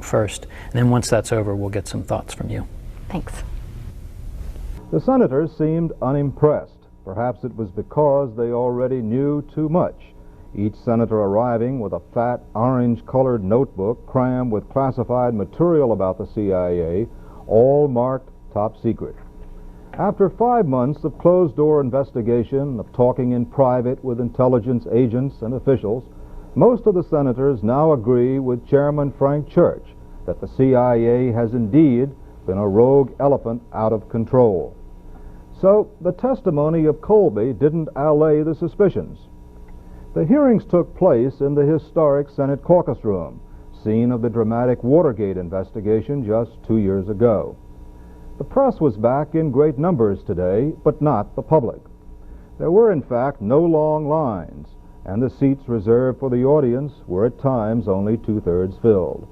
first. And then once that's over, we'll get some thoughts from you. Thanks. The senators seemed unimpressed. Perhaps it was because they already knew too much. Each senator arriving with a fat, orange-colored notebook crammed with classified material about the CIA, all marked top secret. After 5 months of closed-door investigation, of talking in private with intelligence agents and officials, most of the senators now agree with Chairman Frank Church that the CIA has indeed been a rogue elephant out of control. So the testimony of Colby didn't allay the suspicions. The hearings took place in the historic Senate caucus room, scene of the dramatic Watergate investigation just 2 years ago. The press was back in great numbers today, but not the public. There were, in fact, no long lines, and the seats reserved for the audience were at times only 2/3 filled.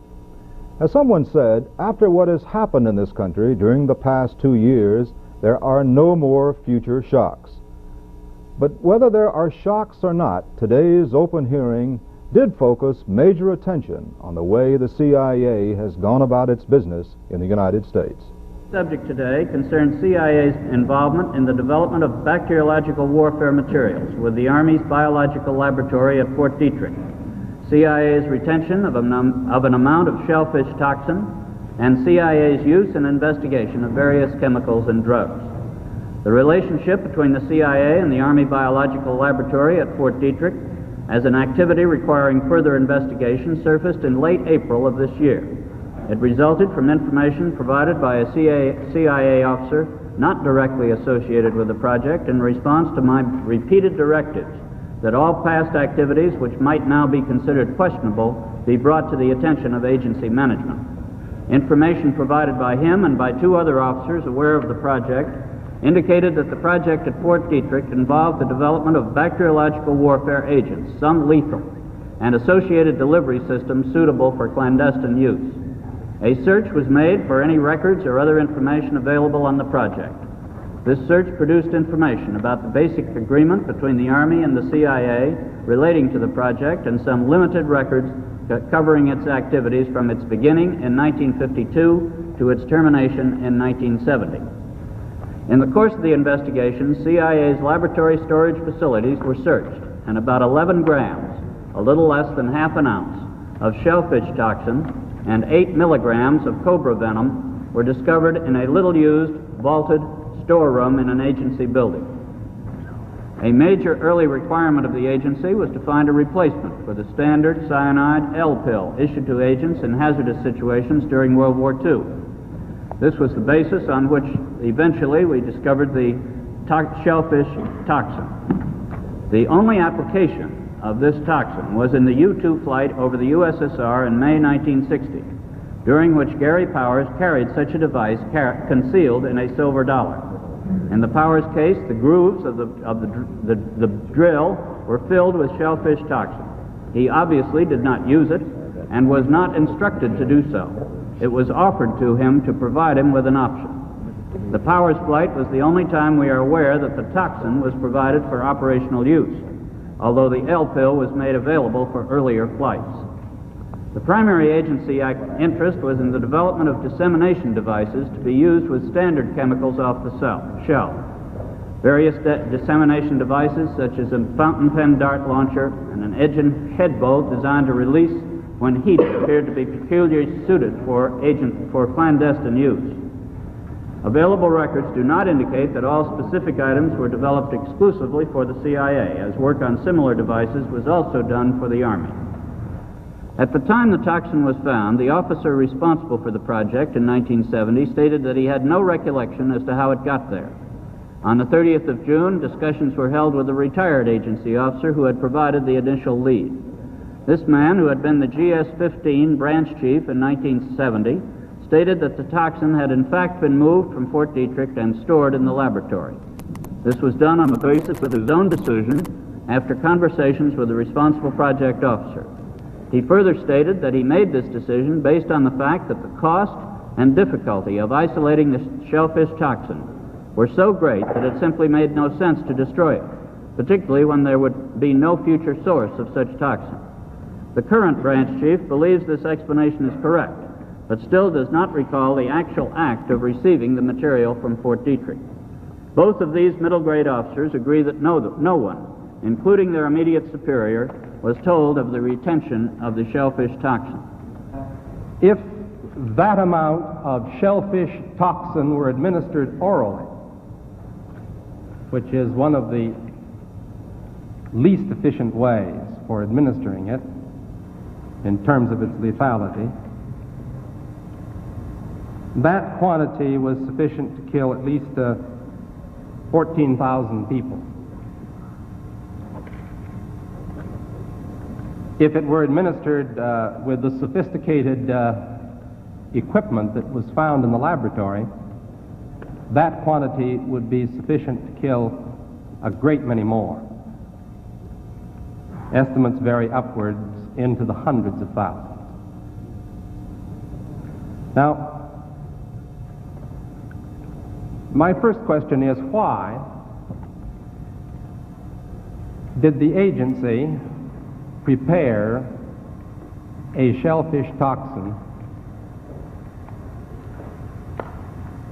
As someone said, after what has happened in this country during the past 2 years, there are no more future shocks. But whether there are shocks or not, today's open hearing did focus major attention on the way the CIA has gone about its business in the United States. The subject today concerns CIA's involvement in the development of bacteriological warfare materials with the Army's biological laboratory at Fort Detrick, CIA's retention of an amount of shellfish toxin, and CIA's use and investigation of various chemicals and drugs. The relationship between the CIA and the Army Biological Laboratory at Fort Detrick as an activity requiring further investigation surfaced in late April of this year. It resulted from information provided by a CIA officer not directly associated with the project in response to my repeated directives that all past activities which might now be considered questionable be brought to the attention of agency management. Information provided by him and by 2 other officers aware of the project indicated that the project at Fort Detrick involved the development of bacteriological warfare agents, some lethal, and associated delivery systems suitable for clandestine use. A search was made for any records or other information available on the project. This search produced information about the basic agreement between the Army and the CIA relating to the project and some limited records covering its activities from its beginning in 1952 to its termination in 1970. In the course of the investigation, CIA's laboratory storage facilities were searched, and about 11 grams, a little less than half an ounce, of shellfish toxin and 8 milligrams of cobra venom were discovered in a little-used, vaulted storeroom in an agency building. A major early requirement of the agency was to find a replacement for the standard cyanide L pill issued to agents in hazardous situations during World War II. This was the basis on which eventually we discovered the shellfish toxin. The only application of this toxin was in the U-2 flight over the USSR in May 1960, during which Gary Powers carried such a device concealed in a silver dollar. In the Powers case, the grooves of the drill were filled with shellfish toxin. He obviously did not use it and was not instructed to do so. It was offered to him to provide him with an option. The Powers flight was the only time we are aware that the toxin was provided for operational use, although the L pill was made available for earlier flights. The primary agency interest was in the development of dissemination devices to be used with standard chemicals off the shelf. Various dissemination devices, such as a fountain pen dart launcher and an engine head bolt designed to release when heated, appeared to be peculiarly suited for clandestine use. Available records do not indicate that all specific items were developed exclusively for the CIA, as work on similar devices was also done for the Army. At the time the toxin was found, the officer responsible for the project in 1970 stated that he had no recollection as to how it got there. On the 30th of June, discussions were held with a retired agency officer who had provided the initial lead. This man, who had been the GS-15 branch chief in 1970, stated that the toxin had in fact been moved from Fort Detrick and stored in the laboratory. This was done on the basis of his own decision after conversations with the responsible project officer. He further stated that he made this decision based on the fact that the cost and difficulty of isolating the shellfish toxin were so great that it simply made no sense to destroy it, particularly when there would be no future source of such toxin. The current branch chief believes this explanation is correct, but still does not recall the actual act of receiving the material from Fort Detrick. Both of these middle-grade officers agree that no one, including their immediate superior, was told of the retention of the shellfish toxin. If that amount of shellfish toxin were administered orally, which is one of the least efficient ways for administering it in terms of its lethality, that quantity was sufficient to kill at least 14,000 people. If it were administered with the sophisticated equipment that was found in the laboratory, that quantity would be sufficient to kill a great many more. Estimates vary upwards into the hundreds of thousands. Now, my first question is, why did the agency prepare a shellfish toxin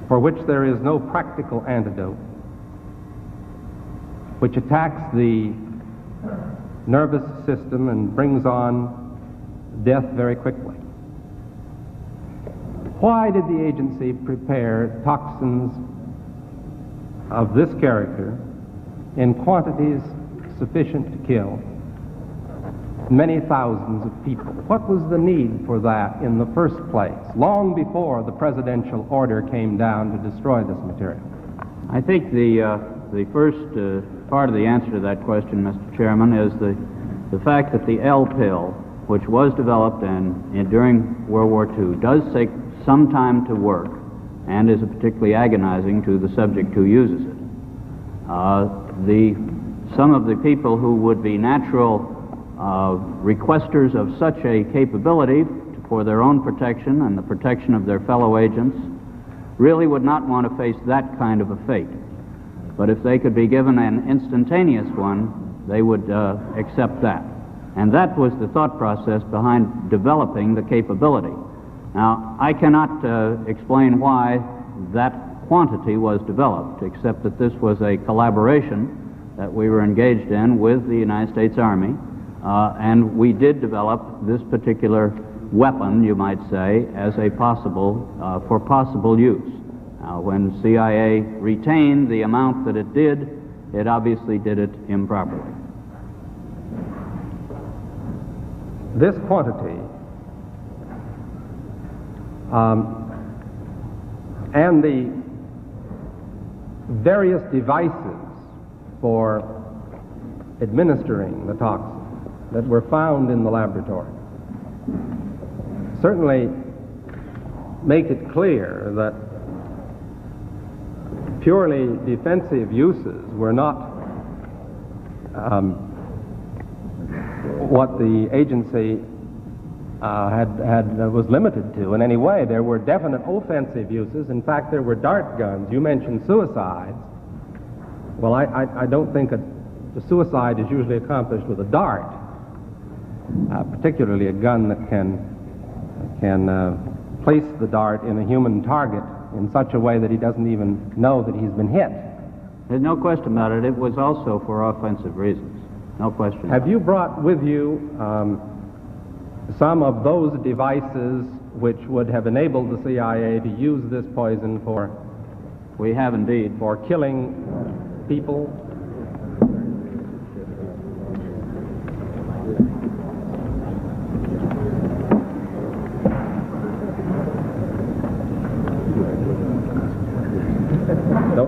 for which there is no practical antidote, which attacks the nervous system and brings on death very quickly? Why did the agency prepare toxins of this character in quantities sufficient to kill many thousands of people? What was the need for that in the first place, long before the presidential order came down to destroy this material? I think the first part of the answer to that question, Mr. Chairman, is the fact that the L pill, which was developed during World War II, does take some time to work and is particularly agonizing to the subject who uses it. Some of the people who would be natural requesters of such a capability for their own protection and the protection of their fellow agents really would not want to face that kind of a fate. But if they could be given an instantaneous one, they would accept that. And that was the thought process behind developing the capability. Now, I cannot explain why that quantity was developed, except that this was a collaboration that we were engaged in with the United States Army, and we did develop this particular weapon, you might say, as a for possible use. Now, when CIA retained the amount that it did, it obviously did it improperly. This quantity and the various devices for administering the toxin that were found in the laboratory certainly make it clear that purely defensive uses were not what the agency was limited to in any way. There were definite offensive uses. In fact, there were dart guns. You mentioned suicides. Well, I don't think the suicide is usually accomplished with a dart, particularly a gun that can place the dart in a human target in such a way that he doesn't even know that he's been hit. There's no question about it. It was also for offensive reasons. No question. Have you brought with you some of those devices which would have enabled the CIA to use this poison for? We have indeed. For killing people?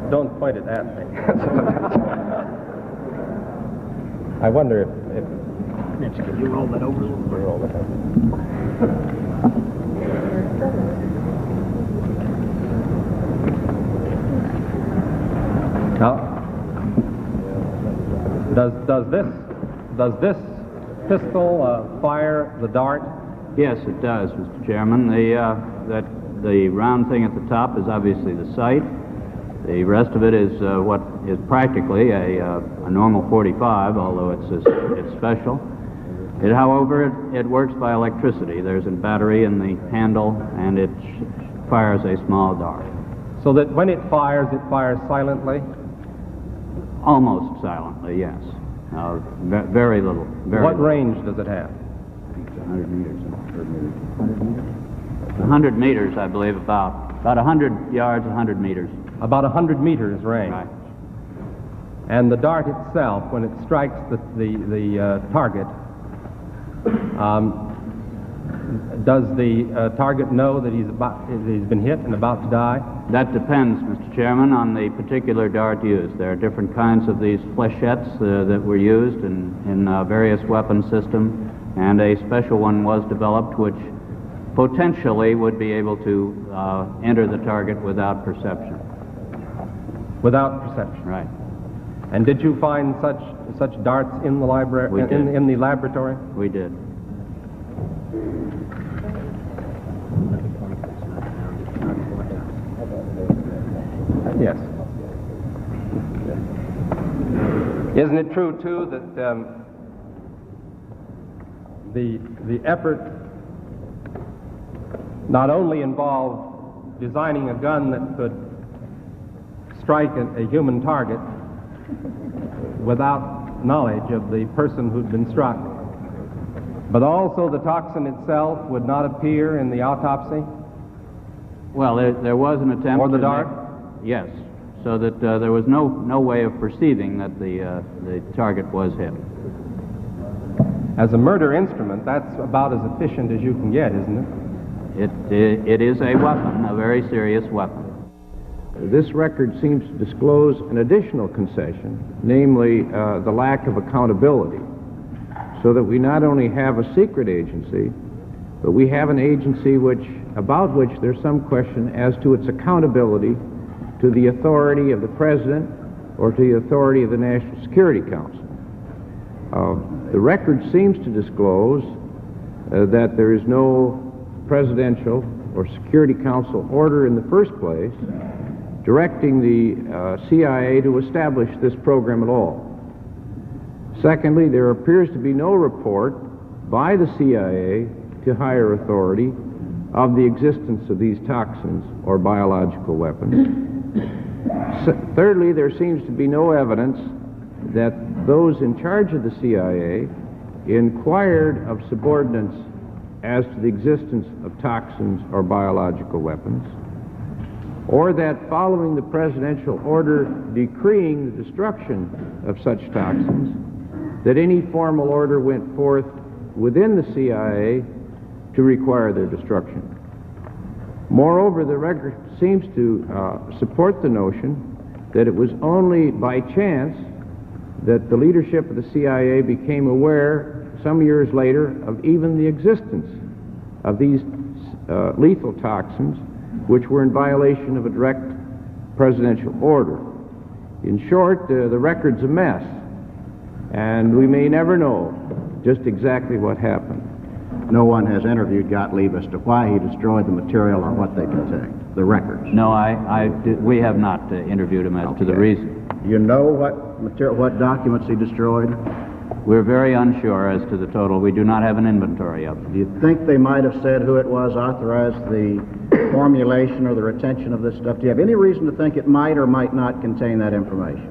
Don't point it at me. I wonder if you roll that over. Roll that over. Now, does this pistol fire the dart? Yes, it does, Mr. Chairman. The round thing at the top is obviously the sight. The rest of it is what is practically a normal .45, although it's special. However, it works by electricity. There's a battery in the handle, and it fires a small dart. So that when it fires silently? Almost silently, yes. Very little. What range does it have? 100 meters. 100 meters, I believe, about 100 yards, 100 meters. About 100 meters range. Right. And the dart itself, when it strikes the target, does the target know that he's been hit and about to die? That depends, Mr. Chairman, on the particular dart used. There are different kinds of these flechettes that were used in various weapon systems, and a special one was developed which potentially would be able to enter the target without perception. Without perception? Right. And did you find such darts in the library, in the laboratory? We did. Yes. Isn't it true, too, that the effort not only involved designing a gun that could strike a human target without knowledge of the person who'd been struck, but also the toxin itself would not appear in the autopsy? Well, there was an attempt. Or the dart? Yes, so that there was no way of perceiving that the target was hit. As a murder instrument, that's about as efficient as you can get, isn't it? It is a weapon, a very serious weapon. This record seems to disclose an additional concession, namely the lack of accountability, so that we not only have a secret agency, but we have an agency about which there's some question as to its accountability to the authority of the President or to the authority of the National Security Council. The record seems to disclose that there is no presidential or Security Council order in the first place directing the CIA to establish this program at all. Secondly, there appears to be no report by the CIA to higher authority of the existence of these toxins or biological weapons. Thirdly, there seems to be no evidence that those in charge of the CIA inquired of subordinates as to the existence of toxins or biological weapons, or that following the presidential order decreeing the destruction of such toxins, that any formal order went forth within the CIA to require their destruction. Moreover, the record seems to support the notion that it was only by chance that the leadership of the CIA became aware some years later of even the existence of these lethal toxins, which were in violation of a direct presidential order. In short, the record's a mess, and we may never know just exactly what happened. No one has interviewed Gottlieb as to why he destroyed the material or what they contained, the records. No, we have not interviewed him as to the reason. You know what documents he destroyed? We're very unsure as to the total. We do not have an inventory of them. Do you think they might have said who it was authorized the formulation or the retention of this stuff? Do you have any reason to think it might or might not contain that information?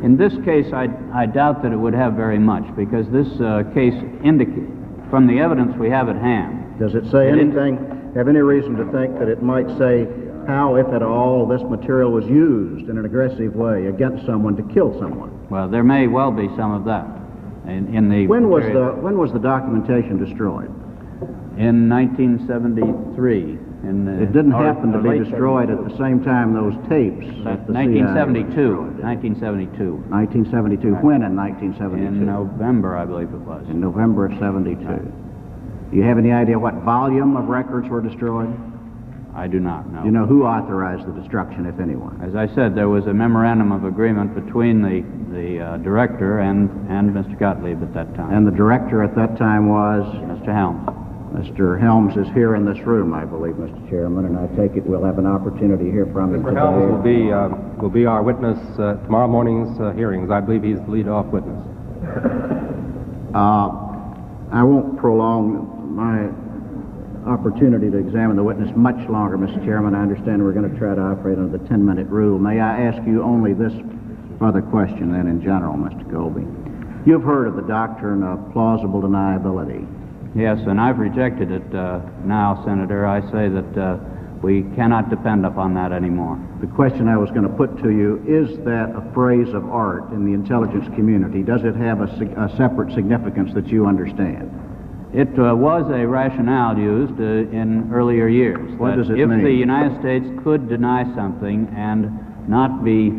In this case, I doubt that it would have very much, because this case indicates, from the evidence we have at hand. Does it say anything, have any reason to think that it might say how, if at all, this material was used in an aggressive way against someone to kill someone? Well, there may well be some of that. When was the documentation destroyed? In 1973. It didn't happen to be destroyed at the same time those tapes. 1972. 1972. 1972. Right. When in 1972? In November, I believe it was. In November of 72. Right. Do you have any idea what volume of records were destroyed? I do not know. Do you know who authorized the destruction, if anyone? As I said, there was a memorandum of agreement between the director and Mr. Gottlieb at that time. And the director at that time was? Mr. Helms. Mr. Helms is here in this room, I believe, Mr. Chairman, and I take it we'll have an opportunity to hear from him Mr. today. Helms will be our witness tomorrow morning's hearings. I believe he's the lead-off witness. I won't prolong my opportunity to examine the witness much longer, Mr. Chairman. I understand we're going to try to operate under the 10-minute rule. May I ask you only this further question then in general, Mr. Colby? You've heard of the doctrine of plausible deniability. Yes, and I've rejected it now, Senator. I say that we cannot depend upon that anymore. The question I was going to put to you, is that a phrase of art in the intelligence community? Does it have a separate significance that you understand? It was a rationale used in earlier years. What does it mean? If the United States could deny something and not be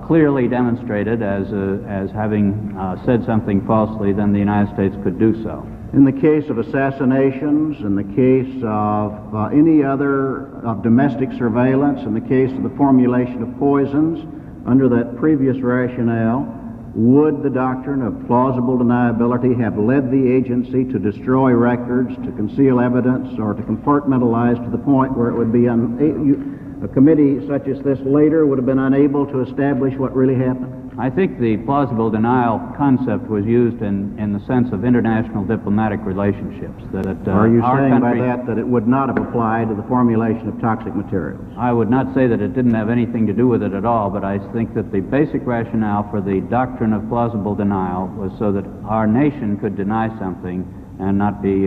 clearly demonstrated as having said something falsely, then the United States could do so. In the case of assassinations, in the case of any other domestic surveillance, in the case of the formulation of poisons, under that previous rationale, would the doctrine of plausible deniability have led the agency to destroy records, to conceal evidence, or to compartmentalize to the point where it would be a committee such as this later would have been unable to establish what really happened? I think the plausible denial concept was used in the sense of international diplomatic relationships. Are you saying by that it would not have applied to the formulation of toxic materials? I would not say that it didn't have anything to do with it at all, but I think that the basic rationale for the doctrine of plausible denial was so that our nation could deny something and not be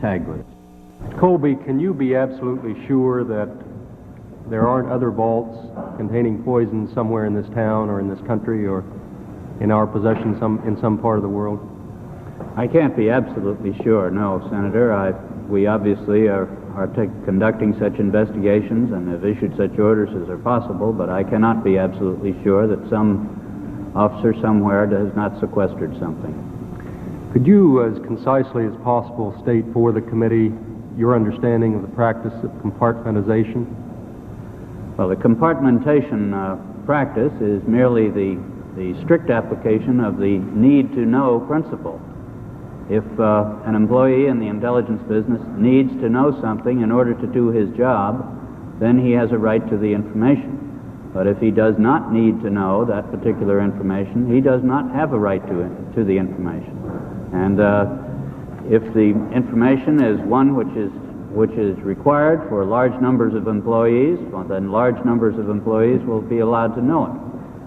tagged with it. Colby, can you be absolutely sure that there aren't other vaults containing poison somewhere in this town or in this country or in our possession in some part of the world? I can't be absolutely sure, no, Senator. We obviously are conducting such investigations and have issued such orders as are possible, but I cannot be absolutely sure that some officer somewhere has not sequestered something. Could you, as concisely as possible, state for the committee your understanding of the practice of compartmentalization? Well, the compartmentation practice is merely the strict application of the need-to-know principle. If an employee in the intelligence business needs to know something in order to do his job, then he has a right to the information. But if he does not need to know that particular information, he does not have a right to the information. And if the information is one which is required for large numbers of employees, well, then large numbers of employees will be allowed to know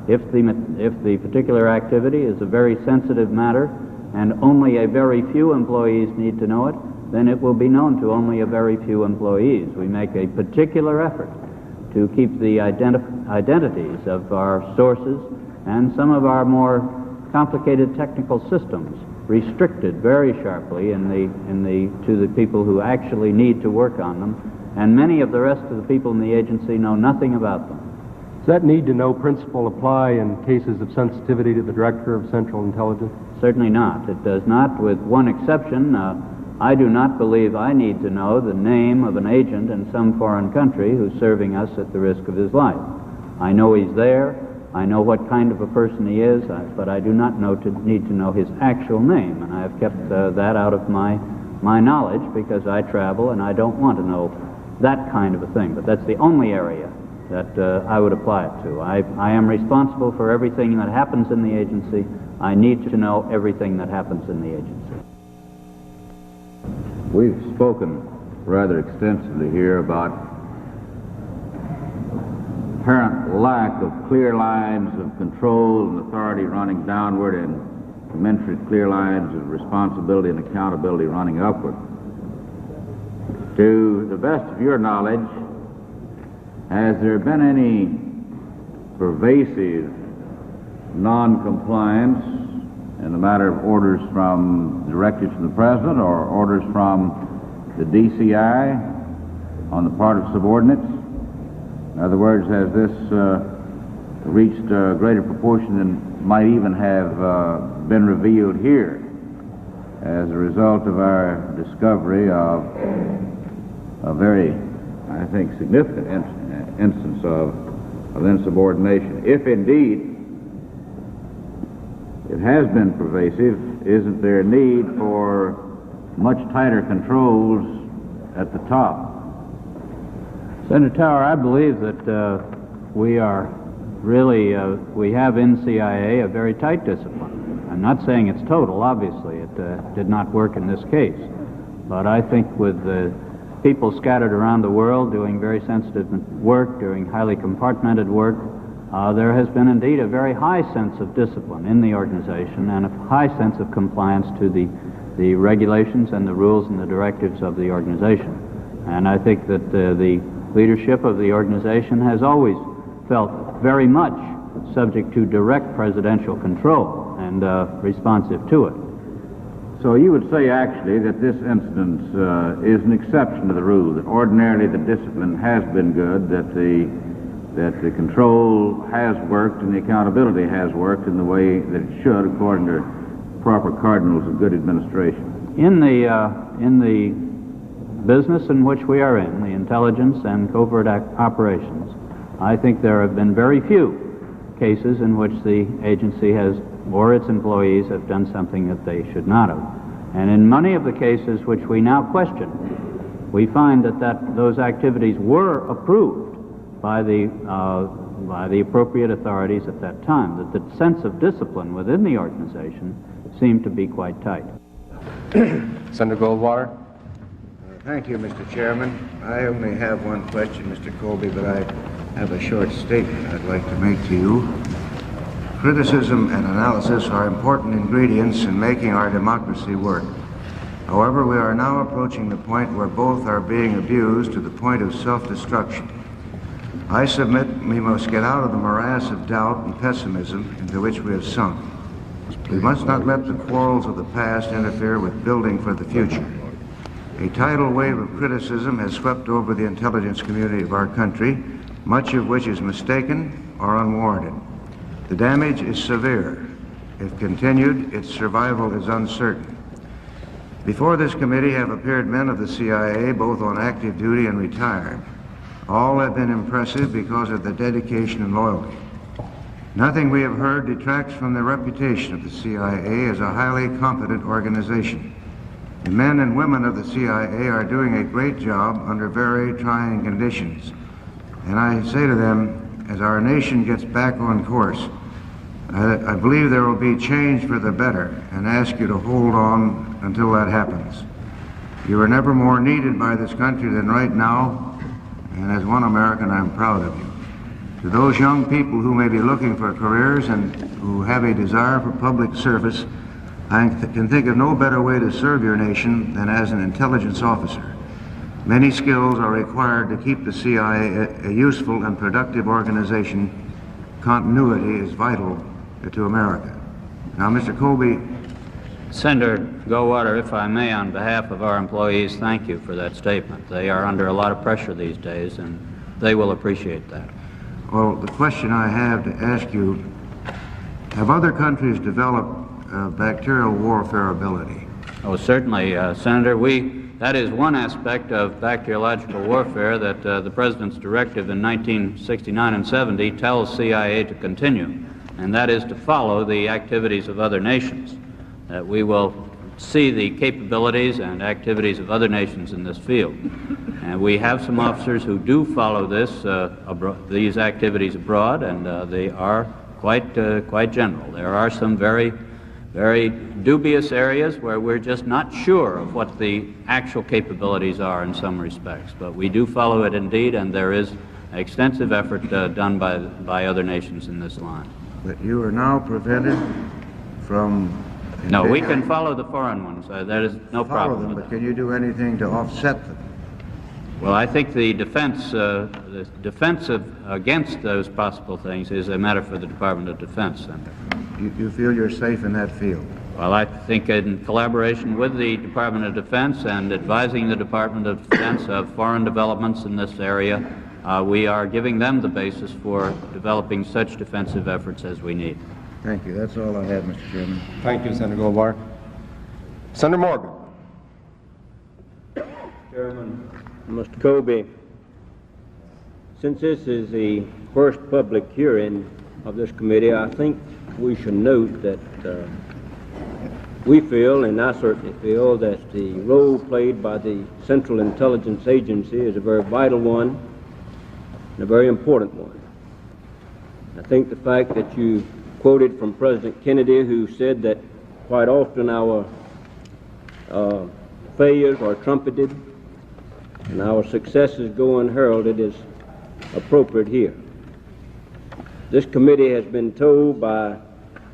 it. If the particular activity is a very sensitive matter and only a very few employees need to know it, then it will be known to only a very few employees. We make a particular effort to keep the identities of our sources and some of our more complicated technical systems restricted very sharply to the people who actually need to work on them, and many of the rest of the people in the agency know nothing about them. Does that need-to-know principle apply in cases of sensitivity to the Director of Central Intelligence? Certainly not. It does not, with one exception. I do not believe I need to know the name of an agent in some foreign country who's serving us at the risk of his life. I know he's there. I know what kind of a person he is, but I do not need to know his actual name, and I have kept that out of my knowledge because I travel and I don't want to know that kind of a thing. But that's the only area that I would apply it to. I am responsible for everything that happens in the agency. I need to know everything that happens in the agency. We've spoken rather extensively here about apparent lack of clear lines of control and authority running downward and commensurate clear lines of responsibility and accountability running upward. To the best of your knowledge, has there been any pervasive non-compliance in the matter of orders from directives from the President or orders from the DCI on the part of subordinates? In other words, has this reached a greater proportion than might even have been revealed here as a result of our discovery of a very, I think, significant instance of insubordination? If indeed it has been pervasive, isn't there a need for much tighter controls at the top? Senator Tower, I believe that we are really, we have in CIA a very tight discipline. I'm not saying it's total, obviously. It did not work in this case. But I think with people scattered around the world doing very sensitive work, doing highly compartmented work, there has been indeed a very high sense of discipline in the organization and a high sense of compliance to the regulations and the rules and the directives of the organization. And I think that the leadership of the organization has always felt very much subject to direct presidential control and responsive to it. So you would say actually that this incident is an exception to the rule, that ordinarily the discipline has been good, that the control has worked and the accountability has worked in the way that it should according to proper cardinals of good administration. In the business in which we are in, the intelligence and covert operations, I think there have been very few cases in which the agency has, or its employees have done something that they should not have. And in many of the cases which we now question, we find that those activities were approved by the appropriate authorities at that time, that the sense of discipline within the organization seemed to be quite tight. Senator Goldwater. Thank you, Mr. Chairman. I only have one question, Mr. Colby, but I have a short statement I'd like to make to you. Criticism and analysis are important ingredients in making our democracy work. However, we are now approaching the point where both are being abused to the point of self-destruction. I submit we must get out of the morass of doubt and pessimism into which we have sunk. We must not let the quarrels of the past interfere with building for the future. A tidal wave of criticism has swept over the intelligence community of our country, much of which is mistaken or unwarranted. The damage is severe. If continued, its survival is uncertain. Before this committee have appeared men of the CIA, both on active duty and retired. All have been impressive because of their dedication and loyalty. Nothing we have heard detracts from the reputation of the CIA as a highly competent organization. The men and women of the CIA are doing a great job under very trying conditions. And I say to them, as our nation gets back on course, I believe there will be change for the better, and ask you to hold on until that happens. You are never more needed by this country than right now, and as one American, I'm proud of you. To those young people who may be looking for careers and who have a desire for public service, I can think of no better way to serve your nation than as an intelligence officer. Many skills are required to keep the CIA a useful and productive organization. Continuity is vital to America. Now, Mr. Colby. Senator Goldwater, if I may, on behalf of our employees, thank you for that statement. They are under a lot of pressure these days, and they will appreciate that. Well, the question I have to ask you, have other countries developed bacterial warfare ability? Oh, certainly, Senator. That is one aspect of bacteriological warfare that the President's directive in 1969 and 70 tells CIA to continue, and that is to follow the activities of other nations. That we will see the capabilities and activities of other nations in this field. And we have some officers who do follow these activities abroad, and they are quite general. There are some very dubious areas where we're just not sure of what the actual capabilities are in some respects. But we do follow it indeed, and there is extensive effort done by other nations in this line. But you are now prevented from... No, we can follow the foreign ones. There is no problem with that. But can you do anything to offset them? Well, I think the defense against those possible things is a matter for the Department of Defense, Senator. You feel you're safe in that field? Well, I think in collaboration with the Department of Defense and advising the Department of Defense of foreign developments in this area, we are giving them the basis for developing such defensive efforts as we need. Thank you. That's all I have, Mr. Chairman. Thank you, Senator Goldwater. Senator Morgan. Chairman, Mr. Colby, since this is the first public hearing of this committee, I think we should note that we feel, and I certainly feel, that the role played by the Central Intelligence Agency is a very vital one and a very important one. I think the fact that you quoted from President Kennedy, who said that quite often our failures are trumpeted and our successes go unheralded, is appropriate here. This committee has been told by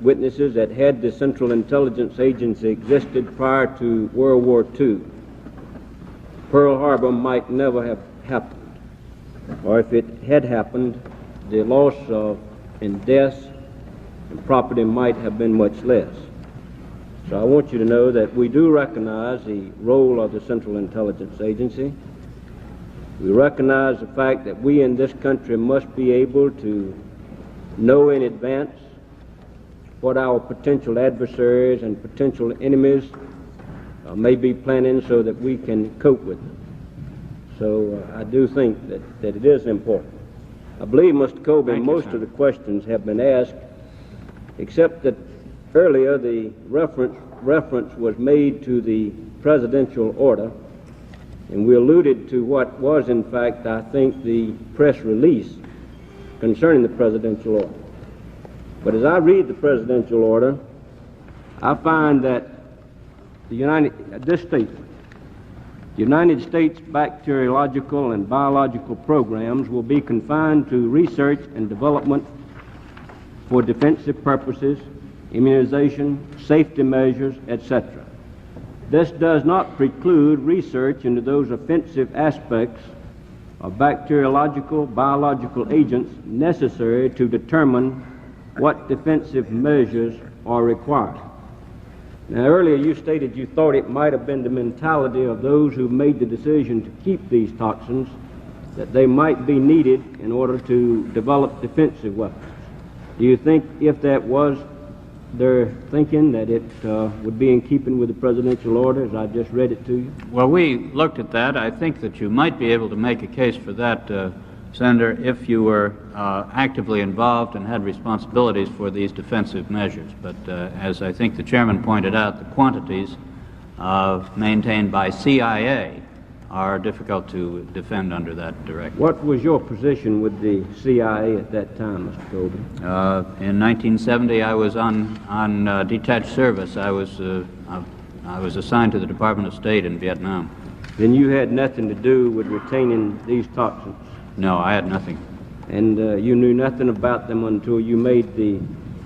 witnesses that had the Central Intelligence Agency existed prior to World War II, Pearl Harbor might never have happened, or if it had happened, the loss of and deaths and property might have been much less. So I want you to know that we do recognize the role of the Central Intelligence Agency. We recognize the fact that we in this country must be able to know in advance what our potential adversaries and potential enemies may be planning so that we can cope with them. So I do think that it is important. I believe, Mr. Colby, most of the questions have been asked, except that earlier the reference was made to the presidential order, and we alluded to what was, in fact, I think, the press release concerning the presidential order. But as I read the presidential order, I find that this statement, the United States bacteriological and biological programs will be confined to research and development for defensive purposes, immunization, safety measures, etc. This does not preclude research into those offensive aspects of bacteriological, biological agents necessary to determine what defensive measures are required. Now, earlier you stated you thought it might have been the mentality of those who made the decision to keep these toxins, that they might be needed in order to develop defensive weapons. Do you think if that was their thinking, that it would be in keeping with the presidential order as I just read it to you? Well, we looked at that. I think that you might be able to make a case for that, Senator, if you were actively involved and had responsibilities for these defensive measures. But as I think the chairman pointed out, the quantities maintained by CIA are difficult to defend under that directive. What was your position with the CIA at that time, Mr. Colby? In 1970, I was on detached service. I was assigned to the Department of State in Vietnam. Then you had nothing to do with retaining these toxins? No, I had nothing. And you knew nothing about them until you made the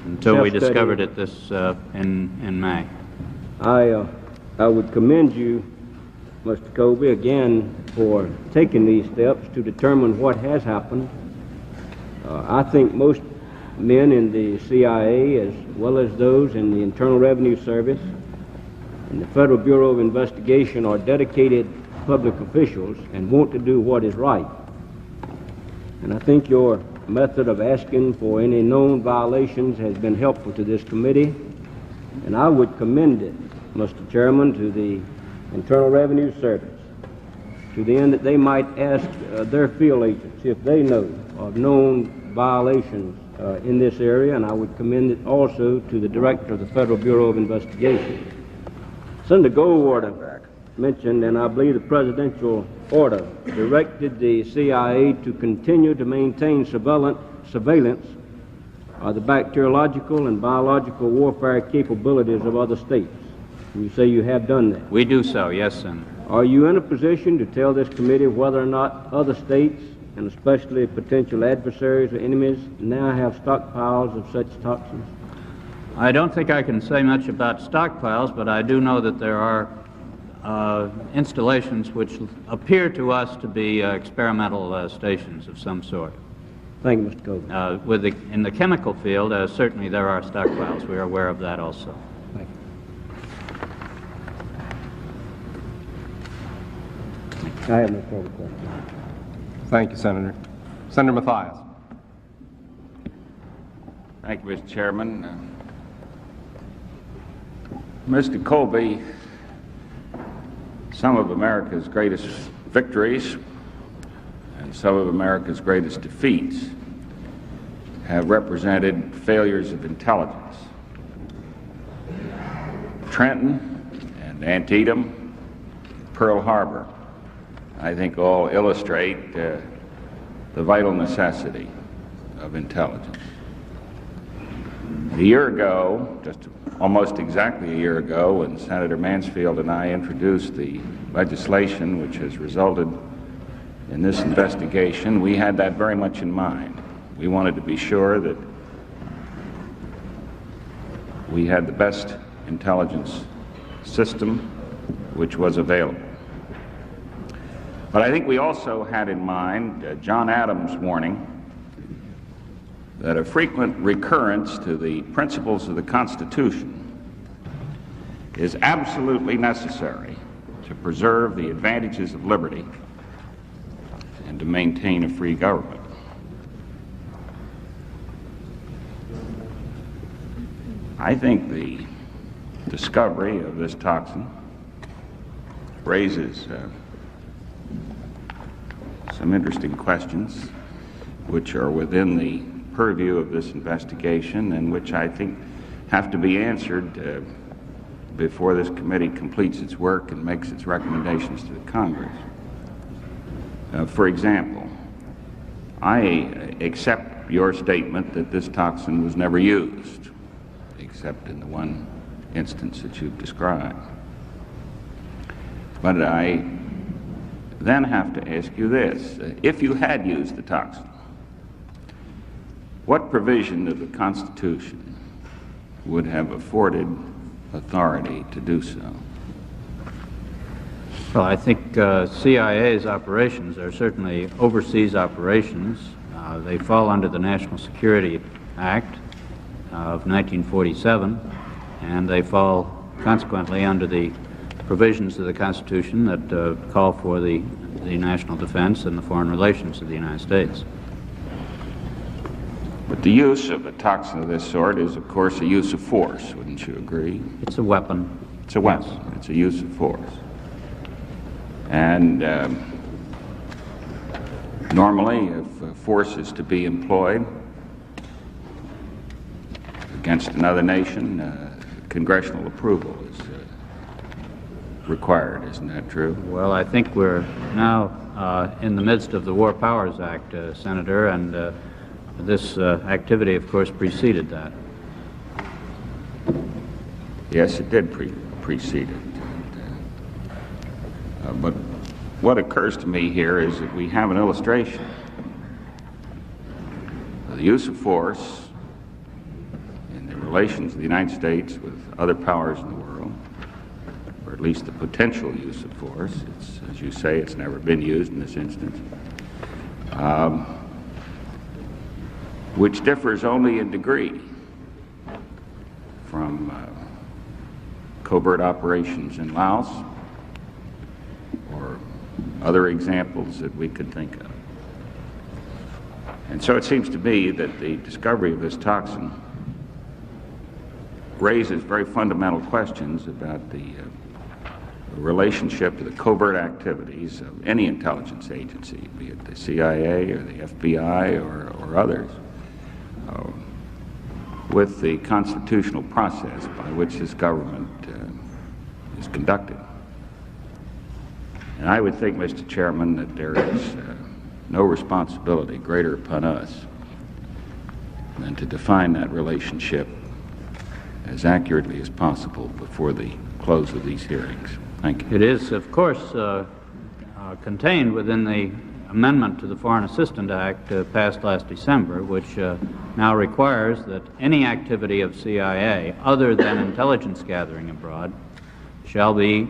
until we discovered it this in May. I would commend you, Mr. Colby, again for taking these steps to determine what has happened. I think most men in the CIA, as well as those in the Internal Revenue Service and the Federal Bureau of Investigation, are dedicated public officials and want to do what is right. And I think your method of asking for any known violations has been helpful to this committee, and I would commend it, Mr. Chairman, to the Internal Revenue Service, to the end that they might ask their field agents if they know of known violations in this area, and I would commend it also to the Director of the Federal Bureau of Investigation. Senator Goldwater mentioned, and I believe the presidential order directed the CIA to continue to maintain surveillance of the bacteriological and biological warfare capabilities of other states. You say you have done that. We do so, yes, Senator. Are you in a position to tell this committee whether or not other states, and especially potential adversaries or enemies, now have stockpiles of such toxins? I don't think I can say much about stockpiles, but I do know that there are installations which appear to us to be experimental stations of some sort. Thank you, Mr. Colby. In the chemical field, certainly there are stockpiles. We are aware of that also. Thank you. I have no further questions. Thank you, Senator. Senator Mathias. Thank you, Mr. Chairman. Mr. Colby, some of America's greatest victories and some of America's greatest defeats have represented failures of intelligence. Trenton and Antietam, Pearl Harbor, I think all illustrate the vital necessity of intelligence. A year ago, just almost exactly a year ago, when Senator Mansfield and I introduced the legislation which has resulted in this investigation, we had that very much in mind. We wanted to be sure that we had the best intelligence system which was available. But I think we also had in mind John Adams' warning that a frequent recurrence to the principles of the Constitution is absolutely necessary to preserve the advantages of liberty and to maintain a free government. I think the discovery of this toxin raises some interesting questions which are within the purview of this investigation and which I think have to be answered before this committee completes its work and makes its recommendations to the Congress. For example, I accept your statement that this toxin was never used, except in the one instance that you've described. But I then have to ask you this. If you had used the toxin, what provision of the Constitution would have afforded authority to do so? Well, I think CIA's operations are certainly overseas operations. They fall under the National Security Act of 1947, and they fall consequently under the provisions of the Constitution that call for the national defense and the foreign relations of the United States. But the use of a toxin of this sort is, of course, a use of force, wouldn't you agree? It's a weapon. It's a weapon. Yes. It's a use of force. And normally, if force is to be employed against another nation, congressional approval is required, isn't that true? Well, I think we're now in the midst of the War Powers Act, Senator, and this activity, of course, preceded that. Yes, it did precede it. But what occurs to me here is that we have an illustration of the use of force in the relations of the United States with other powers in the world, or at least the potential use of force. It's, as you say, it's never been used in this instance, which differs only in degree from covert operations in Laos or other examples that we could think of. And so it seems to me that the discovery of this toxin raises very fundamental questions about the relationship to the covert activities of any intelligence agency, be it the CIA or the FBI or others, with the constitutional process by which this government is conducted. And I would think, Mr. Chairman, that there is no responsibility greater upon us than to define that relationship as accurately as possible before the close of these hearings. Thank you. It is, of course, contained within the amendment to the Foreign Assistant Act passed last December, which now requires that any activity of CIA other than intelligence gathering abroad shall be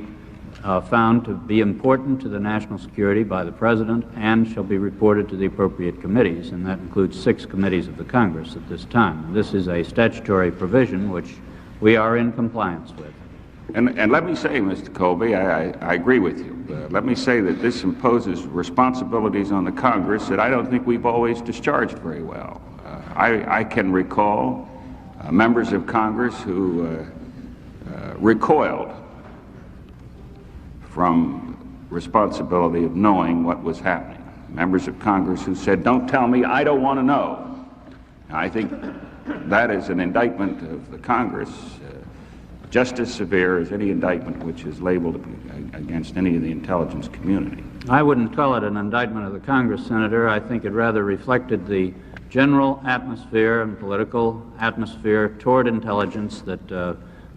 found to be important to the national security by the President and shall be reported to the appropriate committees, and that includes 6 committees of the Congress at this time. This is a statutory provision which we are in compliance with. And let me say, Mr. Colby, I agree with you. Let me say that this imposes responsibilities on the Congress that I don't think we've always discharged very well. I can recall members of Congress who recoiled from responsibility of knowing what was happening. Members of Congress who said, "Don't tell me, I don't want to know." I think that is an indictment of the Congress, just as severe as any indictment which is labeled against any of the intelligence community. I wouldn't call it an indictment of the Congress, Senator. I think it rather reflected the general atmosphere and political atmosphere toward intelligence that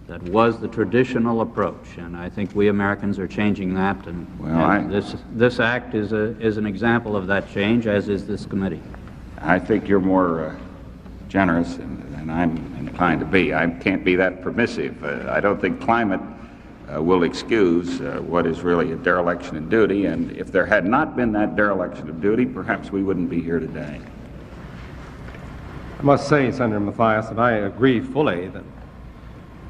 that was the traditional approach, and I think we Americans are changing that. And this act is an example of that change, as is this committee. I think you're more generous than I'm inclined to be. I can't be that permissive. I don't think climate will excuse what is really a dereliction of duty, and if there had not been that dereliction of duty, perhaps we wouldn't be here today. I must say, Senator Mathias, that I agree fully that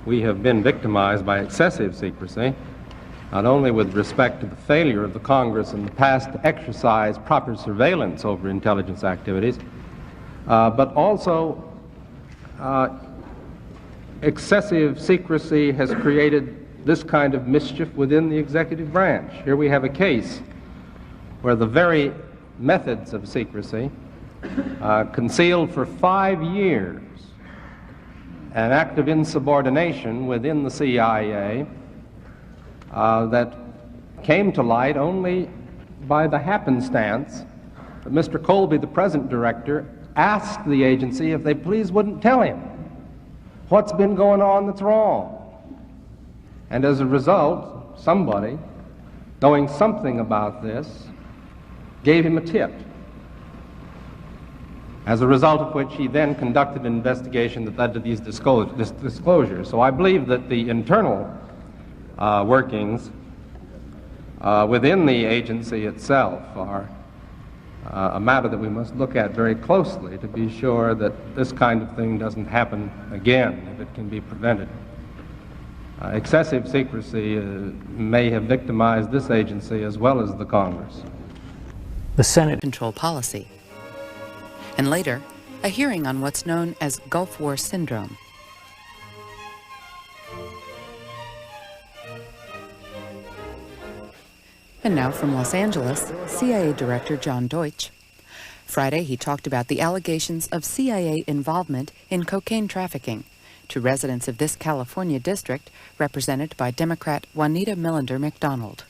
we have been victimized by excessive secrecy, not only with respect to the failure of the Congress in the past to exercise proper surveillance over intelligence activities, but also excessive secrecy has created this kind of mischief within the executive branch. Here we have a case where the very methods of secrecy concealed for 5 years an act of insubordination within the CIA that came to light only by the happenstance that Mr. Colby, the present director, asked the agency if they please wouldn't tell him what's been going on that's wrong. And as a result, somebody, knowing something about this, gave him a tip, as a result of which he then conducted an investigation that led to these disclosures. So I believe that the internal workings within the agency itself are a matter that we must look at very closely to be sure that this kind of thing doesn't happen again, if it can be prevented. Excessive secrecy may have victimized this agency as well as the Congress. The Senate control policy. And later, a hearing on what's known as Gulf War Syndrome. And now from Los Angeles, CIA Director John Deutsch. Friday, he talked about the allegations of CIA involvement in cocaine trafficking to residents of this California district, represented by Democrat Juanita Millender McDonald.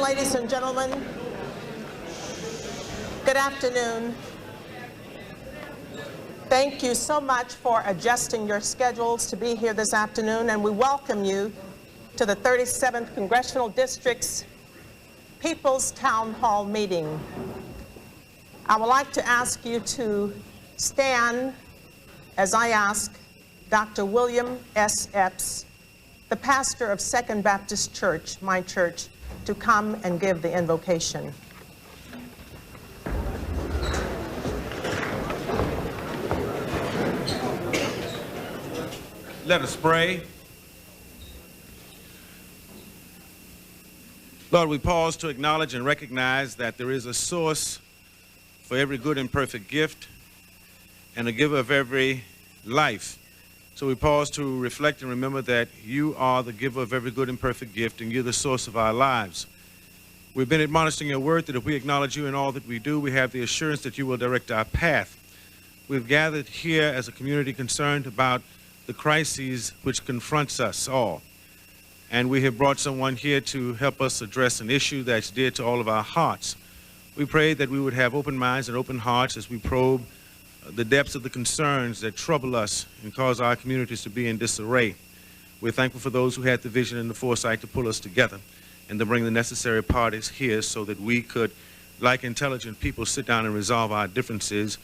Ladies and gentlemen, good afternoon. Thank you so much for adjusting your schedules to be here this afternoon, and we welcome you to the 37th Congressional District's People's Town Hall meeting. I would like to ask you to stand as I ask Dr. William S. Epps, the pastor of Second Baptist Church, my church, to come and give the invocation. Let us pray. Lord, we pause to acknowledge and recognize that there is a source for every good and perfect gift and a giver of every life. So we pause to reflect and remember that you are the giver of every good and perfect gift, and you're the source of our lives. We've been admonished in your word that if we acknowledge you in all that we do, we have the assurance that you will direct our path. We've gathered here as a community concerned about the crises which confronts us all. And we have brought someone here to help us address an issue that's dear to all of our hearts. We pray that we would have open minds and open hearts as we probe the depths of the concerns that trouble us and cause our communities to be in disarray. We're thankful for those who had the vision and the foresight to pull us together and to bring the necessary parties here so that we could, like intelligent people, sit down and resolve our differences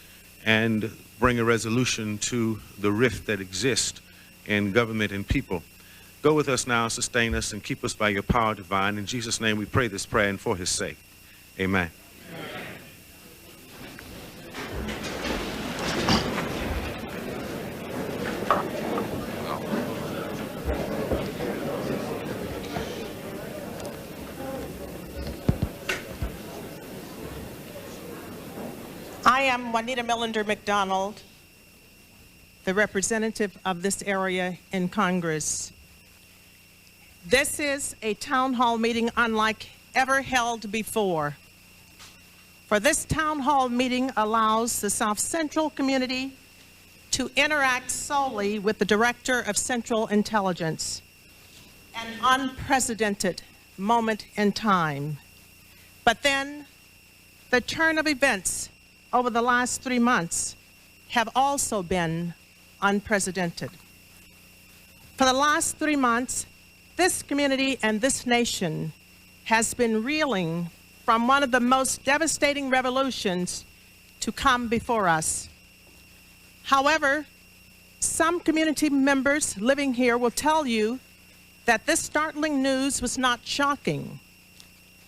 and bring a resolution to the rift that exists in government and people. Go with us now, sustain us, and keep us by your power divine. In Jesus' name we pray this prayer and for his sake. Amen. am Juanita Millender McDonald, the representative of this area in Congress. This is a town hall meeting unlike ever held before. For this town hall meeting allows the South Central community to interact solely with the Director of Central Intelligence, an unprecedented moment in time. But then, the turn of events over the last 3 months have also been unprecedented. For the last 3 months, this community and this nation has been reeling from one of the most devastating revolutions to come before us. However, some community members living here will tell you that this startling news was not shocking,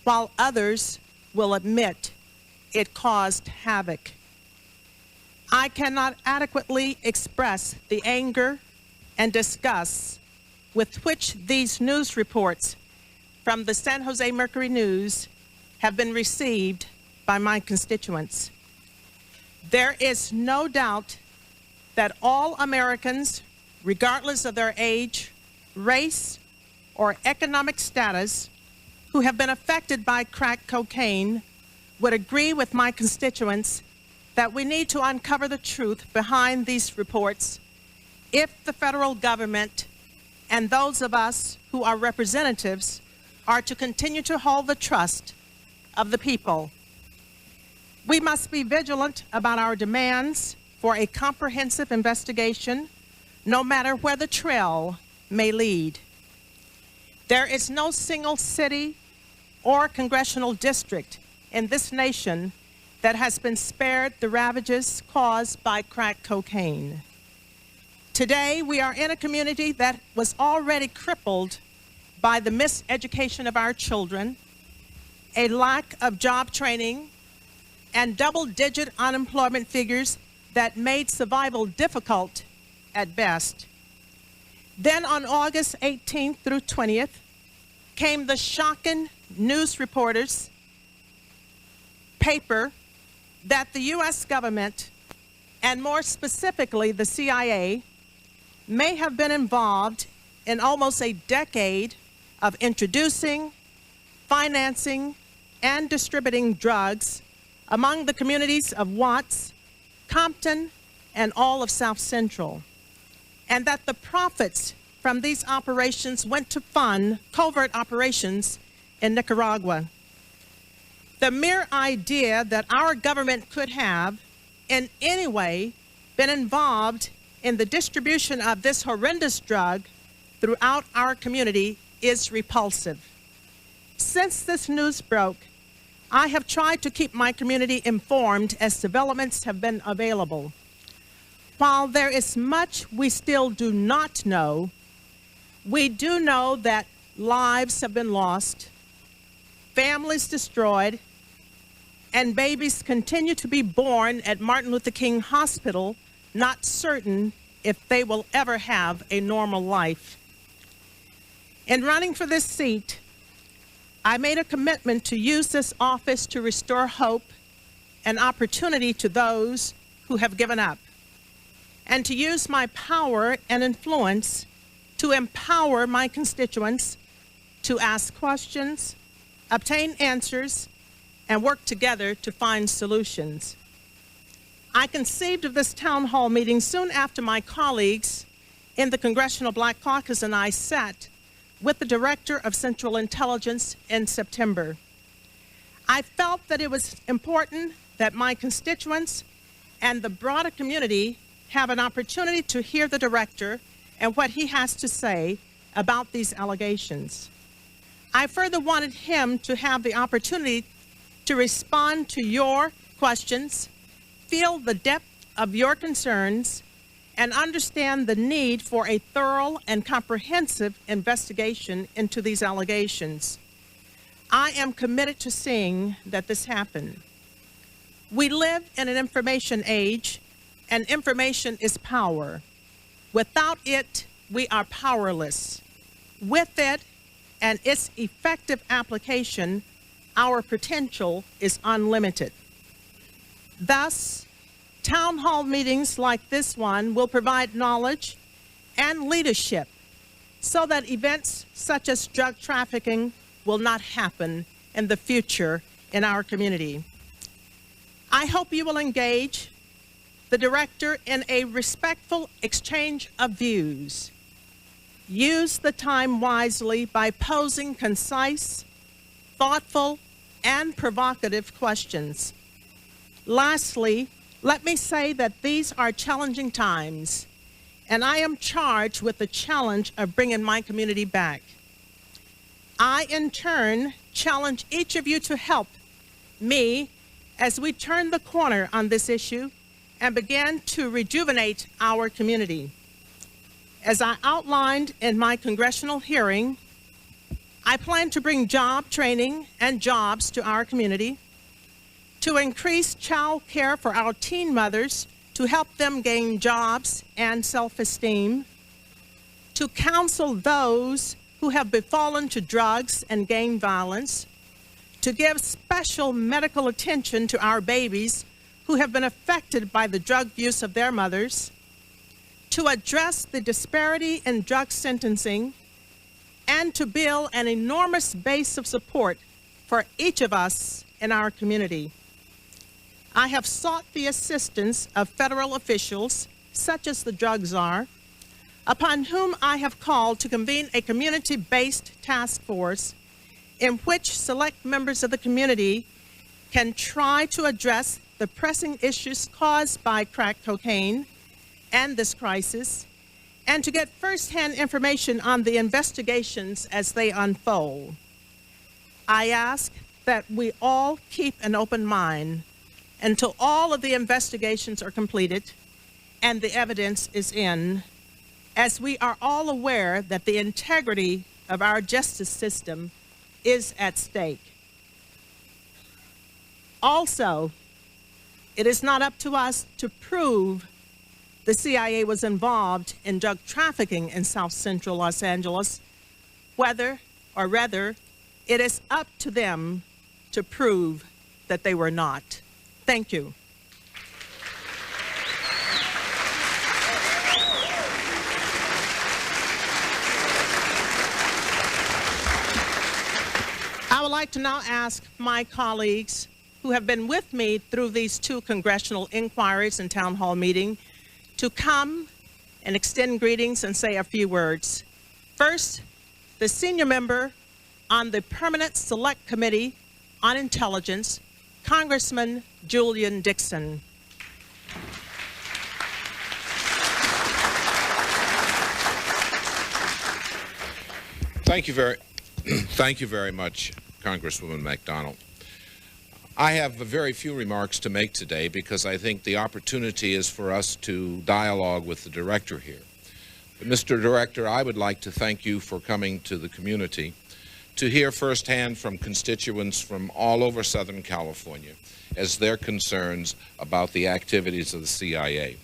while others will admit it caused havoc. I cannot adequately express the anger and disgust with which these news reports from the San Jose Mercury News have been received by my constituents. There is no doubt that all Americans, regardless of their age, race, or economic status, who have been affected by crack cocaine would agree with my constituents that we need to uncover the truth behind these reports if the federal government and those of us who are representatives are to continue to hold the trust of the people. We must be vigilant about our demands for a comprehensive investigation, no matter where the trail may lead. There is no single city or congressional district in this nation that has been spared the ravages caused by crack cocaine. Today, we are in a community that was already crippled by the miseducation of our children, a lack of job training, and double-digit unemployment figures that made survival difficult at best. Then on August 18th through 20th came the shocking news reporters' paper that the U.S. government, and more specifically the CIA, may have been involved in almost a decade of introducing, financing, and distributing drugs among the communities of Watts, Compton, and all of South Central, and that the profits from these operations went to fund covert operations in Nicaragua. The mere idea that our government could have, in any way, been involved in the distribution of this horrendous drug throughout our community is repulsive. Since this news broke, I have tried to keep my community informed as developments have been available. While there is much we still do not know, we do know that lives have been lost, families destroyed, and babies continue to be born at Martin Luther King Hospital, not certain if they will ever have a normal life. In running for this seat, I made a commitment to use this office to restore hope and opportunity to those who have given up, and to use my power and influence to empower my constituents to ask questions, obtain answers, and work together to find solutions. I conceived of this town hall meeting soon after my colleagues in the Congressional Black Caucus and I sat with the Director of Central Intelligence in September. I felt that it was important that my constituents and the broader community have an opportunity to hear the Director and what he has to say about these allegations. I further wanted him to have the opportunity to respond to your questions, feel the depth of your concerns, and understand the need for a thorough and comprehensive investigation into these allegations. I am committed to seeing that this happen. We live in an information age, and information is power. Without it, we are powerless. With it and its effective application, our potential is unlimited. Thus, Town hall meetings like this one will provide knowledge and leadership so that events such as drug trafficking will not happen in the future in our community. I hope you will engage the director in a respectful exchange of views. Use the time wisely by posing concise, thoughtful, and provocative questions. Lastly, let me say that these are challenging times, and I am charged with the challenge of bringing my community back. I, in turn, challenge each of you to help me as we turn the corner on this issue and begin to rejuvenate our community. As I outlined in my congressional hearing, I plan to bring job training and jobs to our community, to increase child care for our teen mothers to help them gain jobs and self-esteem, to counsel those who have befallen to drugs and gang violence, to give special medical attention to our babies who have been affected by the drug use of their mothers, to address the disparity in drug sentencing, and to build an enormous base of support for each of us in our community. I have sought the assistance of federal officials, such as the drug czar, upon whom I have called to convene a community-based task force in which select members of the community can try to address the pressing issues caused by crack cocaine and this crisis, and to get firsthand information on the investigations as they unfold. I ask that we all keep an open mind until all of the investigations are completed and the evidence is in, as we are all aware that the integrity of our justice system is at stake. Also, it is not up to us to prove the CIA was involved in drug trafficking in South Central Los Angeles, whether, or rather, it is up to them to prove that they were not. Thank you. I would like to now ask my colleagues who have been with me through these two congressional inquiries and town hall meeting to come and extend greetings and say a few words. First, the senior member on the Permanent Select Committee on Intelligence, Congressman Julian Dixon. Thank you very much, Congresswoman McDonald. I have very few remarks to make today because I think the opportunity is for us to dialogue with the director here. But Mr. Director, I would like to thank you for coming to the community to hear firsthand from constituents from all over Southern California as their concerns about the activities of the CIA.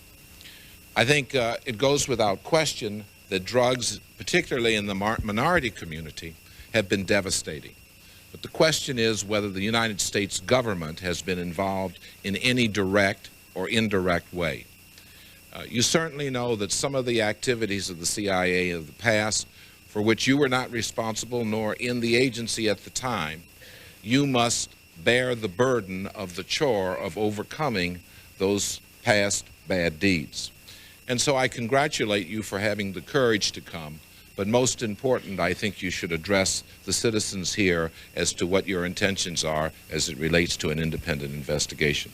I think it goes without question that drugs, particularly in the minority community, have been devastating. But the question is whether the United States government has been involved in any direct or indirect way. You certainly know that some of the activities of the CIA of the past, for which you were not responsible nor in the agency at the time, you must bear the burden of the chore of overcoming those past bad deeds. And so I congratulate you for having the courage to come. But most important, I think you should address the citizens here as to what your intentions are as it relates to an independent investigation.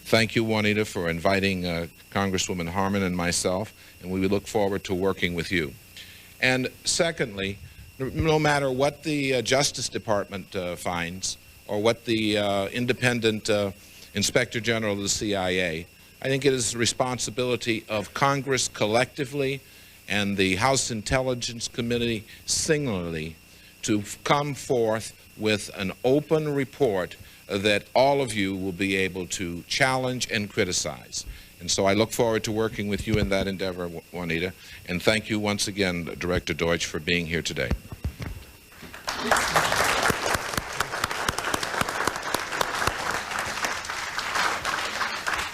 Thank you, Juanita, for inviting Congresswoman Harman and myself, and we look forward to working with you. And secondly, no matter what the Justice Department finds or what the independent Inspector General of the CIA, I think it is the responsibility of Congress collectively and the House Intelligence Committee singularly to come forth with an open report that all of you will be able to challenge and criticize. And so I look forward to working with you in that endeavor, Juanita. And thank you once again, Director Deutsch, for being here today.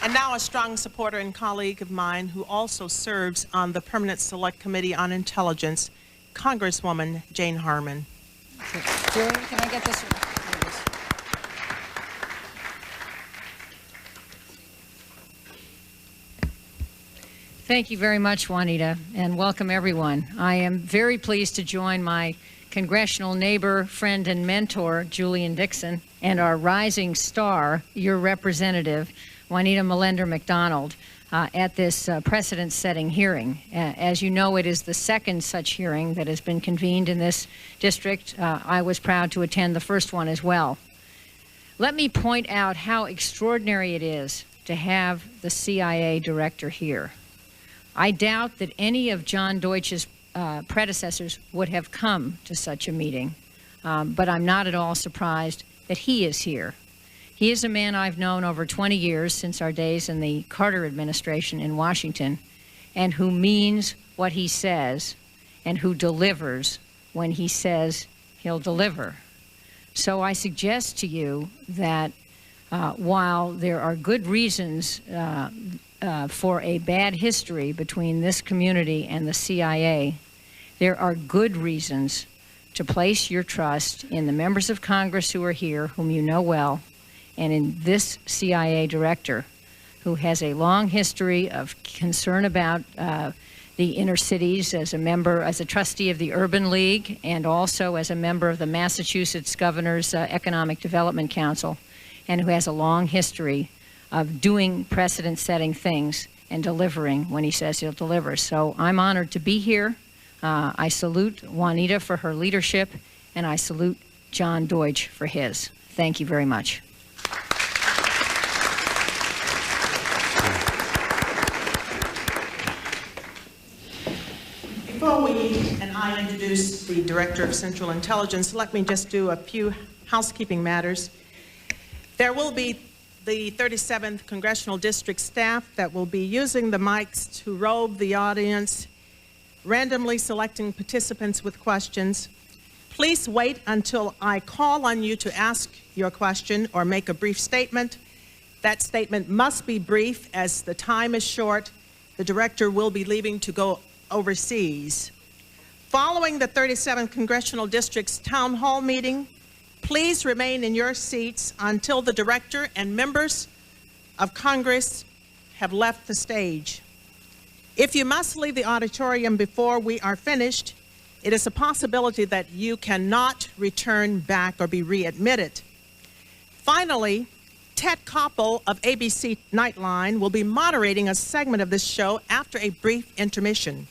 And now a strong supporter and colleague of mine who also serves on the Permanent Select Committee on Intelligence, Congresswoman Jane Harman. Julie, can I get this? Thank you very much, Juanita, and welcome everyone. I am very pleased to join my congressional neighbor, friend, and mentor, Julian Dixon, and our rising star, your representative, Juanita Melender McDonald, at this precedent-setting hearing. As you know, it is the second such hearing that has been convened in this district. I was proud to attend the first one as well. Let me point out how extraordinary it is to have the CIA director here. I doubt that any of John Deutsch's predecessors would have come to such a meeting, but I'm not at all surprised that he is here. He is a man I've known over 20 years since our days in the Carter administration in Washington, and who means what he says and who delivers when he says he'll deliver. So I suggest to you that while there are good reasons for a bad history between this community and the CIA, there are good reasons to place your trust in the members of Congress who are here, whom you know well, and in this CIA director, who has a long history of concern about the inner cities as a member, as a trustee of the Urban League, and also as a member of the Massachusetts Governor's Economic Development Council, and who has a long history of doing precedent-setting things and delivering when he says he'll deliver. So I'm honored to be here. I salute Juanita for her leadership, and I salute John Deutsch for his. Thank you very much. Before we and I introduce the Director of Central Intelligence, let me just do a few housekeeping matters. There will be the 37th Congressional District staff that will be using the mics to robe the audience, randomly selecting participants with questions. Please wait until I call on you to ask your question or make a brief statement. That statement must be brief as the time is short. The director will be leaving to go overseas. Following the 37th Congressional District's town hall meeting, please remain in your seats until the director and members of Congress have left the stage. If you must leave the auditorium before we are finished, it is a possibility that you cannot return back or be readmitted. Finally, Ted Koppel of ABC Nightline will be moderating a segment of this show after a brief intermission.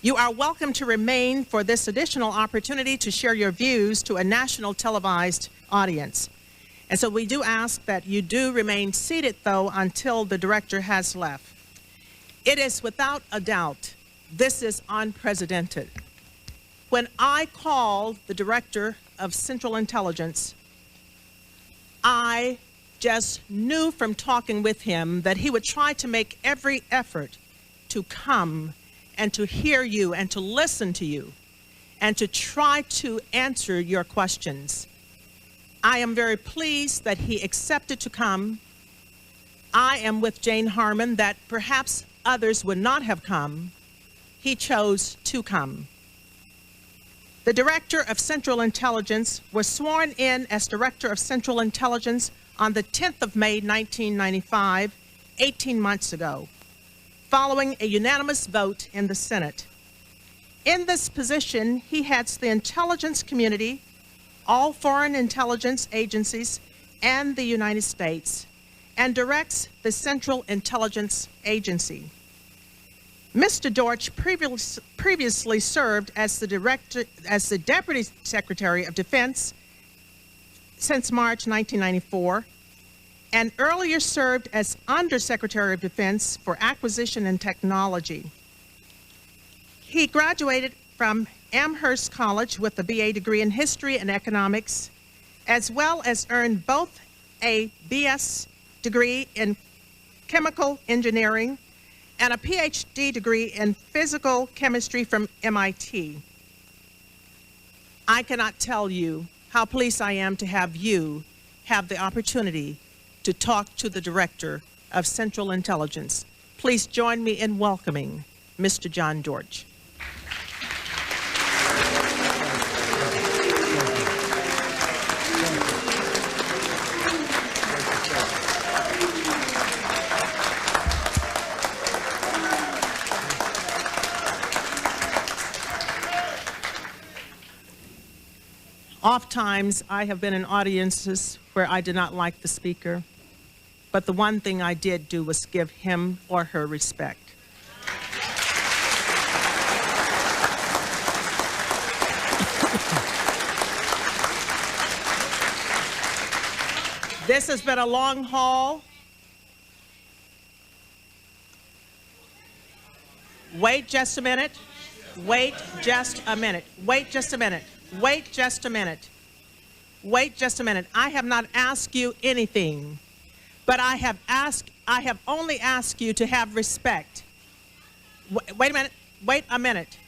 You are welcome to remain for this additional opportunity to share your views to a national televised audience. And so we do ask that you do remain seated, though, until the director has left. It is without a doubt, this is unprecedented. When I called the Director of Central Intelligence, I just knew from talking with him that he would try to make every effort to come and to hear you and to listen to you and to try to answer your questions. I am very pleased that he accepted to come. I am with Jane Harman that perhaps others would not have come. He chose to come. The Director of Central Intelligence was sworn in as Director of Central Intelligence on the 10th of May, 1995, 18 months ago, following a unanimous vote in the Senate. In this position, he heads the intelligence community, all foreign intelligence agencies, and the United States, and directs the Central Intelligence Agency. Mr. Deutsch previously served as the Deputy Secretary of Defense since March 1994, and earlier served as Undersecretary of Defense for Acquisition and Technology. He graduated from Amherst College with a BA degree in History and Economics, as well as earned both a BS degree in Chemical Engineering and a PhD degree in Physical Chemistry from MIT. I cannot tell you how pleased I am to have you have the opportunity to talk to the Director of Central Intelligence. Please join me in welcoming Mr. John Deutch. Oftentimes, I have been in audiences where I did not like the speaker, but the one thing I did do was give him or her respect. This has been a long haul. Wait just a minute. Wait just a minute. Wait just a minute. Wait just a minute. Wait just a minute. I have not asked you anything, but I have only asked you to have respect. Wait a minute. Wait a minute.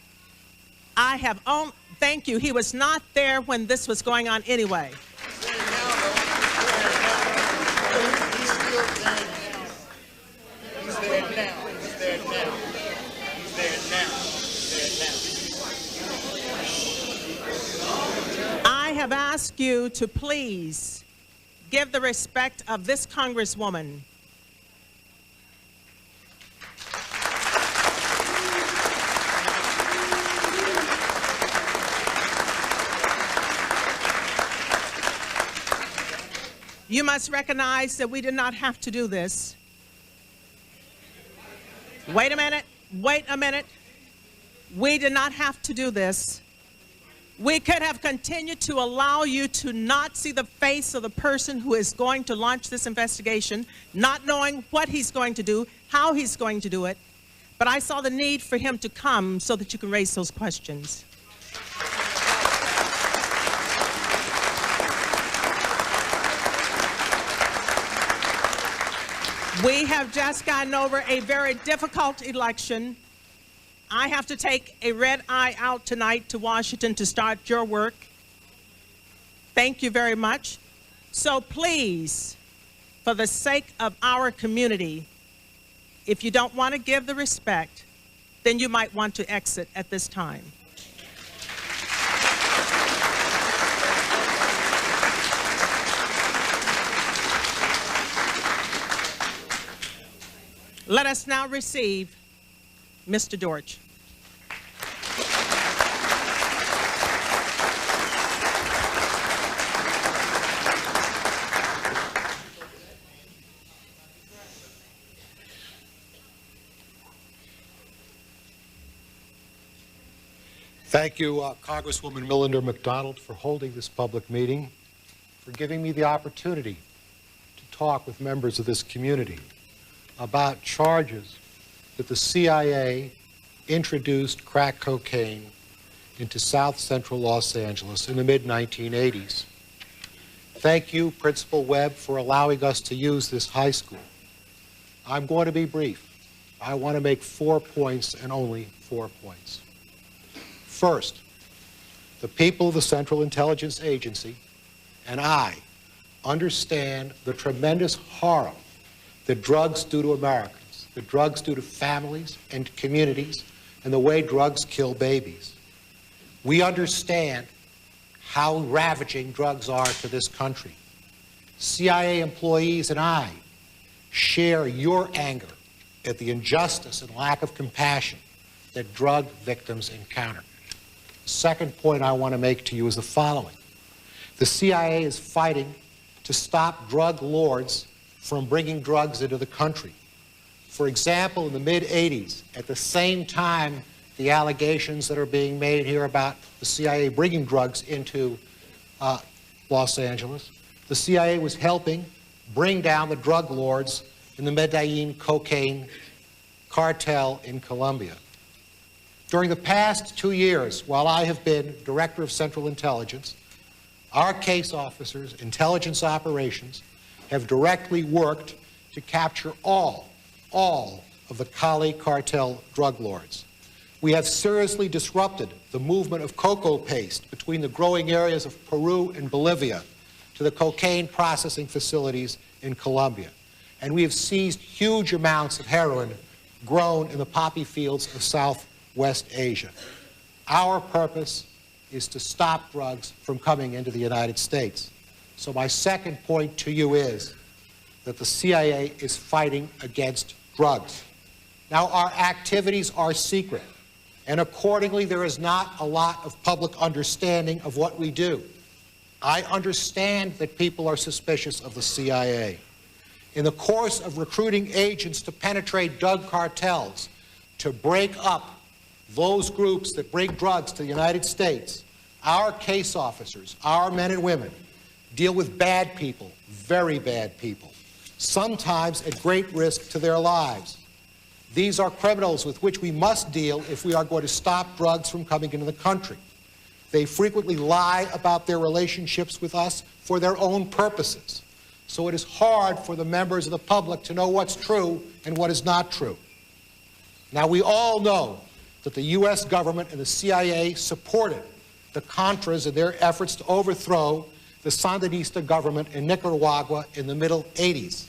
Thank you. He was not there when this was going on anyway. I have asked you to please give the respect of this Congresswoman. You must recognize that we did not have to do this. Wait a minute. Wait a minute. We did not have to do this. We could have continued to allow you to not see the face of the person who is going to launch this investigation, not knowing what he's going to do, how he's going to do it. But I saw the need for him to come so that you can raise those questions. We have just gotten over a very difficult election. I have to take a red eye out tonight to Washington to start your work. Thank you very much. So please, for the sake of our community, if you don't want to give the respect, then you might want to exit at this time. Let us now receive Mr. Deutch. Thank you, Congresswoman Millender McDonald, for holding this public meeting, for giving me the opportunity to talk with members of this community about charges that the CIA introduced crack cocaine into South Central Los Angeles in the mid-1980s. Thank you, Principal Webb, for allowing us to use this high school. I'm going to be brief. I want to make 4 points and only 4 points. First, the people of the Central Intelligence Agency and I understand the tremendous harm that drugs do to Americans, that drugs do to families and communities, and the way drugs kill babies. We understand how ravaging drugs are to this country. CIA employees and I share your anger at the injustice and lack of compassion that drug victims encounter. The second point I want to make to you is the following. The CIA is fighting to stop drug lords from bringing drugs into the country. For example, in the mid-'80s, at the same time the allegations that are being made here about the CIA bringing drugs into Los Angeles, the CIA was helping bring down the drug lords in the Medellin cocaine cartel in Colombia. During the past 2 years, while I have been Director of Central Intelligence, our case officers, intelligence operations, have directly worked to capture all of the Cali cartel drug lords. We have seriously disrupted the movement of cocoa paste between the growing areas of Peru and Bolivia to the cocaine processing facilities in Colombia. and we have seized huge amounts of heroin grown in the poppy fields of Southwest Asia. Our purpose is to stop drugs from coming into the United States. So my second point to you is that the CIA is fighting against drugs. Now, our activities are secret, and accordingly, there is not a lot of public understanding of what we do. I understand that people are suspicious of the CIA. In the course of recruiting agents to penetrate drug cartels, to break up those groups that bring drugs to the United States, our case officers, our men and women, deal with bad people, very bad people, sometimes at great risk to their lives. These are criminals with which we must deal if we are going to stop drugs from coming into the country. They frequently lie about their relationships with us for their own purposes. So it is hard for the members of the public to know what's true and what is not true. Now, we all know that the U.S. government and the CIA supported the Contras in their efforts to overthrow the Sandinista government in Nicaragua in the middle 80s.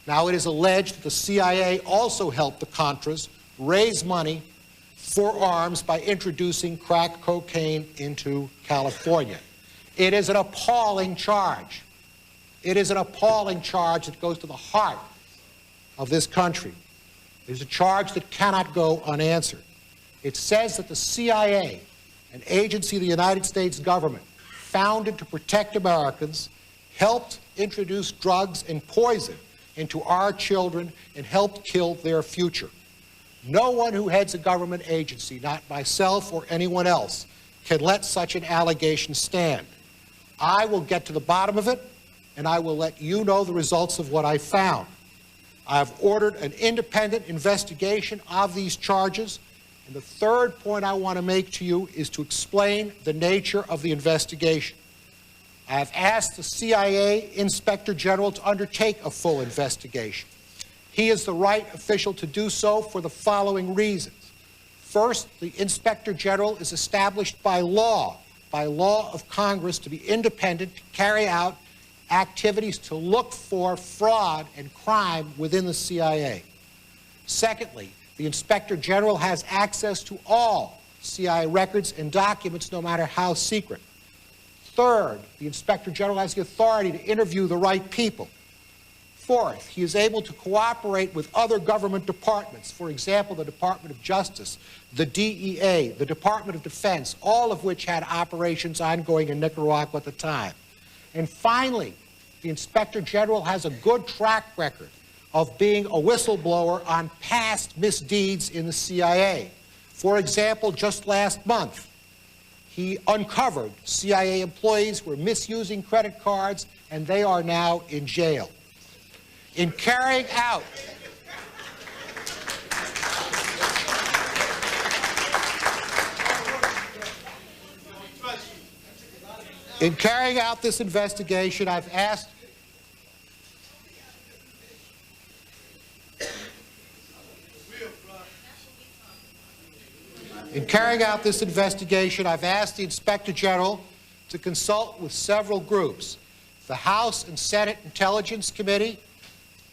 Now, it is alleged that the CIA also helped the Contras raise money for arms by introducing crack cocaine into California. It is an appalling charge. It is an appalling charge that goes to the heart of this country. It is a charge that cannot go unanswered. It says that the CIA, an agency of the United States government, founded to protect Americans, helped introduce drugs and poison into our children and helped kill their future. No one who heads a government agency, not myself or anyone else, can let such an allegation stand. I will get to the bottom of it, and I will let you know the results of what I found. I have ordered an independent investigation of these charges, and the third point I want to make to you is to explain the nature of the investigation. I have asked the CIA Inspector General to undertake a full investigation. He is the right official to do so for the following reasons. First, the Inspector General is established by law of Congress, to be independent, to carry out activities to look for fraud and crime within the CIA. Secondly, the Inspector General has access to all CIA records and documents, no matter how secret. Third, the Inspector General has the authority to interview the right people. Fourth, he is able to cooperate with other government departments, for example, the Department of Justice, the DEA, the Department of Defense, all of which had operations ongoing in Nicaragua at the time. And finally, the Inspector General has a good track record of being a whistleblower on past misdeeds in the CIA. For example, just last month, he uncovered CIA employees were misusing credit cards, and they are now in jail. In carrying out this investigation, I've asked the Inspector General to consult with several groups. The House and Senate Intelligence Committee,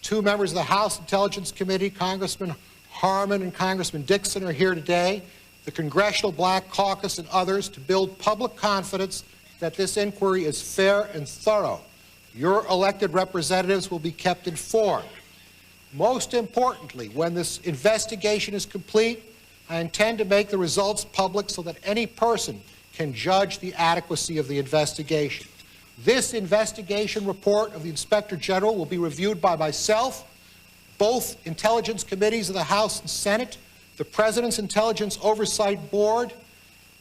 two members of the House Intelligence Committee, Congressman Harman and Congressman Dixon, are here today, the Congressional Black Caucus and others, to build public confidence that this inquiry is fair and thorough. Your elected representatives will be kept informed. Most importantly, when this investigation is complete, I intend to make the results public so that any person can judge the adequacy of the investigation. This investigation report of the Inspector General will be reviewed by myself, both intelligence committees of the House and Senate, the President's Intelligence Oversight Board.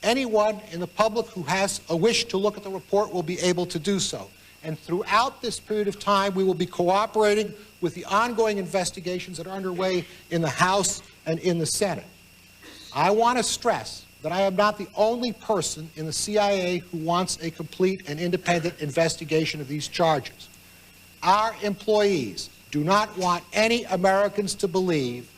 Anyone in the public who has a wish to look at the report will be able to do so. And throughout this period of time, we will be cooperating with the ongoing investigations that are underway in the House and in the Senate. I want to stress that I am not the only person in the CIA who wants a complete and independent investigation of these charges. Our employees do not want any Americans to believe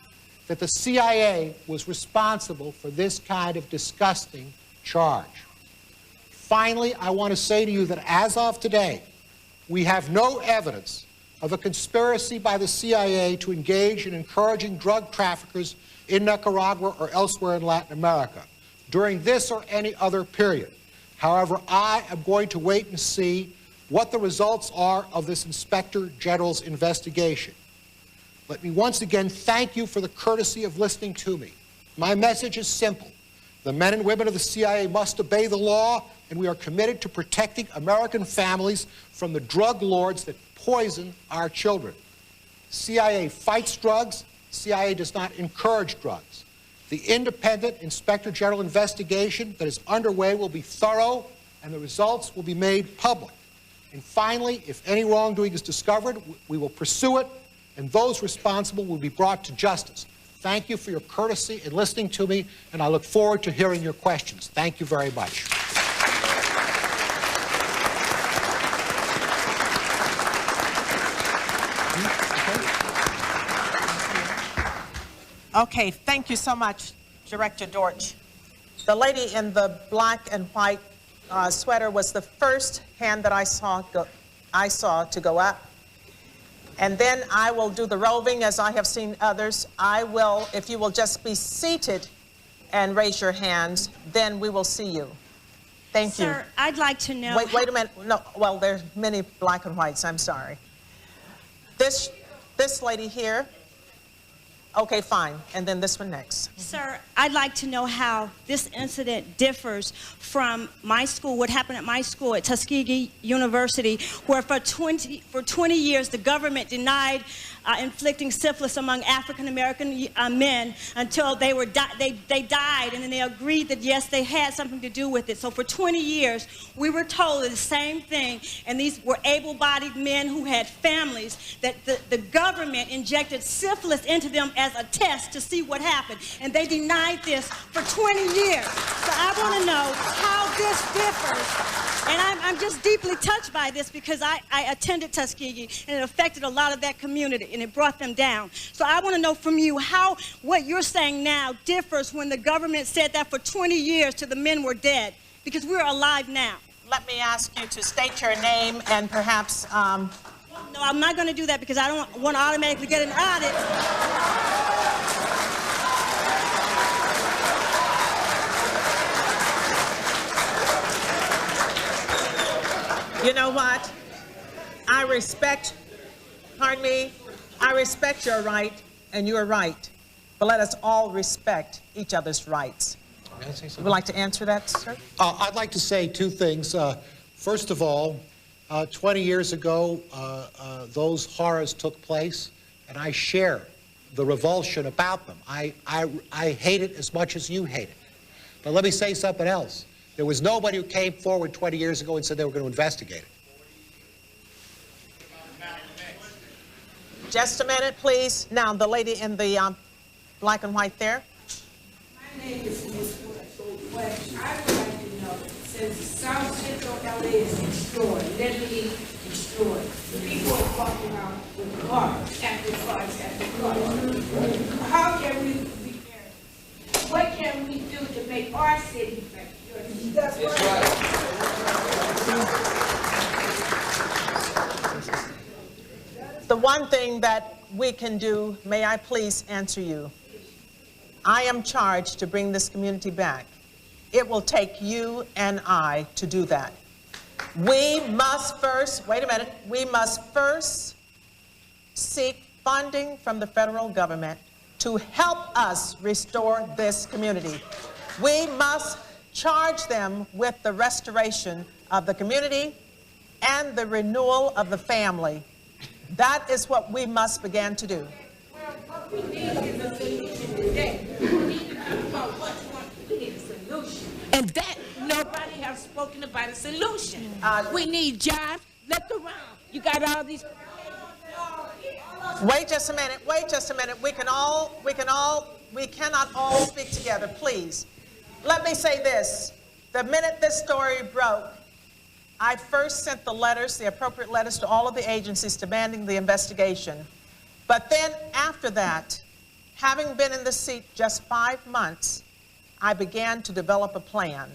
that the CIA was responsible for this kind of disgusting charge. Finally, I want to say to you that as of today, we have no evidence of a conspiracy by the CIA to engage in encouraging drug traffickers in Nicaragua or elsewhere in Latin America during this or any other period. However, I am going to wait and see what the results are of this Inspector General's investigation. Let me once again thank you for the courtesy of listening to me. My message is simple. The men and women of the CIA must obey the law, and we are committed to protecting American families from the drug lords that poison our children. CIA fights drugs. CIA does not encourage drugs. The independent Inspector General investigation that is underway will be thorough, and the results will be made public. And finally, if any wrongdoing is discovered, we will pursue it, and those responsible will be brought to justice. Thank you for your courtesy in listening to me, and I look forward to hearing your questions. Thank you very much. Okay, thank you so much, Director Deutsch. The lady in the black and white sweater was the first hand that I saw to go up. And then I will do the roving as I have seen others. I will, if you will just be seated and raise your hands, then we will see you. Thank you. Sir, I'd like to know... Wait a minute. No, well, there's many black and whites. I'm sorry. This lady here. Okay, fine. And then this one next. Sir, I'd like to know how this incident differs from my school, what happened at my school at Tuskegee University, where for 20 years the government denied inflicting syphilis among African-American men until they died, and then they agreed that, yes, they had something to do with it. So for 20 years, we were told the same thing, and these were able-bodied men who had families, that the government injected syphilis into them as a test to see what happened, and they denied this for 20 years. So I want to know how this differs, and I'm just deeply touched by this because I attended Tuskegee, and it affected a lot of that community, and it brought them down. So I want to know from you how what you're saying now differs when the government said that for 20 years till the men were dead, because we're alive now. Let me ask you to state your name and perhaps... No, I'm not going to do that because I don't want to automatically get an audit. You know what? I respect your right, and you're right. But let us all respect each other's rights. May I say something? Would you like to answer that, sir? I'd like to say two things. First of all, 20 years ago, those horrors took place, and I share the revulsion about them. I hate it as much as you hate it. But let me say something else. There was nobody who came forward 20 years ago and said they were going to investigate it. Just a minute, please. Now, the lady in the black and white there. My name is Ms. What I would like to know, since South Central LA is destroyed, literally destroyed, people are walking around with cars after cars after cars. How can we prepare? What can we do to make our city better? That's right. The one thing that we can do, may I please answer you? I am charged to bring this community back. It will take you and I to do that. We must first, wait a minute, we must first seek funding from the federal government to help us restore this community. We must charge them with the restoration of the community and the renewal of the family. That is what we must begin to do. Well, what we need is a solution today. We need to talk about what we need a solution. And that nobody has spoken about a solution. We need jobs. Look around. You got all these. Wait just a minute. Wait just a minute. We cannot all speak together, please. Let me say this. The minute this story broke, I first sent the letters, the appropriate letters to all of the agencies demanding the investigation. But then after that, having been in the seat just 5 months, I began to develop a plan.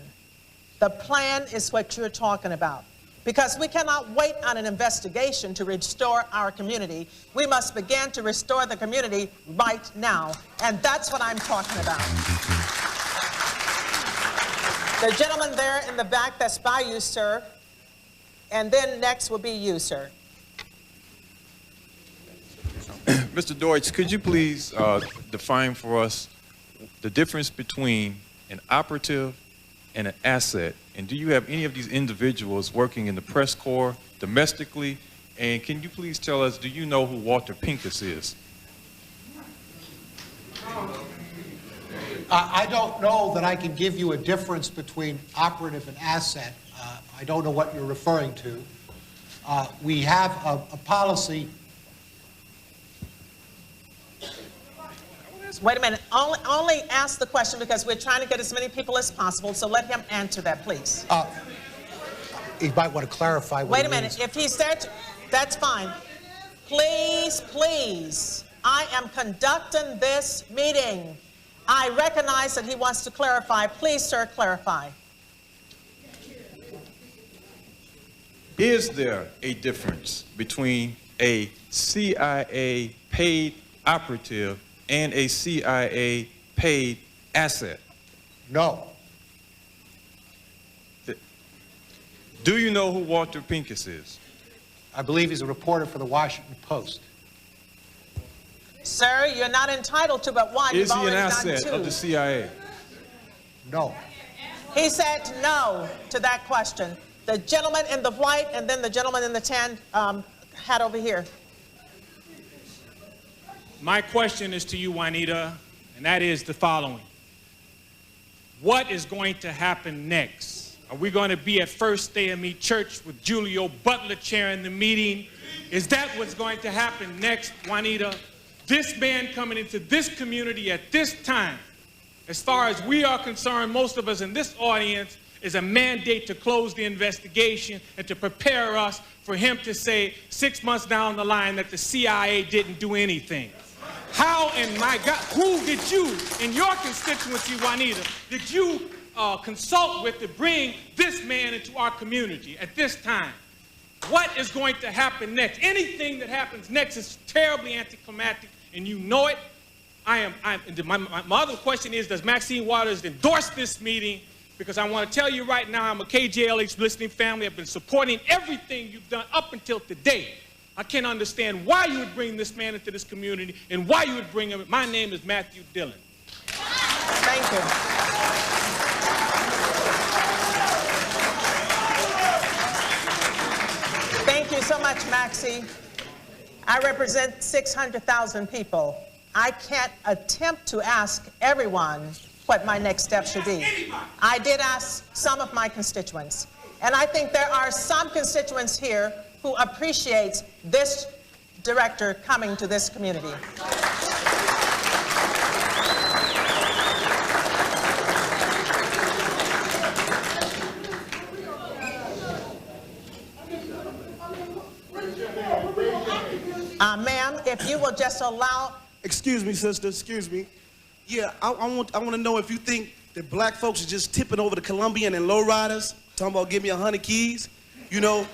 The plan is what you're talking about. Because we cannot wait on an investigation to restore our community. We must begin to restore the community right now. And that's what I'm talking about. The gentleman there in the back, that's by you, sir. And then next will be you, sir. Mr. Deutsch, could you please define for us the difference between an operative and an asset? And do you have any of these individuals working in the press corps domestically? And can you please tell us, do you know who Walter Pincus is? I don't know that I can give you a difference between operative and asset. I don't know what you're referring to. We have a policy. Wait a minute. Only ask the question because we're trying to get as many people as possible, so let him answer that, please. You might want to clarify what Wait a minute. If he said, that's fine. Please, please. I am conducting this meeting. I recognize that he wants to clarify. Please, sir, clarify. Is there a difference between a CIA paid operative and a CIA paid asset? No. Do you know who Walter Pincus is? I believe he's a reporter for the Washington Post. Sir, you're not entitled to, but why? Is he an asset of the CIA? No. He said no to that question. The gentleman in the white and then the gentleman in the tan hat over here. My question is to you, Juanita, and that is the following. What is going to happen next? Are we going to be at First Day of Me Church with Julio Butler chairing the meeting? Is that what's going to happen next, Juanita? This man coming into this community at this time, as far as we are concerned, most of us in this audience, is a mandate to close the investigation and to prepare us for him to say 6 months down the line that the CIA didn't do anything. How, and my God, who did you, in your constituency, Juanita, did you consult with to bring this man into our community at this time? What is going to happen next? Anything that happens next is terribly anticlimactic, and you know it. My other question is, does Maxine Waters endorse this meeting? Because I want to tell you right now, I'm a KJLH listening family. I've been supporting everything you've done up until today. I can't understand why you would bring this man into this community and why you would bring him. My name is Matthew Dillon. Thank you. Thank you so much, Maxie. I represent 600,000 people. I can't attempt to ask everyone what my next step should be. I did ask some of my constituents, and I think there are some constituents here who appreciate this director coming to this community. Ma'am, if you will just allow... Excuse me, sister, excuse me. Yeah, I want to know if you think that black folks are just tipping over the Colombian and lowriders, talking about give me 100 keys. You know,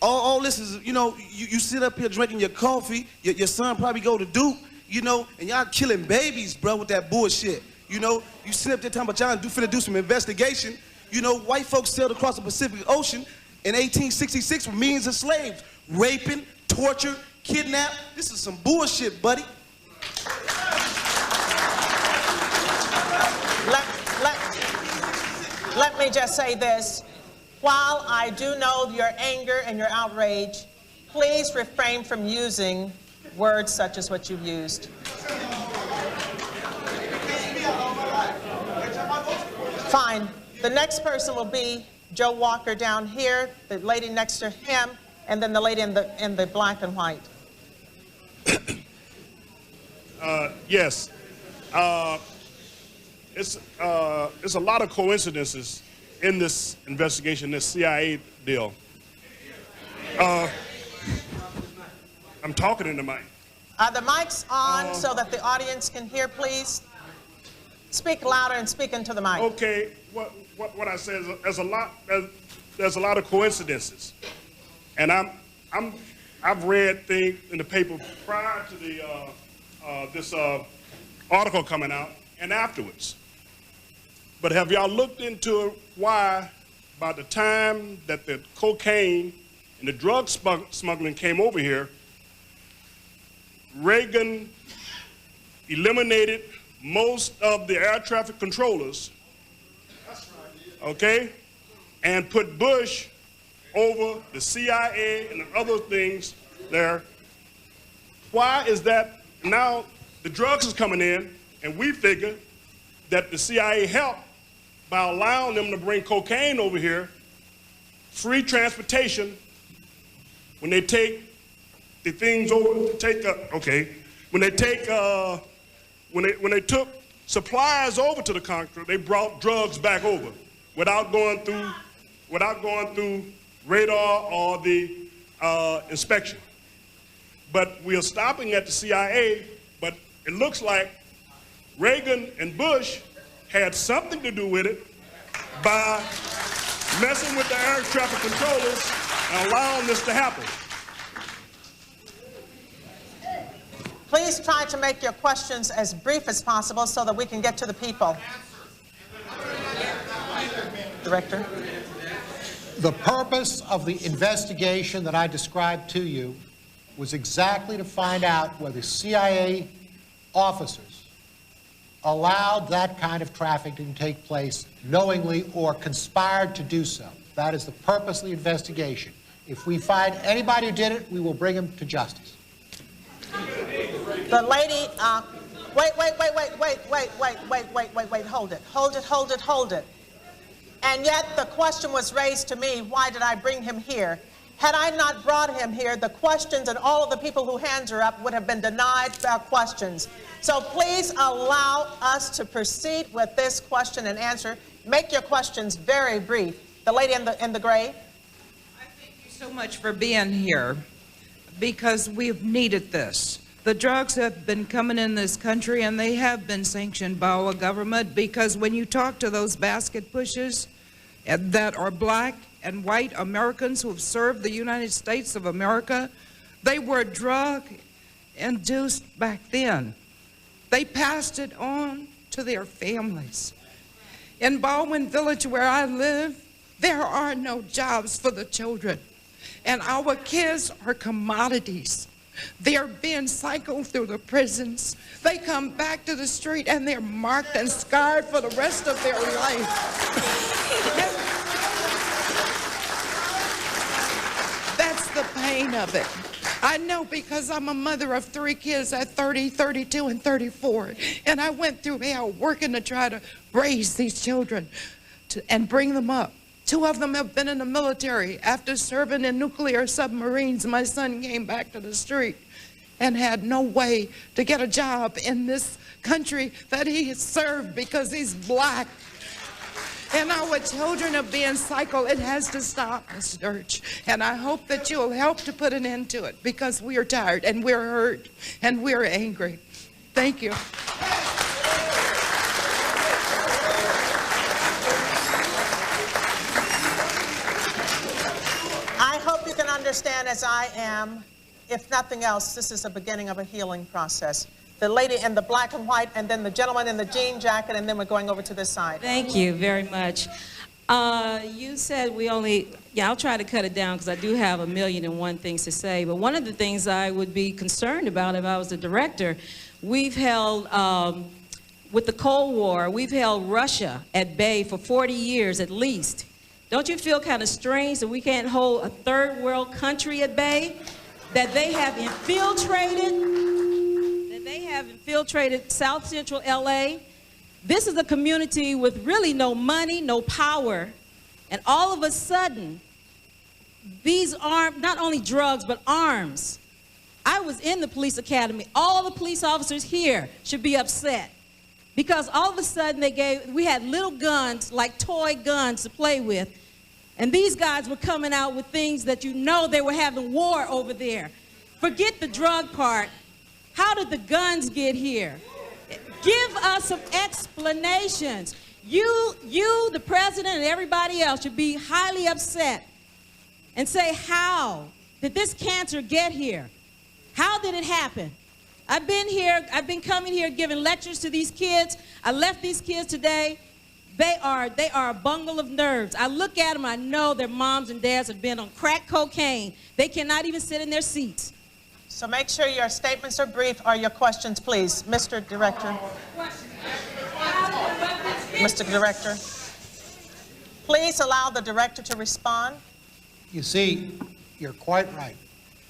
all this is, you know, you sit up here drinking your coffee, your son probably go to Duke, you know, and y'all killing babies, bro, with that bullshit. You know, you sit up there talking about y'all finna do some investigation. You know, white folks sailed across the Pacific Ocean in 1866 with millions of slaves, raping, torture, kidnap. This is some bullshit, buddy. Let me just say this. While I do know your anger and your outrage, please refrain from using words such as what you've used. Fine. The next person will be Joe Walker down here, the lady next to him, and then the lady in the black and white. Yes. It's a lot of coincidences in this investigation, this CIA deal. I'm talking in the mic. Are the mics on so that the audience can hear, please? Speak louder and speak into the mic. Okay, what I said is there's a lot of coincidences And I've read things in the paper prior to the this article coming out and afterwards. But have y'all looked into why, by the time that the cocaine and the drug smuggling came over here, Reagan eliminated most of the air traffic controllers, okay, and put Bush over the CIA and the other things there. Why is that now the drugs is coming in and we figure that the CIA helped by allowing them to bring cocaine over here, free transportation, when they take the things over, when they took supplies over to the country, they brought drugs back over without going through radar or the inspection. But we are stopping at the CIA, but it looks like Reagan and Bush had something to do with it by messing with the air traffic controllers and allowing this to happen. Please try to make your questions as brief as possible so that we can get to the people. Director. The purpose of the investigation that I described to you was exactly to find out whether CIA officers allowed that kind of trafficking to take place knowingly or conspired to do so. That is the purpose of the investigation. If we find anybody who did it, we will bring him to justice. The lady, hold it. And yet the question was raised to me, why did I bring him here? Had I not brought him here, the questions and all of the people who hands are up would have been denied our questions. So please allow us to proceed with this question and answer. Make your questions very brief. The lady in the gray. Thank you so much for being here, because we've needed this. The drugs have been coming in this country, and they have been sanctioned by our government, because when you talk to those basket pushers that are black and white Americans who have served the United States of America, they were drug-induced back then. They passed it on to their families. In Baldwin Village, where I live, there are no jobs for the children, and our kids are commodities. They're being cycled through the prisons. They come back to the street and they're marked and scarred for the rest of their life. That's the pain of it. I know, because I'm a mother of 3 kids at 30, 32, and 34. And I went through hell working to try to raise these children and bring them up. 2 of them have been in the military. After serving in nuclear submarines, my son came back to the street and had no way to get a job in this country that he has served because he's black. And our children are being cycled. It has to stop, Ms. Dirch. And I hope that you'll help to put an end to it, because we are tired and we're hurt and we're angry. Thank you. I hope you can understand, as I am, if nothing else, this is the beginning of a healing process. The lady in the black and white, and then the gentleman in the jean jacket, and then we're going over to this side. Thank you very much. You said I'll try to cut it down because I do have 1,000,001 things to say, but one of the things I would be concerned about if I was the director, we've held, with the Cold War, we've held Russia at bay for 40 years at least. Don't you feel kind of strange that we can't hold a third world country at bay? That they have infiltrated South Central LA. This is a community with really no money, no power, and all of a sudden, these armed, not only drugs, but arms. I was in the police academy. All the police officers here should be upset, because all of a sudden we had little guns, like toy guns to play with, and these guys were coming out with things that they were having war over there. Forget the drug part. How did the guns get here? Give us some explanations. You, the president, and everybody else should be highly upset. and say, how did this cancer get here? How did it happen? I've been coming here giving lectures to these kids. I left these kids today. They are a bungle of nerves. I look at them, I know their moms and dads have been on crack cocaine. They cannot even sit in their seats. So make sure your statements are brief or your questions, please. Mr. Director. Mr. Director. Please allow the director to respond. You see, you're quite right.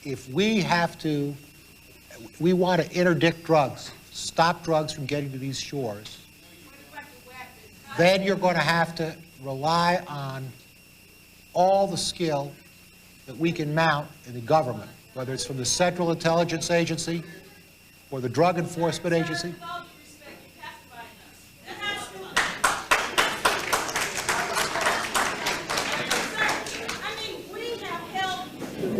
If we want to interdict drugs, stop drugs from getting to these shores, then you're going to have to rely on all the skill that we can mount in the government, whether it's from the Central Intelligence Agency or the Drug Enforcement Agency.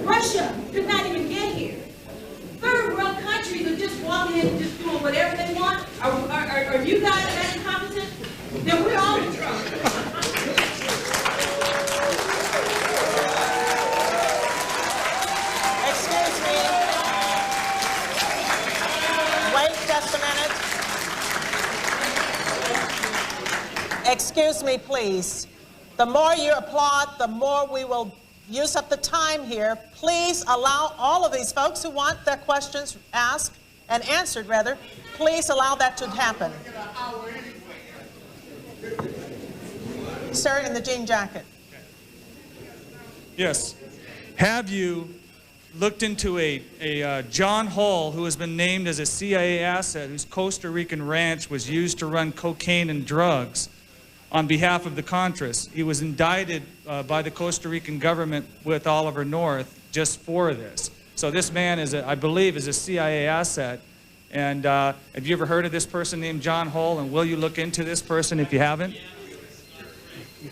Russia could not even get here. Third world countries are just walking in and just doing whatever they want. Are you guys that incompetent? Then we're all in trouble. Excuse me. Wait just a minute. Excuse me, please. The more you applaud, the more we will use up the time here. Please allow all of these folks who want their questions asked and answered, rather, please allow that to happen. Sir, in the jean jacket. Yes. Have you looked into a John Hall, who has been named as a CIA asset, whose Costa Rican ranch was used to run cocaine and drugs on behalf of the Contras? He was indicted by the Costa Rican government with Oliver North just for this. So this man is, I believe, is a CIA asset. And have you ever heard of this person named John Hall? And will you look into this person if you haven't?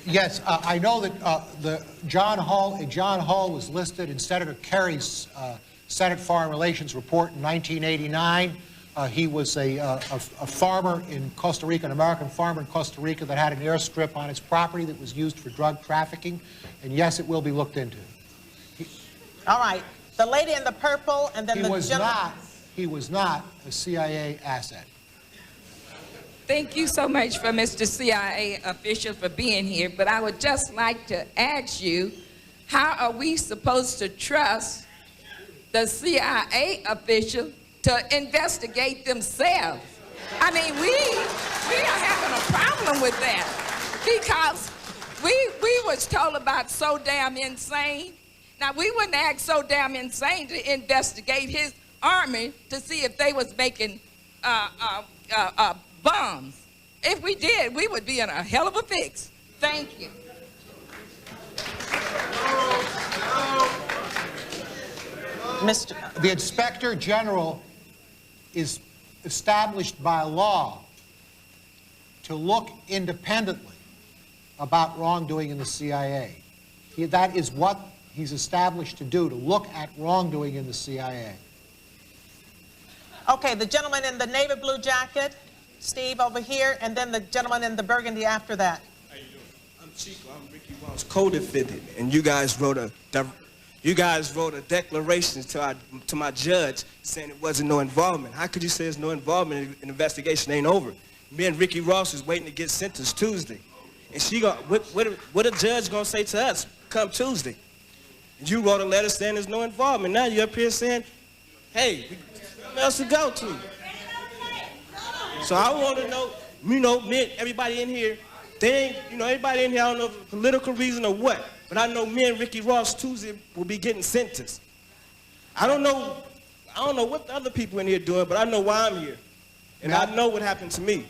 Yes, I know that John Hall was listed in Senator Kerry's Senate Foreign Relations report in 1989. He was a farmer in Costa Rica, an American farmer in Costa Rica that had an airstrip on his property that was used for drug trafficking. And yes, it will be looked into. All right. The lady in the purple and then the gentleman. He was not a CIA asset. Thank you so much for Mr. CIA official for being here, but I would just like to ask you, how are we supposed to trust the CIA official to investigate themselves? I mean, we are having a problem with that because we was told about So Damn Insane. Now, we wouldn't ask So Damn Insane to investigate his army to see if they was making bombs. If we did, we would be in a hell of a fix. Thank you. The Inspector General is established by law to look independently about wrongdoing in the CIA. That is what he's established to do, to look at wrongdoing in the CIA. Okay, the gentleman in the navy blue jacket, Steve over here, and then the gentleman in the burgundy after that. How you doing? I'm Chico. I'm Ricky Ross, co-defendant, and you guys wrote a declaration to my judge saying it wasn't no involvement. How could you say there's no involvement and the investigation ain't over? Me and Ricky Ross is waiting to get sentenced Tuesday, and what a judge gonna say to us come Tuesday? And you wrote a letter saying there's no involvement. Now you're up here saying, hey, where else to go to? So I want to know, everybody in here, everybody in here, I don't know for political reason or what, but I know me and Ricky Ross Tuesday will be getting sentenced. I don't know what the other people in here doing, but I know why I'm here. And I know what happened to me.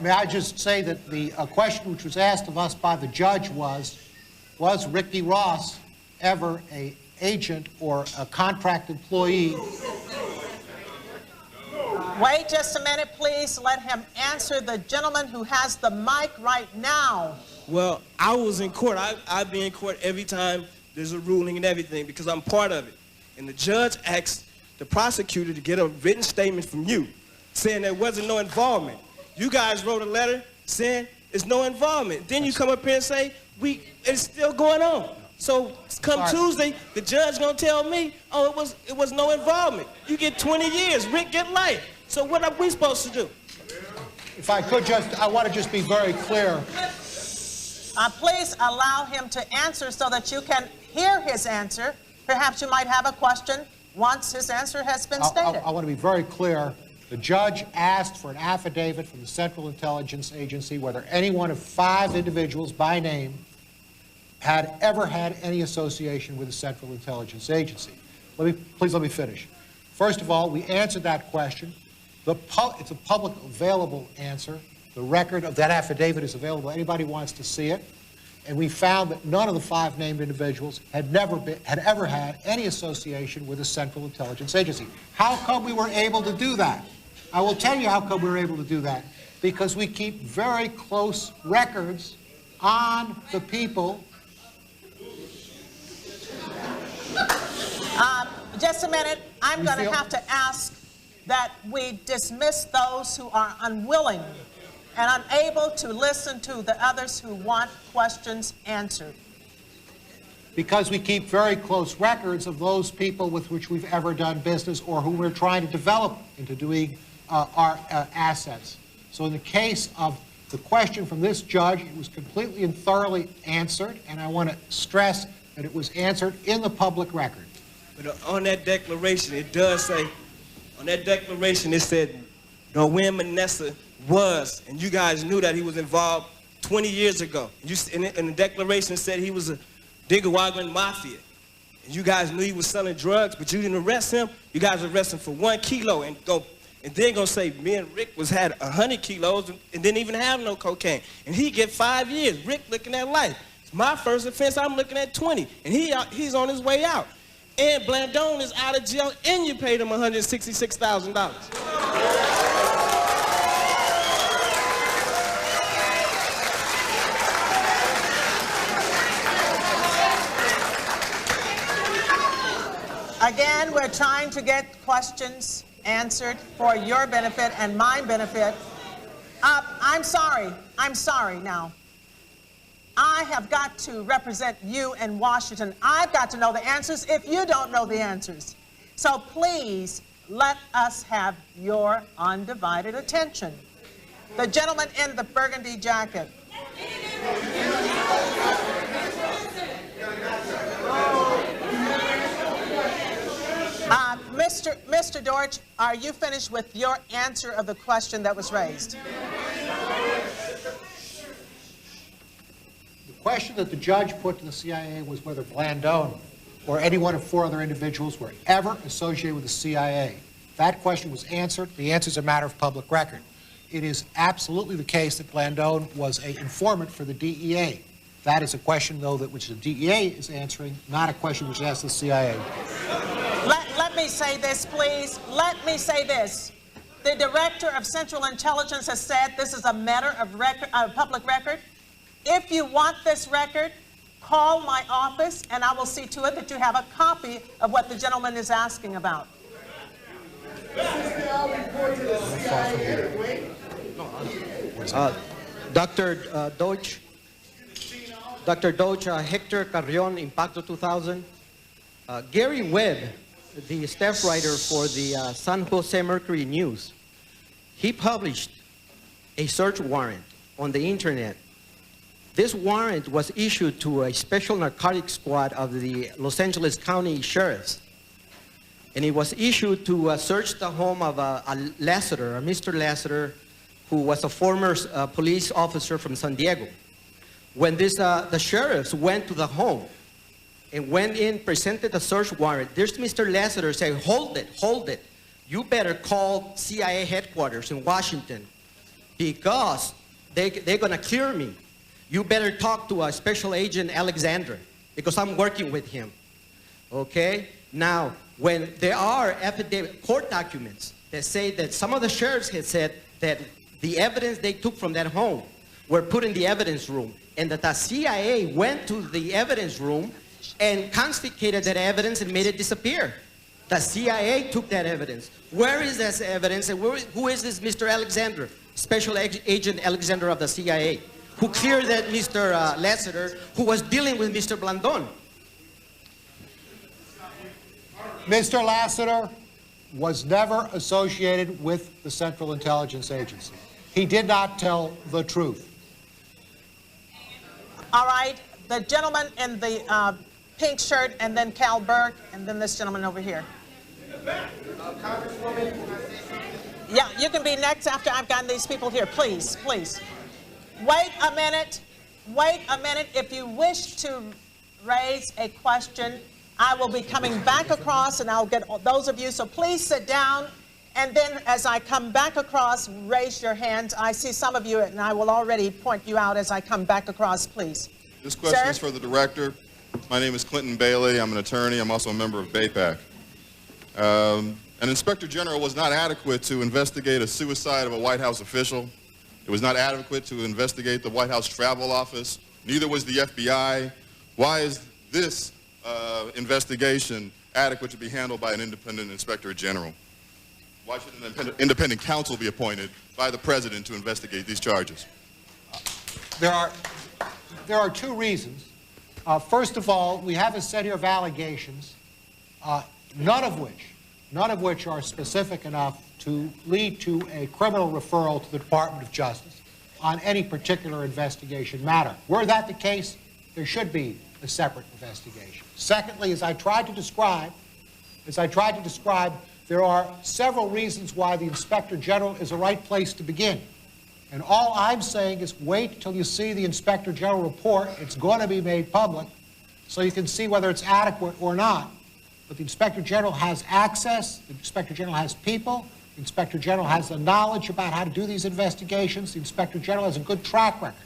May I just say that the question which was asked of us by the judge was Ricky Ross ever an agent or a contract employee? Wait just a minute, please. Let him answer. The gentleman who has the mic right now. Well, I was in court. I be in court every time there's a ruling and everything because I'm part of it. And the judge asked the prosecutor to get a written statement from you saying there wasn't no involvement. You guys wrote a letter saying there's no involvement. Then you come up here and say, it's still going on. So come Tuesday, the judge gonna tell me, oh, it was no involvement. You get 20 years, Rick get life. So what are we supposed to do? If I could I want to just be very clear. Please allow him to answer so that you can hear his answer. Perhaps you might have a question once his answer has been stated. I want to be very clear. The judge asked for an affidavit from the Central Intelligence Agency whether any one of 5 individuals by name had ever had any association with the Central Intelligence Agency. Please let me finish. First of all, we answered that question. It's a public available answer. The record of that affidavit is available. Anybody wants to see it. And we found that none of the 5 named individuals had ever had any association with the Central Intelligence Agency. How come we were able to do that? I will tell you how come we were able to do that. Because we keep very close records on the people. Just a minute. I'm going to have to ask that we dismiss those who are unwilling and unable to listen to the others who want questions answered. Because we keep very close records of those people with which we've ever done business or who we're trying to develop into doing our assets. So in the case of the question from this judge, it was completely and thoroughly answered, and I want to stress that it was answered in the public record. But on that declaration, it does say, on that declaration, it said, when Manessa was, and you guys knew that he was involved 20 years ago. And the declaration said he was a Nicaraguan mafia. And you guys knew he was selling drugs, but you didn't arrest him. You guys arrested him for 1 kilo and then gonna say me and Rick had 100 kilos and didn't even have no cocaine. And he get 5 years. Rick looking at life. It's my first offense, I'm looking at 20. And he's on his way out. And Blandone is out of jail, and you paid him $166,000. Again, we're trying to get questions answered for your benefit and my benefit. I'm sorry now. I have got to represent you in Washington. I've got to know the answers if you don't know the answers. So please let us have your undivided attention. The gentleman in the burgundy jacket. Mr. Deutsch, are you finished with your answer of the question that was raised? The question that the judge put to the CIA was whether Blandone or any one of 4 other individuals were ever associated with the CIA. That question was answered. The answer is a matter of public record. It is absolutely the case that Blandone was an informant for the DEA. That is a question, though, which the DEA is answering, not a question which is asked the CIA. Let me say this, please. Let me say this. The Director of Central Intelligence has said this is a matter of public record. If you want this record, call my office, and I will see to it that you have a copy of what the gentleman is asking about. Dr. Deutsch, Hector Carrion, Impacto 2000. Gary Webb, the staff writer for the San Jose Mercury News, he published a search warrant on the internet. This warrant was issued to a special narcotics squad of the Los Angeles County Sheriffs. And it was issued to search the home of a Mr. Lassiter, who was a former police officer from San Diego. When the sheriffs went to the home and went in, presented the search warrant, there's Mr. Lassiter saying, hold it. You better call CIA headquarters in Washington because they're going to clear me. You better talk to Special Agent Alexander because I'm working with him. Okay? Now, when there are court documents that say that some of the sheriffs had said that the evidence they took from that home were put in the evidence room, and that the CIA went to the evidence room and confiscated that evidence and made it disappear. The CIA took that evidence. Where is this evidence, and who is this Mr. Alexander, Special Agent Alexander of the CIA, who cleared that Mr. Lassiter, who was dealing with Mr. Blandone? Mr. Lassiter was never associated with the Central Intelligence Agency. He did not tell the truth. All right, the gentleman in the pink shirt, and then Cal Burke, and then this gentleman over here. Yeah, you can be next after I've gotten these people here. Please, please. Wait a minute. Wait a minute. If you wish to raise a question, I will be coming back across, and I'll get those of you. So please sit down, and then as I come back across, raise your hands. I see some of you, and I will already point you out as I come back across, please. This question Sir? is for the director. My name is Clinton Bailey. I'm an attorney. I'm also a member of BAPAC. An inspector general was not adequate to investigate a suicide of a White House official. It was not adequate to investigate the White House travel office. Neither was the FBI. Why is this investigation adequate to be handled by an independent inspector general? Why should an independent counsel be appointed by the president to investigate these charges? There are two reasons. First of all, we have a set here of allegations, none of which are specific enough to lead to a criminal referral to the Department of Justice on any particular investigation matter. Were that the case, there should be a separate investigation. Secondly, as I tried to describe, there are several reasons why the Inspector General is the right place to begin. And all I'm saying is wait till you see the Inspector General report. It's going to be made public, so you can see whether it's adequate or not. But the Inspector General has access, the Inspector General has people, the Inspector General has the knowledge about how to do these investigations, the Inspector General has a good track record.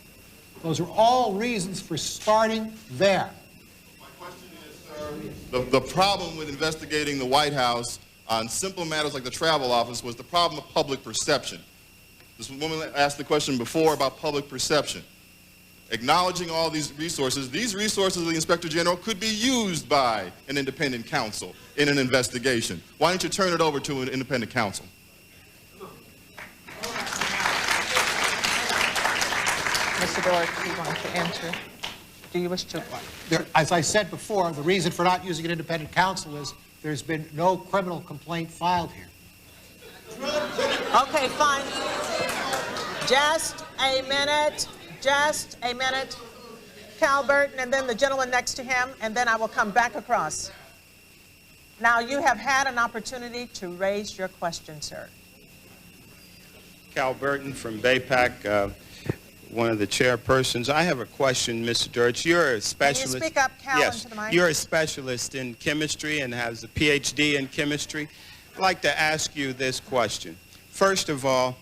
Those are all reasons for starting there. My question is, sir, the problem with investigating the White House on simple matters like the travel office was the problem of public perception. This woman asked the question before about public perception. Acknowledging all these resources of the Inspector General could be used by an independent counsel in an investigation. Why don't you turn it over to an independent counsel? Mr. Dork, do you want to answer? Do you wish to? As I said before, the reason for not using an independent counsel is there's been no criminal complaint filed here. Okay, fine. Just a minute. Just a minute. Cal Burton, and then the gentleman next to him, and then I will come back across. Now, you have had an opportunity to raise your question, sir. Cal Burton from BAPAC, one of the chairpersons. I have a question, Mr. Dirch. You're a specialist. Can you speak up, Cal, yes, into the mic? You're a specialist in chemistry and has a PhD in chemistry. I'd like to ask you this question. First of all,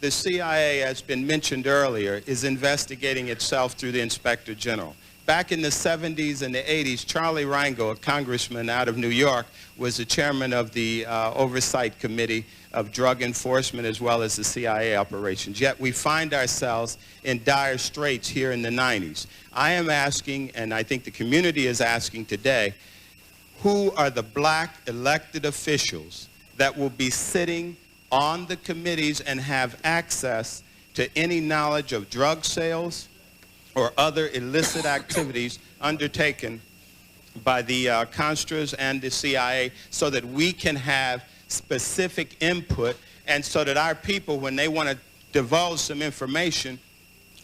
the CIA, as been mentioned earlier, is investigating itself through the Inspector General. Back in the 70s and the 80s, Charlie Rango, a congressman out of New York, was the chairman of the Oversight Committee of Drug Enforcement as well as the CIA operations. Yet we find ourselves in dire straits here in the 90s. I am asking, and I think the community is asking today, who are the black elected officials that will be sitting on the committees and have access to any knowledge of drug sales or other illicit activities undertaken by the Contras and the CIA, so that we can have specific input, and so that our people, when they want to divulge some information,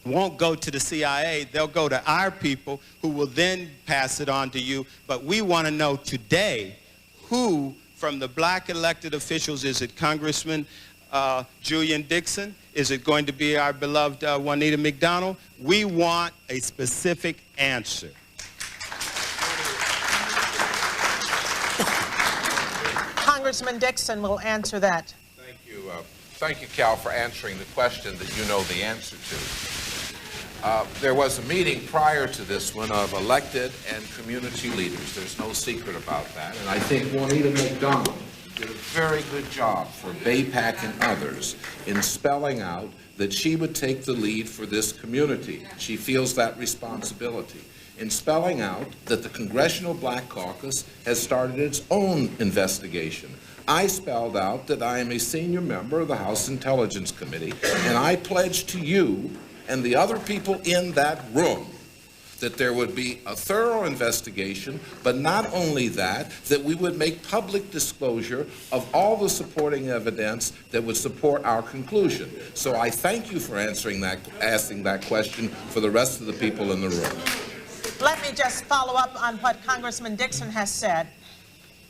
won't go to the CIA, they'll go to our people who will then pass it on to you. But we want to know today who from the black elected officials, is it Congressman Julian Dixon? Is it going to be our beloved Juanita McDonald? We want a specific answer. Congressman Dixon will answer that. Thank you. Thank you, Cal, for answering the question that you know the answer to. There was a meeting prior to this one of elected and community leaders. There's no secret about that. And I think Juanita McDonald did a very good job for BAPAC and others in spelling out that she would take the lead for this community. She feels that responsibility in spelling out that the Congressional Black Caucus has started its own investigation. I spelled out that I am a senior member of the House Intelligence Committee, and I pledge to you and the other people in that room that there would be a thorough investigation, but not only that, that we would make public disclosure of all the supporting evidence that would support our conclusion. So I thank you for asking that question for the rest of the people in the room. Let me just follow up on what Congressman Dixon has said.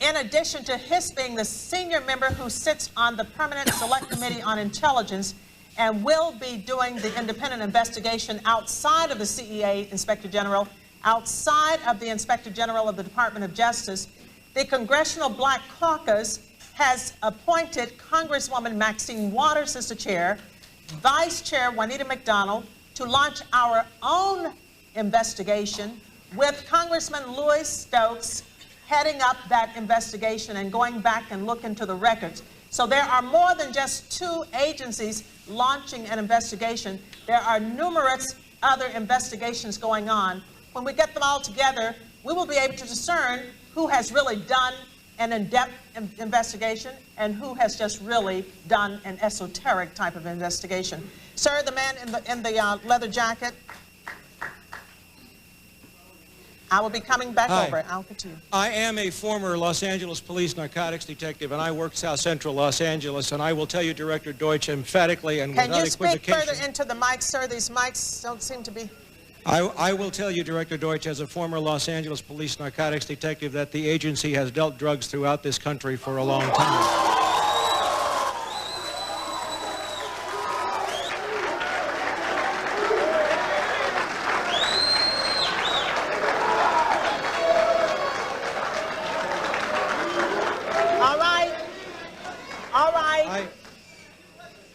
In addition to his being the senior member who sits on the Permanent Select Committee on Intelligence and will be doing the independent investigation outside of the CEA Inspector General, outside of the Inspector General of the Department of Justice, the Congressional Black Caucus has appointed Congresswoman Maxine Waters as the chair, Vice Chair Juanita McDonald, to launch our own investigation with Congressman Louis Stokes heading up that investigation and going back and look into the records. So there are more than just two agencies launching an investigation. There are numerous other investigations going on. When we get them all together, we will be able to discern who has really done an in-depth investigation and who has just really done an esoteric type of investigation. Sir, the man in the leather jacket. I will be coming back over. I'll get to you. I am a former Los Angeles police narcotics detective, and I work South Central Los Angeles, and I will tell you, Director Deutsch, emphatically and without equivocation. Can you speak further into the mic, sir? These mics don't seem to be... I will tell you, Director Deutsch, as a former Los Angeles police narcotics detective, that the agency has dealt drugs throughout this country for a long time.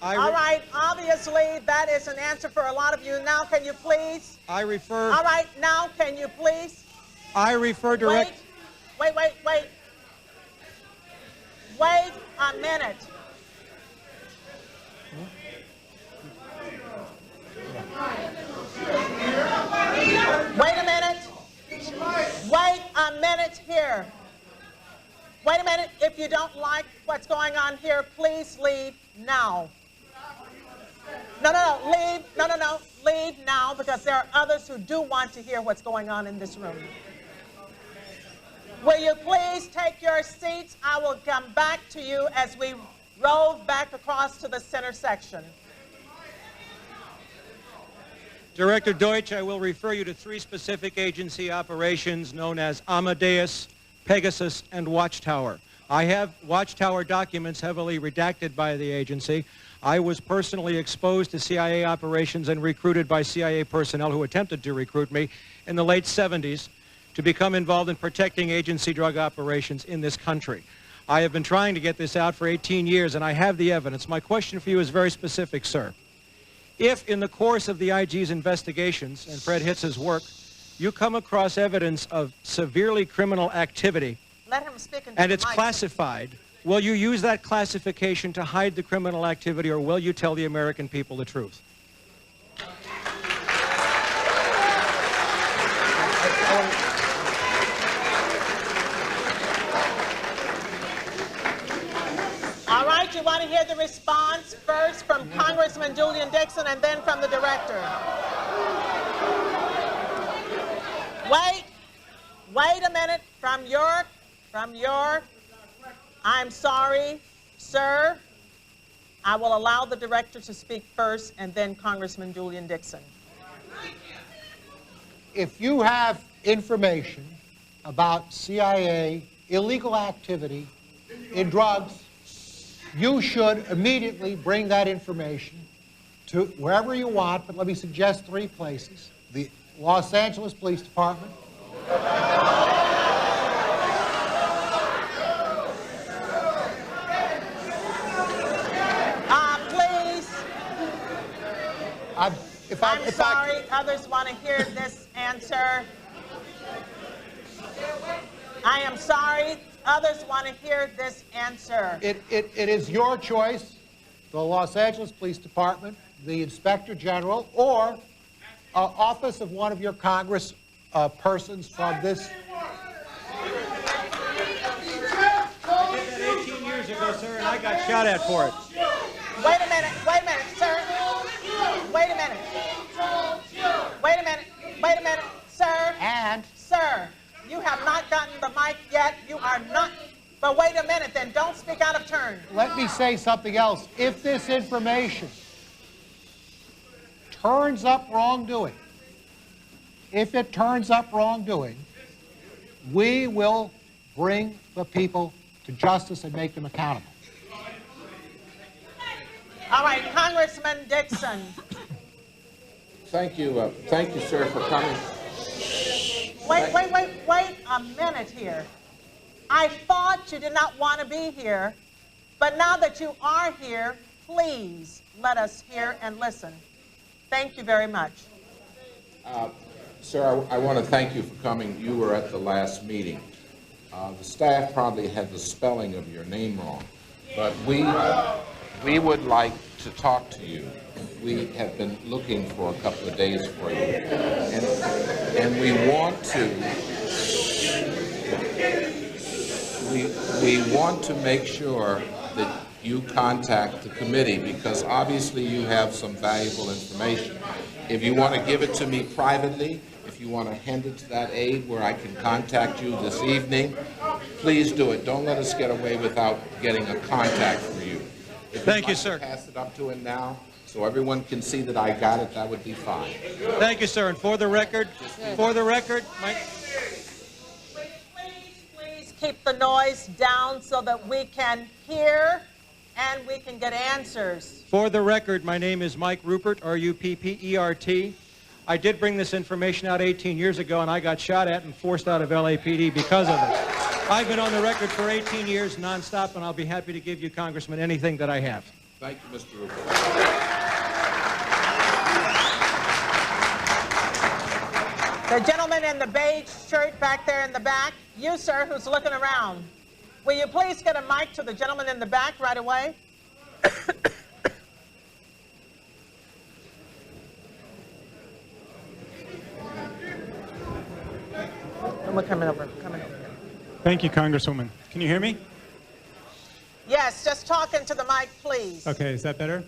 All right, obviously that is an answer for a lot of you. Now can you please? I refer... All right, now can you please? I refer direct... Wait a minute. Wait a minute. Wait a minute here. Wait a minute. If you don't like what's going on here, please leave now. No, leave. No, leave now, because there are others who do want to hear what's going on in this room. Will you please take your seats? I will come back to you as we roll back across to the center section. Director Deutsch, I will refer you to three specific agency operations known as Amadeus, Pegasus, and Watchtower. I have Watchtower documents heavily redacted by the agency. I was personally exposed to CIA operations and recruited by CIA personnel who attempted to recruit me in the late 70s to become involved in protecting agency drug operations in this country. I have been trying to get this out for 18 years, and I have the evidence. My question for you is very specific, sir. If, in the course of the IG's investigations and Fred Hitz's work, you come across evidence of severely criminal activity, let him speak into and the it's mic. classified, will you use that classification to hide the criminal activity, or will you tell the American people the truth? All right, you want to hear the response first from Congressman Julian Dixon and then from the director. Wait a minute. From your, I'm sorry, sir. I will allow the director to speak first and then Congressman Julian Dixon. If you have information about CIA illegal activity in drugs, you should immediately bring that information to wherever you want, but let me suggest three places. The Los Angeles Police Department, please. I'm sorry, others want to hear this answer. I am sorry, others want to hear this answer. It is your choice, the Los Angeles Police Department, the Inspector General, or office of one of your Congress persons from this. I did that 18 years ago, sir, and I got shot at for it. Wait a minute, sir. Wait a minute, sir. say something else. If this information turns up wrongdoing, if it turns up wrongdoing, we will bring the people to justice and make them accountable. All right, Congressman Dixon. Thank you, sir, for coming. Wait a minute here. I thought you did not want to be here, but now that you are here, please let us hear and listen. Thank you very much. Sir, I want to thank you for coming. You were at the last meeting. The staff probably had the spelling of your name wrong, but we would like to talk to you. We have been looking for a couple of days for you, and we want to make sure that you contact the committee, because obviously you have some valuable information. If you want to give it to me privately, if you want to hand it to that aide where I can contact you this evening, please do it. Don't let us get away without getting a contact for you. Thank you, sir. Pass it up to him now so everyone can see that I got it. That would be fine. Thank you, sir. And for the record, Mike. Please keep the noise down so that we can hear and we can get answers. For the record, my name is Mike Ruppert, R-U-P-P-E-R-T. I did bring this information out 18 years ago, and I got shot at and forced out of LAPD because of it. I've been on the record for 18 years nonstop, and I'll be happy to give you, Congressman, anything that I have. Thank you, Mr. Ruppert. The gentleman in the beige shirt back there in the back, you, sir, who's looking around. Will you please get a mic to the gentleman in the back right away? And we're coming over here. Thank you, Congresswoman. Can you hear me? Yes, just talk into the mic, please. Okay, is that better?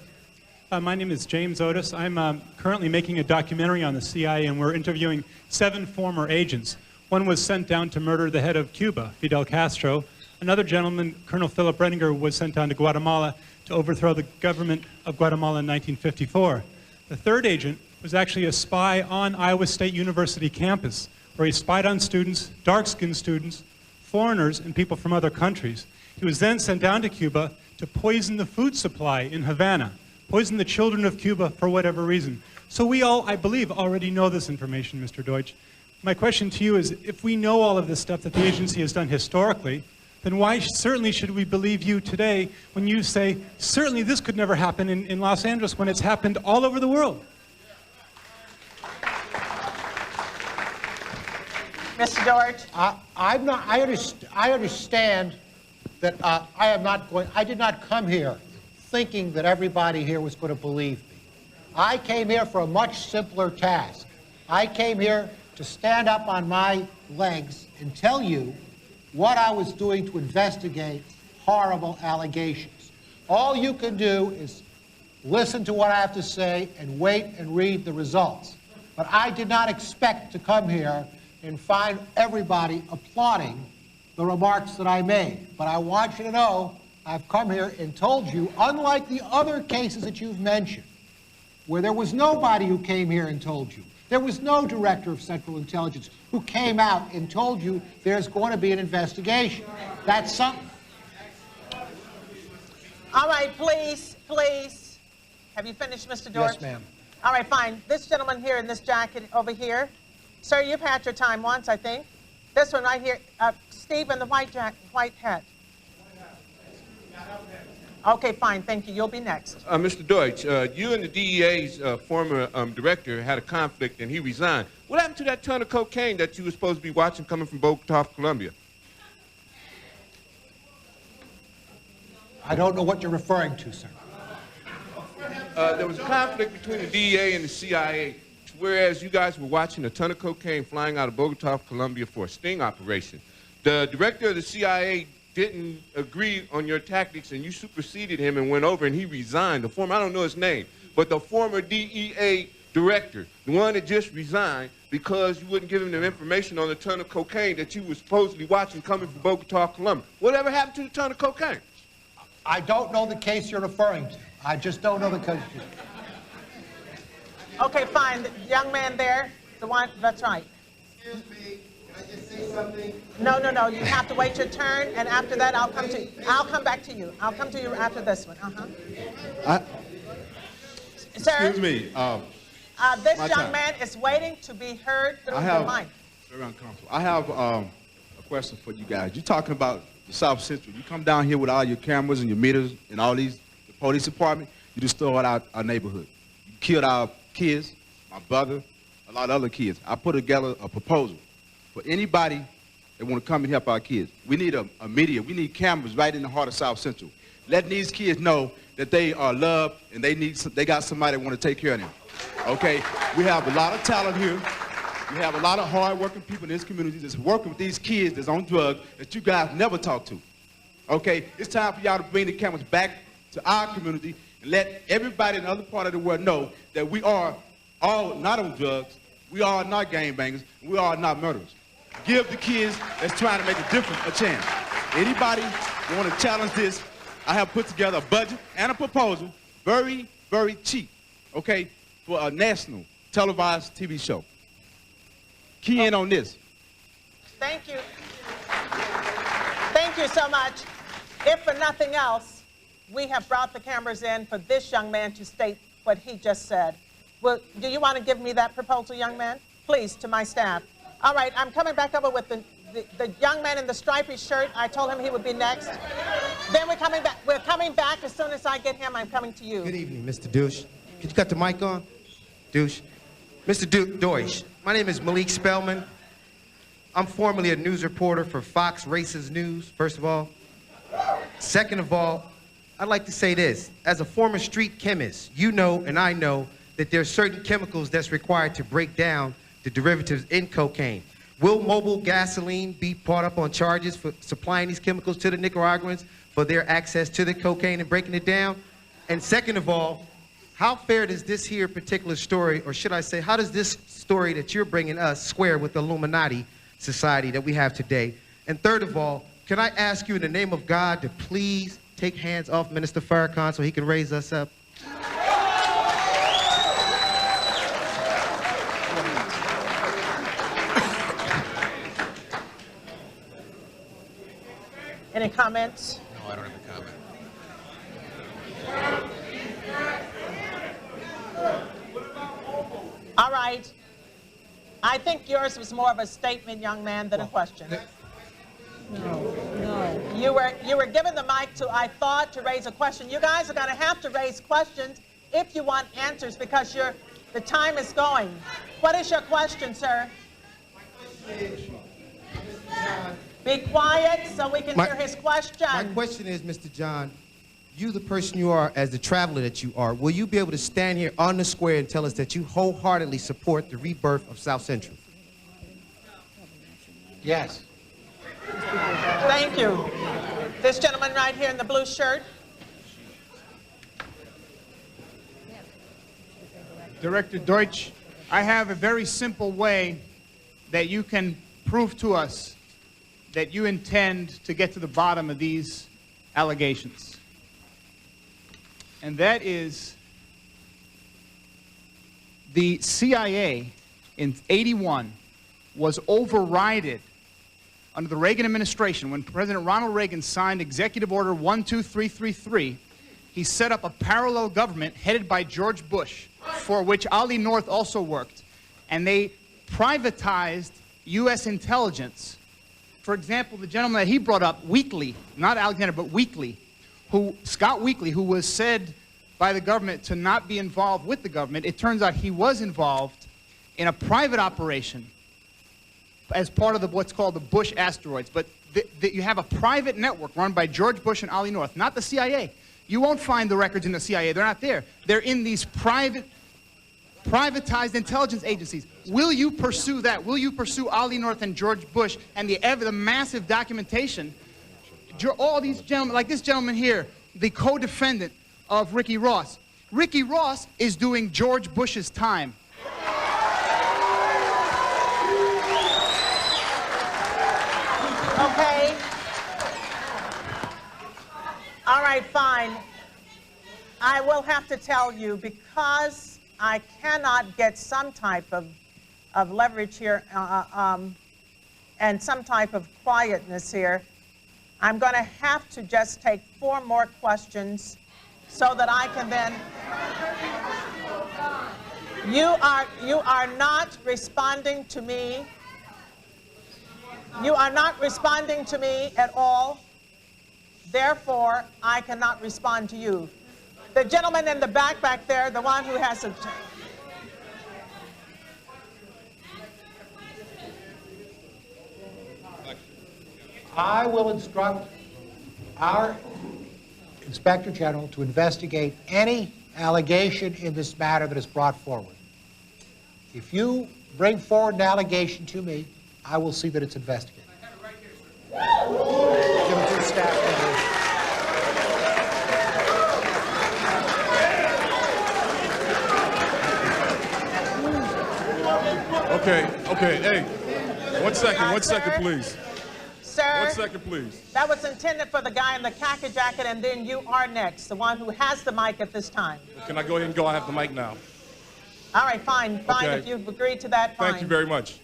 My name is James Otis. I'm currently making a documentary on the CIA, and we're interviewing 7 former agents. One was sent down to murder the head of Cuba, Fidel Castro. Another gentleman, Colonel Philip Redinger, was sent down to Guatemala to overthrow the government of Guatemala in 1954. The third agent was actually a spy on Iowa State University campus, where he spied on students, dark-skinned students, foreigners, and people from other countries. He was then sent down to Cuba to poison the food supply in Havana, poison the children of Cuba for whatever reason. So we all, I believe, already know this information, Mr. Deutsch. My question to you is, if we know all of this stuff that the agency has done historically, then why certainly should we believe you today when you say, certainly this could never happen in Los Angeles when it's happened all over the world? Mr. George? I understand that I did not come here thinking that everybody here was going to believe me. I came here for a much simpler task. I came here to stand up on my legs and tell you what I was doing to investigate horrible allegations. All you can do is listen to what I have to say and wait and read the results. But I did not expect to come here and find everybody applauding the remarks that I made. But I want you to know I've come here and told you, unlike the other cases that you've mentioned, where there was nobody who came here and told you, there was no director of Central Intelligence who came out and told you there's going to be an investigation. That's something. All right, please. Have you finished, Mr. George? Yes, ma'am. All right, fine. This gentleman here in this jacket over here. Sir, you've had your time once, I think. This one right here. Steve in the white hat. Okay, fine. Thank you. You'll be next. Mr. Deutsch, you and the DEA's former director had a conflict and he resigned. What happened to that ton of cocaine that you were supposed to be watching coming from Bogota, Colombia? I don't know what you're referring to, sir. There was a conflict between the DEA and the CIA, whereas you guys were watching a ton of cocaine flying out of Bogota, Colombia for a sting operation. The director of the CIA didn't agree on your tactics, and you superseded him and went over, and he resigned. The former, I don't know his name, but the former DEA director, the one that just resigned because you wouldn't give him the information on the ton of cocaine that you were supposedly watching coming from Bogota, Colombia. Whatever happened to the ton of cocaine? I don't know the case you're referring to. I just don't know the case. Okay, fine. The young man there, the one, that's right. Excuse me, can I just say something? No, no, no. You have to wait your turn, and after that, I'll come to you. I'll come back to you. I'll come to you after this one. Sir, Excuse me. this my young time. man is waiting to be heard through the mic. Very uncomfortable. I have a question for you guys. You're talking about the South Central. You come down here with all your cameras and your meters and all these, the police department, you destroyed our neighborhood. You killed our kids, my brother, a lot of other kids. I put together a proposal for anybody that want to come and help our kids. We need a media. We need cameras right in the heart of South Central. Letting these kids know that they are loved and they got somebody that want to take care of them. Okay? We have a lot of talent here. We have a lot of hard-working people in this community that's working with these kids that's on drugs that you guys never talk to. Okay? It's time for y'all to bring the cameras back to our community and let everybody in the other part of the world know that we are all not on drugs, we are not gangbangers, we are not murderers. Give the kids that's trying to make a difference a chance. Anybody want to challenge this, I have put together a budget and a proposal, very, very cheap, okay, for a national televised TV show. Key in on this. Thank you. Thank you so much. If for nothing else, we have brought the cameras in for this young man to state what he just said. Well, do you want to give me that proposal, young man? Please, to my staff. All right, I'm coming back over with the young man in the stripy shirt. I told him he would be next. Then we're coming back. We're coming back as soon as I get him. I'm coming to you. Good evening, Mr. Douche. Could you cut the mic on? Douche. Mr. Deutsch, my name is Malik Spellman. I'm formerly a news reporter for Fox Races News, first of all. Second of all, I'd like to say this. As a former street chemist, you know and I know that there are certain chemicals that's required to break down the derivatives in cocaine. Will mobile gasoline be brought up on charges for supplying these chemicals to the Nicaraguans for their access to the cocaine and breaking it down? And second of all, how fair does this here particular story, or should I say, how does this story that you're bringing us square with the Illuminati society that we have today? And third of all, can I ask you in the name of God to please take hands off Minister Farrakhan so he can raise us up? Any comments? No, I don't have a comment. All right. I think yours was more of a statement, young man, than a question. No. You were given the mic to, I thought, to raise a question. You guys are going to have to raise questions if you want answers because the time is going. What is your question, sir? Be quiet so we can hear his question. My question is, Mr. John, you the person you are, as the traveler that you are, will you be able to stand here on the square and tell us that you wholeheartedly support the rebirth of South Central? Yes. Thank you. This gentleman right here in the blue shirt. Director Deutsch, I have a very simple way that you can prove to us that you intend to get to the bottom of these allegations. And that is the CIA in '81 was overrided under the Reagan administration. When President Ronald Reagan signed Executive Order 12333, he set up a parallel government headed by George Bush, for which Ali North also worked, and they privatized U.S. intelligence. For example, the gentleman that he brought up, Weakley, not Alexander, but Weakley, Scott Weakley, who was said by the government to not be involved with the government, it turns out he was involved in a private operation as part of what's called the Bush asteroids. But you have a private network run by George Bush and Ali North, not the CIA. You won't find the records in the CIA. They're not there. They're in these privatized intelligence agencies. Will you pursue that? Will you pursue Ali North and George Bush and the massive documentation? All these gentlemen, like this gentleman here, the co-defendant of Ricky Ross. Ricky Ross is doing George Bush's time. Okay. All right. right, fine. I will have to tell you, because I cannot get some type of leverage here and some type of quietness here, I'm going to have to just take 4 more questions so that I can then... You are not responding to me. You are not responding to me at all. Therefore, I cannot respond to you. The gentleman in the back there, the one who has a... I will instruct our Inspector General to investigate any allegation in this matter that is brought forward. If you bring forward an allegation to me, I will see that it's investigated. Give it to the staff members. Okay, hey, one second, please. Sir, 1 second, please. That was intended for the guy in the khaki jacket, and then you are next, the one who has the mic at this time. Can I go ahead and go? I have the mic now. All right, fine. Okay. If you've agreed to that, fine. Thank you very much.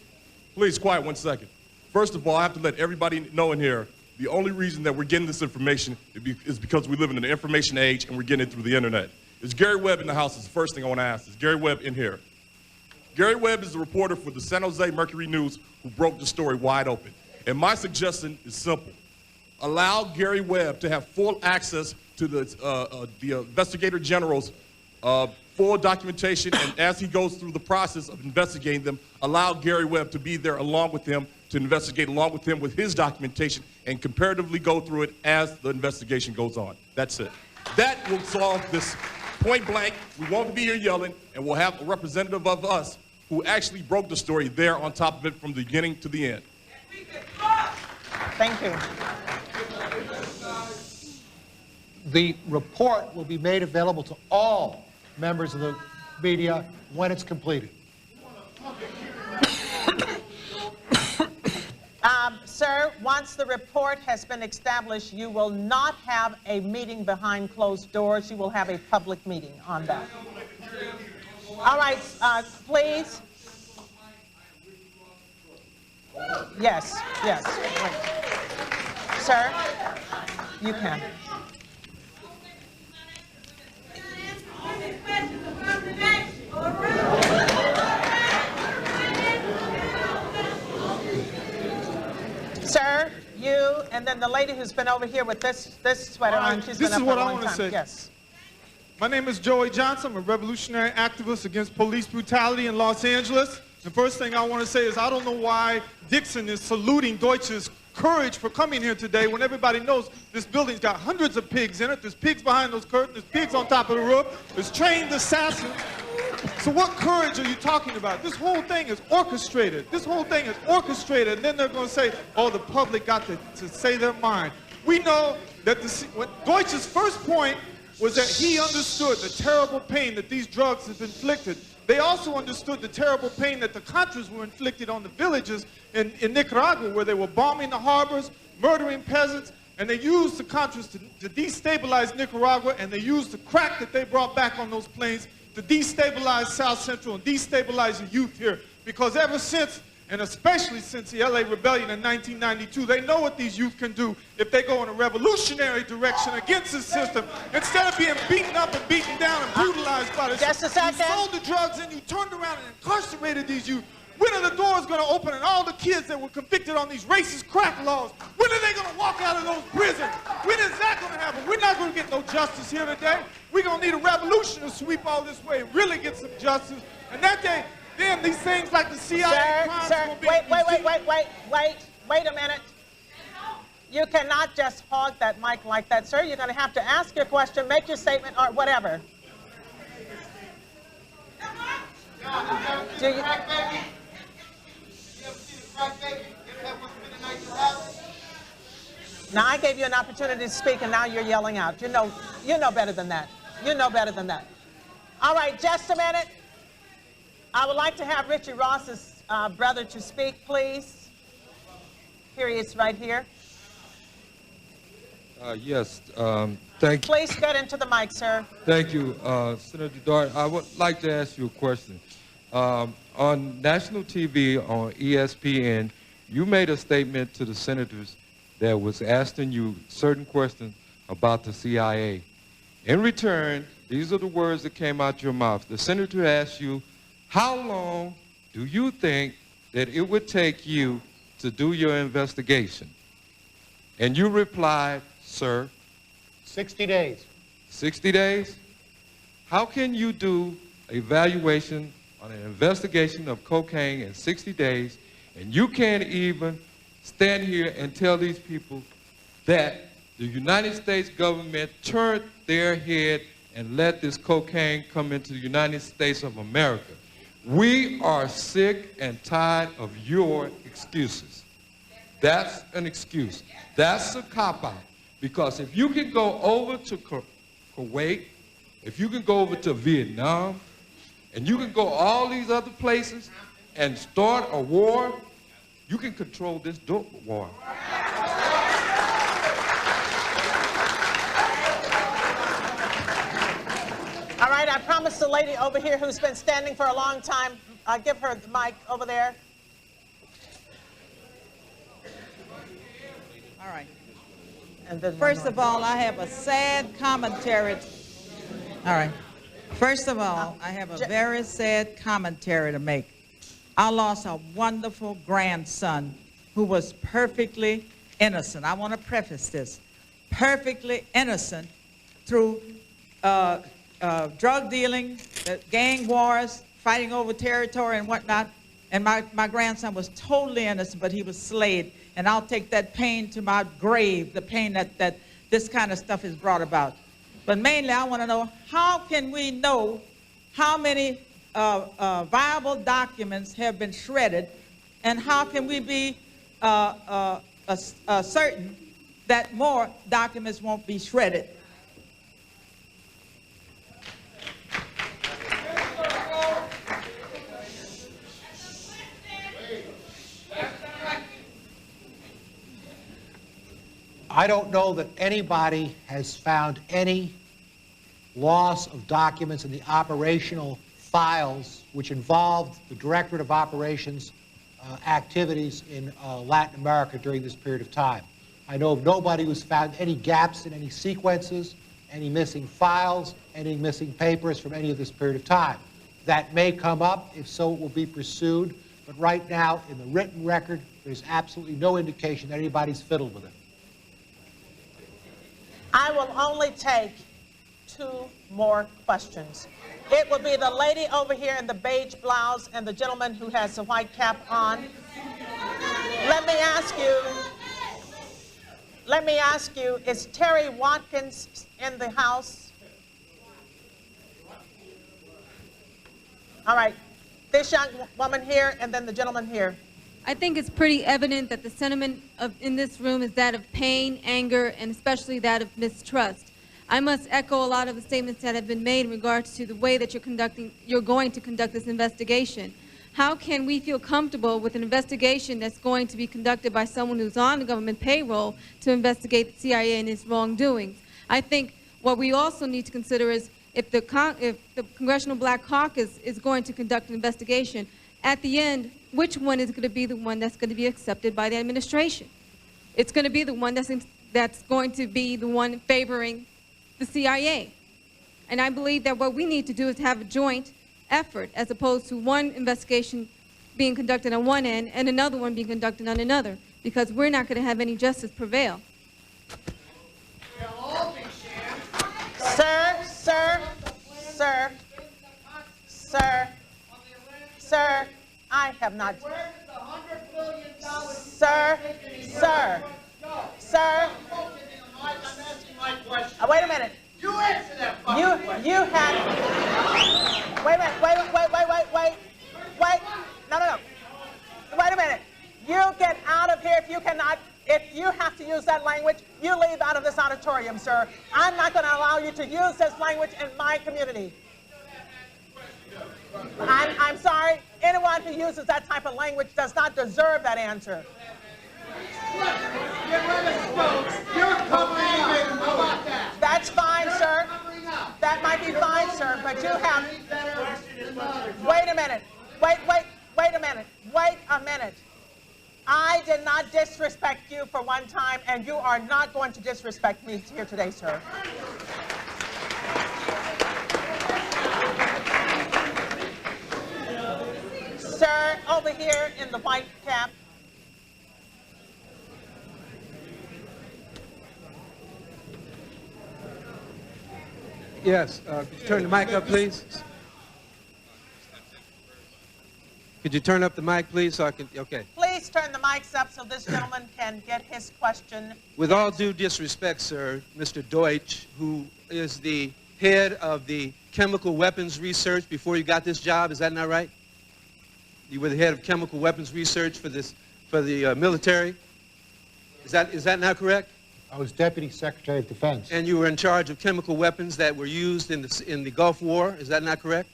Please, quiet 1 second. First of all, I have to let everybody know in here, the only reason that we're getting this information is because we live in an information age and we're getting it through the internet. Is Gary Webb in the house? Is the first thing I want to ask. Is Gary Webb in here? Gary Webb is the reporter for the San Jose Mercury News who broke the story wide open. And my suggestion is simple. Allow Gary Webb to have full access to the Investigator General's full documentation, and as he goes through the process of investigating them, allow Gary Webb to be there along with him, to investigate along with him with his documentation, and comparatively go through it as the investigation goes on. That's it. That will solve this point blank. We won't be here yelling, and we'll have a representative of us who actually broke the story there on top of it from the beginning to the end. Thank you. The report will be made available to all members of the media when it's completed. Sir, once the report has been established, you will not have a meeting behind closed doors. You will have a public meeting on that. All right, please. Yes. Wait. Sir, you can. Sir, you, and then the lady who's been over here with this sweater on, she's been up for a long time. This is what I want to say. Yes. My name is Joey Johnson. I'm a revolutionary activist against police brutality in Los Angeles. The first thing I want to say is I don't know why Dixon is saluting Deutsch's courage for coming here today when everybody knows this building's got hundreds of pigs in it. There's pigs behind those curtains. There's pigs on top of the roof. There's trained assassins. So what courage are you talking about? This whole thing is orchestrated. This whole thing is orchestrated. And then they're going to say, oh, the public got to say their mind. We know that Deutsch's first point was that he understood the terrible pain that these drugs have inflicted. They also understood the terrible pain that the Contras were inflicted on the villages in Nicaragua, where they were bombing the harbors, murdering peasants, and they used the Contras to destabilize Nicaragua, and they used the crack that they brought back on those planes to destabilize South Central and destabilize the youth here. Because ever since, and especially since the LA Rebellion in 1992, they know what these youth can do if they go in a revolutionary direction against the system. Instead of being beaten up and beaten down and brutalized by the system, you sold the drugs and you turned around and incarcerated these youth. When are the doors going to open and all the kids that were convicted on these racist crack laws, when are they going to walk out of those prisons? When is that going to happen? We're not going to get no justice here today. We're going to need a revolution to sweep all this way and really get some justice. And that day, then these things like the CIA Sir, wait a minute. You cannot just hog that mic like that, sir. You're going to have to ask your question, make your statement, or whatever. Do you... Now, I gave you an opportunity to speak, and now you're yelling out. You know better than that. You know better than that. All right, just a minute. I would like to have Richie Ross's brother to speak, please. Here he is right here. Yes, thank you. Please get into the mic, sir. Thank you, Senator Dart. I would like to ask you a question. On national TV, on ESPN, you made a statement to the senators that was asking you certain questions about the CIA. In return, these are the words that came out your mouth. The senator asked you, how long do you think that it would take you to do your investigation? And you replied, sir, 60 days. 60 days? How can you do an evaluation on an investigation of cocaine in 60 days, and you can't even stand here and tell these people that the United States government turned their head and let this cocaine come into the United States of America? We are sick and tired of your excuses. That's an excuse. That's a cop-out. Because if you can go over to Kuwait, if you can go over to Vietnam, and you can go all these other places and start a war, you can control this dope war. All right, I promised the lady over here who's been standing for a long time, give her the mic over there. All right. And then first of all, I have a sad commentary. All right. First of all, I have a very sad commentary to make. I lost a wonderful grandson who was perfectly innocent. I want to preface this. Perfectly innocent through drug dealing, gang wars, fighting over territory and whatnot. And my grandson was totally innocent, but he was slayed. And I'll take that pain to my grave, the pain that this kind of stuff is brought about. But mainly, I want to know, how can we know how many viable documents have been shredded, and how can we be certain that more documents won't be shredded? I don't know that anybody has found any loss of documents in the operational files which involved the Directorate of Operations activities in Latin America during this period of time. I know of nobody who's found any gaps in any sequences, any missing files, any missing papers from any of this period of time. That may come up. If so, it will be pursued. But right now, in the written record, there's absolutely no indication that anybody's fiddled with it. I will only take 2 more questions. It will be the lady over here in the beige blouse and the gentleman who has the white cap on. Let me ask you, is Terry Watkins in the house? All right, this young woman here and then the gentleman here. I think it's pretty evident that the sentiment in this room is that of pain, anger, and especially that of mistrust. I must echo a lot of the statements that have been made in regards to the way that you're going to conduct this investigation. How can we feel comfortable with an investigation that's going to be conducted by someone who's on the government payroll to investigate the CIA and its wrongdoings? I think what we also need to consider is if the Congressional Black Caucus is going to conduct an investigation, at the end, which one is going to be the one that's going to be accepted by the administration? It's going to be the one that's going to be the one favoring the CIA. And I believe that what we need to do is have a joint effort, as opposed to one investigation being conducted on one end and another one being conducted on another, because we're not going to have any justice prevail. Sir, I have not. Sir. Wait a minute. You answer that. You had. Wait a minute. Wait. No. Wait a minute. You get out of here if you cannot. If you have to use that language, you leave out of this auditorium, sir. I'm not going to allow you to use this language in my community. I'm sorry. Anyone who uses that type of language does not deserve that answer. That's fine, sir. That might be fine, sir, but you have... Wait a minute. Wait a minute. Wait a minute. I did not disrespect you for one time, and you are not going to disrespect me here today, sir. Sir, over here in the white cap. Yes, could you turn the mic up, please? Could you turn up the mic, please, so I can, okay. Please turn the mics up so this gentleman can get his question. With all due disrespect, sir, Mr. Deutsch, who is the head of the chemical weapons research before you got this job, is that not right? You were the head of chemical weapons research for the military. Is that not correct? I was Deputy Secretary of Defense. And you were in charge of chemical weapons that were used in the Gulf War. Is that not correct?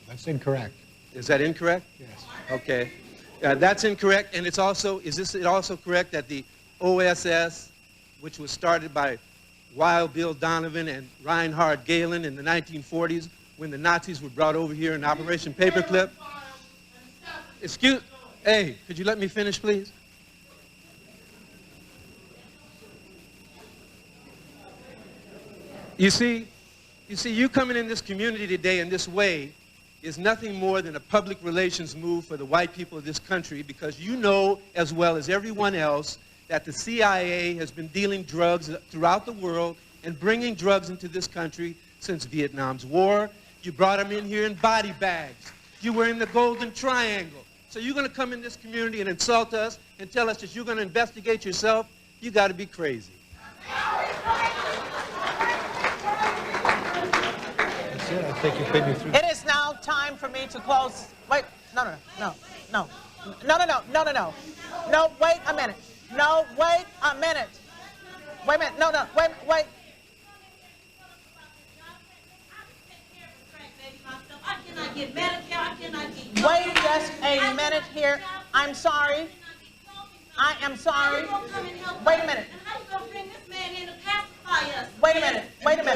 That's incorrect. Is that incorrect? Yes. Okay. That's incorrect. And is it also correct that the OSS, which was started by Wild Bill Donovan and Reinhard Gehlen in the 1940s, when the Nazis were brought over here in Operation Paperclip? Hey, could you let me finish, please? You see, you coming in this community today in this way is nothing more than a public relations move for the white people of this country, because you know as well as everyone else that the CIA has been dealing drugs throughout the world and bringing drugs into this country since Vietnam's war. You brought them in here in body bags. You were in the Golden Triangle. So you're going to come in this community and insult us and tell us that you're going to investigate yourself? You got to be crazy. I think you paid me through. It is now time for me to close. Wait, no, wait a minute. No, wait a minute. Wait a minute, wait. Wait just a minute here. I'm sorry. I am sorry. Wait a minute. Wait a minute. Wait a minute. Wait a minute. Wait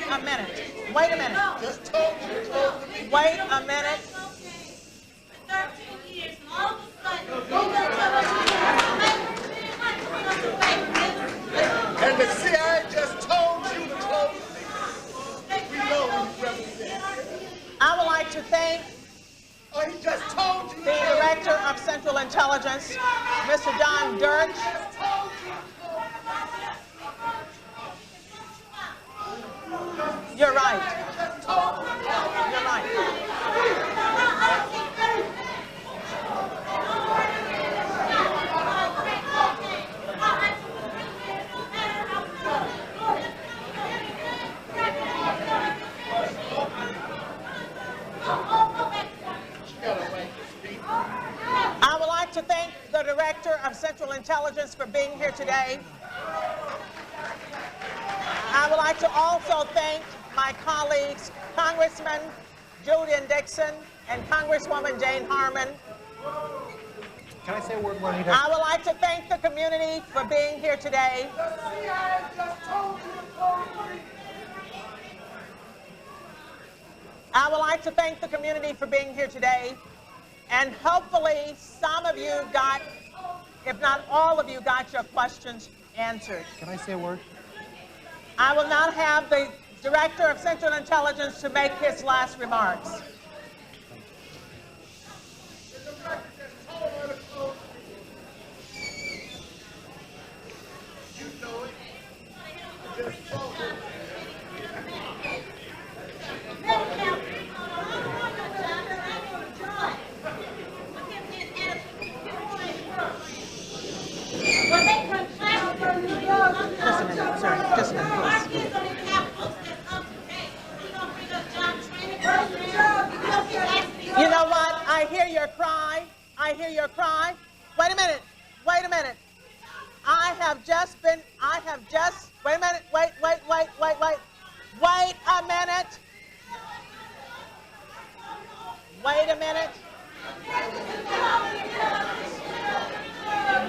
a minute. Wait a minute. 13 years, and all of a sudden, and the CIA just told you to close things. We know who you represent. I would like to thank he just told you the Director of Central Intelligence, Mr. Don Dirk. You're right. You're right. I would like to thank the Director of Central Intelligence for being here today. I would like to also thank my colleagues, Congressman Julian Dixon and Congresswoman Jane Harmon. Can I say a word, Juanita? I would like to thank the community for being here today. I would like to thank the community for being here today. And hopefully some of you got, if not all of you, got your questions answered. Can I say a word? I will now have the Director of Central Intelligence to make his last remarks. Just a minute, sir. Just a minute, please. You know what? I hear your cry. I hear your cry. Wait a minute. Wait a minute. Wait a minute. Wait a minute. Wait a minute.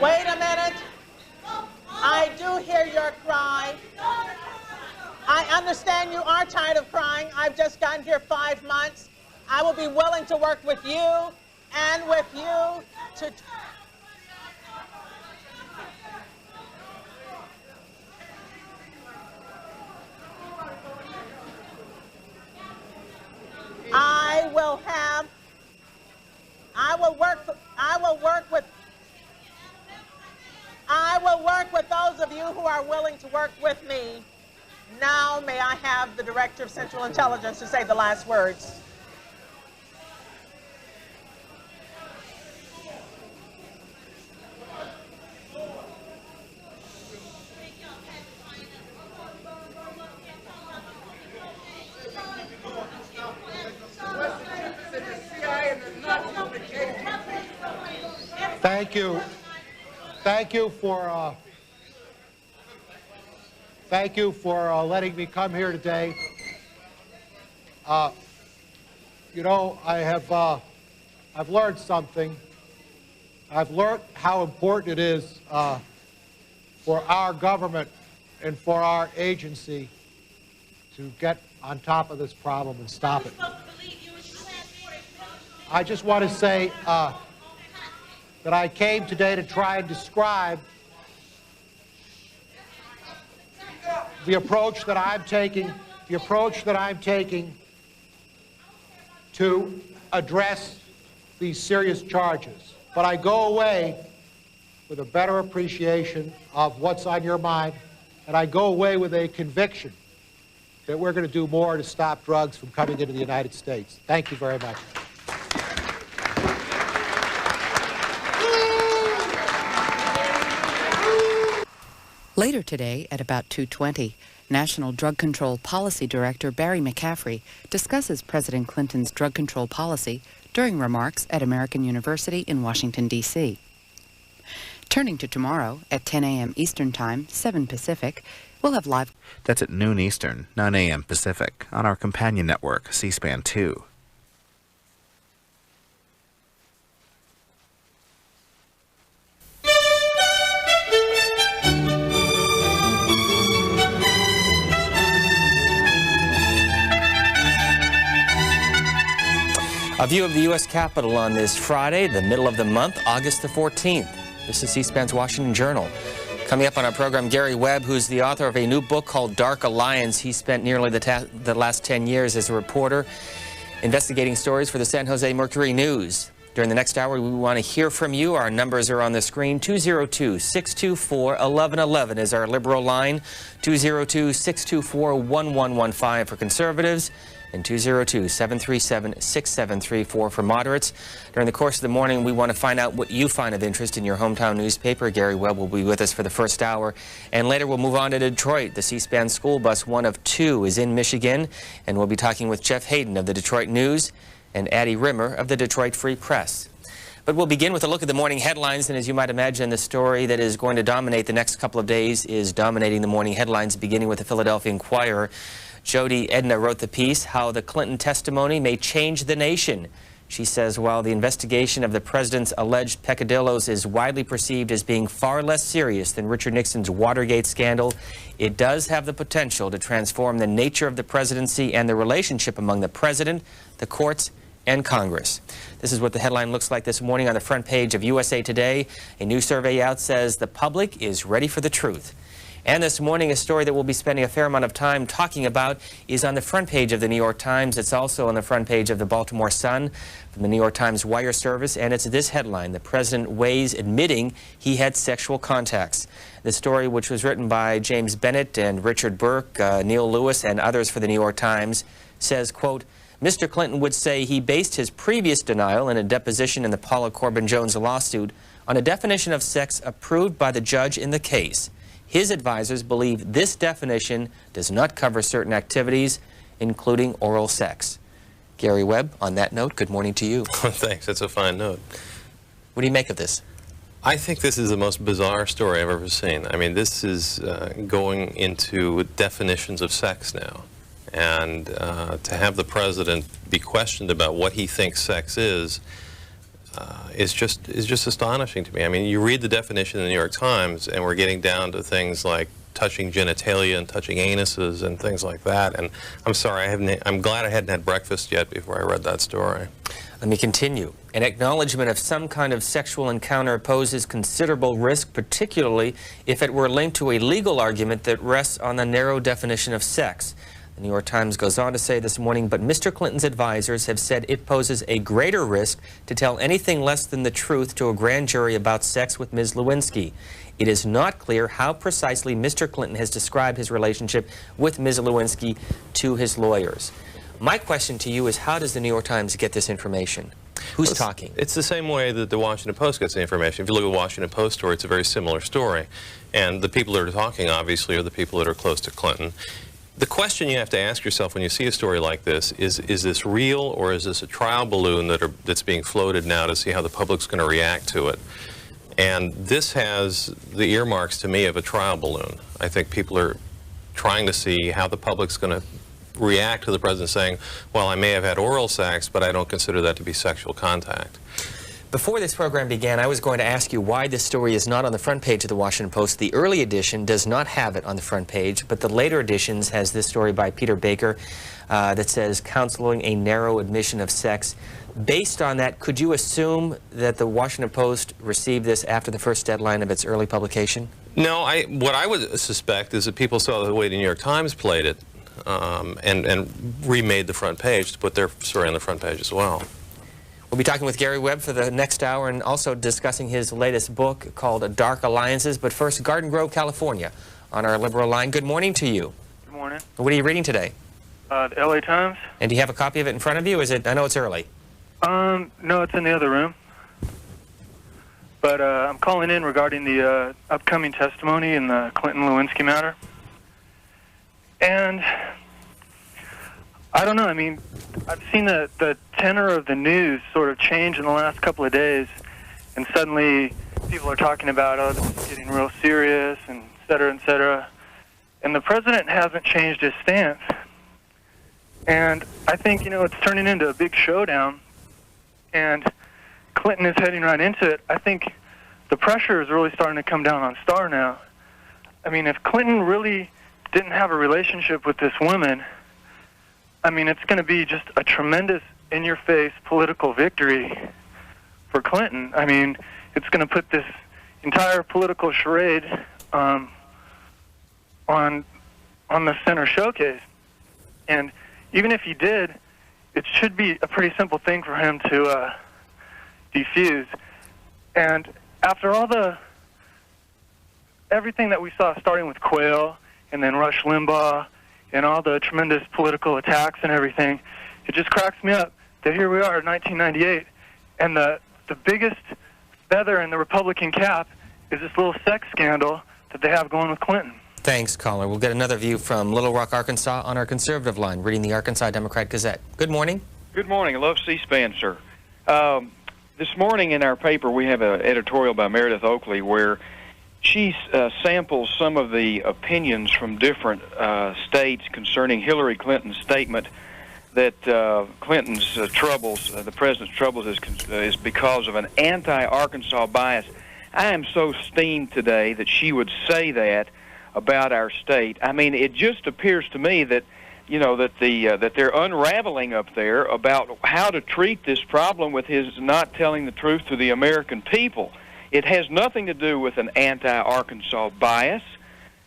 Wait a minute. do hear your cry. I understand you are tired of crying. I've just gotten here 5 months. I will be willing to work with you and with you to... I will work with those of you who are willing to work with me. Now may I have the Director of Central Intelligence to say the last words. Thank you. Thank you for letting me come here today. You know, I've learned something. I've learned how important it is for our government and for our agency to get on top of this problem and stop it. I just want to say that I came today to try and describe the approach that I'm taking to address these serious charges. But I go away with a better appreciation of what's on your mind, and I go away with a conviction that we're going to do more to stop drugs from coming into the United States. Thank you very much. Later today, at about 2:20, National Drug Control Policy Director Barry McCaffrey discusses President Clinton's drug control policy during remarks at American University in Washington, D.C. Turning to tomorrow, at 10 a.m. Eastern Time, 7 Pacific, we'll have live... That's at noon Eastern, 9 a.m. Pacific, on our companion network, C-SPAN 2. A view of the U.S. Capitol on this Friday, the middle of the month, August the 14th. This is C-SPAN's Washington Journal. Coming up on our program, Gary Webb, who's the author of a new book called Dark Alliance. He spent nearly the last 10 years as a reporter investigating stories for the San Jose Mercury News. During the next hour, we want to hear from you. Our numbers are on the screen. 202-624-1111 is our liberal line. 202-624-1115 for conservatives. And 202-737-6734 for moderates. During the course of the morning, we want to find out what you find of interest in your hometown newspaper. Gary Webb will be with us for the first hour. And later, we'll move on to Detroit. The C-SPAN school bus, one of two, is in Michigan. And we'll be talking with Jeff Hayden of the Detroit News and Addie Rimmer of the Detroit Free Press. But we'll begin with a look at the morning headlines. And as you might imagine, the story that is going to dominate the next couple of days is dominating the morning headlines, beginning with the Philadelphia Inquirer. Jody Edna wrote the piece, How the Clinton Testimony May Change the Nation. She says, while the investigation of the president's alleged peccadillos is widely perceived as being far less serious than Richard Nixon's Watergate scandal, it does have the potential to transform the nature of the presidency and the relationship among the president, the courts, and Congress. This is what the headline looks like this morning on the front page of USA Today. A new survey out says the public is ready for the truth. And this morning, a story that we'll be spending a fair amount of time talking about is on the front page of the New York Times. It's also on the front page of the Baltimore Sun from the New York Times wire service. And it's this headline, The President Weighs Admitting He Had Sexual Contacts. The story, which was written by James Bennett and Richard Burke, Neil Lewis, and others for the New York Times, says, quote, Mr. Clinton would say he based his previous denial in a deposition in the Paula Corbin-Jones lawsuit on a definition of sex approved by the judge in the case. His advisors believe this definition does not cover certain activities, including oral sex. Gary Webb, on that note, good morning to you. Thanks. That's a fine note. What do you make of this? I think this is the most bizarre story I've ever seen. I mean, this is going into definitions of sex now. And to have the president be questioned about what he thinks sex is is just astonishing to me. I mean, you read the definition in the New York Times, and we're getting down to things like touching genitalia and touching anuses and things like that. And I'm sorry, I'm glad I hadn't had breakfast yet before I read that story. Let me continue. An acknowledgement of some kind of sexual encounter poses considerable risk, particularly if it were linked to a legal argument that rests on the narrow definition of sex. The New York Times goes on to say this morning, but Mr. Clinton's advisors have said it poses a greater risk to tell anything less than the truth to a grand jury about sex with Ms. Lewinsky. It is not clear how precisely Mr. Clinton has described his relationship with Ms. Lewinsky to his lawyers. My question to you is, how does the New York Times get this information? Who's talking? It's the same way that the Washington Post gets the information. If you look at the Washington Post story, it's a very similar story. And the people that are talking, obviously, are the people that are close to Clinton. The question you have to ask yourself when you see a story like this is this real, or is this a trial balloon that's being floated now to see how the public's going to react to it? And this has the earmarks to me of a trial balloon. I think people are trying to see how the public's going to react to the president saying, well, I may have had oral sex, but I don't consider that to be sexual contact. Before this program began, I was going to ask you why this story is not on the front page of the Washington Post. The early edition does not have it on the front page, but the later editions has this story by Peter Baker that says, counseling a narrow admission of sex. Based on that, could you assume that the Washington Post received this after the first deadline of its early publication? No, what I would suspect is that people saw the way the New York Times played it and remade the front page to put their story on the front page as well. We'll be talking with Gary Webb for the next hour and also discussing his latest book called Dark Alliances. But first, Garden Grove, California, on our liberal line. Good morning to you. Good morning. What are you reading today? The LA Times. And do you have a copy of it in front of you? Is it? I know it's early. No, it's in the other room. But I'm calling in regarding the upcoming testimony in the Clinton-Lewinsky matter. And I don't know, I mean, I've seen the tenor of the news sort of change in the last couple of days, and suddenly people are talking about, oh, this is getting real serious, and et cetera, et cetera. And the president hasn't changed his stance. And I think, you know, it's turning into a big showdown, and Clinton is heading right into it. I think the pressure is really starting to come down on Starr now. I mean, if Clinton really didn't have a relationship with this woman, I mean, it's going to be just a tremendous in-your-face political victory for Clinton. I mean, it's going to put this entire political charade on the center showcase. And even if he did, it should be a pretty simple thing for him to defuse. And after all everything that we saw, starting with Quayle and then Rush Limbaugh and all the tremendous political attacks and everything, it just cracks me up that here we are in 1998, and the biggest feather in the Republican cap is this little sex scandal that they have going with Clinton. Thanks, caller. We'll get another view from Little Rock, Arkansas on our conservative line, reading the Arkansas Democrat-Gazette. Good morning. Good morning. I love C-SPAN, sir. This morning in our paper, we have an editorial by Meredith Oakley where she samples some of the opinions from different states concerning Hillary Clinton's statement that Clinton's troubles, the president's troubles, is because of an anti-Arkansas bias. I am so steamed today that she would say that about our state. I mean, it just appears to me that, you know, that they're unraveling up there about how to treat this problem with his not telling the truth to the American people. It has nothing to do with an anti-Arkansas bias.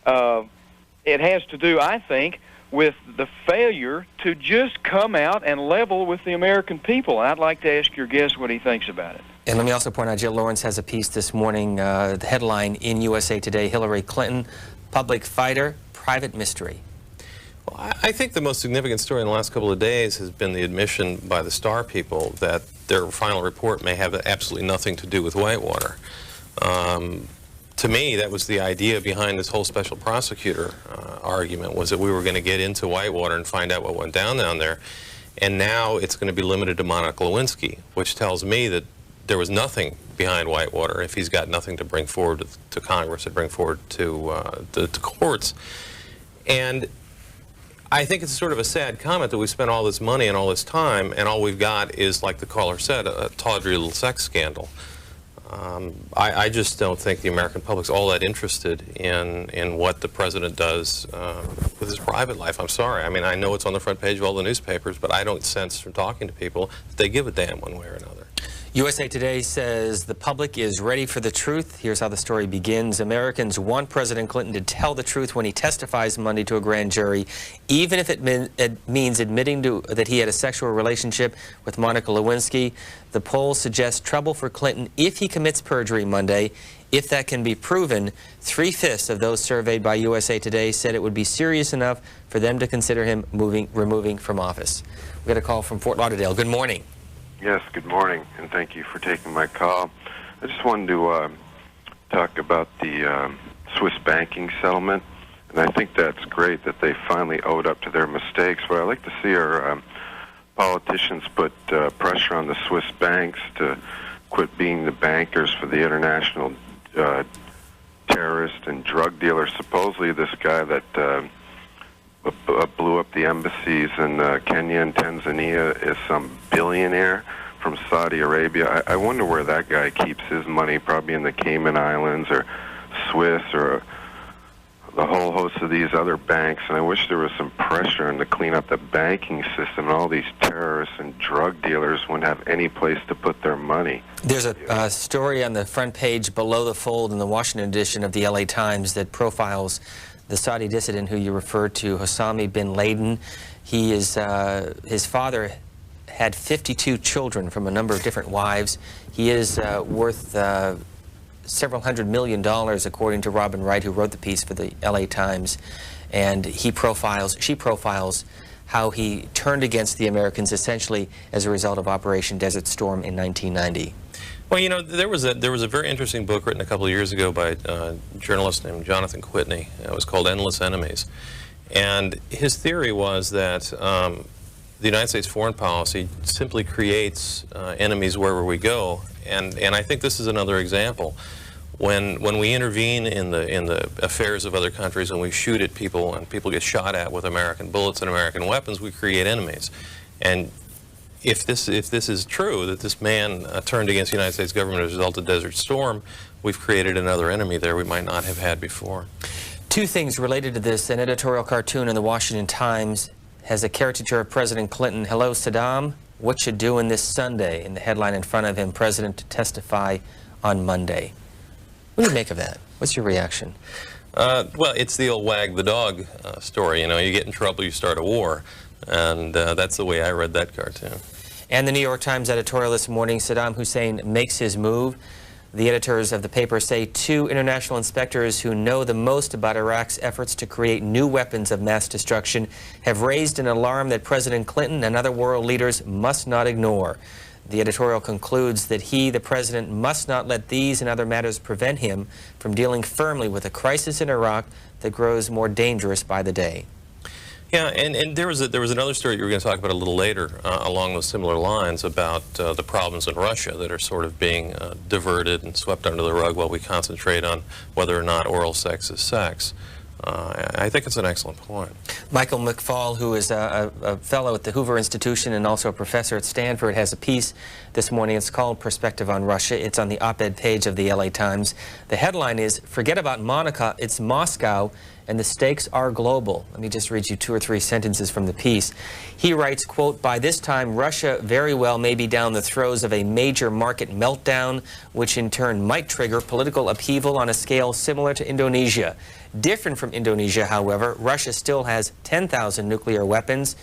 It has to do, I think, with the failure to just come out and level with the American people. And I'd like to ask your guest what he thinks about it. And let me also point out, Jill Lawrence has a piece this morning, the headline in USA Today, Hillary Clinton, public fighter, private mystery. Well, I think the most significant story in the last couple of days has been the admission by the Star people that their final report may have absolutely nothing to do with Whitewater. To me, that was the idea behind this whole special prosecutor argument, was that we were going to get into Whitewater and find out what went down there. And now it's going to be limited to Monica Lewinsky, which tells me that there was nothing behind Whitewater if he's got nothing to bring forward to Congress, to bring forward to the courts. And I think it's sort of a sad comment that we spent all this money and all this time, and all we've got is, like the caller said, a tawdry little sex scandal. I just don't think the American public's all that interested in what the president does with his private life. I'm sorry. I mean, I know it's on the front page of all the newspapers, but I don't sense from talking to people that they give a damn one way or another. USA Today says the public is ready for the truth. Here's how the story begins. Americans want President Clinton to tell the truth when he testifies Monday to a grand jury, even if it means admitting that he had a sexual relationship with Monica Lewinsky. The poll suggests trouble for Clinton if he commits perjury Monday. If that can be proven, 3/5 of those surveyed by USA Today said it would be serious enough for them to consider him removing from office. We got a call from Fort Lauderdale. Good morning. Yes, good morning, and thank you for taking my call. I just wanted to talk about the Swiss banking settlement, and I think that's great that they finally owed up to their mistakes, but I'd like to see our politicians put pressure on the Swiss banks to quit being the bankers for the international terrorist and drug dealers. Supposedly this guy that blew up the embassies in Kenya and Tanzania is some billionaire from Saudi Arabia. I wonder where that guy keeps his money, probably in the Cayman Islands or Swiss or the whole host of these other banks. And I wish there was some pressure on to clean up the banking system, and all these terrorists and drug dealers wouldn't have any place to put their money. There's a story on the front page below the fold in the Washington edition of the LA Times that profiles the Saudi dissident who you referred to, Hossami bin Laden. He is, his father had 52 children from a number of different wives. He is worth several $100 million, according to Robin Wright, who wrote the piece for the LA Times. And she profiles how he turned against the Americans essentially as a result of Operation Desert Storm in 1990. Well, you know, there was a very interesting book written a couple of years ago by a journalist named Jonathan Whitney. It was called Endless Enemies. And his theory was that the United States foreign policy simply creates enemies wherever we go. And I think this is another example. When we intervene in the affairs of other countries and we shoot at people and people get shot at with American bullets and American weapons, we create enemies. And if this is true, that this man turned against the United States government as a result of Desert Storm, we've created another enemy there we might not have had before. Two things related to this. An editorial cartoon in the Washington Times has a caricature of President Clinton. Hello, Saddam. What you doing this Sunday? In the headline in front of him, President to testify on Monday. What do you make of that? What's your reaction? Well, it's the old wag the dog story. You know, you get in trouble, you start a war. And that's the way I read that cartoon. And the New York Times editorial this morning, Saddam Hussein makes his move. The editors of the paper say two international inspectors who know the most about Iraq's efforts to create new weapons of mass destruction have raised an alarm that President Clinton and other world leaders must not ignore. The editorial concludes that he, the president, must not let these and other matters prevent him from dealing firmly with a crisis in Iraq that grows more dangerous by the day. Yeah, and there was another story you were going to talk about a little later along those similar lines about the problems in Russia that are sort of being diverted and swept under the rug while we concentrate on whether or not oral sex is sex. I think it's an excellent point. Michael McFaul, who is a fellow at the Hoover Institution and also a professor at Stanford, has a piece this morning. It's called Perspective on Russia. It's on the op-ed page of the LA Times. The headline is, "Forget about Monica, it's Moscow, and the stakes are global." Let me just read you 2 or 3 sentences from the piece. He writes, quote, "By this time, Russia very well may be down the throes of a major market meltdown, which in turn might trigger political upheaval on a scale similar to Indonesia. Different from Indonesia, however, Russia still has 10,000 nuclear weapons.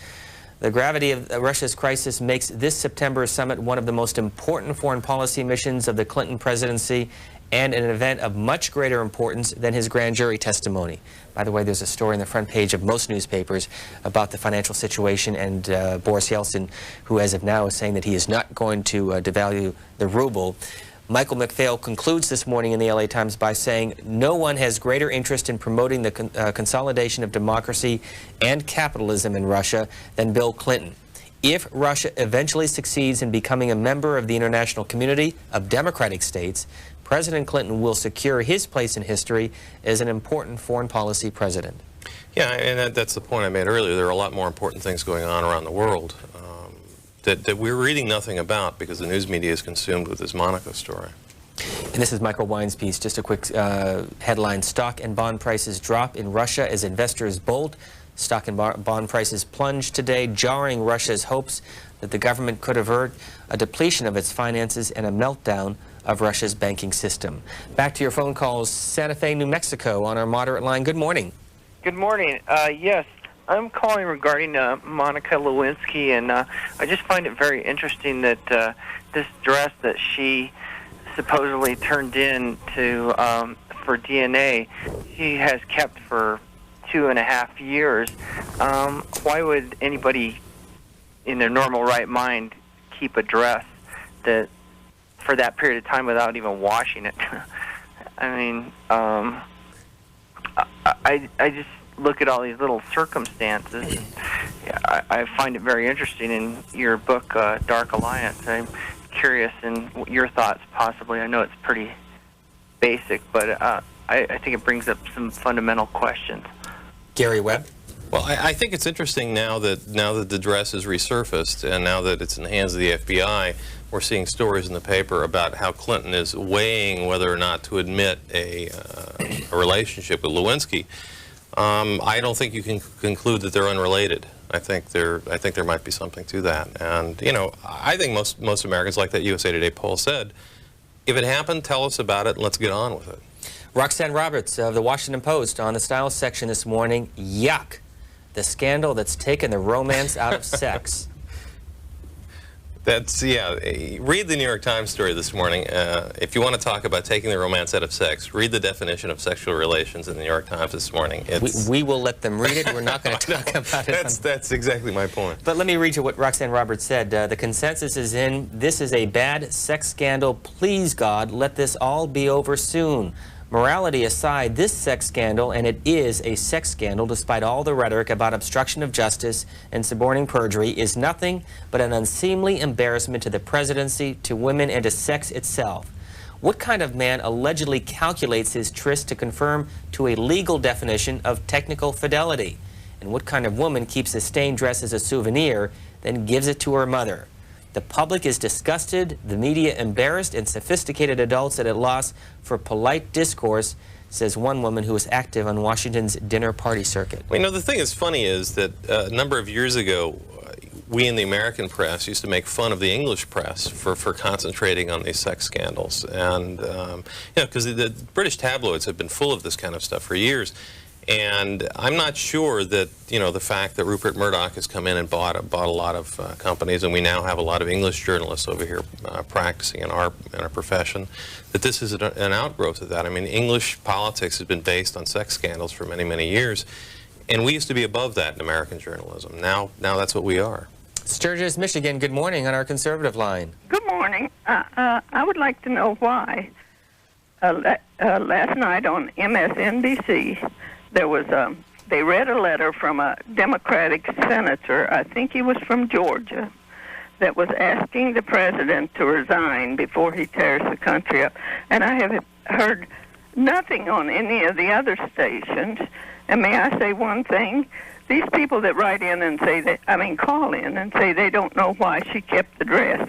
The gravity of Russia's crisis makes this September summit one of the most important foreign policy missions of the Clinton presidency and an event of much greater importance than his grand jury testimony." By the way, there's a story on the front page of most newspapers about the financial situation and Boris Yeltsin, who as of now is saying that he is not going to devalue the ruble. Michael McPhail concludes this morning in the LA Times by saying, "No one has greater interest in promoting the consolidation of democracy and capitalism in Russia than Bill Clinton. If Russia eventually succeeds in becoming a member of the international community of democratic states, President Clinton will secure his place in history as an important foreign policy president." Yeah, and that's the point I made earlier. There are a lot more important things going on around the world that we're reading nothing about because the news media is consumed with this Monaco story. And this is Michael Wine's piece. Just a quick headline. Stock and bond prices drop in Russia as investors bolt. Stock and bond prices plunged today, jarring Russia's hopes that the government could avert a depletion of its finances and a meltdown of Russia's banking system. Back to your phone calls. Santa Fe, New Mexico on our moderate line. Good morning. Good morning. Yes, I'm calling regarding Monica Lewinsky, and I just find it very interesting that this dress that she supposedly turned in to for DNA, she has kept for 2.5 years. Why would anybody in their normal right mind keep a dress that for that period of time without even washing it? I mean, I just look at all these little circumstances. I find it very interesting in your book, Dark Alliance. I'm curious in your thoughts, possibly. I know it's pretty basic, but I think it brings up some fundamental questions. Gary Webb? Well, I think it's interesting now that the dress is resurfaced and now that it's in the hands of the FBI, we're seeing stories in the paper about how Clinton is weighing whether or not to admit a relationship with Lewinsky. I don't think you can conclude that they're unrelated. I think there might be something to that. And you know, I think most Americans, like that USA Today poll said, if it happened, tell us about it and let's get on with it. Roxanne Roberts of the Washington Post on the style section this morning. Yuck. The scandal that's taken the romance out of sex. That's, yeah, read the New York Times story this morning. If you want to talk about taking the romance out of sex, read the definition of sexual relations in the New York Times this morning. We will let them read it. We're not going to talk about it. That's exactly my point. But let me read you what Roxanne Roberts said. The consensus is in, this is a bad sex scandal. Please, God, let this all be over soon. Morality aside, this sex scandal, and it is a sex scandal despite all the rhetoric about obstruction of justice and suborning perjury, is nothing but an unseemly embarrassment to the presidency, to women, and to sex itself. What kind of man allegedly calculates his tryst to conform to a legal definition of technical fidelity? And what kind of woman keeps a stained dress as a souvenir, then gives it to her mother? The public is disgusted, the media embarrassed, and sophisticated adults at a loss for polite discourse, says one woman who is active on Washington's dinner party circuit. Well, you know, the thing that's funny is that a number of years ago, we in the American press used to make fun of the English press for concentrating on these sex scandals. And, you know, because the British tabloids have been full of this kind of stuff for years. And I'm not sure that, you know, the fact that Rupert Murdoch has come in and bought a lot of companies, and we now have a lot of English journalists over here practicing in our profession, that this is an outgrowth of that. I mean, English politics has been based on sex scandals for many, many years, and we used to be above that in American journalism. Now that's what we are. Sturgis, Michigan, good morning on our conservative line. Good morning. I would like to know why last night on MSNBC, there was they read a letter from a Democratic senator, I think he was from Georgia, that was asking the president to resign before he tears the country up. And I have heard nothing on any of the other stations. And may I say one thing? These people that write in and say that, call in and say they don't know why she kept the dress.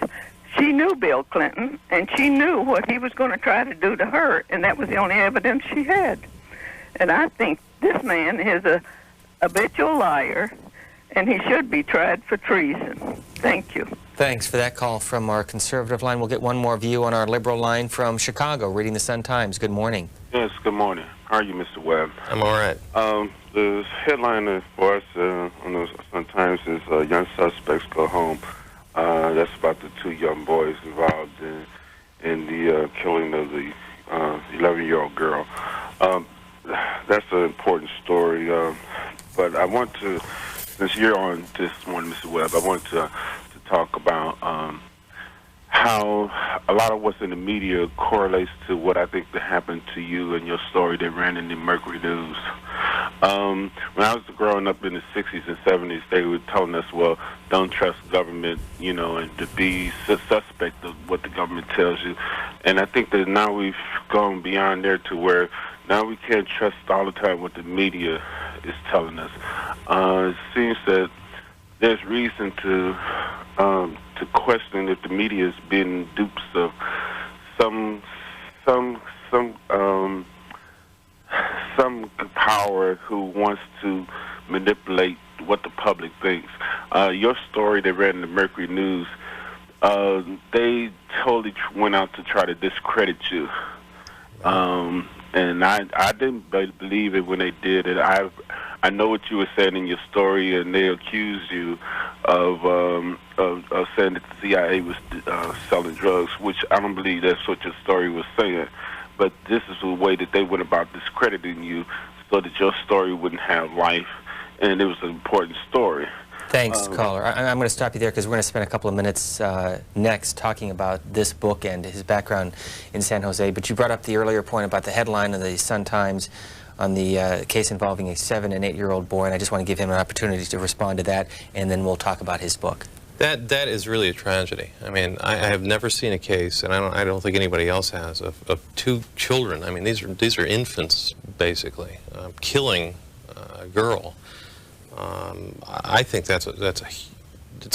She knew Bill Clinton, and she knew what he was going to try to do to her, and that was the only evidence she had. And I think this man is a habitual liar, and he should be tried for treason. Thank you. Thanks for that call from our conservative line. We'll get one more view on our liberal line from Chicago, reading the Sun-Times. Good morning. Yes, good morning. How are you, Mr. Webb? I'm all right. The headline for us on the Sun-Times is Young Suspects Go Home. That's about the two young boys involved in the killing of the 11-year-old girl. That's an important story, but I want to, since you're on this one, Mr. Webb, I want to talk about how a lot of what's in the media correlates to what I think that happened to you and your story that ran in the Mercury News. When I was growing up in the 60s and 70s, they were telling us, well, don't trust government, you know, and to be suspect of what the government tells you. And I think that now we've gone beyond there to where now we can't trust all the time what the media is telling us. It seems that there's reason to question if the media has been dupes of some power who wants to manipulate what the public thinks. Your story they read in the Mercury News, they totally went out to try to discredit you. And I didn't believe it when they did it. I know what you were saying in your story, and they accused you of saying that the CIA was selling drugs, which I don't believe that's what your story was saying. But this is the way that they went about discrediting you so that your story wouldn't have life, and it was an important story. Thanks, caller. I'm going to stop you there because we're going to spend a couple of minutes next talking about this book and his background in San Jose. But you brought up the earlier point about the headline of the Sun-Times on the case involving a 7- and 8-year-old boy, and I just want to give him an opportunity to respond to that, and then we'll talk about his book. That is really a tragedy. I mean, I have never seen a case, and I don't think anybody else has, of 2 children. I mean, these are infants basically killing a girl. I think it's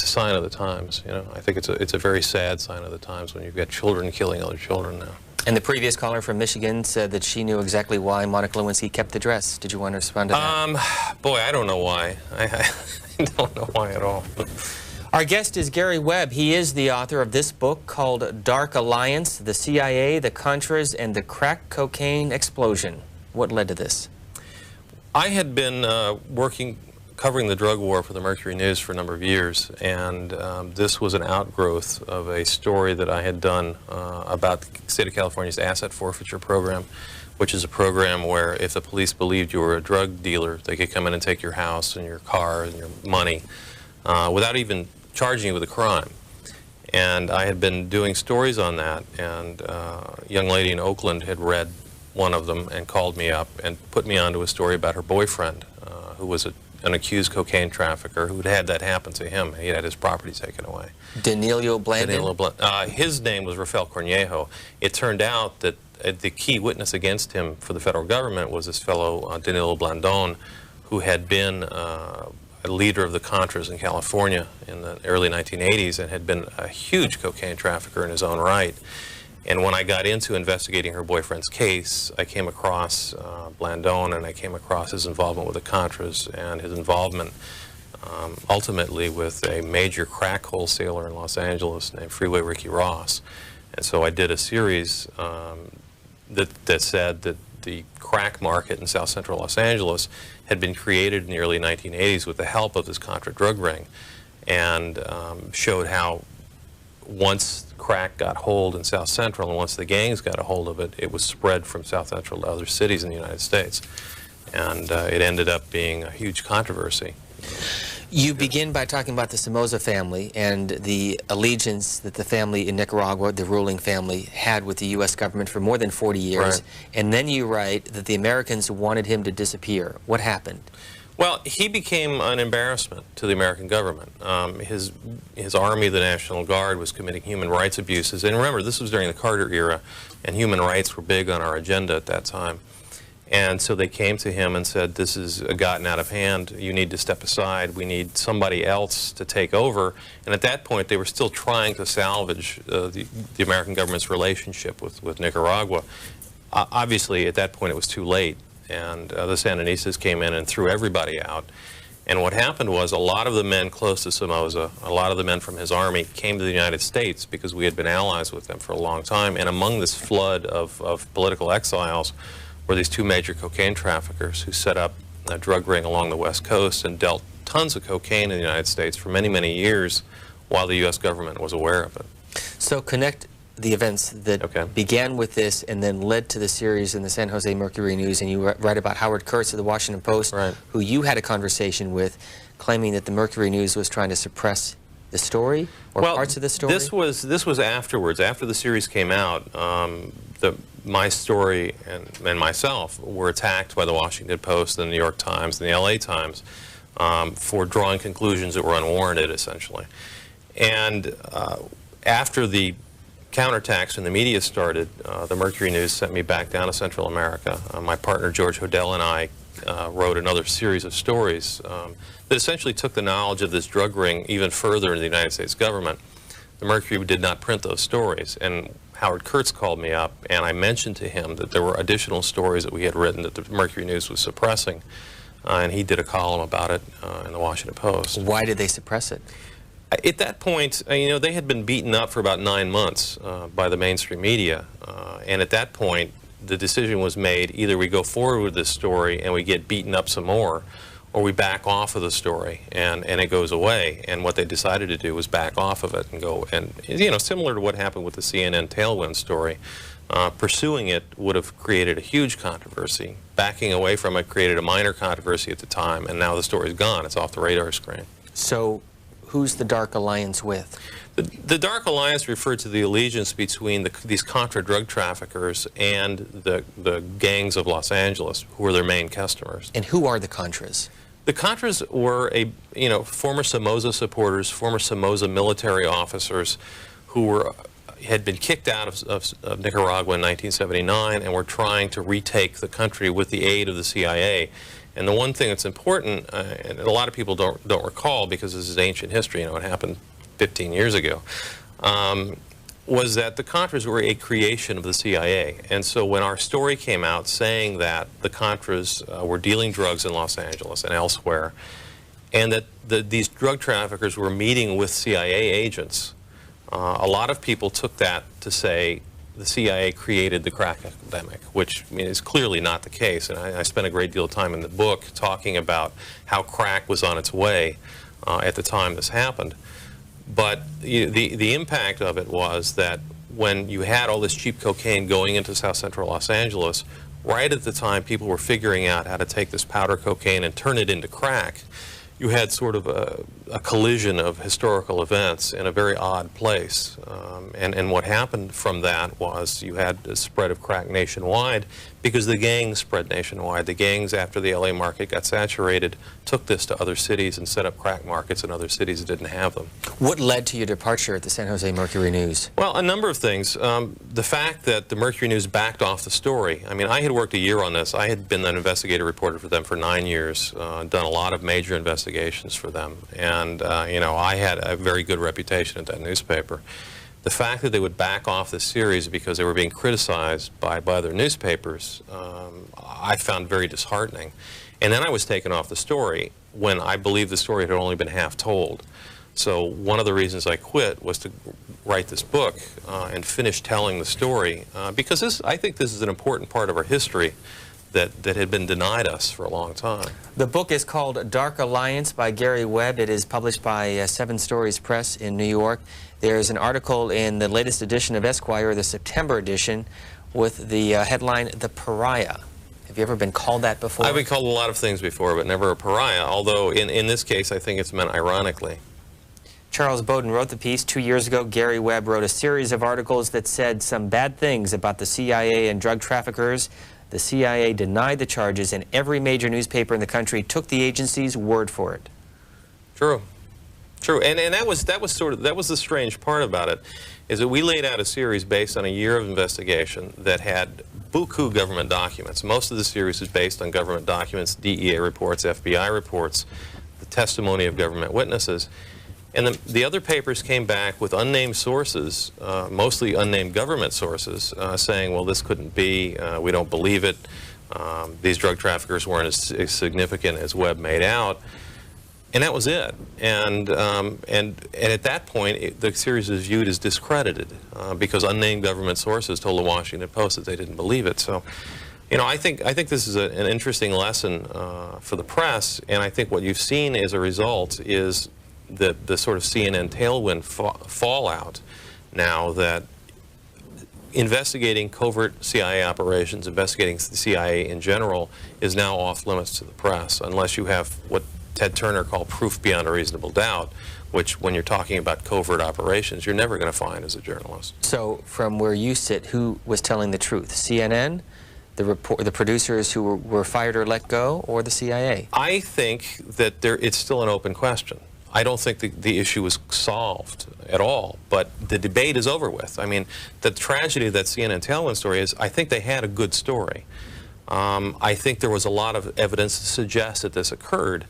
a sign of the times. You know, I think it's a very sad sign of the times when you've got children killing other children now. And the previous caller from Michigan said that she knew exactly why Monica Lewinsky kept the dress. Did you want to respond to that? Boy, I don't know why. I don't know why at all. Our guest is Gary Webb. He is the author of this book called Dark Alliance, the CIA, the Contras, and the Crack Cocaine Explosion. What led to this? I had been covering the drug war for the Mercury News for a number of years, and this was an outgrowth of a story that I had done about the state of California's asset forfeiture program, which is a program where if the police believed you were a drug dealer, they could come in and take your house and your car and your money without even charging you with a crime. And I had been doing stories on that, and a young lady in Oakland had read one of them and called me up and put me onto a story about her boyfriend, who was an accused cocaine trafficker who had that happen to him. He had his property taken away. Danilo Blandon? His name was Rafael Cornejo. It turned out that the key witness against him for the federal government was this fellow, Danilo Blandon, who had been a leader of the Contras in California in the early 1980s and had been a huge cocaine trafficker in his own right. And when I got into investigating her boyfriend's case, I came across Blandon, and I came across his involvement with the Contras and his involvement ultimately with a major crack wholesaler in Los Angeles named Freeway Ricky Ross. And so I did a series that said that the crack market in South Central Los Angeles had been created in the early 1980s with the help of this Contra drug ring, and showed how once crack got hold in South Central and once the gangs got a hold of it, it was spread from South Central to other cities in the United States. And it ended up being a huge controversy. You begin by talking about the Somoza family and the allegiance that the family in Nicaragua, the ruling family, had with the U.S. government for more than 40 years. Right. And then you write that the Americans wanted him to disappear. What happened? Well, he became an embarrassment to the American government. His army, the National Guard, was committing human rights abuses. And remember, this was during the Carter era, and human rights were big on our agenda at that time. And so they came to him and said, this has gotten out of hand. You need to step aside. We need somebody else to take over. And at that point, they were still trying to salvage the American government's relationship with Nicaragua. Obviously, at that point, it was too late. And the Sandinistas came in and threw everybody out. And what happened was a lot of the men close to Somoza, a lot of the men from his army came to the United States because we had been allies with them for a long time. And among this flood of political exiles were these 2 major cocaine traffickers who set up a drug ring along the West Coast and dealt tons of cocaine in the United States for many, many years while the U.S. government was aware of it. So connect the events that began with this and then led to the series in the San Jose Mercury News, and you write about Howard Kurtz of the Washington Post, who you had a conversation with, claiming that the Mercury News was trying to suppress the story or parts of the story? This was afterwards. After the series came out, my story and myself were attacked by the Washington Post, the New York Times, and the LA Times for drawing conclusions that were unwarranted, essentially. And after the counterattacks and the media started, the Mercury News sent me back down to Central America. My partner George Hodel and I wrote another series of stories that essentially took the knowledge of this drug ring even further in the United States government. The Mercury did not print those stories, and Howard Kurtz called me up, and I mentioned to him that there were additional stories that we had written that the Mercury News was suppressing, and he did a column about it in the Washington Post. Why did they suppress it? At that point, you know, they had been beaten up for about 9 months by the mainstream media, and at that point, the decision was made, either we go forward with this story and we get beaten up some more, or we back off of the story and it goes away. And what they decided to do was back off of it and go, and you know, similar to what happened with the CNN Tailwind story, pursuing it would have created a huge controversy. Backing away from it created a minor controversy at the time, and now the story's gone. It's off the radar screen. So who's the Dark Alliance with? The Dark Alliance referred to the allegiance between these Contra drug traffickers and the gangs of Los Angeles, who were their main customers. And who are the Contras? The Contras were former Somoza supporters, former Somoza military officers who had been kicked out of Nicaragua in 1979 and were trying to retake the country with the aid of the CIA. And the one thing that's important, and a lot of people don't recall because this is ancient history, you know, it happened 15 years ago, was that the Contras were a creation of the CIA. And so when our story came out saying that the Contras were dealing drugs in Los Angeles and elsewhere, and that these drug traffickers were meeting with CIA agents, a lot of people took that to say the CIA created the crack epidemic, which is clearly not the case. And I spent a great deal of time in the book talking about how crack was on its way at the time this happened. But the impact of it was that when you had all this cheap cocaine going into South Central Los Angeles, right at the time people were figuring out how to take this powder cocaine and turn it into crack, you had sort of a collision of historical events in a very odd place. And what happened from that was you had a spread of crack nationwide because the gangs spread nationwide. The gangs, after the LA market got saturated, took this to other cities and set up crack markets in other cities that didn't have them. What led to your departure at the San Jose Mercury News? Well, a number of things. The fact that the Mercury News backed off the story. I mean, I had worked a year on this. I had been an investigative reporter for them for 9 years, done a lot of major investigations for them, and you know, I had a very good reputation at that newspaper. The fact that they would back off the series because they were being criticized by other newspapers, I found very disheartening. And then I was taken off the story when I believed the story had only been half told. So one of the reasons I quit was to write this book and finish telling the story, because I think this is an important part of our history that had been denied us for a long time. The book is called Dark Alliance by Gary Webb. It is published by 7 Stories Press in New York. There's an article in the latest edition of Esquire, the September edition, with the headline, The Pariah. Have you ever been called that before? I've been called a lot of things before, but never a pariah, although in this case I think it's meant ironically. Charles Bowden wrote the piece 2 years ago. Gary Webb wrote a series of articles that said some bad things about the CIA and drug traffickers. The CIA denied the charges, and every major newspaper in the country took the agency's word for it. True. True, and that was the strange part about it, is that we laid out a series based on a year of investigation that had buku government documents. Most of the series is based on government documents, DEA reports, FBI reports, the testimony of government witnesses. And the other papers came back with unnamed sources, mostly unnamed government sources, saying, well, this couldn't be, we don't believe it, these drug traffickers weren't as significant as Webb made out. And that was it. And at that point, the series was viewed as discredited because unnamed government sources told the Washington Post that they didn't believe it. So, you know, I think this is an interesting lesson for the press, and I think what you've seen as a result is the sort of CNN tailwind fallout now that investigating covert CIA operations, investigating the CIA in general, is now off limits to the press unless you have what Ted Turner called proof beyond a reasonable doubt, which when you're talking about covert operations, you're never going to find as a journalist. So from where you sit, who was telling the truth? CNN, the producers who were fired or let go, or the CIA? I think that it's still an open question. I don't think the issue is solved at all, but the debate is over with. I mean, the tragedy of that CNN Tailwind story is I think they had a good story, I think there was a lot of evidence to suggest that this occurred.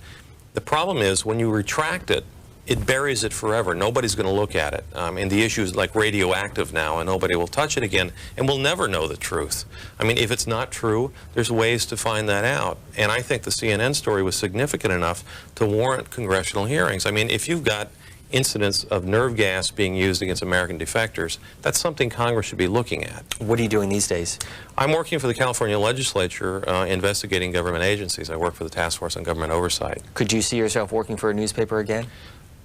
The problem is when you retract it, it buries it forever. Nobody's going to look at it. And the issue is like radioactive now, and nobody will touch it again, and we'll never know the truth. I mean, if it's not true, there's ways to find that out. And I think the CNN story was significant enough to warrant congressional hearings. I mean, if you've got incidents of nerve gas being used against American defectors, that's something Congress should be looking at. What are you doing these days? I'm working for the California legislature investigating government agencies. I work for the Task Force on Government Oversight. Could you see yourself working for a newspaper again?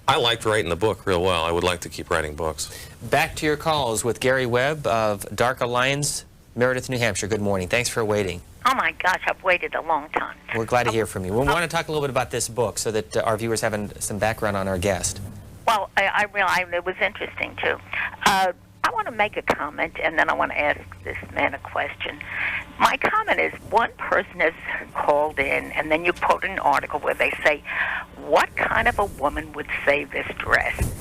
I liked writing the book real well. I would like to keep writing books. Back to your calls with Gary Webb of Dark Alliance, Meredith, New Hampshire. Good morning. Thanks for waiting. Oh, my gosh, I've waited a long time. We're glad to hear from you. We want to talk a little bit about this book so that our viewers have some background on our guest. Well, I realized it was interesting, too. I want to make a comment, and then I want to ask this man a question. My comment is, one person has called in, and then you quote an article where they say, what kind of a woman would save this dress?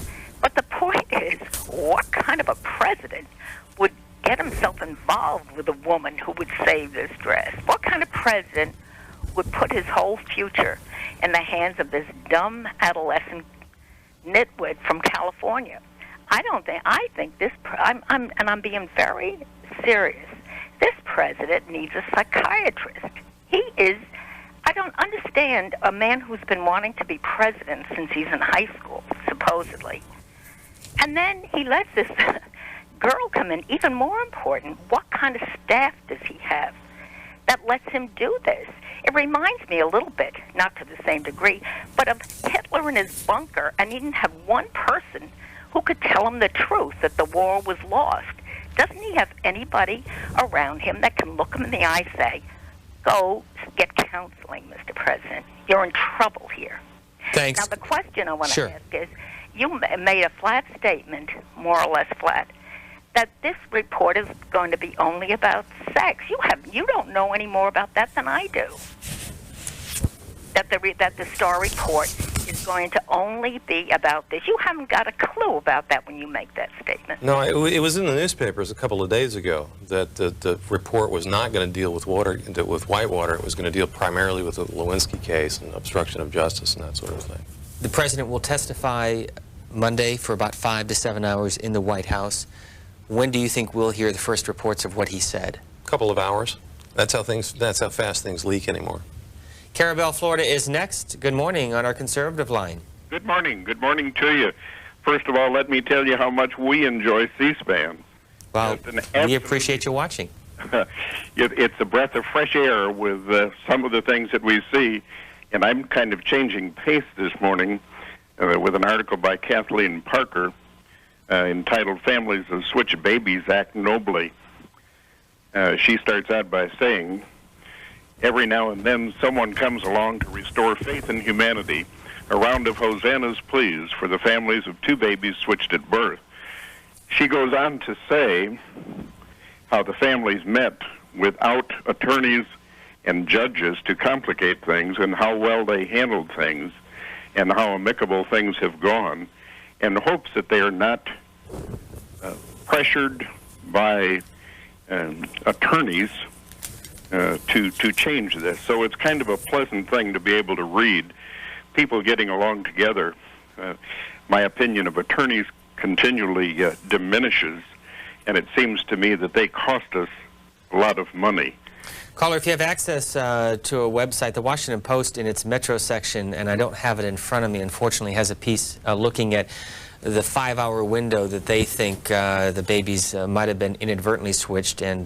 But the point is, what kind of a president would get himself involved with a woman who would save this dress? What kind of president would put his whole future in the hands of this dumb adolescent nitwit from California? I think this, I'm being very serious. This president needs a psychiatrist. I don't understand a man who's been wanting to be president since he's in high school, supposedly. And then he lets this girl come in. Even more important, what kind of staff does he have that lets him do this? It reminds me a little bit, not to the same degree, but of Hitler in his bunker, and he didn't have one person who could tell him the truth that the war was lost. Doesn't he have anybody around him that can look him in the eye and say, go get counseling, Mr. President. You're in trouble here. Thanks. Now, the question I want to Sure. ask is, you made a flat statement, more or less flat, that this report is going to be only about sex. You don't know any more about that than I do. That the Star report is going to only be about this. You haven't got a clue about that when you make that statement. No, it was in the newspapers a couple of days ago that the report was not going to deal with Whitewater. It was going to deal primarily with the Lewinsky case and obstruction of justice and that sort of thing. The president will testify Monday for about 5 to 7 hours in the White House. When do you think we'll hear the first reports of what he said? A couple of hours. That's how fast things leak anymore. Carabel, Florida is next. Good morning on our conservative line. Good morning. Good morning to you. First of all, let me tell you how much we enjoy C-SPAN. Well, we appreciate you watching. It's a breath of fresh air with some of the things that we see. And I'm kind of changing pace this morning with an article by Kathleen Parker entitled Families of Switch Babies Act Nobly. She starts out by saying, every now and then someone comes along to restore faith in humanity. A round of hosannas, please, for the families of 2 babies switched at birth. She goes on to say how the families met without attorneys and judges to complicate things, and how well they handled things, and how amicable things have gone, and hopes that they are not pressured by attorneys to change this. So it's kind of a pleasant thing to be able to read people getting along together. My opinion of attorneys continually diminishes, and it seems to me that they cost us a lot of money. Caller, if you have access to a website, the Washington Post in its Metro section, and I don't have it in front of me, unfortunately, has a piece looking at the 5-hour window that they think the babies might have been inadvertently switched, and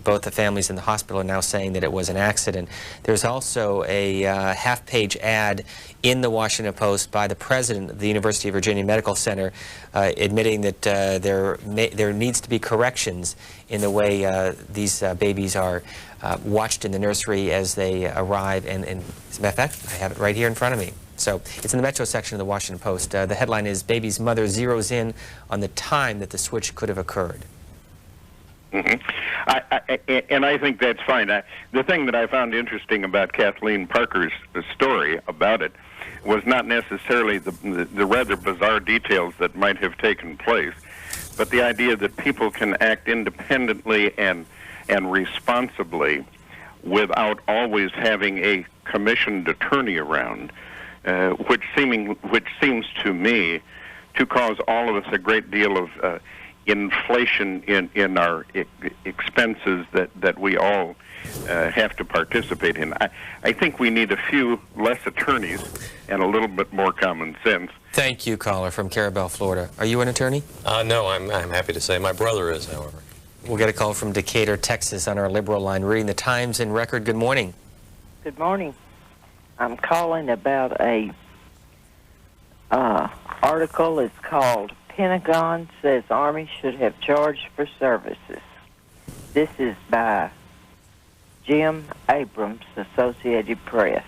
both the families and the hospital are now saying that it was an accident. There's also a half-page ad in the Washington Post by the president of the University of Virginia Medical Center admitting that there needs to be corrections in the way these babies are watched in the nursery as they arrive, and as a matter of fact, I have it right here in front of me. So it's in the Metro section of the Washington Post. The headline is, Baby's Mother Zeroes In on the Time That the Switch Could Have Occurred. And I think that's fine. The thing that I found interesting about Kathleen Parker's story about it was not necessarily the rather bizarre details that might have taken place, but the idea that people can act independently and responsibly without always having a commissioned attorney around, which seems to me to cause all of us a great deal of inflation in our expenses that we all have to participate in. I think we need a few less attorneys and a little bit more common sense. Thank you, caller from Carabel, Florida. Are you an attorney? No, I'm happy to say my brother is, however. We'll get a call from Decatur, Texas on our liberal line, reading the Times and Record. Good morning. Good morning. I'm calling about a article. It's called Pentagon Says Army Should Have Charged for Services. This is by Jim Abrams, Associated Press.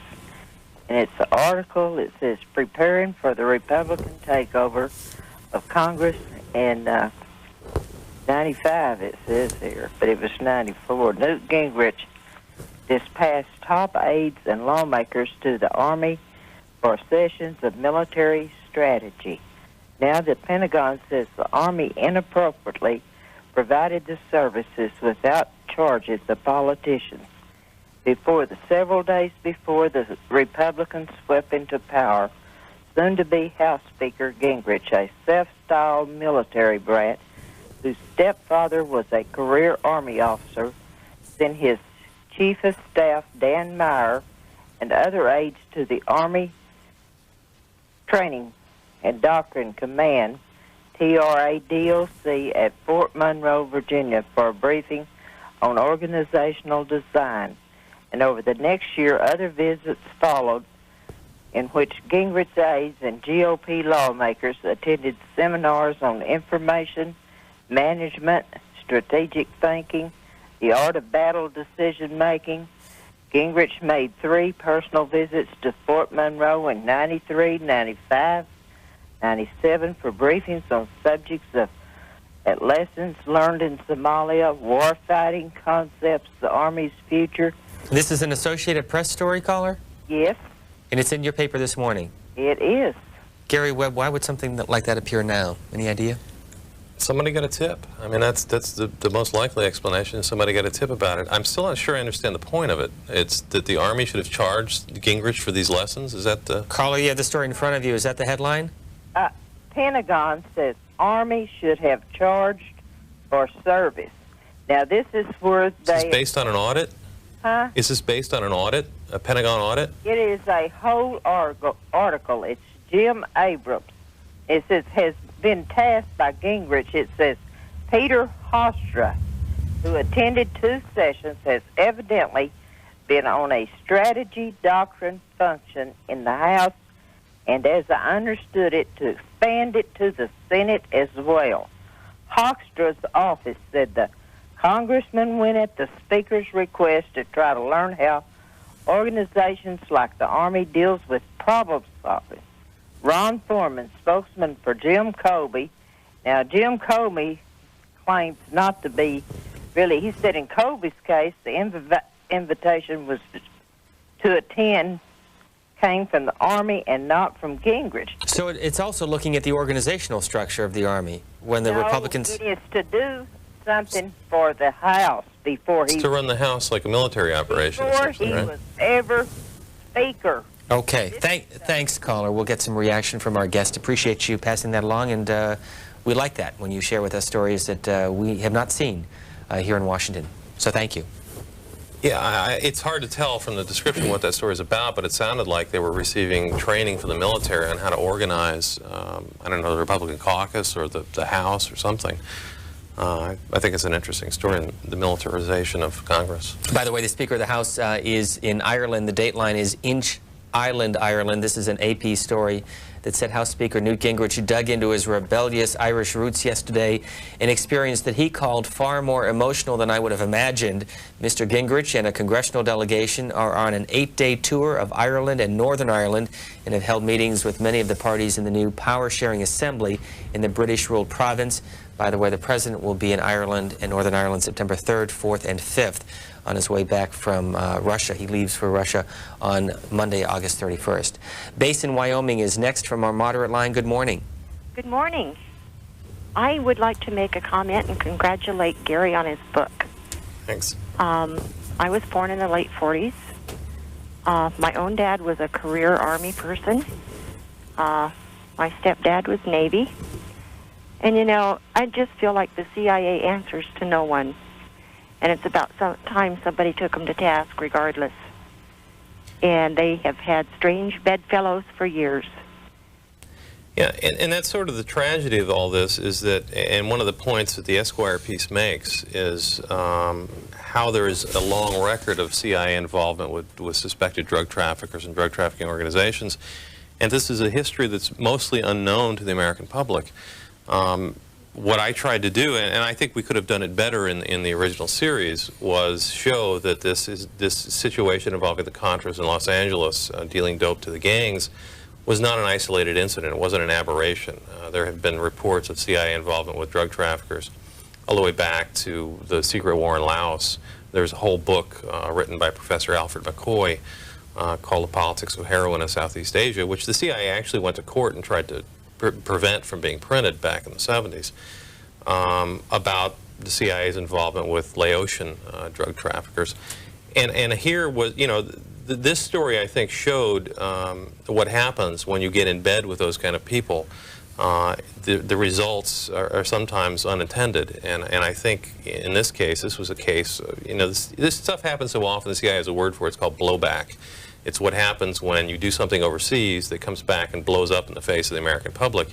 And it's an article. It says, preparing for the Republican takeover of Congress in 95, it says here, but it was 94. Newt Gingrich dispatched top aides and lawmakers to the Army for sessions of military strategy. Now the Pentagon says the Army inappropriately provided the services without charges of politicians. Several days before the Republicans swept into power, soon-to-be House Speaker Gingrich, a self-styled military brat whose stepfather was a career Army officer, sent his Chief of Staff, Dan Meyer, and other aides to the Army Training and Doctrine Command, TRADOC, at Fort Monroe, Virginia, for a briefing on organizational design. And over the next year, other visits followed in which Gingrich's aides and GOP lawmakers attended seminars on information management, strategic thinking, the art of battle decision-making. Gingrich made 3 personal visits to Fort Monroe in 93, 95, 97 for briefings on subjects of lessons learned in Somalia, warfighting concepts, the Army's future. This is an Associated Press story, caller? Yes. And it's in your paper this morning? It is. Gary Webb, why would something like that appear now? Any idea? Somebody got a tip. I mean, that's the most likely explanation. Somebody got a tip about it. I'm still not sure I understand the point of it. It's that the Army should have charged Gingrich for these lessons? Is that the... Caller, you have the story in front of you. Is that the headline? Pentagon says Army should have charged for service. Now, this is where they... Is this based on an audit? Huh? Is this based on an audit, a Pentagon audit? It is a whole article. It's Jim Abrams. It says, has been tasked by Gingrich. It says, Peter Hofstra, who attended 2 sessions, has evidently been on a strategy doctrine function in the House, and as I understood it, to expand it to the Senate as well. Hofstra's office said the congressman went at the Speaker's request to try to learn how organizations like the Army deals with problem solving. Ron Foreman, spokesman for Jim Colby. Now, Jim Colby claims not to be really, he said in Colby's case, the invitation was to attend came from the Army and not from Gingrich. So it's also looking at the organizational structure of the Army. When the Republicans... it is to do something for the House before he... It's to run the House like a military operation. Before he right? was ever Speaker. Okay. Thanks, caller. We'll get some reaction from our guest. Appreciate you passing that along, and we like that when you share with us stories that we have not seen here in Washington. So thank you. Yeah, it's hard to tell from the description what that story is about, but it sounded like they were receiving training from the military on how to organize, I don't know, the Republican caucus or the House or something. I think it's an interesting story, the militarization of Congress. By the way, the Speaker of the House is in Ireland. The dateline is Inch Island, Ireland. This is an AP story that said House Speaker Newt Gingrich dug into his rebellious Irish roots yesterday, an experience that he called far more emotional than I would have imagined. Mr. Gingrich and a congressional delegation are on an 8-day tour of Ireland and Northern Ireland and have held meetings with many of the parties in the new power-sharing assembly in the British-ruled province. By the way, the president will be in Ireland and Northern Ireland September 3rd, 4th, and 5th on his way back from Russia. He leaves for Russia on Monday, August 31st. Base in Wyoming is next from our moderate line. Good morning. Good morning. I would like to make a comment and congratulate Gary on his book. Thanks. I was born in the late 40s. My own dad was a career Army person. My stepdad was Navy. And, you know, I just feel like the CIA answers to no one. And it's about time somebody took them to task regardless. And they have had strange bedfellows for years. Yeah, and that's sort of the tragedy of all this is that, and one of the points that the Esquire piece makes is how there is a long record of CIA involvement with suspected drug traffickers and drug trafficking organizations. And this is a history that's mostly unknown to the American public. What I tried to do, and I think we could have done it better in the original series, was show that this situation involving the Contras in Los Angeles dealing dope to the gangs was not an isolated incident. It wasn't an aberration. There have been reports of CIA involvement with drug traffickers all the way back to the secret war in Laos. There's a whole book written by Professor Alfred McCoy called The Politics of Heroin in Southeast Asia, which the CIA actually went to court and tried to prevent from being printed back in the 70s, about the CIA's involvement with Laotian drug traffickers. And here was, you know, this story, I think, showed what happens when you get in bed with those kind of people. The results are sometimes unintended, and I think in this case, this was a case, you know, this stuff happens so often, the CIA has a word for it, it's called blowback. It's what happens when you do something overseas that comes back and blows up in the face of the American public.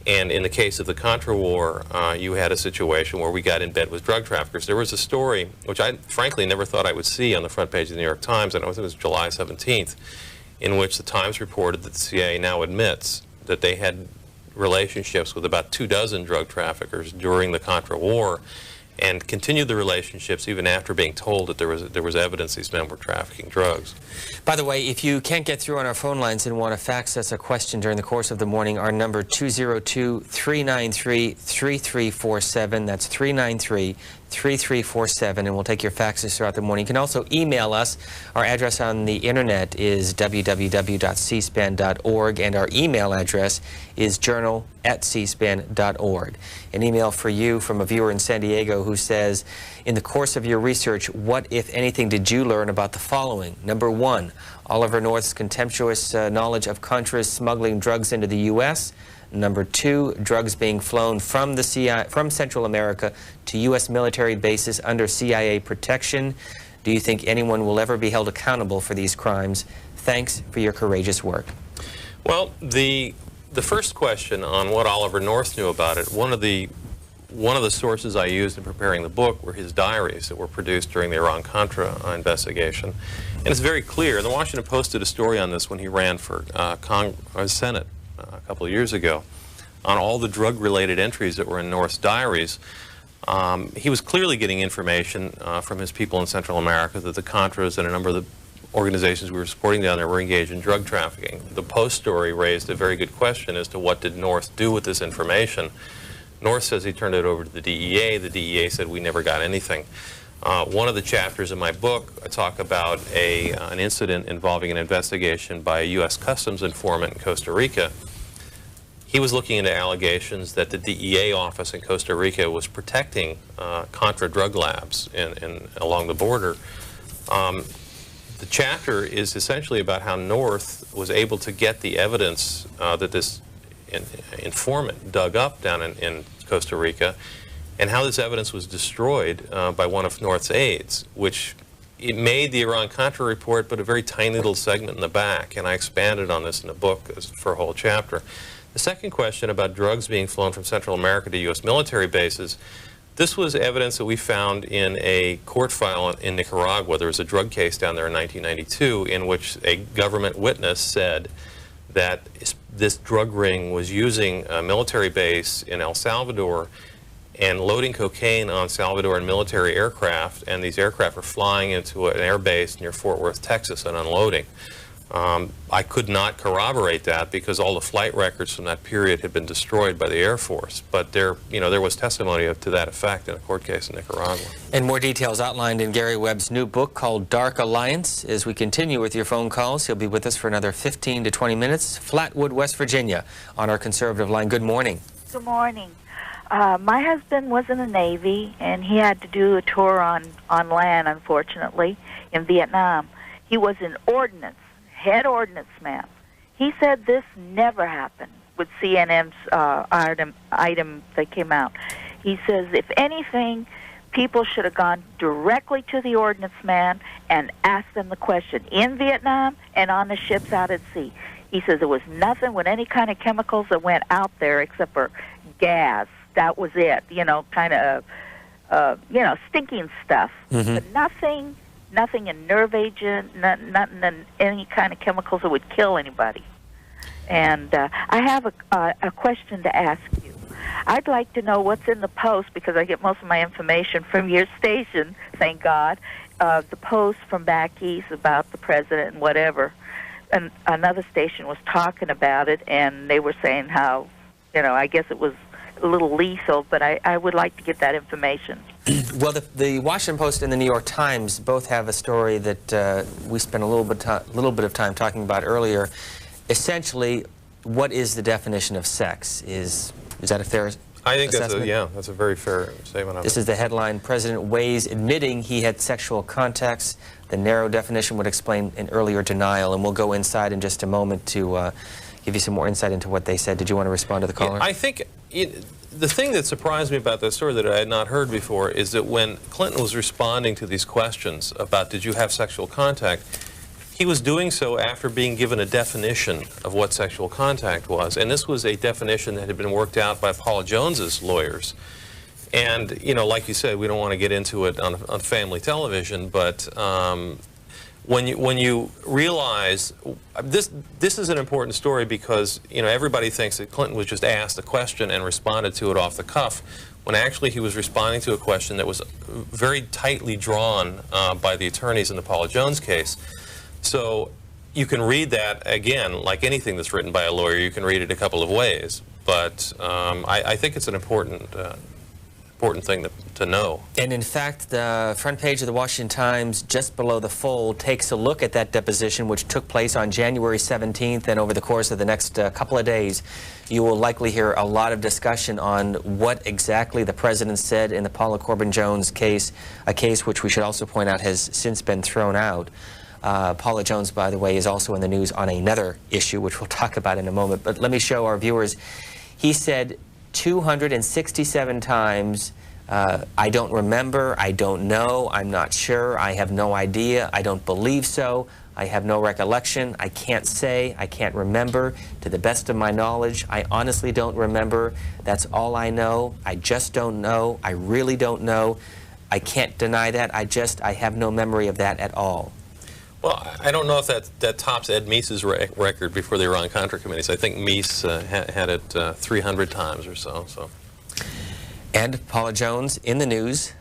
And in the case of the Contra War, you had a situation where we got in bed with drug traffickers. There was a story, which I frankly never thought I would see on the front page of the New York Times, I know it was July 17th, in which the Times reported that the CIA now admits that they had relationships with about 24 drug traffickers during the Contra War, and continued the relationships even after being told that there was evidence these men were trafficking drugs. By the way, if you can't get through on our phone lines and want to fax us a question during the course of the morning, our number 202-393-3347. That's 393-3347, and we'll take your faxes throughout the morning. You can also email us. Our address on the internet is www.cspan.org, and our email address is journal@cspan.org. An email for you from a viewer in San Diego who says, in the course of your research, what, if anything, did you learn about the following? Number 1, Oliver North's contemptuous knowledge of Contras smuggling drugs into the U.S. Number 2, drugs being flown from the CIA, from Central America to U.S. military bases under CIA protection. Do you think anyone will ever be held accountable for these crimes? Thanks for your courageous work. Well, the first question on what Oliver North knew about it, one of the sources I used in preparing the book were his diaries that were produced during the Iran-Contra investigation. And it's very clear. The Washington Post did a story on this when he ran for Senate a couple of years ago, on all the drug-related entries that were in North's diaries. He was clearly getting information from his people in Central America that the Contras and a number of the organizations we were supporting down there were engaged in drug trafficking. The Post story raised a very good question as to what did North do with this information. North says he turned it over to the DEA. The DEA said we never got anything. One of the chapters in my book, I talk about an incident involving an investigation by a U.S. Customs informant in Costa Rica. He was looking into allegations that the DEA office in Costa Rica was protecting Contra drug labs along the border. The chapter is essentially about how North was able to get the evidence that this informant dug up down in Costa Rica, and how this evidence was destroyed by one of North's aides, which it made the Iran-Contra report, but a very tiny little segment in the back, and I expanded on this in the book for a whole chapter. The second question about drugs being flown from Central America to U.S. military bases, this was evidence that we found in a court file in Nicaragua. There was a drug case down there in 1992 in which a government witness said that this drug ring was using a military base in El Salvador and loading cocaine on Salvadoran military aircraft, and these aircraft were flying into an air base near Fort Worth, Texas, and unloading. I could not corroborate that because all the flight records from that period had been destroyed by the Air Force, but there was testimony to that effect in a court case in Nicaragua. And more details outlined in Gary Webb's new book called Dark Alliance. As we continue with your phone calls, he'll be with us for another 15 to 20 minutes. Flatwood, West Virginia, on our conservative line. Good morning. Good morning. My husband was in the Navy, and he had to do a tour on land, unfortunately, in Vietnam. He was in ordnance, head ordnance man. He said this never happened with CNN's item that came out. He says, if anything, people should have gone directly to the ordnance man and asked them the question in Vietnam and on the ships out at sea. He says there was nothing with any kind of chemicals that went out there except for gas. That was it, you know, kind of, stinking stuff. Mm-hmm. But nothing in nerve agent, nothing in any kind of chemicals that would kill anybody. And I have a question to ask you. I'd like to know what's in the Post, because I get most of my information from your station, thank God. The Post from back east about the president and whatever. And another station was talking about it, and they were saying how, I guess it was a little lethal, but I would like to get that information. Well, the Washington Post and the New York Times both have a story that we spent a little bit of time talking about earlier. Essentially, what is the definition of sex? Is that a fair I think assessment? that's a very fair statement of This it. is the headline: President weighs admitting he had sexual contacts. The narrow definition would explain an earlier denial, and we'll go inside in just a moment to give you some more insight into what they said. Did you want to respond to the caller? Yeah, I think the thing that surprised me about that story that I had not heard before is that when Clinton was responding to these questions about did you have sexual contact, he was doing so after being given a definition of what sexual contact was. And this was a definition that had been worked out by Paula Jones's lawyers. And, like you said, we don't want to get into it on family television, but when you realize this is an important story because everybody thinks that Clinton was just asked a question and responded to it off the cuff, when actually he was responding to a question that was very tightly drawn by the attorneys in the Paula Jones case. So you can read that, again, like anything that's written by a lawyer, you can read it a couple of ways. But I think it's an important thing to know. And in fact, the front page of the Washington Times, just below the fold, takes a look at that deposition, which took place on January 17th, and over the course of the next couple of days, you will likely hear a lot of discussion on what exactly the president said in the Paula Corbin Jones case, a case which we should also point out has since been thrown out. Paula Jones, by the way, is also in the news on another issue, which we'll talk about in a moment. But let me show our viewers. He said 267 times, I don't remember, I don't know, I'm not sure, I have no idea, I don't believe so, I have no recollection, I can't say, I can't remember, to the best of my knowledge, I honestly don't remember, that's all I know, I just don't know, I really don't know, I can't deny that, I have no memory of that at all. Well, I don't know if that tops Ed Meese's record before the Iran-Contra committees. I think Meese had it 300 times or so. And Paula Jones in the news.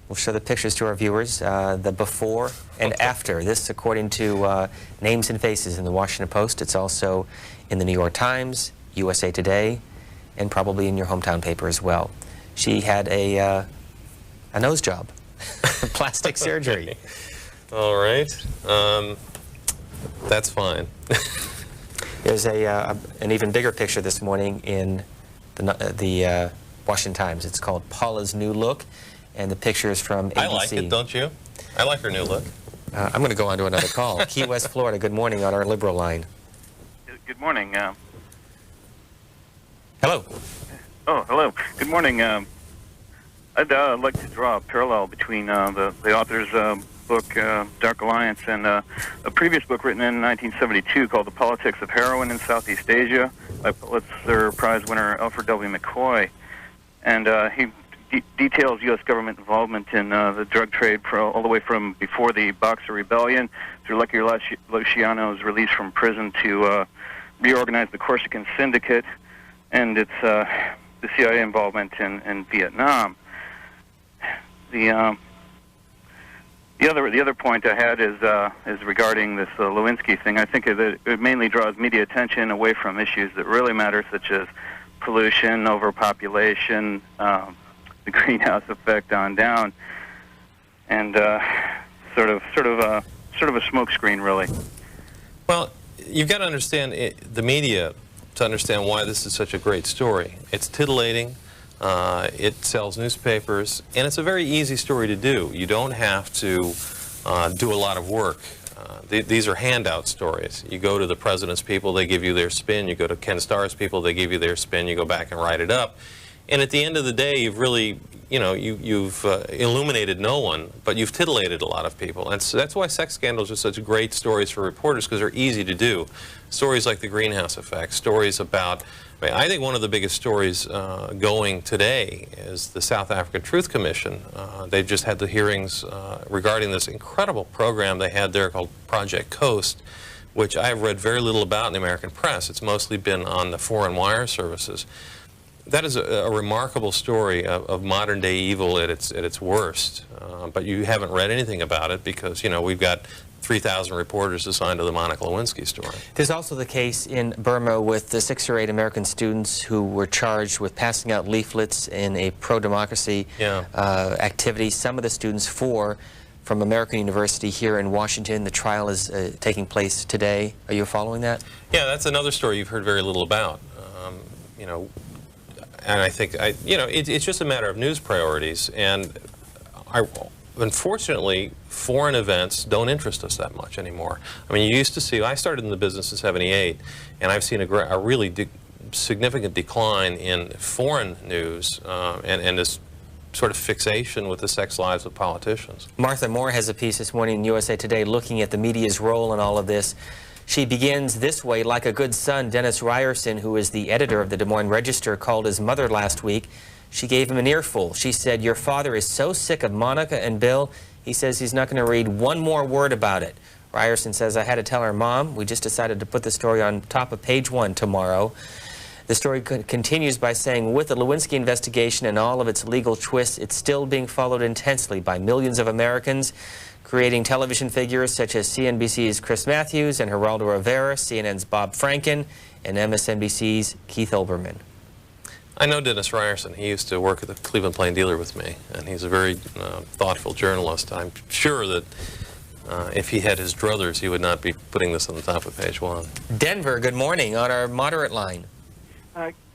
We'll show the pictures to our viewers, the before and after. This, according to Names and Faces in the Washington Post. It's also in the New York Times, USA Today, and probably in your hometown paper as well. She had a nose job, plastic surgery. All right. That's fine. There's an even bigger picture this morning in the Washington Times. It's called Paula's New Look, and the picture is from ABC. I like it, don't you? I like her new look. I'm going to go on to another call. Key West, Florida. Good morning on our liberal line. Good morning. Hello. Oh, hello. Good morning. I'd like to draw a parallel between the author's book, Dark Alliance, and a previous book written in 1972 called The Politics of Heroin in Southeast Asia by Pulitzer Prize winner Alfred W. McCoy. And he details U.S. government involvement in the drug trade all the way from before the Boxer Rebellion through Lucky Luciano's release from prison to reorganize the Corsican Syndicate and its the CIA involvement in Vietnam. The other point I had is regarding this Lewinsky thing. I think that it mainly draws media attention away from issues that really matter, such as pollution, overpopulation, the greenhouse effect on down, and sort of a smokescreen, really. Well, you've got to understand the media to understand why this is such a great story. It's titillating. It sells newspapers, and it's a very easy story to do. You don't have to do a lot of work. These are handout stories. You go to the president's people, they give you their spin. You go to Ken Starr's people, they give you their spin. You go back and write it up. And at the end of the day, you've really, you've illuminated no one, but you've titillated a lot of people. And so that's why sex scandals are such great stories for reporters, because they're easy to do. Stories like the greenhouse effect, stories about, I think one of the biggest stories going today is the South African Truth Commission. They just had the hearings regarding this incredible program they had there called Project Coast, which I've read very little about in the American press. It's mostly been on the foreign wire services. That is a remarkable story of modern-day evil at its worst, but you haven't read anything about it because, we've got 3,000 reporters assigned to the Monica Lewinsky story. There's also the case in Burma with the 6 or 8 American students who were charged with passing out leaflets in a pro-democracy activity. Some of the students, 4 from American University here in Washington. The trial is taking place today. Are you following that? Yeah, that's another story you've heard very little about. And I think, it's just a matter of news priorities. And unfortunately, foreign events don't interest us that much anymore. I mean, you used to see, I started in the business in '78, and I've seen a really significant decline in foreign news and this sort of fixation with the sex lives of politicians. Martha Moore has a piece this morning in USA Today looking at the media's role in all of this. She begins this way: like a good son, Dennis Ryerson, who is the editor of the Des Moines Register, called his mother last week. She gave him an earful. She said, "Your father is so sick of Monica and Bill, he says he's not going to read one more word about it." Ryerson says, "I had to tell her, Mom, we just decided to put the story on top of page 1 tomorrow." The story continues by saying, with the Lewinsky investigation and all of its legal twists, it's still being followed intensely by millions of Americans, creating television figures such as CNBC's Chris Matthews and Geraldo Rivera, CNN's Bob Franken, and MSNBC's Keith Olbermann. I know Dennis Ryerson. He used to work at the Cleveland Plain Dealer with me, and he's a very thoughtful journalist. I'm sure that if he had his druthers, he would not be putting this on the top of page 1. Denver, good morning, on our moderate line.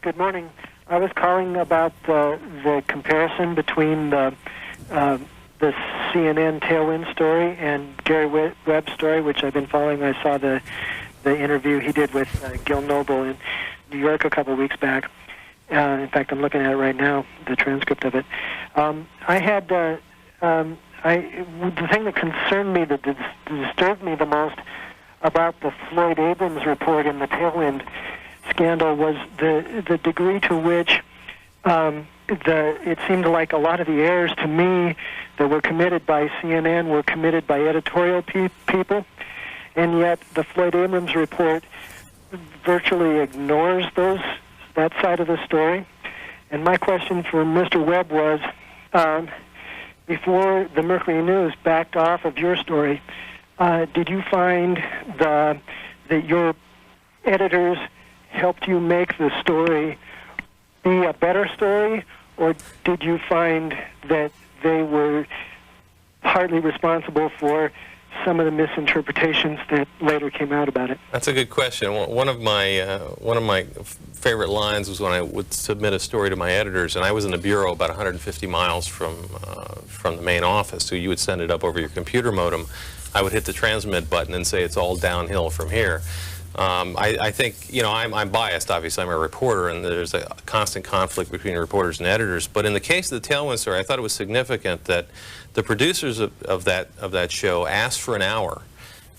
Good morning. I was calling about the comparison between the CNN Tailwind story and Gary Webb's story, which I've been following. I saw the interview he did with Gil Noble in New York a couple of weeks back. In fact, I'm looking at it right now, the transcript of it. The thing that concerned me, that disturbed me the most about the Floyd Abrams report in the Tailwind scandal was the degree to which it seemed like a lot of the errors to me that were committed by CNN were committed by editorial people, and yet the Floyd Abrams report virtually ignores that side of the story. And my question for Mr. Webb was, before the Mercury News backed off of your story, did you find that your editors helped you make the story be a better story, or did you find that they were partly responsible for some of the misinterpretations that later came out about it? That's a good question. One of my favorite lines was when I would submit a story to my editors, and I was in the bureau about 150 miles from the main office, so you would send it up over your computer modem. I would hit the transmit button and say it's all downhill from here. I think, I'm biased, obviously. I'm a reporter, and there's a constant conflict between reporters and editors. But in the case of the Tailwind story, I thought it was significant that the producers of that show asked for an hour.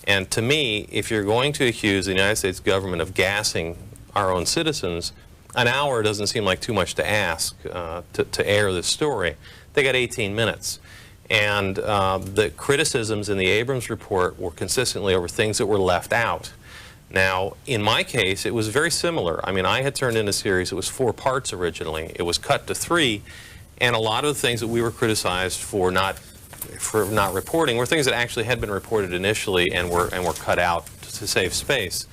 And to me, if you're going to accuse the United States government of gassing our own citizens, an hour doesn't seem like too much to ask to air this story. They got 18 minutes. And the criticisms in the Abrams report were consistently over things that were left out. Now, in my case, it was very similar. I mean, I had turned in a series, it was 4 parts originally. It was cut to 3, and a lot of the things that we were criticized for not reporting were things that actually had been reported initially and were cut out to save space.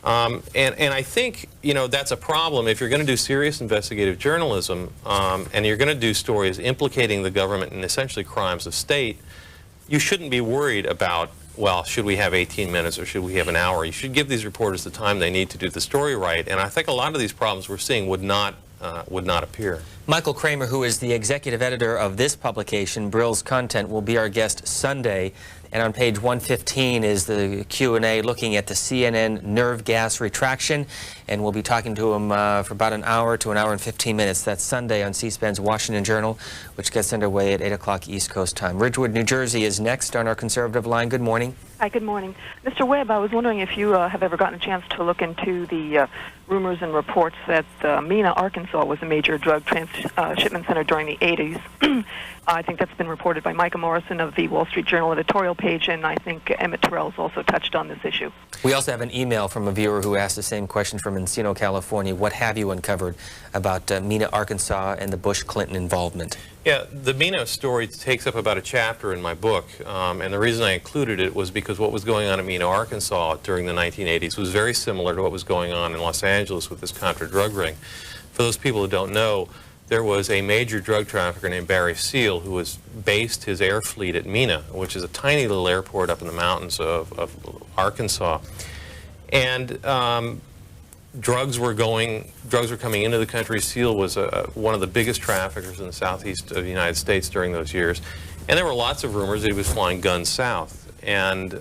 And I think, that's a problem. If you're going to do serious investigative journalism and you're going to do stories implicating the government in essentially crimes of state, you shouldn't be worried about, well, should we have 18 minutes or should we have an hour? You should give these reporters the time they need to do the story right. And I think a lot of these problems we're seeing would not appear. Michael Kramer, who is the executive editor of this publication, Brill's Content, will be our guest Sunday. And on page 115 is the Q&A looking at the CNN nerve gas retraction. And we'll be talking to him for about an hour to an hour and 15 minutes. That's Sunday on C-SPAN's Washington Journal, which gets underway at 8 o'clock East Coast time. Ridgewood, New Jersey is next on our conservative line. Good morning. Hi, good morning. Mr. Webb, I was wondering if you have ever gotten a chance to look into the rumors and reports that Mena, Arkansas was a major drug transshipment center during the 80s. I think that's been reported by Micah Morrison of the Wall Street Journal editorial page, and I think Emmett Terrell's also touched on this issue. We also have an email from a viewer who asked the same question from Encino, California. What have you uncovered about Mena, Arkansas, and the Bush-Clinton involvement? Yeah, the Mena story takes up about a chapter in my book, and the reason I included it was because what was going on in Mena, Arkansas during the 1980s was very similar to what was going on in Los Angeles with this Contra drug ring. For those people who don't know, there was a major drug trafficker named Barry Seal who was based his air fleet at Mena, which is a tiny little airport up in the mountains of Arkansas. And drugs were coming into the country. Seal was one of the biggest traffickers in the southeast of the United States during those years. And there were lots of rumors that he was flying guns south. And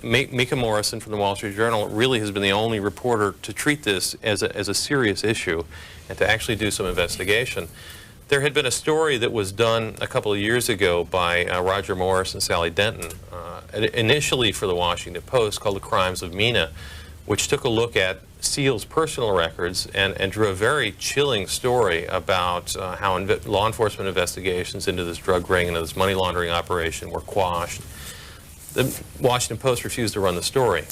Micah Morrison from the Wall Street Journal really has been the only reporter to treat this as a serious issue and to actually do some investigation. There had been a story that was done a couple of years ago by Roger Morris and Sally Denton, initially for the Washington Post, called The Crimes of Mena, which took a look at Seal's personal records and drew a very chilling story about how law enforcement investigations into this drug ring and this money laundering operation were quashed. The Washington Post refused to run the story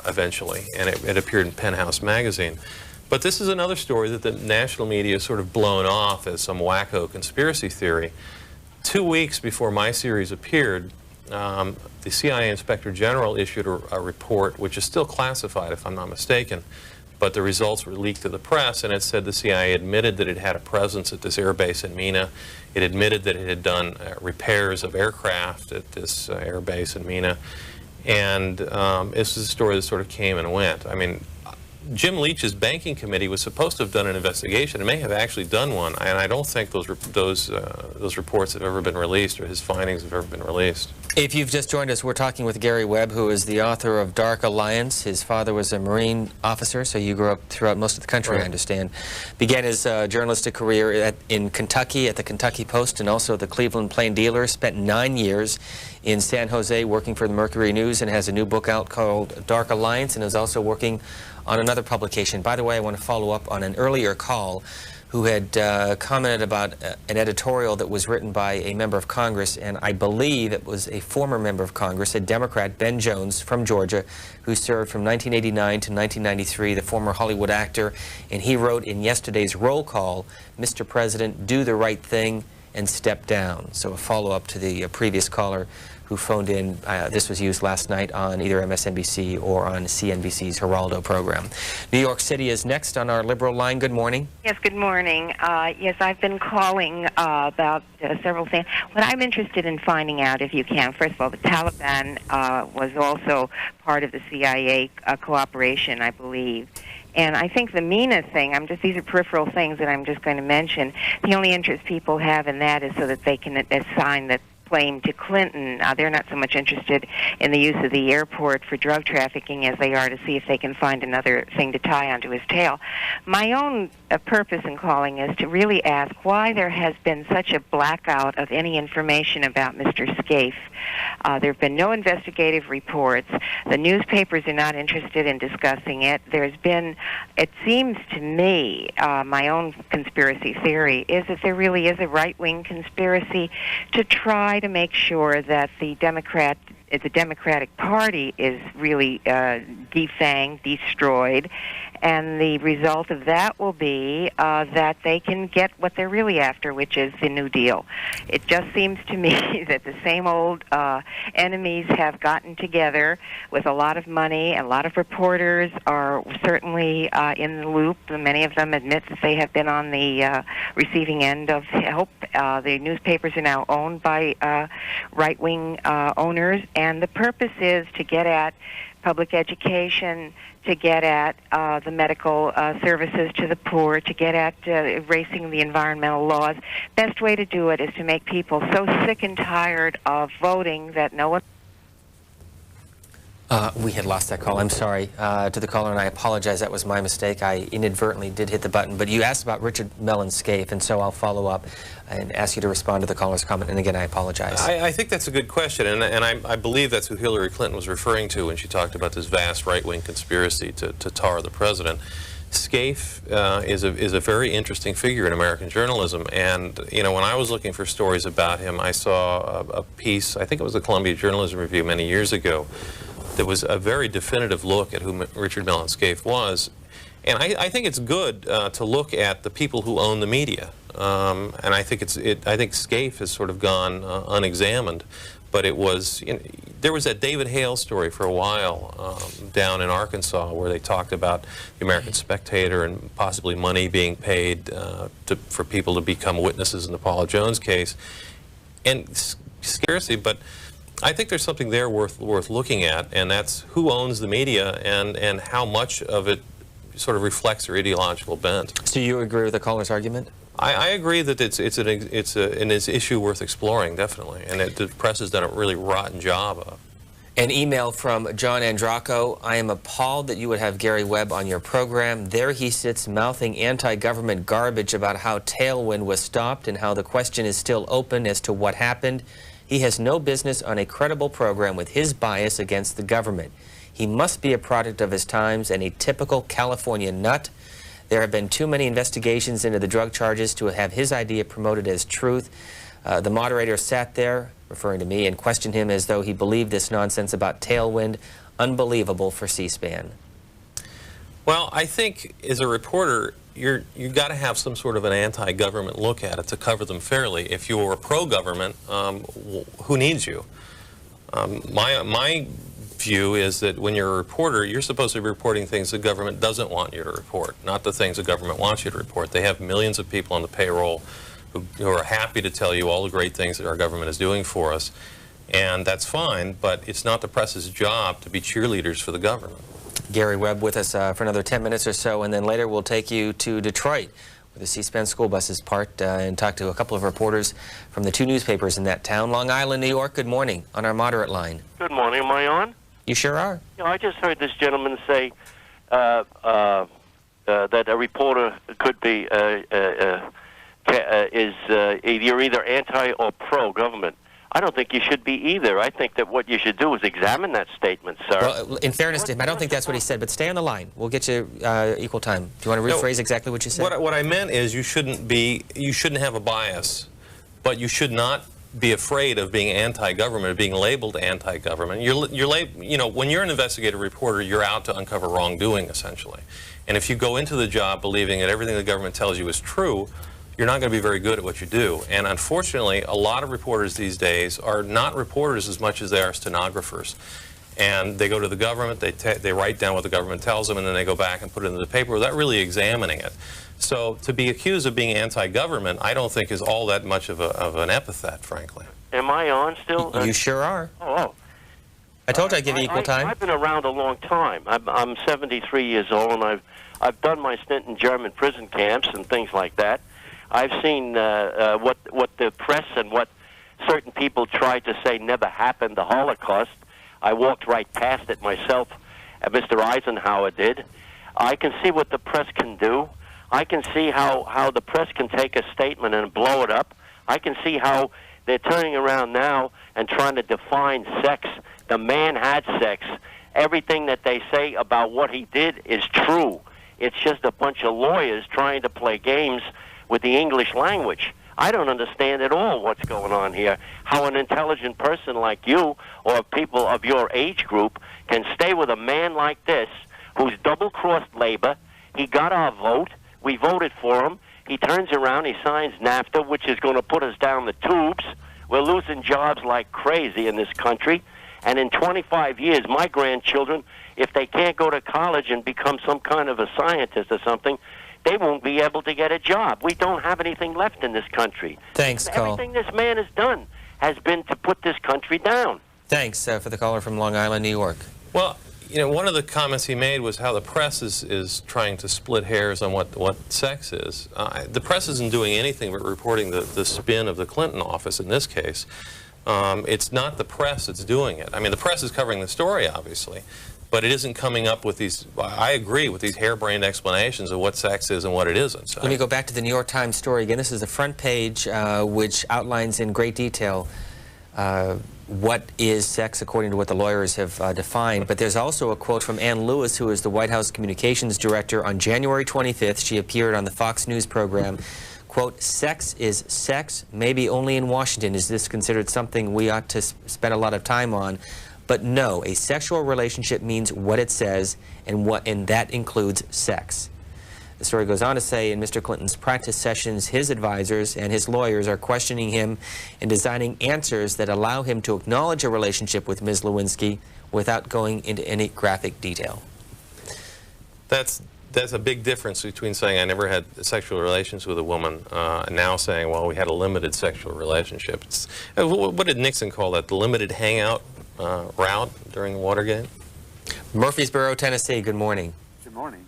eventually, and it appeared in Penthouse magazine. But this is another story that the national media has sort of blown off as some wacko conspiracy theory. 2 weeks before my series appeared, the CIA Inspector General issued a report, which is still classified if I'm not mistaken, but the results were leaked to the press, and it said the CIA admitted that it had a presence at this air base in Mena. It admitted that it had done repairs of aircraft at this air base in Mena. And this is a story that sort of came and went. I mean, Jim Leach's banking committee was supposed to have done an investigation. It may have actually done one, and I don't think those reports have ever been released, or his findings have ever been released. If you've just joined us, we're talking with Gary Webb, who is the author of Dark Alliance. His father was a Marine officer, so you grew up throughout most of the country, right. I understand. Began his journalistic career in Kentucky at the Kentucky Post and also the Cleveland Plain Dealer. Spent 9 years in San Jose working for the Mercury News and has a new book out called Dark Alliance, and is also working on another publication. By the way, I want to follow up on an earlier call who had commented about an editorial that was written by a member of Congress, and I believe it was a former member of Congress, a Democrat, Ben Jones from Georgia, who served from 1989 to 1993, the former Hollywood actor, and he wrote in yesterday's roll call, "Mr. President, do the right thing and step down." So a follow-up to the previous caller who phoned in. This was used last night on either MSNBC or on CNBC's Geraldo program. New York City is next on our liberal line. Good morning. Yes, good morning. Yes, I've been calling about several things. What I'm interested in finding out, if you can, first of all, the Taliban was also part of the CIA cooperation, I believe. And I think the Mena thing, these are peripheral things that I'm just going to mention. The only interest people have in that is so that they can assign the blame to Clinton. They're not so much interested in the use of the airport for drug trafficking as they are to see if they can find another thing to tie onto his tail. My own purpose in calling is to really ask why there has been such a blackout of any information about Mr. Scaife. There have been no investigative reports. The newspapers are not interested in discussing it. There's been, it seems to me, my own conspiracy theory is that there really is a right-wing conspiracy to try to make sure that the Democratic Party is really defanged, destroyed, and the result of that will be that they can get what they're really after, which is the New Deal. It just seems to me that the same old enemies have gotten together with a lot of money. A lot of reporters are certainly in the loop. Many of them admit that they have been on the receiving end of help. The newspapers are now owned by right-wing owners, and the purpose is to get at public education, to get at the medical services to the poor, to get at erasing the environmental laws. Best way to do it is to make people so sick and tired of voting that no one... We had lost that call. I'm sorry to the caller, and I apologize. That was my mistake. I inadvertently did hit the button. But you asked about Richard Mellon Scaife, and so I'll follow up and ask you to respond to the caller's comment. And again, I apologize. I think that's a good question, and I believe that's who Hillary Clinton was referring to when she talked about this vast right-wing conspiracy to tar the president. Scaife is a very interesting figure in American journalism, and you know, when I was looking for stories about him, I saw a piece, I think it was the Columbia Journalism Review many years ago, that was a very definitive look at who Richard Mellon Scaife was. And I think it's good to look at the people who own the media. And I think I think Scaife has sort of gone unexamined. But it was, you know, there was that David Hale story for a while down in Arkansas where they talked about the American Spectator and possibly money being paid for people to become witnesses in the Paula Jones case. And conspiracy, but I think there's something there worth looking at, and that's who owns the media and how much of it sort of reflects their ideological bent. So you agree with the caller's argument? I agree that it's an issue worth exploring, definitely, and the press has done a really rotten job of. An email from John Andraco. I am appalled that you would have Gary Webb on your program. There he sits mouthing anti-government garbage about how Tailwind was stopped and how the question is still open as to what happened. He has no business on a credible program with his bias against the government. He must be a product of his times and a typical California nut. There have been too many investigations into the drug charges to have his idea promoted as truth. The moderator sat there, referring to me, and questioned him as though he believed this nonsense about Tailwind. Unbelievable for C-SPAN. Well, I think as a reporter, you've got to have some sort of an anti-government look at it to cover them fairly. If you're pro-government, who needs you? My view is that when you're a reporter, you're supposed to be reporting things the government doesn't want you to report, not the things the government wants you to report. They have millions of people on the payroll who are happy to tell you all the great things that our government is doing for us, and that's fine, but it's not the press's job to be cheerleaders for the government. Gary Webb with us for another 10 minutes or so, and then later we'll take you to Detroit, where the C-SPAN school bus is parked, and talk to a couple of reporters from the two newspapers in that town. Long Island, New York, good morning on our moderate line. Good morning. Am I on? You sure are. You know, I just heard this gentleman say that a reporter could be you're either anti or pro-government. I don't think you should be either. I think that what you should do is examine that statement, sir. Well, in fairness to him, I don't think that's what he said, but stay on the line. We'll get you equal time. Do you want to rephrase exactly what you said? What I meant is you shouldn't have a bias, but you should not be afraid of being anti-government, or being labeled anti-government. You know, when you're an investigative reporter, you're out to uncover wrongdoing, essentially. And if you go into the job believing that everything the government tells you is true, you're not going to be very good at what you do. And unfortunately, a lot of reporters these days are not reporters as much as they are stenographers. And they go to the government, they write down what the government tells them, and then they go back and put it into the paper without really examining it. So to be accused of being anti-government, I don't think is all that much of an epithet, frankly. Am I on still? You sure are. Oh. I told you I'd give you equal time. I've been around a long time. I'm 73 years old, and I've done my stint in German prison camps and things like that. I've seen what the press and what certain people tried to say never happened, the Holocaust. I walked right past it myself, Mr. Eisenhower did. I can see what the press can do. I can see how the press can take a statement and blow it up. I can see how they're turning around now and trying to define sex. The man had sex. Everything that they say about what he did is true. It's just a bunch of lawyers trying to play games with the English language. I don't understand at all what's going on here. How an intelligent person like you or people of your age group can stay with a man like this who's double-crossed labor. He got our vote. We voted for him. He turns around, he signs NAFTA, which is going to put us down the tubes. We're losing jobs like crazy in this country. And in 25 years, my grandchildren, if they can't go to college and become some kind of a scientist or something, they won't be able to get a job. We don't have anything left in this country. Thanks, Cole. Everything this man has done has been to put this country down. Thanks for the caller from Long Island, New York. Well, You know, one of the comments he made was how the press is trying to split hairs on what sex is. The press isn't doing anything but reporting the spin of the Clinton office in this case. It's not the press that's doing it. I mean, the press is covering the story, obviously, but it isn't coming up with these, I agree, with these harebrained explanations of what sex is and what it isn't. So, let me go back to the New York Times story again. This is the front page, which outlines in great detail what is sex according to what the lawyers have defined. But there's also a quote from Ann Lewis, who is the White House communications director. On January 25th, she appeared on the Fox News program. Quote, "Sex is sex. Maybe only in Washington is this considered something we ought to spend a lot of time on. But no, a sexual relationship means what it says, and that includes sex." The story goes on to say, in Mr. Clinton's practice sessions, his advisors and his lawyers are questioning him and designing answers that allow him to acknowledge a relationship with Ms. Lewinsky without going into any graphic detail. That's a big difference between saying I never had sexual relations with a woman and now saying, well, we had a limited sexual relationship. What did Nixon call that? The limited hangout route during Watergate? Murfreesboro, Tennessee, good morning. Good morning.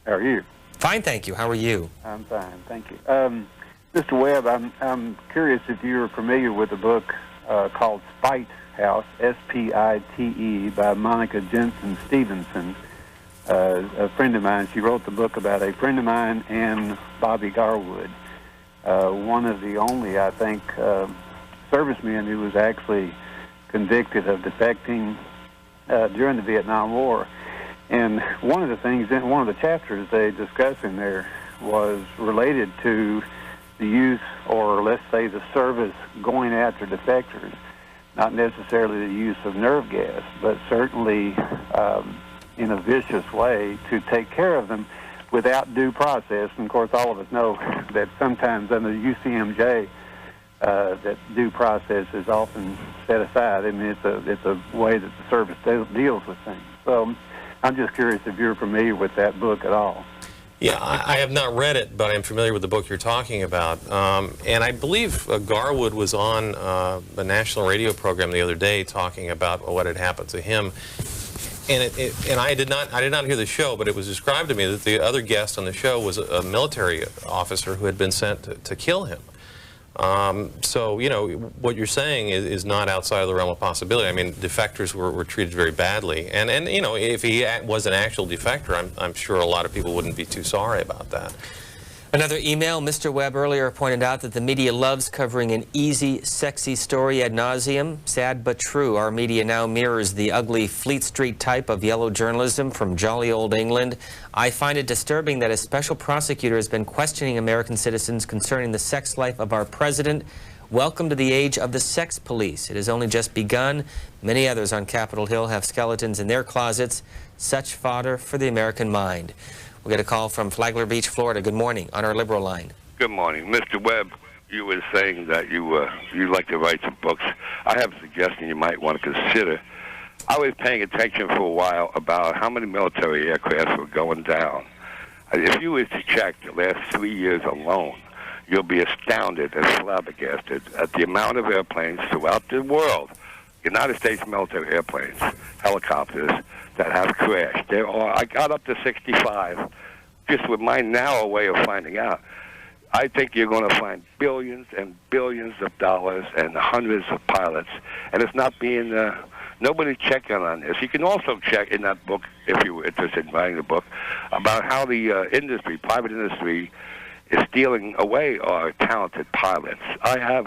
How are you? Fine, thank you. How are you? I'm fine, thank you. Mr. Webb, I'm curious if you're familiar with a book called Spite House, S-P-I-T-E, by Monica Jensen Stevenson. A friend of mine, she wrote the book about a friend of mine and Bobby Garwood, one of the only, I think, servicemen who was actually convicted of defecting during the Vietnam War. And one of the things, in one of the chapters they discuss in there was related to the use, or let's say the service going after defectors, not necessarily the use of nerve gas, but certainly in a vicious way to take care of them without due process. And of course, all of us know that sometimes under the UCMJ, that due process is often set aside. I mean, it's a way that the service deals with things. So I'm just curious if you're familiar with that book at all. Yeah, I have not read it, but I'm familiar with the book you're talking about. And I believe Garwood was on a national radio program the other day talking about what had happened to him. And I did not hear the show, but it was described to me that the other guest on the show was a military officer who had been sent to kill him. So, you know, what you're saying is not outside of the realm of possibility. I mean, defectors were treated very badly. And you know, if he was an actual defector, I'm sure a lot of people wouldn't be too sorry about that. Another email, Mr. Webb earlier pointed out that the media loves covering an easy, sexy story ad nauseum. Sad but true, our media now mirrors the ugly Fleet Street type of yellow journalism from jolly old England. I find it disturbing that a special prosecutor has been questioning American citizens concerning the sex life of our president. Welcome to the age of the sex police. It has only just begun. Many others on Capitol Hill have skeletons in their closets. Such fodder for the American mind. We'll get a call from Flagler Beach, Florida. Good morning on our liberal line. Good morning. Mr. Webb, you were saying that you like to write some books. I have a suggestion you might want to consider. I was paying attention for a while about how many military aircraft were going down. If you were to check the last 3 years alone, you'll be astounded and flabbergasted at the amount of airplanes throughout the world, United States military airplanes, helicopters, that have crashed. There are, I got up to 65, just with my narrow way of finding out. I think you're going to find billions and billions of dollars and hundreds of pilots, and it's not being, nobody's checking on this. You can also check in that book, if you were interested in writing the book, about how the industry, private industry, is stealing away our talented pilots. I have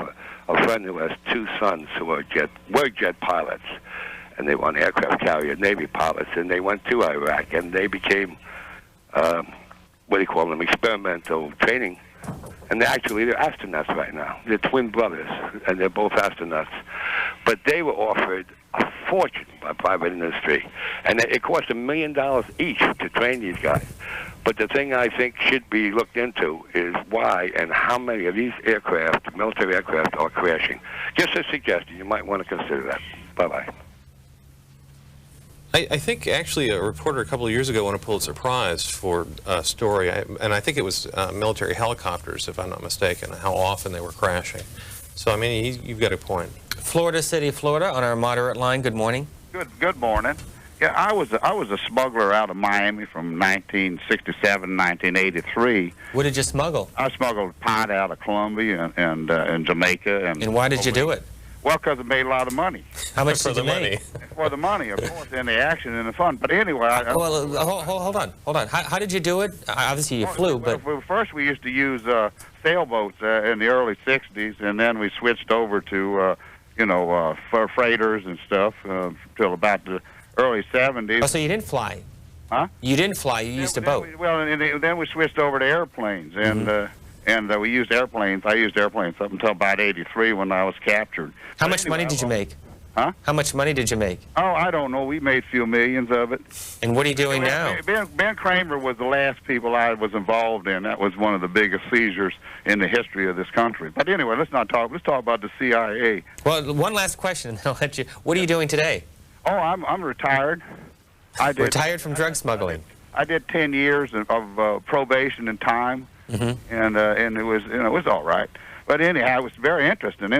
a friend who has 2 sons who were jet pilots, and they were on aircraft carrier Navy pilots, and they went to Iraq, and they became, what do you call them, experimental training. And they're astronauts right now. They're twin brothers, and they're both astronauts. But they were offered a fortune by private industry, and it cost $1 million each to train these guys. But the thing I think should be looked into is why and how many of these aircraft, military aircraft, are crashing. Just a suggestion. You might want to consider that. Bye-bye. I think actually a reporter a couple of years ago won a Pulitzer Prize for a story, and I think it was military helicopters, if I'm not mistaken, how often they were crashing. So, I mean, you've got a point. Florida City, Florida, on our moderate line. Good morning. Good morning. Yeah, I was a smuggler out of Miami from 1967 to 1983. What did you smuggle? I smuggled pot out of Colombia and Jamaica. And why did you do it? Well, because it made a lot of money. How much did you make? For the money, of course, and the action and the fun. But anyway, hold on. How did you do it? Obviously, you flew, but first we used to use sailboats in the early '60s, and then we switched over to for freighters and stuff till about the early '70s. Oh, so you didn't fly? Huh? You didn't fly. You used a boat. Then we switched over to airplanes, and we used airplanes. I used airplanes up until about '83 when I was captured. How much money did you make? Huh? How much money did you make? Oh, I don't know. We made a few millions of it. And what are you doing now? Ben Kramer was the last people I was involved in. That was one of the biggest seizures in the history of this country. But anyway, let's talk about the CIA. Well, one last question, and then I'll let you. What are you doing today? Oh, I'm retired. Retired from drug smuggling. I did 10 years of probation and time, and it was all right. But anyhow, it was very interesting.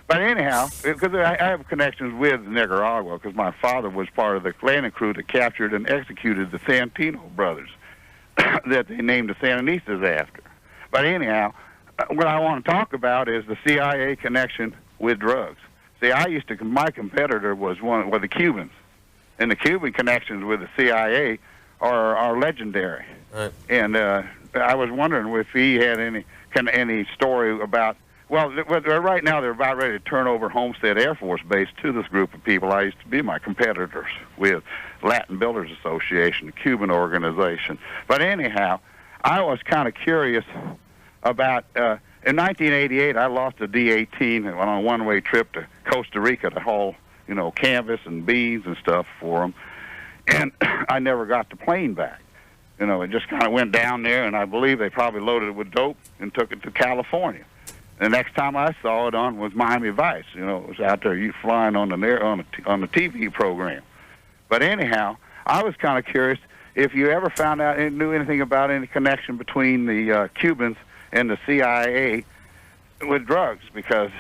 But anyhow, because I have connections with Nicaragua, because my father was part of the landing crew that captured and executed the Santino brothers, that they named the Sandinistas after. But anyhow, what I want to talk about is the CIA connection with drugs. See, my competitor was the Cubans, and the Cuban connections with the CIA are legendary. Right. And I was wondering if he had any story about. Well, right now they're about ready to turn over Homestead Air Force Base to this group of people I used to be my competitors with, Latin Builders Association, the Cuban organization. But anyhow, I was kind of curious about. In 1988, I lost a D-18 and went on a one-way trip to Costa Rica to haul, canvas and beads and stuff for them, and I never got the plane back. It just kind of went down there, and I believe they probably loaded it with dope and took it to California. The next time I saw it was Miami Vice. It was out there flying on the TV program. But anyhow, I was kind of curious if you ever found out knew anything about any connection between the Cubans and the CIA with drugs, because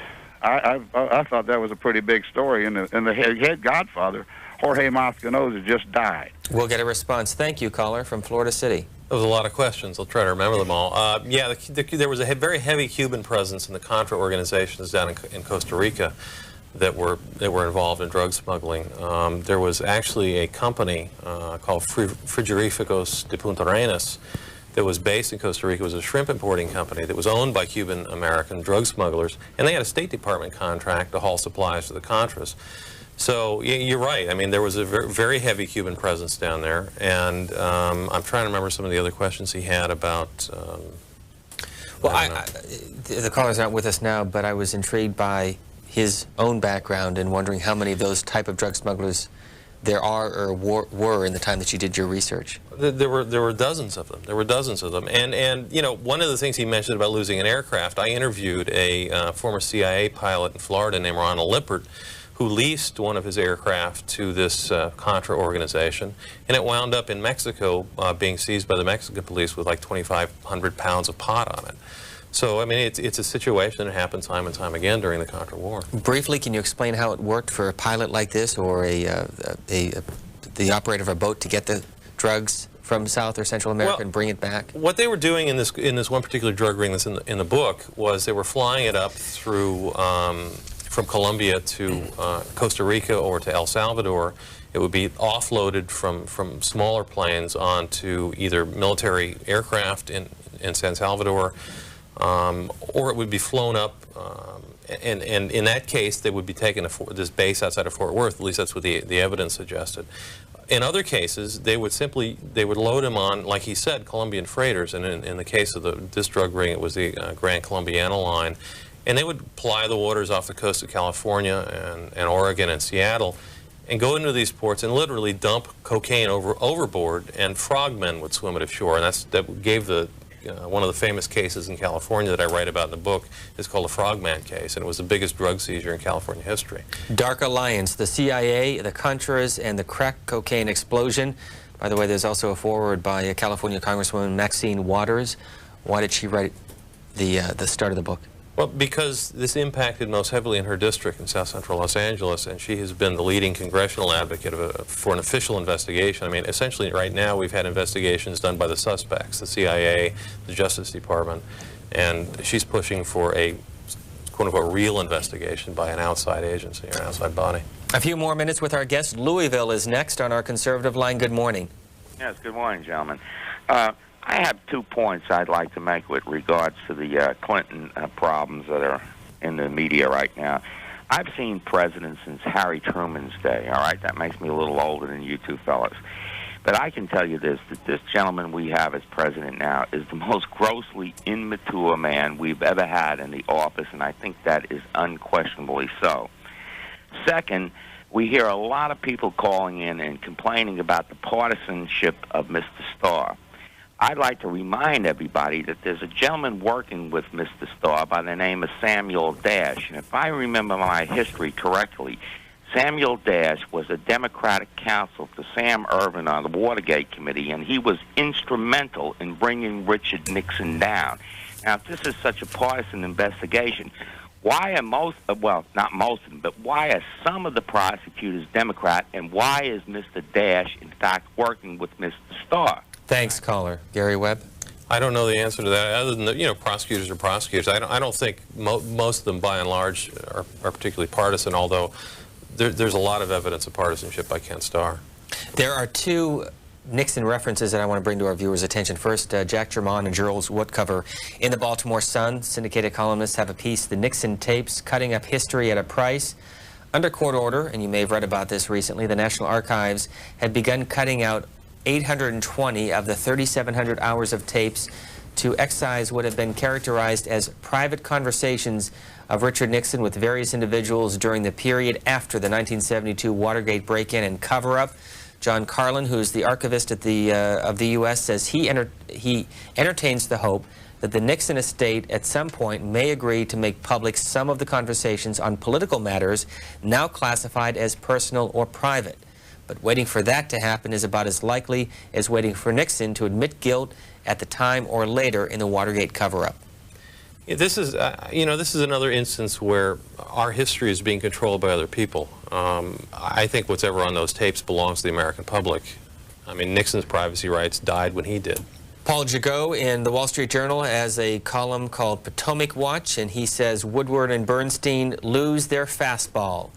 I thought that was a pretty big story, and the head godfather, Jorge Mascanosa, just died. We'll get a response. Thank you, caller from Florida City. There was a lot of questions. I'll try to remember them all. There was a very heavy Cuban presence in the Contra organizations down in Costa Rica that were involved in drug smuggling. There was actually a company called Frigoríficos de Punta Arenas that was based in Costa Rica. It was a shrimp importing company that was owned by Cuban-American drug smugglers, and they had a State Department contract to haul supplies to the Contras. So you're right. I mean, there was a very heavy Cuban presence down there, and I'm trying to remember some of the other questions he had about. The caller's not with us now, but I was intrigued by his own background and wondering how many of those type of drug smugglers there are or were in the time that you did your research. There were dozens of them. There were dozens of them, and one of the things he mentioned about losing an aircraft. I interviewed a former CIA pilot in Florida named Ronald Lippert, who leased one of his aircraft to this Contra organization, and it wound up in Mexico being seized by the Mexican police with like 2,500 pounds of pot on it. So, I mean, it's a situation that happened time and time again during the Contra War. Briefly, can you explain how it worked for a pilot like this or the operator of a boat to get the drugs from South or Central America and bring it back? What they were doing in this one particular drug ring that's in the book was they were flying it up through from Colombia to Costa Rica or to El Salvador. It would be offloaded from smaller planes onto either military aircraft in San Salvador, or it would be flown up, and in that case they would be taken to this base outside of Fort Worth. At least that's what the evidence suggested. In other cases, they would load him on, like he said, Colombian freighters, and in the case of this drug ring, it was the Gran Colombiana line. And they would ply the waters off the coast of California and Oregon and Seattle and go into these ports and literally dump cocaine overboard, and frogmen would swim it ashore. And that gave one of the famous cases in California that I write about in the book is called the Frogman case, and it was the biggest drug seizure in California history. Dark Alliance, the CIA, the Contras, and the crack cocaine explosion. By the way, there's also a foreword by California Congresswoman Maxine Waters. Why did she write the start of the book? Well, because this impacted most heavily in her district in South Central Los Angeles, and she has been the leading congressional advocate for an official investigation. I mean, essentially right now we've had investigations done by the suspects, the CIA, the Justice Department, and she's pushing for a quote-unquote real investigation by an outside agency or an outside body. A few more minutes with our guest. Louisville is next on our conservative line. Good morning. Yes, good morning, gentlemen. I have 2 points I'd like to make with regards to the Clinton problems that are in the media right now. I've seen presidents since Harry Truman's day, all right? That makes me a little older than you two fellas. But I can tell you this, that this gentleman we have as president now is the most grossly immature man we've ever had in the office, and I think that is unquestionably so. Second, we hear a lot of people calling in and complaining about the partisanship of Mr. Starr. I'd like to remind everybody that there's a gentleman working with Mr. Starr by the name of Samuel Dash. And if I remember my history correctly, Samuel Dash was a Democratic counsel to Sam Ervin on the Watergate Committee, and he was instrumental in bringing Richard Nixon down. Now, if this is such a partisan investigation, why are most, well, not most of them, but why are some of the prosecutors Democrat, and why is Mr. Dash, in fact, working with Mr. Starr? Thanks, caller. Gary Webb? I don't know the answer to that, other than, you know, prosecutors are prosecutors. I don't think most of them, by and large, are particularly partisan, although there's a lot of evidence of partisanship by Ken Starr. There are 2 Nixon references that I want to bring to our viewers' attention. First, Jack Germon and Jules Woodcover in the Baltimore Sun. Syndicated columnists have a piece, The Nixon Tapes, Cutting Up History at a Price. Under court order, and you may have read about this recently, the National Archives had begun cutting out 820 of the 3,700 hours of tapes to excise what have been characterized as private conversations of Richard Nixon with various individuals during the period after the 1972 Watergate break-in and cover-up. John Carlin, who's the archivist at of the U.S., says he entertains the hope that the Nixon estate at some point may agree to make public some of the conversations on political matters now classified as personal or private. But waiting for that to happen is about as likely as waiting for Nixon to admit guilt at the time or later in the Watergate cover-up. Yeah, this is, you know, this is another instance where our history is being controlled by other people. I think whatever on those tapes belongs to the American public. I mean, Nixon's privacy rights died when he did. Paul Jagot in the Wall Street Journal has a column called Potomac Watch, and he says Woodward and Bernstein lose their fastball.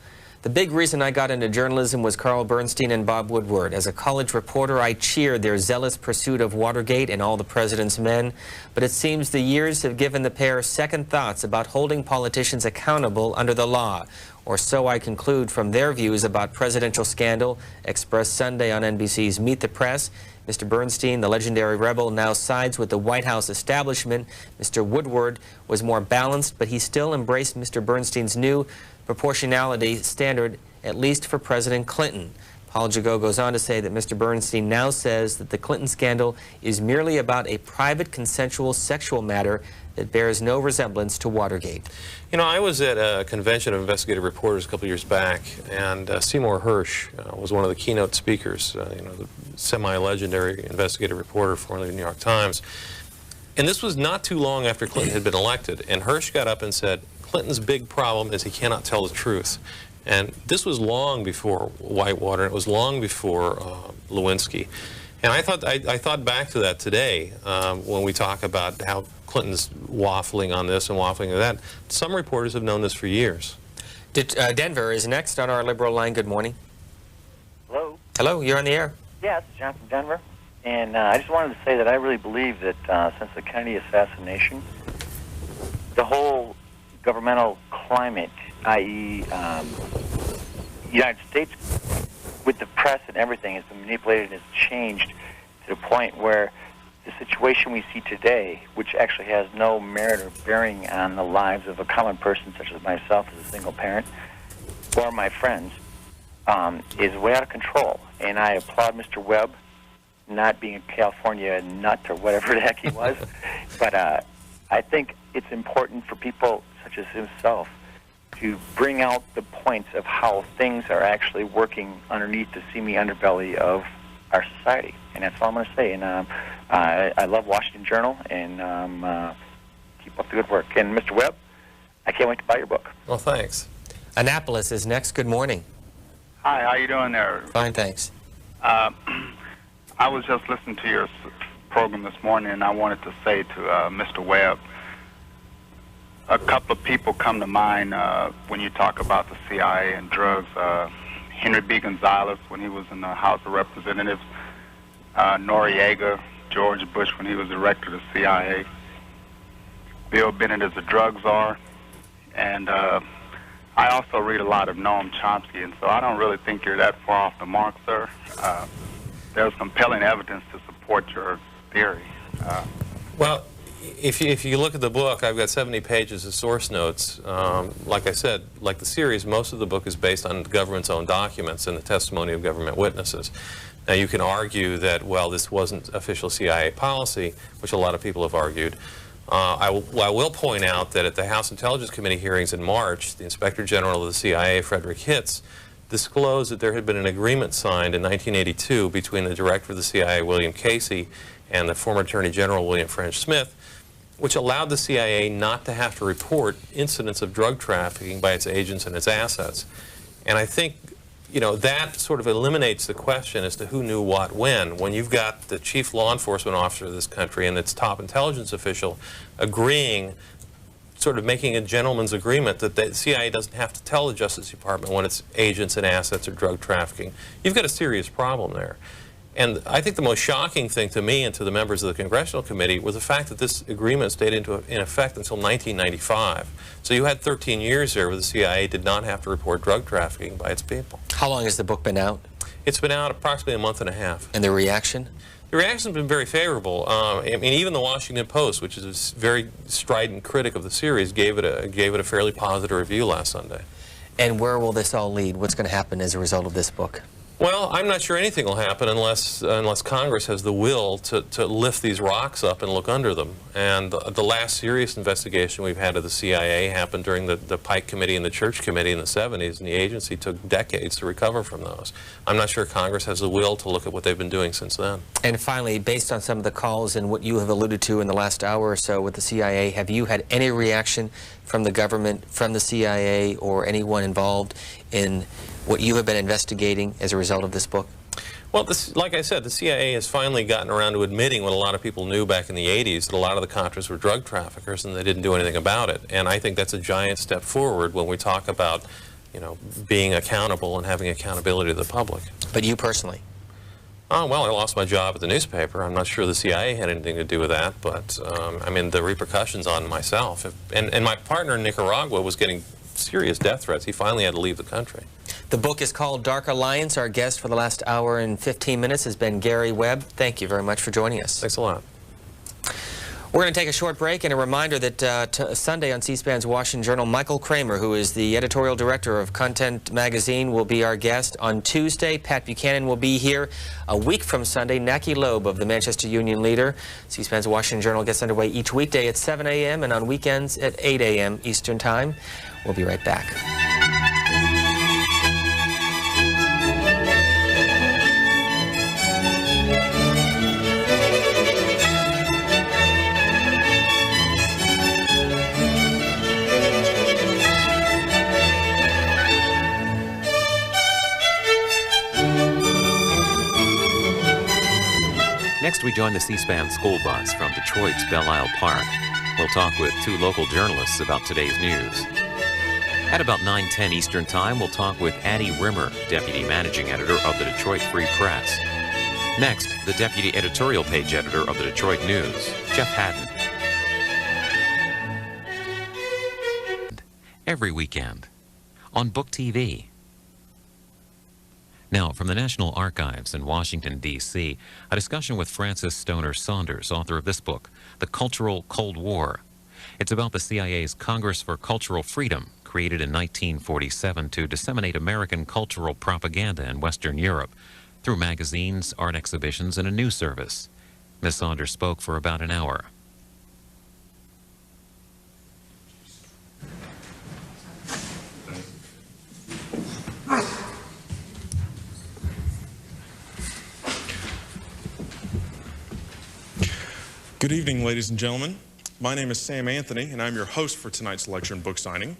The big reason I got into journalism was Carl Bernstein and Bob Woodward. As a college reporter, I cheered their zealous pursuit of Watergate and all the president's men. But it seems the years have given the pair second thoughts about holding politicians accountable under the law. Or so I conclude from their views about presidential scandal expressed Sunday on NBC's Meet the Press. Mr. Bernstein, the legendary rebel, now sides with the White House establishment. Mr. Woodward was more balanced, but he still embraced Mr. Bernstein's new proportionality standard, at least for President Clinton. Paul Jagot goes on to say that Mr. Bernstein now says that the Clinton scandal is merely about a private consensual sexual matter that bears no resemblance to Watergate. You know, I was at a convention of investigative reporters a couple years back, and Seymour Hersh was one of the keynote speakers, you know, the semi-legendary investigative reporter formerly of the New York Times. And this was not too long after Clinton had been elected, and Hersh got up and said, Clinton's big problem is he cannot tell the truth. And this was long before Whitewater, and it was long before Lewinsky. And I thought back to that today when we talk about how Clinton's waffling on this and waffling on that. Some reporters have known this for years. Denver is next on our liberal line. Good morning. Hello. Hello, you're on the air. Yeah, it's John from Denver. And I just wanted to say that I really believe that since the Kennedy assassination, the whole governmental climate, i.e. United States, with the press and everything, has been manipulated and has changed to the point where the situation we see today, which actually has no merit or bearing on the lives of a common person such as myself as a single parent or my friends, is way out of control. And I applaud Mr. Webb, not being a California nut or whatever the heck he was, but I think it's important for people such as himself to bring out the points of how things are actually working underneath the seamy underbelly of our society. And that's all I'm going to say. And I love Washington Journal, and keep up the good work. And Mr. Webb, I can't wait to buy your book. Well, thanks. Annapolis is next. Good morning. Hi, how you doing there? Fine, thanks. I was just listening to your program this morning, and I wanted to say to Mr. Webb, a couple of people come to mind when you talk about the CIA and drugs. Henry B. Gonzalez, when he was in the House of Representatives, Noriega, George Bush, when he was director of the CIA, Bill Bennett is a drug czar, and I also read a lot of Noam Chomsky, and so I don't really think you're that far off the mark, sir. There's compelling evidence to support your theory. Well, if you look at the book, I've got 70 pages of source notes. Like I said, like the series, most of the book is based on the government's own documents and the testimony of government witnesses. Now, you can argue that, well, this wasn't official CIA policy, which a lot of people have argued. I will point out that at the House Intelligence Committee hearings in March, the Inspector General of the CIA, Frederick Hitz, disclosed that there had been an agreement signed in 1982 between the director of the CIA, William Casey, and the former Attorney General, William French Smith, which allowed the CIA not to have to report incidents of drug trafficking by its agents and its assets. And I think, you know, that sort of eliminates the question as to who knew what when you've got the chief law enforcement officer of this country and its top intelligence official agreeing, sort of making a gentleman's agreement that the CIA doesn't have to tell the Justice Department when its agents and assets are drug trafficking. You've got a serious problem there. And I think the most shocking thing to me and to the members of the Congressional Committee was the fact that this agreement stayed in effect until 1995. So you had 13 years there where the CIA did not have to report drug trafficking by its people. How long has the book been out? It's been out approximately a month and a half. And the reaction? The reaction's been very favorable. I mean, even the Washington Post, which is a very strident critic of the series, gave it a fairly positive review last Sunday. And where will this all lead? What's going to happen as a result of this book? Well, I'm not sure anything will happen unless Congress has the will to lift these rocks up and look under them. And the last serious investigation we've had of the CIA happened during the Pike Committee and the Church Committee in the 70s, and the agency took decades to recover from those. I'm not sure Congress has the will to look at what they've been doing since then. And finally, based on some of the calls and what you have alluded to in the last hour or so with the CIA, have you had any reaction from the government, from the CIA, or anyone involved in what you have been investigating as a result of this book? Well, like I said, the CIA has finally gotten around to admitting what a lot of people knew back in the 80s, that a lot of the Contras were drug traffickers and they didn't do anything about it. And I think that's a giant step forward when we talk about, you know, being accountable and having accountability to the public. But you personally? Oh, well, I lost my job at the newspaper. I'm not sure the CIA had anything to do with that, but, I mean, the repercussions on myself. And my partner in Nicaragua was getting serious death threats. He finally had to leave the country. The book is called Dark Alliance. Our guest for the last hour and 15 minutes has been Gary Webb. Thank you very much for joining us. Thanks a lot. We're going to take a short break, and a reminder that Sunday on C-SPAN's Washington Journal, Michael Kramer, who is the editorial director of Content Magazine, will be our guest. On Tuesday, Pat Buchanan will be here. A week from Sunday, Naki Loeb of the Manchester Union Leader. C-SPAN's Washington Journal gets underway each weekday at 7 a.m. and on weekends at 8 a.m. Eastern Time. We'll be right back. Next, we join the C-SPAN school bus from Detroit's Belle Isle Park. We'll talk with two local journalists about today's news. At about 9:10 Eastern Time, we'll talk with Addie Rimmer, Deputy Managing Editor of the Detroit Free Press. Next, the Deputy Editorial Page Editor of the Detroit News, Jeff Haddon. Every weekend on Book TV. Now, from the National Archives in Washington, D.C., a discussion with Frances Stoner Saunders, author of this book, The Cultural Cold War. It's about the CIA's Congress for Cultural Freedom, created in 1947 to disseminate American cultural propaganda in Western Europe through magazines, art exhibitions, and a news service. Ms. Saunders spoke for about an hour. Good evening, ladies and gentlemen. My name is Sam Anthony, and I'm your host for tonight's lecture and book signing.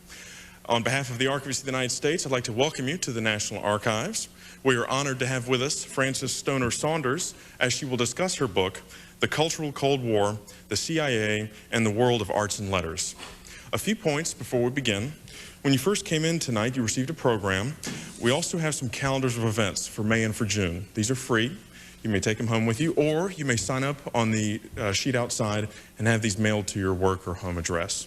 On behalf of the Archivists of the United States, I'd like to welcome you to the National Archives. We are honored to have with us Frances Stoner Saunders as she will discuss her book, The Cultural Cold War, the CIA, and the World of Arts and Letters. A few points before we begin. When you first came in tonight, you received a program. We also have some calendars of events for May and for June. These are free. You may take them home with you, or you may sign up on the sheet outside and have these mailed to your work or home address.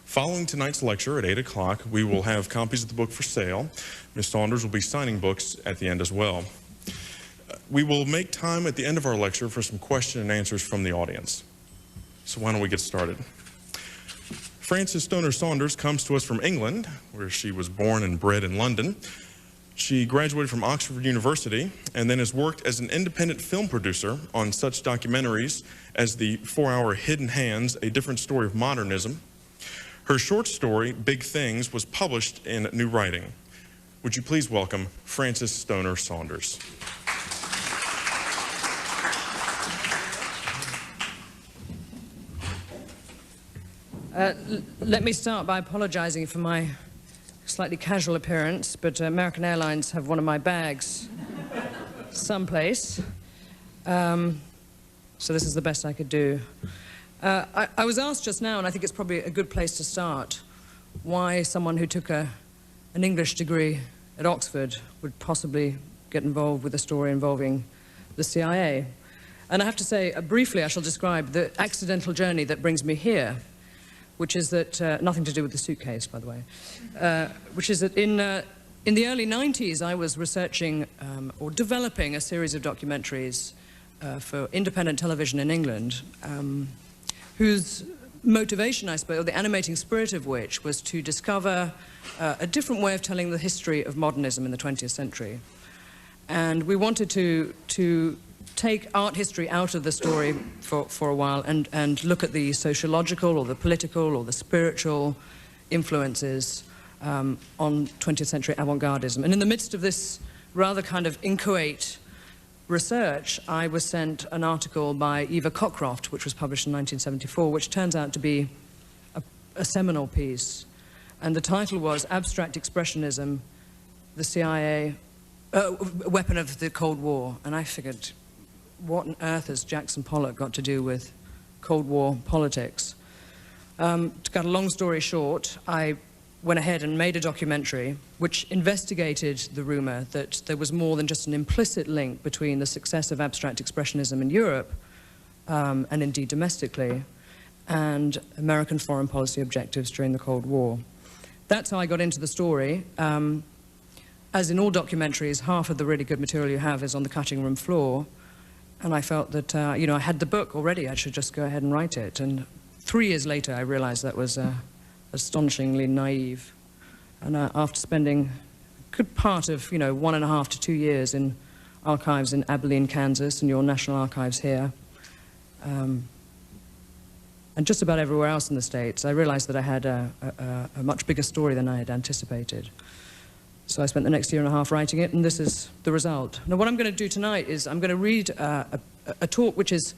Following tonight's lecture at 8 o'clock, we will have copies of the book for sale. Ms. Saunders will be signing books at the end as well. We will make time at the end of our lecture for some question and answers from the audience. So why don't we get started? Frances Stoner Saunders comes to us from England, where she was born and bred in London. She graduated from Oxford University and then has worked as an independent film producer on such documentaries as the 4-hour Hidden Hands, A Different Story of Modernism. Her short story, Big Things, was published in New Writing. Would you please welcome Frances Stoner Saunders. Let me start by apologizing for my slightly casual appearance, but American Airlines have one of my bags someplace. So this is the best I could do. I was asked just now, and I think it's probably a good place to start, why someone who took an English degree at Oxford would possibly get involved with a story involving the CIA. And I have to say, briefly, I shall describe the accidental journey that brings me here, which is that, nothing to do with the suitcase, by the way, which is that in the early 90s, I was researching or developing a series of documentaries for independent television in England, whose motivation, I suppose, or the animating spirit of which was to discover a different way of telling the history of modernism in the 20th century. And we wanted to take art history out of the story for a while and look at the sociological or the political or the spiritual influences on 20th century avant-gardism. And in the midst of this rather kind of inchoate research, I was sent an article by Eva Cockcroft, which was published in 1974, which turns out to be a seminal piece. And the title was Abstract Expressionism, the CIA, Weapon of the Cold War. And I figured, what on earth has Jackson Pollock got to do with Cold War politics? To cut a long story short, I went ahead and made a documentary which investigated the rumor that there was more than just an implicit link between the success of abstract expressionism in Europe, and indeed domestically, and American foreign policy objectives during the Cold War. That's how I got into the story. As in all documentaries, half of the really good material you have is on the cutting room floor. And I felt that, you know, I had the book already, I should just go ahead and write it. And 3 years later, I realized that was astonishingly naive. And after spending a good part of, 1.5 to 2 years in archives in Abilene, Kansas, and your National Archives here, and just about everywhere else in the States, I realized that I had a much bigger story than I had anticipated. So I spent the next 1.5 years writing it, and this is the result. Now, what I'm going to do tonight is I'm going to read a talk which is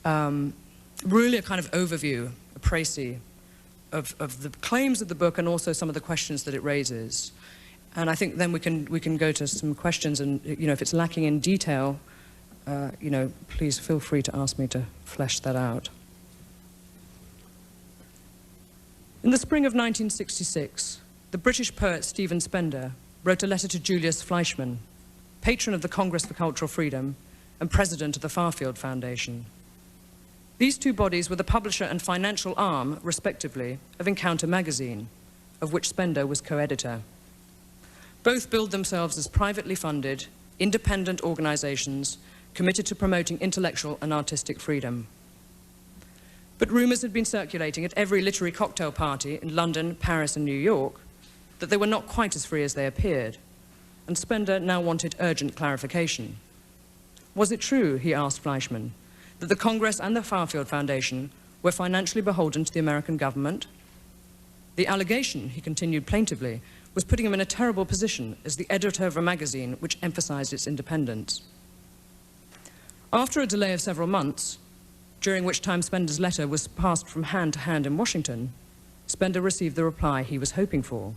really a kind of overview, a précis, of the claims of the book and also some of the questions that it raises. And I think then we can go to some questions, and if it's lacking in detail, please feel free to ask me to flesh that out. In the spring of 1966, the British poet Stephen Spender wrote a letter to Julius Fleischmann, patron of the Congress for Cultural Freedom and president of the Farfield Foundation. These two bodies were the publisher and financial arm, respectively, of Encounter magazine, of which Spender was co-editor. Both billed themselves as privately funded, independent organizations committed to promoting intellectual and artistic freedom. But rumors had been circulating at every literary cocktail party in London, Paris, and New York that they were not quite as free as they appeared, and Spender now wanted urgent clarification. Was it true, he asked Fleischmann, that the Congress and the Farfield Foundation were financially beholden to the American government? The allegation, he continued plaintively, was putting him in a terrible position as the editor of a magazine which emphasized its independence. After a delay of several months, during which time Spender's letter was passed from hand to hand in Washington, Spender received the reply he was hoping for.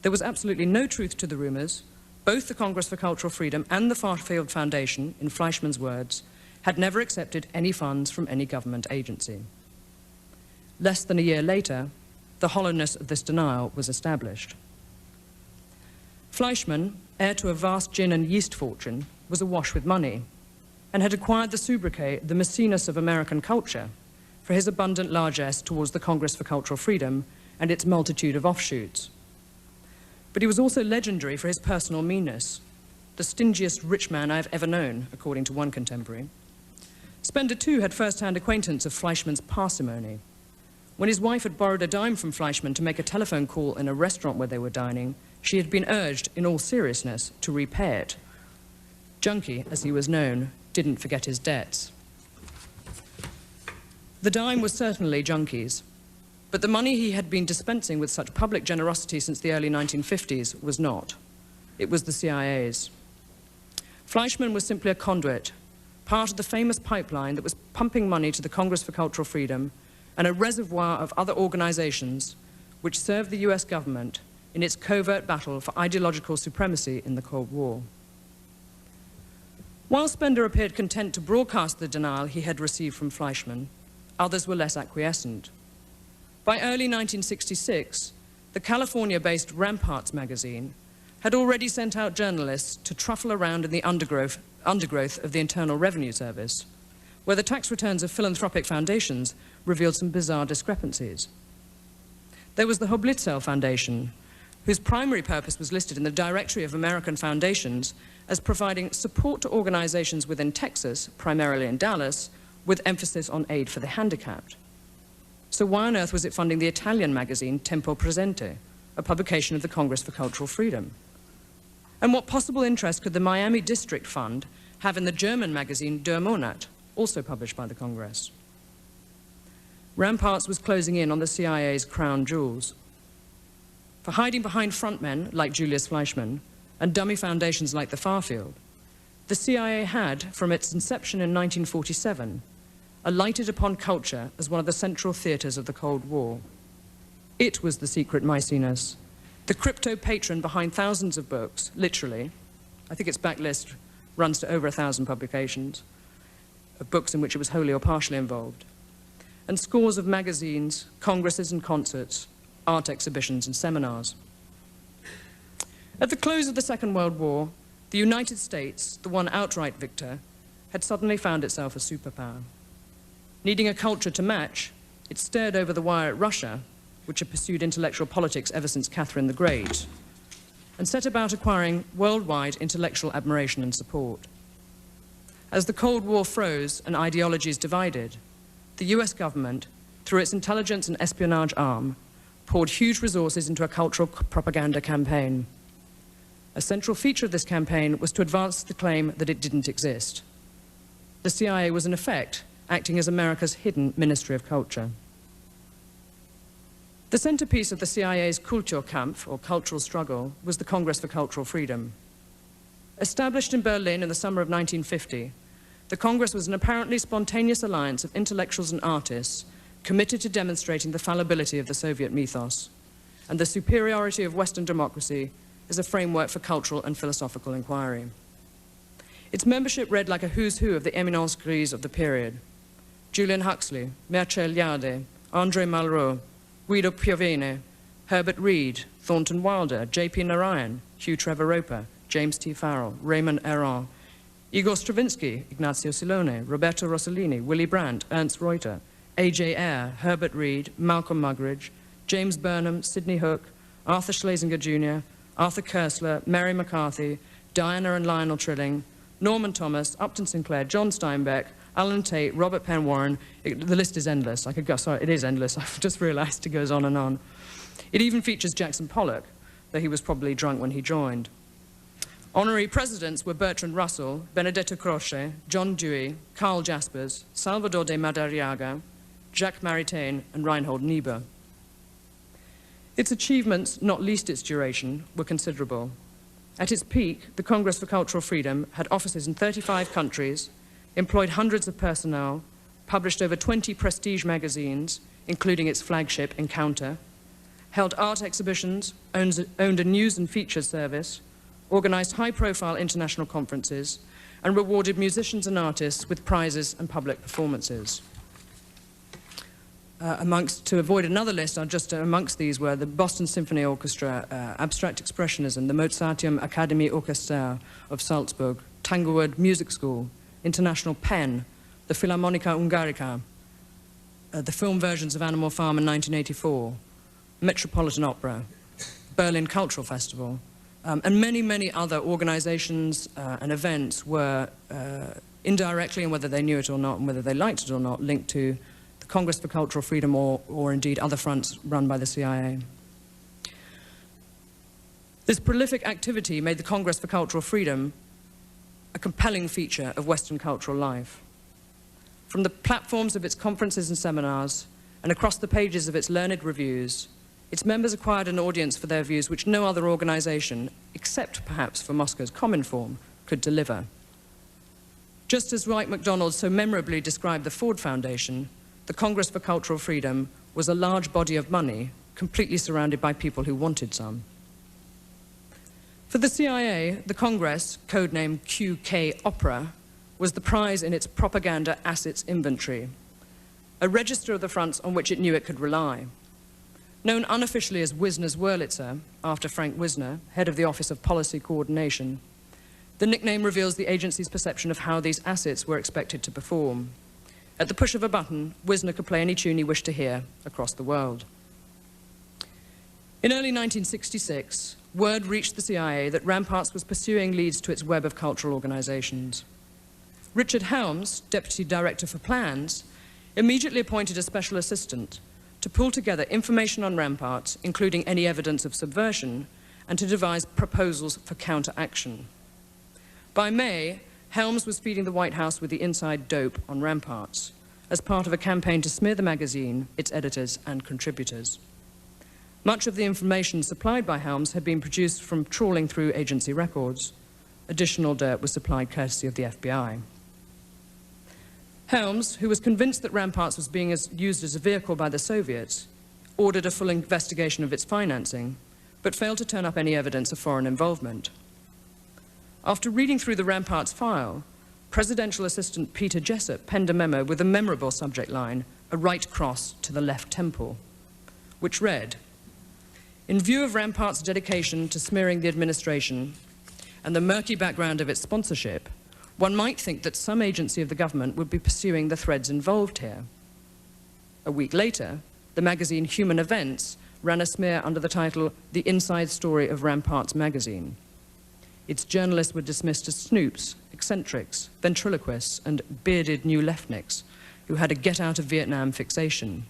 There was absolutely no truth to the rumors. Both the Congress for Cultural Freedom and the Field Foundation, in Fleischmann's words, had never accepted any funds from any government agency. Less than a year later, the hollowness of this denial was established. Fleischmann, heir to a vast gin and yeast fortune, was awash with money and had acquired the sobriquet, the Maecenas of American culture, for his abundant largesse towards the Congress for Cultural Freedom and its multitude of offshoots. But he was also legendary for his personal meanness, the stingiest rich man I have ever known, according to one contemporary. Spender, too, had first-hand acquaintance of Fleischmann's parsimony. When his wife had borrowed a dime from Fleischmann to make a telephone call in a restaurant where they were dining, she had been urged, in all seriousness, to repay it. Junkie, as he was known, didn't forget his debts. The dime was certainly Junkie's, but the money he had been dispensing with such public generosity since the early 1950s was not. It was the CIA's. Fleischmann was simply a conduit, part of the famous pipeline that was pumping money to the Congress for Cultural Freedom and a reservoir of other organizations which served the US government in its covert battle for ideological supremacy in the Cold War. While Spender appeared content to broadcast the denial he had received from Fleischmann, others were less acquiescent. By early 1966, the California-based Ramparts magazine had already sent out journalists to truffle around in the undergrowth of the Internal Revenue Service, where the tax returns of philanthropic foundations revealed some bizarre discrepancies. There was the Hoblitzell Foundation, whose primary purpose was listed in the Directory of American Foundations as providing support to organizations within Texas, primarily in Dallas, with emphasis on aid for the handicapped. So why on earth was it funding the Italian magazine Tempo Presente, a publication of the Congress for Cultural Freedom? And what possible interest could the Miami District Fund have in the German magazine Der Monat, also published by the Congress? Ramparts was closing in on the CIA's crown jewels. For hiding behind frontmen like Julius Fleischmann and dummy foundations like the Farfield, the CIA had, from its inception in 1947, alighted upon culture as one of the central theaters of the Cold War. It was the secret Maecenas, the crypto patron behind thousands of books, literally. I think its backlist runs to over 1,000 publications, of books in which it was wholly or partially involved, and scores of magazines, congresses and concerts, art exhibitions and seminars. At the close of the Second World War, the United States, the one outright victor, had suddenly found itself a superpower. Needing a culture to match, it stared over the wire at Russia, which had pursued intellectual politics ever since Catherine the Great, and set about acquiring worldwide intellectual admiration and support. As the Cold War froze and ideologies divided, the US government, through its intelligence and espionage arm, poured huge resources into a cultural propaganda campaign. A central feature of this campaign was to advance the claim that it didn't exist. The CIA was, in effect, acting as America's hidden Ministry of Culture. The centerpiece of the CIA's Kulturkampf, or cultural struggle, was the Congress for Cultural Freedom. Established in Berlin in the summer of 1950, the Congress was an apparently spontaneous alliance of intellectuals and artists committed to demonstrating the fallibility of the Soviet mythos and the superiority of Western democracy as a framework for cultural and philosophical inquiry. Its membership read like a who's who of the éminence grise of the period. Julian Huxley, Mircea Eliade, André Malraux, Guido Piovene, Herbert Reed, Thornton Wilder, J.P. Narayan, Hugh Trevor Roper, James T. Farrell, Raymond Aron, Igor Stravinsky, Ignazio Silone, Roberto Rossellini, Willy Brandt, Ernst Reuter, A.J. Ayer, Herbert Reed, Malcolm Muggeridge, James Burnham, Sidney Hook, Arthur Schlesinger Jr., Arthur Koestler, Mary McCarthy, Diana and Lionel Trilling, Norman Thomas, Upton Sinclair, John Steinbeck, Alan Tate, Robert Penn Warren. The list is endless. I could go, sorry, it is endless. I've just realized it goes on and on. It even features Jackson Pollock, though he was probably drunk when he joined. Honorary presidents were Bertrand Russell, Benedetto Croce, John Dewey, Carl Jaspers, Salvador de Madariaga, Jacques Maritain, and Reinhold Niebuhr. Its achievements, not least its duration, were considerable. At its peak, the Congress for Cultural Freedom had offices in 35 countries, employed hundreds of personnel, published over 20 prestige magazines, including its flagship, Encounter, held art exhibitions, owned a news and feature service, organized high-profile international conferences, and rewarded musicians and artists with prizes and public performances. To avoid another list, amongst these were the Boston Symphony Orchestra, Abstract Expressionism, the Mozarteum Akademie Orchester of Salzburg, Tanglewood Music School, International Pen, the Philharmonica Hungarica, the film versions of Animal Farm in 1984, Metropolitan Opera, Berlin Cultural Festival, and many, many other organizations and events were indirectly, and whether they knew it or not, and whether they liked it or not, linked to the Congress for Cultural Freedom or indeed other fronts run by the CIA. This prolific activity made the Congress for Cultural Freedom a compelling feature of Western cultural life. From the platforms of its conferences and seminars, and across the pages of its learned reviews, its members acquired an audience for their views which no other organization, except perhaps for Moscow's Cominform, could deliver. Just as Wright MacDonald so memorably described the Ford Foundation, the Congress for Cultural Freedom was a large body of money, completely surrounded by people who wanted some. For the CIA, the Congress, codenamed QK Opera, was the prize in its propaganda assets inventory, a register of the fronts on which it knew it could rely. Known unofficially as Wisner's Wurlitzer, after Frank Wisner, head of the Office of Policy Coordination, the nickname reveals the agency's perception of how these assets were expected to perform. At the push of a button, Wisner could play any tune he wished to hear across the world. In early 1966, word reached the CIA that Ramparts was pursuing leads to its web of cultural organizations. Richard Helms, Deputy Director for Plans, immediately appointed a special assistant to pull together information on Ramparts, including any evidence of subversion, and to devise proposals for counteraction. By May, Helms was feeding the White House with the inside dope on Ramparts as part of a campaign to smear the magazine, its editors, and contributors. Much of the information supplied by Helms had been produced from trawling through agency records. Additional dirt was supplied courtesy of the FBI. Helms, who was convinced that Ramparts was being used as a vehicle by the Soviets, ordered a full investigation of its financing, but failed to turn up any evidence of foreign involvement. After reading through the Ramparts file, Presidential Assistant Peter Jessup penned a memo with a memorable subject line, "A right cross to the left temple," which read, "In view of Ramparts' dedication to smearing the administration and the murky background of its sponsorship, one might think that some agency of the government would be pursuing the threads involved here." A week later, the magazine Human Events ran a smear under the title "The Inside Story of Ramparts Magazine." Its journalists were dismissed as snoops, eccentrics, ventriloquists, and bearded new leftniks who had a get-out-of-Vietnam fixation.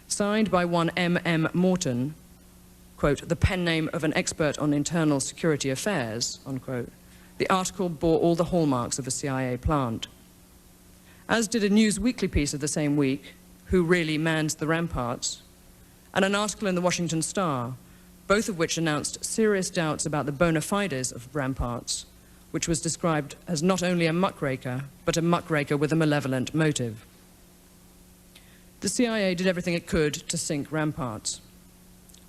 Signed by one M.M. Morton, quote, "the pen name of an expert on internal security affairs," unquote, the article bore all the hallmarks of a CIA plant. As did a News Weekly piece of the same week, "Who Really Mans the Ramparts?" and an article in the Washington Star, both of which announced serious doubts about the bona fides of Ramparts, which was described as not only a muckraker, but a muckraker with a malevolent motive. The CIA did everything it could to sink Ramparts.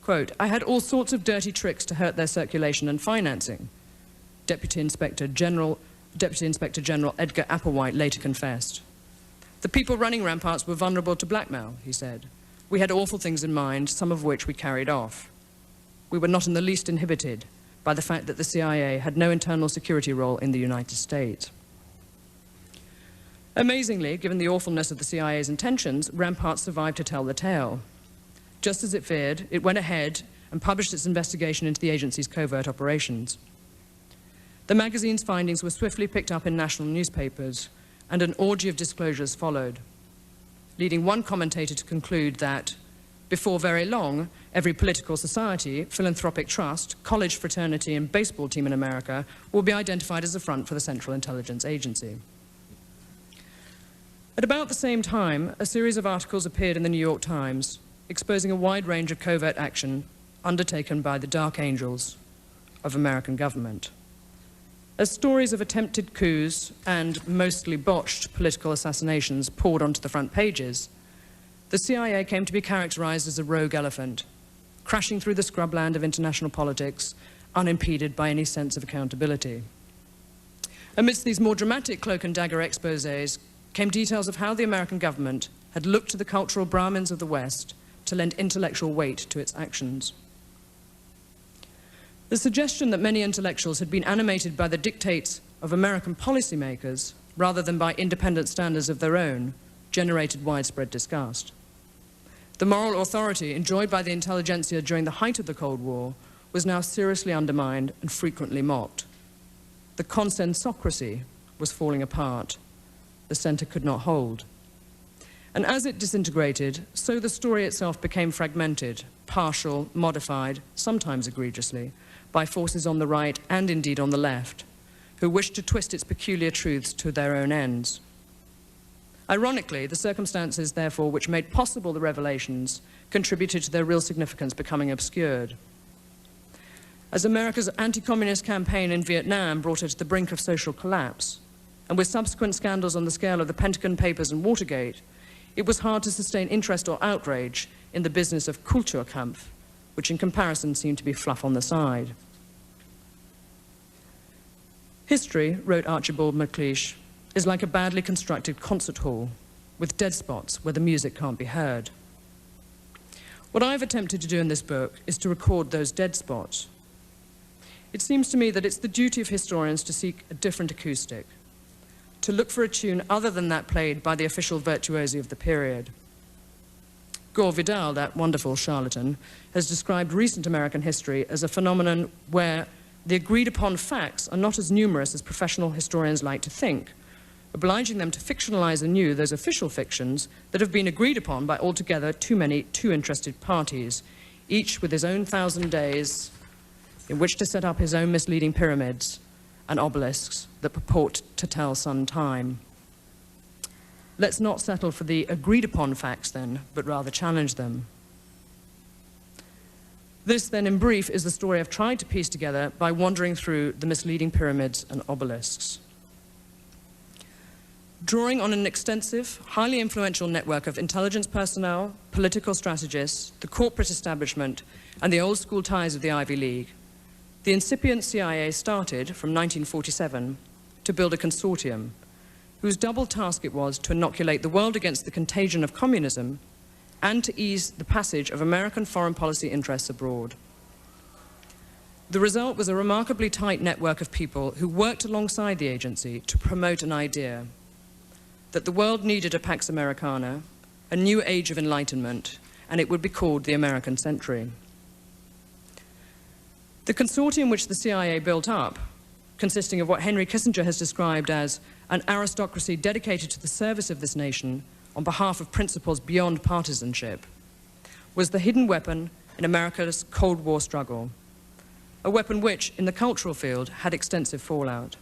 Quote, "I had all sorts of dirty tricks to hurt their circulation and financing," Deputy Inspector General Edgar Applewhite later confessed. "The people running Ramparts were vulnerable to blackmail," he said. "We had awful things in mind, some of which we carried off. We were not in the least inhibited by the fact that the CIA had no internal security role in the United States." Amazingly, given the awfulness of the CIA's intentions, Ramparts survived to tell the tale. Just as it feared, it went ahead and published its investigation into the agency's covert operations. The magazine's findings were swiftly picked up in national newspapers, and an orgy of disclosures followed, leading one commentator to conclude that, before very long, every political society, philanthropic trust, college fraternity, and baseball team in America will be identified as a front for the Central Intelligence Agency. At about the same time, a series of articles appeared in the New York Times, exposing a wide range of covert action undertaken by the Dark Angels of American government. As stories of attempted coups and mostly botched political assassinations poured onto the front pages, the CIA came to be characterized as a rogue elephant, crashing through the scrubland of international politics, unimpeded by any sense of accountability. Amidst these more dramatic cloak and dagger exposés came details of how the American government had looked to the cultural Brahmins of the West to lend intellectual weight to its actions. The suggestion that many intellectuals had been animated by the dictates of American policymakers rather than by independent standards of their own generated widespread disgust. The moral authority enjoyed by the intelligentsia during the height of the Cold War was now seriously undermined and frequently mocked. The consensocracy was falling apart. The center could not hold. And as it disintegrated, so the story itself became fragmented, partial, modified, sometimes egregiously, by forces on the right and indeed on the left, who wished to twist its peculiar truths to their own ends. Ironically, the circumstances, therefore, which made possible the revelations contributed to their real significance becoming obscured. As America's anti-communist campaign in Vietnam brought it to the brink of social collapse, and with subsequent scandals on the scale of the Pentagon Papers and Watergate, it was hard to sustain interest or outrage in the business of Kulturkampf, which in comparison seemed to be fluff on the side. History, wrote Archibald MacLeish, is like a badly constructed concert hall with dead spots where the music can't be heard. What I've attempted to do in this book is to record those dead spots. It seems to me that it's the duty of historians to seek a different acoustic, to look for a tune other than that played by the official virtuosi of the period. Gore Vidal, that wonderful charlatan, has described recent American history as a phenomenon where the agreed-upon facts are not as numerous as professional historians like to think, obliging them to fictionalize anew those official fictions that have been agreed upon by altogether too many too interested parties, each with his own 1,000 days in which to set up his own misleading pyramids and obelisks that purport to tell some time. Let's not settle for the agreed-upon facts, then, but rather challenge them. This, then, in brief, is the story I've tried to piece together by wandering through the misleading pyramids and obelisks. Drawing on an extensive, highly influential network of intelligence personnel, political strategists, the corporate establishment, and the old-school ties of the Ivy League, the incipient CIA started, from 1947, to build a consortium whose double task it was to inoculate the world against the contagion of communism and to ease the passage of American foreign policy interests abroad. The result was a remarkably tight network of people who worked alongside the agency to promote an idea that the world needed a Pax Americana, a new age of enlightenment, and it would be called the American Century. The consortium which the CIA built up, consisting of what Henry Kissinger has described as an aristocracy dedicated to the service of this nation on behalf of principles beyond partisanship, was the hidden weapon in America's Cold War struggle, a weapon which, in the cultural field, had extensive fallout.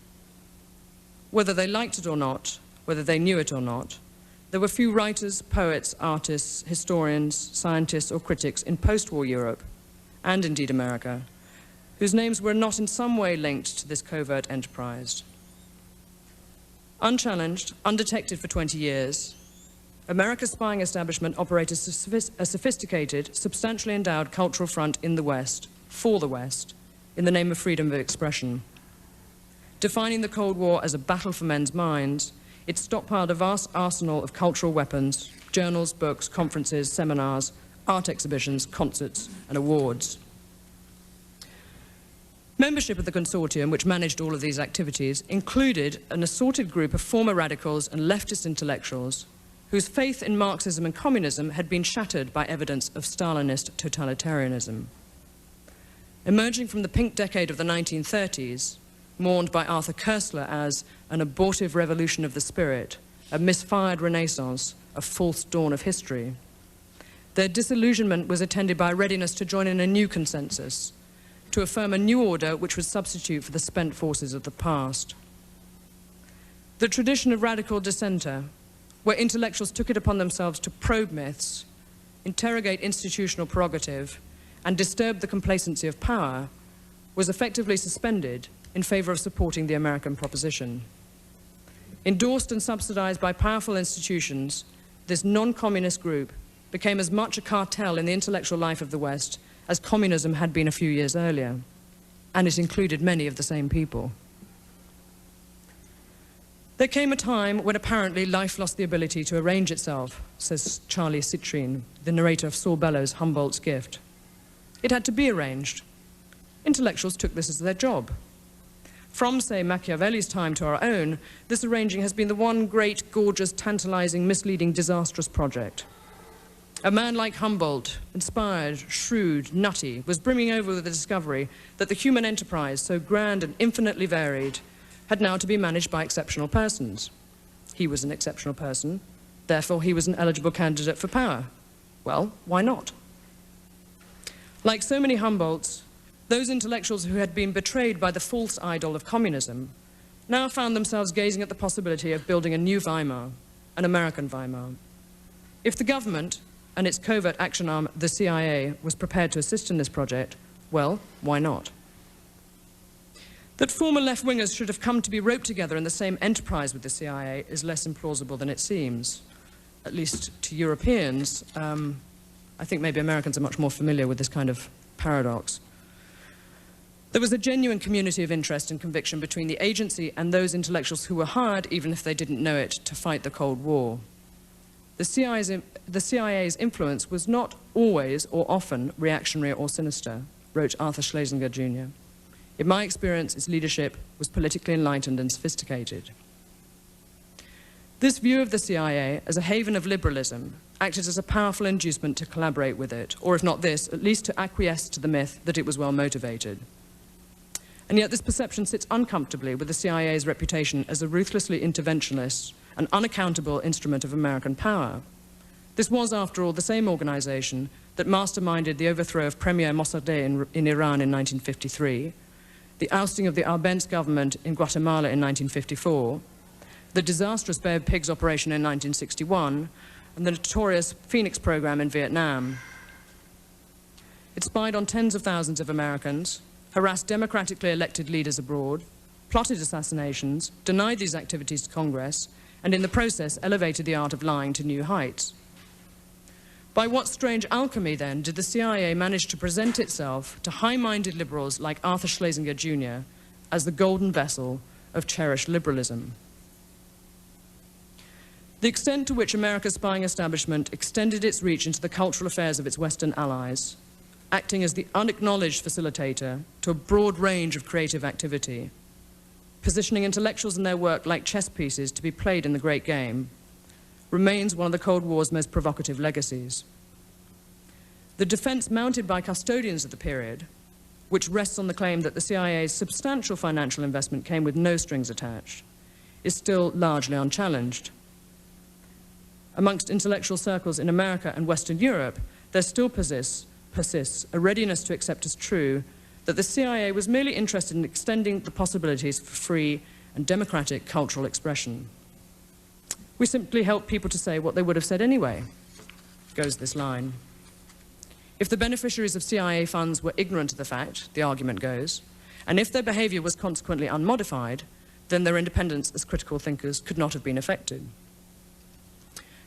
Whether they liked it or not, whether they knew it or not, there were few writers, poets, artists, historians, scientists, or critics in post-war Europe, and indeed America, whose names were not in some way linked to this covert enterprise. Unchallenged, undetected for 20 years, America's spying establishment operated a sophisticated, substantially endowed cultural front in the West, for the West, in the name of freedom of expression. Defining the Cold War as a battle for men's minds, it stockpiled a vast arsenal of cultural weapons, journals, books, conferences, seminars, art exhibitions, concerts, and awards. Membership of the consortium, which managed all of these activities, included an assorted group of former radicals and leftist intellectuals whose faith in Marxism and communism had been shattered by evidence of Stalinist totalitarianism. Emerging from the pink decade of the 1930s, mourned by Arthur Koestler as an abortive revolution of the spirit, a misfired renaissance, a false dawn of history, their disillusionment was attended by a readiness to join in a new consensus, to affirm a new order which would substitute for the spent forces of the past. The tradition of radical dissenter, where intellectuals took it upon themselves to probe myths, interrogate institutional prerogative, and disturb the complacency of power, was effectively suspended in favor of supporting the American proposition. Endorsed and subsidized by powerful institutions, this non-communist group became as much a cartel in the intellectual life of the West as communism had been a few years earlier, and it included many of the same people. There came a time when apparently life lost the ability to arrange itself, says Charlie Citrine, the narrator of Saul Bellows' Humboldt's Gift. It had to be arranged. Intellectuals took this as their job. From, say, Machiavelli's time to our own, this arranging has been the one great, gorgeous, tantalizing, misleading, disastrous project. A man like Humboldt, inspired, shrewd, nutty, was brimming over with the discovery that the human enterprise, so grand and infinitely varied, had now to be managed by exceptional persons. He was an exceptional person, therefore he was an eligible candidate for power. Well, why not? Like so many Humboldts, those intellectuals who had been betrayed by the false idol of communism now found themselves gazing at the possibility of building a new Weimar, an American Weimar. If the government and its covert action arm, the CIA, was prepared to assist in this project, well, why not? That former left-wingers should have come to be roped together in the same enterprise with the CIA is less implausible than it seems, at least to Europeans. I think maybe Americans are much more familiar with this kind of paradox. There was a genuine community of interest and conviction between the agency and those intellectuals who were hired, even if they didn't know it, to fight the Cold War. The CIA's influence was not always or often reactionary or sinister, wrote Arthur Schlesinger, Jr. In my experience, its leadership was politically enlightened and sophisticated. This view of the CIA as a haven of liberalism acted as a powerful inducement to collaborate with it, or if not this, at least to acquiesce to the myth that it was well motivated. And yet this perception sits uncomfortably with the CIA's reputation as a ruthlessly interventionist and unaccountable instrument of American power. This was, after all, the same organization that masterminded the overthrow of Premier Mossadegh in Iran in 1953, the ousting of the Arbenz government in Guatemala in 1954, the disastrous Bay of Pigs operation in 1961, and the notorious Phoenix program in Vietnam. It spied on tens of thousands of Americans, harassed democratically elected leaders abroad, plotted assassinations, denied these activities to Congress, and in the process elevated the art of lying to new heights. By what strange alchemy, then, did the CIA manage to present itself to high-minded liberals like Arthur Schlesinger, Jr. as the golden vessel of cherished liberalism? The extent to which America's spying establishment extended its reach into the cultural affairs of its Western allies, acting as the unacknowledged facilitator to a broad range of creative activity, positioning intellectuals and their work like chess pieces to be played in the great game, remains one of the Cold War's most provocative legacies. The defense mounted by custodians of the period, which rests on the claim that the CIA's substantial financial investment came with no strings attached, is still largely unchallenged. Amongst intellectual circles in America and Western Europe, there still persists a readiness to accept as true that the CIA was merely interested in extending the possibilities for free and democratic cultural expression. We simply help people to say what they would have said anyway, goes this line. If the beneficiaries of CIA funds were ignorant of the fact, the argument goes, and if their behavior was consequently unmodified, then their independence as critical thinkers could not have been affected.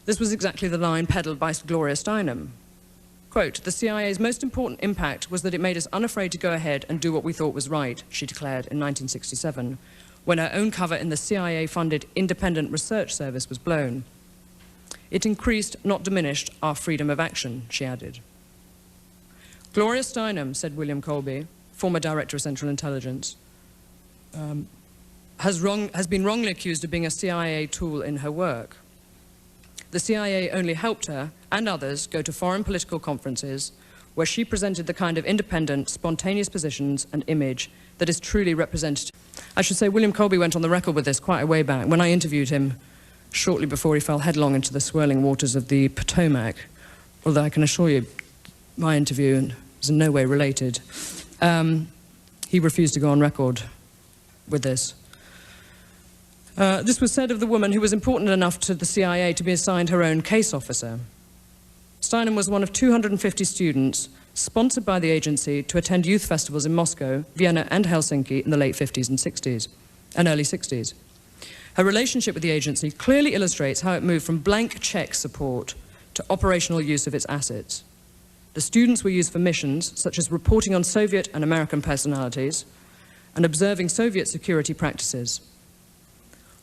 This was exactly the line peddled by Gloria Steinem. Quote, "The CIA's most important impact was that it made us unafraid to go ahead and do what we thought was right," she declared in 1967, when her own cover in the CIA-funded Independent Research Service was blown. "It increased, not diminished, our freedom of action," she added. Gloria Steinem, said William Colby, former director of Central Intelligence, has been wrongly accused of being a CIA tool in her work. The CIA only helped her and others go to foreign political conferences where she presented the kind of independent, spontaneous positions and image that is truly representative. I should say William Colby went on the record with this quite a way back when I interviewed him shortly before he fell headlong into the swirling waters of the Potomac, although I can assure you my interview is in no way related. He refused to go on record with this. This was said of the woman who was important enough to the CIA to be assigned her own case officer. Steinem was one of 250 students sponsored by the agency to attend youth festivals in Moscow, Vienna and Helsinki in the late 50s and 60s, and early 60s. Her relationship with the agency clearly illustrates how it moved from blank check support to operational use of its assets. The students were used for missions such as reporting on Soviet and American personalities and observing Soviet security practices.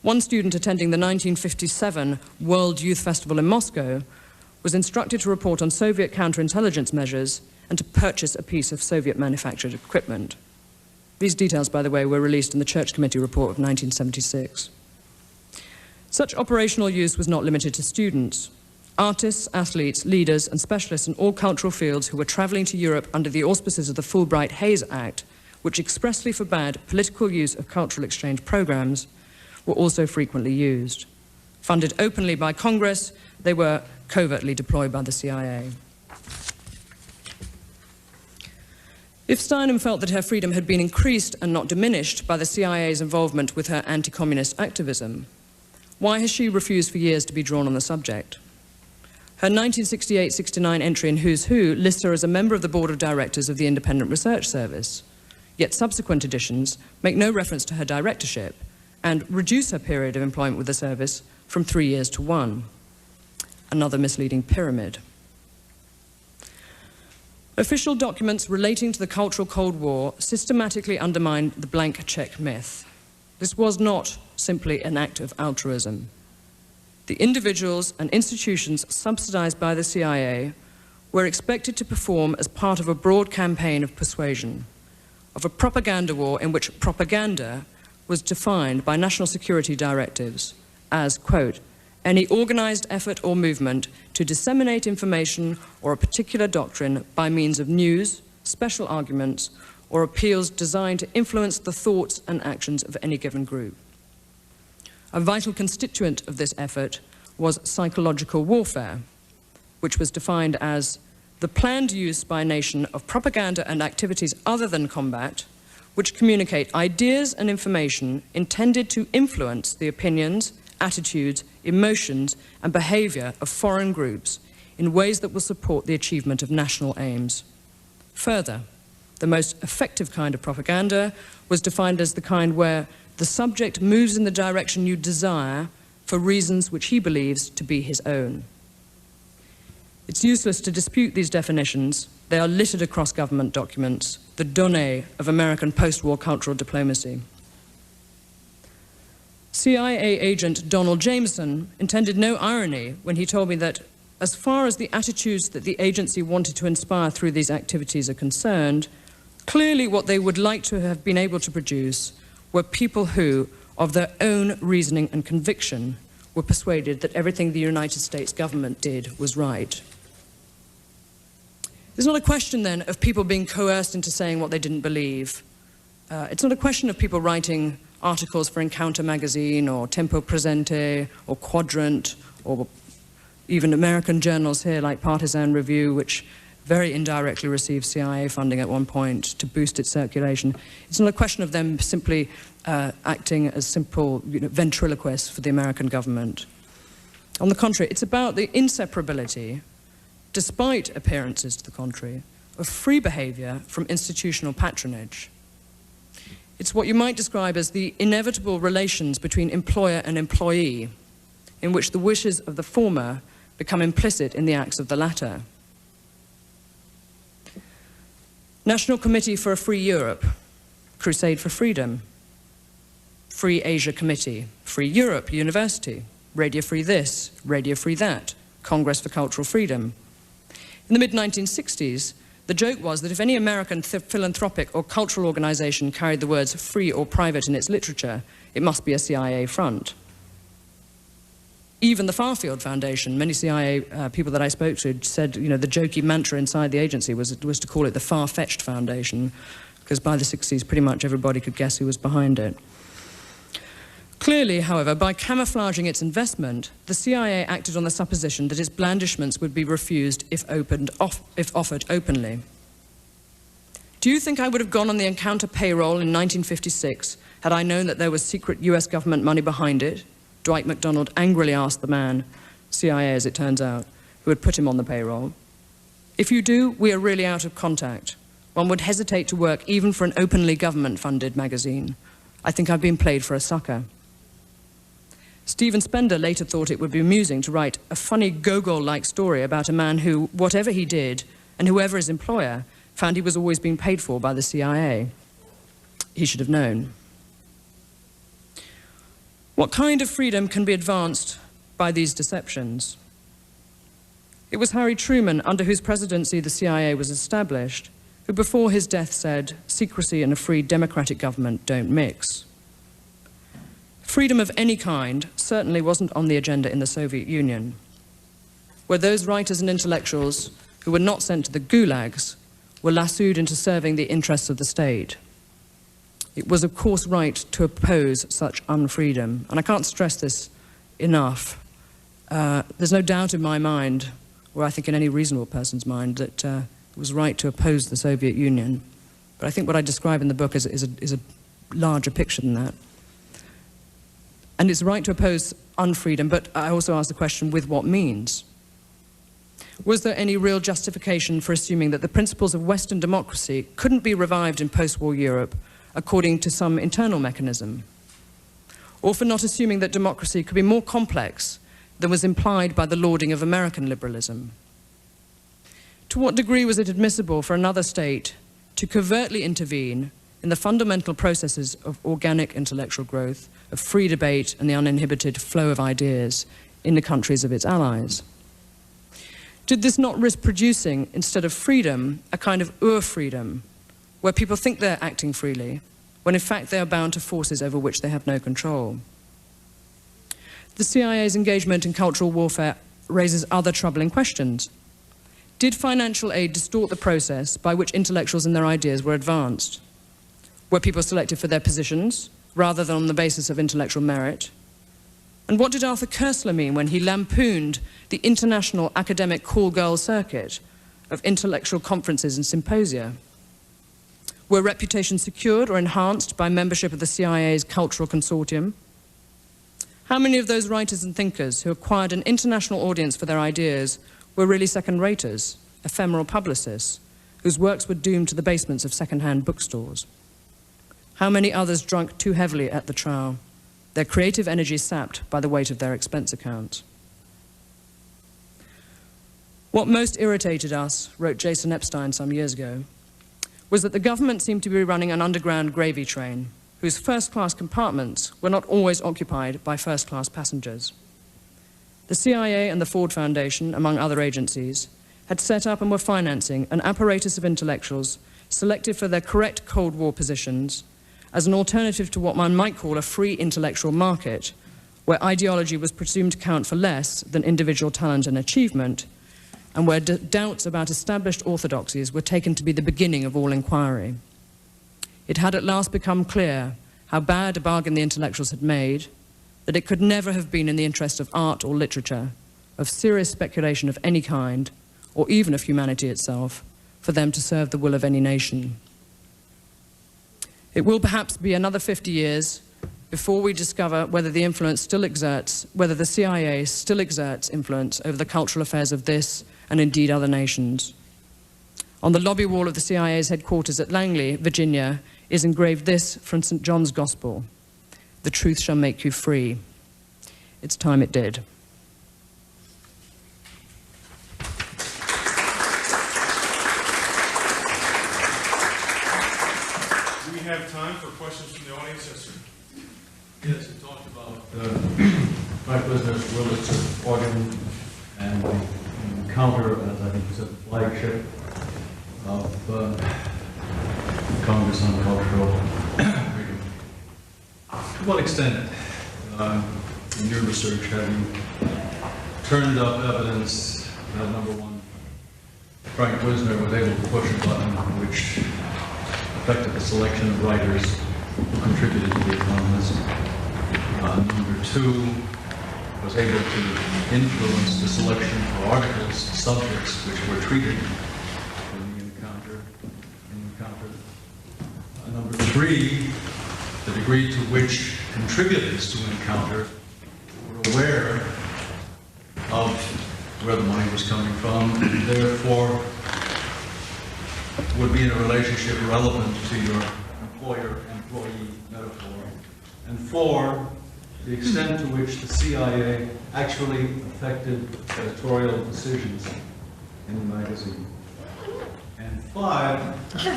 One student attending the 1957 World Youth Festival in Moscow was instructed to report on Soviet counterintelligence measures and to purchase a piece of Soviet-manufactured equipment. These details, by the way, were released in the Church Committee report of 1976. Such operational use was not limited to students. Artists, athletes, leaders, and specialists in all cultural fields who were traveling to Europe under the auspices of the Fulbright-Hays Act, which expressly forbade political use of cultural exchange programs, were also frequently used. Funded openly by Congress, they were covertly deployed by the CIA. If Steinem felt that her freedom had been increased and not diminished by the CIA's involvement with her anti-communist activism, why has she refused for years to be drawn on the subject? Her 1968-69 entry in Who's Who lists her as a member of the board of directors of the Independent Research Service, yet subsequent editions make no reference to her directorship and reduce her period of employment with the service from 3 years to 1. Another misleading pyramid. Official documents relating to the cultural Cold War systematically undermine the blank check myth. This was not simply an act of altruism. The individuals and institutions subsidized by the CIA were expected to perform as part of a broad campaign of persuasion, of a propaganda war in which propaganda was defined by national security directives as, quote, any organized effort or movement to disseminate information or a particular doctrine by means of news, special arguments, or appeals designed to influence the thoughts and actions of any given group. A vital constituent of this effort was psychological warfare, which was defined as the planned use by a nation of propaganda and activities other than combat, which communicate ideas and information intended to influence the opinions, attitudes, emotions, and behavior of foreign groups in ways that will support the achievement of national aims. Further, the most effective kind of propaganda was defined as the kind where the subject moves in the direction you desire for reasons which he believes to be his own. It's useless to dispute these definitions. They are littered across government documents, the données of American post-war cultural diplomacy. CIA agent Donald Jameson intended no irony when he told me that as far as the attitudes that the agency wanted to inspire through these activities are concerned, clearly what they would like to have been able to produce were people who, of their own reasoning and conviction, were persuaded that everything the United States government did was right. It's not a question, then, of people being coerced into saying what they didn't believe. It's not a question of people writing articles for Encounter magazine or Tempo Presente or Quadrant or even American journals here like Partisan Review, which very indirectly received CIA funding at one point to boost its circulation. It's not a question of them simply acting as simple ventriloquists for the American government. On the contrary, it's about the inseparability, despite appearances to the contrary, of free behavior from institutional patronage. It's what you might describe as the inevitable relations between employer and employee, in which the wishes of the former become implicit in the acts of the latter. National Committee for a Free Europe, Crusade for Freedom, Free Asia Committee, Free Europe University, Radio Free this, Radio Free that, Congress for Cultural Freedom. In the mid-1960s, the joke was that if any American philanthropic or cultural organization carried the words free or private in its literature, it must be a CIA front. Even the Farfield Foundation, many CIA people that I spoke to said, you know, the jokey mantra inside the agency was to call it the Far-Fetched Foundation, because by the 60s, pretty much everybody could guess who was behind it. Clearly, however, by camouflaging its investment, the CIA acted on the supposition that its blandishments would be refused if offered openly. Do you think I would have gone on the Encounter payroll in 1956 had I known that there was secret US government money behind it? Dwight MacDonald angrily asked the man, CIA as it turns out, who had put him on the payroll. If you do, we are really out of contact. One would hesitate to work even for an openly government-funded magazine. I think I've been played for a sucker. Stephen Spender later thought it would be amusing to write a funny Gogol-like story about a man who, whatever he did, and whoever his employer, found he was always being paid for by the CIA. He should have known. What kind of freedom can be advanced by these deceptions? It was Harry Truman, under whose presidency the CIA was established, who before his death said, "Secrecy and a free democratic government don't mix." Freedom of any kind certainly wasn't on the agenda in the Soviet Union, where those writers and intellectuals who were not sent to the gulags were lassoed into serving the interests of the state. It was, of course, right to oppose such unfreedom, and I can't stress this enough. There's no doubt in my mind, or I think in any reasonable person's mind, that it was right to oppose the Soviet Union. But I think what I describe in the book is a larger picture than that. And it's right to oppose unfreedom, but I also ask the question, with what means? Was there any real justification for assuming that the principles of Western democracy couldn't be revived in post-war Europe according to some internal mechanism? Or for not assuming that democracy could be more complex than was implied by the lauding of American liberalism? To what degree was it admissible for another state to covertly intervene in the fundamental processes of organic intellectual growth, of free debate and the uninhibited flow of ideas in the countries of its allies? Did this not risk producing, instead of freedom, a kind of ur-freedom, where people think they're acting freely, when in fact they are bound to forces over which they have no control? The CIA's engagement in cultural warfare raises other troubling questions. Did financial aid distort the process by which intellectuals and their ideas were advanced? Were people selected for their positions, rather than on the basis of intellectual merit? And what did Arthur Koestler mean when he lampooned the international academic call-girl circuit of intellectual conferences and symposia? Were reputations secured or enhanced by membership of the CIA's cultural consortium? How many of those writers and thinkers who acquired an international audience for their ideas were really second-raters, ephemeral publicists, whose works were doomed to the basements of second-hand bookstores? How many others drank too heavily at the trial, their creative energy sapped by the weight of their expense account? What most irritated us, wrote Jason Epstein some years ago, was that the government seemed to be running an underground gravy train whose first-class compartments were not always occupied by first-class passengers. The CIA and the Ford Foundation, among other agencies, had set up and were financing an apparatus of intellectuals selected for their correct Cold War positions as an alternative to what one might call a free intellectual market, where ideology was presumed to count for less than individual talent and achievement, and where doubts about established orthodoxies were taken to be the beginning of all inquiry. It had at last become clear how bad a bargain the intellectuals had made, that it could never have been in the interest of art or literature, of serious speculation of any kind, or even of humanity itself, for them to serve the will of any nation. It will perhaps be another 50 years before we discover whether the CIA still exerts influence over the cultural affairs of this and indeed other nations. On the lobby wall of the CIA's headquarters at Langley, Virginia, is engraved this from St. John's Gospel: "The truth shall make you free." It's time it did. Do we have time for questions from the audience? Yes, sir. Yes, you talked about my prisoner's Willis organ and the encounter, as I think you said, the flagship of Congress on Cultural Freedom. To what extent, in your research, have you turned up evidence that, number one, Frank Wisner was able to push a button which affected the selection of writers who contributed to The Economist? Number two, was able to influence the selection of articles, subjects which were treated in the encounter. Number three, the degree to which contributors to encounter were aware of where the money was coming from, and therefore would be in a relationship relevant to your employer-employee metaphor. And 4, the extent to which the CIA actually affected editorial decisions in the magazine. And 5, to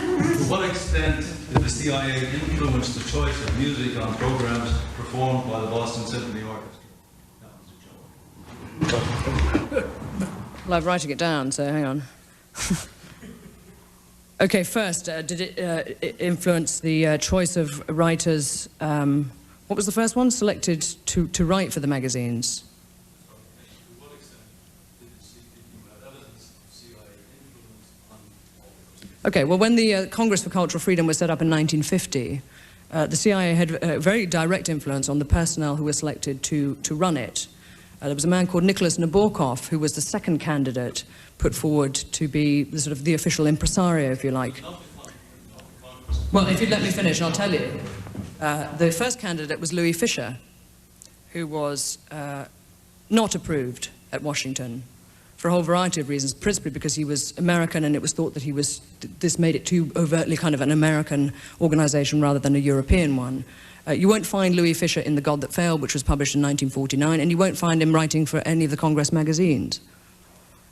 what extent did the CIA influence the choice of music on programs performed by the Boston Symphony Orchestra? Well, I'm writing it down, so hang on. Okay, first, did it influence the choice of writers? What was the first one? Selected to write for the magazines? Okay, well, when the Congress for Cultural Freedom was set up in 1950, the CIA had a very direct influence on the personnel who were selected to run it. There was a man called Nicholas Nabokov, who was the second candidate put forward to be the sort of the official impresario, if you like. Well, if you'd let me finish, I'll tell you. The first candidate was Louis Fisher, who was not approved at Washington for a whole variety of reasons, principally because he was American and it was thought that he was, this made it too overtly kind of an American organization rather than a European one. You won't find Louis Fisher in The God That Failed, which was published in 1949, and you won't find him writing for any of the Congress magazines.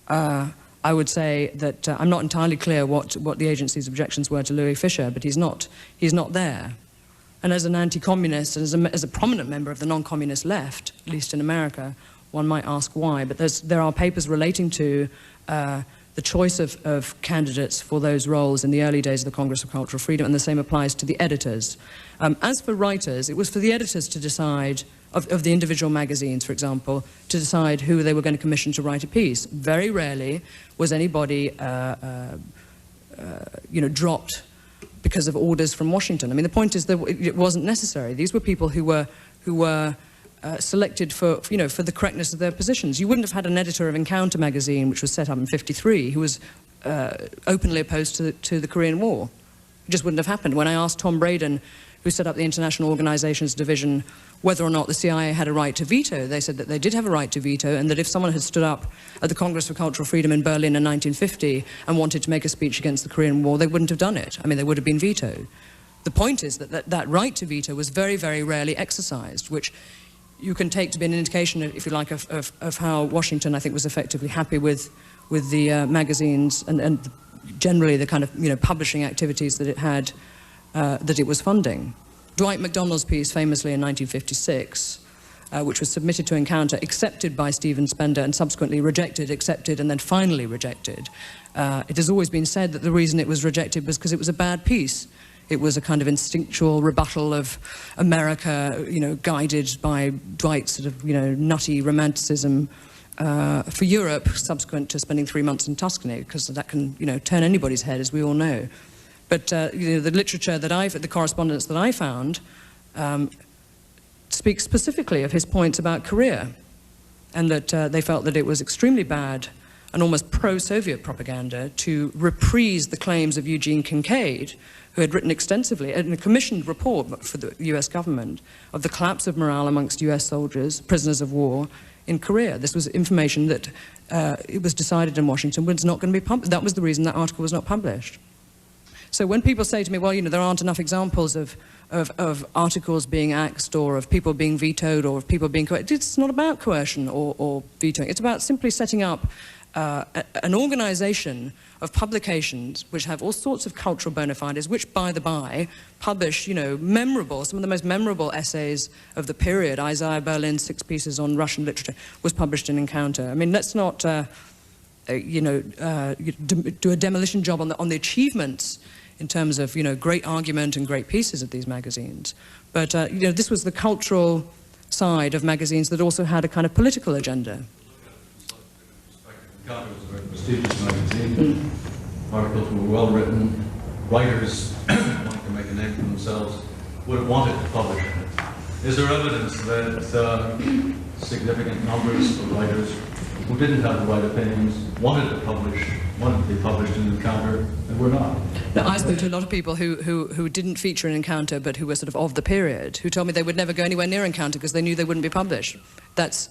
I would say that I'm not entirely clear what the agency's objections were to Louis Fisher, but he's not there. And as an anti-communist, and as a prominent member of the non-communist left, at least in America, one might ask why. But there are papers relating to the choice of candidates for those roles in the early days of the Congress of Cultural Freedom, and the same applies to the editors. As for writers, it was for the editors to decide, of the individual magazines, for example, to decide who they were going to commission to write a piece. Very rarely was anybody dropped because of orders from Washington. I mean, the point is that it wasn't necessary. These were people who were selected for the correctness of their positions. You wouldn't have had an editor of Encounter magazine, which was set up in '53, who was openly opposed to the Korean War. It just wouldn't have happened. When I asked Tom Braden, who set up the International Organizations Division, whether or not the CIA had a right to veto, they said that they did have a right to veto, and that if someone had stood up at the Congress for Cultural Freedom in Berlin in 1950 and wanted to make a speech against the Korean War, they wouldn't have done it. I mean, they would have been vetoed. The point is that right to veto was very, very rarely exercised, which you can take to be an indication, if you like, of how Washington, I think, was effectively happy with the magazines and generally the kind of publishing activities that it had, that it was funding. Dwight MacDonald's piece, famously in 1956, which was submitted to Encounter, accepted by Stephen Spender, and subsequently rejected, accepted, and then finally rejected. It has always been said that the reason it was rejected was because it was a bad piece. It was a kind of instinctual rebuttal of America, guided by Dwight's sort of, nutty romanticism for Europe, subsequent to spending 3 months in Tuscany, because that can, turn anybody's head, as we all know. But the literature that the correspondence that I found, speaks specifically of his points about Korea, and that they felt that it was extremely bad and almost pro-Soviet propaganda to reprise the claims of Eugene Kincaid, who had written extensively in a commissioned report for the US government of the collapse of morale amongst US soldiers, prisoners of war, in Korea. This was information that it was decided in Washington was not going to be published. That was the reason that article was not published. So when people say to me, well, there aren't enough examples of articles being axed, or of people being vetoed, or of people being coerced, it's not about coercion or vetoing. It's about simply setting up an organization of publications which have all sorts of cultural bona fides, which, by the by, publish, some of the most memorable essays of the period. Isaiah Berlin's 6 pieces on Russian literature was published in Encounter. I mean, let's not, do a demolition job on the achievements in terms of, great argument and great pieces of these magazines. But, this was the cultural side of magazines that also had a kind of political agenda. Encounter was a very prestigious magazine. Articles were well written. Writers wanting to make a name for themselves would have wanted to publish it. Is there evidence that significant numbers of writers who didn't have the right opinions wanted to be published in Encounter, and were not? Now, I spoke to a lot of people who didn't feature in Encounter, but who were sort of the period, who told me they would never go anywhere near Encounter because they knew they wouldn't be published. That's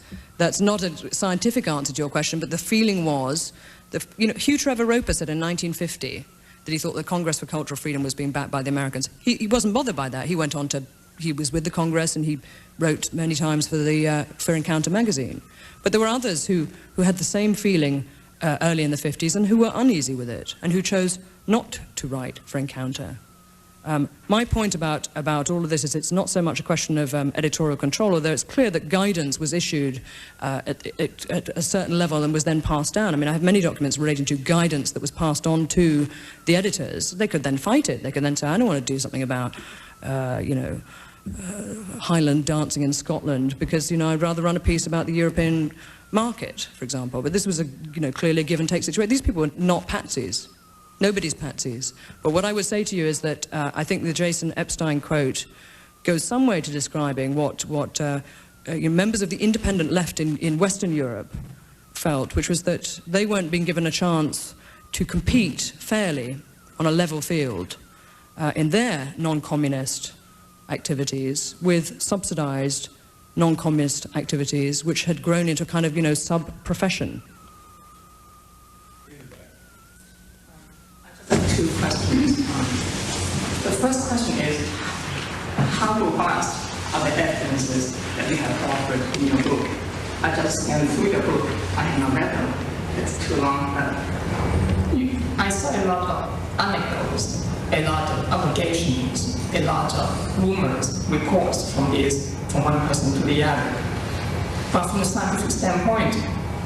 not a scientific answer to your question, but the feeling was that, Hugh Trevor Roper said in 1950 that he thought the Congress for Cultural Freedom was being backed by the Americans. He wasn't bothered by that. He went on to, he was with the Congress and he wrote many times for the for Encounter magazine. But there were others who had the same feeling early in the 50s and who were uneasy with it and who chose not to write for Encounter. My point about all of this is it's not so much a question of editorial control, although it's clear that guidance was issued at a certain level and was then passed down. I mean, I have many documents relating to guidance that was passed on to the editors. They could then fight it. They could then say, I don't want to do something about, Highland dancing in Scotland because, I'd rather run a piece about the European market, for example. But this was a, clearly a give and take situation. These people were not patsies. Nobody's patsies. But what I would say to you is that I think the Jason Epstein quote goes some way to describing what members of the independent left in Western Europe felt, which was that they weren't being given a chance to compete fairly on a level field in their non-communist activities with subsidized non-communist activities, which had grown into a kind of, sub-profession. Two questions. The first question is, how robust are the evidences that you have offered in your book? I just scanned through your book. I have not read them. It's too long, but I saw a lot of anecdotes, a lot of allegations, a lot of rumors, reports from one person to the other. But from a scientific standpoint,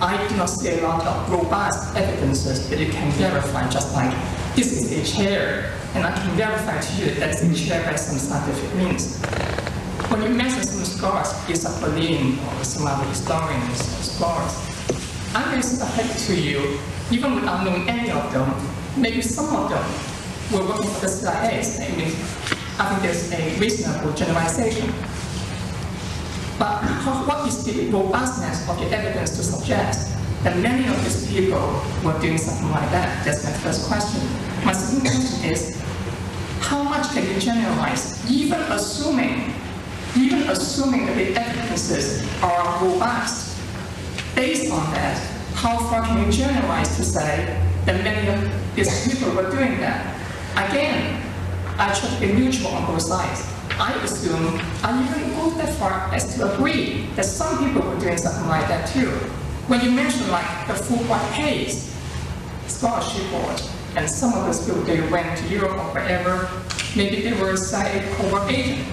I do not see a lot of robust evidences that you can verify, just like this is a chair, and I can verify to you that it's a chair by some scientific means. When you mention some scholars, it's a Berlin or some other historians or scholars, I'm going to submit to you, even without knowing any of them, maybe some of them were working for the CIA. I mean, I think there's a reasonable generalization. But what is the robustness of your evidence to suggest that many of these people were doing something like that? That's my first question. My second question is, how much can you generalize, even assuming that the evidences are robust? Based on that, how far can you generalize to say that many of these people were doing that? Again, I try to be neutral on both sides. I assume, I even go that far as to agree that some people were doing something like that too. When you mention like the Fulbright Hays scholarship board, and some of those people, they went to Europe or wherever, maybe they were a covert agent.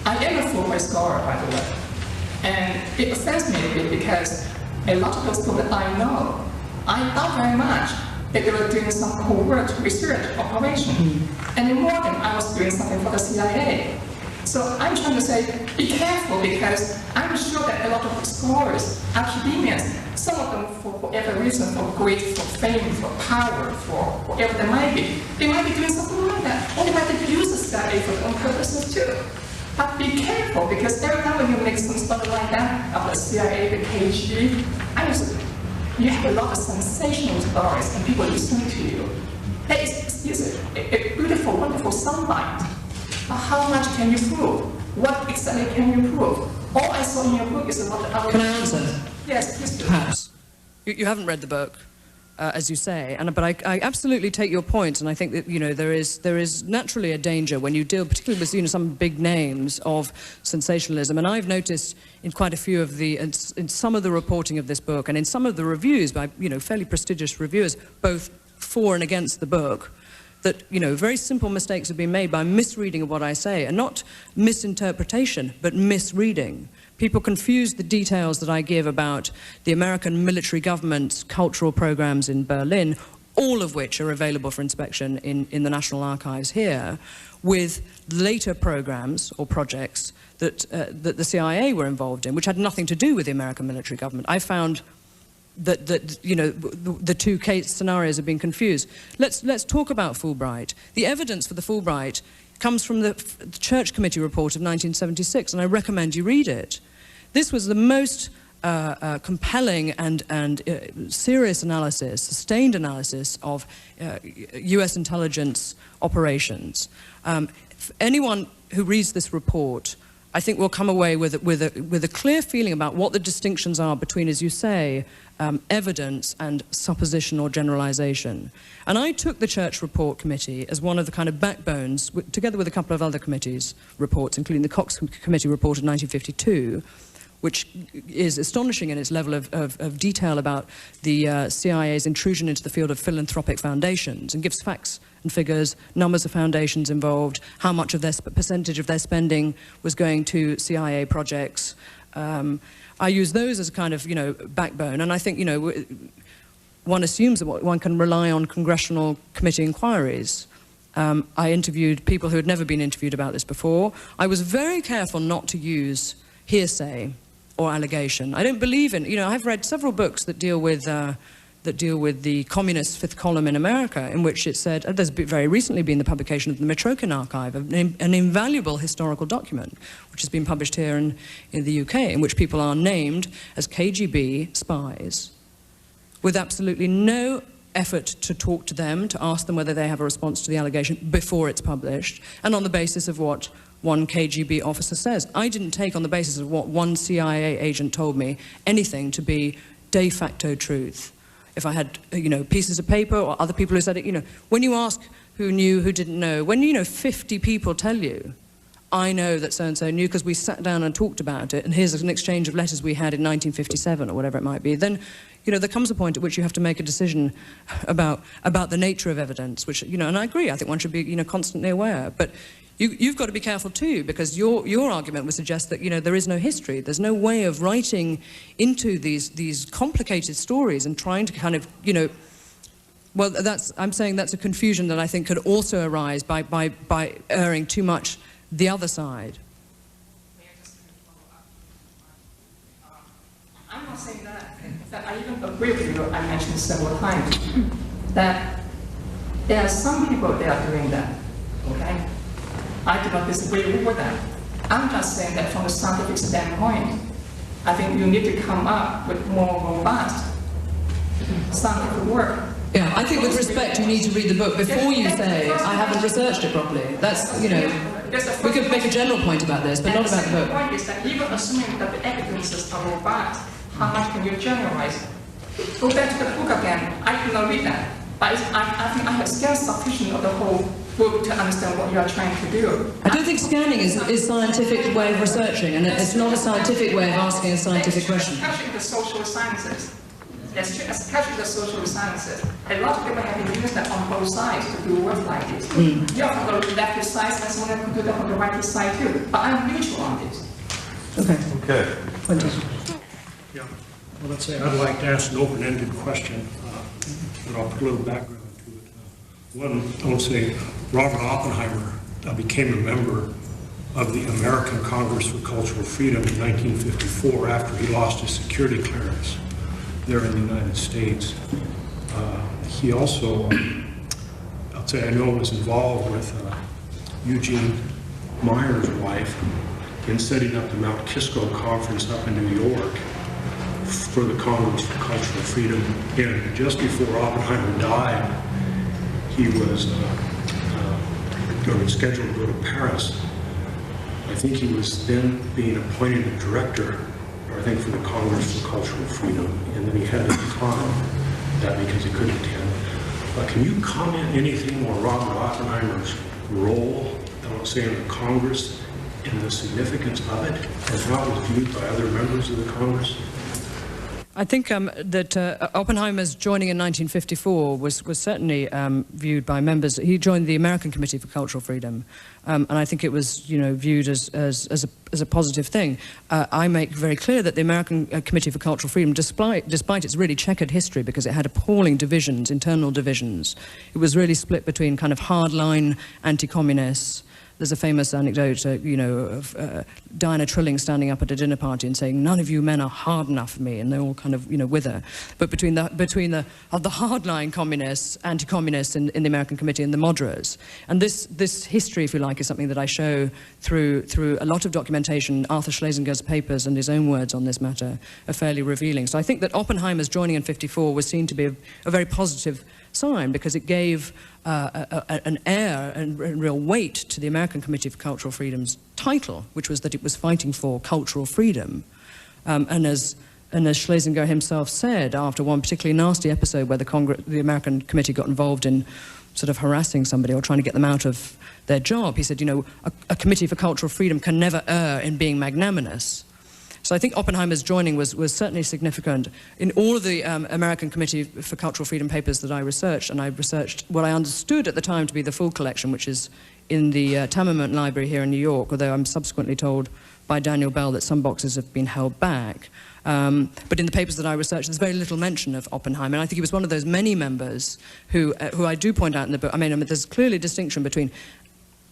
I am a Fulbright scholar, by the way, and it offends me a bit because a lot of those people that I know, I doubt very much that they were doing some covert research operation. And in Morgan, I was doing something for the CIA. So I'm trying to say, be careful, because I'm sure that a lot of scholars, academians, some of them for whatever reason, for great, for fame, for power, for whatever they might be doing something like that. Or they might abuse the CIA for their own purposes too. But be careful, because every time when you make some stuff like that, of the CIA, the KGB, you have a lot of sensational stories and people listen to you. That is a beautiful, wonderful soundbite. But how much can you prove? What exactly can you prove? All I saw in your book is a lot of other... Can I answer? Yes, please do. Perhaps. You haven't read the book, as you say, but I absolutely take your point, and I think that, there is naturally a danger when you deal, particularly with, some big names of sensationalism, and I've noticed in quite a few of in some of the reporting of this book, and in some of the reviews by, fairly prestigious reviewers, both for and against the book, that, very simple mistakes have been made by misreading of what I say, and not misinterpretation, but misreading. People confuse the details that I give about the American military government's cultural programs in Berlin, all of which are available for inspection in the National Archives here, with later programs or projects that the CIA were involved in, which had nothing to do with the American military government. I found that the two case scenarios have been confused. Let's talk about Fulbright. The evidence for the Fulbright comes from the Church Committee report of 1976, and I recommend you read it. This was the most compelling and serious analysis, sustained analysis of US intelligence operations. Anyone who reads this report I think we'll come away with a clear feeling about what the distinctions are between, as you say, evidence and supposition or generalization. And I took the Church Report Committee as one of the kind of backbones, together with a couple of other committees' reports, including the Cox Committee report of 1952, which is astonishing in its level of detail about the CIA's intrusion into the field of philanthropic foundations, and gives facts and figures, numbers of foundations involved, how much of their percentage of their spending was going to CIA projects. I use those as a kind of, backbone, and I think, one assumes that one can rely on congressional committee inquiries. I interviewed people who had never been interviewed about this before. I was very careful not to use hearsay or allegation. I don't believe in, I've read several books that deal with the communist fifth column in America, in which it said, there's very recently been the publication of the Metrokin Archive, an invaluable historical document, which has been published here in the UK, in which people are named as KGB spies, with absolutely no effort to talk to them, to ask them whether they have a response to the allegation before it's published, and on the basis of what one KGB officer says. I didn't take, on the basis of what one CIA agent told me, anything to be de facto truth. If I had, pieces of paper or other people who said it, when you ask who knew, who didn't know, when, 50 people tell you, I know that so-and-so knew because we sat down and talked about it, and here's an exchange of letters we had in 1957 or whatever it might be, then, there comes a point at which you have to make a decision about the nature of evidence, which, and I agree, I think one should be, constantly aware. But you've got to be careful too, because your argument would suggest that, there is no history. There's no way of writing into these complicated stories and trying to kind of, well, I'm saying that's a confusion that I think could also arise by erring too much the other side. I'm not saying that I even agree with you. I mentioned several times that there are some people that are doing that, okay? I do not disagree with them. I'm just saying that from a scientific standpoint, I think you need to come up with more robust scientific work. Yeah, I think with respect, you need to read the book before you say, I haven't researched it properly. That's, we could make a general point about this, but not about the book. The point is that even assuming that the evidences are robust, how much can you generalize? Go back to the book again. I cannot read that. But I think I have scanned sufficient of the whole book to understand what you are trying to do. I don't think scanning is a scientific way of researching, and it's not a scientific way of asking a scientific question. Especially the social sciences. Especially the social sciences. A lot of people have been using that on both sides to do work like this. You have on the left side, and someone can do that on the right side too. But I'm neutral on this. Okay. Yeah. Well, let's say I'd like to ask an open-ended question, but I'll put a little background to it. One, I would say Robert Oppenheimer became a member of the American Congress for Cultural Freedom in 1954 after he lost his security clearance there in the United States. He also, I'll say I know, was involved with Eugene Meyer's wife in setting up the Mount Kisco Conference up in New York for the Congress for Cultural Freedom. And just before Oppenheimer died, he was scheduled to go to Paris. I think he was then being appointed a director, I think, for the Congress for Cultural Freedom, and then he had to decline that because he couldn't attend. Can you comment anything on Robert Oppenheimer's role, I would say, in the Congress and the significance of it, and how it was viewed by other members of the Congress? I think that Oppenheimer's joining in 1954 was certainly viewed by members. He joined the American Committee for Cultural Freedom, and I think it was, viewed as a positive thing. I make very clear that the American Committee for Cultural Freedom, despite its really checkered history, because it had appalling divisions, internal divisions, it was really split between kind of hardline anti-communists. There's a famous anecdote, of Diana Trilling standing up at a dinner party and saying, "None of you men are hard enough for me," and they're all kind of, with her. But between the hardline communists, anti-communists in the American Committee and the moderates, and this history, if you like, is something that I show through a lot of documentation. Arthur Schlesinger's papers and his own words on this matter are fairly revealing. So I think that Oppenheimer's joining in '54 was seen to be a very positive sign, because it gave an air and real weight to the American Committee for Cultural Freedom's title, which was that it was fighting for cultural freedom. And as Schlesinger himself said, after one particularly nasty episode where the American Committee got involved in sort of harassing somebody or trying to get them out of their job, he said, you know, a Committee for Cultural Freedom can never err in being magnanimous. So I think Oppenheimer's joining was certainly significant. In all of the American Committee for Cultural Freedom papers that I researched, and I researched what I understood at the time to be the full collection, which is in the Tammermont Library here in New York, although I'm subsequently told by Daniel Bell that some boxes have been held back. But in the papers that I researched, there's very little mention of Oppenheimer, and I think he was one of those many members who I do point out in the book. I mean, there's clearly a distinction between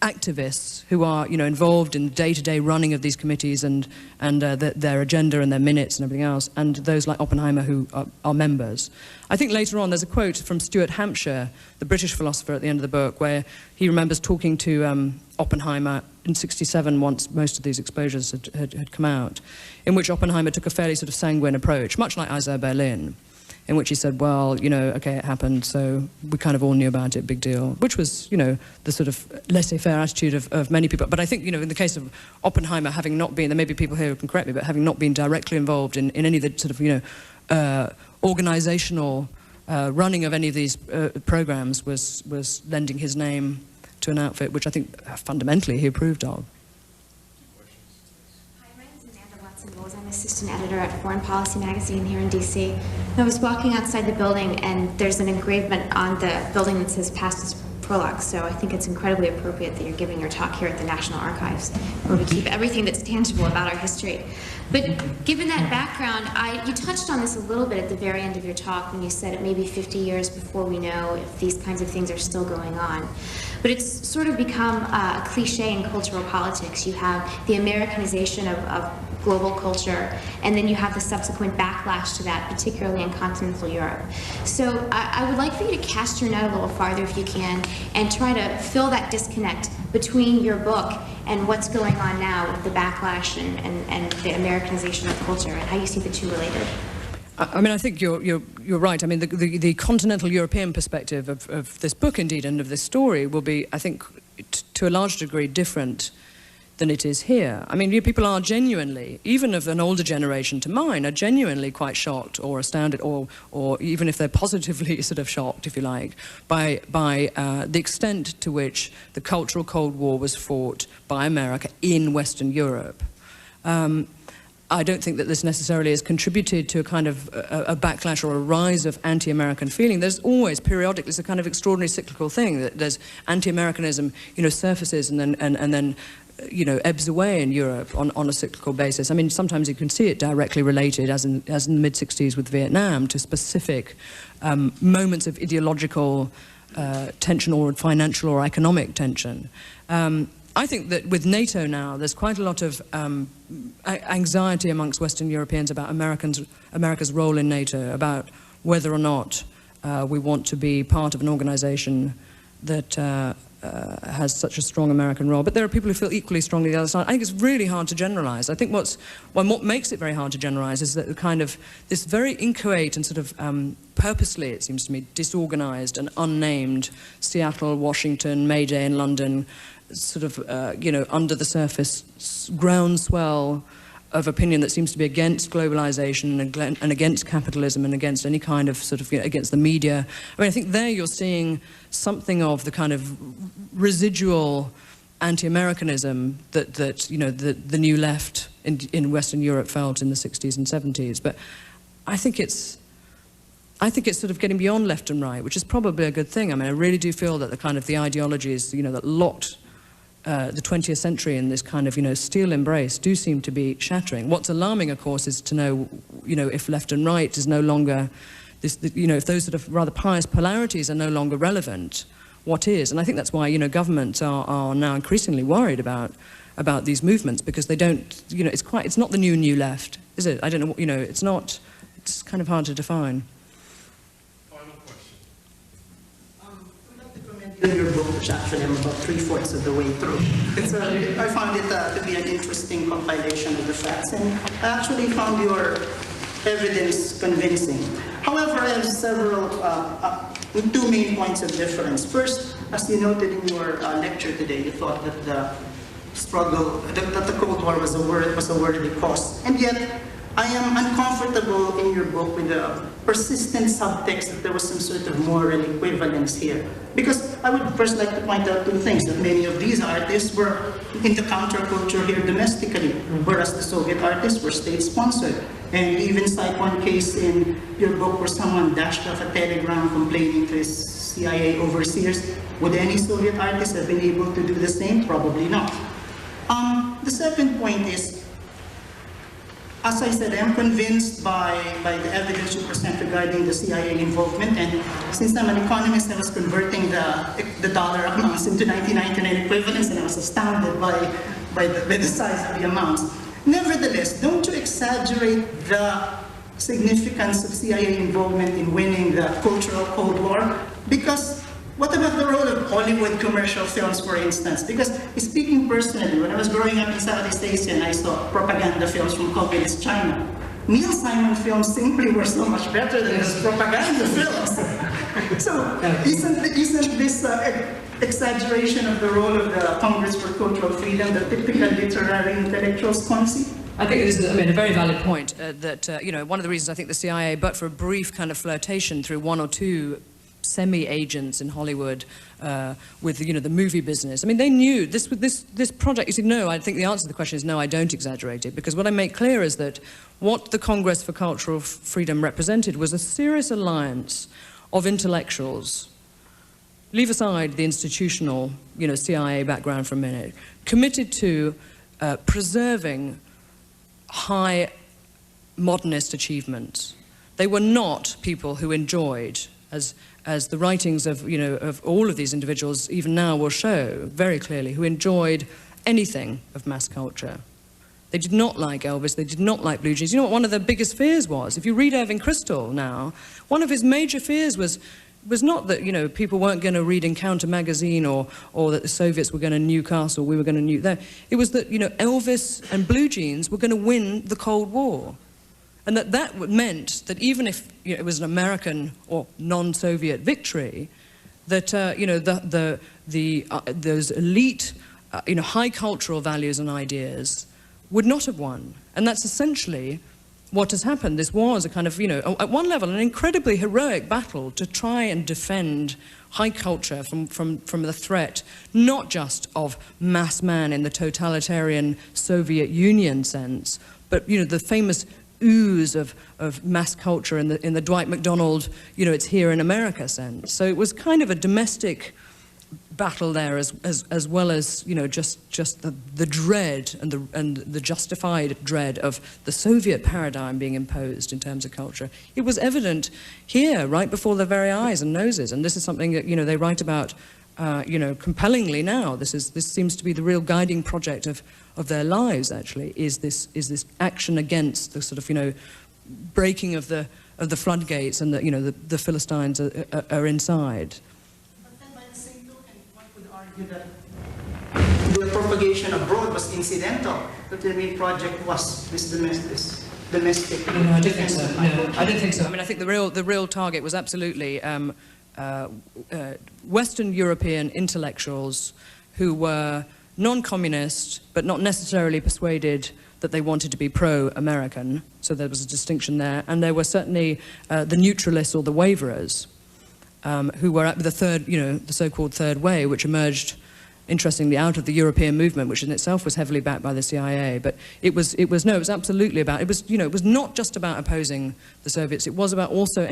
activists who are, you know, involved in day-to-day running of these committees and their agenda and their minutes and everything else, and those like Oppenheimer who are members. I think later on there's a quote from Stuart Hampshire, the British philosopher, at the end of the book, where he remembers talking to Oppenheimer in '67, once most of these exposures had come out, in which Oppenheimer took a fairly sort of sanguine approach, much like Isaiah Berlin, in which he said, well, you know, okay, it happened, so we kind of all knew about it, big deal, which was, you know, the sort of laissez-faire attitude of many people. But I think, you know, in the case of Oppenheimer, having not been, there may be people here who can correct me, but having not been directly involved in any of the sort of, you know, organizational running of any of these programs was lending his name to an outfit which I think fundamentally he approved of. I'm assistant editor at Foreign Policy Magazine here in D.C. I was walking outside the building, and there's an engravement on the building that says "Past is Prologue," so I think it's incredibly appropriate that you're giving your talk here at the National Archives, where we keep everything that's tangible about our history. But given that background, you touched on this a little bit at the very end of your talk when you said it may be 50 years before we know if these kinds of things are still going on. But it's sort of become a cliche in cultural politics. You have the Americanization of global culture, and then you have the subsequent backlash to that, particularly in continental Europe. So I would like for you to cast your net a little farther if you can, and try to fill that disconnect between your book and what's going on now with the backlash and the Americanization of culture, and how you see the two related. I mean, I think you're right. I mean, the continental European perspective of this book, indeed, and of this story will be, I think, to a large degree different than it is here. I mean, people are genuinely, even of an older generation to mine, are genuinely quite shocked or astounded, or even if they're positively sort of shocked, if you like, by the extent to which the cultural Cold War was fought by America in Western Europe. I don't think that this necessarily has contributed to a kind of a backlash or a rise of anti-American feeling. There's always, periodically, it's a kind of extraordinary cyclical thing that there's anti-Americanism, you know, surfaces and then you know, ebbs away in Europe on a cyclical basis. I mean, sometimes you can see it directly related, as in the mid-60s with Vietnam, to specific moments of ideological tension or financial or economic tension. I think that with NATO now, there's quite a lot of anxiety amongst Western Europeans about America's role in NATO, about whether or not we want to be part of an organization that has such a strong American role. But there are people who feel equally strongly the other side. I think it's really hard to generalize. I think what makes it very hard to generalize is that the kind of this very inchoate and sort of purposely, it seems to me, disorganized and unnamed Seattle, Washington, May Day in London, sort of, you know, under the surface groundswell of opinion that seems to be against globalization and against capitalism and against any kind of sort of, you know, against the media. I mean, I think there you're seeing something of the kind of residual anti-Americanism that you know, the new left in Western Europe felt in the 60s and 70s. But I think it's sort of getting beyond left and right, which is probably a good thing. I mean, I really do feel that the kind of the ideologies, you know, that locked the 20th century in this kind of, you know, steel embrace do seem to be shattering. What's alarming, of course, is to know, you know, if left and right is no longer, you know, if those sort of rather pious polarities are no longer relevant, what is? And I think that's why, you know, governments are now increasingly worried about these movements, because they don't, you know, it's not the new left, is it? I don't know, you know, it's kind of hard to define. Your book, which actually I'm about 3/4 of the way through. I found it to be an interesting compilation of the facts, and I actually found your evidence convincing. However, I have several with two main points of difference. First, as you noted in your lecture today, you thought that the struggle, that the Cold War was a worthy cause. And yet, I am uncomfortable in your book with the persistent subtext that there was some sort of moral equivalence here. Because I would first like to point out two things, that many of these artists were in the counterculture here domestically, whereas the Soviet artists were state-sponsored. And even cite one case in your book where someone dashed off a telegram complaining to his CIA overseers. Would any Soviet artist have been able to do the same? Probably not. The second point is, as I said, I'm convinced by the evidence you present regarding the CIA involvement, and since I'm an economist, I was converting the dollar amounts into 1999 equivalents, and I was astounded by the size of the amounts. Nevertheless, don't you exaggerate the significance of CIA involvement in winning the cultural Cold War? Because what about the role of Hollywood commercial films, for instance? Because speaking personally, when I was growing up in Southeast Asia and I saw propaganda films from communist China, Neil Simon films simply were so much better than his propaganda films. So isn't this exaggeration of the role of the Congress for Cultural Freedom the typical literary intellectual's conceit? I think it is, a very valid point that, one of the reasons I think the CIA, but for a brief kind of flirtation through one or two semi-agents in Hollywood with, the movie business. I mean, they knew this project. You see, no, I think the answer to the question is no, I don't exaggerate it, because what I make clear is that what the Congress for Cultural Freedom represented was a serious alliance of intellectuals. Leave aside the institutional, CIA background for a minute, committed to preserving high modernist achievements. They were not people who enjoyed, as the writings of, of all of these individuals even now will show very clearly, who enjoyed anything of mass culture. They did not like Elvis, they did not like blue jeans. You know what one of their biggest fears was? If you read Irving Kristol now, one of his major fears was not that, people weren't going to read Encounter magazine or that the Soviets were going to nuke us or we were going to nuke them. It was that, Elvis and blue jeans were going to win the Cold War. And that meant that even if it was an American or non-Soviet victory, that those elite, high cultural values and ideas would not have won. And that's essentially what has happened. This was a kind of, at one level, an incredibly heroic battle to try and defend high culture from the threat, not just of mass man in the totalitarian Soviet Union sense, but, the famous ooze of mass culture in the Dwight McDonald, it's here in America sense. So it was kind of a domestic battle there as well as, just the dread and the justified dread of the Soviet paradigm being imposed in terms of culture. It was evident here, right before their very eyes and noses, and this is something that, they write about, compellingly now. This seems to be the real guiding project of their lives, actually, is this action against the sort of, breaking of the floodgates and the Philistines are inside. But then by the same token, one could argue that the propagation abroad was incidental, but the main project was this domestic. No, I don't think so. No, I don't think so. I mean, I think the real target was absolutely Western European intellectuals who were non-communist, but not necessarily persuaded that they wanted to be pro-American. So there was a distinction there. And there were certainly the neutralists or the waverers, who were at the third, the so-called third way, which emerged, interestingly, out of the European movement, which in itself was heavily backed by the CIA. But it was absolutely about, it was not just about opposing the Soviets. It was about also,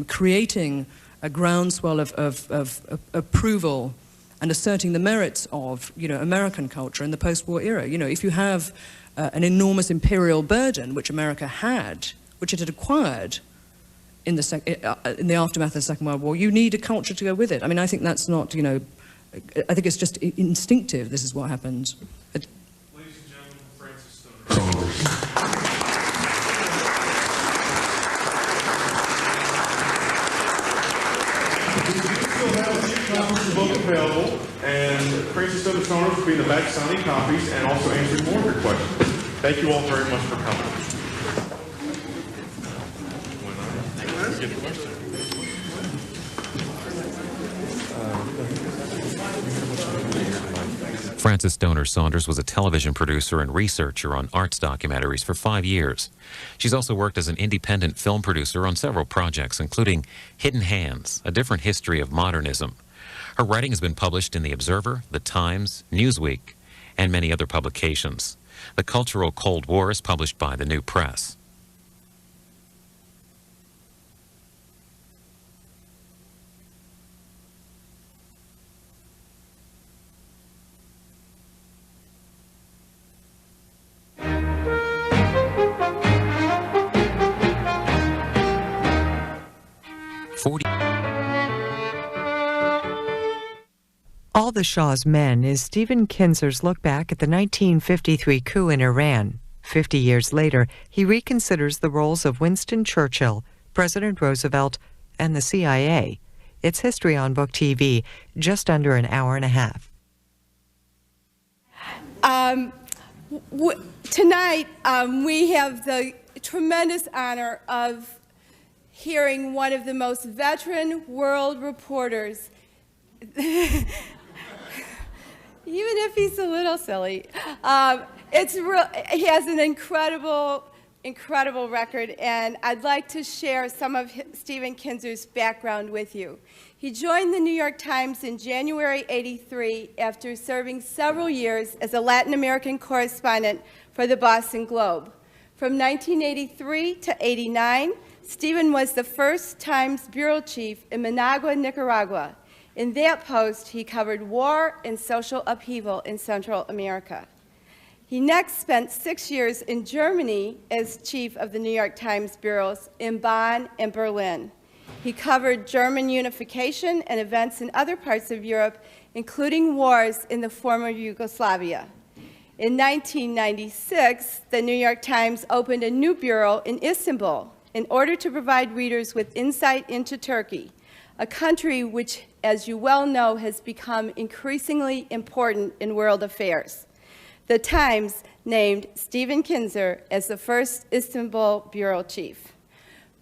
creating a groundswell of approval and asserting the merits of, American culture in the post-war era. If you have an enormous imperial burden, which America had, which it had acquired in the aftermath of the Second World War, you need a culture to go with it. I mean, I think that's not, I think it's just instinctive. This is what happens. Ladies and gentlemen, Francis Stoner. Copies of the book available, and Francis Stoner Saunders will be in the back signing copies and also answering more of your questions. Thank you all very much for coming. Get a question. Frances Stoner Saunders was a television producer and researcher on arts documentaries for 5 years. She's also worked as an independent film producer on several projects, including Hidden Hands, A Different History of Modernism. Her writing has been published in The Observer, The Times, Newsweek, and many other publications. The Cultural Cold War is published by the New Press. All the Shah's Men is Stephen Kinzer's look back at the 1953 coup in Iran. 50 years later, he reconsiders the roles of Winston Churchill, President Roosevelt, and the CIA. It's History on Book TV, just under an hour and a half. Tonight, we have the tremendous honor of hearing one of the most veteran world reporters, even if he's a little silly. He has an incredible record, and I'd like to share some of Stephen Kinzer's background with you. He joined the New York Times in January '83 after serving several years as a Latin American correspondent for the Boston Globe. From 1983 to '89, Stephen was the first Times bureau chief in Managua, Nicaragua. In that post, he covered war and social upheaval in Central America. He next spent 6 years in Germany as chief of the New York Times bureaus in Bonn and Berlin. He covered German unification and events in other parts of Europe, including wars in the former Yugoslavia. In 1996, the New York Times opened a new bureau in Istanbul in order to provide readers with insight into Turkey, a country which, as you well know, has become increasingly important in world affairs. The Times named Stephen Kinzer as the first Istanbul bureau chief.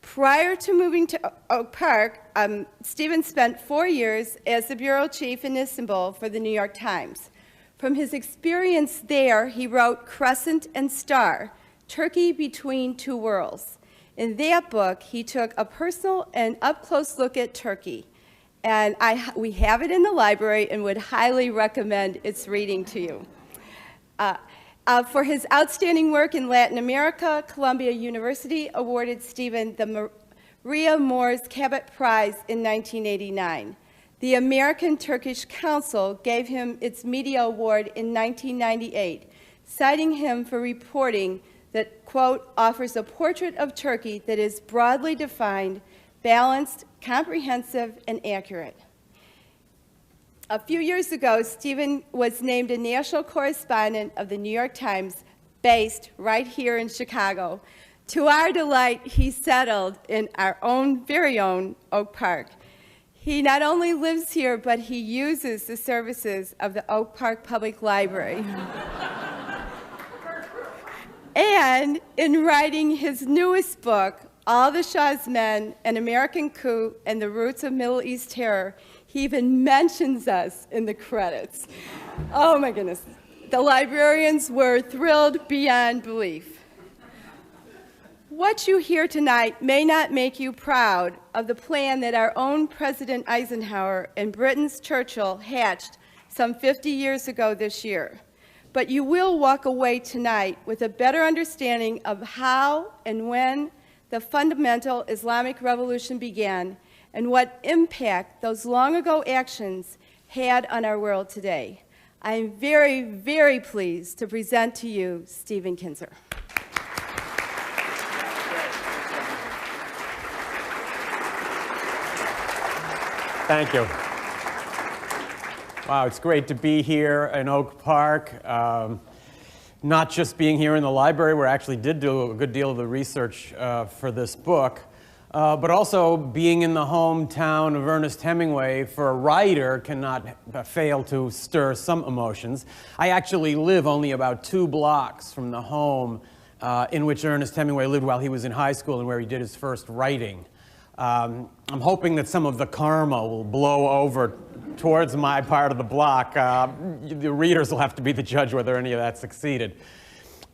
Prior to moving to Oak Park, Stephen spent 4 years as the bureau chief in Istanbul for the New York Times. From his experience there, he wrote Crescent and Star, Turkey Between Two Worlds. In that book, he took a personal and up-close look at Turkey, and we have it in the library and would highly recommend its reading to you. For his outstanding work in Latin America, Columbia University awarded Stephen the Maria Moores Cabot Prize in 1989. The American Turkish Council gave him its Media Award in 1998, citing him for reporting that, quote, offers a portrait of Turkey that is broadly defined, balanced, comprehensive, and accurate. A few years ago, Stephen was named a national correspondent of the New York Times, based right here in Chicago. To our delight, he settled in our own, very own Oak Park. He not only lives here, but he uses the services of the Oak Park Public Library. And in writing his newest book, All the Shah's Men, An American Coup and the Roots of Middle East Terror, he even mentions us in the credits. Oh my goodness. The librarians were thrilled beyond belief. What you hear tonight may not make you proud of the plan that our own President Eisenhower and Britain's Churchill hatched some 50 years ago this year. But you will walk away tonight with a better understanding of how and when the fundamental Islamic revolution began and what impact those long ago actions had on our world today. I am very, very pleased to present to you Stephen Kinzer. Thank you. Wow, it's great to be here in Oak Park. Not just being here in the library, where I actually did do a good deal of the research for this book, but also being in the hometown of Ernest Hemingway for a writer cannot fail to stir some emotions. I actually live only about 2 blocks from the home in which Ernest Hemingway lived while he was in high school and where he did his first writing. I'm hoping that some of the karma will blow over towards my part of the block. The readers will have to be the judge whether any of that succeeded.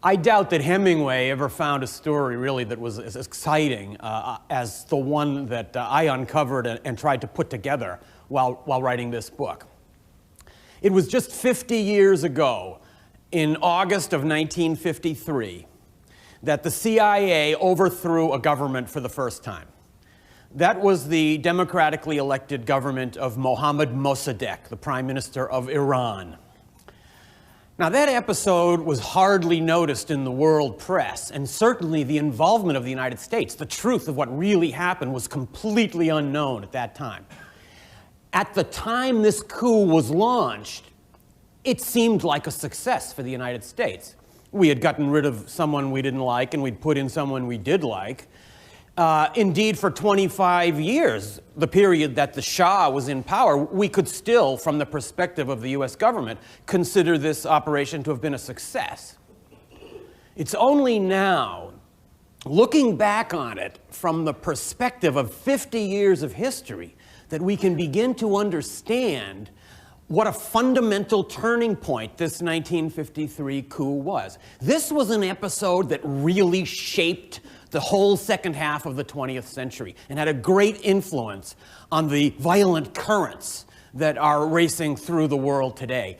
I doubt that Hemingway ever found a story really that was as exciting as the one that I uncovered and tried to put together while writing this book. It was just 50 years ago, in August of 1953, that the CIA overthrew a government for the first time. That was the democratically elected government of Mohammad Mossadegh, the Prime Minister of Iran. Now, that episode was hardly noticed in the world press, and certainly the involvement of the United States, the truth of what really happened, was completely unknown at that time. At the time this coup was launched, it seemed like a success for the United States. We had gotten rid of someone we didn't like, and we'd put in someone we did like. Indeed, for 25 years, the period that the Shah was in power, we could still, from the perspective of the US government, consider this operation to have been a success. It's only now, looking back on it from the perspective of 50 years of history, that we can begin to understand what a fundamental turning point this 1953 coup was. This was an episode that really shaped the whole second half of the 20th century and had a great influence on the violent currents that are racing through the world today.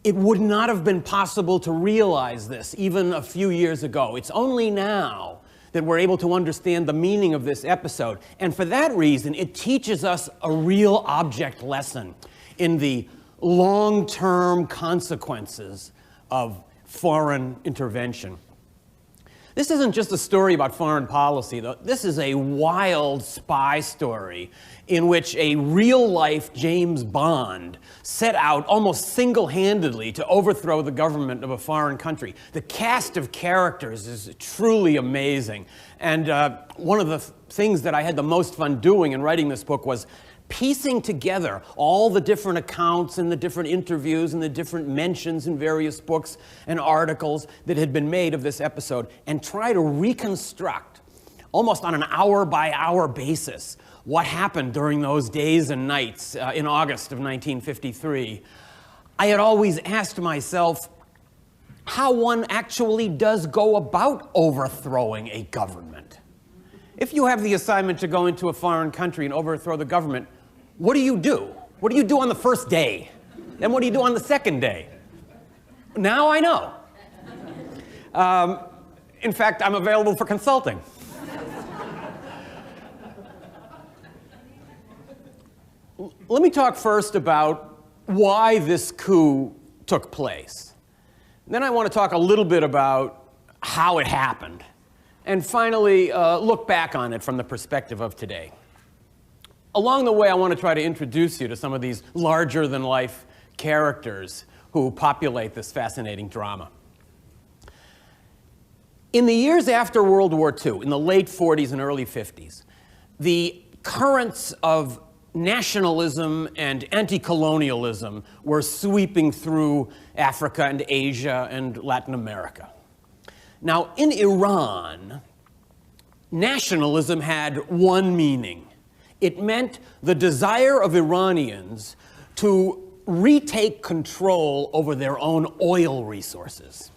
It would not have been possible to realize this even a few years ago. It's only now that we're able to understand the meaning of this episode. And for that reason, it teaches us a real object lesson in the long-term consequences of foreign intervention. This isn't just a story about foreign policy, though. This is a wild spy story in which a real-life James Bond set out almost single-handedly to overthrow the government of a foreign country. The cast of characters is truly amazing. And one of the things that I had the most fun doing in writing this book was piecing together all the different accounts and the different interviews and the different mentions in various books and articles that had been made of this episode and try to reconstruct, almost on an hour-by-hour basis, what happened during those days and nights in August of 1953. I had always asked myself how one actually does go about overthrowing a government. If you have the assignment to go into a foreign country and overthrow the government, what do you do? What do you do on the first day? Then what do you do on the second day? Now I know. In fact, I'm available for consulting. Let me talk first about why this coup took place. Then I want to talk a little bit about how it happened. And finally, look back on it from the perspective of today. Along the way, I want to try to introduce you to some of these larger-than-life characters who populate this fascinating drama. In the years after World War II, in the late 40s and early 50s, the currents of nationalism and anti-colonialism were sweeping through Africa and Asia and Latin America. Now, in Iran, nationalism had one meaning. It meant the desire of Iranians to retake control over their own oil resources.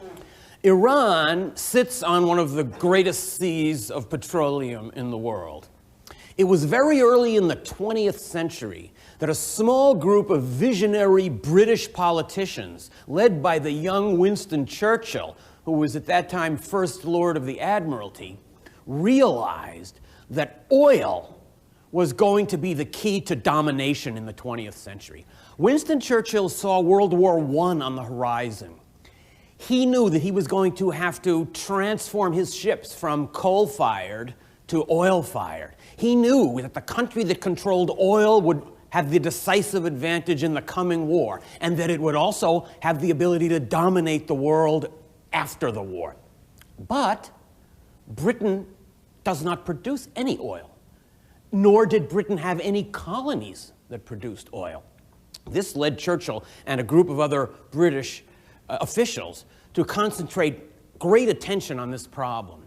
Iran sits on one of the greatest seas of petroleum in the world. It was very early in the 20th century that a small group of visionary British politicians, led by the young Winston Churchill, who was at that time First Lord of the Admiralty, realized that oil was going to be the key to domination in the 20th century. Winston Churchill saw World War I on the horizon. He knew that he was going to have to transform his ships from coal-fired to oil-fired. He knew that the country that controlled oil would have the decisive advantage in the coming war, and that it would also have the ability to dominate the world after the war. But Britain does not produce any oil, nor did Britain have any colonies that produced oil. This led Churchill and a group of other British officials to concentrate great attention on this problem.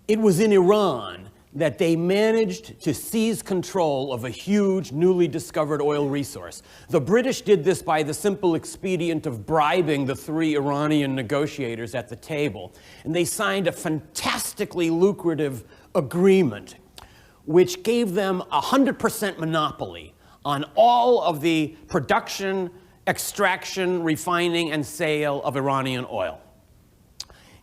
It was in Iran that they managed to seize control of a huge, newly discovered oil resource. The British did this by the simple expedient of bribing the 3 Iranian negotiators at the table. And they signed a fantastically lucrative agreement, which gave them 100% monopoly on all of the production, extraction, refining, and sale of Iranian oil.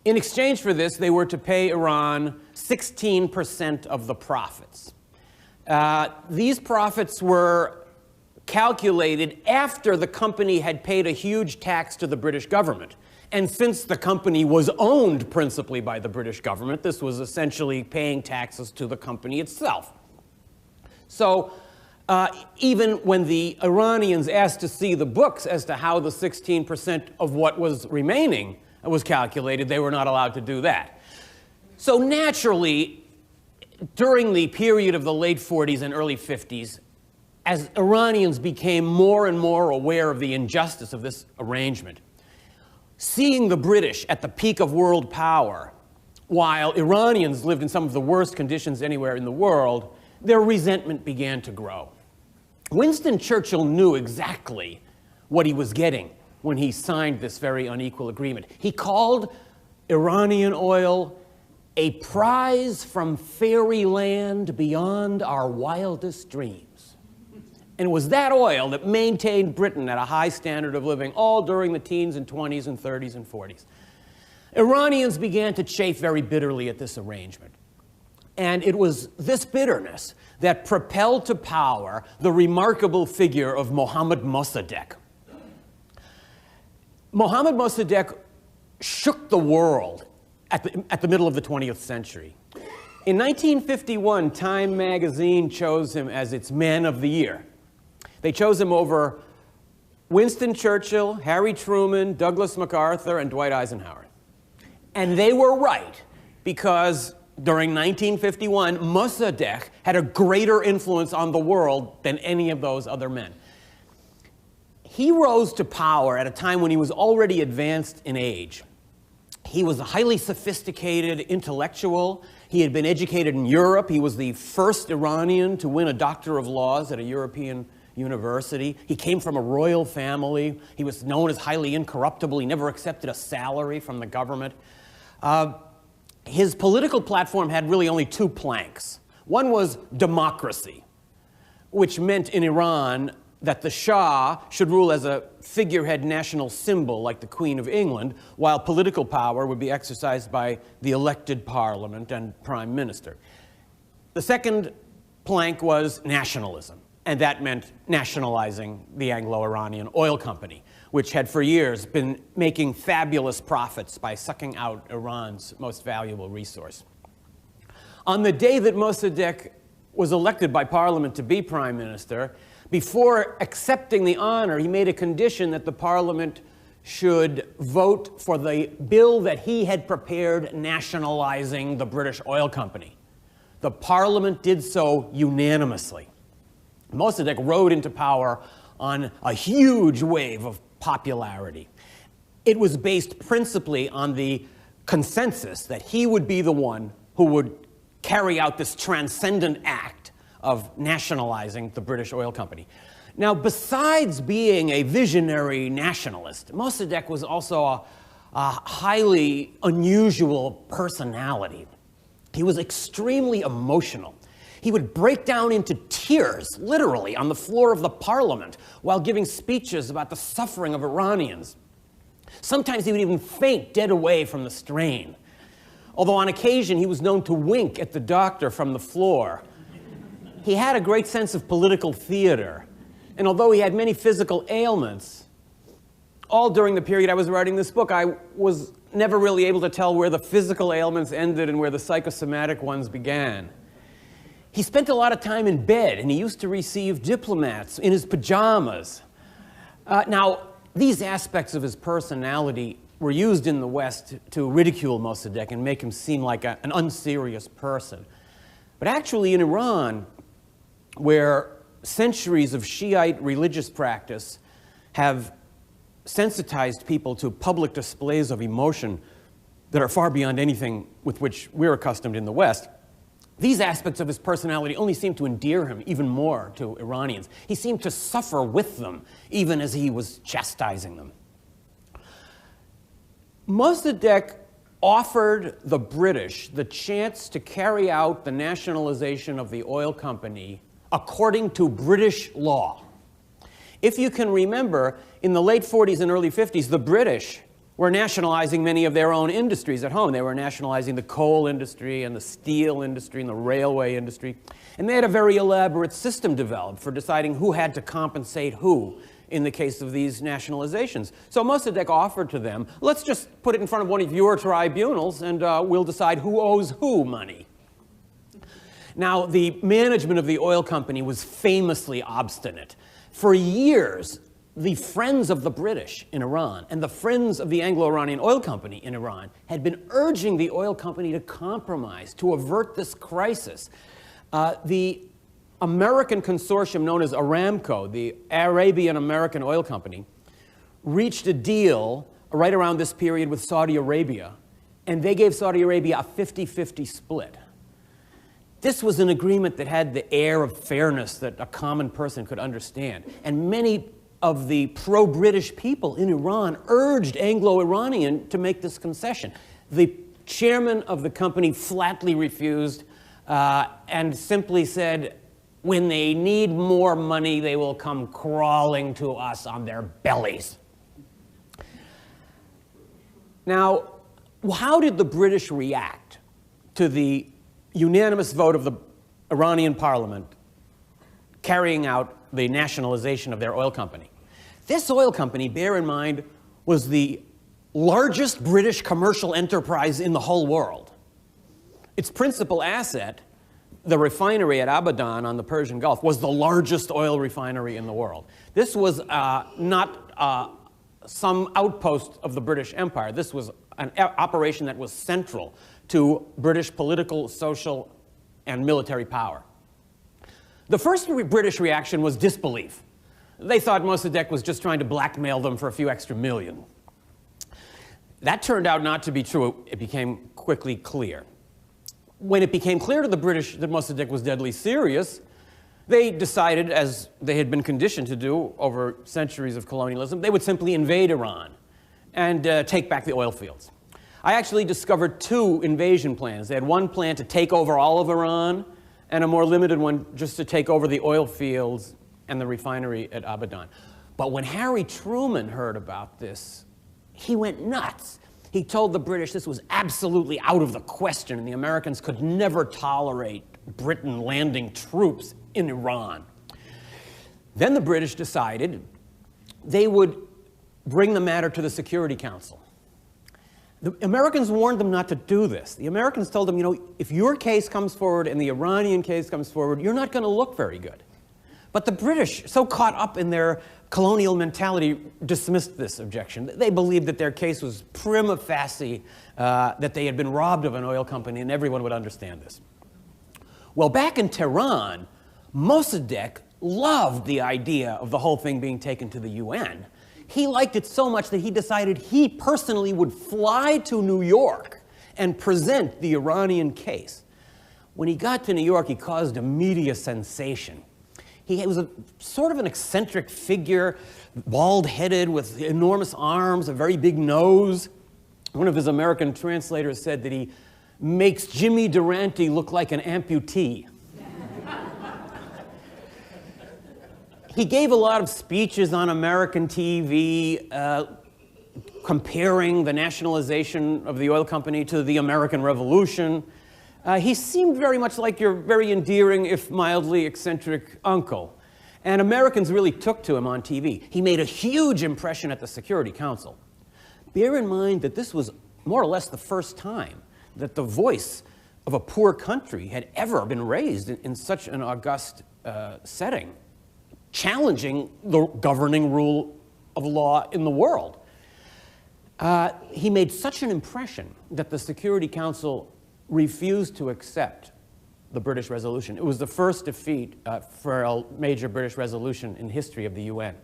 In exchange for this, they were to pay Iran 16% of the profits. These profits were calculated after the company had paid a huge tax to the British government. And since the company was owned principally by the British government, this was essentially paying taxes to the company itself. So even when the Iranians asked to see the books as to how the 16% of what was remaining was calculated, they were not allowed to do that. So naturally, during the period of the late 40s and early 50s, as Iranians became more and more aware of the injustice of this arrangement, seeing the British at the peak of world power, while Iranians lived in some of the worst conditions anywhere in the world, their resentment began to grow. Winston Churchill knew exactly what he was getting when he signed this very unequal agreement. He called Iranian oil a prize from fairyland beyond our wildest dreams. And it was that oil that maintained Britain at a high standard of living all during the teens and 20s and 30s and 40s. Iranians began to chafe very bitterly at this arrangement. And it was this bitterness that propelled to power the remarkable figure of Mohammad Mossadegh. Mohammad Mossadegh shook the world at the middle of the 20th century. In 1951, Time magazine chose him as its Man of the Year. They chose him over Winston Churchill, Harry Truman, Douglas MacArthur, and Dwight Eisenhower. And they were right, because during 1951, Mossadegh had a greater influence on the world than any of those other men. He rose to power at a time when he was already advanced in age. He was a highly sophisticated intellectual. He had been educated in Europe. He was the first Iranian to win a Doctor of Laws at a European university. He came from a royal family. He was known as highly incorruptible. He never accepted a salary from the government. His political platform had really only 2 planks. One was democracy, which meant in Iran that the Shah should rule as a figurehead national symbol like the Queen of England, while political power would be exercised by the elected parliament and prime minister. The second plank was nationalism, and that meant nationalizing the Anglo-Iranian oil company, which had for years been making fabulous profits by sucking out Iran's most valuable resource. On the day that Mossadegh was elected by parliament to be prime minister, before accepting the honor, he made a condition that the parliament should vote for the bill that he had prepared nationalizing the British oil company. The parliament did so unanimously. Mossadegh rode into power on a huge wave of popularity. It was based principally on the consensus that he would be the one who would carry out this transcendent act of nationalizing the British oil company. Now, besides being a visionary nationalist, Mossadegh was also a highly unusual personality. He was extremely emotional. He would break down into tears, literally, on the floor of the parliament while giving speeches about the suffering of Iranians. Sometimes he would even faint dead away from the strain. Although on occasion he was known to wink at the doctor from the floor. He had a great sense of political theater, and although he had many physical ailments, all during the period I was writing this book, I was never really able to tell where the physical ailments ended and where the psychosomatic ones began. He spent a lot of time in bed, and he used to receive diplomats in his pajamas. Now, these aspects of his personality were used in the West to ridicule Mossadegh and make him seem like an unserious person. But actually in Iran, where centuries of Shiite religious practice have sensitized people to public displays of emotion that are far beyond anything with which we're accustomed in the West, These aspects of his personality only seemed to endear him even more to Iranians. He seemed to suffer with them, even as he was chastising them. Mossadegh offered the British the chance to carry out the nationalization of the oil company according to British law. If you can remember, in the late 40s and early 50s, the British were nationalizing many of their own industries at home. They were nationalizing the coal industry and the steel industry and the railway industry. And they had a very elaborate system developed for deciding who had to compensate who in the case of these nationalizations. So Mossadegh offered to them, let's just put it in front of one of your tribunals and we'll decide who owes who money. Now, the management of the oil company was famously obstinate. For years, the friends of the British in Iran and the friends of the Anglo-Iranian Oil Company in Iran had been urging the oil company to compromise, to avert this crisis. The American consortium known as Aramco, the Arabian-American Oil Company, reached a deal right around this period with Saudi Arabia, and they gave Saudi Arabia a 50-50 split. This was an agreement that had the air of fairness that a common person could understand, and many of the pro-British people in Iran urged Anglo-Iranian to make this concession. The chairman of the company flatly refused and simply said, when they need more money, they will come crawling to us on their bellies. Now, how did the British react to the unanimous vote of the Iranian parliament carrying out the nationalization of their oil company? This oil company, bear in mind, was the largest British commercial enterprise in the whole world. Its principal asset, the refinery at Abadan on the Persian Gulf, was the largest oil refinery in the world. This was not some outpost of the British Empire. This was an operation that was central to British political, social, and military power. The first British reaction was disbelief. They thought Mossadegh was just trying to blackmail them for a few extra million. That turned out not to be true. It became quickly clear. When it became clear to the British that Mossadegh was deadly serious, they decided, as they had been conditioned to do over centuries of colonialism, they would simply invade Iran and take back the oil fields. I actually discovered two invasion plans. They had one plan to take over all of Iran and a more limited one just to take over the oil fields and the refinery at Abadan. But when Harry Truman heard about this, he went nuts. He told the British this was absolutely out of the question and the Americans could never tolerate Britain landing troops in Iran. Then the British decided they would bring the matter to the Security Council. The Americans warned them not to do this. The Americans told them, you know, if your case comes forward and the Iranian case comes forward, you're not going to look very good. But the British, so caught up in their colonial mentality, dismissed this objection. They believed that their case was prima facie, that they had been robbed of an oil company, and everyone would understand this. Well, back in Tehran, Mossadegh loved the idea of the whole thing being taken to the UN. He liked it so much that he decided he personally would fly to New York and present the Iranian case. When he got to New York, he caused a media sensation. He was a sort of an eccentric figure, bald-headed with enormous arms, a very big nose. One of his American translators said that he makes Jimmy Durante look like an amputee. He gave a lot of speeches on American TV, comparing the nationalization of the oil company to the American Revolution. He seemed very much like your very endearing, if mildly eccentric, uncle. And Americans really took to him on TV. He made a huge impression at the Security Council. Bear in mind that this was more or less the first time that the voice of a poor country had ever been raised in such an august setting, challenging the governing rule of law in the world. He made such an impression that the Security Council refused to accept the British resolution. It was the first defeat for a major British resolution in history of the UN.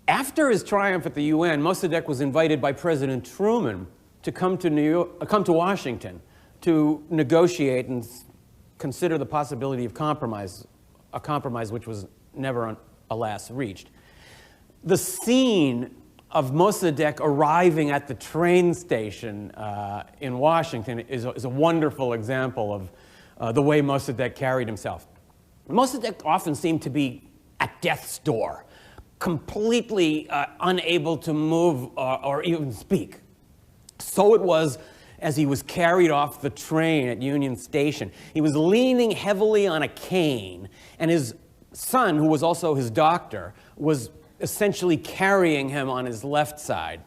After his triumph at the UN, Mossadegh was invited by President Truman to come to Washington to negotiate and consider the possibility of compromise, a compromise which was never, alas, reached. The scene of Mossadegh arriving at the train station in Washington is a wonderful example of the way Mossadegh carried himself. Mossadegh often seemed to be at death's door, completely unable to move or even speak. So it was as he was carried off the train at Union Station. He was leaning heavily on a cane, and his son, who was also his doctor, was essentially carrying him on his left side.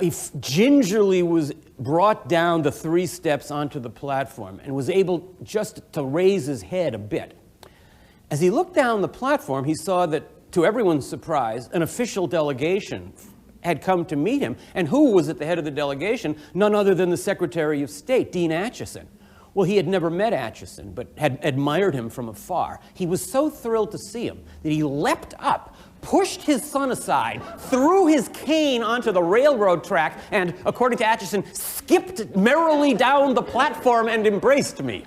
He gingerly was brought down the 3 steps onto the platform and was able just to raise his head a bit. As he looked down the platform, he saw that, to everyone's surprise, an official delegation had come to meet him. And who was at the head of the delegation? None other than the Secretary of State, Dean Acheson. Well, he had never met Acheson, but had admired him from afar. He was so thrilled to see him that he leapt up, pushed his son aside, threw his cane onto the railroad track, and, according to Acheson, skipped merrily down the platform and embraced me.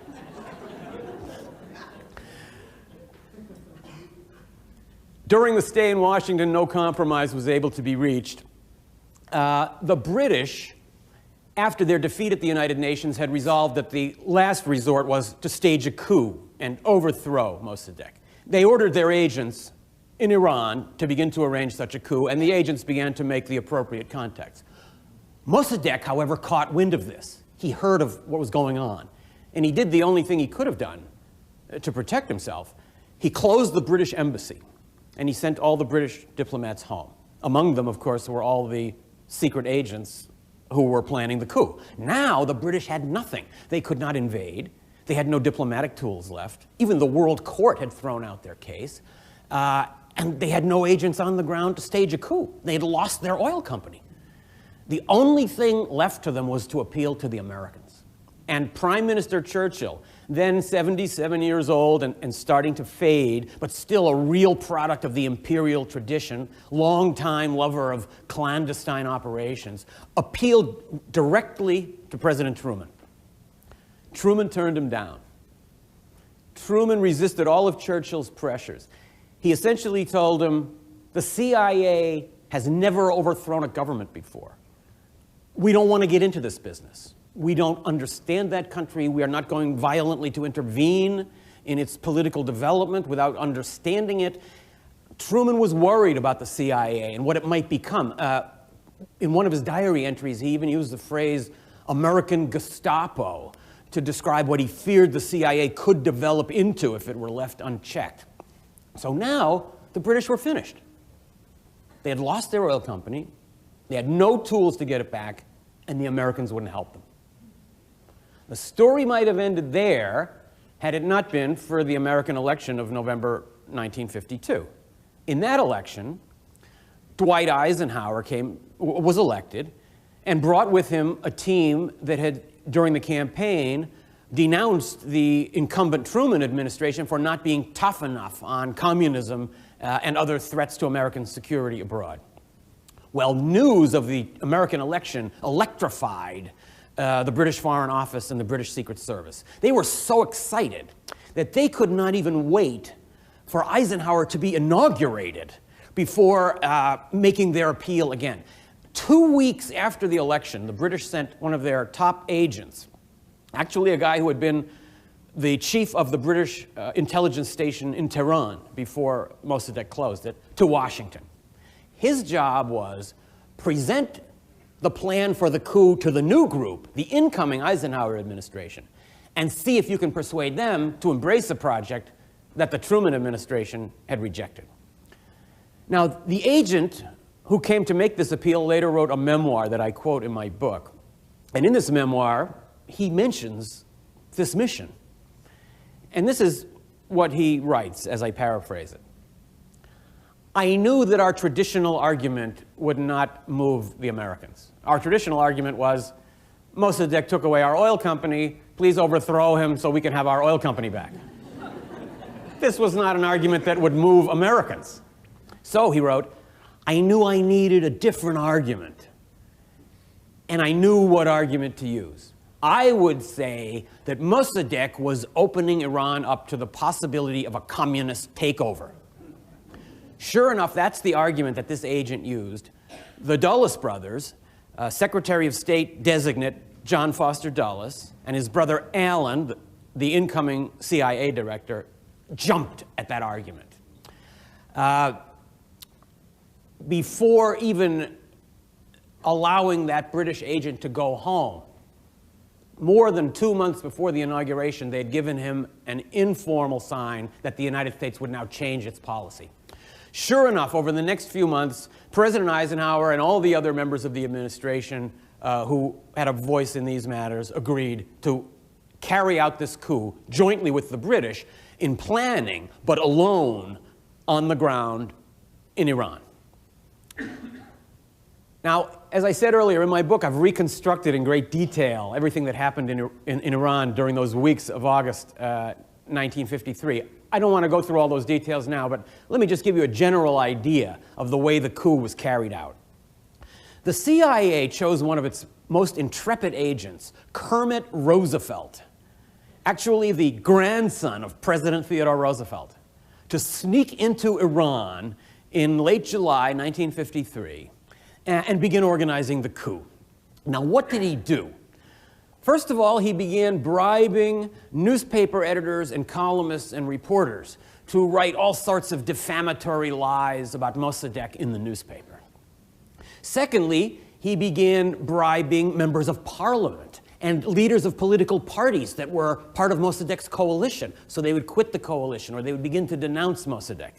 During the stay in Washington, no compromise was able to be reached. The British, after their defeat at the United Nations, had resolved that the last resort was to stage a coup and overthrow Mossadegh. They ordered their agents in Iran to begin to arrange such a coup, and the agents began to make the appropriate contacts. Mossadegh, however, caught wind of this. He heard of what was going on, and he did the only thing he could have done to protect himself. He closed the British embassy, and he sent all the British diplomats home. Among them, of course, were all the secret agents who were planning the coup. Now the British had nothing. They could not invade. They had no diplomatic tools left. Even the World Court had thrown out their case. And they had no agents on the ground to stage a coup. They had lost their oil company. The only thing left to them was to appeal to the Americans. And Prime Minister Churchill, then 77 years old and starting to fade, but still a real product of the imperial tradition, longtime lover of clandestine operations, appealed directly to President Truman. Truman turned him down. Truman resisted all of Churchill's pressures. He essentially told him, the CIA has never overthrown a government before. We don't want to get into this business. We don't understand that country. We are not going violently to intervene in its political development without understanding it. Truman was worried about the CIA and what it might become. In one of his diary entries, he even used the phrase American Gestapo to describe what he feared the CIA could develop into if it were left unchecked. So now, the British were finished. They had lost their oil company, they had no tools to get it back, and the Americans wouldn't help them. The story might have ended there had it not been for the American election of November 1952. In that election, Dwight Eisenhower was elected and brought with him a team that had, during the campaign, denounced the incumbent Truman administration for not being tough enough on communism and other threats to American security abroad. Well, news of the American election electrified the British Foreign Office and the British Secret Service. They were so excited that they could not even wait for Eisenhower to be inaugurated before making their appeal again. 2 weeks after the election, the British sent one of their top agents, actually a guy who had been the chief of the British intelligence station in Tehran before Mossadegh closed it, to Washington. His job was present the plan for the coup to the new group, the incoming Eisenhower administration, and see if you can persuade them to embrace a project that the Truman administration had rejected. Now, the agent who came to make this appeal later wrote a memoir that I quote in my book. And in this memoir, he mentions this mission. And this is what he writes, as I paraphrase it. I knew that our traditional argument would not move the Americans. Our traditional argument was, Mossadegh took away our oil company, please overthrow him so we can have our oil company back. This was not an argument that would move Americans. So, he wrote, I knew I needed a different argument, and I knew what argument to use. I would say that Mossadegh was opening Iran up to the possibility of a communist takeover. Sure enough, that's the argument that this agent used. The Dulles brothers, Secretary of State designate John Foster Dulles, and his brother Alan, the incoming CIA director, jumped at that argument. Before even allowing that British agent to go home, more than 2 months before the inauguration, they had given him an informal sign that the United States would now change its policy. Sure enough, over the next few months, President Eisenhower and all the other members of the administration who had a voice in these matters agreed to carry out this coup jointly with the British in planning, but alone on the ground in Iran. Now, as I said earlier, in my book, I've reconstructed in great detail everything that happened in Iran during those weeks of August 1953. I don't want to go through all those details now, but let me just give you a general idea of the way the coup was carried out. The CIA chose one of its most intrepid agents, Kermit Roosevelt, actually the grandson of President Theodore Roosevelt, to sneak into Iran in late July 1953 and begin organizing the coup. Now, what did he do? First of all, he began bribing newspaper editors and columnists and reporters to write all sorts of defamatory lies about Mossadegh in the newspaper. Secondly, he began bribing members of parliament and leaders of political parties that were part of Mossadegh's coalition, so they would quit the coalition or they would begin to denounce Mossadegh.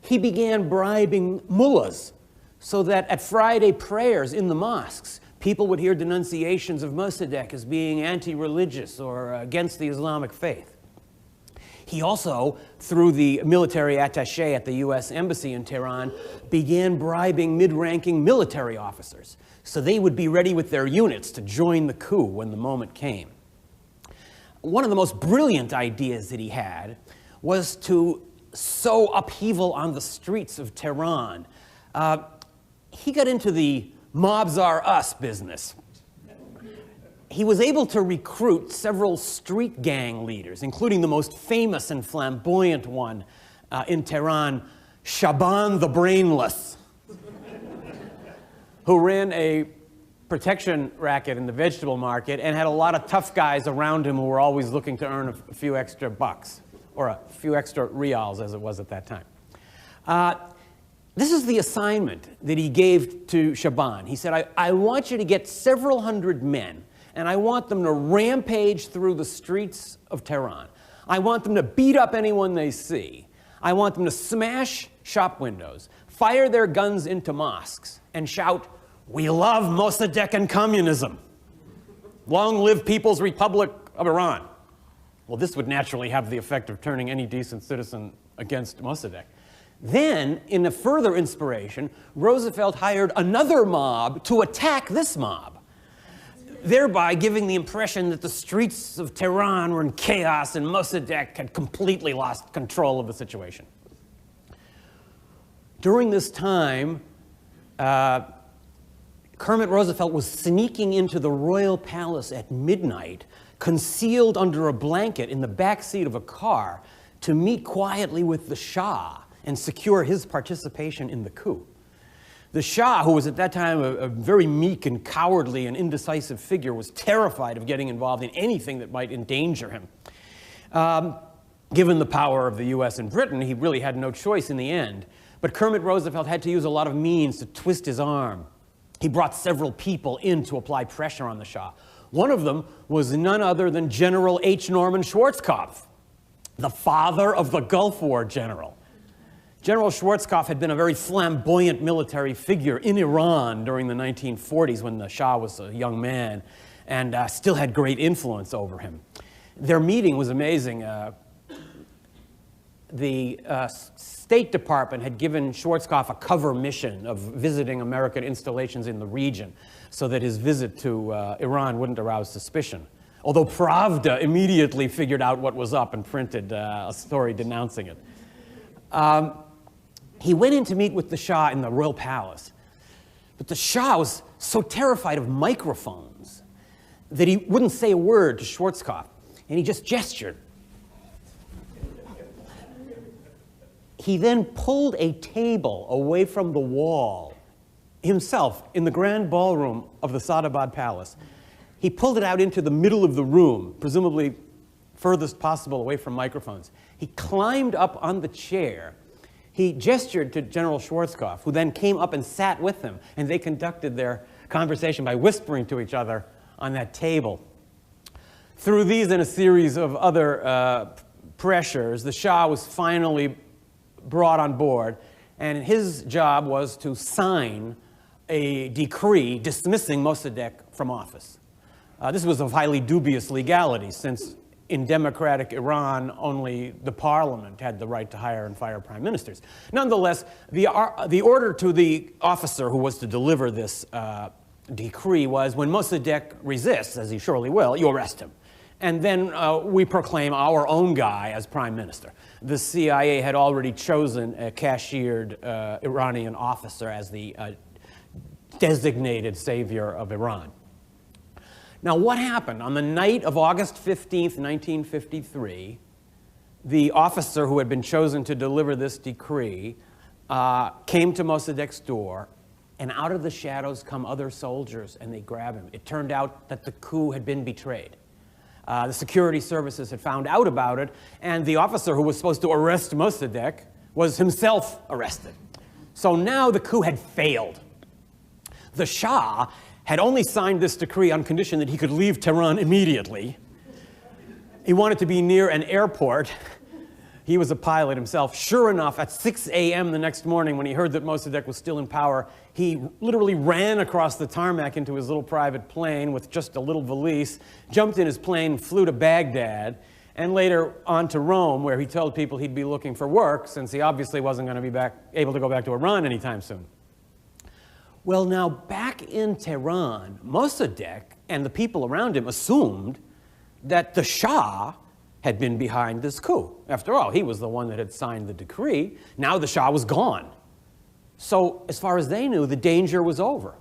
He began bribing mullahs so that at Friday prayers in the mosques, people would hear denunciations of Mossadegh as being anti-religious or against the Islamic faith. He also, through the military attaché at the U.S. Embassy in Tehran, began bribing mid-ranking military officers so they would be ready with their units to join the coup when the moment came. One of the most brilliant ideas that he had was to sow upheaval on the streets of Tehran. He got into the mobs are us business. He was able to recruit several street gang leaders, including the most famous and flamboyant one in Tehran, Shaban the Brainless, who ran a protection racket in the vegetable market and had a lot of tough guys around him who were always looking to earn a few extra bucks, or a few extra reals as it was at that time. This is the assignment that he gave to Shaban. He said, I want you to get several hundred men, and I want them to rampage through the streets of Tehran. I want them to beat up anyone they see. I want them to smash shop windows, fire their guns into mosques, and shout, "We love Mossadegh and communism. Long live People's Republic of Iran." Well, this would naturally have the effect of turning any decent citizen against Mossadegh. Then, in a further inspiration, Roosevelt hired another mob to attack this mob, thereby giving the impression that the streets of Tehran were in chaos and Mossadegh had completely lost control of the situation. During this time, Kermit Roosevelt was sneaking into the royal palace at midnight, concealed under a blanket in the back seat of a car, to meet quietly with the Shah and secure his participation in the coup. The Shah, who was at that time a very meek and cowardly and indecisive figure, was terrified of getting involved in anything that might endanger him. Given the power of the U.S. and Britain, he really had no choice in the end. But Kermit Roosevelt had to use a lot of means to twist his arm. He brought several people in to apply pressure on the Shah. One of them was none other than General H. Norman Schwarzkopf, the father of the Gulf War general. General Schwarzkopf had been a very flamboyant military figure in Iran during the 1940s when the Shah was a young man and still had great influence over him. Their meeting was amazing. The State Department had given Schwarzkopf a cover mission of visiting American installations in the region so that his visit to Iran wouldn't arouse suspicion. Although Pravda immediately figured out what was up and printed a story denouncing it. He went in to meet with the Shah in the royal palace, but the Shah was so terrified of microphones that he wouldn't say a word to Schwarzkopf, and he just gestured. He then pulled a table away from the wall himself in the grand ballroom of the Sadabad Palace. He pulled it out into the middle of the room, presumably furthest possible away from microphones. He climbed up on the chair. He gestured to General Schwarzkopf, who then came up and sat with him, and they conducted their conversation by whispering to each other on that table. Through these and a series of other pressures, the Shah was finally brought on board, and his job was to sign a decree dismissing Mossadegh from office. This was of highly dubious legality, since in democratic Iran, only the parliament had the right to hire and fire prime ministers. Nonetheless, the order to the officer who was to deliver this decree was, when Mossadegh resists, as he surely will, you arrest him. And then we proclaim our own guy as prime minister. The CIA had already chosen a cashiered Iranian officer as the designated savior of Iran. Now, what happened? On the night of August 15th, 1953, the officer who had been chosen to deliver this decree came to Mossadegh's door, and out of the shadows come other soldiers, and they grab him. It turned out that the coup had been betrayed. The security services had found out about it, and the officer who was supposed to arrest Mossadegh was himself arrested. So now the coup had failed. The Shah had only signed this decree on condition that he could leave Tehran immediately. He wanted to be near an airport. He was a pilot himself. Sure enough, at 6 a.m. the next morning, when he heard that Mossadegh was still in power, he literally ran across the tarmac into his little private plane with just a little valise, jumped in his plane, flew to Baghdad, and later on to Rome, where he told people he'd be looking for work, since he obviously wasn't going to be able to go back to Iran anytime soon. Well, now, back in Tehran, Mossadegh and the people around him assumed that the Shah had been behind this coup. After all, he was the one that had signed the decree. Now the Shah was gone. So, as far as they knew, the danger was over.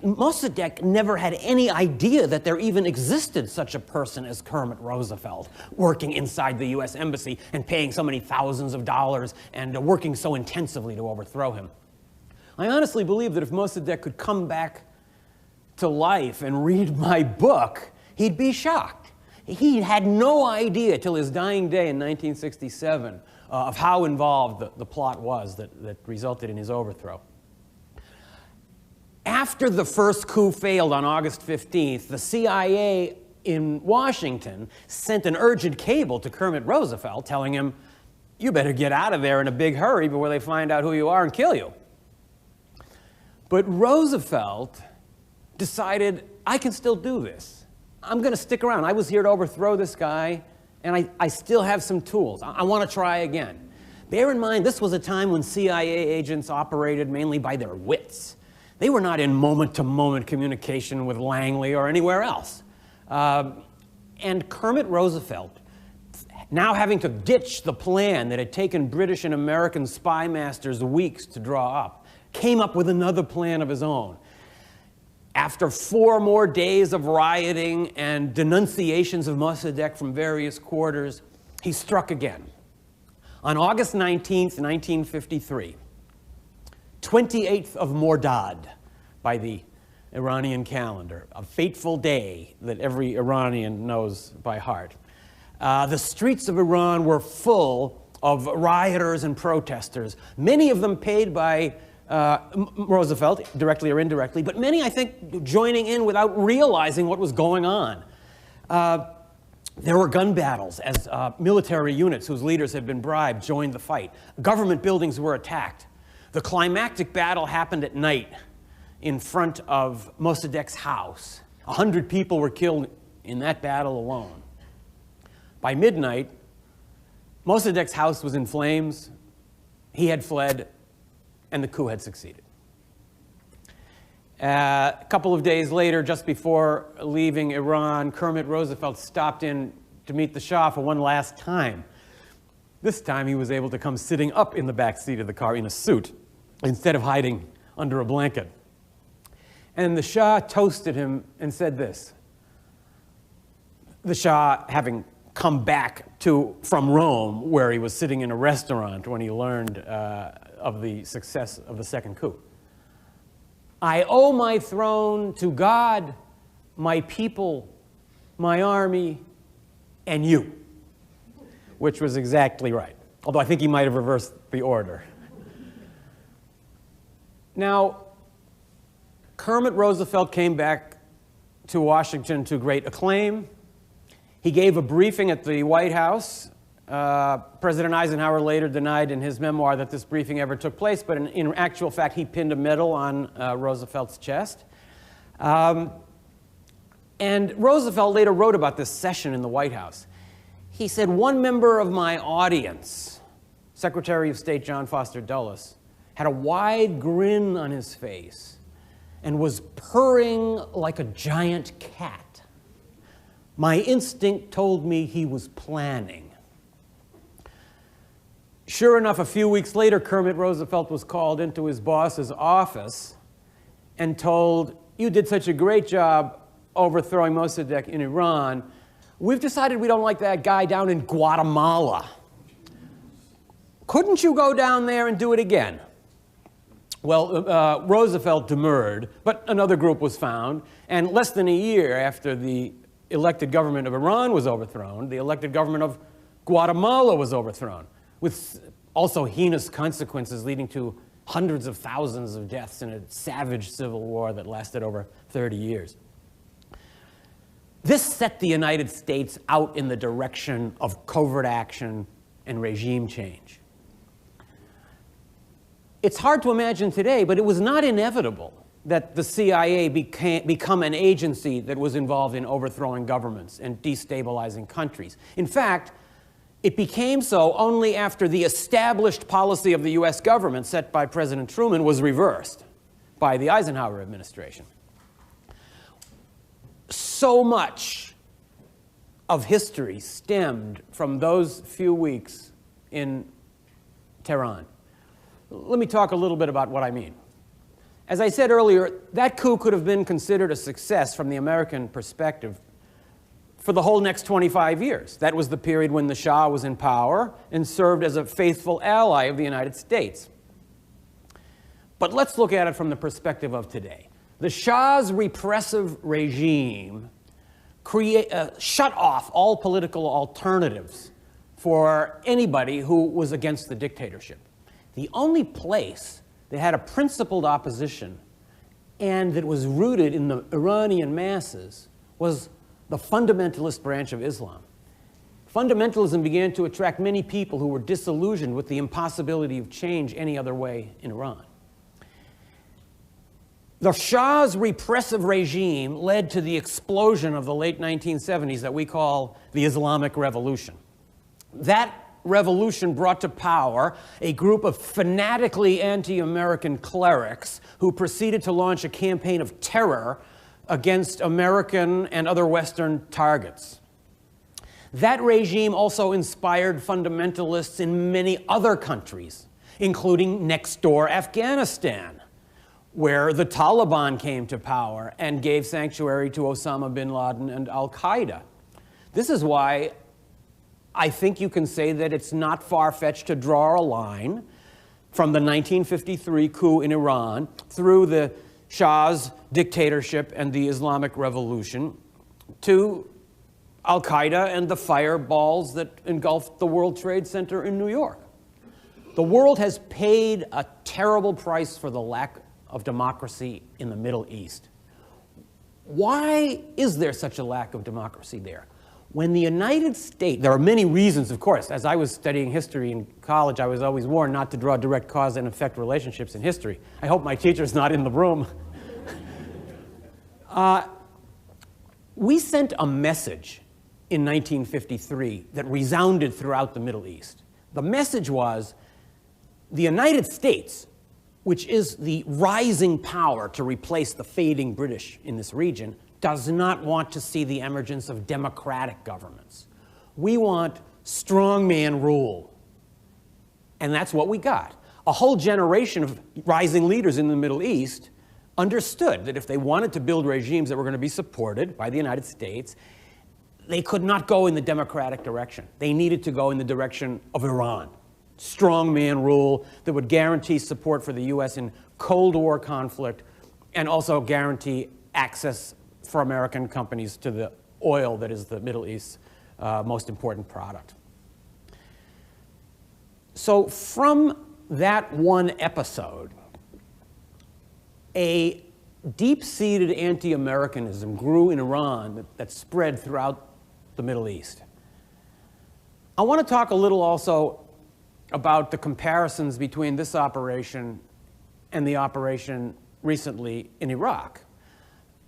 Mossadegh never had any idea that there even existed such a person as Kermit Roosevelt, working inside the U.S. Embassy and paying so many thousands of dollars and working so intensively to overthrow him. I honestly believe that if Mossadegh could come back to life and read my book, he'd be shocked. He had no idea till his dying day in 1967 of how involved the plot was that resulted in his overthrow. After the first coup failed on August 15th, the CIA in Washington sent an urgent cable to Kermit Roosevelt telling him, you better get out of there in a big hurry before they find out who you are and kill you. But Roosevelt decided, I can still do this. I'm going to stick around. I was here to overthrow this guy, and I still have some tools. I want to try again. Bear in mind, this was a time when CIA agents operated mainly by their wits. They were not in moment-to-moment communication with Langley or anywhere else. And Kermit Roosevelt, now having to ditch the plan that had taken British and American spy masters weeks to draw up, came up with another plan of his own. After 4 more days of rioting and denunciations of Mossadegh from various quarters, he struck again. On August 19th, 1953, 28th of Mordad by the Iranian calendar, a fateful day that every Iranian knows by heart. The streets of Iran were full of rioters and protesters, many of them paid by Roosevelt, directly or indirectly, but many, I think, joining in without realizing what was going on. There were gun battles as military units whose leaders had been bribed joined the fight. Government buildings were attacked. The climactic battle happened at night in front of Mossadegh's house. 100 people were killed in that battle alone. By midnight, Mossadegh's house was in flames. He had fled, and the coup had succeeded. A couple of days later, just before leaving Iran, Kermit Roosevelt stopped in to meet the Shah for one last time. This time he was able to come sitting up in the back seat of the car in a suit instead of hiding under a blanket. And the Shah toasted him and said this. The Shah, having come back from Rome, where he was sitting in a restaurant when he learned of the success of the second coup. I owe my throne to God, my people, my army, and you, which was exactly right. Although I think he might have reversed the order. Now, Kermit Roosevelt came back to Washington to great acclaim. He gave a briefing at the White House. President Eisenhower later denied in his memoir that this briefing ever took place, but in actual fact, he pinned a medal on Roosevelt's chest. And Roosevelt later wrote about this session in the White House. He said, one member of my audience, Secretary of State John Foster Dulles, had a wide grin on his face and was purring like a giant cat. My instinct told me he was planning. Sure enough, a few weeks later, Kermit Roosevelt was called into his boss's office and told, you did such a great job overthrowing Mossadegh in Iran. We've decided we don't like that guy down in Guatemala. Couldn't you go down there and do it again? Well, Roosevelt demurred, but another group was found, and less than a year after the elected government of Iran was overthrown, the elected government of Guatemala was overthrown, with also heinous consequences leading to hundreds of thousands of deaths in a savage civil war that lasted over 30 years. This set the United States out in the direction of covert action and regime change. It's hard to imagine today, but it was not inevitable that the CIA become an agency that was involved in overthrowing governments and destabilizing countries. In fact, it became so only after the established policy of the US government set by President Truman was reversed by the Eisenhower administration. So much of history stemmed from those few weeks in Tehran. Let me talk a little bit about what I mean. As I said earlier, that coup could have been considered a success from the American perspective for the whole next 25 years. That was the period when the Shah was in power and served as a faithful ally of the United States. But let's look at it from the perspective of today. The Shah's repressive regime shut off all political alternatives for anybody who was against the dictatorship. The only place that had a principled opposition and that was rooted in the Iranian masses was the fundamentalist branch of Islam. Fundamentalism began to attract many people who were disillusioned with the impossibility of change any other way in Iran. The Shah's repressive regime led to the explosion of the late 1970s that we call the Islamic Revolution. That revolution brought to power a group of fanatically anti-American clerics who proceeded to launch a campaign of terror against American and other Western targets. That regime also inspired fundamentalists in many other countries, including next door Afghanistan, where the Taliban came to power and gave sanctuary to Osama bin Laden and Al-Qaeda. This is why I think you can say that it's not far-fetched to draw a line from the 1953 coup in Iran through the Shah's dictatorship and the Islamic Revolution to Al-Qaeda and the fireballs that engulfed the World Trade Center in New York. The world has paid a terrible price for the lack of democracy in the Middle East. Why is there such a lack of democracy there? When the United States, there are many reasons, of course. As I was studying history in college, I was always warned not to draw direct cause and effect relationships in history. I hope my teacher's not in the room. We sent a message in 1953 that resounded throughout the Middle East. The message was, the United States, which is the rising power to replace the fading British in this region, does not want to see the emergence of democratic governments. We want strongman rule. And that's what we got. A whole generation of rising leaders in the Middle East understood that if they wanted to build regimes that were going to be supported by the United States, they could not go in the democratic direction. They needed to go in the direction of Iran. Strongman rule that would guarantee support for the U.S. in Cold War conflict and also guarantee access for American companies to the oil that is the Middle East's most important product. So from that one episode, a deep-seated anti-Americanism grew in Iran that spread throughout the Middle East. I want to talk a little also about the comparisons between this operation and the operation recently in Iraq.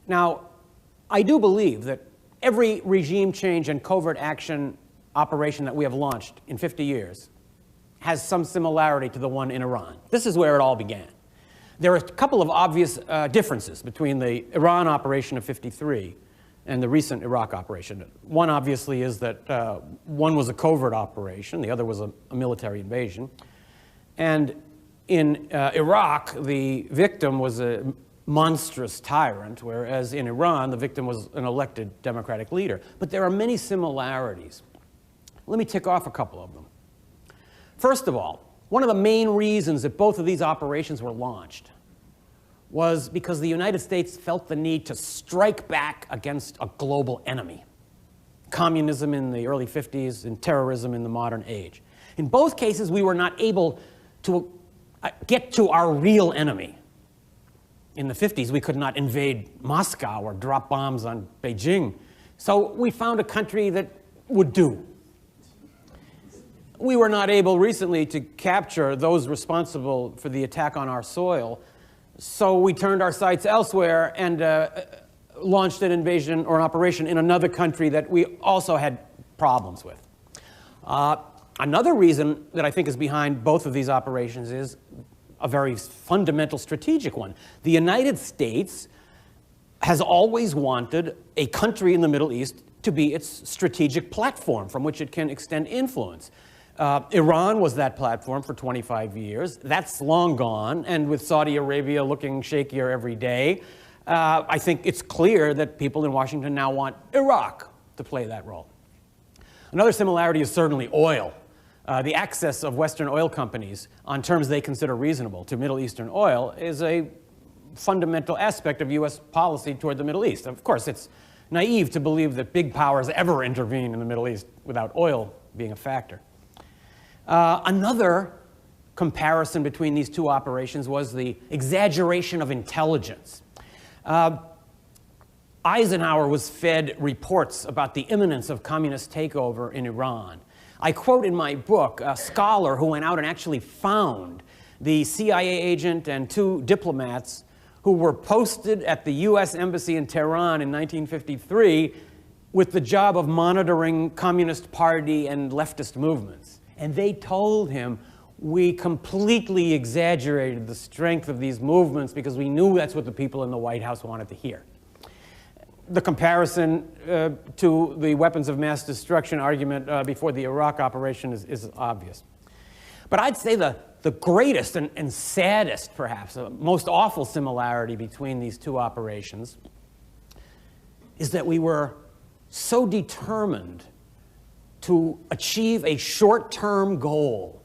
Now, I do believe that every regime change and covert action operation that we have launched in 50 years has some similarity to the one in Iran. This is where it all began. There are a couple of obvious differences between the Iran operation of '53 and the recent Iraq operation. One obviously is that one was a covert operation, the other was a military invasion. And in Iraq, the victim was a monstrous tyrant, whereas in Iran, the victim was an elected democratic leader. But there are many similarities. Let me tick off a couple of them. First of all, one of the main reasons that both of these operations were launched was because the United States felt the need to strike back against a global enemy. Communism in the early 50s and terrorism in the modern age. In both cases, we were not able to get to our real enemy. In the 50s, we could not invade Moscow or drop bombs on Beijing. So we found a country that would do. We were not able recently to capture those responsible for the attack on our soil, so we turned our sights elsewhere and launched an invasion or an operation in another country that we also had problems with. Another reason that I think is behind both of these operations is a very fundamental strategic one. The United States has always wanted a country in the Middle East to be its strategic platform from which it can extend influence. Iran was that platform for 25 years. That's long gone, and with Saudi Arabia looking shakier every day, I think it's clear that people in Washington now want Iraq to play that role. Another similarity is certainly oil. The access of Western oil companies on terms they consider reasonable to Middle Eastern oil is a fundamental aspect of U.S. policy toward the Middle East. Of course, it's naive to believe that big powers ever intervene in the Middle East without oil being a factor. Another comparison between these two operations was the exaggeration of intelligence. Eisenhower was fed reports about the imminence of communist takeover in Iran. I quote in my book a scholar who went out and actually found the CIA agent and two diplomats who were posted at the U.S. Embassy in Tehran in 1953 with the job of monitoring Communist Party and leftist movements. And they told him, we completely exaggerated the strength of these movements because we knew that's what the people in the White House wanted to hear. The comparison to the weapons of mass destruction argument before the Iraq operation is obvious. But I'd say the greatest and saddest, perhaps, the most awful similarity between these two operations is that we were so determined to achieve a short-term goal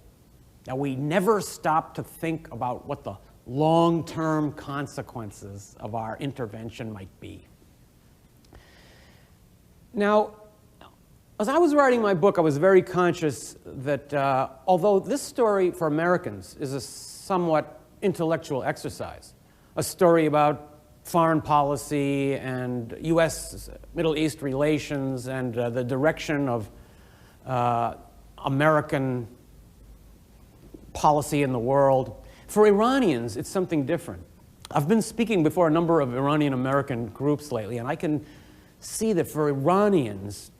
that we never stopped to think about what the long-term consequences of our intervention might be. Now, as I was writing my book, I was very conscious that although this story for Americans is a somewhat intellectual exercise, a story about foreign policy and U.S. Middle East relations and the direction of American policy in the world. For Iranians, it's something different. I've been speaking before a number of Iranian-American groups lately, and I can see that for Iranians,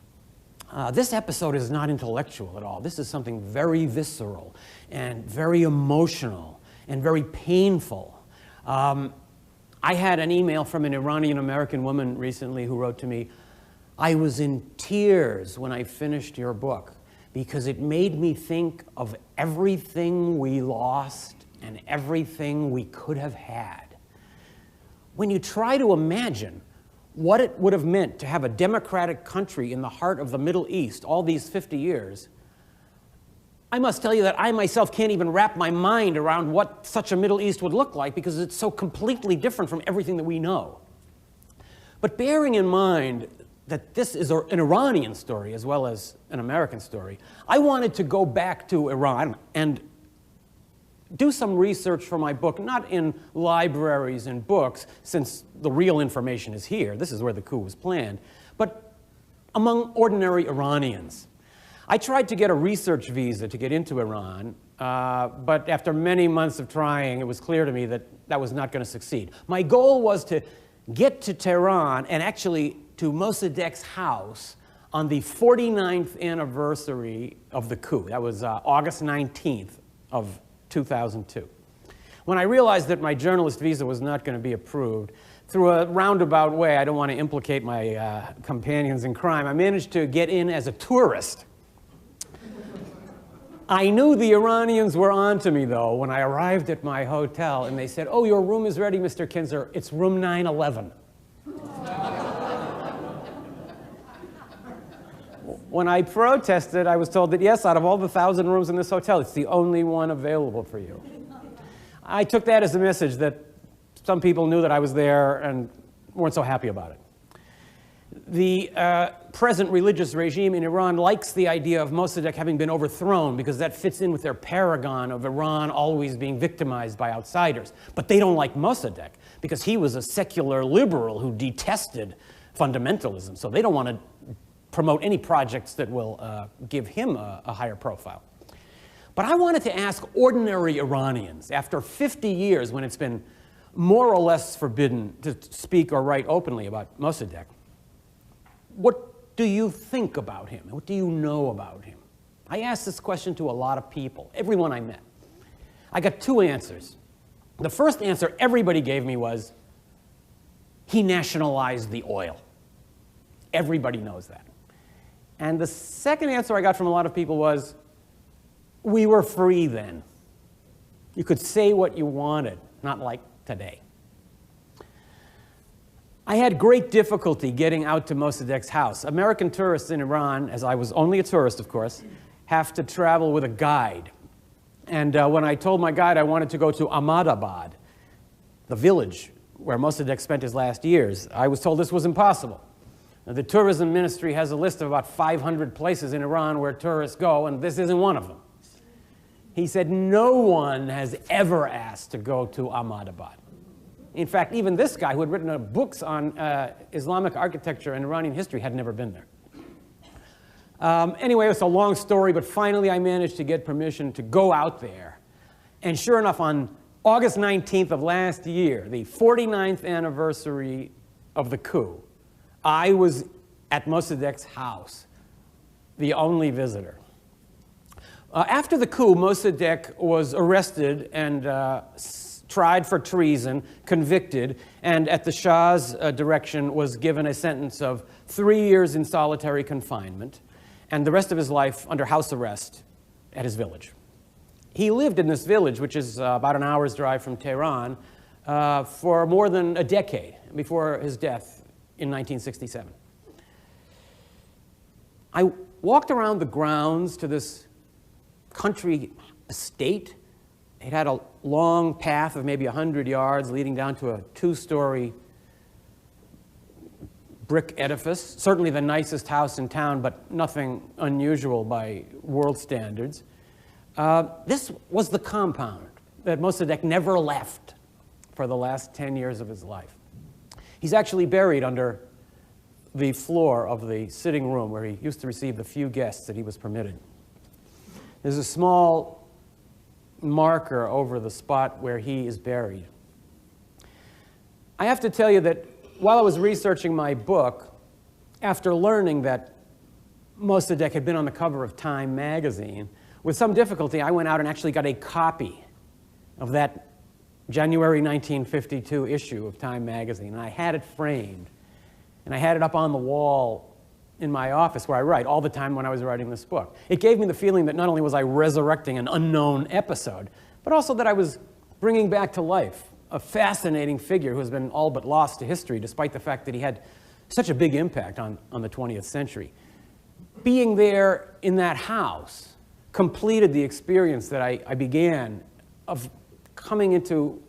this episode is not intellectual at all. This is something very visceral and very emotional and very painful. I had an email from an Iranian-American woman recently who wrote to me, I was in tears when I finished your book because it made me think of everything we lost and everything we could have had. when you try to imagine what it would have meant to have a democratic country in the heart of the Middle East all these 50 years, I must tell you that I myself can't even wrap my mind around what such a Middle East would look like because it's so completely different from everything that we know. But bearing in mind that this is an Iranian story as well as an American story, I wanted to go back to Iran and do some research for my book, not in libraries and books, since the real information is here. This is where the coup was planned, but among ordinary Iranians. I tried to get a research visa to get into Iran, but after many months of trying, it was clear to me that that was not going to succeed. My goal was to get to Tehran and actually to Mossadegh's house on the 49th anniversary of the coup. That was August 19th of 2002. When I realized that my journalist visa was not going to be approved, through a roundabout way, I don't want to implicate my companions in crime, I managed to get in as a tourist. I knew the Iranians were on to me, though, when I arrived at my hotel, and they said, "Oh, your room is ready, Mr. Kinzer. It's room 911. When I protested, I was told that, yes, out of all the 1,000 rooms in this hotel, it's the only one available for you. I took that as a message that some people knew that I was there and weren't so happy about it. The present religious regime in Iran likes the idea of Mossadegh having been overthrown because that fits in with their paragon of Iran always being victimized by outsiders. But they don't like Mossadegh because he was a secular liberal who detested fundamentalism. So they don't want to promote any projects that will give him a higher profile. But I wanted to ask ordinary Iranians, after 50 years when it's been more or less forbidden to speak or write openly about Mossadegh, what do you think about him? What do you know about him? I asked this question to a lot of people, everyone I met. I got two answers. The first answer everybody gave me was, he nationalized the oil. Everybody knows that. And the second answer I got from a lot of people was, we were free then. You could say what you wanted, not like today. I had great difficulty getting out to Mossadegh's house. American tourists in Iran, as I was only a tourist, of course, have to travel with a guide. And when I told my guide I wanted to go to Ahmadabad, the village where Mossadegh spent his last years, I was told this was impossible. Now, the tourism ministry has a list of about 500 places in Iran where tourists go, and this isn't one of them. He said no one has ever asked to go to Ahmadabad. In fact, even this guy who had written books on Islamic architecture and Iranian history had never been there. Anyway, it's a long story, but finally I managed to get permission to go out there. And sure enough, on August 19th of last year, the 49th anniversary of the coup, I was at Mossadegh's house, the only visitor. After the coup, Mossadegh was arrested and tried for treason, convicted, and at the Shah's direction was given a sentence of 3 years in solitary confinement and the rest of his life under house arrest at his village. He lived in this village, which is about an hour's drive from Tehran, for more than a decade before his death in 1967. I walked around the grounds to this country estate. It had a long path of maybe 100 yards leading down to a 2-story brick edifice, certainly the nicest house in town, but nothing unusual by world standards. This was the compound that Mossadegh never left for the last 10 years of his life. He's actually buried under the floor of the sitting room where he used to receive the few guests that he was permitted. There's a small marker over the spot where he is buried. I have to tell you that while I was researching my book, after learning that Mossadegh had been on the cover of Time magazine, with some difficulty I went out and actually got a copy of that January 1952 issue of Time magazine, and I had it framed, and I had it up on the wall in my office where I write all the time when I was writing this book. It gave me the feeling that not only was I resurrecting an unknown episode, but also that I was bringing back to life a fascinating figure who has been all but lost to history, despite the fact that he had such a big impact on the 20th century. Being there in that house completed the experience that I began of coming into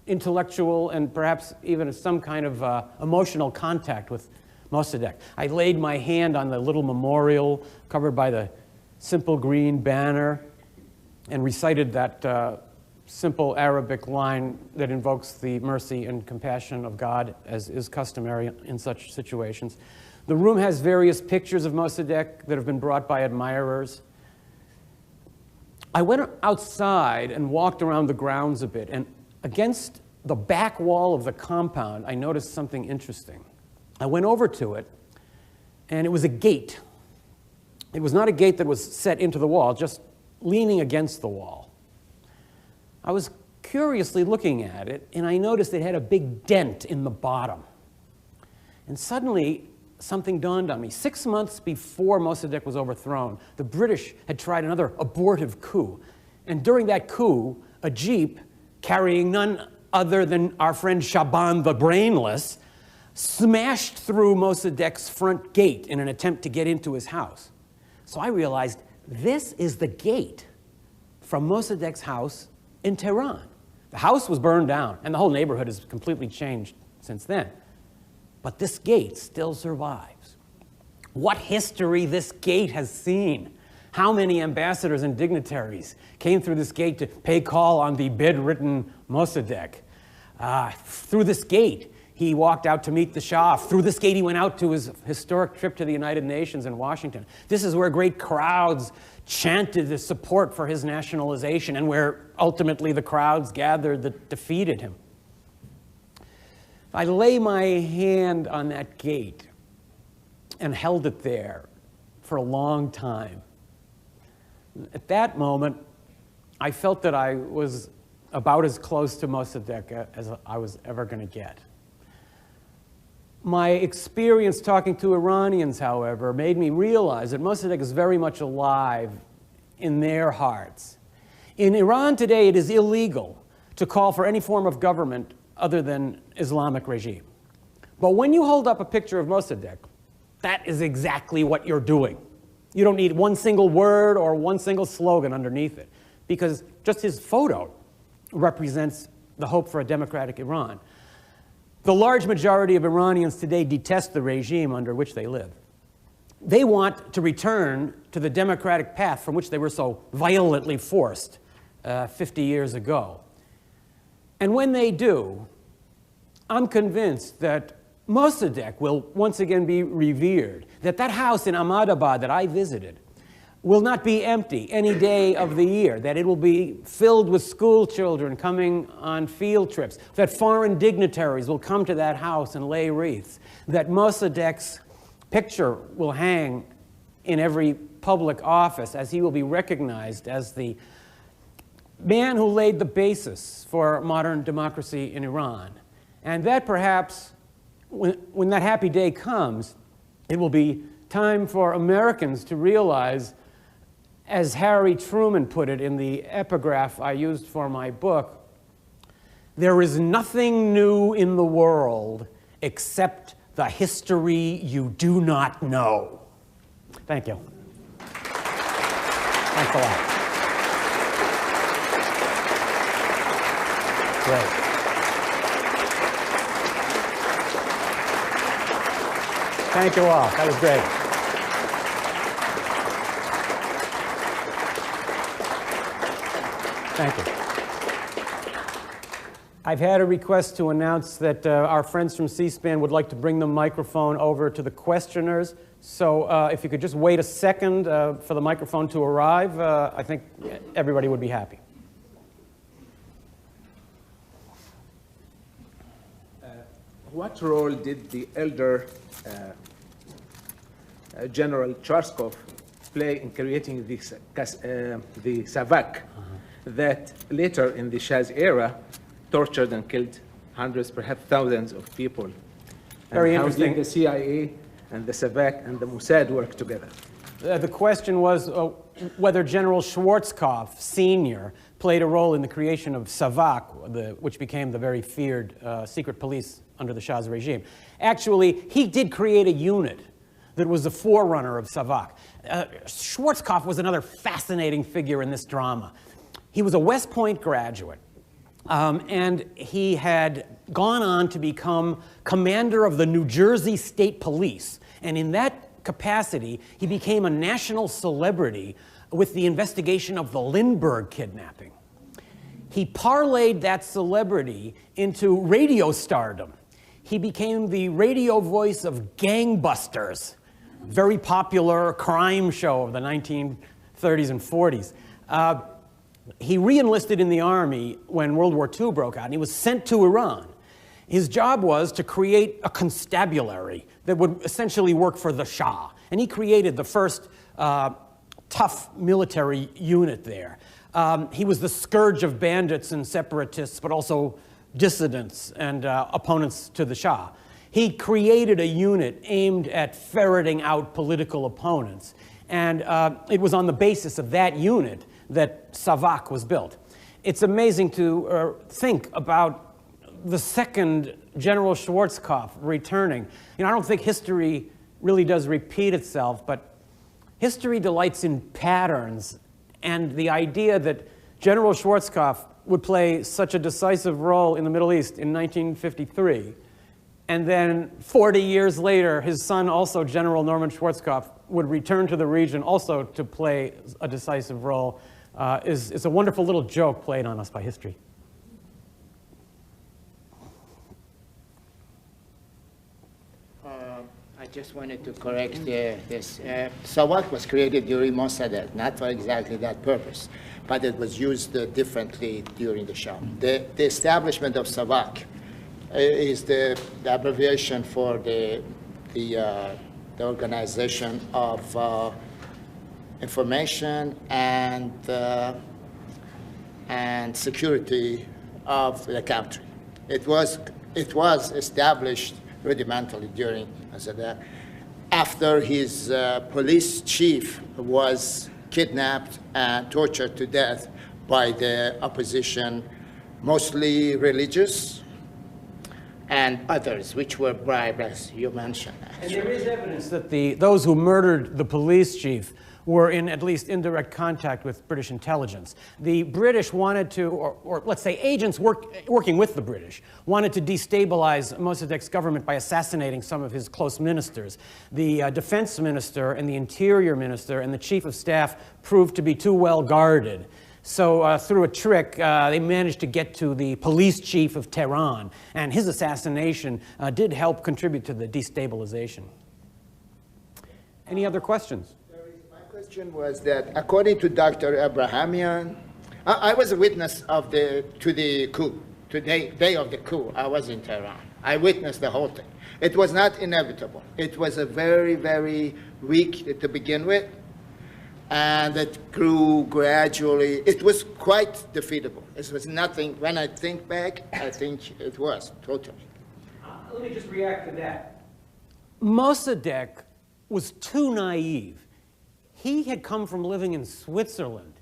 intellectual and perhaps even some kind of emotional contact with Mossadegh. I laid my hand on the little memorial covered by the simple green banner and recited that simple Arabic line that invokes the mercy and compassion of God, as is customary in such situations. The room has various pictures of Mossadegh that have been brought by admirers. I went outside and walked around the grounds a bit, and against the back wall of the compound, I noticed something interesting. I went over to it, and it was a gate. It was not a gate that was set into the wall, just leaning against the wall. I was curiously looking at it, and I noticed it had a big dent in the bottom. And suddenly, something dawned on me. 6 months before Mossadegh was overthrown, the British had tried another abortive coup. And during that coup, a jeep carrying none other than our friend Shaban the Brainless smashed through Mossadegh's front gate in an attempt to get into his house. So I realized this is the gate from Mossadegh's house in Tehran. The house was burned down, and the whole neighborhood has completely changed since then. But this gate still survives. What history this gate has seen. How many ambassadors and dignitaries came through this gate to pay call on the bedridden Mossadegh? Through this gate, he walked out to meet the Shah. Through this gate, he went out to his historic trip to the United Nations in Washington. This is where great crowds chanted the support for his nationalization and where ultimately the crowds gathered that defeated him. I lay my hand on that gate and held it there for a long time. At that moment, I felt that I was about as close to Mossadegh as I was ever going to get. My experience talking to Iranians, however, made me realize that Mossadegh is very much alive in their hearts. In Iran today, it is illegal to call for any form of government other than Islamic regime. But when you hold up a picture of Mossadegh, that is exactly what you're doing. You don't need one single word or one single slogan underneath it, because just his photo represents the hope for a democratic Iran. The large majority of Iranians today detest the regime under which they live. They want to return to the democratic path from which they were so violently forced 50 years ago. And when they do, I'm convinced that Mossadegh will once again be revered, that that house in Ahmadabad that I visited will not be empty any day of the year, that it will be filled with school children coming on field trips, that foreign dignitaries will come to that house and lay wreaths, that Mossadegh's picture will hang in every public office as he will be recognized as the man who laid the basis for modern democracy in Iran. And that perhaps, when that happy day comes, it will be time for Americans to realize, as Harry Truman put it in the epigraph I used for my book, there is nothing new in the world except the history you do not know. Thank you. Thanks a lot. Great. Thank you all. That was great. Thank you. I've had a request to announce that our friends from C-SPAN would like to bring the microphone over to the questioners. So if you could just wait a second for the microphone to arrive, I think everybody would be happy. What role did the elder General Charskov play in creating the SAVAK that later in the Shah's era tortured and killed hundreds, perhaps thousands of people? Very and interesting. How did the CIA and the SAVAK and the Mossad work together? The question was whether General Schwarzkopf Sr. played a role in the creation of SAVAK, which became the very feared secret police under the Shah's regime. Actually, he did create a unit that was the forerunner of SAVAK. Schwarzkopf was another fascinating figure in this drama. He was a West Point graduate, and he had gone on to become commander of the New Jersey State Police. And in that capacity, he became a national celebrity with the investigation of the Lindbergh kidnapping. He parlayed that celebrity into radio stardom. He became the radio voice of Gangbusters, very popular crime show of the 1930s and 40s. He re-enlisted in the army when World War II broke out, and he was sent to Iran. His job was to create a constabulary that would essentially work for the Shah. And he created the first tough military unit there. He was the scourge of bandits and separatists, but also dissidents and opponents to the Shah. He created a unit aimed at ferreting out political opponents. And it was on the basis of that unit that SAVAK was built. It's amazing to think about the second General Schwarzkopf returning. You know, I don't think history really does repeat itself, but history delights in patterns, and the idea that General Schwarzkopf would play such a decisive role in the Middle East in 1953, and then 40 years later, his son, also General Norman Schwarzkopf, would return to the region also to play a decisive role, is a wonderful little joke played on us by history. I just wanted to correct this. SAVAK was created during Mossadegh, not for exactly that purpose, but it was used differently during the Shah. The establishment of SAVAK is the abbreviation for the organization of information and security of the country. It was established rudimentarily during after his police chief was kidnapped and tortured to death by the opposition, mostly religious, and others, which were bribed, as you mentioned. And there is evidence that those who murdered the police chief were in at least indirect contact with British intelligence. The British wanted to, or let's say agents working with the British, wanted to destabilize Mossadegh's government by assassinating some of his close ministers. The defense minister and the interior minister and the chief of staff proved to be too well guarded. So through a trick, they managed to get to the police chief of Tehran, and his assassination did help contribute to the destabilization. Any other questions? My question was that, according to Dr. Abrahamian, I was a witness to the coup, to the day of the coup. I was in Tehran. I witnessed the whole thing. It was not inevitable. It was a very, very weak to begin with, and it grew gradually. It was quite defeatable. It was nothing. When I think back, I think it was totally. Let me just react to that. Mossadegh was too naive. He had come from living in Switzerland.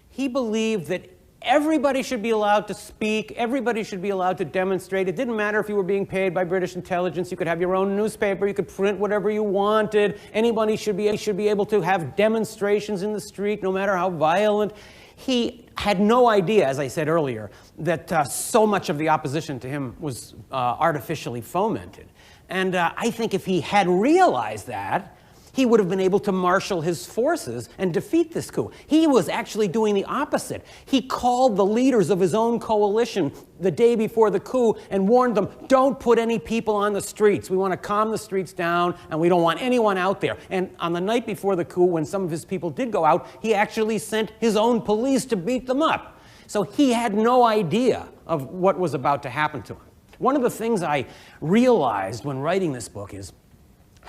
He believed that everybody should be allowed to speak, everybody should be allowed to demonstrate. It didn't matter if you were being paid by British intelligence. You could have your own newspaper, you could print whatever you wanted. Anybody should be able to have demonstrations in the street, no matter how violent. He had no idea, as I said earlier, that so much of the opposition to him was artificially fomented. And I think if he had realized that, he would have been able to marshal his forces and defeat this coup. He was actually doing the opposite. He called the leaders of his own coalition the day before the coup and warned them, don't put any people on the streets. We want to calm the streets down, and we don't want anyone out there. And on the night before the coup, when some of his people did go out, he actually sent his own police to beat them up. So he had no idea of what was about to happen to him. One of the things I realized when writing this book is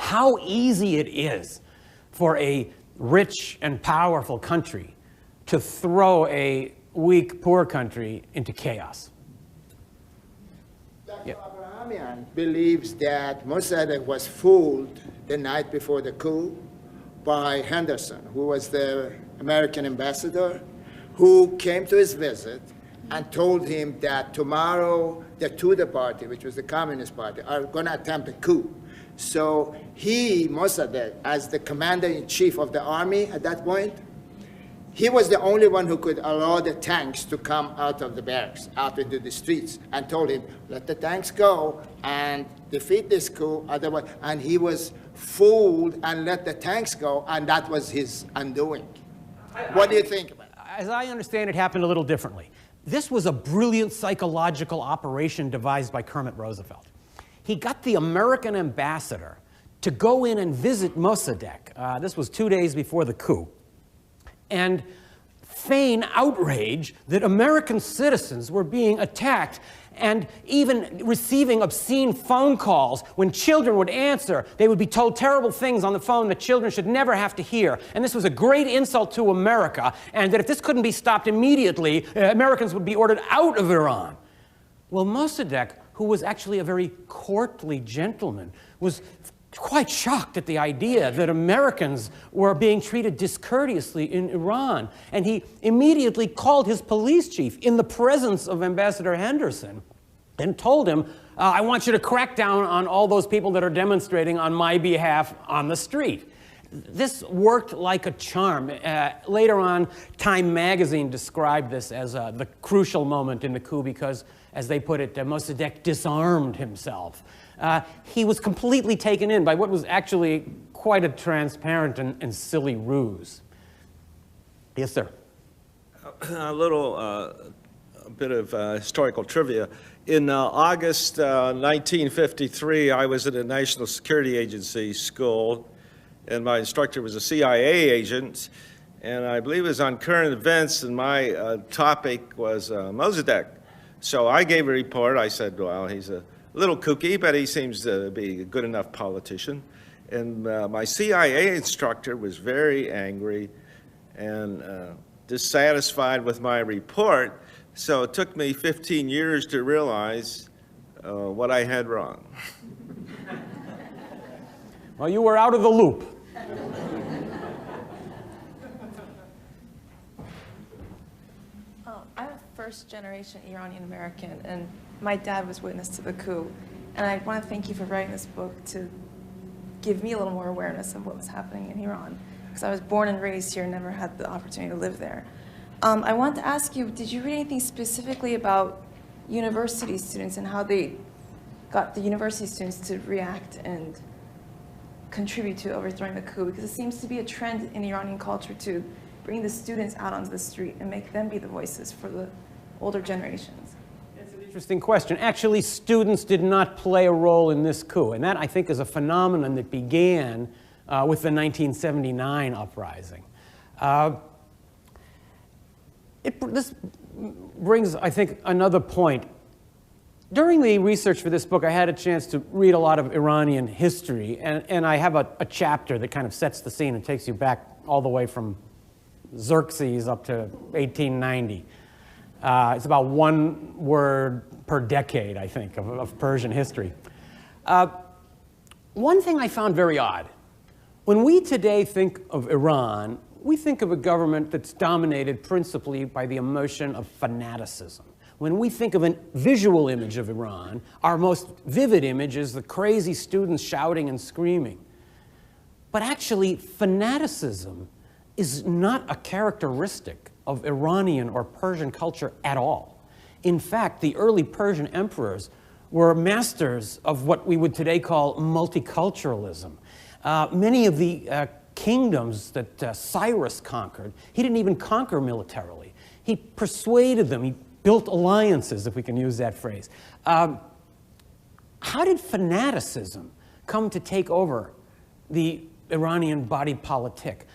how easy it is for a rich and powerful country to throw a weak, poor country into chaos. Dr. Abrahamian believes that Mossadegh was fooled the night before the coup by Henderson, who was the American ambassador, who came to his visit and told him that tomorrow the Tudor party, which was the Communist Party, are going to attempt a coup. So he, Mossadegh, as the commander-in-chief of the army at that point, he was the only one who could allow the tanks to come out of the barracks, out into the streets, and told him, let the tanks go and defeat this coup, otherwise, and he was fooled and let the tanks go, and that was his undoing. What do you think about it? As I understand, it happened a little differently. This was a brilliant psychological operation devised by Kermit Roosevelt. He got the American ambassador to go in and visit Mossadegh. This was 2 days before the coup, and feign outrage that American citizens were being attacked and even receiving obscene phone calls. When children would answer, they would be told terrible things on the phone that children should never have to hear. And this was a great insult to America, and that if this couldn't be stopped immediately, Americans would be ordered out of Iran. Well, Mossadegh, who was actually a very courtly gentleman, was quite shocked at the idea that Americans were being treated discourteously in Iran. And he immediately called his police chief in the presence of Ambassador Henderson and told him, I want you to crack down on all those people that are demonstrating on my behalf on the street. This worked like a charm. Later on, Time magazine described this as the crucial moment in the coup because, as they put it, Mossadegh disarmed himself. He was completely taken in by what was actually quite a transparent and silly ruse. Yes, sir. A bit of historical trivia. In August 1953, I was at a National Security Agency school, and my instructor was a CIA agent, and I believe it was on current events, and my topic was Mossadegh. So I gave a report. I said, well, he's a little kooky, but he seems to be a good enough politician. And my CIA instructor was very angry and dissatisfied with my report. So it took me 15 years to realize what I had wrong. Well, you were out of the loop. I'm a first-generation Iranian-American, and my dad was witness to the coup. And I want to thank you for writing this book to give me a little more awareness of what was happening in Iran, because I was born and raised here and never had the opportunity to live there. I want to ask you, did you read anything specifically about university students and how they got the university students to react and contribute to overthrowing the coup? Because it seems to be a trend in Iranian culture to bring the students out onto the street and make them be the voices for the older generations. That's an interesting question. Actually, students did not play a role in this coup, and that, I think, is a phenomenon that began with the 1979 uprising. This brings, I think, another point. During the research for this book, I had a chance to read a lot of Iranian history, and I have a chapter that kind of sets the scene and takes you back all the way from Xerxes up to 1890. It's about one word per decade, I think, of Persian history. One thing I found very odd, when we today think of Iran, we think of a government that's dominated principally by the emotion of fanaticism. When we think of a visual image of Iran, our most vivid image is the crazy students shouting and screaming. But actually, fanaticism is not a characteristic of Iranian or Persian culture at all. In fact, the early Persian emperors were masters of what we would today call multiculturalism. Many of the kingdoms that Cyrus conquered, he didn't even conquer militarily. He persuaded them, he built alliances, if we can use that phrase. How did fanaticism come to take over the Iranian body politic?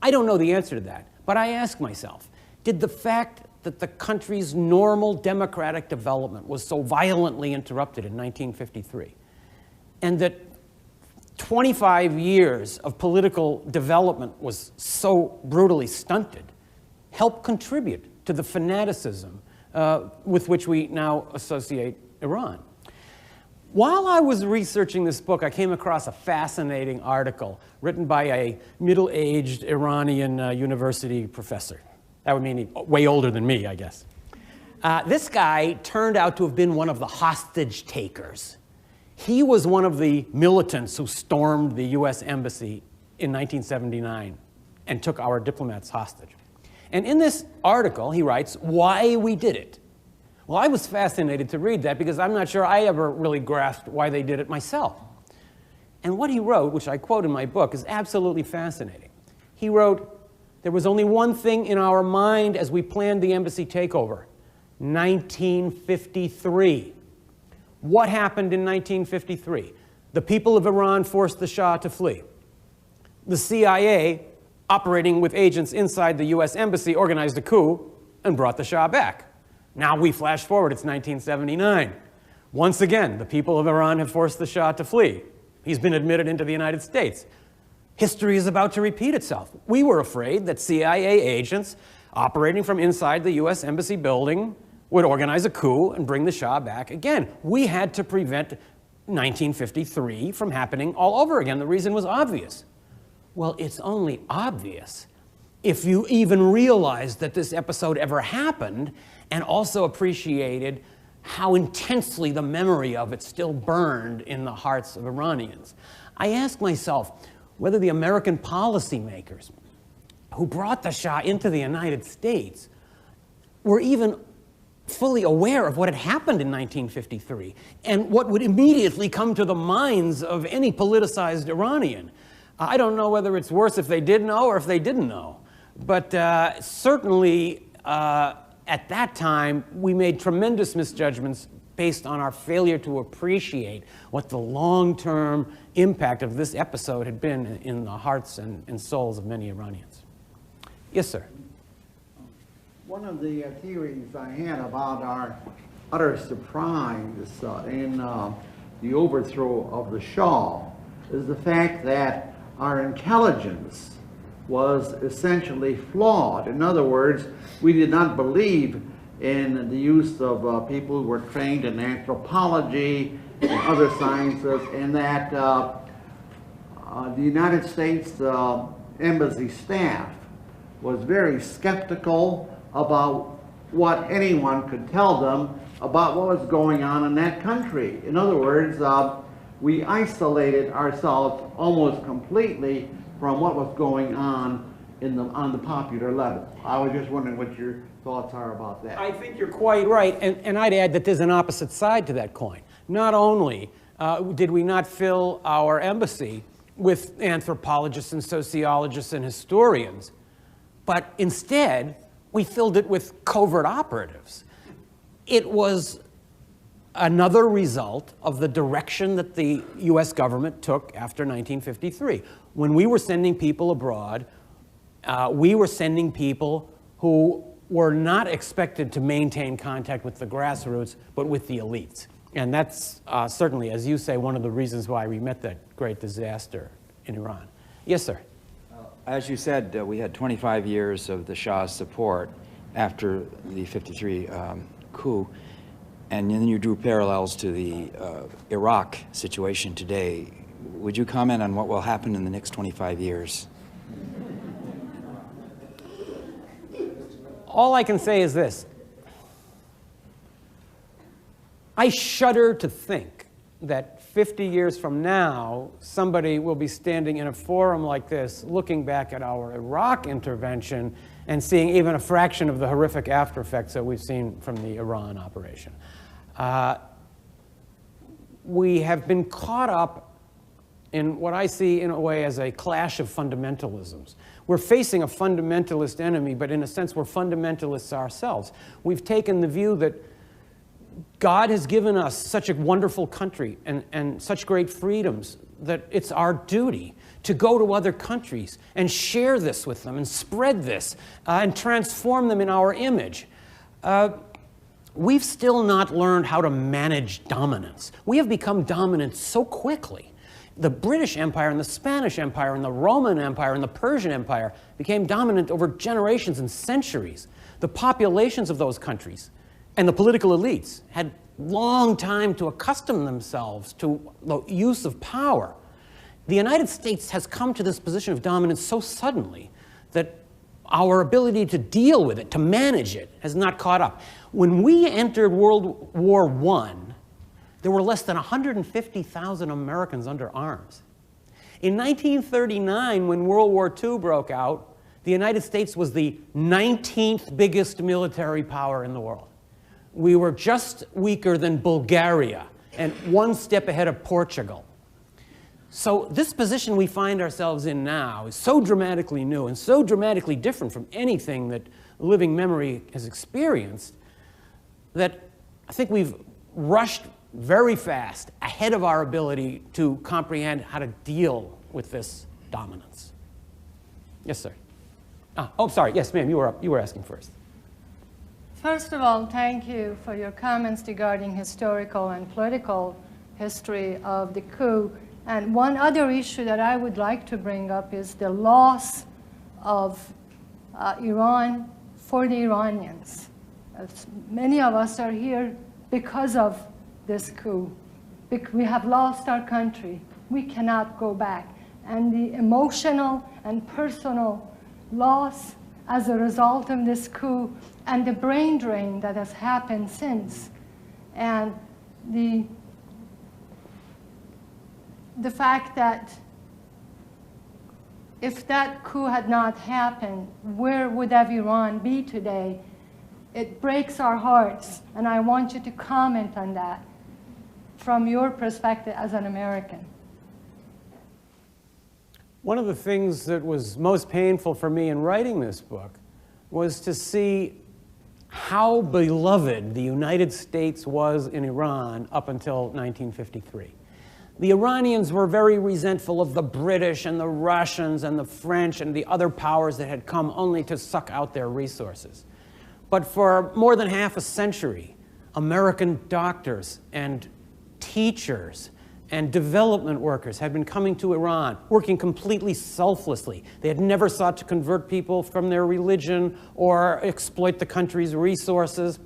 I don't know the answer to that, but I ask myself, did the fact that the country's normal democratic development was so violently interrupted in 1953, and that 25 years of political development was so brutally stunted, help contribute to the fanaticism with which we now associate Iran? While I was researching this book, I came across a fascinating article written by a middle-aged Iranian university professor. That would mean way older than me, I guess. This guy turned out to have been one of the hostage takers. He was one of the militants who stormed the US embassy in 1979 and took our diplomats hostage. And in this article, he writes why we did it. Well, I was fascinated to read that because I'm not sure I ever really grasped why they did it myself. And what he wrote, which I quote in my book, is absolutely fascinating. He wrote, "There was only one thing in our mind as we planned the embassy takeover, 1953. What happened in 1953? The people of Iran forced the Shah to flee. The CIA, operating with agents inside the US embassy, organized a coup and brought the Shah back. Now we flash forward, it's 1979. Once again, the people of Iran have forced the Shah to flee. He's been admitted into the United States. History is about to repeat itself. We were afraid that CIA agents operating from inside the US embassy building would organize a coup and bring the Shah back again. We had to prevent 1953 from happening all over again. The reason was obvious. Well, it's only obvious if you even realized that this episode ever happened and also appreciated how intensely the memory of it still burned in the hearts of Iranians. I ask myself whether the American policymakers who brought the Shah into the United States were even fully aware of what had happened in 1953 and what would immediately come to the minds of any politicized Iranian. I don't know whether it's worse if they did know or if they didn't know, but certainly at that time we made tremendous misjudgments based on our failure to appreciate what the long-term impact of this episode had been in the hearts and souls of many Iranians. Yes, sir. One of the theories I had about our utter surprise in the overthrow of the Shah is the fact that our intelligence was essentially flawed. In other words, we did not believe in the use of people who were trained in anthropology and other sciences, and that the United States embassy staff was very skeptical about what anyone could tell them about what was going on in that country. In other words, we isolated ourselves almost completely from what was going on on the popular level. I was just wondering what your thoughts are about that. I think you're quite right, and I'd add that there's an opposite side to that coin. Not only did we not fill our embassy with anthropologists and sociologists and historians, but instead we filled it with covert operatives. It was another result of the direction that the US government took after 1953. When we were sending people abroad, we were sending people who were not expected to maintain contact with the grassroots, but with the elites. And that's certainly, as you say, one of the reasons why we met that great disaster in Iran. Yes, sir. As you said, we had 25 years of the Shah's support after the 53 coup, and then you drew parallels to the Iraq situation today. Would you comment on what will happen in the next 25 years? All I can say is this. I shudder to think that 50 years from now, somebody will be standing in a forum like this, looking back at our Iraq intervention and seeing even a fraction of the horrific after effects that we've seen from the Iran operation. We have been caught up in what I see in a way as a clash of fundamentalisms. We're facing a fundamentalist enemy, but in a sense we're fundamentalists ourselves. We've taken the view that God has given us such a wonderful country and such great freedoms that it's our duty to go to other countries and share this with them and spread this and transform them in our image. We've still not learned how to manage dominance. We have become dominant so quickly. The British Empire and the Spanish Empire and the Roman Empire and the Persian Empire became dominant over generations and centuries. The populations of those countries and the political elites had long time to accustom themselves to the use of power. The United States has come to this position of dominance so suddenly that our ability to deal with it, to manage it, has not caught up. When we entered World War I, there were less than 150,000 Americans under arms. In 1939, when World War II broke out, the United States was the 19th biggest military power in the world. We were just weaker than Bulgaria and one step ahead of Portugal. So this position we find ourselves in now is so dramatically new and so dramatically different from anything that living memory has experienced that I think we've rushed very fast ahead of our ability to comprehend how to deal with this dominance. Yes, sir. Oh, sorry. Yes, ma'am, you were up. You were asking first. First of all, thank you for your comments regarding historical and political history of the coup. And one other issue that I would like to bring up is the loss of Iran for the Iranians. Many of us are here because of this coup. We have lost our country. We cannot go back. And the emotional and personal loss as a result of this coup and the brain drain that has happened since, and the fact that if that coup had not happened, where would have Iran be today? It breaks our hearts, and I want you to comment on that from your perspective as an American. One of the things that was most painful for me in writing this book was to see how beloved the United States was in Iran up until 1953. The Iranians were very resentful of the British and the Russians and the French and the other powers that had come only to suck out their resources. But for more than half a century, American doctors and teachers and development workers had been coming to Iran, working completely selflessly. They had never sought to convert people from their religion or exploit the country's resources.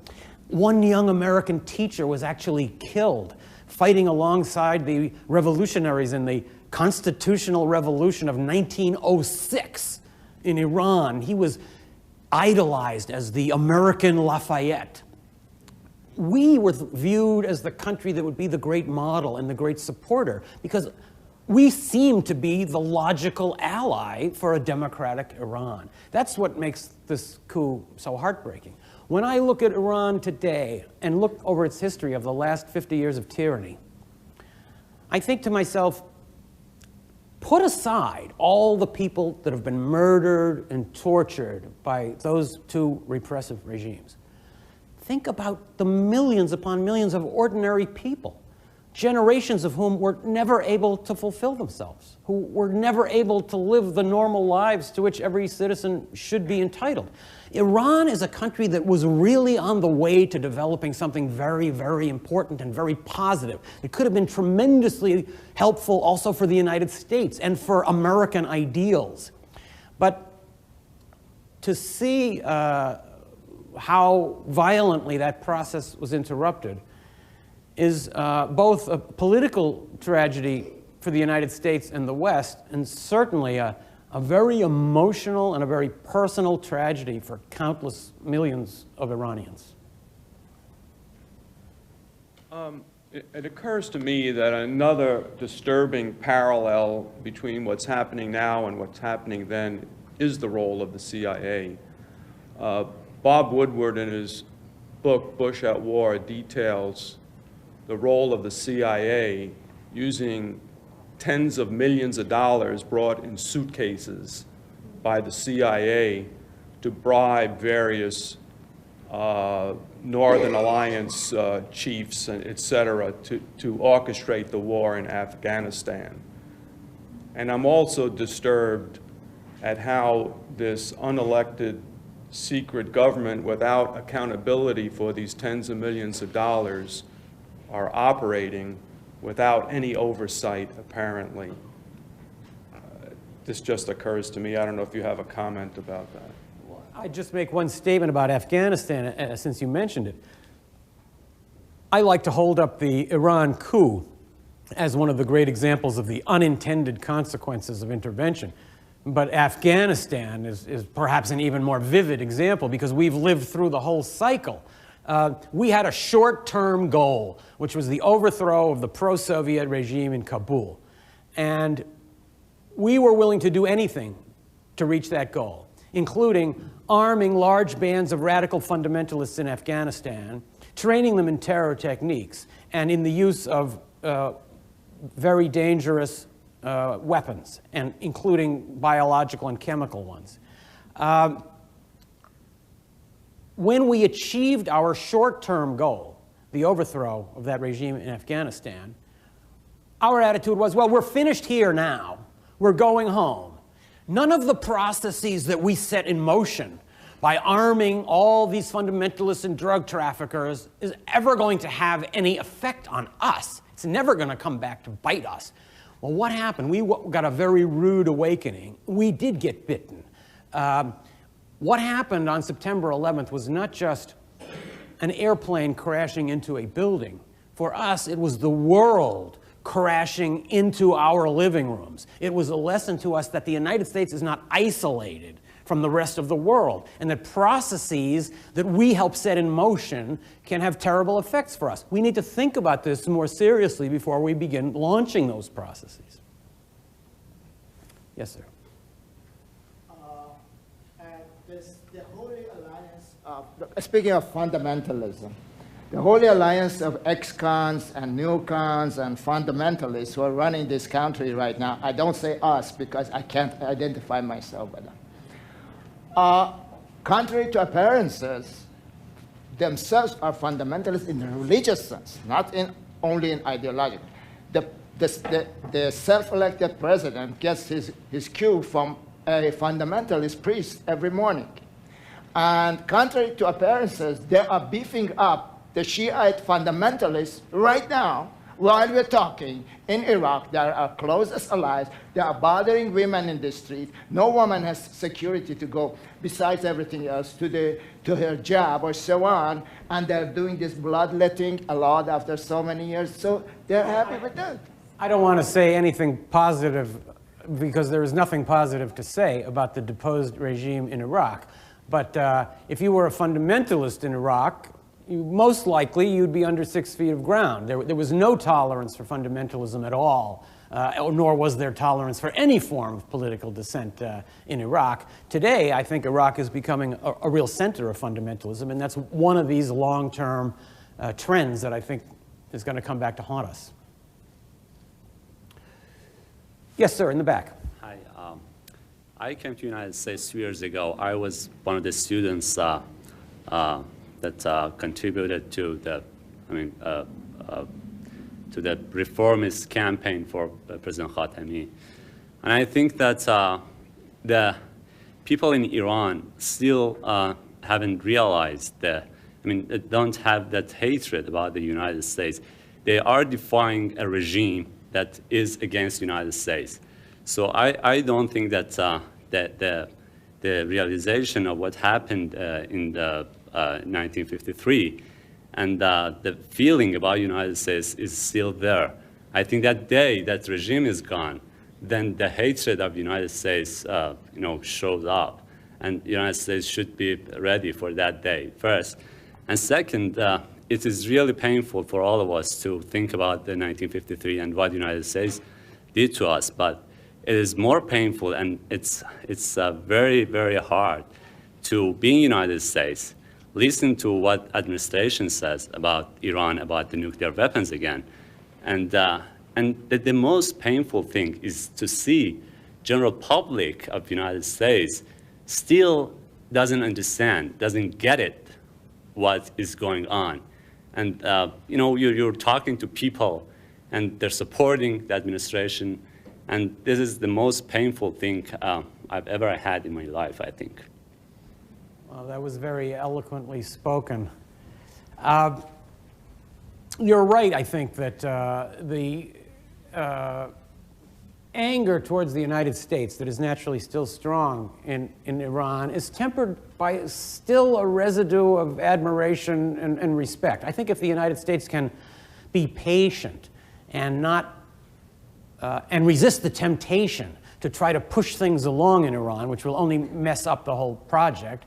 One young American teacher was actually killed fighting alongside the revolutionaries in the constitutional revolution of 1906 in Iran. He was idolized as the American Lafayette. We were viewed as the country that would be the great model and the great supporter because we seem to be the logical ally for a democratic Iran. That's what makes this coup so heartbreaking. When I look at Iran today and look over its history of the last 50 years of tyranny, I think to myself, put aside all the people that have been murdered and tortured by those two repressive regimes. Think about the millions upon millions of ordinary people, generations of whom were never able to fulfill themselves, who were never able to live the normal lives to which every citizen should be entitled. Iran is a country that was really on the way to developing something very, very important and very positive. It could have been tremendously helpful also for the United States and for American ideals. But to see how violently that process was interrupted is both a political tragedy for the United States and the West, and certainly a very emotional and a very personal tragedy for countless millions of Iranians. It occurs to me that another disturbing parallel between what's happening now and what's happening then is the role of the CIA. Bob Woodward, in his book, Bush at War, details the role of the CIA using tens of millions of dollars brought in suitcases by the CIA to bribe various Northern Alliance chiefs, et cetera, to orchestrate the war in Afghanistan. And I'm also disturbed at how this unelected secret government without accountability for these tens of millions of dollars are operating without any oversight, apparently. This just occurs to me. I don't know if you have a comment about that. I'd just make one statement about Afghanistan, since you mentioned it. I like to hold up the Iran coup as one of the great examples of the unintended consequences of intervention. But Afghanistan is perhaps an even more vivid example because we've lived through the whole cycle. We had a short-term goal, which was the overthrow of the pro-Soviet regime in Kabul. And we were willing to do anything to reach that goal, including arming large bands of radical fundamentalists in Afghanistan, training them in terror techniques, and in the use of very dangerous weapons, and including biological and chemical ones. When we achieved our short-term goal, the overthrow of that regime in Afghanistan, our attitude was, well, we're finished here now. We're going home. None of the processes that we set in motion by arming all these fundamentalists and drug traffickers is ever going to have any effect on us. It's never going to come back to bite us. Well, what happened? We got a very rude awakening. We did get bitten. What happened on September 11th was not just an airplane crashing into a building. For us, it was the world crashing into our living rooms. It was a lesson to us that the United States is not isolated from the rest of the world, and that processes that we help set in motion can have terrible effects for us. We need to think about this more seriously before we begin launching those processes. Yes, sir. The Holy Alliance of, speaking of fundamentalism, the Holy Alliance of ex-cons and neocons and fundamentalists who are running this country right now, I don't say us because I can't identify myself with them. Contrary to appearances, themselves are fundamentalists in the religious sense, not only in ideological. The self-elected president gets his cue from a fundamentalist priest every morning. And contrary to appearances, they are beefing up the Shiite fundamentalists right now while we're talking in Iraq. They are our closest allies. They are bothering women in the street. No woman has security to go, besides everything else, to her job or so on. And they're doing this bloodletting a lot after so many years. So they're happy with that. I don't want to say anything positive because there is nothing positive to say about the deposed regime in Iraq. But if you were a fundamentalist in Iraq, most likely you'd be under 6 feet of ground. There was no tolerance for fundamentalism at all, nor was there tolerance for any form of political dissent in Iraq. Today, I think Iraq is becoming a real center of fundamentalism, and that's one of these long-term trends that I think is going to come back to haunt us. Yes, sir, in the back. Hi. I came to the United States 2 years ago. I was one of the students that contributed to the, to the reformist campaign for President Khatami. And I think that the people in Iran still haven't realized that, they don't have that hatred about the United States. They are defying a regime that is against the United States. So I don't think that the realization of what happened in the 1953 and the feeling about the United States is still there. I think that day that regime is gone, then the hatred of the United States shows up, and the United States should be ready for that day first. And second, it is really painful for all of us to think about the 1953 and what the United States did to us, but it is more painful, and it's very, very hard to be in the United States, listen to what administration says about Iran, about the nuclear weapons again. And the most painful thing is to see general public of the United States still doesn't understand, doesn't get it, what is going on. And you're talking to people, and they're supporting the administration, and this is the most painful thing I've ever had in my life, I think. Well, that was very eloquently spoken. You're right, I think, that the anger towards the United States that is naturally still strong in Iran is tempered by still a residue of admiration and respect. I think if the United States can be patient and and resist the temptation to try to push things along in Iran, which will only mess up the whole project,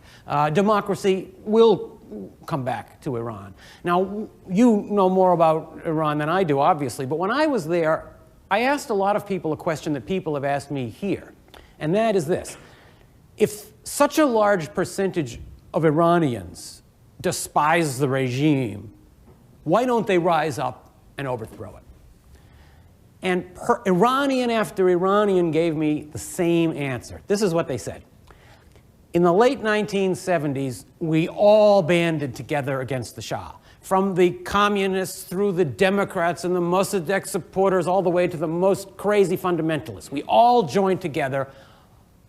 democracy will come back to Iran. Now, you know more about Iran than I do, obviously, but when I was there, I asked a lot of people a question that people have asked me here, and that is this. If such a large percentage of Iranians despise the regime, why don't they rise up and overthrow it? And Iranian after Iranian gave me the same answer. This is what they said. In the late 1970s, we all banded together against the Shah. From the communists through the Democrats and the Mossadegh supporters all the way to the most crazy fundamentalists. We all joined together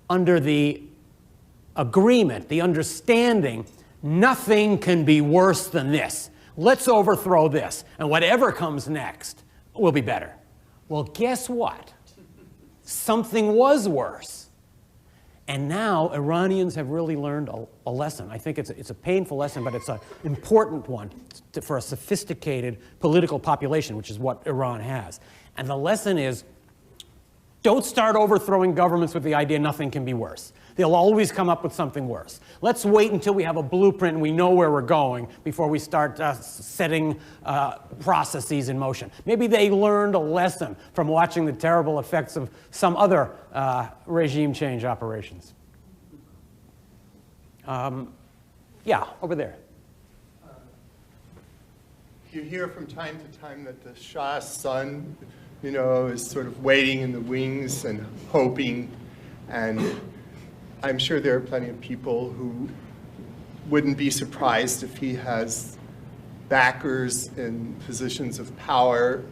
under the agreement, the understanding, nothing can be worse than this. Let's overthrow this, and whatever comes next will be better. Well, guess what? Something was worse. And now Iranians have really learned a lesson. I think it's a painful lesson, but it's an important one for a sophisticated political population, which is what Iran has. And the lesson is, don't start overthrowing governments with the idea nothing can be worse. They'll always come up with something worse. Let's wait until we have a blueprint and we know where we're going before we start setting processes in motion. Maybe they learned a lesson from watching the terrible effects of some other regime change operations. Yeah, over there. You hear from time to time that the Shah's son, you know, is sort of waiting in the wings and hoping, and I'm sure there are plenty of people who wouldn't be surprised if he has backers in positions of power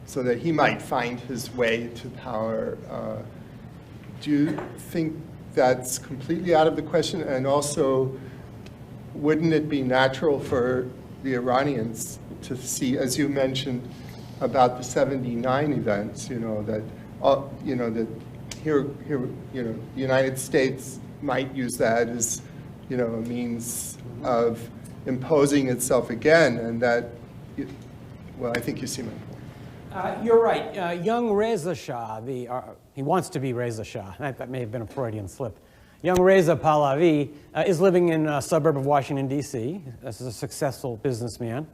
so that he might find his way to power. Do you think that's completely out of the question? And also, wouldn't it be natural for the Iranians to see, as you mentioned about the '79 events, you know, that here, the United States might use that as, a means of imposing itself again, and that, well, I think you see my point. You're right. Young Reza Shah, he wants to be Reza Shah. That may have been a Freudian slip. Young Reza Pahlavi is living in a suburb of Washington, D.C. This is a successful businessman.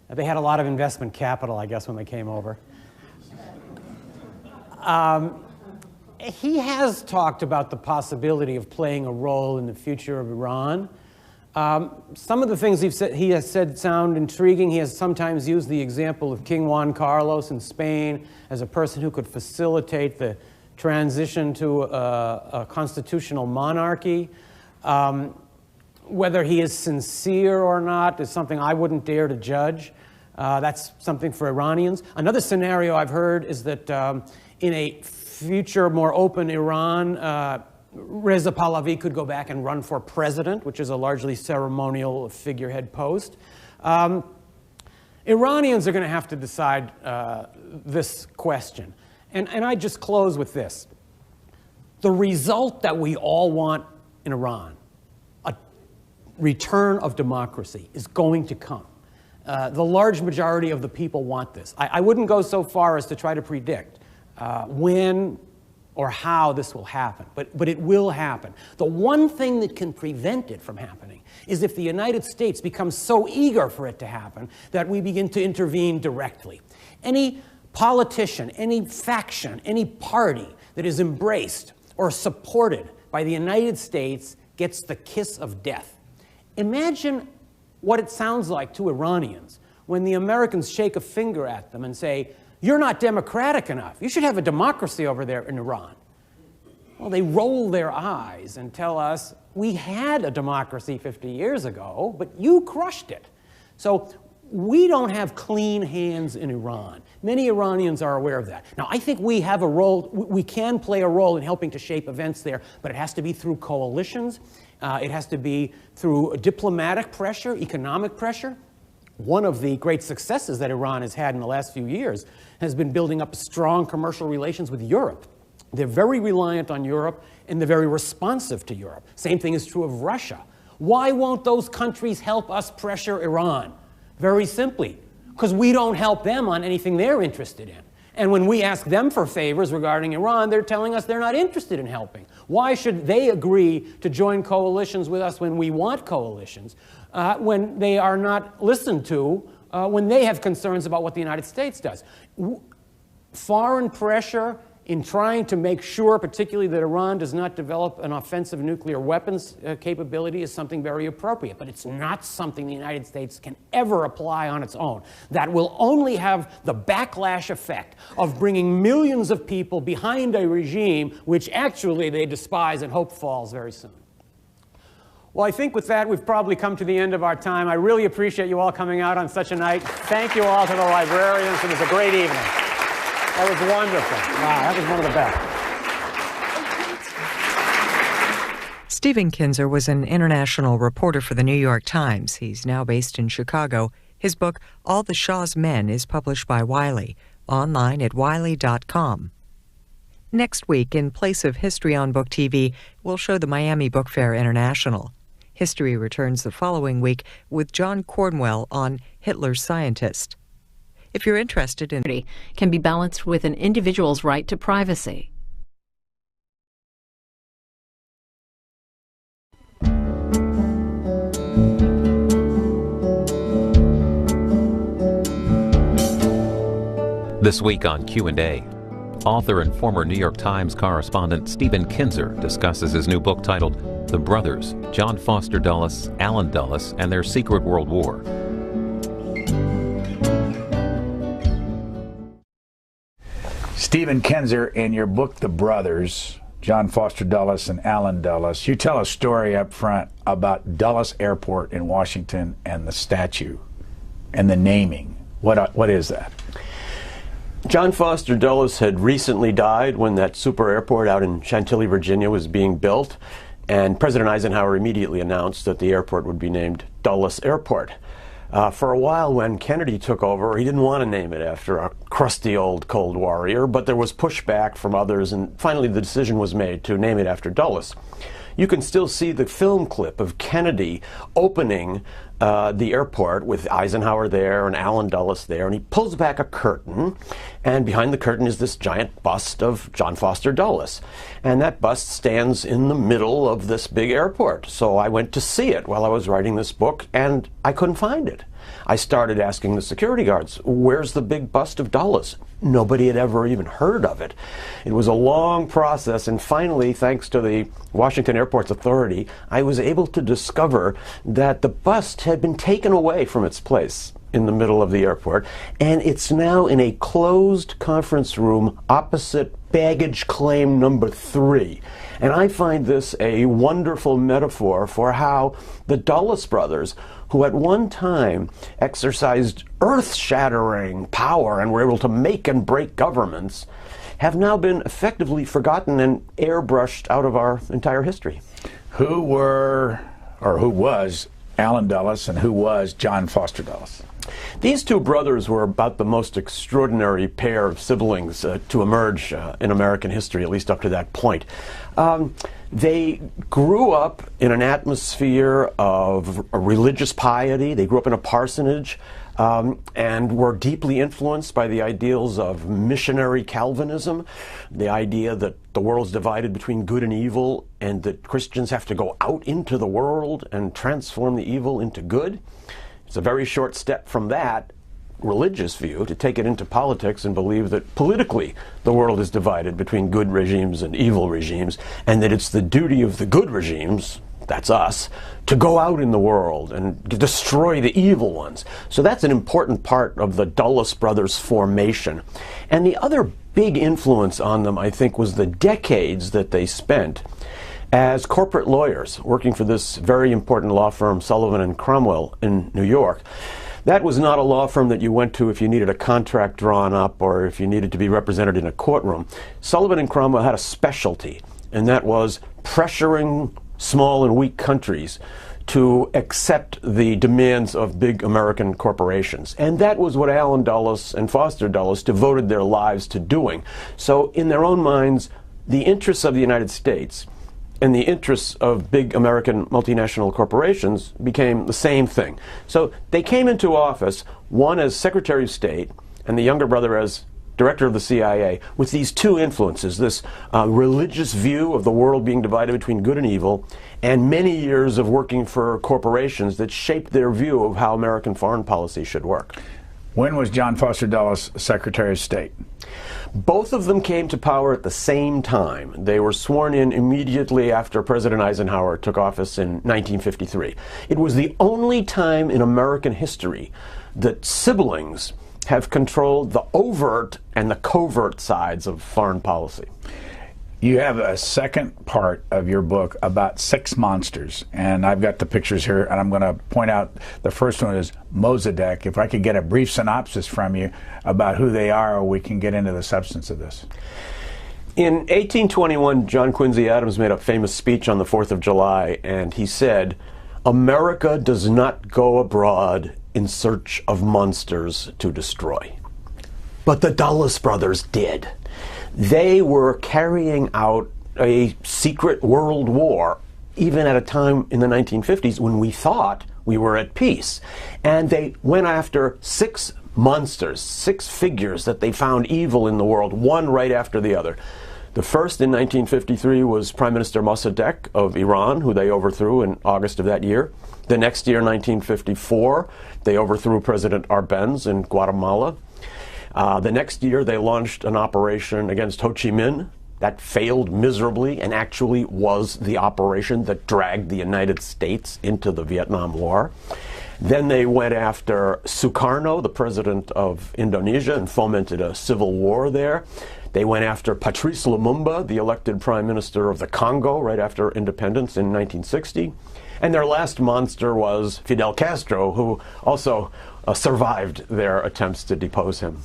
They had a lot of investment capital, I guess, when they came over. He has talked about the possibility of playing a role in the future of Iran. Some of the things he has said sound intriguing. He has sometimes used the example of King Juan Carlos in Spain as a person who could facilitate the transition to a constitutional monarchy. Whether he is sincere or not is something I wouldn't dare to judge. That's something for Iranians. Another scenario I've heard is that in a future, more open Iran, Reza Pahlavi could go back and run for president, which is a largely ceremonial figurehead post. Iranians are going to have to decide this question. And I just close with this. The result that we all want in Iran, a return of democracy, is going to come. The large majority of the people want this. I wouldn't go so far as to try to predict when or how this will happen, but it will happen. The one thing that can prevent it from happening is if the United States becomes so eager for it to happen that we begin to intervene directly. Any politician, any faction, any party that is embraced or supported by the United States gets the kiss of death. Imagine what it sounds like to Iranians when the Americans shake a finger at them and say, "You're not democratic enough. You should have a democracy over there in Iran." Well, they roll their eyes and tell us, "We had a democracy 50 years ago, but you crushed it." So we don't have clean hands in Iran. Many Iranians are aware of that. Now, I think we have a role, we can play a role in helping to shape events there, but it has to be through coalitions. It has to be through diplomatic pressure, economic pressure. One of the great successes that Iran has had in the last few years has been building up strong commercial relations with Europe. They're very reliant on Europe, and they're very responsive to Europe. Same thing is true of Russia. Why won't those countries help us pressure Iran? Very simply, because we don't help them on anything they're interested in. And when we ask them for favors regarding Iran, they're telling us they're not interested in helping. Why should they agree to join coalitions with us when we want coalitions, when they are not listened to, when they have concerns about what the United States does? Foreign pressure in trying to make sure, particularly that Iran does not develop an offensive nuclear weapons capability, is something very appropriate. But it's not something the United States can ever apply on its own. That will only have the backlash effect of bringing millions of people behind a regime which actually they despise and hope falls very soon. Well, I think with that, we've probably come to the end of our time. I really appreciate you all coming out on such a night. Thank you all to the librarians. It was a great evening. That was wonderful. Wow, that was one of the best. Stephen Kinzer was an international reporter for the New York Times. He's now based in Chicago. His book, All the Shah's Men, is published by Wiley, online at wiley.com. Next week, in place of History on Book TV, we'll show the Miami Book Fair International. History returns the following week with John Cornwell on Hitler's Scientist. If you're interested in can be balanced with an individual's right to privacy. This week on Q&A, author and former New York Times correspondent Stephen Kinzer discusses his new book titled The Brothers, John Foster Dulles, Allen Dulles, and Their Secret World War. Stephen Kinzer, in your book, The Brothers, John Foster Dulles and Allen Dulles, you tell a story up front about Dulles Airport in Washington and the statue and the naming. What is that? John Foster Dulles had recently died when that super airport out in Chantilly, Virginia was being built, and President Eisenhower immediately announced that the airport would be named Dulles Airport. For a while, when Kennedy took over, he didn't want to name it after a crusty old Cold Warrior, but there was pushback from others, and finally the decision was made to name it after Dulles. You can still see the film clip of Kennedy opening the airport with Eisenhower there and Allen Dulles there, and he pulls back a curtain, and behind the curtain is this giant bust of John Foster Dulles. And that bust stands in the middle of this big airport. So I went to see it while I was writing this book, and I couldn't find it. I started asking the security guards, where's the big bust of Dulles? Nobody had ever even heard of it. It was a long process, and finally, thanks to the Washington Airports Authority, I was able to discover that the bust had been taken away from its place in the middle of the airport, and it's now in a closed conference room opposite baggage claim number 3. And I find this a wonderful metaphor for how the Dulles brothers, who at one time exercised earth-shattering power and were able to make and break governments, have now been effectively forgotten and airbrushed out of our entire history. Who was Allen Dulles and who was John Foster Dulles? These two brothers were about the most extraordinary pair of siblings to emerge in American history, at least up to that point. They grew up in an atmosphere of religious piety. They grew up in a parsonage and were deeply influenced by the ideals of missionary Calvinism, the idea that the world's divided between good and evil and that Christians have to go out into the world and transform the evil into good. It's a very short step from that religious view to take it into politics and believe that politically the world is divided between good regimes and evil regimes, and that it's the duty of the good regimes, that's us, to go out in the world and destroy the evil ones. So that's an important part of the Dulles brothers' formation. And the other big influence on them, I think, was the decades that they spent as corporate lawyers working for this very important law firm, Sullivan and Cromwell, in New York. That was not a law firm that you went to if you needed a contract drawn up or if you needed to be represented in a courtroom. Sullivan and Cromwell had a specialty, and that was pressuring small and weak countries to accept the demands of big American corporations. And that was what Allen Dulles and Foster Dulles devoted their lives to doing. So in their own minds, the interests of the United States and the interests of big American multinational corporations became the same thing. So they came into office, one as Secretary of State and the younger brother as director of the CIA, with these two influences, this religious view of the world being divided between good and evil, and many years of working for corporations that shaped their view of how American foreign policy should work. When was John Foster Dulles Secretary of State? Both of them came to power at the same time. They were sworn in immediately after President Eisenhower took office in 1953. It was the only time in American history that siblings have controlled the overt and the covert sides of foreign policy. You have a second part of your book about 6 monsters, and I've got the pictures here, and I'm going to point out the first one is Mossadegh. If I could get a brief synopsis from you about who they are, we can get into the substance of this. In 1821, John Quincy Adams made a famous speech on the 4th of July, and he said, "America does not go abroad in search of monsters to destroy." But the Dulles brothers did. They were carrying out a secret world war, even at a time in the 1950s when we thought we were at peace. And they went after 6 monsters, 6 figures that they found evil in the world, one right after the other. The first in 1953 was Prime Minister Mossadegh of Iran, who they overthrew in August of that year. The next year, 1954, they overthrew President Arbenz in Guatemala. The next year, they launched an operation against Ho Chi Minh. That failed miserably and actually was the operation that dragged the United States into the Vietnam War. Then they went after Sukarno, the president of Indonesia, and fomented a civil war there. They went after Patrice Lumumba, the elected prime minister of the Congo right after independence in 1960. And their last monster was Fidel Castro, who also survived their attempts to depose him.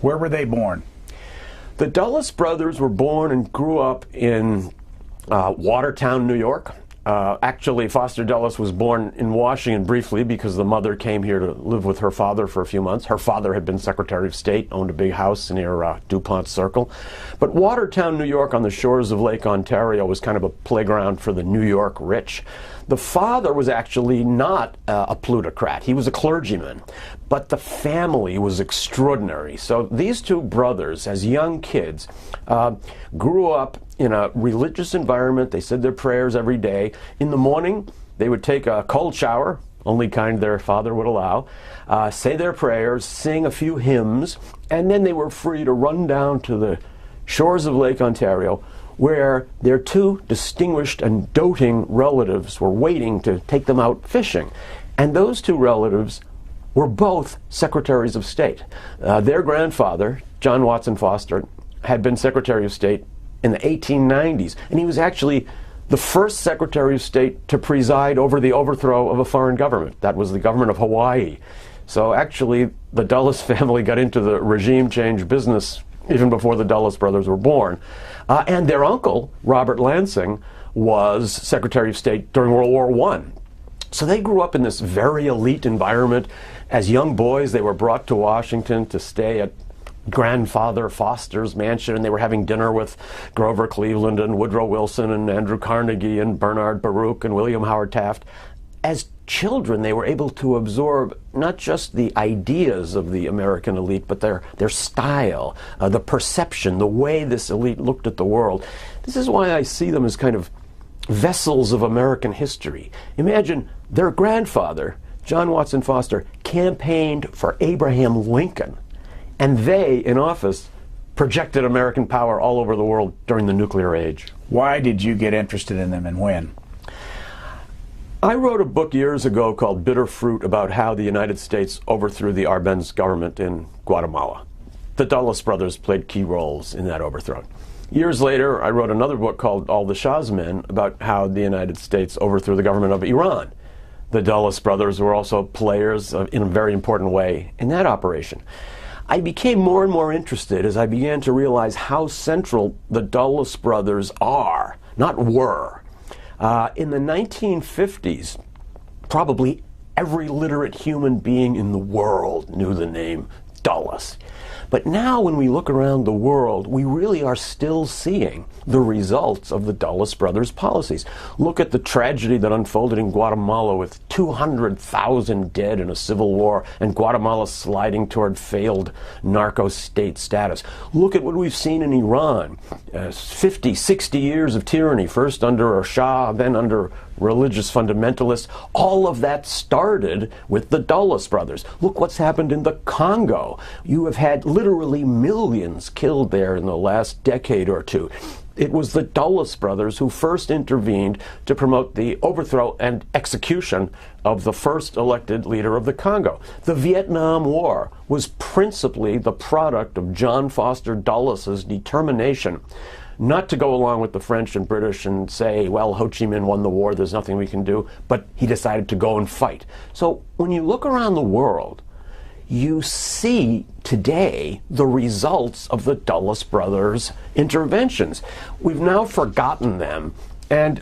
Where were they born? The Dulles brothers were born and grew up in Watertown, New York. Actually, Foster Dulles was born in Washington briefly because the mother came here to live with her father for a few months. Her father had been Secretary of State, owned a big house near DuPont Circle. But Watertown, New York, on the shores of Lake Ontario, was kind of a playground for the New York rich. The father was actually not a plutocrat. He was a clergyman. But the family was extraordinary. So these two brothers, as young kids, grew up in a religious environment. They said their prayers every day. In the morning, they would take a cold shower, only kind their father would allow, say their prayers, sing a few hymns, and then they were free to run down to the shores of Lake Ontario, where their 2 distinguished and doting relatives were waiting to take them out fishing. And those 2 relatives were both Secretaries of State. Their grandfather, John Watson Foster, had been Secretary of State in the 1890s, and he was actually the first Secretary of State to preside over the overthrow of a foreign government. That was the government of Hawaii. So actually, the Dulles family got into the regime change business even before the Dulles brothers were born. And their uncle, Robert Lansing, was Secretary of State during World War I. So they grew up in this very elite environment. As young boys, they were brought to Washington to stay at grandfather Foster's mansion, and they were having dinner with Grover Cleveland and Woodrow Wilson and Andrew Carnegie and Bernard Baruch and William Howard Taft. As children, they were able to absorb not just the ideas of the American elite, but their style, the perception, the way this elite looked at the world. This is why I see them as kind of vessels of American history. Imagine their grandfather, John Watson Foster, campaigned for Abraham Lincoln, and they, in office, projected American power all over the world during the nuclear age. Why did you get interested in them, and when? I wrote a book years ago called Bitter Fruit about how the United States overthrew the Arbenz government in Guatemala. The Dulles brothers played key roles in that overthrow. Years later, I wrote another book called All the Shah's Men about how the United States overthrew the government of Iran. The Dulles brothers were also players in a very important way in that operation. I became more and more interested as I began to realize how central the Dulles brothers are, not were, In the 1950s, probably every literate human being in the world knew the name Dulles. But now when we look around the world, we really are still seeing the results of the Dulles brothers' policies. Look at the tragedy that unfolded in Guatemala with 200,000 dead in a civil war and Guatemala sliding toward failed narco-state status. Look at what we've seen in Iran. 50, 60 years of tyranny, first under a Shah, then under religious fundamentalists. All of that started with the Dulles brothers. Look what's happened in the Congo. You have had literally millions killed there in the last decade or two. It was the Dulles brothers who first intervened to promote the overthrow and execution of the first elected leader of the Congo. The Vietnam War was principally the product of John Foster Dulles' determination not to go along with the French and British and say, well, Ho Chi Minh won the war, there's nothing we can do, but he decided to go and fight. So when you look around the world, you see today the results of the Dulles brothers' interventions. We've now forgotten them, and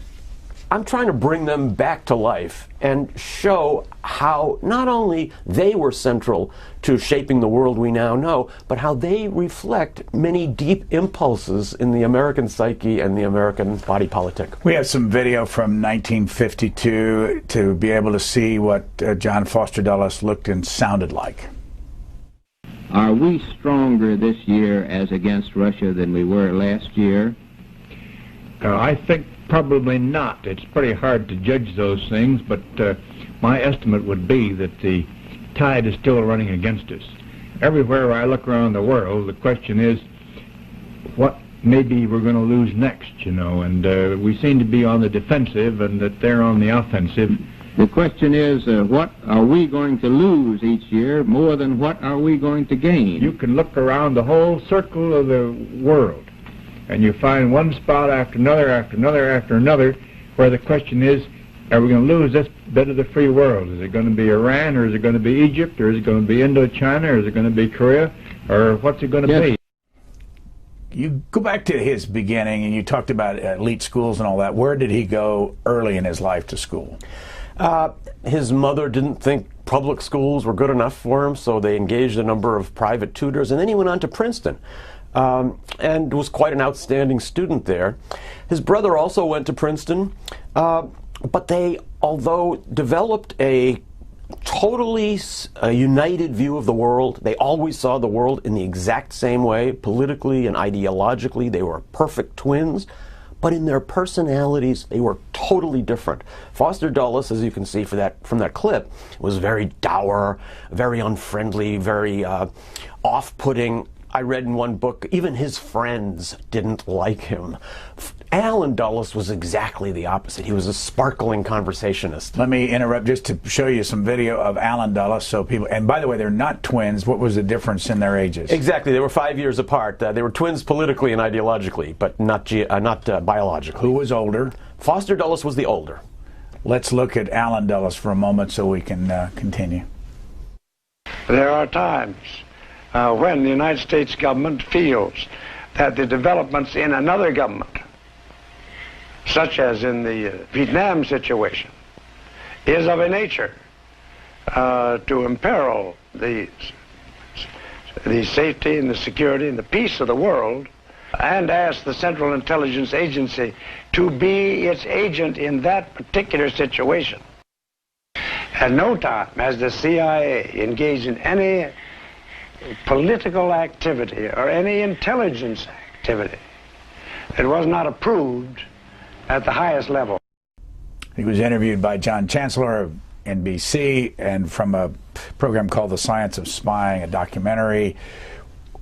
I'm trying to bring them back to life and show how not only they were central to shaping the world we now know, but how they reflect many deep impulses in the American psyche and the American body politic. We have some video from 1952 to be able to see what John Foster Dulles looked and sounded like. Are we stronger this year as against Russia than we were last year? I think probably not. It's pretty hard to judge those things, but my estimate would be that the tide is still running against us. Everywhere I look around the world, the question is, what maybe we're going to lose next, you know, and we seem to be on the defensive and that they're on the offensive. The question is, what are we going to lose each year more than what are we going to gain? You can look around the whole circle of the world, and you find one spot after another, after another, after another, where the question is, are we going to lose this bit of the free world? Is it going to be Iran, or is it going to be Egypt, or is it going to be Indochina, or is it going to be Korea, or what's it going to be? You go back to his beginning, and you talked about elite schools and all that. Where did he go early in his life to school? His mother didn't think public schools were good enough for him, so they engaged a number of private tutors, and then he went on to Princeton. And was quite an outstanding student there. His brother also went to Princeton, but they, although developed a totally united view of the world, they always saw the world in the exact same way, politically and ideologically. They were perfect twins, but in their personalities, they were totally different. Foster Dulles, as you can see from that clip, was very dour, very unfriendly, very off-putting. I read in one book, even his friends didn't like him. Allen Dulles was exactly the opposite. He was a sparkling conversationist. Let me interrupt just to show you some video of Allen Dulles so people, and by the way, they're not twins. What was the difference in their ages? Exactly. They were 5 years apart. They were twins politically and ideologically, but not biologically. Who was older? Foster Dulles was the older. Let's look at Allen Dulles for a moment so we can continue. There are times when the United States government feels that the developments in another government, such as in the Vietnam situation, is of a nature to imperil the safety and the security and the peace of the world, and ask the Central Intelligence Agency to be its agent in that particular situation. At no time has the CIA engaged in any political activity or any intelligence activity that was not approved at the highest level. He was interviewed by John Chancellor of NBC and from a program called The Science of Spying, a documentary.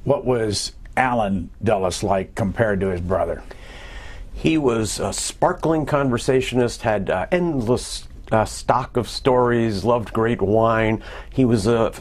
What was Allen Dulles like compared to his brother? He was a sparkling conversationist, had endless stock of stories, loved great wine. He was a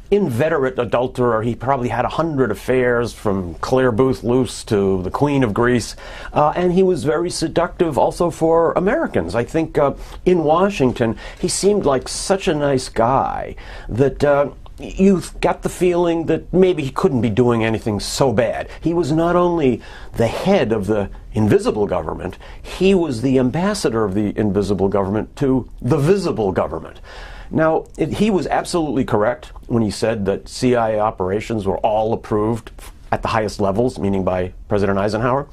inveterate adulterer. He probably had 100 affairs, from Claire Booth Luce to the Queen of Greece. And he was very seductive also for Americans. I think in Washington, he seemed like such a nice guy that you've got the feeling that maybe he couldn't be doing anything so bad. He was not only the head of the invisible government, he was the ambassador of the invisible government to the visible government. Now, he was absolutely correct when he said that CIA operations were all approved at the highest levels, meaning by President Eisenhower.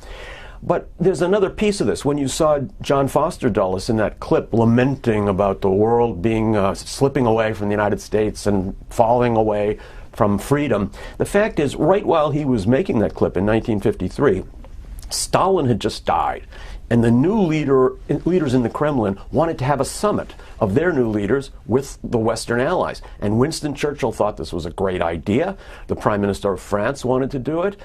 But there's another piece of this. When you saw John Foster Dulles in that clip lamenting about the world being slipping away from the United States and falling away from freedom, the fact is, right while he was making that clip in 1953, Stalin had just died. And the new leaders in the Kremlin wanted to have a summit of their new leaders with the Western allies. And Winston Churchill thought this was a great idea. The Prime Minister of France wanted to do it.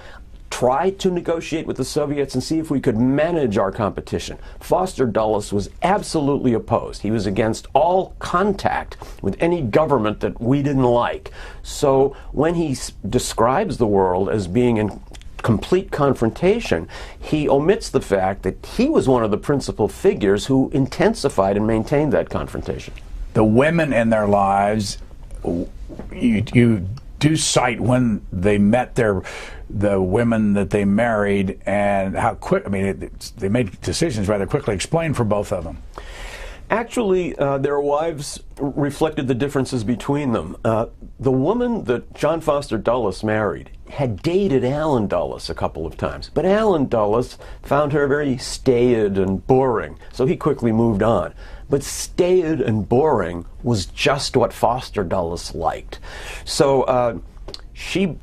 Try to negotiate with the Soviets and see if we could manage our competition. Foster Dulles was absolutely opposed. He was against all contact with any government that we didn't like. So when he describes the world as being in complete confrontation, he omits the fact that he was one of the principal figures who intensified and maintained that confrontation. The women in their lives, you do cite when they met the women that they married and how quick, I mean, they made decisions rather quickly. Explain for both of them. Actually, their wives reflected the differences between them. The woman that John Foster Dulles married had dated Allen Dulles a couple of times, but Allen Dulles found her very staid and boring, so he quickly moved on. But staid and boring was just what Foster Dulles liked. So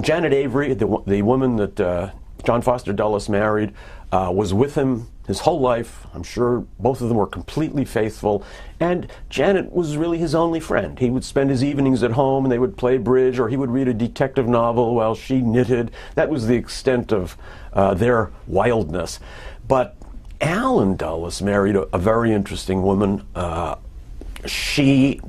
Janet Avery, the woman that John Foster Dulles married, was with him his whole life. I'm sure both of them were completely faithful, and Janet was really his only friend. He would spend his evenings at home and they would play bridge, or he would read a detective novel while she knitted. That was the extent of their wildness. But Allen Dulles married a very interesting woman. She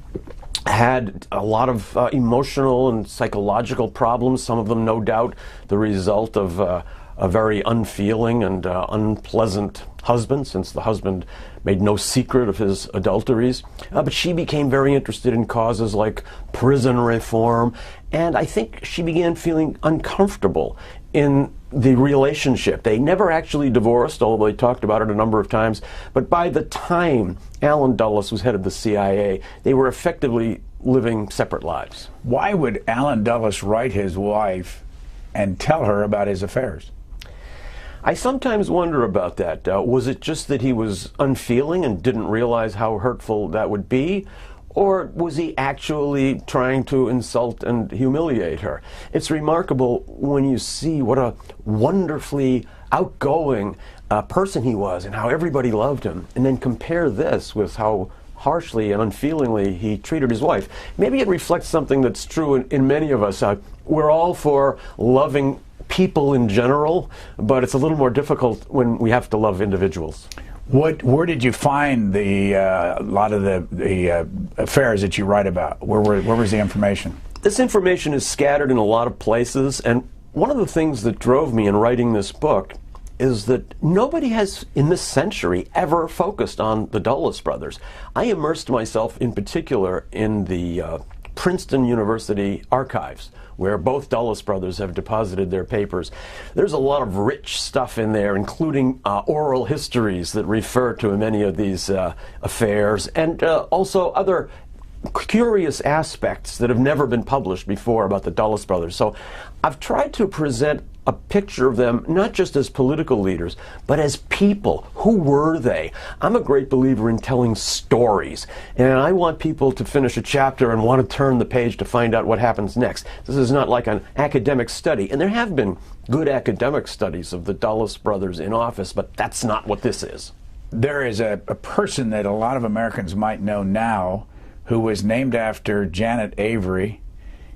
had a lot of emotional and psychological problems, some of them no doubt the result of a very unfeeling and unpleasant husband, since the husband made no secret of his adulteries. But she became very interested in causes like prison reform, and I think she began feeling uncomfortable in the relationship. They never actually divorced, although they talked about it a number of times, but by the time Allen Dulles was head of the CIA, they were effectively living separate lives. Why would Allen Dulles write his wife and tell her about his affairs? I sometimes wonder about that. Was it just that he was unfeeling and didn't realize how hurtful that would be? Or was he actually trying to insult and humiliate her? It's remarkable when you see what a wonderfully outgoing person he was and how everybody loved him, and then compare this with how harshly and unfeelingly he treated his wife. Maybe it reflects something that's true in many of us. We're all for loving people in general, but it's a little more difficult when we have to love individuals. Where did you find a lot of the affairs that you write about? Where was the information? This information is scattered in a lot of places, and one of the things that drove me in writing this book is that nobody has, in this century, ever focused on the Dulles brothers. I immersed myself in particular in the Princeton University archives, where both Dulles brothers have deposited their papers. There's a lot of rich stuff in there, including oral histories that refer to many of these affairs, and also other curious aspects that have never been published before about the Dulles brothers. So I've tried to present a picture of them not just as political leaders, but as people. Who were they? I'm a great believer in telling stories, and I want people to finish a chapter and want to turn the page to find out what happens next. This is not like an academic study, and there have been good academic studies of the Dulles brothers in office, but that's not what this is. There is a person that a lot of Americans might know now who was named after Janet Avery.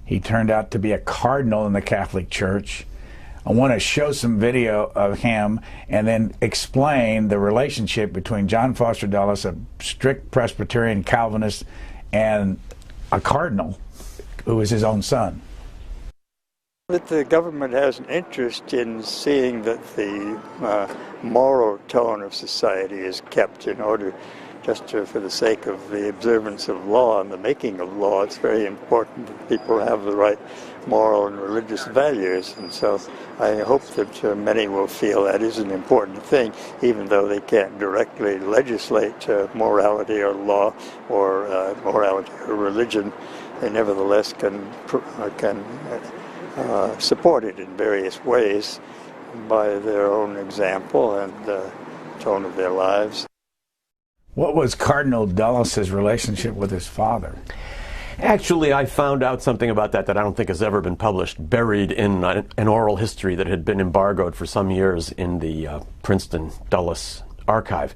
He turned out to be a cardinal in the Catholic Church. I want to show some video of him and then explain the relationship between John Foster Dulles, a strict Presbyterian Calvinist, and a cardinal who was his own son. That the government has an interest in seeing that the moral tone of society is kept in order just for the sake of the observance of law and the making of law. It's very important that people have the right moral and religious values, and so I hope that many will feel that is an important thing, even though they can't directly legislate morality or law or morality or religion. They nevertheless can support it in various ways by their own example and tone of their lives. What was Cardinal Dulles' relationship with his father? Actually, I found out something about that I don't think has ever been published, buried in an oral history that had been embargoed for some years in the Princeton Dulles archive.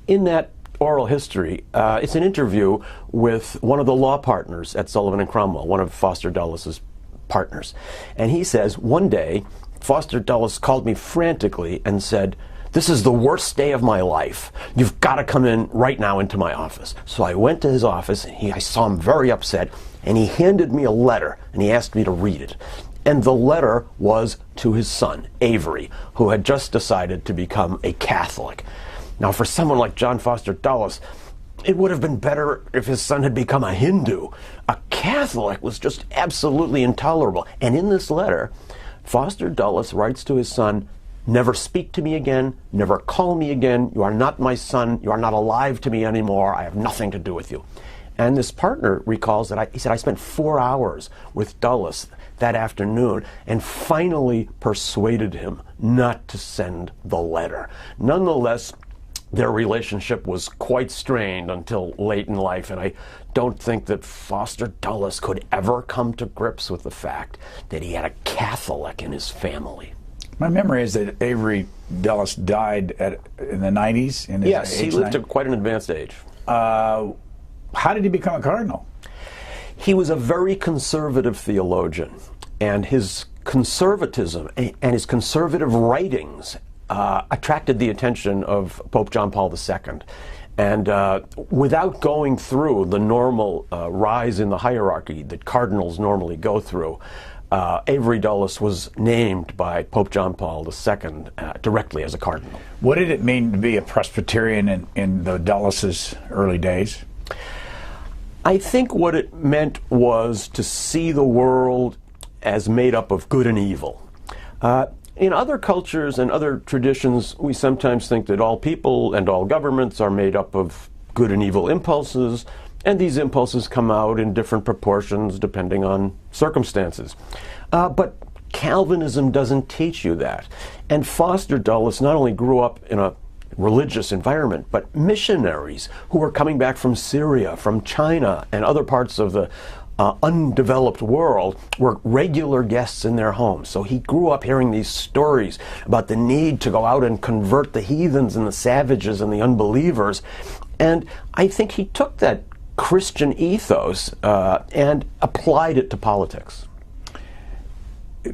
In that oral history, it's an interview with one of the law partners at Sullivan and Cromwell, one of Foster Dulles' partners. And he says, one day, Foster Dulles called me frantically and said, "This is the worst day of my life. You've got to come in right now into my office." So I went to his office, and I saw him very upset, and he handed me a letter, and he asked me to read it. And the letter was to his son, Avery, who had just decided to become a Catholic. Now, for someone like John Foster Dulles, it would have been better if his son had become a Hindu. A Catholic was just absolutely intolerable. And in this letter, Foster Dulles writes to his son, "Never speak to me again, never call me again, you are not my son, you are not alive to me anymore, I have nothing to do with you." And this partner recalls that he said, "I spent 4 hours with Dulles that afternoon and finally persuaded him not to send the letter." Nonetheless, their relationship was quite strained until late in life, and I don't think that Foster Dulles could ever come to grips with the fact that he had a Catholic in his family. My memory is that Avery Dulles died in the 90s. Yes, he lived to quite an advanced age. How did he become a cardinal? He was a very conservative theologian, and his conservatism and his conservative writings attracted the attention of Pope John Paul II. And without going through the normal rise in the hierarchy that cardinals normally go through, Avery Dulles was named by Pope John Paul II directly as a cardinal. What did it mean to be a Presbyterian in the Dulles' early days? I think what it meant was to see the world as made up of good and evil. In other cultures and other traditions, we sometimes think that all people and all governments are made up of good and evil impulses, and these impulses come out in different proportions depending on circumstances. But Calvinism doesn't teach you that. And Foster Dulles not only grew up in a religious environment, but missionaries who were coming back from Syria, from China, and other parts of the undeveloped world were regular guests in their homes. So he grew up hearing these stories about the need to go out and convert the heathens and the savages and the unbelievers. And I think he took that Christian ethos and applied it to politics.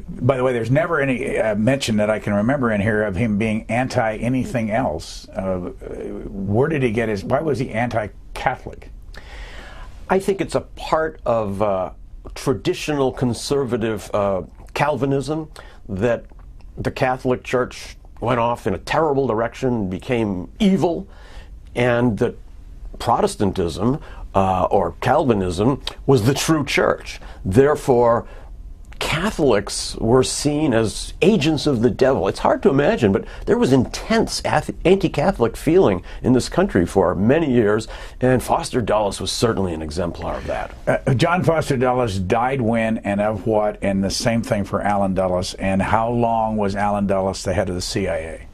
By the way, there's never any mention that I can remember in here of him being anti-anything else. Where did he get his, why was he anti-Catholic? I think it's a part of traditional conservative Calvinism that the Catholic Church went off in a terrible direction, became evil, and that Protestantism or Calvinism was the true church. Therefore, Catholics were seen as agents of the devil. It's hard to imagine, but there was intense anti-Catholic feeling in this country for many years, and Foster Dulles was certainly an exemplar of that. John Foster Dulles died when and of what, and the same thing for Allen Dulles, and how long was Allen Dulles the head of the CIA?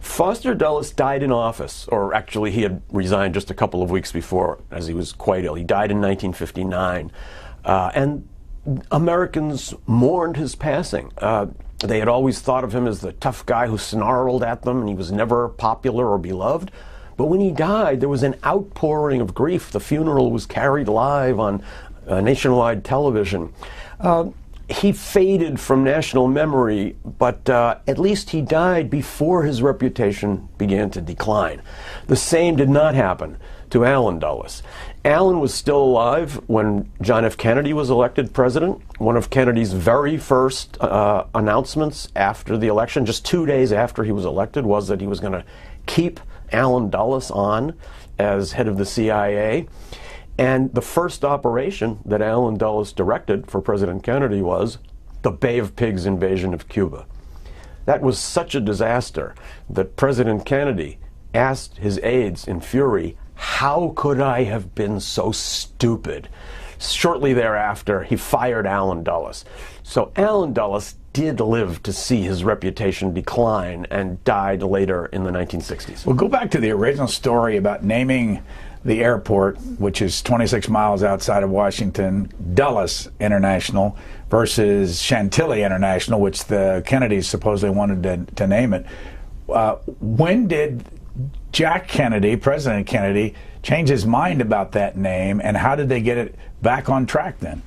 Foster Dulles died in office, or actually he had resigned just a couple of weeks before, as he was quite ill. He died in 1959, and Americans mourned his passing. They had always thought of him as the tough guy who snarled at them, and he was never popular or beloved. But when he died, there was an outpouring of grief. The funeral was carried live on nationwide television. he faded from national memory, but at least he died before his reputation began to decline. The same did not happen to Allen Dulles. Allen was still alive when John F. Kennedy was elected president. One of Kennedy's very first announcements after the election, just 2 days after he was elected, was that he was going to keep Allen Dulles on as head of the CIA. And the first operation that Allen Dulles directed for President Kennedy was the Bay of Pigs invasion of Cuba. That was such a disaster that President Kennedy asked his aides in fury, "How could I have been so stupid?" Shortly thereafter, he fired Allen Dulles. So Allen Dulles did live to see his reputation decline and died later in the 1960s. Well, go back to the original story about naming the airport, which is 26 miles outside of Washington, Dulles International, versus Chantilly International, which the Kennedys supposedly wanted to name it. When did Jack Kennedy, President Kennedy, change his mind about that name, and how did they get it back on track then?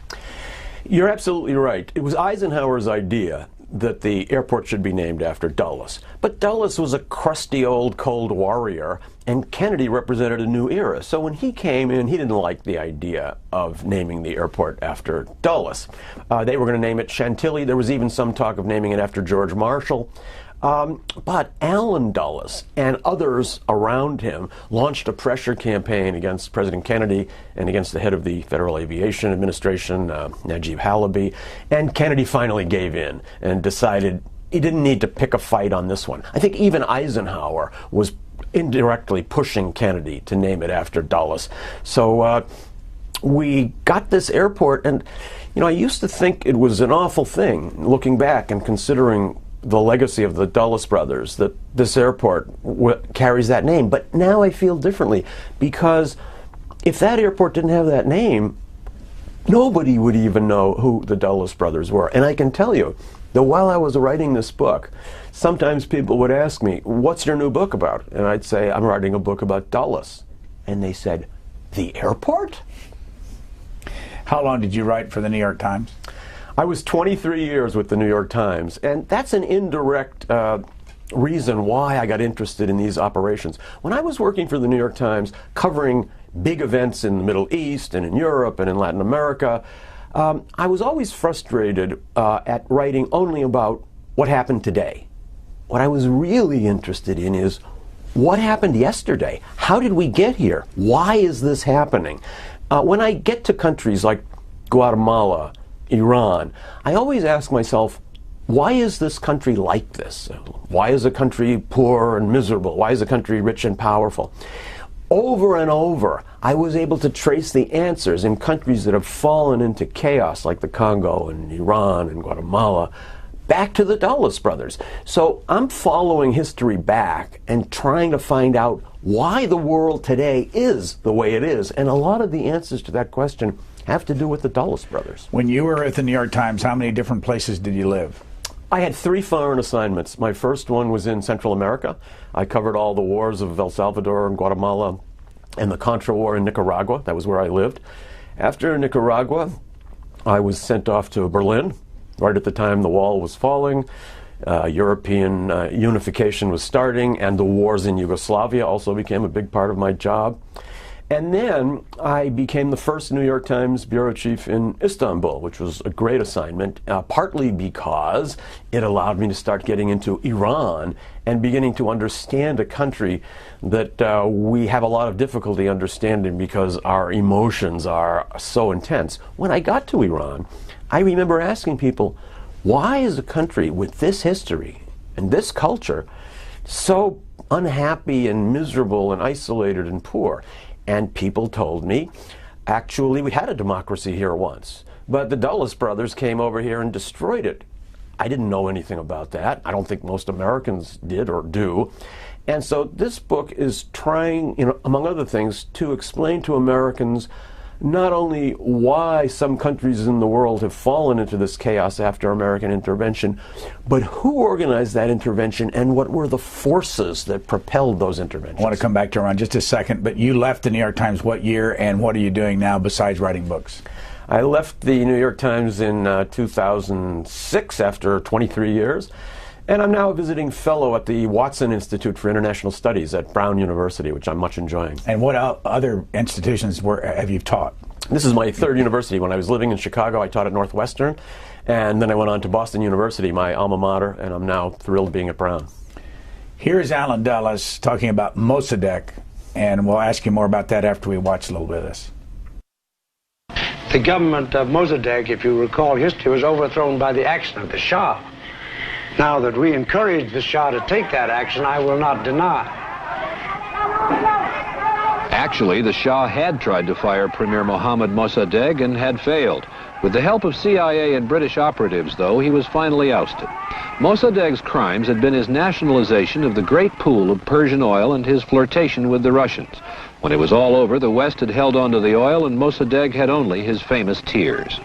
You're absolutely right. It was Eisenhower's idea that the airport should be named after Dulles. But Dulles was a crusty old Cold Warrior, and Kennedy represented a new era. So when he came in, he didn't like the idea of naming the airport after Dulles. They were going to name it Chantilly. There was even some talk of naming it after George Marshall. But Allen Dulles and others around him launched a pressure campaign against President Kennedy and against the head of the Federal Aviation Administration, Najib Halaby, and Kennedy finally gave in and decided he didn't need to pick a fight on this one. I think even Eisenhower was indirectly pushing Kennedy to name it after Dulles. So we got this airport, and you know, I used to think it was an awful thing, looking back and considering the legacy of the Dulles brothers, that this airport carries that name. But now I feel differently, because if that airport didn't have that name, nobody would even know who the Dulles brothers were. And I can tell you that while I was writing this book, sometimes people would ask me, "What's your new book about?" And I'd say, "I'm writing a book about Dulles." And they said, "The airport?" How long did you write for the New York Times? I was 23 years with the New York Times, and that's an indirect reason why I got interested in these operations. When I was working for the New York Times, covering big events in the Middle East and in Europe and in Latin America, I was always frustrated at writing only about what happened today. What I was really interested in is what happened yesterday. How did we get here? Why is this happening? When I get to countries like Guatemala, Iran, I always ask myself, why is this country like this? Why is a country poor and miserable? Why is a country rich and powerful? Over and over, I was able to trace the answers in countries that have fallen into chaos, like the Congo and Iran and Guatemala, back to the Dulles brothers. So I'm following history back and trying to find out why the world today is the way it is. And a lot of the answers to that question have to do with the Dulles brothers. When you were at the New York Times, how many different places did you live? I had 3 foreign assignments. My first one was in Central America. I covered all the wars of El Salvador and Guatemala and the Contra War in Nicaragua. That was where I lived. After Nicaragua, I was sent off to Berlin, right at the time the wall was falling. European unification was starting, and the wars in Yugoslavia also became a big part of my job. And then I became the first New York Times bureau chief in Istanbul, which was a great assignment, partly because it allowed me to start getting into Iran and beginning to understand a country that we have a lot of difficulty understanding because our emotions are so intense. When I got to Iran, I remember asking people, why is a country with this history and this culture so unhappy and miserable and isolated and poor? And people told me, actually, we had a democracy here once, but the Dulles brothers came over here and destroyed it. I didn't know anything about that. I don't think most Americans did or do. And so this book is trying, among other things, to explain to Americans not only why some countries in the world have fallen into this chaos after American intervention, but who organized that intervention and what were the forces that propelled those interventions. I want to come back to Iran just a second, but you left the New York Times what year, and what are you doing now besides writing books? I left the New York Times in 2006 after 23 years, and I'm now a visiting fellow at the Watson Institute for International Studies at Brown University, which I'm much enjoying. And what other institutions have you taught? This is my third university. When I was living in Chicago, I taught at Northwestern, and then I went on to Boston University, my alma mater, and I'm now thrilled being at Brown. Here's Alan Dulles talking about Mossadegh, and we'll ask you more about that after we watch a little bit of this. The government of Mossadegh, if you recall history, was overthrown by the action of the Shah. Now that we encouraged the Shah to take that action, I will not deny. Actually, the Shah had tried to fire Premier Mohammad Mossadegh and had failed. With the help of CIA and British operatives, though, he was finally ousted. Mossadegh's crimes had been his nationalization of the great pool of Persian oil and his flirtation with the Russians. When it was all over, the West had held on to the oil, and Mossadegh had only his famous tears.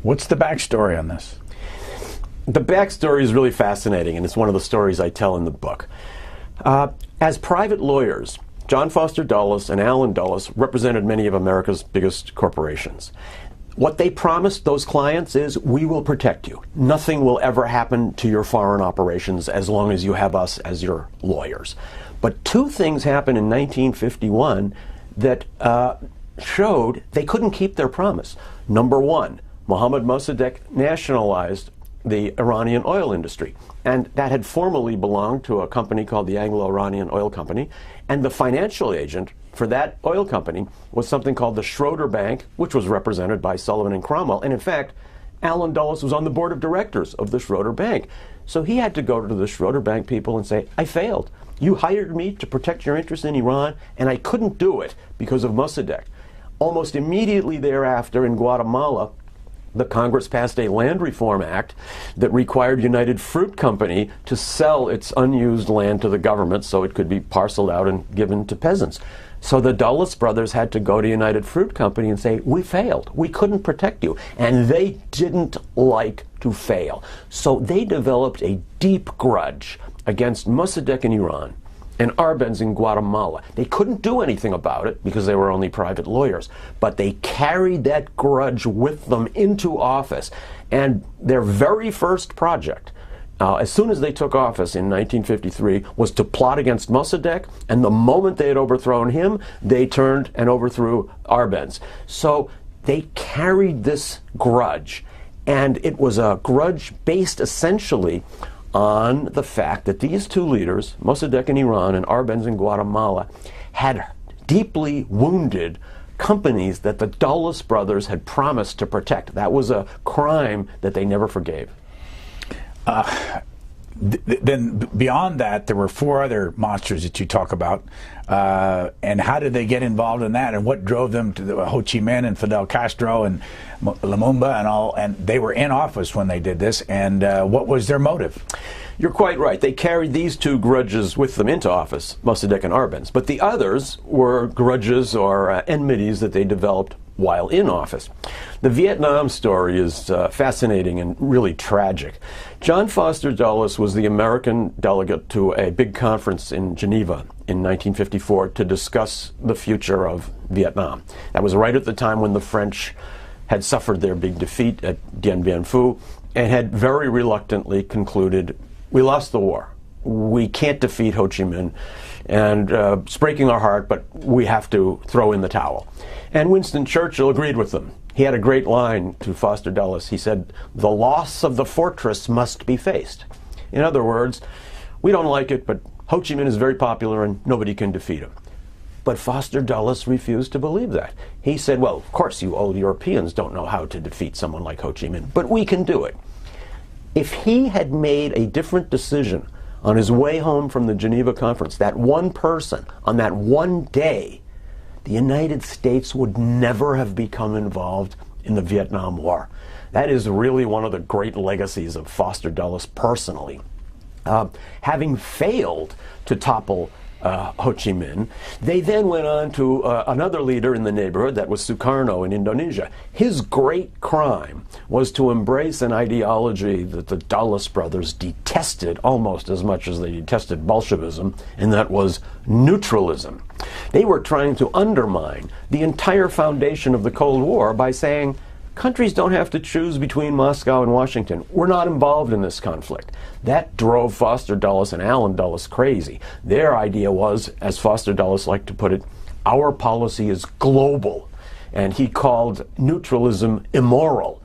What's the backstory on this? The backstory is really fascinating, and it's one of the stories I tell in the book. As private lawyers, John Foster Dulles and Alan Dulles represented many of America's biggest corporations. What they promised those clients is, we will protect you. Nothing will ever happen to your foreign operations as long as you have us as your lawyers. But two things happened in 1951 that showed they couldn't keep their promise. Number one, Mohammad Mossadegh nationalized the Iranian oil industry, and that had formerly belonged to a company called the Anglo-Iranian Oil Company, and the financial agent for that oil company was something called the Schroeder Bank, which was represented by Sullivan and Cromwell. And in fact, Alan Dulles was on the board of directors of the Schroeder Bank. So he had to go to the Schroeder Bank people and say, I failed. You hired me to protect your interests in Iran, and I couldn't do it because of Mossadegh. Almost immediately thereafter in Guatemala, the Congress passed a land reform act that required United Fruit Company to sell its unused land to the government so it could be parceled out and given to peasants. So the Dulles brothers had to go to United Fruit Company and say, we failed. We couldn't protect you. And they didn't like to fail. So they developed a deep grudge against Mossadegh in Iran and Arbenz in Guatemala. They couldn't do anything about it because they were only private lawyers, but they carried that grudge with them into office. And their very first project, as soon as they took office in 1953, was to plot against Mossadegh, and the moment they had overthrown him, they turned and overthrew Arbenz. So they carried this grudge, and it was a grudge based essentially on the fact that these two leaders, Mossadegh in Iran and Arbenz in Guatemala, had deeply wounded companies that the Dulles brothers had promised to protect. That was a crime that they never forgave. Then beyond that, there were four other monsters that you talk about. And how did they get involved in that? And what drove them to Ho Chi Minh and Fidel Castro and Lumumba and all? And they were in office when they did this. And what was their motive? You're quite right. They carried these two grudges with them into office, Mossadegh and Arbenz. But the others were grudges or enmities that they developed while in office. The Vietnam story is fascinating and really tragic. John Foster Dulles was the American delegate to a big conference in Geneva in 1954 to discuss the future of Vietnam. That was right at the time when the French had suffered their big defeat at Dien Bien Phu and had very reluctantly concluded, we lost the war. We can't defeat Ho Chi Minh, and it's breaking our heart, but we have to throw in the towel. And Winston Churchill agreed with them. He had a great line to Foster Dulles. He said, the loss of the fortress must be faced. In other words, we don't like it, but Ho Chi Minh is very popular and nobody can defeat him. But Foster Dulles refused to believe that. He said, well, of course you old Europeans don't know how to defeat someone like Ho Chi Minh, but we can do it. If he had made a different decision on his way home from the Geneva conference, that one person, on that one day, the United States would never have become involved in the Vietnam War. That is really one of the great legacies of Foster Dulles personally. Having failed to topple Ho Chi Minh. They then went on to another leader in the neighborhood, that was Sukarno in Indonesia. His great crime was to embrace an ideology that the Dulles brothers detested almost as much as they detested Bolshevism, and that was neutralism. They were trying to undermine the entire foundation of the Cold War by saying, countries don't have to choose between Moscow and Washington. We're not involved in this conflict. That drove Foster Dulles and Allen Dulles crazy. Their idea was, as Foster Dulles liked to put it, our policy is global. And he called neutralism immoral.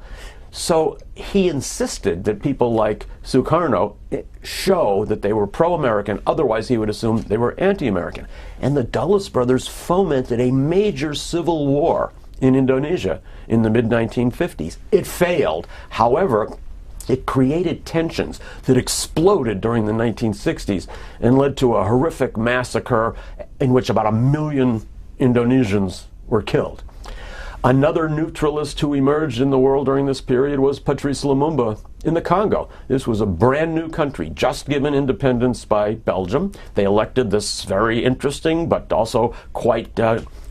So he insisted that people like Sukarno show that they were pro-American, otherwise he would assume they were anti-American. And the Dulles brothers fomented a major civil war in Indonesia in the mid-1950s. It failed. However, it created tensions that exploded during the 1960s and led to a horrific massacre in which about 1 million Indonesians were killed. Another neutralist who emerged in the world during this period was Patrice Lumumba in the Congo. This was a brand new country, just given independence by Belgium. They elected this very interesting but also quite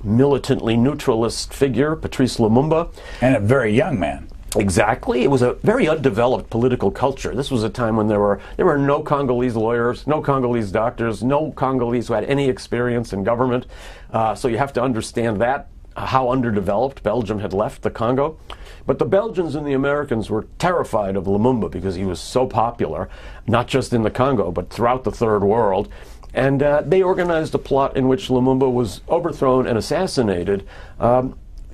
militantly neutralist figure, Patrice Lumumba. And a very young man. Exactly. It was a very undeveloped political culture. This was a time when there were no Congolese lawyers, no Congolese doctors, no Congolese who had any experience in government. So you have to understand that, how underdeveloped Belgium had left the Congo. But the Belgians and the Americans were terrified of Lumumba because he was so popular, not just in the Congo, but throughout the Third World. And they organized a plot in which Lumumba was overthrown and assassinated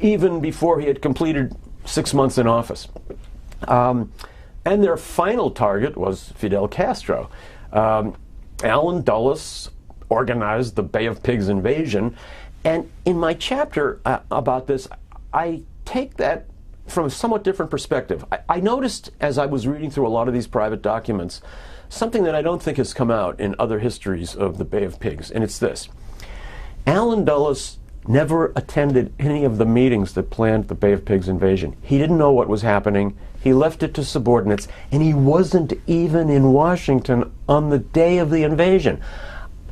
even before he had completed 6 months in office. And their final target was Fidel Castro. Allen Dulles organized the Bay of Pigs invasion. And in my chapter about this, I take that from a somewhat different perspective. I noticed as I was reading through a lot of these private documents, something that I don't think has come out in other histories of the Bay of Pigs, and it's this. Allen Dulles never attended any of the meetings that planned the Bay of Pigs invasion. He didn't know what was happening. He left it to subordinates, and he wasn't even in Washington on the day of the invasion.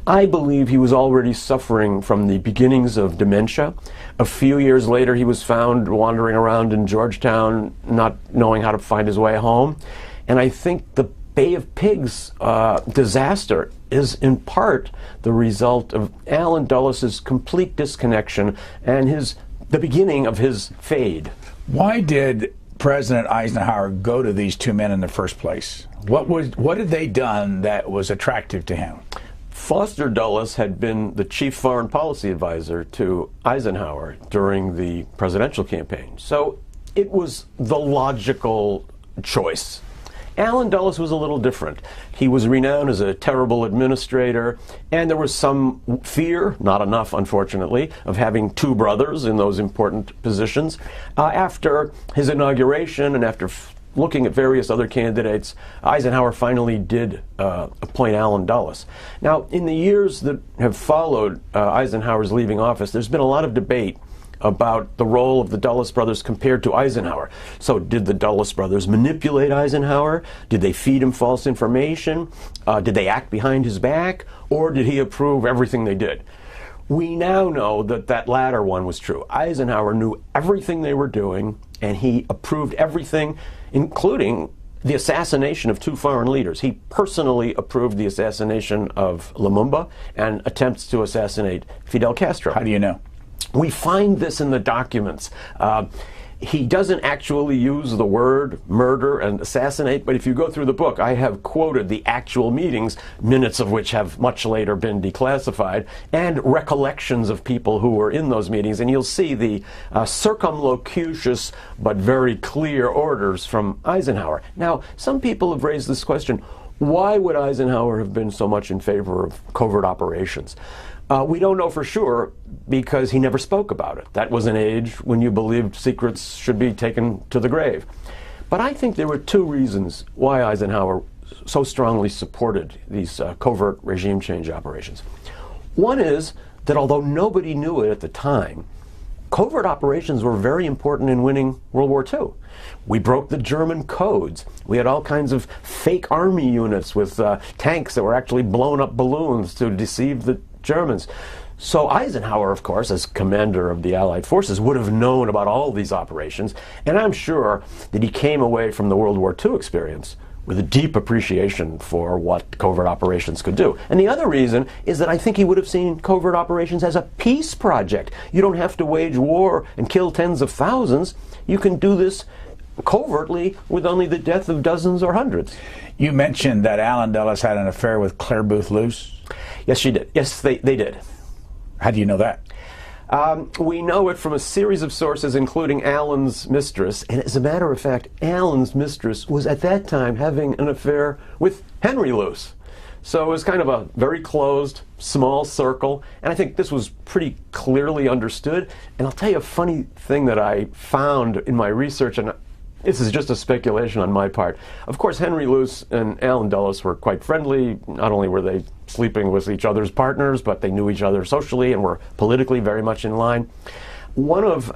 I believe he was already suffering from the beginnings of dementia. A few years later, he was found wandering around in Georgetown, not knowing how to find his way home. And I think the Bay of Pigs disaster is in part the result of Allen Dulles' complete disconnection and the beginning of his fade. Why did President Eisenhower go to these two men in the first place? What had they done that was attractive to him? Foster Dulles had been the chief foreign policy advisor to Eisenhower during the presidential campaign. So it was the logical choice. Allen Dulles was a little different. He was renowned as a terrible administrator, and there was some fear, not enough unfortunately, of having two brothers in those important positions. After his inauguration and after looking at various other candidates, Eisenhower finally did appoint Allen Dulles. Now, in the years that have followed Eisenhower's leaving office, there's been a lot of debate about the role of the Dulles brothers compared to Eisenhower. So did the Dulles brothers manipulate Eisenhower? Did they feed him false information? Did they act behind his back? Or did he approve everything they did? We now know that that latter one was true. Eisenhower knew everything they were doing, and he approved everything, including the assassination of two foreign leaders. He personally approved the assassination of Lumumba and attempts to assassinate Fidel Castro. How do you know? We find this in the documents. He doesn't actually use the word murder and assassinate, but if you go through the book, I have quoted the actual meetings, minutes of which have much later been declassified, and recollections of people who were in those meetings, and you'll see the circumlocucious but very clear orders from Eisenhower. Now, some people have raised this question, why would Eisenhower have been so much in favor of covert operations? We don't know for sure because he never spoke about it. That was an age when you believed secrets should be taken to the grave. But I think there were two reasons why Eisenhower so strongly supported these covert regime change operations. One is that although nobody knew it at the time, covert operations were very important in winning World War II. We broke the German codes. We had all kinds of fake army units with tanks that were actually blown up balloons to deceive the Germans. So Eisenhower, of course, as commander of the Allied forces, would have known about all these operations, and I'm sure that he came away from the World War II experience with a deep appreciation for what covert operations could do. And the other reason is that I think he would have seen covert operations as a peace project. You don't have to wage war and kill tens of thousands. You can do this covertly with only the death of dozens or hundreds. You mentioned that Allen Dulles had an affair with Claire Booth Luce? Yes, she did. Yes, they did. How do you know that? We know it from a series of sources, including Allen's mistress. And as a matter of fact, Allen's mistress was at that time having an affair with Henry Luce. So it was kind of a very closed, small circle. And I think this was pretty clearly understood. And I'll tell you a funny thing that I found in my research, and this is just a speculation on my part. Of course, Henry Luce and Allen Dulles were quite friendly. Not only were they sleeping with each other's partners, but they knew each other socially and were politically very much in line. One of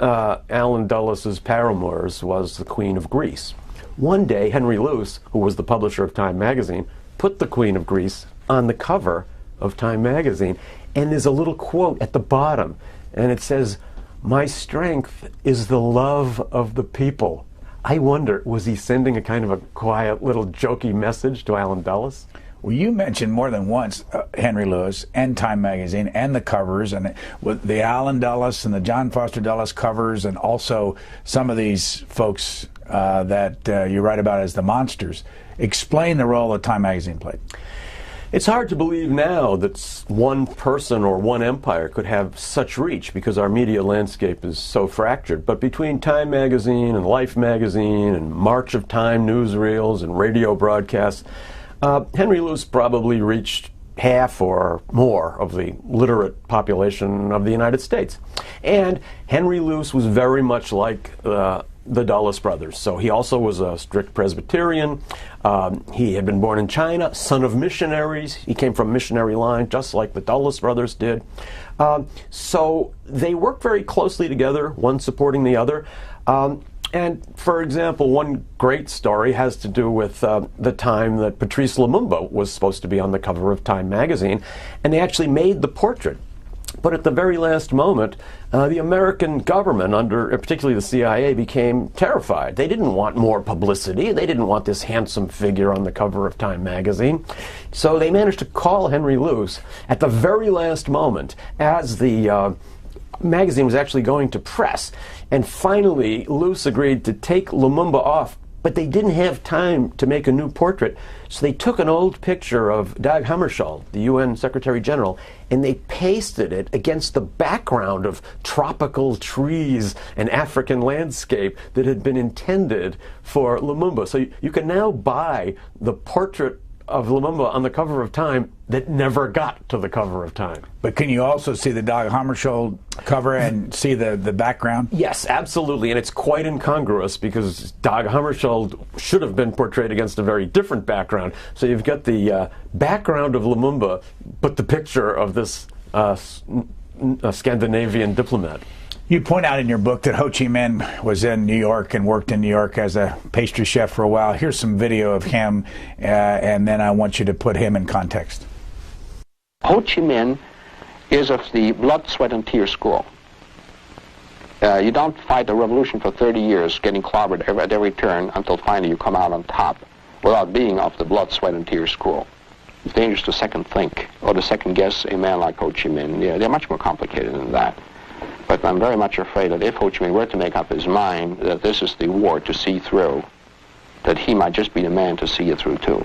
Allen Dulles' paramours was the Queen of Greece. One day, Henry Luce, who was the publisher of Time magazine, put the Queen of Greece on the cover of Time magazine. And there's a little quote at the bottom, and it says, "My strength is the love of the people." I wonder, was he sending a kind of a quiet little jokey message to Allen Dulles? Well, you mentioned more than once Henry Luce and Time magazine and the covers, and with the Allen Dulles and the John Foster Dulles covers, and also some of these folks that you write about as the monsters. Explain the role that Time magazine played. It's hard to believe now that one person or one empire could have such reach because our media landscape is so fractured. But between Time magazine and Life magazine and March of Time newsreels and radio broadcasts, Henry Luce probably reached half or more of the literate population of the United States. And Henry Luce was very much like the Dulles brothers. So he also was a strict Presbyterian. He had been born in China, son of missionaries. He came from a missionary line, just like the Dulles brothers did. So they worked very closely together, one supporting the other. And, for example, one great story has to do with the time that Patrice Lumumba was supposed to be on the cover of Time magazine, and they actually made the portrait. But at the very last moment, the American government, particularly the CIA, became terrified. They didn't want more publicity. They didn't want this handsome figure on the cover of Time magazine. So they managed to call Henry Luce at the very last moment as the magazine was actually going to press. And finally, Luce agreed to take Lumumba off, but they didn't have time to make a new portrait. So they took an old picture of Dag Hammarskjöld, the UN Secretary General, and they pasted it against the background of tropical trees and African landscape that had been intended for Lumumba. So you can now buy the portrait of Lumumba on the cover of Time that never got to the cover of Time. But can you also see the Dag Hammarskjöld cover and see the background? Yes, absolutely, and it's quite incongruous because Dag Hammarskjöld should have been portrayed against a very different background. So you've got the background of Lumumba, but the picture of this Scandinavian diplomat. You point out in your book that Ho Chi Minh was in New York and worked in New York as a pastry chef for a while. Here's some video of him, and then I want you to put him in context. Ho Chi Minh is of the blood, sweat, and tears school. You don't fight a revolution for 30 years getting clobbered at every turn until finally you come out on top without being of the blood, sweat, and tears school. It's dangerous to second think or to second guess a man like Ho Chi Minh. Yeah, they're much more complicated than that. But I'm very much afraid that if Ho Chi Minh were to make up his mind that this is the war to see through, that he might just be the man to see it through too.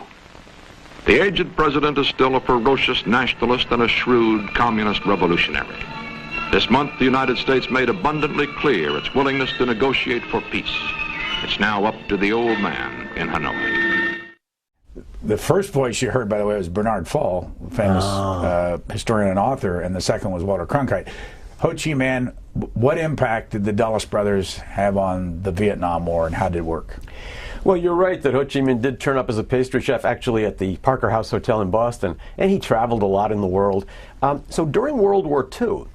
The aged president is still a ferocious nationalist and a shrewd communist revolutionary. This month, the United States made abundantly clear its willingness to negotiate for peace. It's now up to the old man in Hanoi. The first voice you heard, by the way, was Bernard Fall, famous historian and author, and the second was Walter Cronkite. Ho Chi Minh, what impact did the Dulles brothers have on the Vietnam War, and how did it work? Well, you're right that Ho Chi Minh did turn up as a pastry chef actually at the Parker House Hotel in Boston, and he traveled a lot in the world. So during World War II,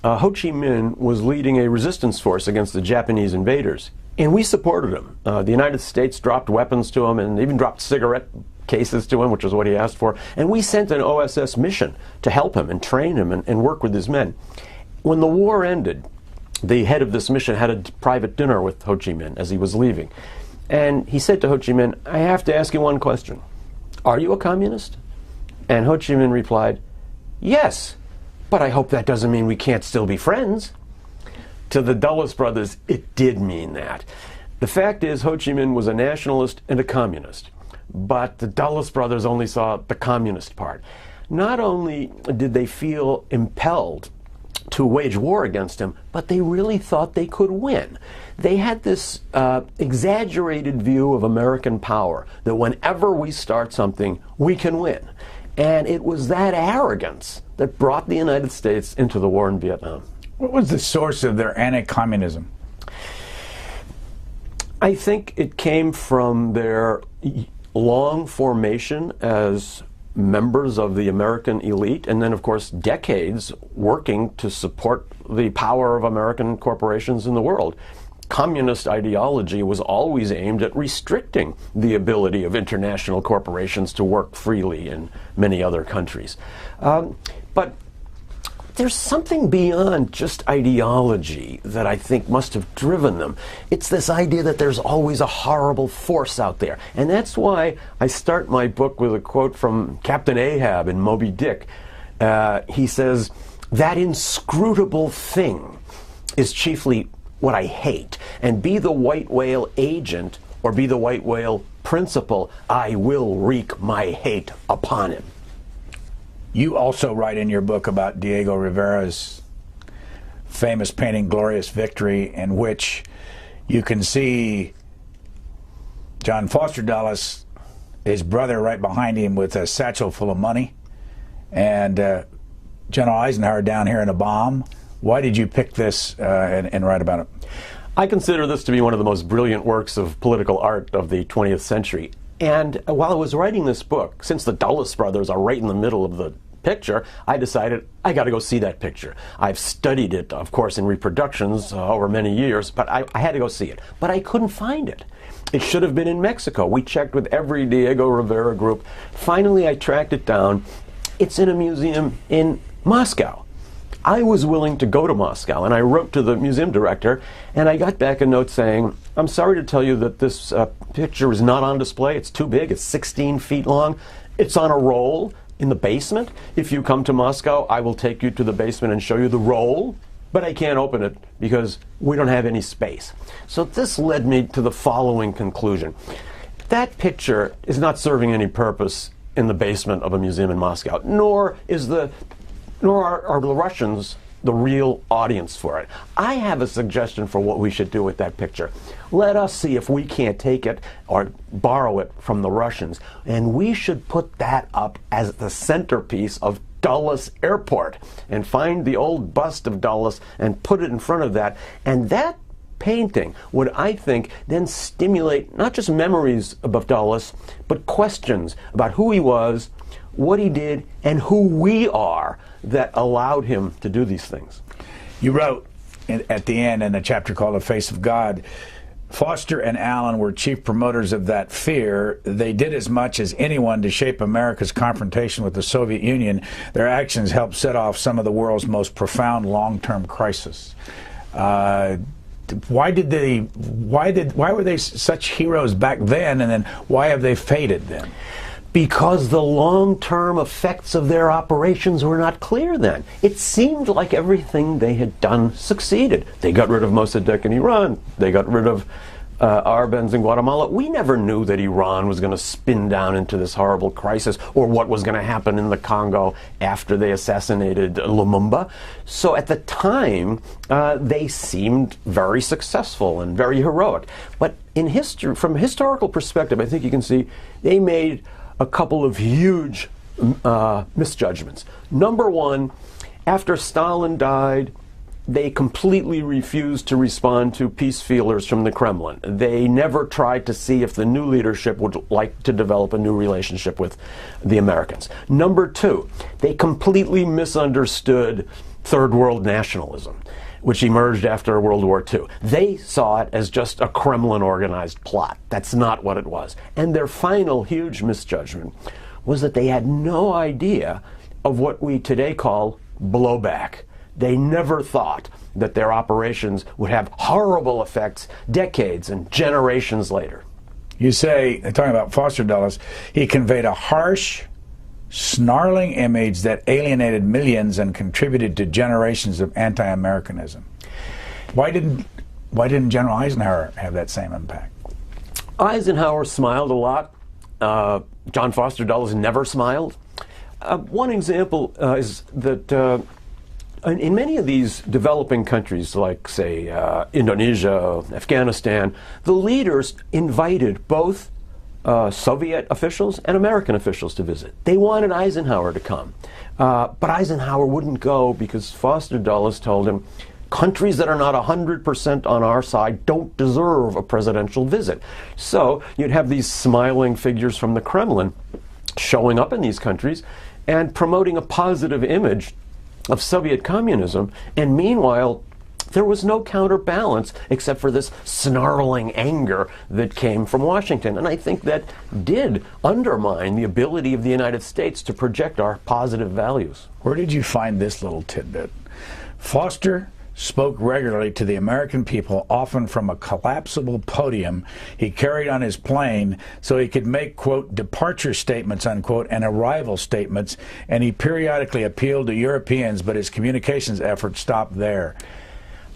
Ho Chi Minh was leading a resistance force against the Japanese invaders, and we supported him. The United States dropped weapons to him and even dropped cigarette cases to him, which is what he asked for. And we sent an OSS mission to help him and train him and work with his men. When the war ended, the head of this mission had a private dinner with Ho Chi Minh as he was leaving. And he said to Ho Chi Minh, I have to ask you one question. Are you a communist? And Ho Chi Minh replied, yes, but I hope that doesn't mean we can't still be friends. To the Dulles brothers, it did mean that. The fact is, Ho Chi Minh was a nationalist and a communist, but the Dulles brothers only saw the communist part. Not only did they feel impelled to wage war against him, but they really thought they could win. They had this exaggerated view of American power, that whenever we start something, we can win. And it was that arrogance that brought the United States into the war in Vietnam. What was the source of their anti-communism? I think it came from their long formation as members of the American elite, and then, of course, decades working to support the power of American corporations in the world. Communist ideology was always aimed at restricting the ability of international corporations to work freely in many other countries. But there's something beyond just ideology that I think must have driven them. It's this idea that there's always a horrible force out there. And that's why I start my book with a quote from Captain Ahab in Moby Dick. He says, that inscrutable thing is chiefly what I hate. And be the white whale agent or be the white whale principal, I will wreak my hate upon him. You also write in your book about Diego Rivera's famous painting, Glorious Victory, in which you can see John Foster Dulles, his brother, right behind him with a satchel full of money, and General Eisenhower down here in a bomb. Why did you pick this and write about it? I consider this to be one of the most brilliant works of political art of the 20th century. And while I was writing this book, since the Dulles brothers are right in the middle of the picture, I decided I got to go see that picture. I've studied it, of course, in reproductions over many years, but I had to go see it. But I couldn't find it. It should have been in Mexico. We checked with every Diego Rivera group. Finally, I tracked it down. It's in a museum in Moscow. I was willing to go to Moscow, and I wrote to the museum director, and I got back a note saying, I'm sorry to tell you that this picture is not on display. It's too big. It's 16 feet long. It's on a roll in the basement. If you come to Moscow, I will take you to the basement and show you the roll, but I can't open it because we don't have any space. So this led me to the following conclusion. That picture is not serving any purpose in the basement of a museum in Moscow, nor are the Russians the real audience for it. I have a suggestion for what we should do with that picture. Let us see if we can't take it or borrow it from the Russians, and we should put that up as the centerpiece of Dulles Airport and find the old bust of Dulles and put it in front of that. And that painting would, I think, then stimulate not just memories about Dulles, but questions about who he was, what he did, and who we are that allowed him to do these things. You wrote at the end in a chapter called The Face of God, Foster and Allen were chief promoters of that fear. They did as much as anyone to shape America's confrontation with the Soviet Union. Their actions helped set off some of the world's most profound long-term crises. Why were they such heroes back then, and then why have they faded then? Because the long-term effects of their operations were not clear then. It seemed like everything they had done succeeded. They got rid of Mossadegh in Iran. They got rid of Arbenz in Guatemala. We never knew that Iran was going to spin down into this horrible crisis, or what was going to happen in the Congo after they assassinated Lumumba. So at the time, they seemed very successful and very heroic. But in history, from a historical perspective, I think you can see they made a couple of huge misjudgments. Number one, after Stalin died, they completely refused to respond to peace feelers from the Kremlin. They never tried to see if the new leadership would like to develop a new relationship with the Americans. Number two, they completely misunderstood third world nationalism. which emerged after World War II. They saw it as just a Kremlin-organized plot. That's not what it was. And their final huge misjudgment was that they had no idea of what we today call blowback. They never thought that their operations would have horrible effects decades and generations later. You say, talking about Foster Dulles, he conveyed a harsh, snarling image that alienated millions and contributed to generations of anti-Americanism. Why didn't General Eisenhower have that same impact? Eisenhower smiled a lot. John Foster Dulles never smiled. One example is that in many of these developing countries, like, say, Indonesia, Afghanistan, the leaders invited both Soviet officials and American officials to visit. They wanted Eisenhower to come. But Eisenhower wouldn't go because Foster Dulles told him, countries that are not 100% on our side don't deserve a presidential visit. So you'd have these smiling figures from the Kremlin showing up in these countries and promoting a positive image of Soviet communism, and meanwhile there was no counterbalance except for this snarling anger that came from Washington. And I think that did undermine the ability of the United States to project our positive values. Where did you find this little tidbit? Foster spoke regularly to the American people, often from a collapsible podium he carried on his plane so he could make, quote, departure statements, unquote, and arrival statements, and he periodically appealed to Europeans, but his communications efforts stopped there.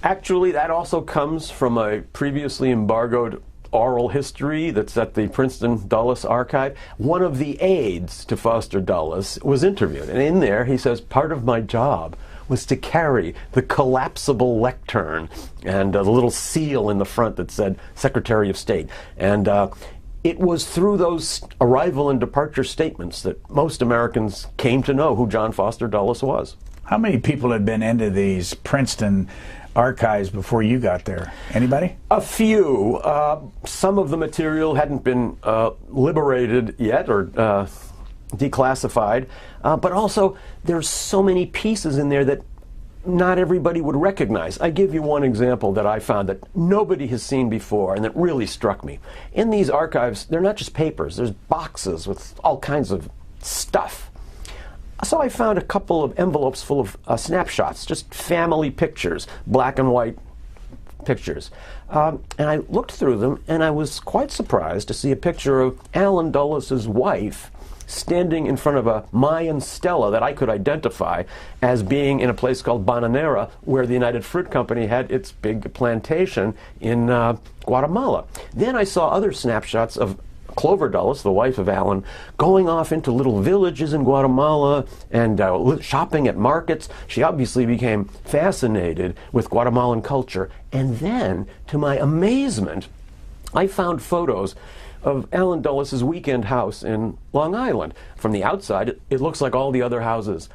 Actually, that also comes from a previously embargoed oral history that's at the Princeton Dulles archive. One of the aides to Foster Dulles was interviewed, and in there he says, part of my job was to carry the collapsible lectern and the little seal in the front that said Secretary of State. And it was through those arrival and departure statements that most Americans came to know who John Foster Dulles was. How many people had been into these Princeton archives before you got there? Anybody? A few. Some of the material hadn't been liberated yet or declassified, but also there's so many pieces in there that not everybody would recognize. I give you one example that I found that nobody has seen before and that really struck me. In these archives, they're not just papers, there's boxes with all kinds of stuff. So I found a couple of envelopes full of snapshots, just family pictures, black and white pictures. And I looked through them and I was quite surprised to see a picture of Allen Dulles' wife standing in front of a Mayan stela that I could identify as being in a place called Bananera, where the United Fruit Company had its big plantation in Guatemala. Then I saw other snapshots of Clover Dulles, the wife of Allen, going off into little villages in Guatemala and shopping at markets. She obviously became fascinated with Guatemalan culture. And then, to my amazement, I found photos of Allen Dulles' weekend house in Long Island. From the outside, it looks like all the other houses.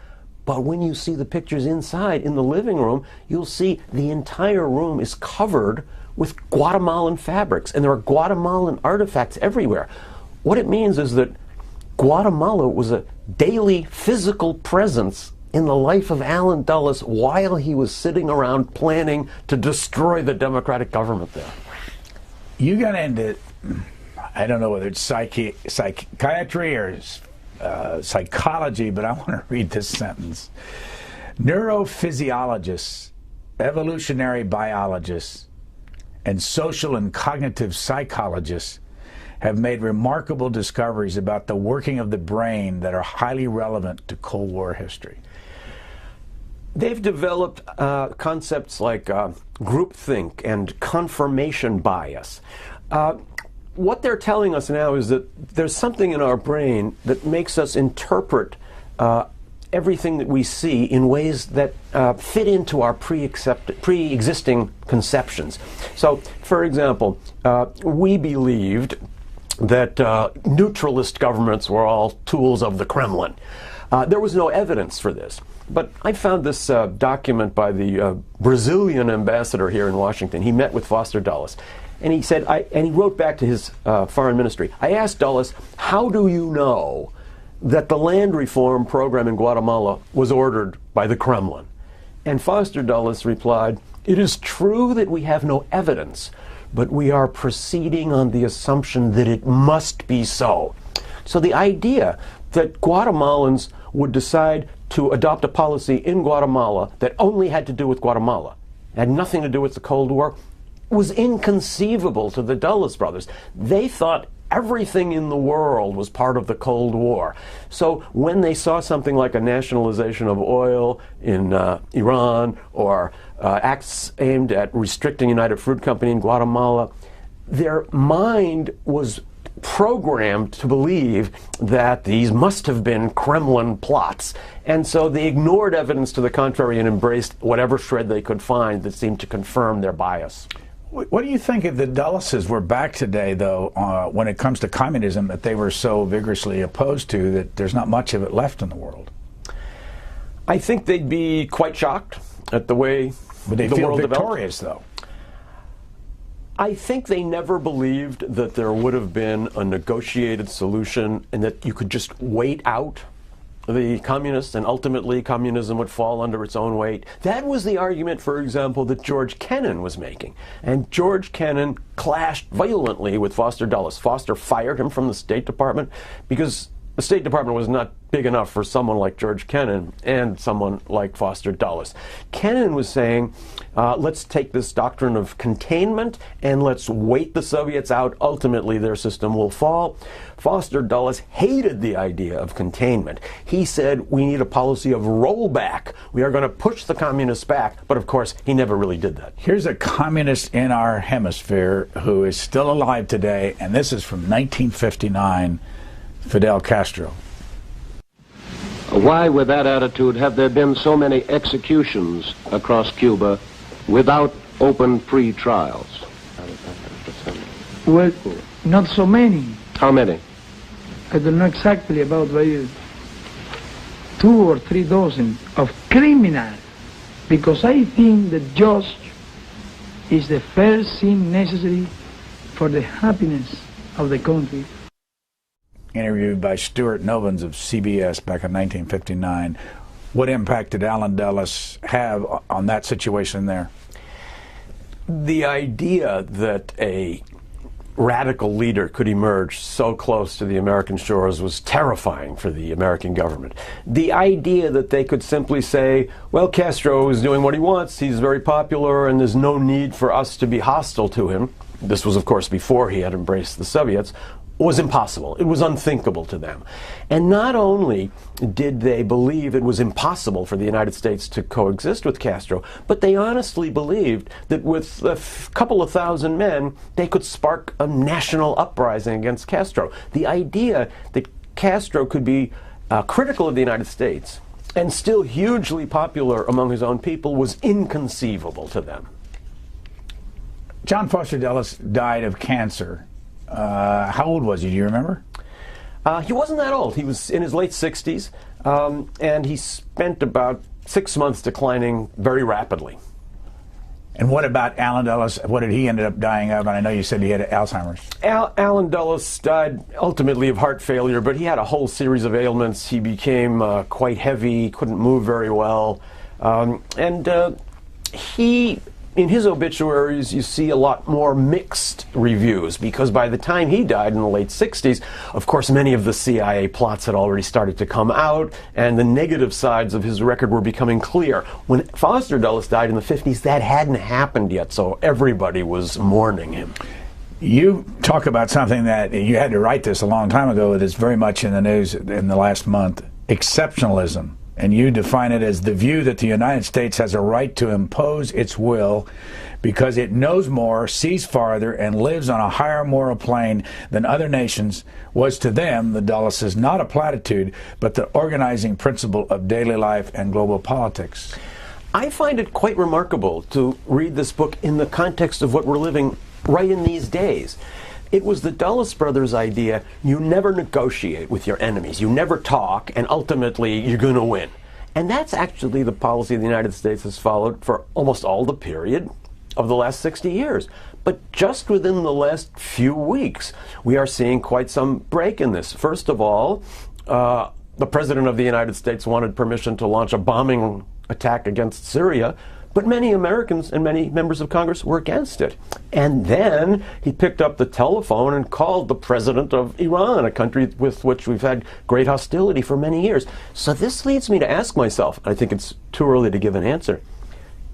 But when you see the pictures inside, in the living room, you'll see the entire room is covered with Guatemalan fabrics, and there are Guatemalan artifacts everywhere. What it means is that Guatemala was a daily physical presence in the life of Allen Dulles while he was sitting around planning to destroy the democratic government there. You got into, I don't know whether it's psychiatry or psychology, but I want to read this sentence. Neurophysiologists, evolutionary biologists, and social and cognitive psychologists have made remarkable discoveries about the working of the brain that are highly relevant to Cold War history. They've developed concepts like groupthink and confirmation bias. What they're telling us now is that there's something in our brain that makes us interpret everything that we see in ways that fit into our pre-existing conceptions. So, for example, we believed that neutralist governments were all tools of the Kremlin. There was no evidence for this. But I found this document by the Brazilian ambassador here in Washington. He met with Foster Dulles. And he said, and he wrote back to his foreign ministry, I asked Dulles, how do you know that the land reform program in Guatemala was ordered by the Kremlin? And Foster Dulles replied, It is true that we have no evidence, but we are proceeding on the assumption that it must be so. So the idea that Guatemalans would decide to adopt a policy in Guatemala that only had to do with Guatemala, had nothing to do with the Cold War, was inconceivable to the Dulles brothers. They thought everything in the world was part of the Cold War. So when they saw something like a nationalization of oil in Iran, or acts aimed at restricting United Fruit Company in Guatemala, their mind was programmed to believe that these must have been Kremlin plots. And so they ignored evidence to the contrary and embraced whatever shred they could find that seemed to confirm their bias. What do you think if the Dulleses were back today, though, when it comes to communism that they were so vigorously opposed to, that there's not much of it left in the world? I think they'd be quite shocked at the way Would they the feel world victorious, developed. though? I think they never believed that there would have been a negotiated solution and that you could just wait out the communists and ultimately communism would fall under its own weight. That was the argument, for example, that George Kennan was making. And George Kennan clashed violently with Foster Dulles. Foster fired him from the State Department because the State Department was not big enough for someone like George Kennan and someone like Foster Dulles. Kennan was saying, let's take this doctrine of containment and let's wait the Soviets out. Ultimately, their system will fall. Foster Dulles hated the idea of containment. He said, we need a policy of rollback. We are going to push the communists back. But of course, he never really did that. Here's a communist in our hemisphere who is still alive today, and this is from 1959, Fidel Castro. Why, with that attitude, have there been so many executions across Cuba without open free trials? Well, not so many. How many? I don't know exactly about 2 or 3 dozen of criminals, because I think the judge is the first thing necessary for the happiness of the country. Interviewed by Stuart Novins of CBS back in 1959. What impact did Allen Dulles have on that situation there? The idea that a radical leader could emerge so close to the American shores was terrifying for the American government. The idea that they could simply say, well, Castro is doing what he wants, he's very popular, and there's no need for us to be hostile to him. This was, of course, before he had embraced the Soviets. Was impossible. It was unthinkable to them. And not only did they believe it was impossible for the United States to coexist with Castro, but they honestly believed that with a couple of thousand men, they could spark a national uprising against Castro. The idea that Castro could be critical of the United States and still hugely popular among his own people was inconceivable to them. John Foster Dulles died of cancer. How old was he? Do you remember? He wasn't that old. He was in his late 60s, and he spent about 6 months declining very rapidly. And what about Allen Dulles? What did he end up dying of? And I know you said he had Alzheimer's. Allen Dulles died ultimately of heart failure, but he had a whole series of ailments. He became quite heavy, couldn't move very well, in his obituaries, you see a lot more mixed reviews, because by the time he died in the late 60s, of course, many of the CIA plots had already started to come out, and the negative sides of his record were becoming clear. When Foster Dulles died in the 50s, that hadn't happened yet, so everybody was mourning him. You talk about something that you had to write this a long time ago that's very much in the news in the last month, exceptionalism. And you define it as the view that the United States has a right to impose its will because it knows more, sees farther, and lives on a higher moral plane than other nations was to them, the Dulleses, not a platitude, but the organizing principle of daily life and global politics. I find it quite remarkable to read this book in the context of what we're living right in these days. It was the Dulles brothers' idea, you never negotiate with your enemies, you never talk, and ultimately you're going to win. And that's actually the policy the United States has followed for almost all the period of the last 60 years. But just within the last few weeks, we are seeing quite some break in this. First of all, the President of the United States wanted permission to launch a bombing attack against Syria. But many Americans and many members of Congress were against it. And then he picked up the telephone and called the president of Iran, a country with which we've had great hostility for many years. So this leads me to ask myself, I think it's too early to give an answer,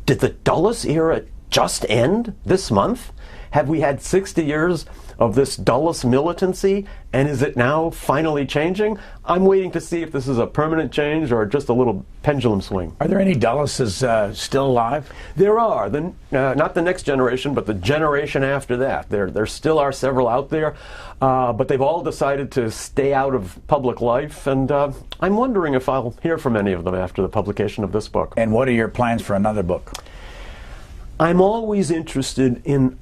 did the Dulles era just end this month? Have we had 60 years of this Dulles militancy, and is it now finally changing? I'm waiting to see if this is a permanent change or just a little pendulum swing. Are there any Dulleses still alive? There are. Not the next generation, but the generation after that. There still are several out there, but they've all decided to stay out of public life, and I'm wondering if I'll hear from any of them after the publication of this book. And what are your plans for another book? I'm always interested in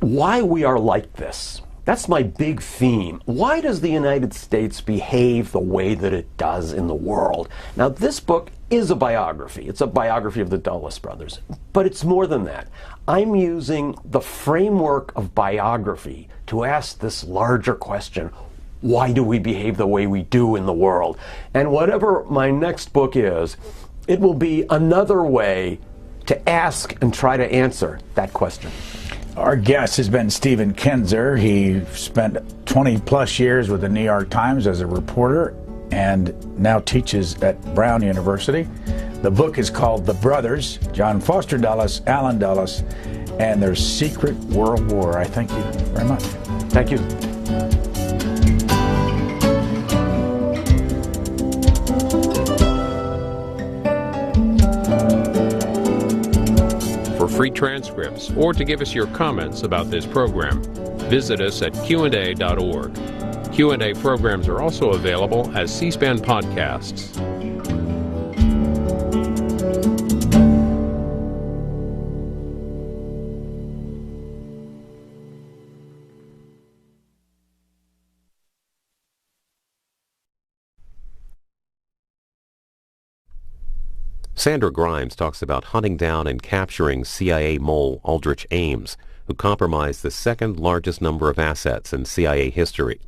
why we are like this. That's my big theme. Why does the United States behave the way that it does in the world? Now, this book is a biography. It's a biography of the Dulles brothers. But it's more than that. I'm using the framework of biography to ask this larger question: why do we behave the way we do in the world? And whatever my next book is, it will be another way to ask and try to answer that question. Our guest has been Stephen Kinzer. He spent 20 plus years with the New York Times as a reporter and now teaches at Brown University. The book is called The Brothers, John Foster Dulles, Allen Dulles, and Their Secret World War. I thank you very much. Thank you. For free transcripts or to give us your comments about this program, visit us at Q&A.org. Q&A programs are also available as C-SPAN podcasts. Sandra Grimes talks about hunting down and capturing CIA mole Aldrich Ames, who compromised the second largest number of assets in CIA history.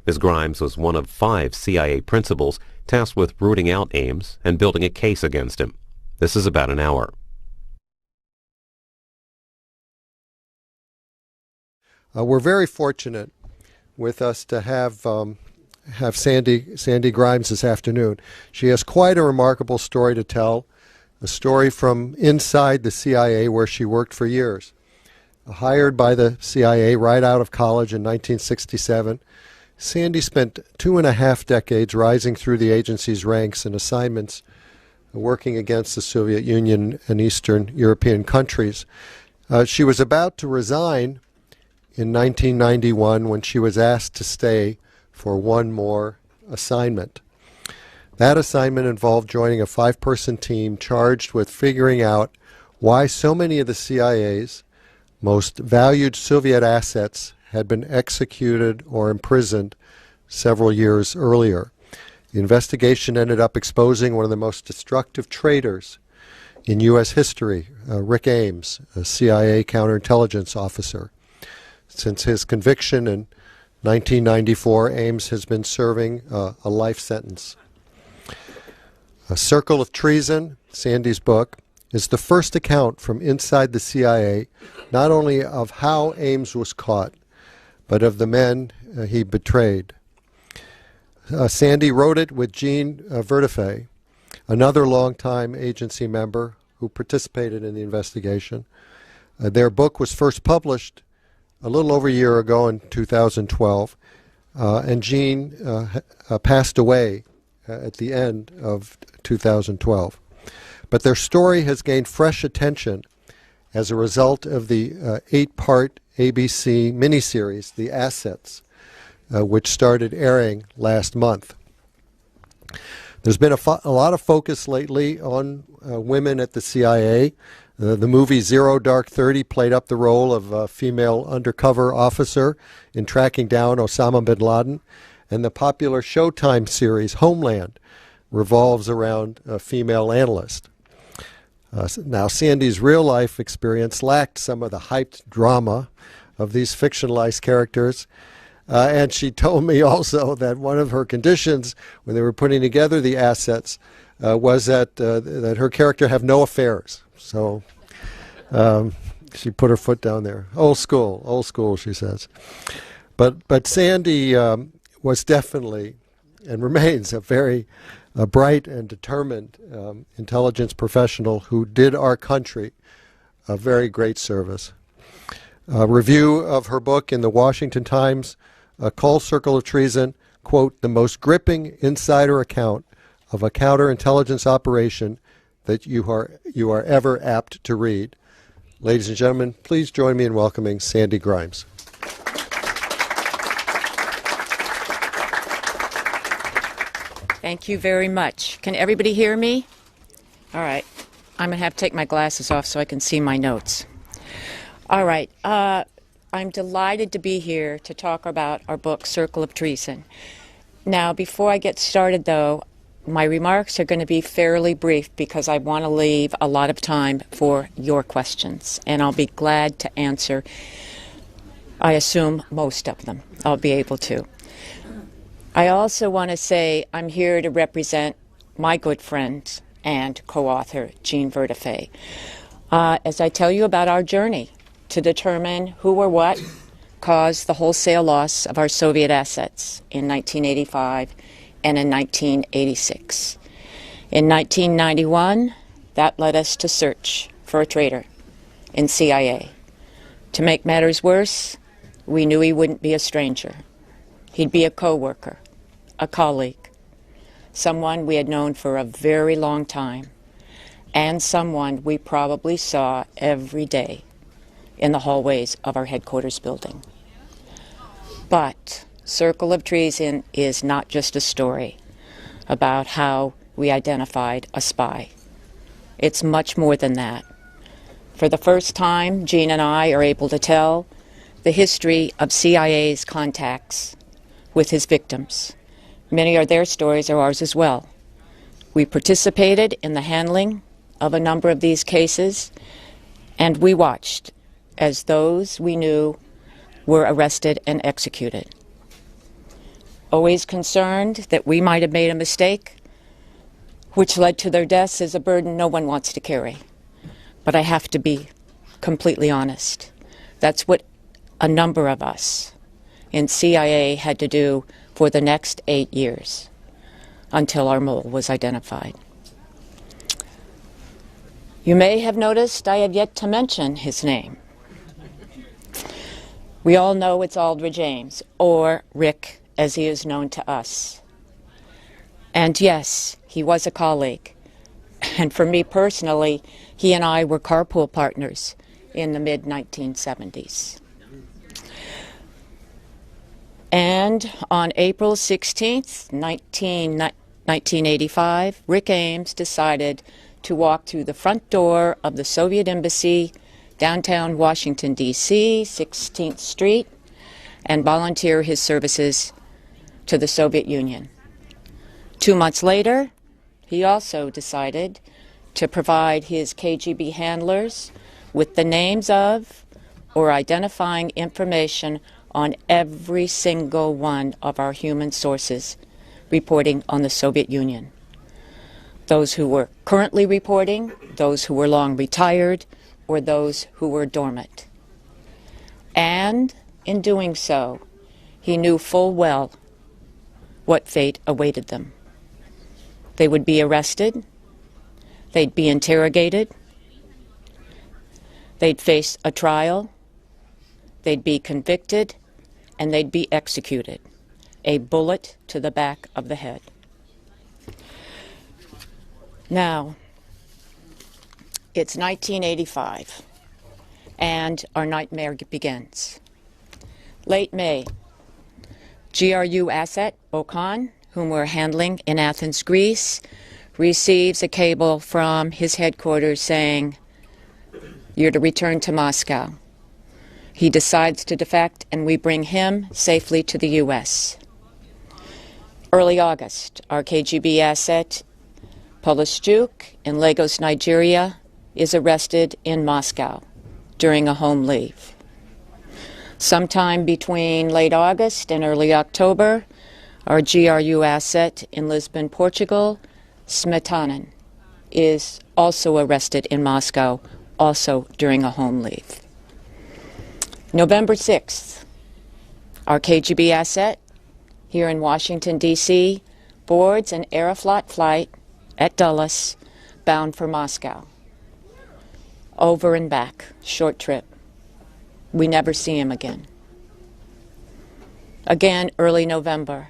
Ms. Grimes was one of 5 CIA principals tasked with rooting out Ames and building a case against him. This is about an hour. We're very fortunate with us to have Sandy Grimes this afternoon. She has quite a remarkable story to tell. A story from inside the CIA where she worked for years. Hired by the CIA right out of college in 1967, Sandy spent 2.5 decades rising through the agency's ranks and assignments, working against the Soviet Union and Eastern European countries. She was about to resign in 1991 when she was asked to stay for one more assignment. That assignment involved joining a 5-person team charged with figuring out why so many of the CIA's most valued Soviet assets had been executed or imprisoned several years earlier. The investigation ended up exposing one of the most destructive traitors in U.S. history, Rick Ames, a CIA counterintelligence officer. Since his conviction in 1994, Ames has been serving a life sentence. A Circle of Treason, Sandy's book, is the first account from inside the CIA, not only of how Ames was caught, but of the men he betrayed. Sandy wrote it with Jean Vertefeuille, another longtime agency member who participated in the investigation. Their book was first published a little over a year ago in 2012, and Jean passed away at the end of 2012. But their story has gained fresh attention as a result of the 8-part ABC miniseries, The Assets, which started airing last month. There's been a lot of focus lately on women at the CIA. The movie Zero Dark 30 played up the role of a female undercover officer in tracking down Osama bin Laden, and the popular Showtime series Homeland revolves around a female analyst. Now, Sandy's real-life experience lacked some of the hyped drama of these fictionalized characters, and she told me also that one of her conditions when they were putting together the assets was that her character have no affairs. So She put her foot down there. Old school, she says. But Sandy was definitely and remains a very bright and determined intelligence professional who did our country a very great service. A review of her book in the Washington Times, A Cold Circle of Treason, quote, the most gripping insider account of a counterintelligence operation that you are ever apt to read. Ladies and gentlemen, please join me in welcoming Sandy Grimes. Thank you very much. Can everybody hear me? All right. I'm going to have to take my glasses off so I can see my notes. All right. I'm delighted to be here to talk about our book, Circle of Treason. Now, before I get started, though, my remarks are going to be fairly brief because I want to leave a lot of time for your questions, and I'll be glad to answer, I assume, most of them. I'll be able to. I also want to say I'm here to represent my good friend and co-author, Jean Vertefeuille, as I tell you about our journey to determine who or what caused the wholesale loss of our Soviet assets in 1985 and in 1986. In 1991, that led us to search for a traitor in CIA. To make matters worse, we knew he wouldn't be a stranger. He'd be a co-worker, a colleague, someone we had known for a very long time, and someone we probably saw every day in the hallways of our headquarters building. But Circle of Treason is not just a story about how we identified a spy. It's much more than that. For the first time, Jean and I are able to tell the history of CIA's contacts with his victims. Many are their stories or ours as well. We participated in the handling of a number of these cases, and we watched as those we knew were arrested and executed. Always concerned that we might have made a mistake, which led to their deaths, is a burden no one wants to carry. But I have to be completely honest. That's what a number of us in CIA had to do for the next 8 years until our mole was identified. You may have noticed I have yet to mention his name. We all know it's Aldrich Ames, or Rick, as he is known to us. And yes, he was a colleague. And for me personally, he and I were carpool partners in the mid-1970s. And on April 16th, 1985, Rick Ames decided to walk through the front door of the Soviet Embassy, downtown Washington, D.C., 16th Street, and volunteer his services to the Soviet Union. 2 months later, he also decided to provide his KGB handlers with the names of or identifying information on every single one of our human sources reporting on the Soviet Union. Those who were currently reporting, those who were long retired, or those who were dormant. And in doing so, he knew full well what fate awaited them. They would be arrested, they'd be interrogated, they'd face a trial, they'd be convicted, and they'd be executed. A bullet to the back of the head. Now, it's 1985, and our nightmare begins. Late May, GRU asset Okan, whom we're handling in Athens, Greece, receives a cable from his headquarters saying, "You're to return to Moscow." He decides to defect, and we bring him safely to the U.S. Early August, our KGB asset, Polishchuk, in Lagos, Nigeria, is arrested in Moscow during a home leave. Sometime between late August and early October, our GRU asset in Lisbon, Portugal, Smetanin, is also arrested in Moscow also during a home leave. November 6th, our KGB asset here in Washington, D.C., boards an Aeroflot flight at Dulles, bound for Moscow. Over and back, short trip. We never see him again. Again, early November,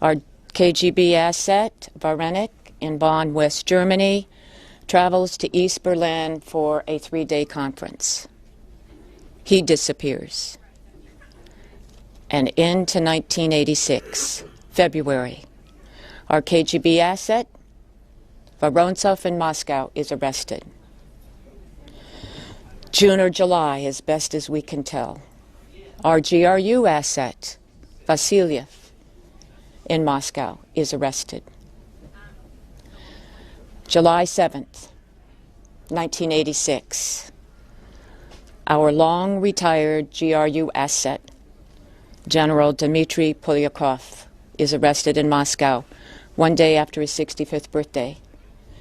our KGB asset, Varenik, in Bonn, West Germany, travels to East Berlin for a 3-day conference. He disappears. And into 1986, February, our KGB asset, Vorontsov in Moscow, is arrested. June or July, as best as we can tell, our GRU asset, Vasilyev, in Moscow, is arrested. July 7th, 1986, our long-retired GRU asset, General Dmitry Polyakov, is arrested in Moscow 1 day after his 65th birthday.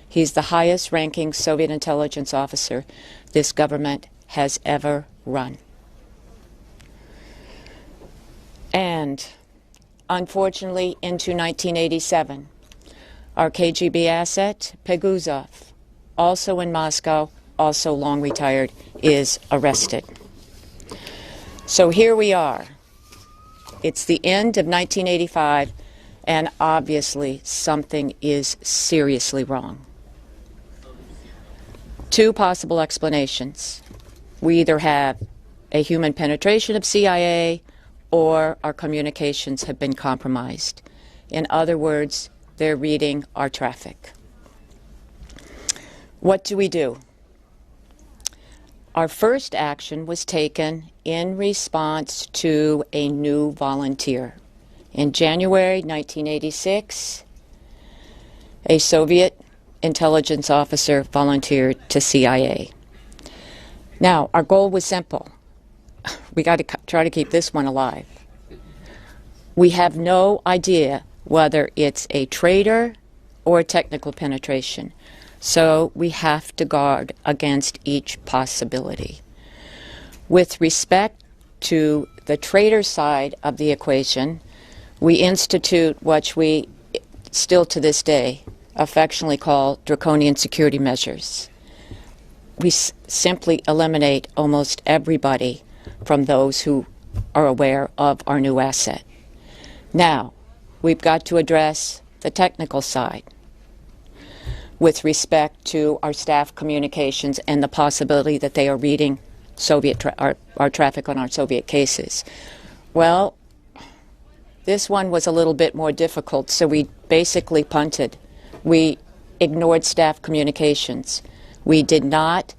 He's the highest-ranking Soviet intelligence officer this government has ever run. And, unfortunately, into 1987, our KGB asset, Peguzov, also in Moscow, also long retired, is arrested. So here we are. It's the end of 1985, and obviously something is seriously wrong. Two possible explanations. We either have a human penetration of CIA or our communications have been compromised. In other words, they're reading our traffic. What do? Our first action was taken in response to a new volunteer. In January 1986, a Soviet intelligence officer volunteered to CIA. Now, our goal was simple. We got to try to keep this one alive. We have no idea whether it's a traitor or a technical penetration, so we have to guard against each possibility. With respect to the traitor side of the equation, we institute what we still to this day affectionately call draconian security measures. We simply eliminate almost everybody from those who are aware of our new asset. Now, we've got to address the technical side with respect to our staff communications and the possibility that they are reading Soviet our traffic on our Soviet cases. Well, this one was a little bit more difficult, so we basically punted. We ignored staff communications. We did not.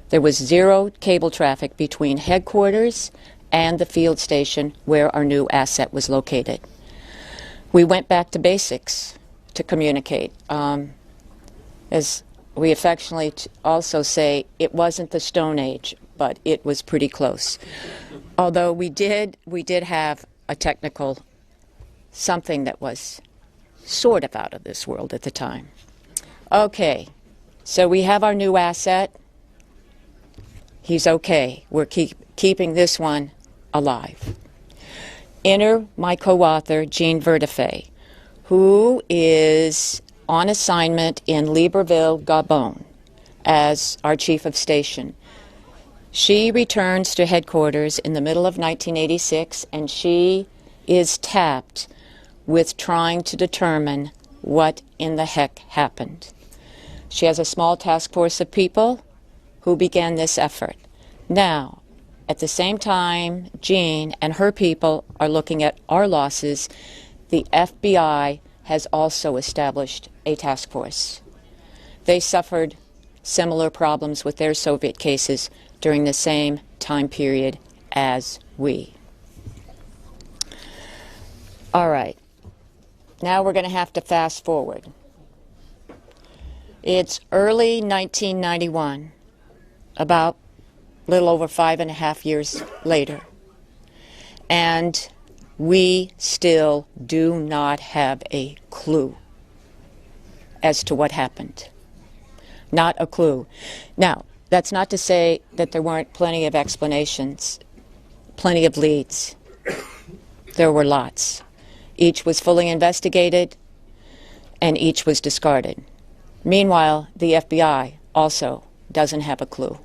There was zero cable traffic between headquarters and the field station where our new asset was located. We went back to basics to communicate. As we affectionately also say, it wasn't the Stone Age, but it was pretty close. Although we did have a technical something that was sort of out of this world at the time. Okay, so we have our new asset. He's okay. We're keeping this one alive. Enter my co-author, Jean Vertefeuille, who is on assignment in Libreville, Gabon, as our chief of station. She returns to headquarters in the middle of 1986, and she is tapped with trying to determine what in the heck happened. She has a small task force of people who began this effort. Now, at the same time, Jean and her people are looking at our losses. The FBI has also established a task force. They suffered similar problems with their Soviet cases during the same time period as we. All right. Now we're going to have to fast forward. It's early 1991, about a little over 5.5 years later, and we still do not have a clue as to what happened. Not a clue. Now, That's not to say that there weren't plenty of explanations, plenty of leads. There were lots. Each was fully investigated, and each was discarded. Meanwhile, the FBI also doesn't have a clue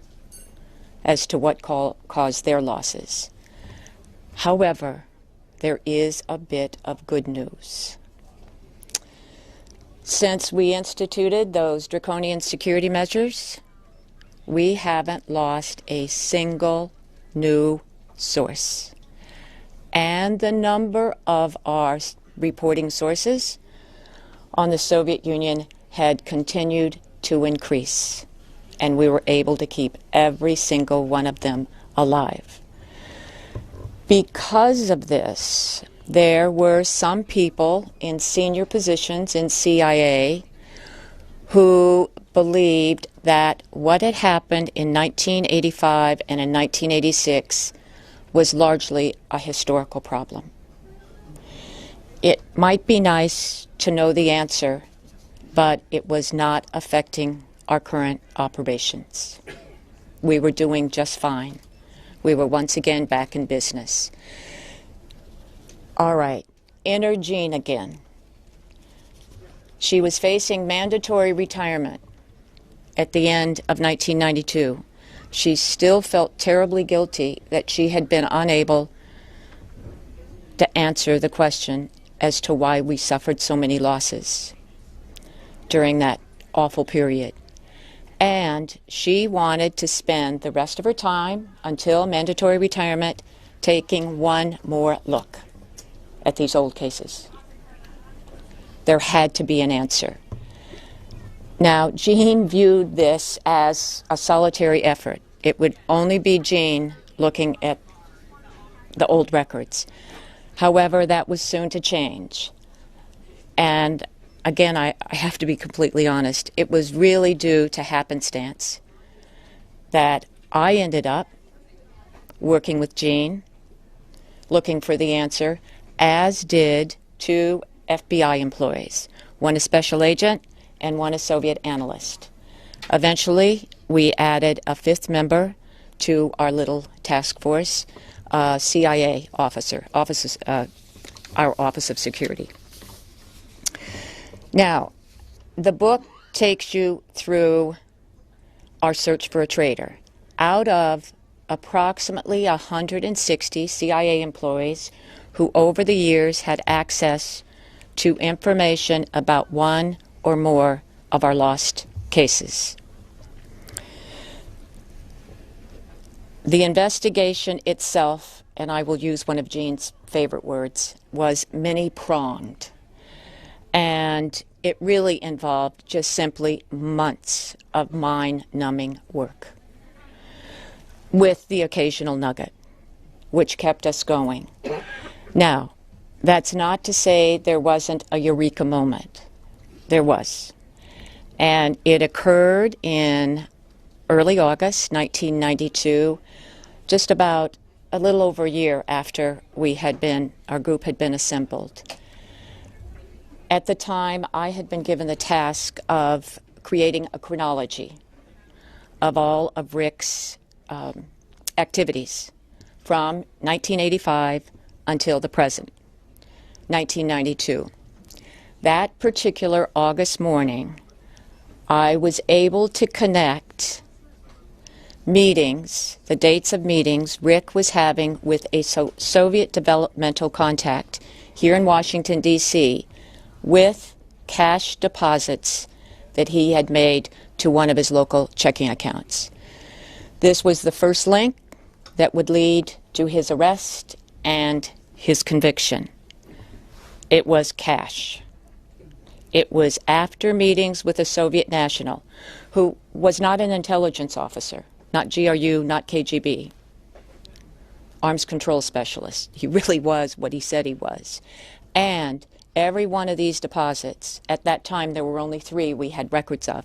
as to what caused their losses. However, there is a bit of good news. Since we instituted those draconian security measures, we haven't lost a single new source. And the number of our reporting sources on the Soviet Union had continued to increase, and we were able to keep every single one of them alive. Because of this, there were some people in senior positions in CIA who believed that what had happened in 1985 and in 1986 was largely a historical problem. It might be nice to know the answer, but it was not affecting our current operations. We were doing just fine. We were once again back in business. All right, enter Jean again. She was facing mandatory retirement at the end of 1992. She still felt terribly guilty that she had been unable to answer the question as to why we suffered so many losses during that awful period. And she wanted to spend the rest of her time until mandatory retirement taking one more look at these old cases. There had to be an answer. Now, Jean viewed this as a solitary effort. It would only be Jean looking at the old records. However, that was soon to change. And again, I have to be completely honest. It was really due to happenstance that I ended up working with Jean, looking for the answer, as did two FBI employees, one a special agent and one a Soviet analyst. Eventually, we added a fifth member to our little task force, CIA officer, our Office of Security. Now, the book takes you through our search for a traitor. Out of approximately 160 CIA employees who over the years had access to information about one or more of our lost cases. The investigation itself, and I will use one of Jean's favorite words, was many-pronged. And it really involved just simply months of mind-numbing work, with the occasional nugget, which kept us going. Now, that's not to say there wasn't a eureka moment. There was. And it occurred in early August 1992, just about a little over a year after our group had been assembled. At the time, I had been given the task of creating a chronology of all of Rick's activities from 1985 until the present, 1992. That particular August morning, I was able to connect meetings, the dates of meetings Rick was having with a Soviet developmental contact here in Washington, D.C., with cash deposits that he had made to one of his local checking accounts. This was the first link that would lead to his arrest and his conviction. It was cash. It was after meetings with a Soviet national who was not an intelligence officer, not GRU, not KGB, arms control specialist. He really was what he said he was. And every one of these deposits, at that time there were only 3 we had records of,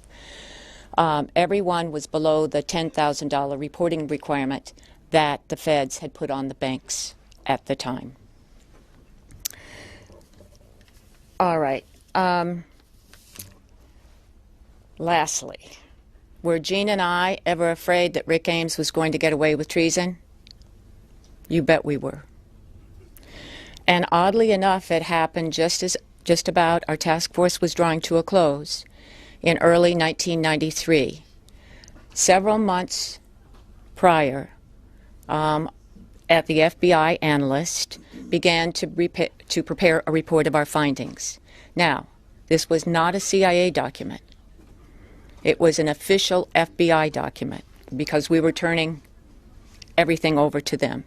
every one was below the $10,000 reporting requirement that the feds had put on the banks at the time. All right. Lastly, were Jean and I ever afraid that Rick Ames was going to get away with treason? You bet we were. And oddly enough, it happened just about our task force was drawing to a close in early 1993. Several months prior, at the FBI analyst began to prepare a report of our findings. Now, this was not a CIA document. It was an official FBI document because we were turning everything over to them.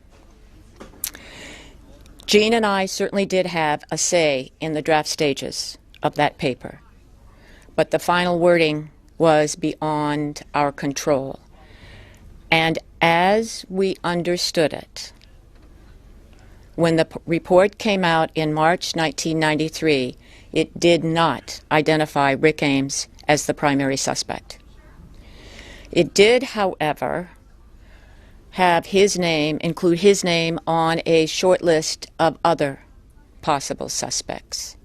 Jean and I certainly did have a say in the draft stages of that paper, but the final wording was beyond our control. And as we understood it, when the report came out in March 1993, it did not identify Rick Ames as the primary suspect. It did, however, have include his name on a short list of other possible suspects.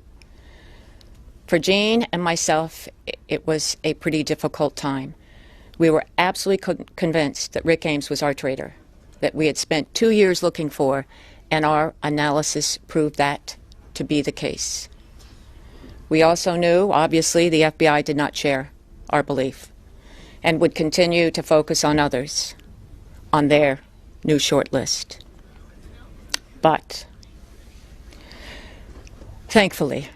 For Jean and myself, it was a pretty difficult time. We were absolutely convinced that Rick Ames was our traitor, that we had spent 2 years looking for, and our analysis proved that to be the case. We also knew, obviously, the FBI did not share our belief and would continue to focus on others on their new short list. But thankfully,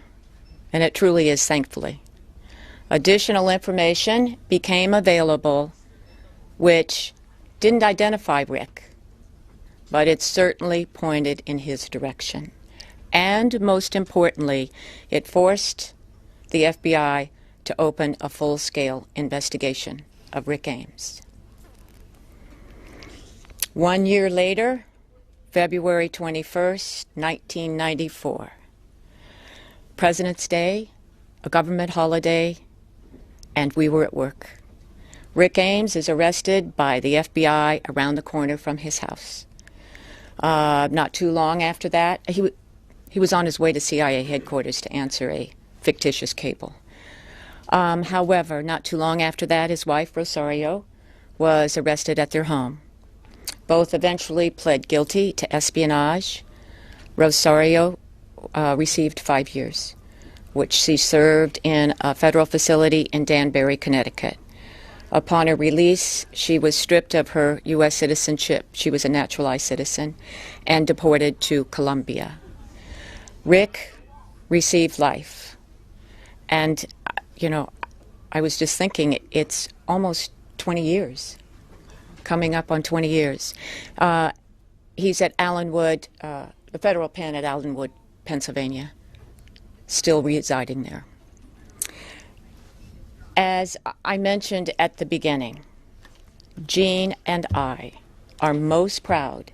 and it truly is thankfully, additional information became available which didn't identify Rick, but it certainly pointed in his direction. And most importantly, it forced the FBI to open a full-scale investigation of Rick Ames. 1 year later, February 21st, 1994, President's Day, a government holiday, and we were at work. Rick Ames is arrested by the FBI around the corner from his house. Not too long after that, he was on his way to CIA headquarters to answer a fictitious cable. However, not too long after that, his wife, Rosario, was arrested at their home. Both eventually pled guilty to espionage. Rosario received 5 years, which she served in a federal facility in Danbury, Connecticut. Upon her release, she was stripped of her U.S. citizenship. She was a naturalized citizen and deported to Colombia. Rick received life. And, you know, I was just thinking, it's almost 20 years, coming up on 20 years. He's at Allenwood, the federal pen at Allenwood, Pennsylvania, still residing there. As I mentioned at the beginning, Jean and I are most proud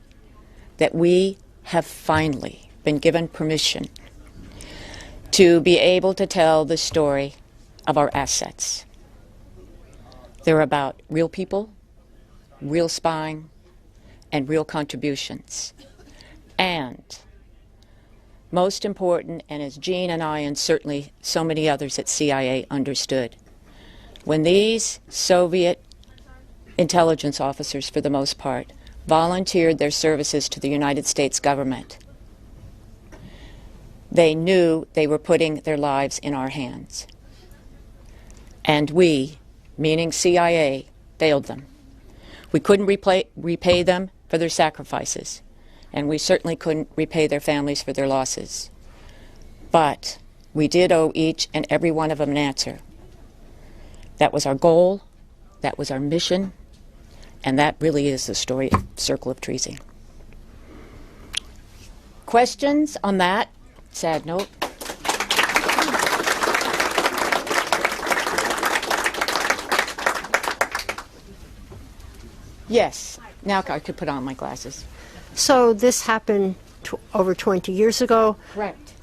that we have finally been given permission to be able to tell the story of our assets. They're about real people, real spying, and real contributions. And most important, and as Jean and I and certainly so many others at CIA understood, when these Soviet intelligence officers, for the most part, volunteered their services to the United States government, they knew they were putting their lives in our hands. And we, meaning CIA, failed them. We couldn't repay them for their sacrifices, and we certainly couldn't repay their families for their losses. But we did owe each and every one of them an answer. That was our goal, that was our mission, and that really is the story of Circle of Treason. Questions on that sad note? Yes, now I could put on my glasses. So this happened over 20 years ago. Correct.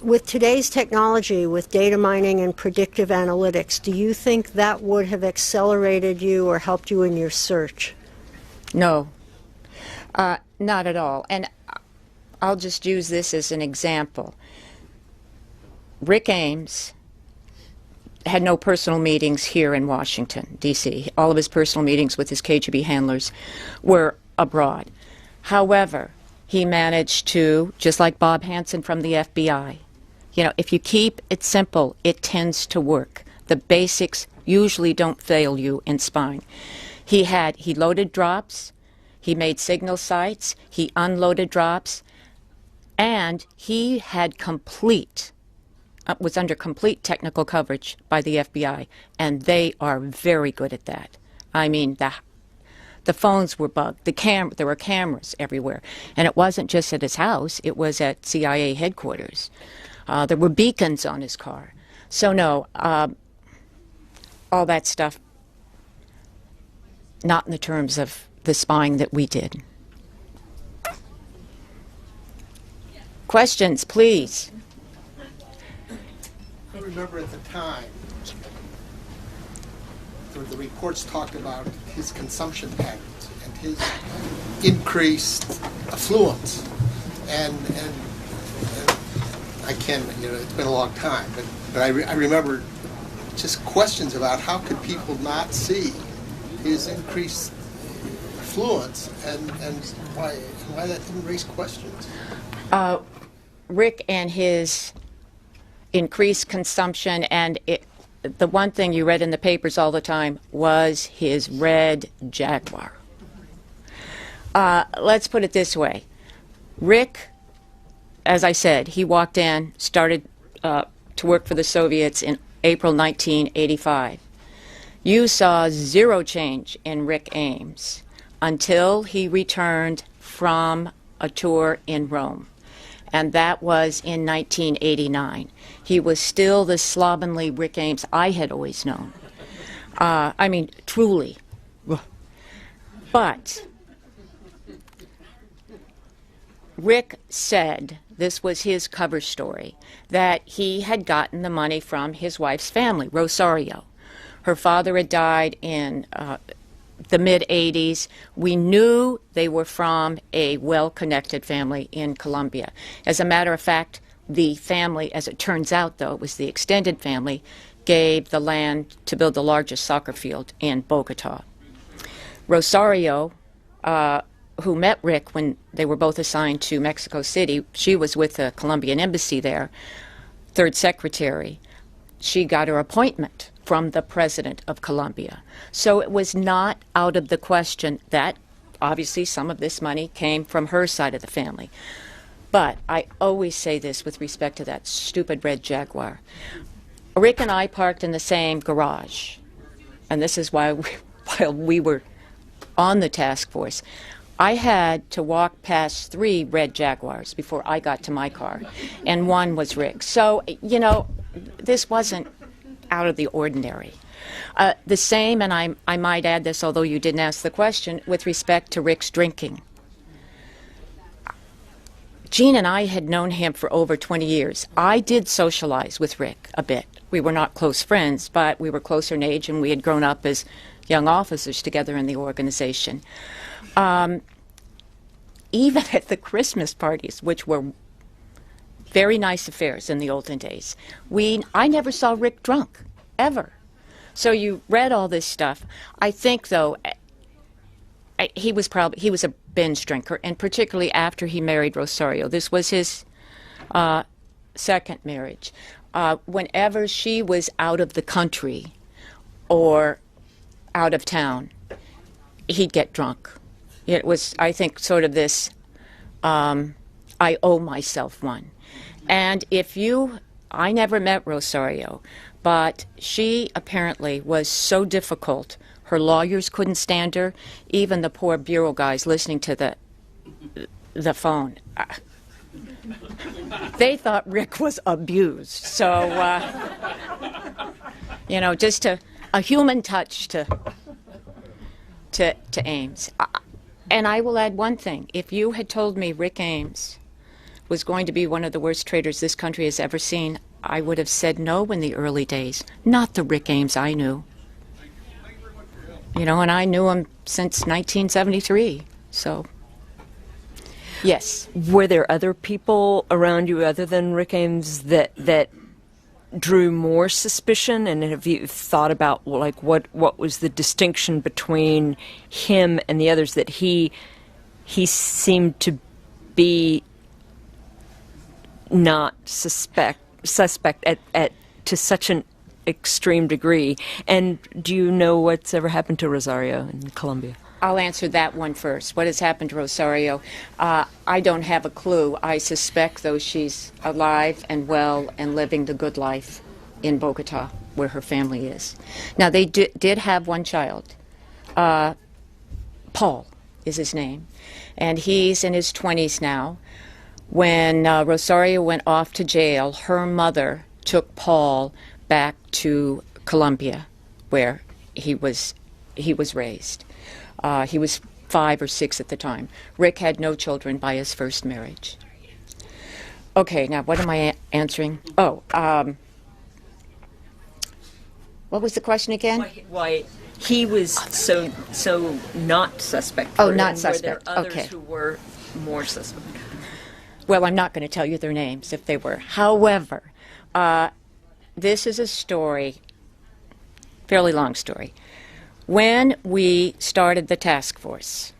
With today's technology, with data mining and predictive analytics, do you think that would have accelerated you or helped you in your search? No, not at all. And I'll just use this as an example. Rick Ames, had no personal meetings here in Washington, D.C. All of his personal meetings with his KGB handlers were abroad. However, he managed to, just like Bob Hansen from the FBI, you know, if you keep it simple, it tends to work. The basics usually don't fail you in spying. He loaded drops, he made signal sites, he unloaded drops, and he had was under complete technical coverage by the FBI, and they are very good at that. I mean, the phones were bugged, there were cameras everywhere, and it wasn't just at his house, it was at CIA headquarters. There were beacons on his car. So no, all that stuff, not in the terms of the spying that we did. Questions, please. I remember at the time, the reports talked about his consumption patterns and his increased affluence. And I can, you know, it's been a long time, but I remember just questions about how could people not see his increased affluence and why that didn't raise questions. Rick and his increased consumption, and the one thing you read in the papers all the time was his red Jaguar. Let's put it this way. Rick, as I said, he walked in, started to work for the Soviets in April 1985. You saw zero change in Rick Ames until he returned from a tour in Rome. And that was in 1989. He was still the slovenly Rick Ames I had always known. I mean, truly. But Rick said, this was his cover story, that he had gotten the money from his wife's family, Rosario. Her father had died in the mid-'80s. We knew they were from a well-connected family in Colombia. As a matter of fact, the family, as it turns out, though, it was the extended family, gave the land to build the largest soccer field in Bogota. Rosario, who met Rick when they were both assigned to Mexico City, she was with the Colombian embassy there, third secretary. She got her appointment from the president of Colombia. So it was not out of the question that obviously some of this money came from her side of the family. But I always say this with respect to that stupid red Jaguar. Rick and I parked in the same garage, and this is why while we were on the task force, I had to walk past 3 red Jaguars before I got to my car, and one was Rick's. So, you know, this wasn't out of the ordinary. The same, and I might add this, although you didn't ask the question, with respect to Rick's drinking. Jean and I had known him for over 20 years. I did socialize with Rick a bit. We were not close friends, but we were closer in age, and we had grown up as young officers together in the organization. Even at the Christmas parties, which were very nice affairs in the olden days, I never saw Rick drunk, ever. So you read all this stuff. I think, though, he was a binge drinker, and particularly after he married Rosario. This was his second marriage. Whenever she was out of the country or out of town, he'd get drunk. It was, I think, sort of this, I owe myself one. And I never met Rosario, but she apparently was so difficult. Her lawyers couldn't stand her. Even the poor bureau guys listening to the phone. They thought Rick was abused. So, you know, just a human touch to Ames. And I will add one thing. If you had told me Rick Ames was going to be one of the worst traitors this country has ever seen, I would have said no in the early days. Not the Rick Ames I knew. You know, and I knew him since 1973, so, yes. Were there other people around you other than Rick Ames that drew more suspicion? And have you thought about like what was the distinction between him and the others, that he seemed to be not suspect at to such an extreme degree? And do you know what's ever happened to Rosario in Colombia? I'll answer that one first. What has happened to Rosario? I don't have a clue. I suspect, though, she's alive and well and living the good life in Bogota, where her family is. Now, they did have one child. Paul is his name, and he's in his 20s now. When Rosario went off to jail, her mother took Paul back to Colombia, where he was raised. He was 5 or 6 at the time. Rick had no children by his first marriage. Okay, now what am I answering? Oh, what was the question again? Why he was so not suspect? Oh, not suspect. Were there others Okay. who were more suspect? Well, I'm not going to tell you their names if they were. However, this is a story, fairly long story. When we started the task force,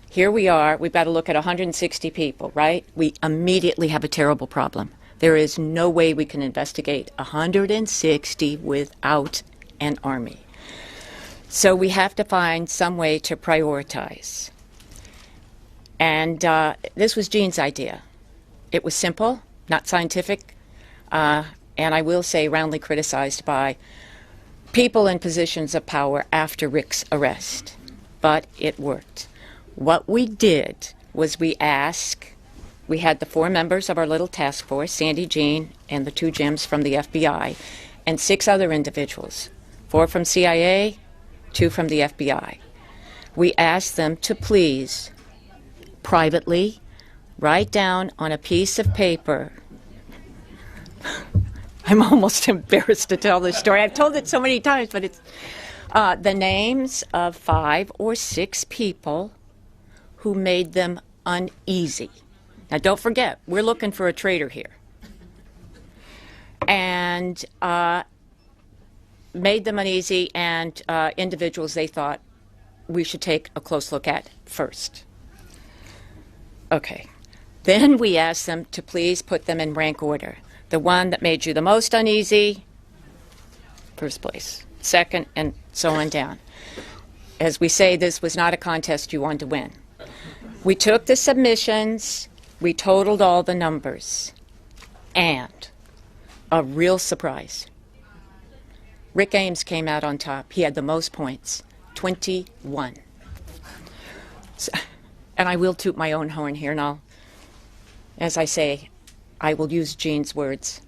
here we are, we've got to look at 160 people, right? We immediately have a terrible problem. There is no way we can investigate 160 without an army. So we have to find some way to prioritize. And this was Gene's idea. It was simple, not scientific, and I will say roundly criticized by people in positions of power after Rick's arrest. But it worked. What we did was we had the 4 members of our little task force, Sandy, Gene, and the 2 Jims from the FBI, and 6 other individuals, 4 from CIA, 2 from the FBI. We asked them to please, privately, write down on a piece of paper. I'm almost embarrassed to tell this story. I've told it so many times, but it's the names of 5 or 6 people who made them uneasy. Now, don't forget, we're looking for a traitor here. And made them uneasy, and individuals they thought we should take a close look at first. Okay. Then we asked them to please put them in rank order. The one that made you the most uneasy, first place, second, and so on down. As we say, this was not a contest you wanted to win. We took the submissions, we totaled all the numbers, and a real surprise. Rick Ames came out on top. He had the most points, 21. So, and I will toot my own horn here, and I'll, as I say, I will use Gene's words.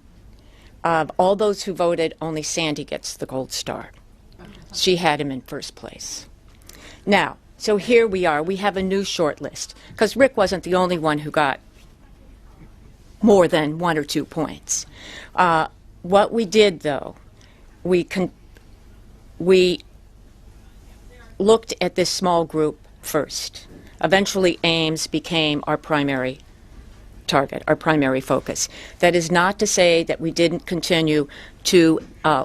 Of all those who voted, only Sandy gets the gold star. She had him in first place. Now, so here we are. We have a new short list, because Rick wasn't the only one who got more than 1 or 2 points. What we did, though, we looked at this small group first. Eventually, Ames became our primary target, our primary focus. That is not to say that we didn't continue to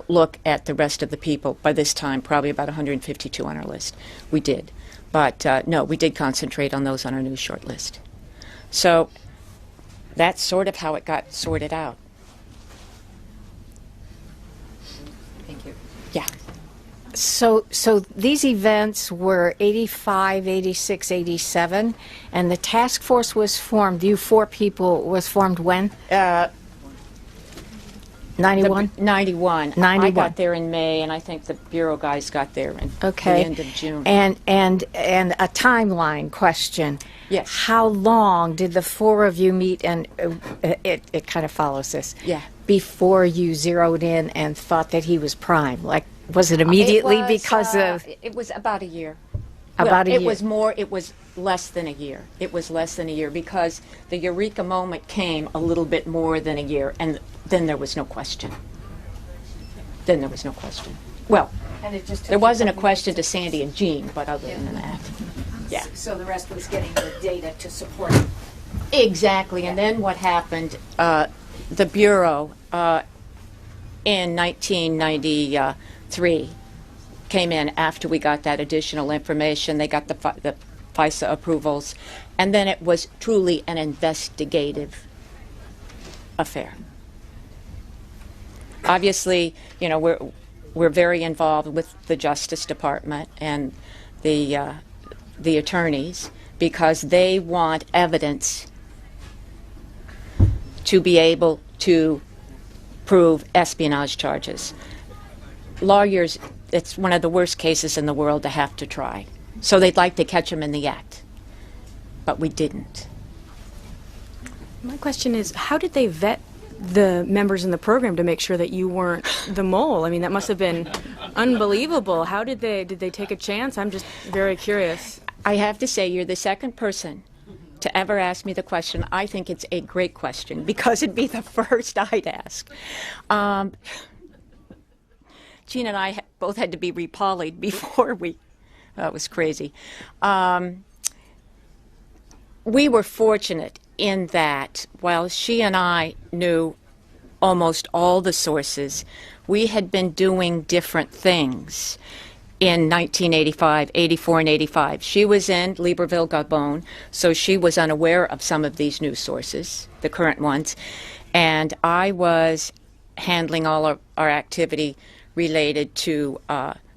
look at the rest of the people. By this time, probably about 152 on our list. We did. But no, we did concentrate on those on our new short list. So that's sort of how it got sorted out. Thank you. Yeah. So these events were 85, 86, 87, and the task force was formed. You 4 people was formed when? 91? 91. 91. I got there in May, and I think the Bureau guys got there in the end of June. And a timeline question. Yes. How long did the 4 of you meet, and it kind of follows this, yeah, before you zeroed in and thought that he was prime? Like, was it immediately because of... It was about a year. About a year. It was less than a year. It was less than a year because the eureka moment came a little bit more than a year, and then there was no question. Then there was no question. Well, and it just there wasn't a question to Sandy and Gene, but other than that, yeah. So the rest was getting the data to support it. Exactly, and then what happened, the Bureau, in 1993 came in after we got that additional information. They got the FISA approvals, and then it was truly an investigative affair. Obviously, you know, we're very involved with the Justice Department and the attorneys, because they want evidence to be able to prove espionage charges. Lawyers, it's one of the worst cases in the world to have to try. So they'd like to catch them in the act. But we didn't. My question is, how did they vet the members in the program to make sure that you weren't the mole? I mean, that must have been unbelievable. How did they take a chance? I'm just very curious. I have to say, you're the second person to ever ask me the question. I think it's a great question, because it'd be the first I'd ask. Gene and I both had to be repolyed before we, that was crazy. We were fortunate in that while she and I knew almost all the sources, we had been doing different things in 1985, 84, and 85. She was in Libreville, Gabon, so she was unaware of some of these new sources, the current ones, and I was handling all of our activity related to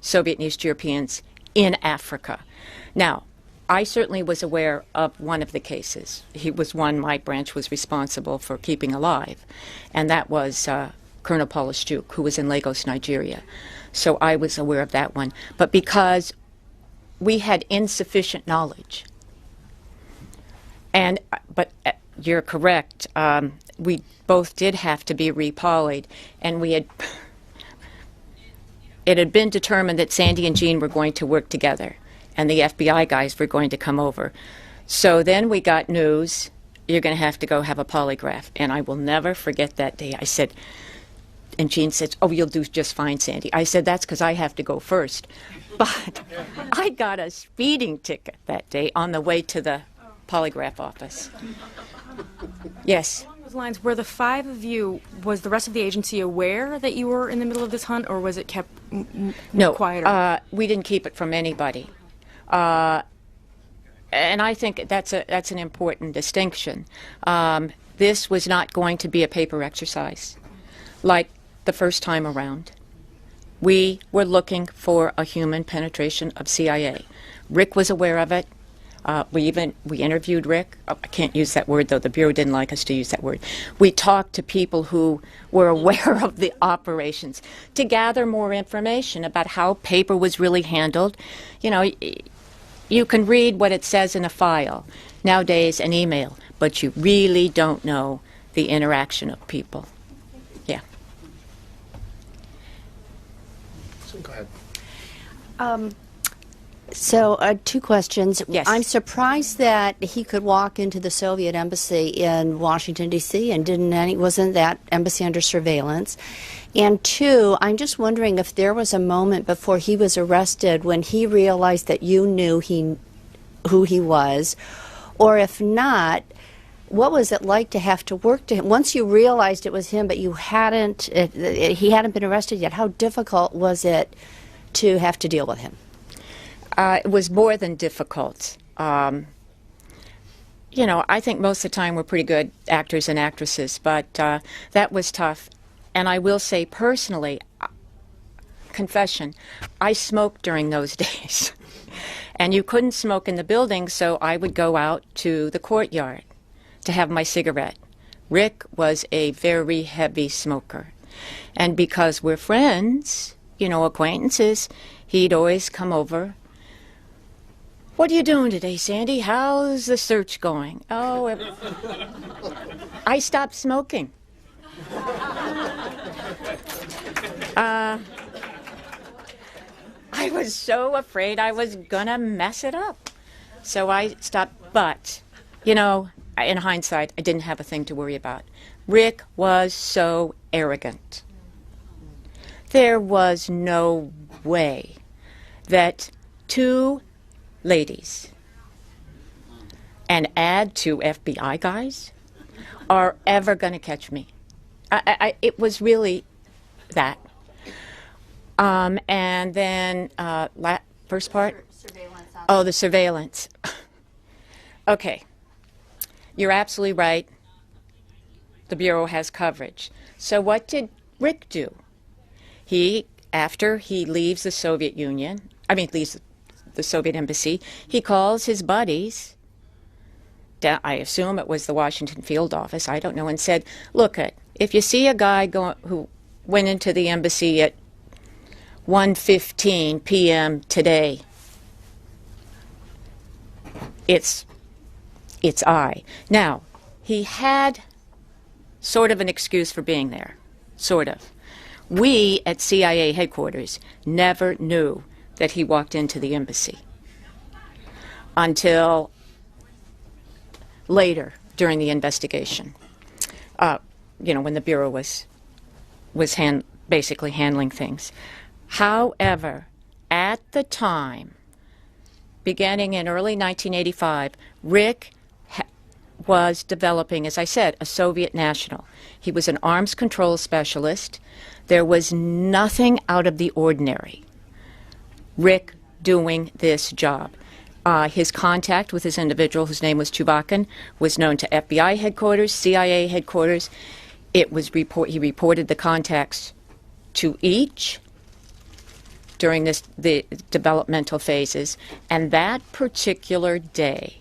Soviet and East Europeans in Africa. Now, I certainly was aware of one of the cases. He was one my branch was responsible for keeping alive, and that was Colonel Polishchuk, who was in Lagos, Nigeria. So I was aware of that one. But because we had insufficient knowledge, but you're correct, we both did have to be repolyed, and it had been determined that Sandy and Jean were going to work together, and the FBI guys were going to come over. So then we got news, you're going to have to go have a polygraph. And I will never forget that day. I said, and Jean said, oh, you'll do just fine, Sandy. I said, that's because I have to go first. But I got a speeding ticket that day on the way to the polygraph office. Yes. Along those lines, were the five of you, was the rest of the agency aware that you were in the middle of this hunt, or was it kept quieter? We didn't keep it from anybody. And I think that's an important distinction. This was not going to be a paper exercise like the first time around. We were looking for a human penetration of CIA. Rick was aware of it. We interviewed Rick. I can't use that word, though. The Bureau didn't like us to use that word. We talked to people who were aware of the operations to gather more information about how paper was really handled. You know, you can read what it says in a file, nowadays an email, but you really don't know the interaction of people. Yeah. So go ahead. So, two questions. Yes. I'm surprised that he could walk into the Soviet embassy in Washington, D.C., and wasn't that embassy under surveillance? And two, I'm just wondering if there was a moment before he was arrested when he realized that you knew who he was, or if not, what was it like to have to work to him? Once you realized it was him, but he hadn't been arrested yet, how difficult was it to have to deal with him? It was more than difficult. You know, I think most of the time we're pretty good actors and actresses, but that was tough. And I will say personally, confession, I smoked during those days. And you couldn't smoke in the building, so I would go out to the courtyard to have my cigarette. Rick was a very heavy smoker. And because we're friends, you know, acquaintances, he'd always come over. What are you doing today, Sandy? How's the search going? Oh, I stopped smoking. I was so afraid I was gonna mess it up. So I stopped, but, you know, in hindsight, I didn't have a thing to worry about. Rick was so arrogant. There was no way that two ladies and add two FBI guys are ever going to catch me. It was really that. And then, first part? Oh, the surveillance. Okay. You're absolutely right. The Bureau has coverage. So what did Rick do? After he leaves the Soviet Union, leaves the Soviet embassy, he calls his buddies, I assume it was the Washington field office, I don't know, and said, look, if you see a guy who went into the embassy at 1:15 p.m. today, it's I. Now, he had sort of an excuse for being there, sort of. We at CIA headquarters never knew that he walked into the embassy until later during the investigation, when the Bureau was basically handling things. However, at the time, beginning in early 1985, Rick was developing, as I said, a Soviet national. He was an arms control specialist. There was nothing out of the ordinary. Rick doing this job. His contact with this individual, whose name was Chuvakin, was known to FBI headquarters, CIA headquarters. He reported the contacts to each during the developmental phases. And that particular day,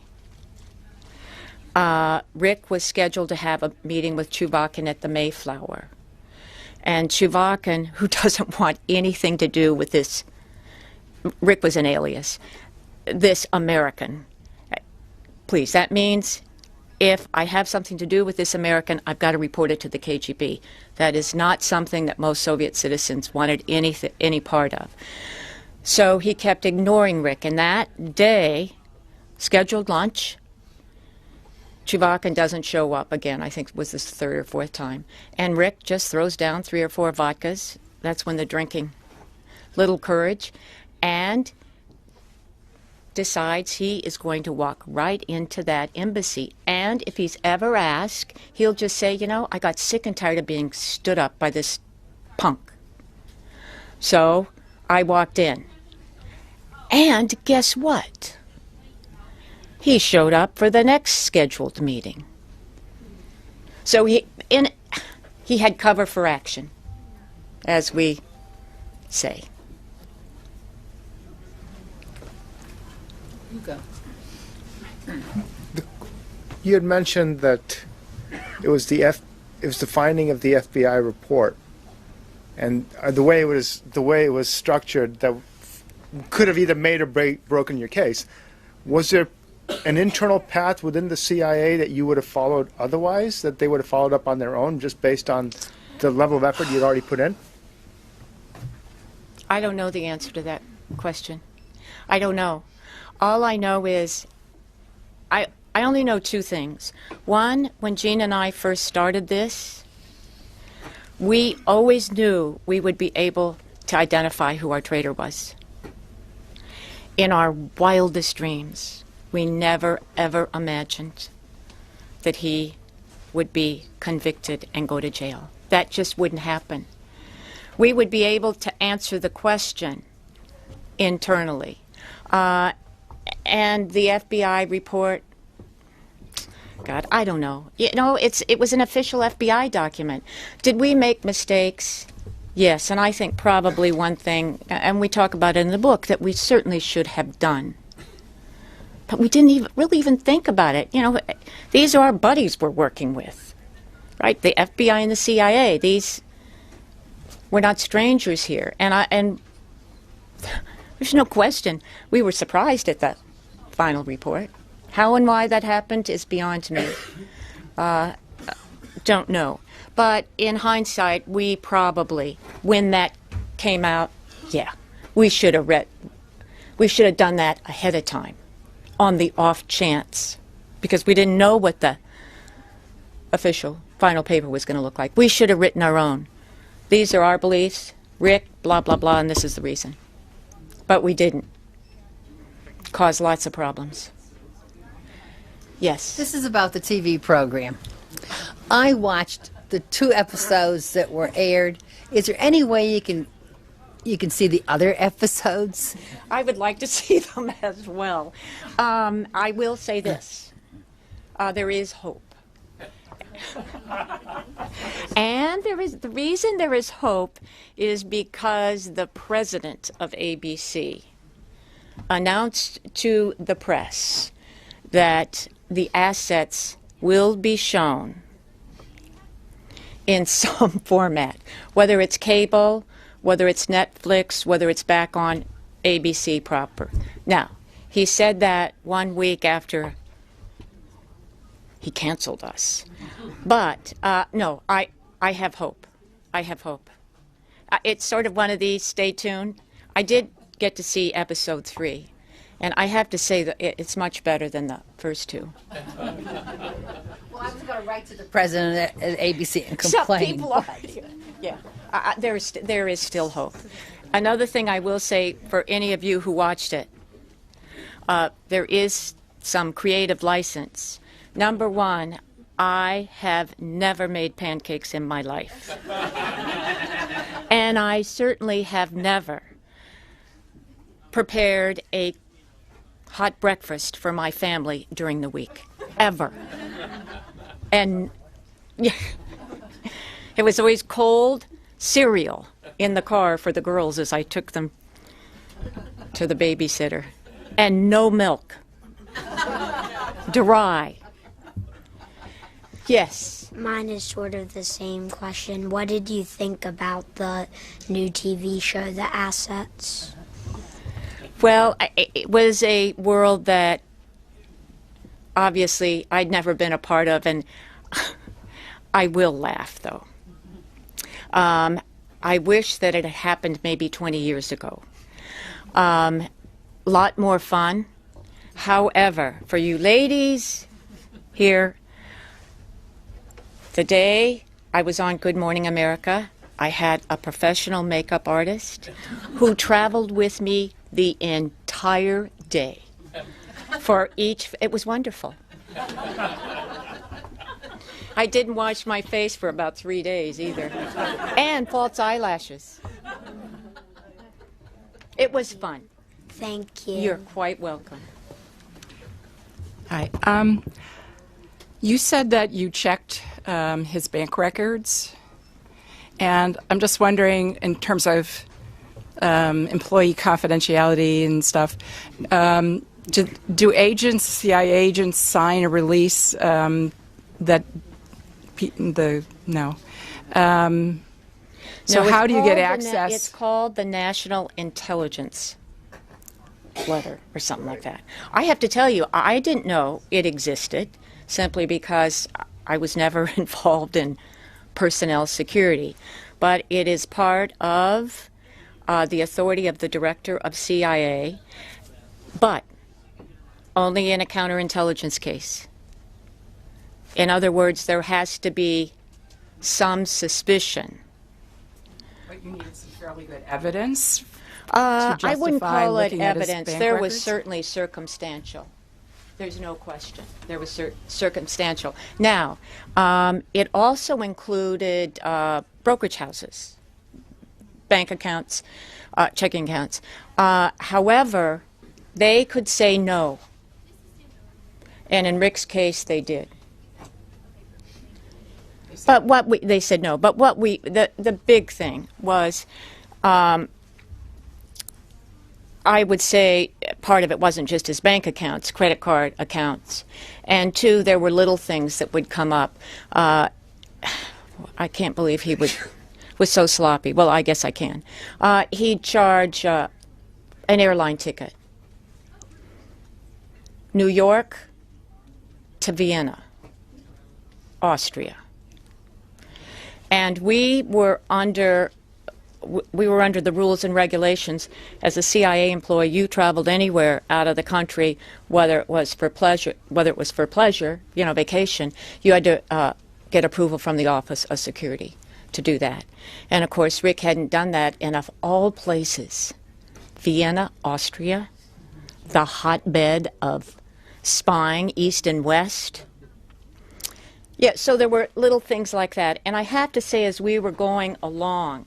Rick was scheduled to have a meeting with Chuvakin at the Mayflower. And Chuvakin, who doesn't want anything to do with this, Rick was an alias, this American. Please, that means if I have something to do with this American, I've got to report it to the KGB. That is not something that most Soviet citizens wanted any part of. So he kept ignoring Rick. And that day, scheduled lunch, Chuvakin doesn't show up again. I think it was this third or fourth time. And Rick just throws down 3 or 4 vodkas. That's when they're drinking. Little courage. And decides he is going to walk right into that embassy. And if he's ever asked, he'll just say, I got sick and tired of being stood up by this punk. So I walked in. And guess what? He showed up for the next scheduled meeting. So he had cover for action, as we say. You go. You had mentioned that it was the finding of the FBI report, and the way it was structured that could have either made or broken your case. Was there an internal path within the CIA that you would have followed otherwise, that they would have followed up on their own just based on the level of effort you'd already put in? I don't know the answer to that question. I don't know. All I know is I only know 2 things. One, when Gene and I first started this, we always knew we would be able to identify who our traitor was. In our wildest dreams, we never, ever imagined that he would be convicted and go to jail. That just wouldn't happen. We would be able to answer the question internally. And the FBI report, God, I don't know. It was an official FBI document. Did we make mistakes? Yes, and I think probably one thing, and we talk about it in the book, that we certainly should have done. But we didn't really even think about it. These are our buddies we're working with, right? The FBI and the CIA. We're not strangers here. And there's no question we were surprised at that final report. How and why that happened is beyond me. Don't know. But in hindsight, we probably, when that came out, we should have done that ahead of time, on the off chance, because we didn't know what the official final paper was going to look like. We should have written our own. These are our beliefs, Rick, blah, blah, blah, and this is the reason. But we didn't. Caused lots of problems. Yes? This is about the TV program. I watched the 2 episodes that were aired, Is there any way you can see the other episodes? I would like to see them as well. I will say this. There is hope. And the reason there is hope is because the president of ABC announced to the press that the assets will be shown in some format, whether it's cable, whether it's Netflix, whether it's back on ABC proper. Now, he said that 1 week after he canceled us. But, no, I have hope. I have hope. It's sort of one of these, stay tuned. I did get to see episode 3, and I have to say that it's much better than the first 2. Well, I was going to write to the president at ABC and complain. Some people are, yeah. There is still hope. Another thing I will say for any of you who watched it, there is some creative license. Number 1, I have never made pancakes in my life. And I certainly have never prepared a hot breakfast for my family during the week, ever. And it was always cold cereal in the car for the girls as I took them to the babysitter. And no milk. Dry. Yes. Mine is sort of the same question. What did you think about the new TV show, The Assets? Well, it was a world that obviously I'd never been a part of, and I will laugh, though. I wish that it had happened maybe 20 years ago. Lot more fun. However, for you ladies here, the day I was on Good Morning America, I had a professional makeup artist who traveled with me the entire day for each. It was wonderful. I didn't wash my face for about 3 days either. And false eyelashes. It was fun. Thank you. You're quite welcome. Hi. You said that you checked his bank records, and I'm just wondering, in terms of employee confidentiality and stuff, do agents, CIA agents, sign a release that no? So how do you get access? It's called the National Intelligence Letter or something like that. I have to tell you, I didn't know it existed simply because I was never involved in personnel security. But it is part of the authority of the director of CIA, but only in a counterintelligence case. In other words, there has to be some suspicion. But you needed some fairly good evidence. I wouldn't call it evidence. There was certainly circumstantial. There's no question. There was circumstantial. Now, it also included brokerage houses, bank accounts, checking accounts. However, they could say no. And in Rick's case, they did. But they said no. But the big thing was, I would say part of it wasn't just his bank accounts, credit card accounts. And 2, there were little things that would come up. I can't believe he was so sloppy. Well, I guess I can. He'd charge an airline ticket. New York to Vienna, Austria. And we were under the rules and regulations. As a CIA employee, you traveled anywhere out of the country, whether it was for pleasure, vacation. You had to get approval from the Office of Security to do that. And of course, Rick hadn't done that. And of all places, Vienna, Austria, the hotbed of spying, East and West. Yeah, so there were little things like that. And I have to say, as we were going along,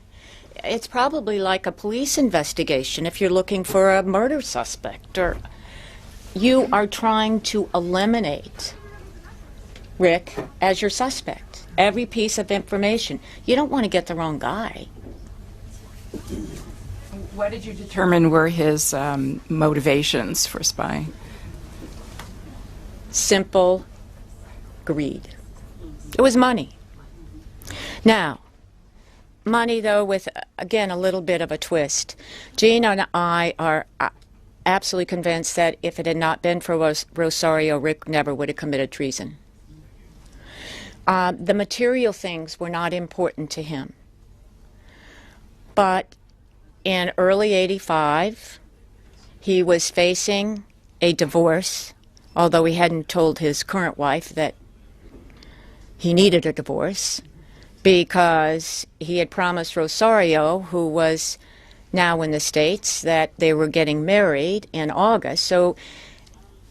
it's probably like a police investigation if you're looking for a murder suspect, or you are trying to eliminate Rick as your suspect. Every piece of information. You don't want to get the wrong guy. What did you determine were his motivations for spying? Simple greed. It was money. Now, money, though, with, again, a little bit of a twist. Jean and I are absolutely convinced that if it had not been for Rosario, Rick never would have committed treason. The material things were not important to him. But in early '85, he was facing a divorce, although he hadn't told his current wife that he needed a divorce, because he had promised Rosario, who was now in the States, that they were getting married in August. So,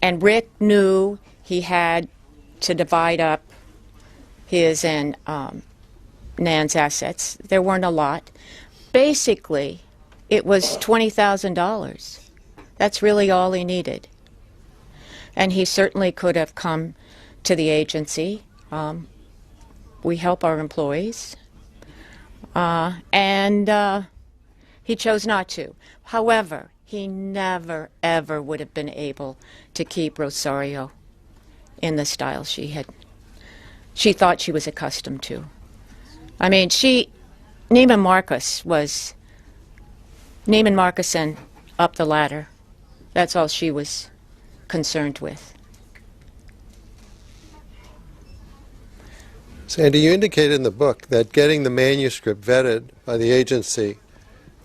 and Rick knew he had to divide up his and Nan's assets. There weren't a lot. Basically, it was $20,000. That's really all he needed. And he certainly could have come to the agency. We help our employees. And he chose not to. However, he never, ever would have been able to keep Rosario in the style she thought she was accustomed to. I mean, Neiman Marcus and up the ladder. That's all she was concerned with. Sandy, you indicated in the book that getting the manuscript vetted by the agency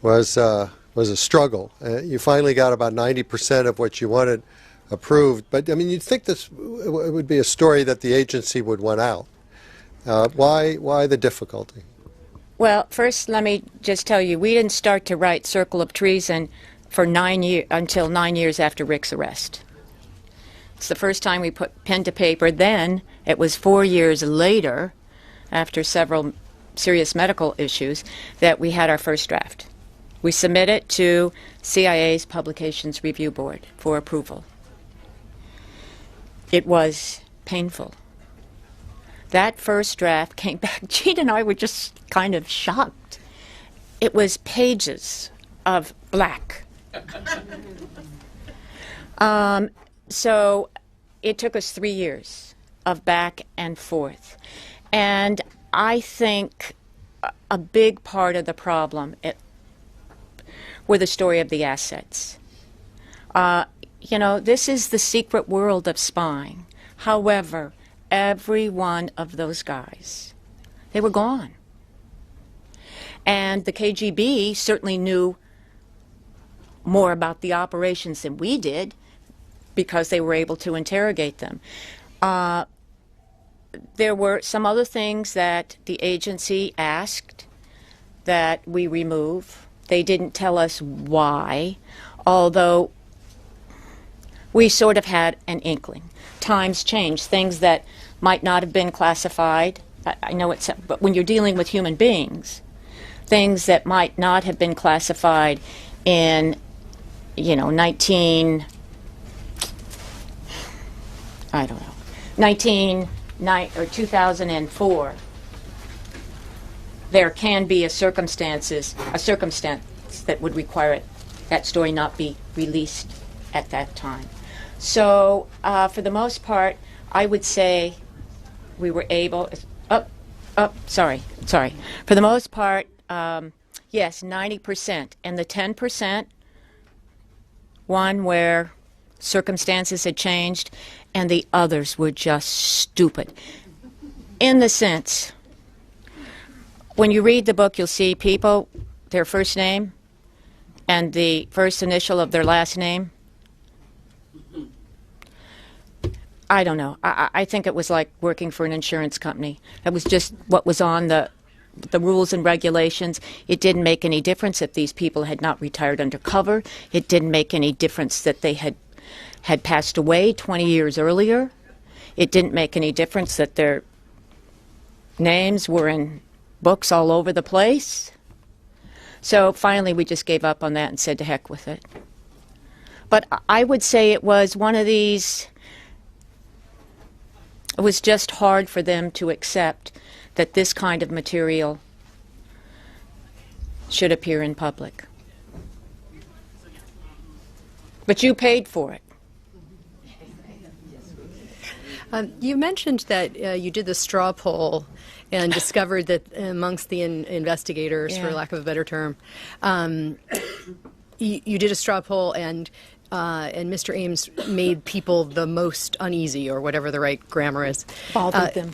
was a struggle. You finally got about 90% of what you wanted approved, but I mean, you'd think this would be a story that the agency would want out. Why the difficulty? Well, first, let me just tell you, we didn't start to write Circle of Treason for until 9 years after Rick's arrest. It's the first time we put pen to paper. Then it was 4 years later, after several serious medical issues, that we had our first draft. We submit it to CIA's Publications Review Board for approval. It was painful. That first draft came back. Jean and I were just kind of shocked. It was pages of black. So it took us 3 years of back and forth. And I think a big part of the problem were the story of the assets. You know, this is the secret world of spying. However, every one of those guys, they were gone. And the KGB certainly knew more about the operations than we did because they were able to interrogate them. There were some other things that the agency asked that we remove. They didn't tell us why, although we sort of had an inkling. Times change. Things that might not have been classified. I know it's, but when you're dealing with human beings, things that might not have been classified in, 2004, there can be a circumstance that would require that story not be released at that time. So, for the most part, I would say we were able. Sorry. For the most part, yes, 90%, and the 10%, one where circumstances had changed, and the others were just stupid. In the sense, when you read the book, you'll see people, their first name and the first initial of their last name. I don't know. I think it was like working for an insurance company. It was just what was on the rules and regulations. It didn't make any difference if these people had not retired undercover. It didn't make any difference that they had passed away 20 years earlier. It didn't make any difference that their names were in books all over the place. So finally we just gave up on that and said to heck with it. But I would say it was one of these, it was just hard for them to accept that this kind of material should appear in public. But you paid for it. You mentioned that you did the straw poll and discovered that amongst the investigators, for lack of a better term, you did a straw poll and Mr. Ames made people the most uneasy, or whatever the right grammar is. Bothered them.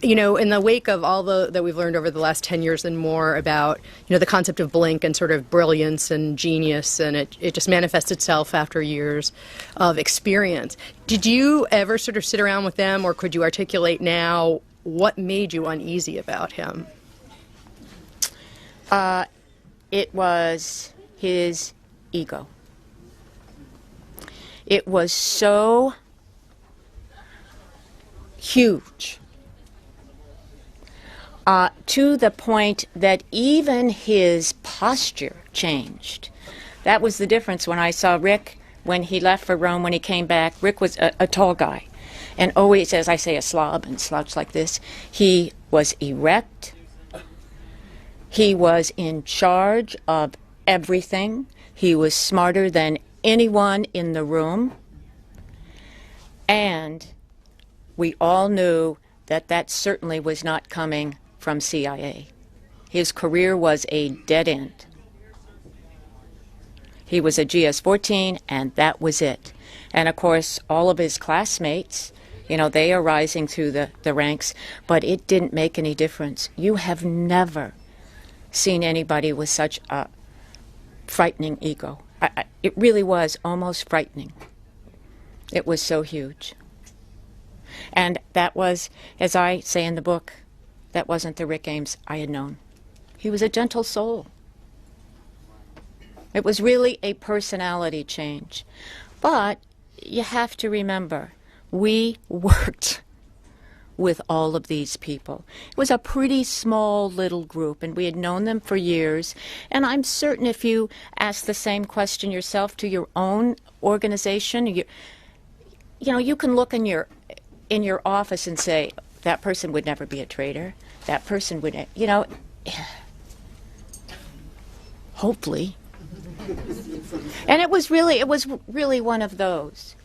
You know, in the wake of all that we've learned over the last 10 years and more about, you know, the concept of blink and sort of brilliance and genius, and it just manifests itself after years of experience. Did you ever sort of sit around with them, or could you articulate now what made you uneasy about him? It was his ego. It was so huge. To the point that even his posture changed. That was the difference when I saw Rick when he left for Rome. When he came back, Rick was a tall guy, and always, as I say, a slob and slouched like this. He was erect. He was in charge of everything. He was smarter than anyone in the room, and we all knew that that certainly was not coming from CIA. His career was a dead end. He was a GS-14, and that was it. And of course, all of his classmates, you know, they are rising through the ranks, but it didn't make any difference. You have never seen anybody with such a frightening ego. It really was almost frightening. It was so huge. And that was, as I say in the book, that wasn't the Rick Ames I had known. He was a gentle soul. It was really a personality change. But you have to remember, we worked with all of these people. It was a pretty small little group, and we had known them for years. And I'm certain if you ask the same question yourself to your own organization, you know, you can look in your office and say, that person would never be a traitor. That person would, you know, hopefully. And it was really one of those.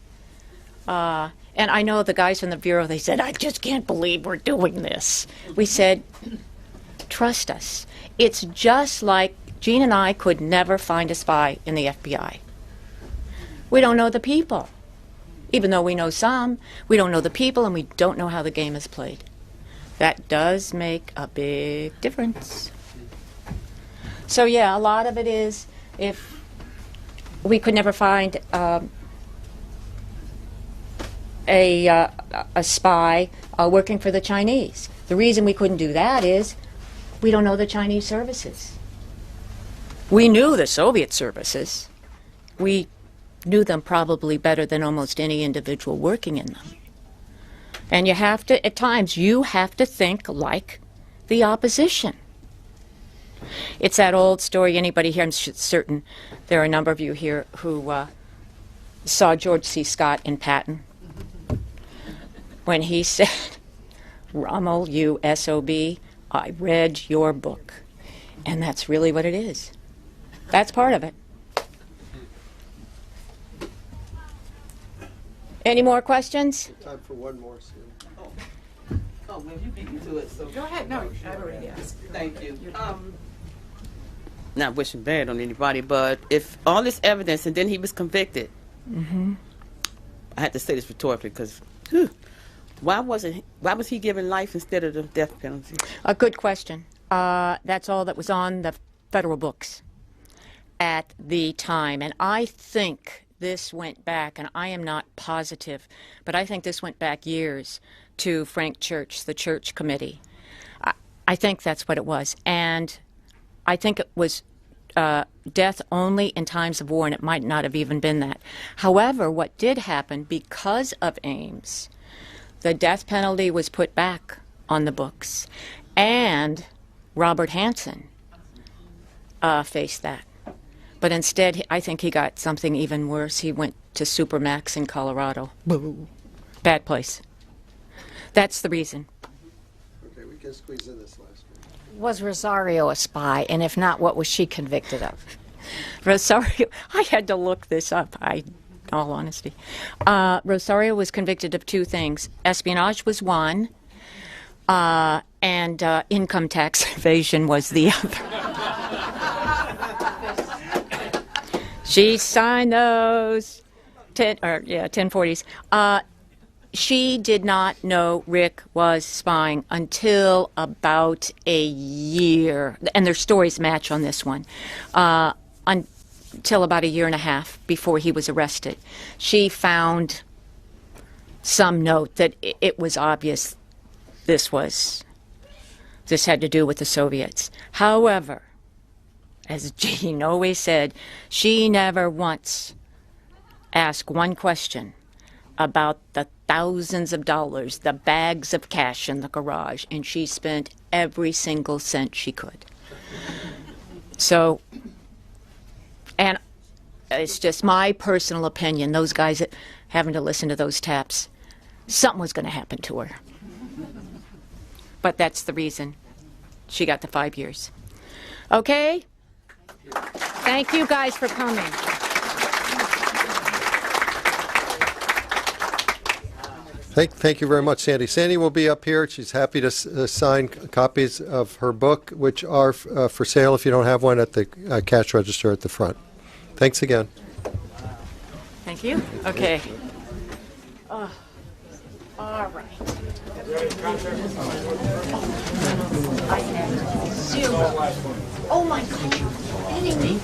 And I know the guys from the Bureau, they said, I just can't believe we're doing this. We said, trust us. It's just like Gene and I could never find a spy in the FBI. We don't know the people. Even though we know some, we don't know the people, and we don't know how the game is played. That does make a big difference. So yeah, a lot of it is, if we could never find a spy working for the Chinese. The reason we couldn't do that is we don't know the Chinese services. We knew the Soviet services. We knew them probably better than almost any individual working in them. And you have to, at times, you have to think like the opposition. It's that old story. Anybody here, I'm certain there are a number of you here who saw George C. Scott in Patton when he said, Rommel, you SOB, I read your book. And that's really what it is. That's part of it. Any more questions? Time for one more, Sue. Oh, well, you beat me to it, so. Go ahead. No, I've already asked. Thank you. Not wishing bad on anybody, but if all this evidence and then he was convicted, I had to say this rhetorically because why was he given life instead of the death penalty? A good question. That's all that was on the federal books at the time, and I think this went back, and I am not positive, but I think this went back years to Frank Church, the Church Committee. I think that's what it was, and I think it was death only in times of war, and it might not have even been that. However, what did happen, because of Ames, the death penalty was put back on the books, and Robert Hansen face that. But instead, I think he got something even worse. He went to Supermax in Colorado. Boo. Bad place. That's the reason. Okay, we can squeeze in this last one. Was Rosario a spy? And if not, what was she convicted of? Rosario, I had to look this up, in all honesty. Rosario was convicted of 2 things. Espionage was one, and income tax evasion was the other. She signed those 1040s. She did not know Rick was spying until about a year, and their stories match on this one, until about a year and a half before he was arrested. She found some note that it was obvious this had to do with the Soviets. However, as Jean always said, she never once asked one question about the thousands of dollars, the bags of cash in the garage, and she spent every single cent she could. So, and it's just my personal opinion, those guys having to listen to those taps, something was going to happen to her. But that's the reason she got the 5 years. Okay? Thank you guys for coming. Thank you very much, Sandy. Sandy will be up here. She's happy to sign copies of her book, which are for sale if you don't have one at the cash register at the front. Thanks again. Thank you. Okay. All right. I have 0. Oh my God, you're kidding me.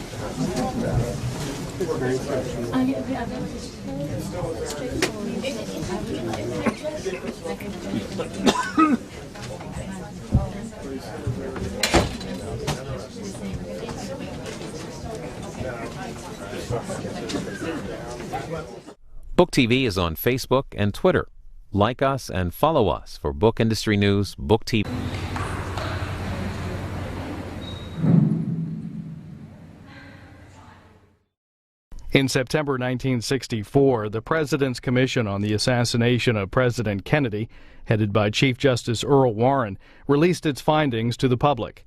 Book TV is on Facebook and Twitter. Like us and follow us for book industry news, Book TV. In September 1964, the President's Commission on the Assassination of President Kennedy, headed by Chief Justice Earl Warren, released its findings to the public.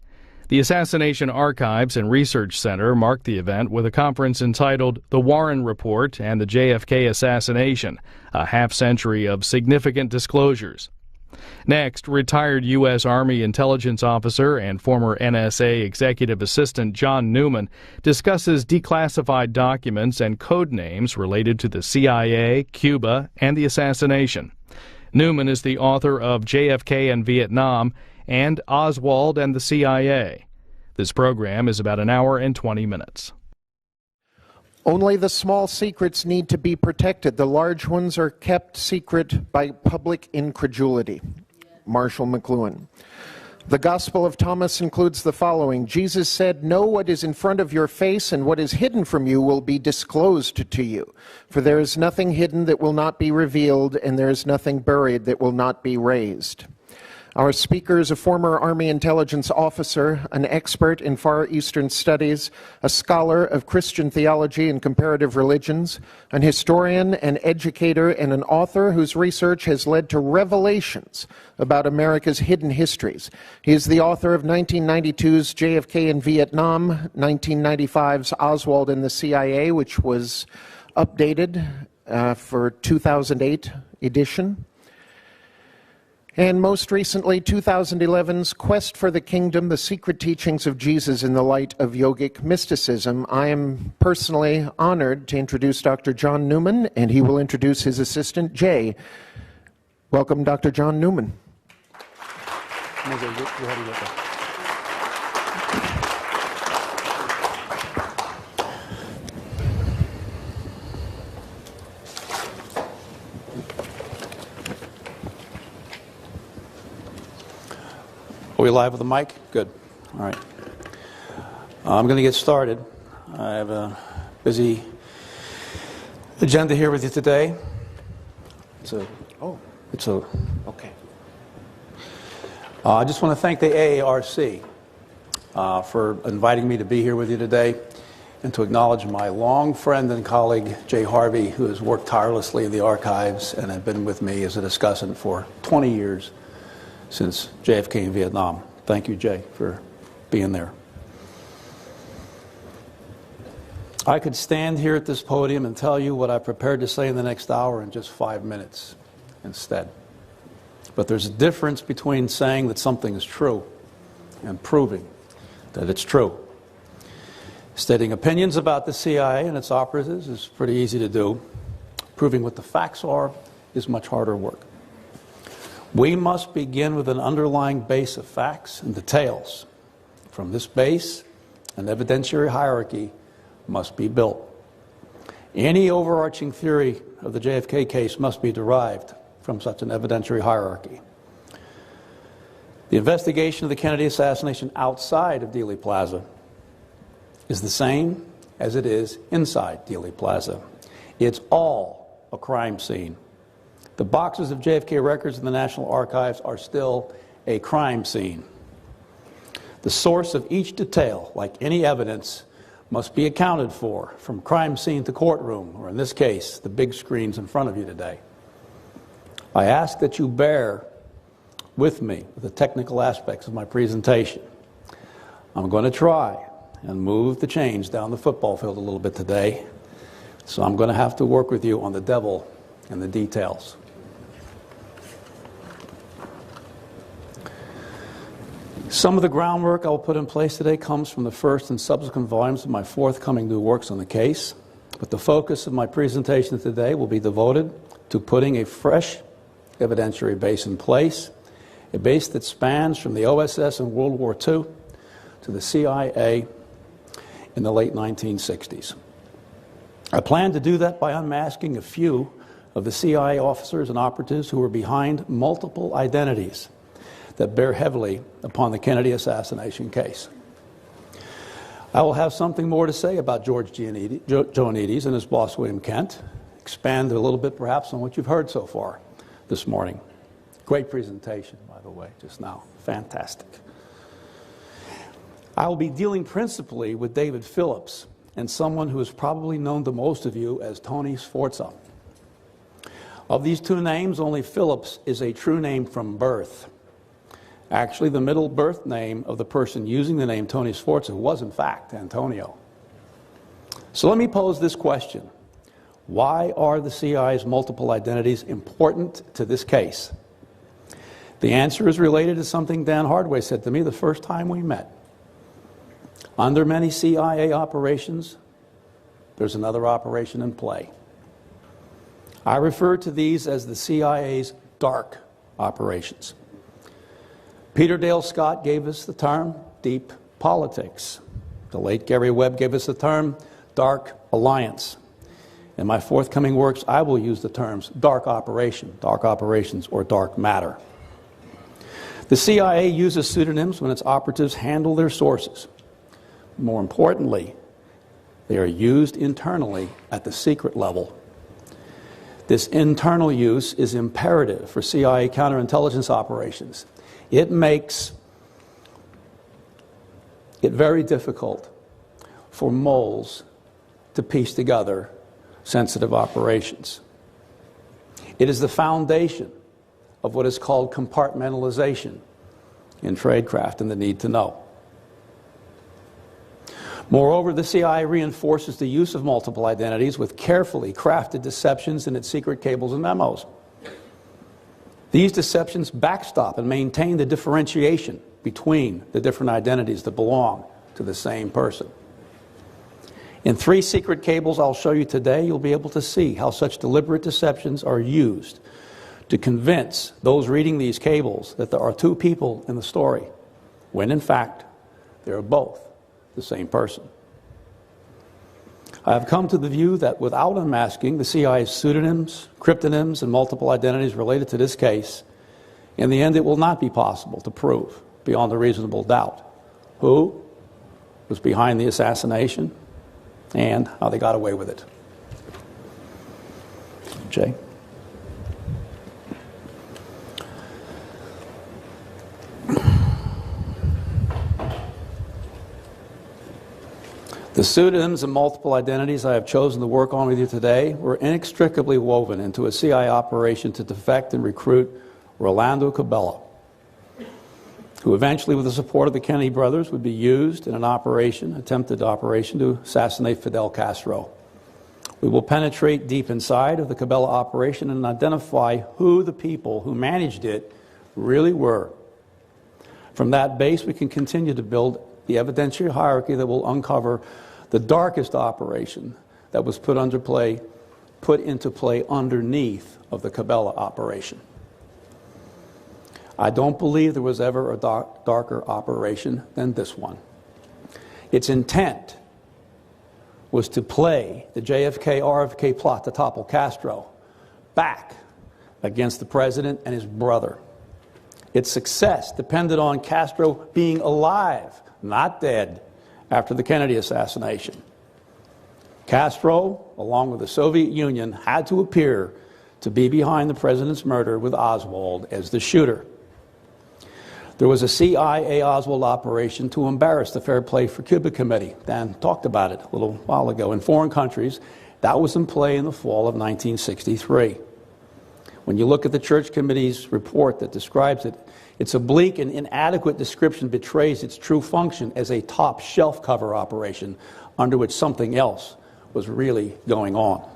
The Assassination Archives and Research Center marked the event with a conference entitled The Warren Report and the JFK Assassination, a half-century of significant disclosures. Next, retired U.S. Army intelligence officer and former NSA executive assistant John Newman discusses declassified documents and code names related to the CIA, Cuba, and the assassination. Newman is the author of JFK and Vietnam and Oswald and the CIA. This program is about an hour and 20 minutes. Only the small secrets need to be protected. The large ones are kept secret by public incredulity. Marshall McLuhan. The Gospel of Thomas includes the following. Jesus said, "Know what is in front of your face, and what is hidden from you will be disclosed to you. For there is nothing hidden that will not be revealed, and there is nothing buried that will not be raised." Our speaker is a former Army intelligence officer, an expert in Far Eastern studies, a scholar of Christian theology and comparative religions, an historian, an educator, and an author whose research has led to revelations about America's hidden histories. He is the author of 1992's JFK in Vietnam, 1995's Oswald and the CIA, which was updated for 2008 edition. And most recently, 2011's Quest for the Kingdom, The Secret Teachings of Jesus in the Light of Yogic Mysticism. I am personally honored to introduce Dr. John Newman, and he will introduce his assistant, Jay. Welcome, Dr. John Newman. Are we live with the mic? Good. All right. I'm going to get started. I have a busy agenda here with you today. Okay. I just want to thank the AARC for inviting me to be here with you today, and to acknowledge my long friend and colleague, Jay Harvey, who has worked tirelessly in the archives and has been with me as a discussant for 20 years since JFK in Vietnam. Thank you, Jay, for being there. I could stand here at this podium and tell you what I prepared to say in the next hour in just 5 minutes instead. But there's a difference between saying that something is true and proving that it's true. Stating opinions about the CIA and its operatives is pretty easy to do. Proving what the facts are is much harder work. We must begin with an underlying base of facts and details. From this base, an evidentiary hierarchy must be built. Any overarching theory of the JFK case must be derived from such an evidentiary hierarchy. The investigation of the Kennedy assassination outside of Dealey Plaza is the same as it is inside Dealey Plaza. It's all a crime scene. The boxes of JFK records in the National Archives are still a crime scene. The source of each detail, like any evidence, must be accounted for, from crime scene to courtroom, or in this case, the big screens in front of you today. I ask that you bear with me with the technical aspects of my presentation. I'm going to try and move the chains down the football field a little bit today, so I'm going to have to work with you on the devil and the details. Some of the groundwork I will put in place today comes from the first and subsequent volumes of my forthcoming new works on the case, but the focus of my presentation today will be devoted to putting a fresh evidentiary base in place, a base that spans from the OSS in World War II to the CIA in the late 1960s. I plan to do that by unmasking a few of the CIA officers and operatives who were behind multiple identities that bear heavily upon the Kennedy assassination case. I will have something more to say about George Joannides and his boss William Kent, expand a little bit perhaps on what you've heard so far this morning. Great presentation, by the way, just now. Fantastic. I will be dealing principally with David Phillips and someone who is probably known to most of you as Tony Sforza. Of these two names, only Phillips is a true name from birth. Actually, the middle birth name of the person using the name Tony Sforza was, in fact, Antonio. So let me pose this question. Why are the CIA's multiple identities important to this case? The answer is related to something Dan Hardway said to me the first time we met. Under many CIA operations, there's another operation in play. I refer to these as the CIA's dark operations. Peter Dale Scott gave us the term deep politics. The late Gary Webb gave us the term dark alliance. In my forthcoming works, I will use the terms dark operation, dark operations, or dark matter. The CIA uses pseudonyms when its operatives handle their sources. More importantly, they are used internally at the secret level. This internal use is imperative for CIA counterintelligence operations. It makes it very difficult for moles to piece together sensitive operations. It is the foundation of what is called compartmentalization in tradecraft and the need to know. Moreover, the CIA reinforces the use of multiple identities with carefully crafted deceptions in its secret cables and memos. These deceptions backstop and maintain the differentiation between the different identities that belong to the same person. In 3 secret cables I'll show you today, you'll be able to see how such deliberate deceptions are used to convince those reading these cables that there are 2 people in the story, when in fact they are both the same person. I have come to the view that without unmasking the CIA's pseudonyms, cryptonyms, and multiple identities related to this case, in the end it will not be possible to prove beyond a reasonable doubt who was behind the assassination and how they got away with it. Jay? The pseudonyms and multiple identities I have chosen to work on with you today were inextricably woven into a CIA operation to defect and recruit Rolando Cabela, who eventually, with the support of the Kennedy brothers, would be used in an attempted operation to assassinate Fidel Castro. We will penetrate deep inside of the Cabela operation and identify who the people who managed it really were. From that base, we can continue to build the evidentiary hierarchy that will uncover the darkest operation that was put into play underneath of the Cabela operation. I don't believe there was ever a darker operation than this one. Its intent was to play the JFK-RFK plot to topple Castro back against the president and his brother. Its success depended on Castro being alive, not dead, after the Kennedy assassination. Castro, along with the Soviet Union, had to appear to be behind the president's murder with Oswald as the shooter. There was a CIA Oswald operation to embarrass the Fair Play for Cuba Committee. Dan talked about it a little while ago. In foreign countries, that was in play in the fall of 1963. When you look at the Church Committee's report that describes it, its oblique and inadequate description betrays its true function as a top shelf cover operation under which something else was really going on.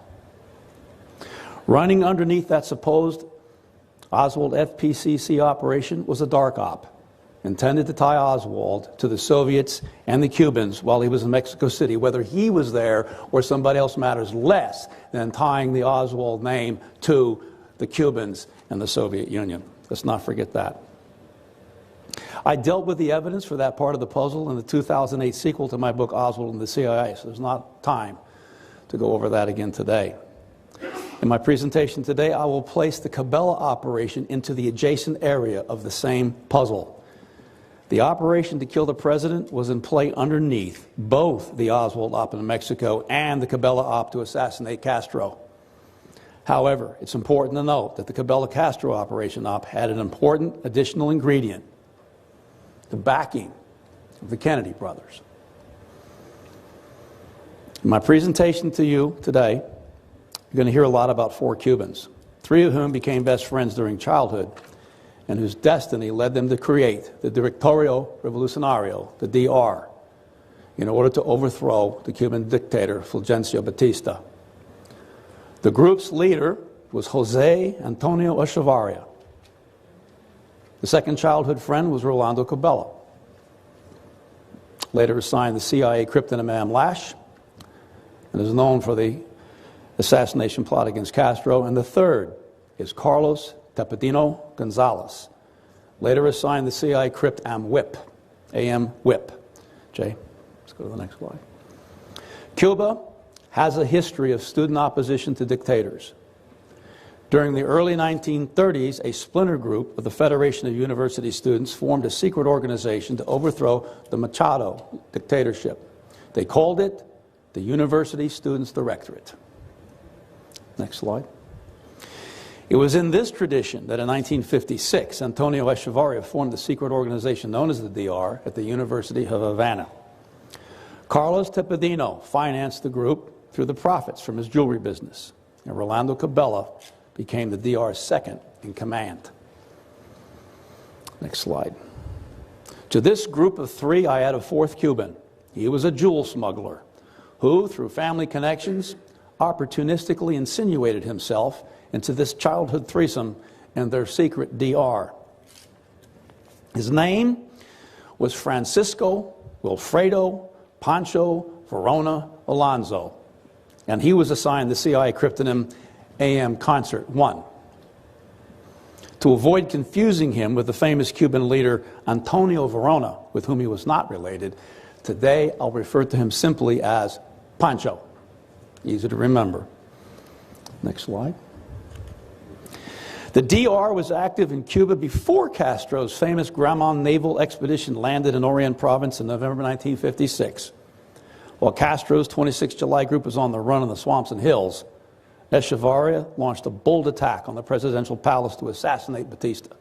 Running underneath that supposed Oswald FPCC operation was a dark op, intended to tie Oswald to the Soviets and the Cubans while he was in Mexico City. Whether he was there or somebody else matters less than tying the Oswald name to the Cubans and the Soviet Union. Let's not forget that. I dealt with the evidence for that part of the puzzle in the 2008 sequel to my book, Oswald and the CIA, so there's not time to go over that again today. In my presentation today, I will place the Cabela operation into the adjacent area of the same puzzle. The operation to kill the president was in play underneath both the Oswald op in Mexico and the Cabela op to assassinate Castro. However, it's important to note that the Cabela-Castro operation op had an important additional ingredient: the backing of the Kennedy brothers. In my presentation to you today, you're going to hear a lot about 4 Cubans, 3 of whom became best friends during childhood, and whose destiny led them to create the Directorio Revolucionario, the DR, in order to overthrow the Cuban dictator Fulgencio Batista. The group's leader was Jose Antonio Echevarria. The second childhood friend was Rolando Cabela, later assigned the CIA cryptonym Amlash, and is known for the assassination plot against Castro. And the third is Carlos Tepedino Gonzalez, later assigned the CIA crypt Amwip, A-M-Whip. Jay, let's go to the next slide. Cuba has a history of student opposition to dictators. During the early 1930s, a splinter group of the Federation of University Students formed a secret organization to overthrow the Machado dictatorship. They called it the University Students Directorate. Next slide. It was in this tradition that in 1956, Antonio Echevarria formed the secret organization known as the DR at the University of Havana. Carlos Tepedino financed the group through the profits from his jewelry business, and Rolando Cabela became the DR's second in command. Next slide. To this group of 3, I add a 4th Cuban. He was a jewel smuggler who, through family connections, opportunistically insinuated himself into this childhood threesome and their secret DR. His name was Francisco Wilfredo Pancho Verona Alonso, and he was assigned the CIA cryptonym AM Concert 1. To avoid confusing him with the famous Cuban leader Antonio Verona, with whom he was not related, today I'll refer to him simply as Pancho. Easy to remember. Next slide. The DR was active in Cuba before Castro's famous Gramont naval expedition landed in Orient province in November 1956. While Castro's 26th July group was on the run in the swamps and hills, Echevarria launched a bold attack on the presidential palace to assassinate Batista.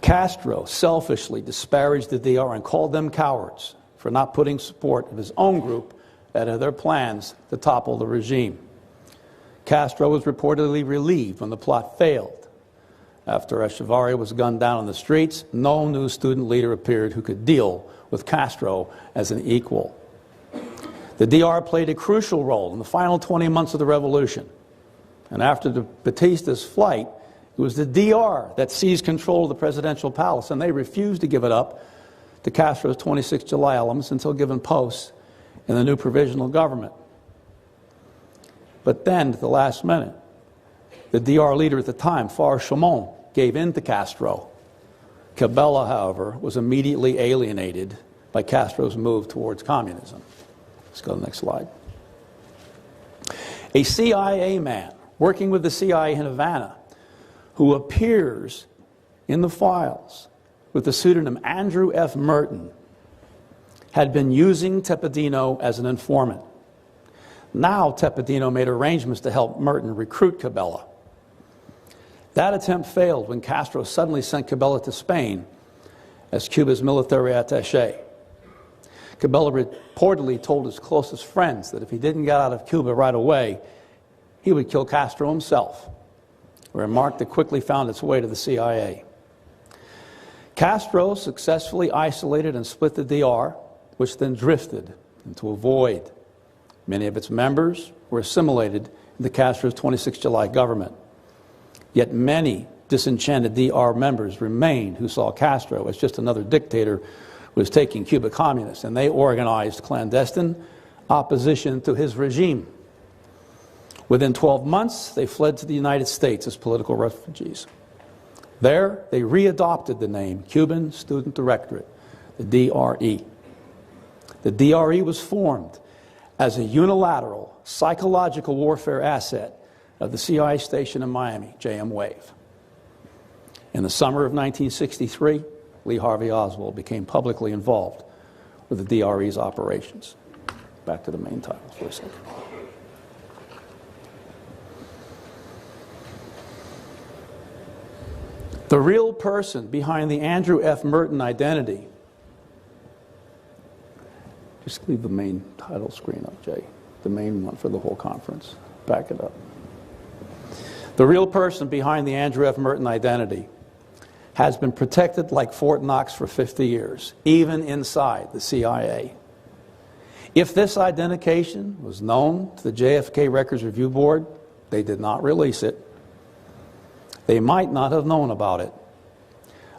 Castro selfishly disparaged the DR and called them cowards for not putting support of his own group ahead of their plans to topple the regime. Castro was reportedly relieved when the plot failed. After Echevarria was gunned down on the streets, no new student leader appeared who could deal with Castro as an equal. The DR played a crucial role in the final 20 months of the revolution. And after Batista's flight, it was the DR that seized control of the presidential palace, and they refused to give it up to Castro's 26 July elements until given posts in the new provisional government. But then, at the last minute, the DR leader at the time, Far Chaumont, gave in to Castro. Cabela, however, was immediately alienated by Castro's move towards communism. Let's go to the next slide. A CIA man working with the CIA in Havana, who appears in the files with the pseudonym Andrew F. Merton, had been using Tepedino as an informant. Now Tepedino made arrangements to help Merton recruit Cabela. That attempt failed when Castro suddenly sent Cabela to Spain as Cuba's military attaché. Cabela reportedly told his closest friends that if he didn't get out of Cuba right away, he would kill Castro himself, a remark that quickly found its way to the CIA. Castro successfully isolated and split the DR, which then drifted into a void. Many of its members were assimilated into Castro's 26 July government. Yet many disenchanted DR members remained who saw Castro as just another dictator who was taking Cuba communist, and they organized clandestine opposition to his regime. Within 12 months, they fled to the United States as political refugees. There, they readopted the name Cuban Student Directorate, the DRE. The DRE was formed as a unilateral psychological warfare asset of the CIA station in Miami, JM Wave. In the summer of 1963, Lee Harvey Oswald became publicly involved with the DRE's operations. Back to the main title for a second. The real person behind the Andrew F. Merton identity. Just leave the main title screen up, Jay. The main one for the whole conference. Back it up. The real person behind the Andrew F. Merton identity has been protected like Fort Knox for 50 years, even inside the CIA. If this identification was known to the JFK Records Review Board, they did not release it. They might not have known about it.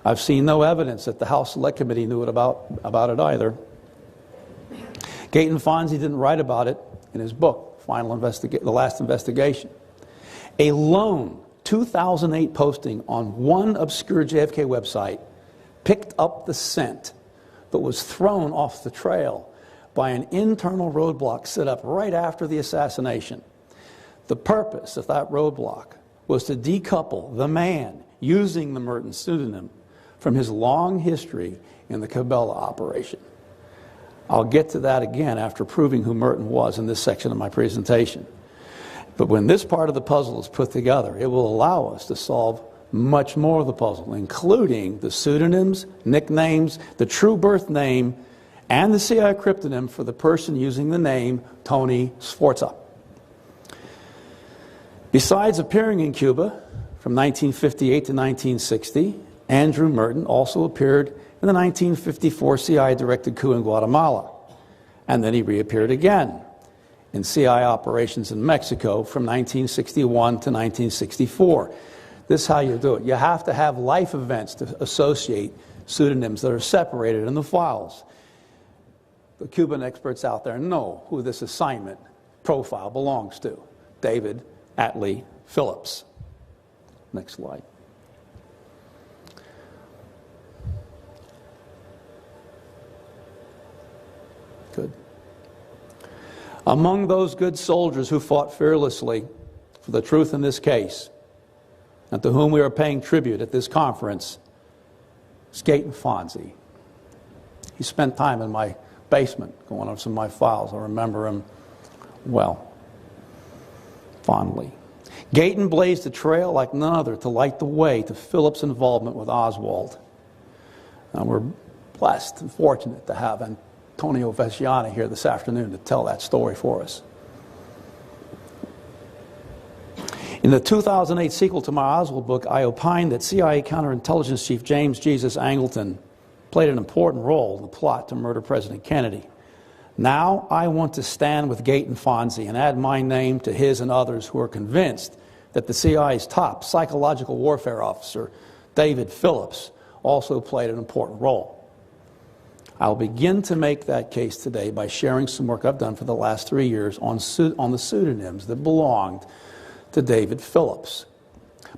I've seen no evidence that the House Select Committee knew about it either. Gaten Fonzie didn't write about it in his book, The Last Investigation. A lone 2008 posting on one obscure JFK website picked up the scent but was thrown off the trail by an internal roadblock set up right after the assassination. The purpose of that roadblock was to decouple the man using the Merton pseudonym from his long history in the Cabela operation. I'll get to that again after proving who Merton was in this section of my presentation. But when this part of the puzzle is put together, it will allow us to solve much more of the puzzle, including the pseudonyms, nicknames, the true birth name, and the CIA cryptonym for the person using the name Tony Sforza. Besides appearing in Cuba from 1958 to 1960, Andrew Merton also appeared in the 1954 CIA-directed coup in Guatemala, and then he reappeared again in CIA operations in Mexico from 1961 to 1964. This is how you do it. You have to have life events to associate pseudonyms that are separated in the files. The Cuban experts out there know who this assignment profile belongs to. David Atlee Phillips. Next slide. Good. Among those good soldiers who fought fearlessly for the truth in this case, and to whom we are paying tribute at this conference, is Gaten Fonzie. He spent time in my basement going over some of my files. I remember him well, fondly. Gaten blazed a trail like none other to light the way to Phillips' involvement with Oswald. And we're blessed and fortunate to have Antonio Vesciani here this afternoon to tell that story for us. In the 2008 sequel to my Oswald book, I opined that CIA counterintelligence chief James Jesus Angleton played an important role in the plot to murder President Kennedy. Now I want to stand with Gate and Fonzie and add my name to his and others who are convinced that the CIA's top psychological warfare officer, David Phillips, also played an important role. I'll begin to make that case today by sharing some work I've done for the last 3 years on the pseudonyms that belonged to David Phillips.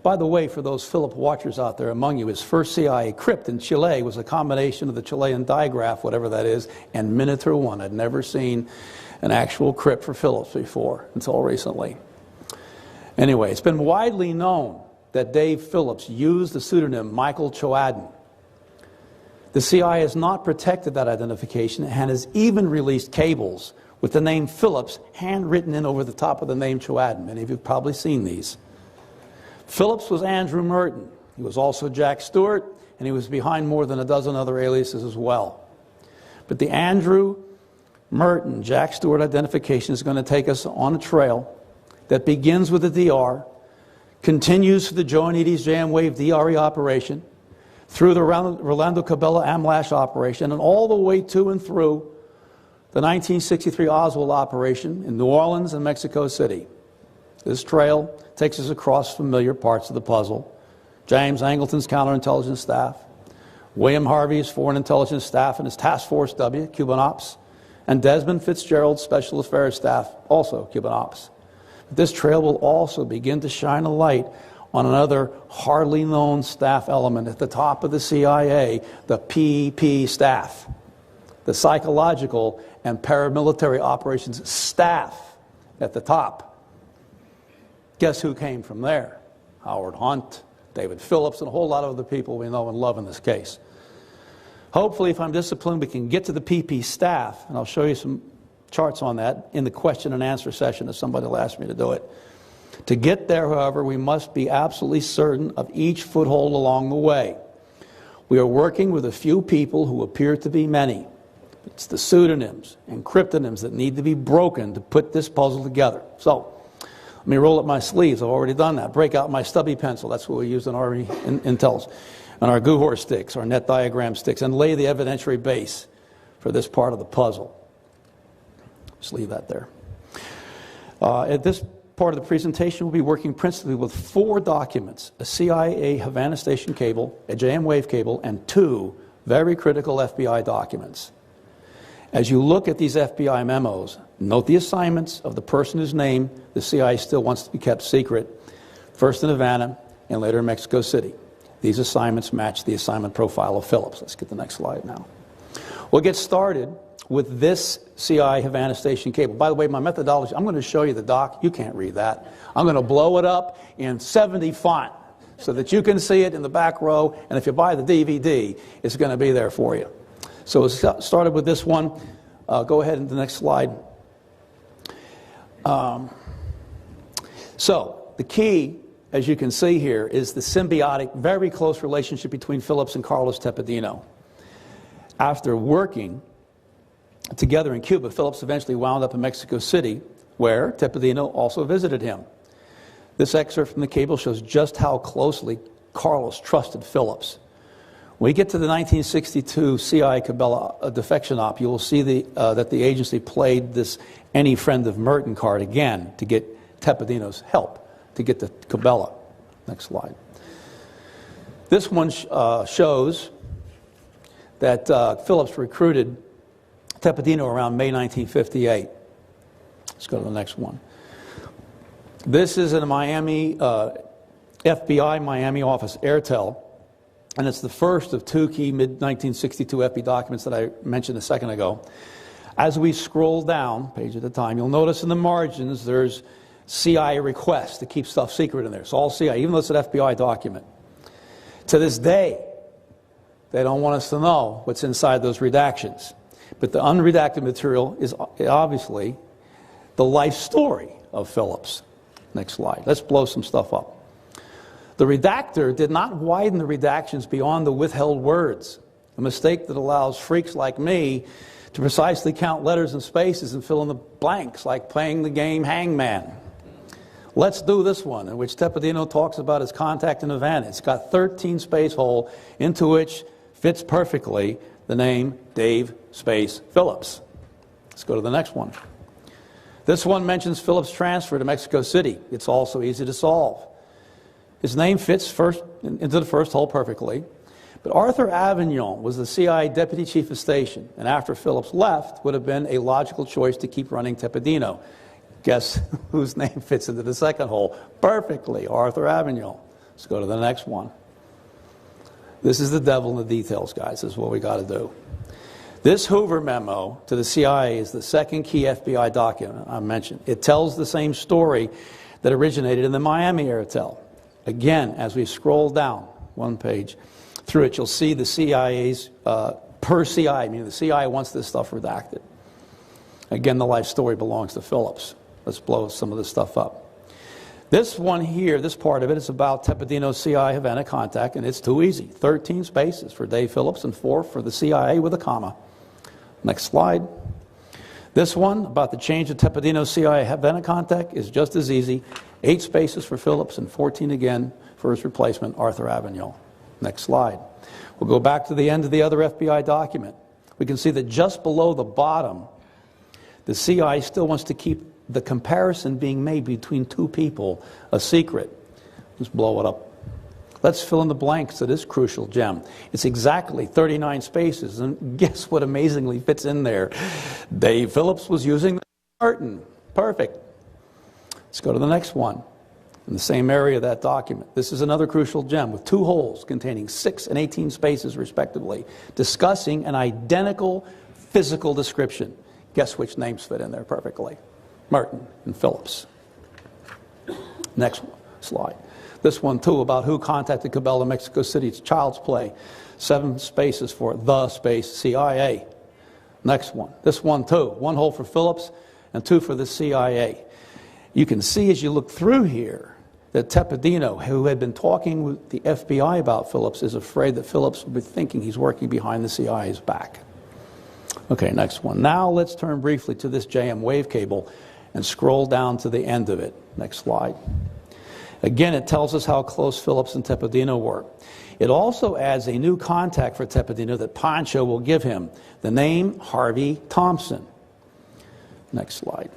By the way, for those Philip watchers out there among you, his first CIA crypt in Chile was a combination of the Chilean digraph, whatever that is, and Minotaur 1. I'd never seen an actual crypt for Phillips before until recently. Anyway, it's been widely known that Dave Phillips used the pseudonym Michael Choaden. The CIA has not protected that identification and has even released cables with the name Phillips handwritten in over the top of the name Choaden. Many of you have probably seen these. Phillips was Andrew Merton. He was also Jack Stewart, and he was behind more than a dozen other aliases as well. But the Andrew Merton, Jack Stewart identification is going to take us on a trail that begins with the DR, continues through the Joe and Edie's JM Wave DRE operation, through the Rolando Cabela Amlash operation, and all the way to and through the 1963 Oswald operation in New Orleans and Mexico City. This trail takes us across familiar parts of the puzzle. James Angleton's counterintelligence staff, William Harvey's foreign intelligence staff and his Task Force W, Cuban Ops, and Desmond Fitzgerald's Special Affairs staff, also Cuban Ops. This trail will also begin to shine a light on another hardly known staff element at the top of the CIA, the PP staff, the psychological and paramilitary operations staff at the top. Guess who came from there? Howard Hunt, David Phillips, and a whole lot of other people we know and love in this case. Hopefully, if I'm disciplined, we can get to the PP staff, and I'll show you some charts on that in the question and answer session if somebody will ask me to do it. To get there, however, we must be absolutely certain of each foothold along the way. We are working with a few people who appear to be many. It's the pseudonyms and cryptonyms that need to be broken to put this puzzle together. So, let me roll up my sleeves. I've already done that. Break out my stubby pencil. That's what we use in our intels. And our Guhor sticks, our net diagram sticks, and lay the evidentiary base for this part of the puzzle. Just leave that there. At this part of the presentation, we'll be working principally with 4 documents: a CIA Havana Station cable, a JM Wave cable, and 2 very critical FBI documents. As you look at these FBI memos, note the assignments of the person whose name the CIA still wants to be kept secret, first in Havana and later in Mexico City. These assignments match the assignment profile of Phillips. Let's get the next slide now. We'll get started with this CIA Havana Station cable. By the way, my methodology, I'm going to show you the doc. You can't read that. I'm going to blow it up in 70 font so that you can see it in the back row, and if you buy the DVD, it's going to be there for you. So we started with this one. Go ahead to the next slide. So the key, as you can see here, is the symbiotic, very close relationship between Phillips and Carlos Tepedino. After working together in Cuba, Phillips eventually wound up in Mexico City, where Tepedino also visited him. This excerpt from the cable shows just how closely Carlos trusted Phillips. When we get to the 1962 CIA Cabela defection op, you will see that the agency played this any friend of Merton card again to get Tepedino's help to get to Cabela. Next slide. This one shows that Phillips recruited Tepedino around May 1958. Let's go to the next one. This is in a Miami, FBI Miami office, Airtel. And it's the first of 2 key mid-1962 FB documents that I mentioned a second ago. As we scroll down, page at a time, you'll notice in the margins there's CIA requests to keep stuff secret in there. It's all CIA, even though it's an FBI document. To this day, they don't want us to know what's inside those redactions. But the unredacted material is obviously the life story of Phillips. Next slide. Let's blow some stuff up. The redactor did not widen the redactions beyond the withheld words, a mistake that allows freaks like me to precisely count letters and spaces and fill in the blanks, like playing the game Hangman. Let's do this one, in which Tepedino talks about his contact and event. It's got 13 space hole into which fits perfectly the name Dave Space Phillips. Let's go to the next one. This one mentions Phillips' transfer to Mexico City. It's also easy to solve. His name fits into the first hole perfectly. But Arthur Avignon was the CIA Deputy Chief of Station, and after Phillips left, would have been a logical choice to keep running Tepedino. Guess whose name fits into the second hole? Perfectly, Arthur Avignon. Let's go to the next one. This is the devil in the details, guys. This is what we got to do. This Hoover memo to the CIA is the second key FBI document I mentioned. It tells the same story that originated in the Miami Airtel. Again, as we scroll down one page through it, you'll see the CIA's, per CI, meaning the CIA wants this stuff redacted. Again, the life story belongs to Phillips. Let's blow some of this stuff up. This one here, this part of it, is about Tepedino's CIA Havana contact, and it's too easy. 13 spaces for Dave Phillips and 4 for the CIA with a comma. Next slide. This one, about the change of Tepedino's CIA Havana contact, is just as easy. 8 spaces for Phillips and 14 again for his replacement, Arthur Avignon. Next slide. We'll go back to the end of the other FBI document. We can see that just below the bottom, the CIA still wants to keep the comparison being made between 2 people a secret. Let's blow it up. Let's fill in the blanks to this crucial gem. It's exactly 39 spaces, and guess what amazingly fits in there? Dave Phillips was using Martin. Perfect. Let's go to the next one. In the same area of that document. This is another crucial gem with 2 holes containing 6 and 18 spaces respectively, discussing an identical physical description. Guess which names fit in there perfectly? Martin and Phillips. Next slide. This one too, about who contacted Cabell in Mexico City. It's child's play. 7 spaces for the space CIA. Next one. This one too. 1 hole for Phillips and 2 for the CIA. You can see as you look through here that Tepedino, who had been talking with the FBI about Phillips, is afraid that Phillips will be thinking he's working behind the CIA's back. Okay, next one. Now let's turn briefly to this JM wave cable and scroll down to the end of it. Next slide. Again, it tells us how close Phillips and Tepedino were. It also adds a new contact for Tepedino that Pancho will give him, the name Harvey Thompson. Next slide.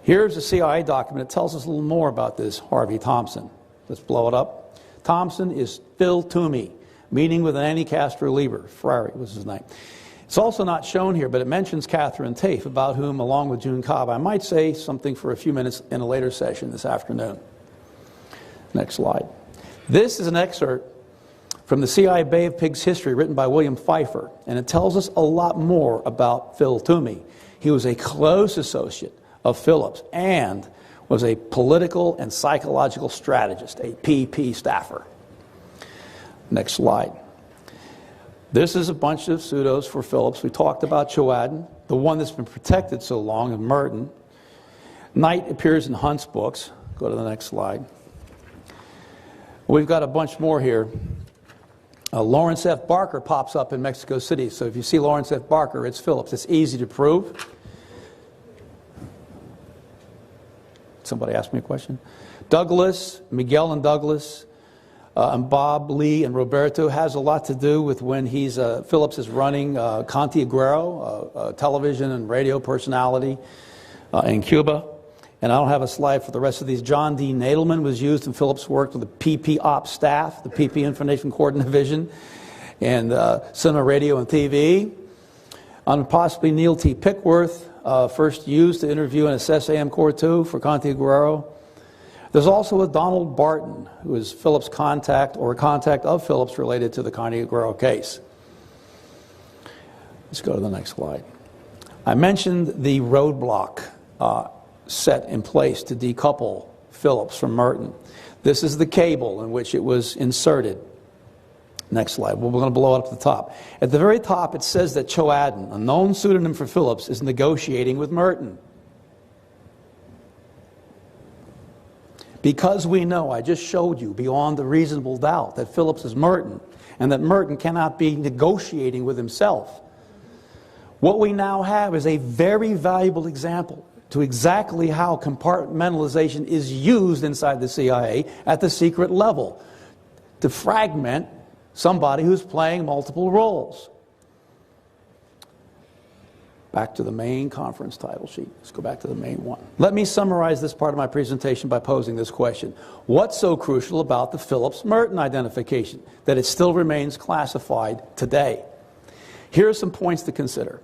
Here's a CIA document that tells us a little more about this Harvey Thompson. Let's blow it up. Thompson is Phil Toomey, meeting with an anti-Castro Lieber. Ferrari was his name. It's also not shown here, but it mentions Catherine Tafe, about whom, along with June Cobb, I might say something for a few minutes in a later session this afternoon. Next slide. This is an excerpt from the CIA Bay of Pigs history written by William Pfeiffer, and it tells us a lot more about Phil Toomey. He was a close associate of Phillips and was a political and psychological strategist, a PP staffer. Next slide. This is a bunch of pseudos for Phillips. We talked about Choaden, the one that's been protected so long, and Merton. Knight appears in Hunt's books. Go to the next slide. We've got a bunch more here. Lawrence F. Barker pops up in Mexico City. So if you see Lawrence F. Barker, it's Phillips. It's easy to prove. Somebody asked me a question. Douglas, Miguel and Douglas, and Bob, Lee, and Roberto has a lot to do with when Phillips is running Conti Aguero, television and radio personality in Cuba. And I don't have a slide for the rest of these. John D. Nadelman was used in Phillips' work with the PP Ops staff, the PP Information Coordination Division, and cinema, radio, and TV. And possibly Neil T. Pickworth, first used to interview and assess AM Corps 2 for Conti Aguero. There's also a Donald Barton, who is Phillips' contact or a contact of Phillips related to the Conti Aguero case. Let's go to the next slide. I mentioned the roadblock set in place to decouple Phillips from Merton. This is the cable in which it was inserted. Next slide. Well, we're going to blow it up to the top. At the very top, it says that Choaden, a known pseudonym for Phillips, is negotiating with Merton. Because we know, I just showed you beyond a reasonable doubt, that Phillips is Merton, and that Merton cannot be negotiating with himself. What we now have is a very valuable example to exactly how compartmentalization is used inside the CIA at the secret level to fragment somebody who's playing multiple roles. Back to the main conference title sheet. Let's go back to the main one. Let me summarize this part of my presentation by posing this question. What's so crucial about the Phillips-Merton identification that it still remains classified today? Here are some points to consider.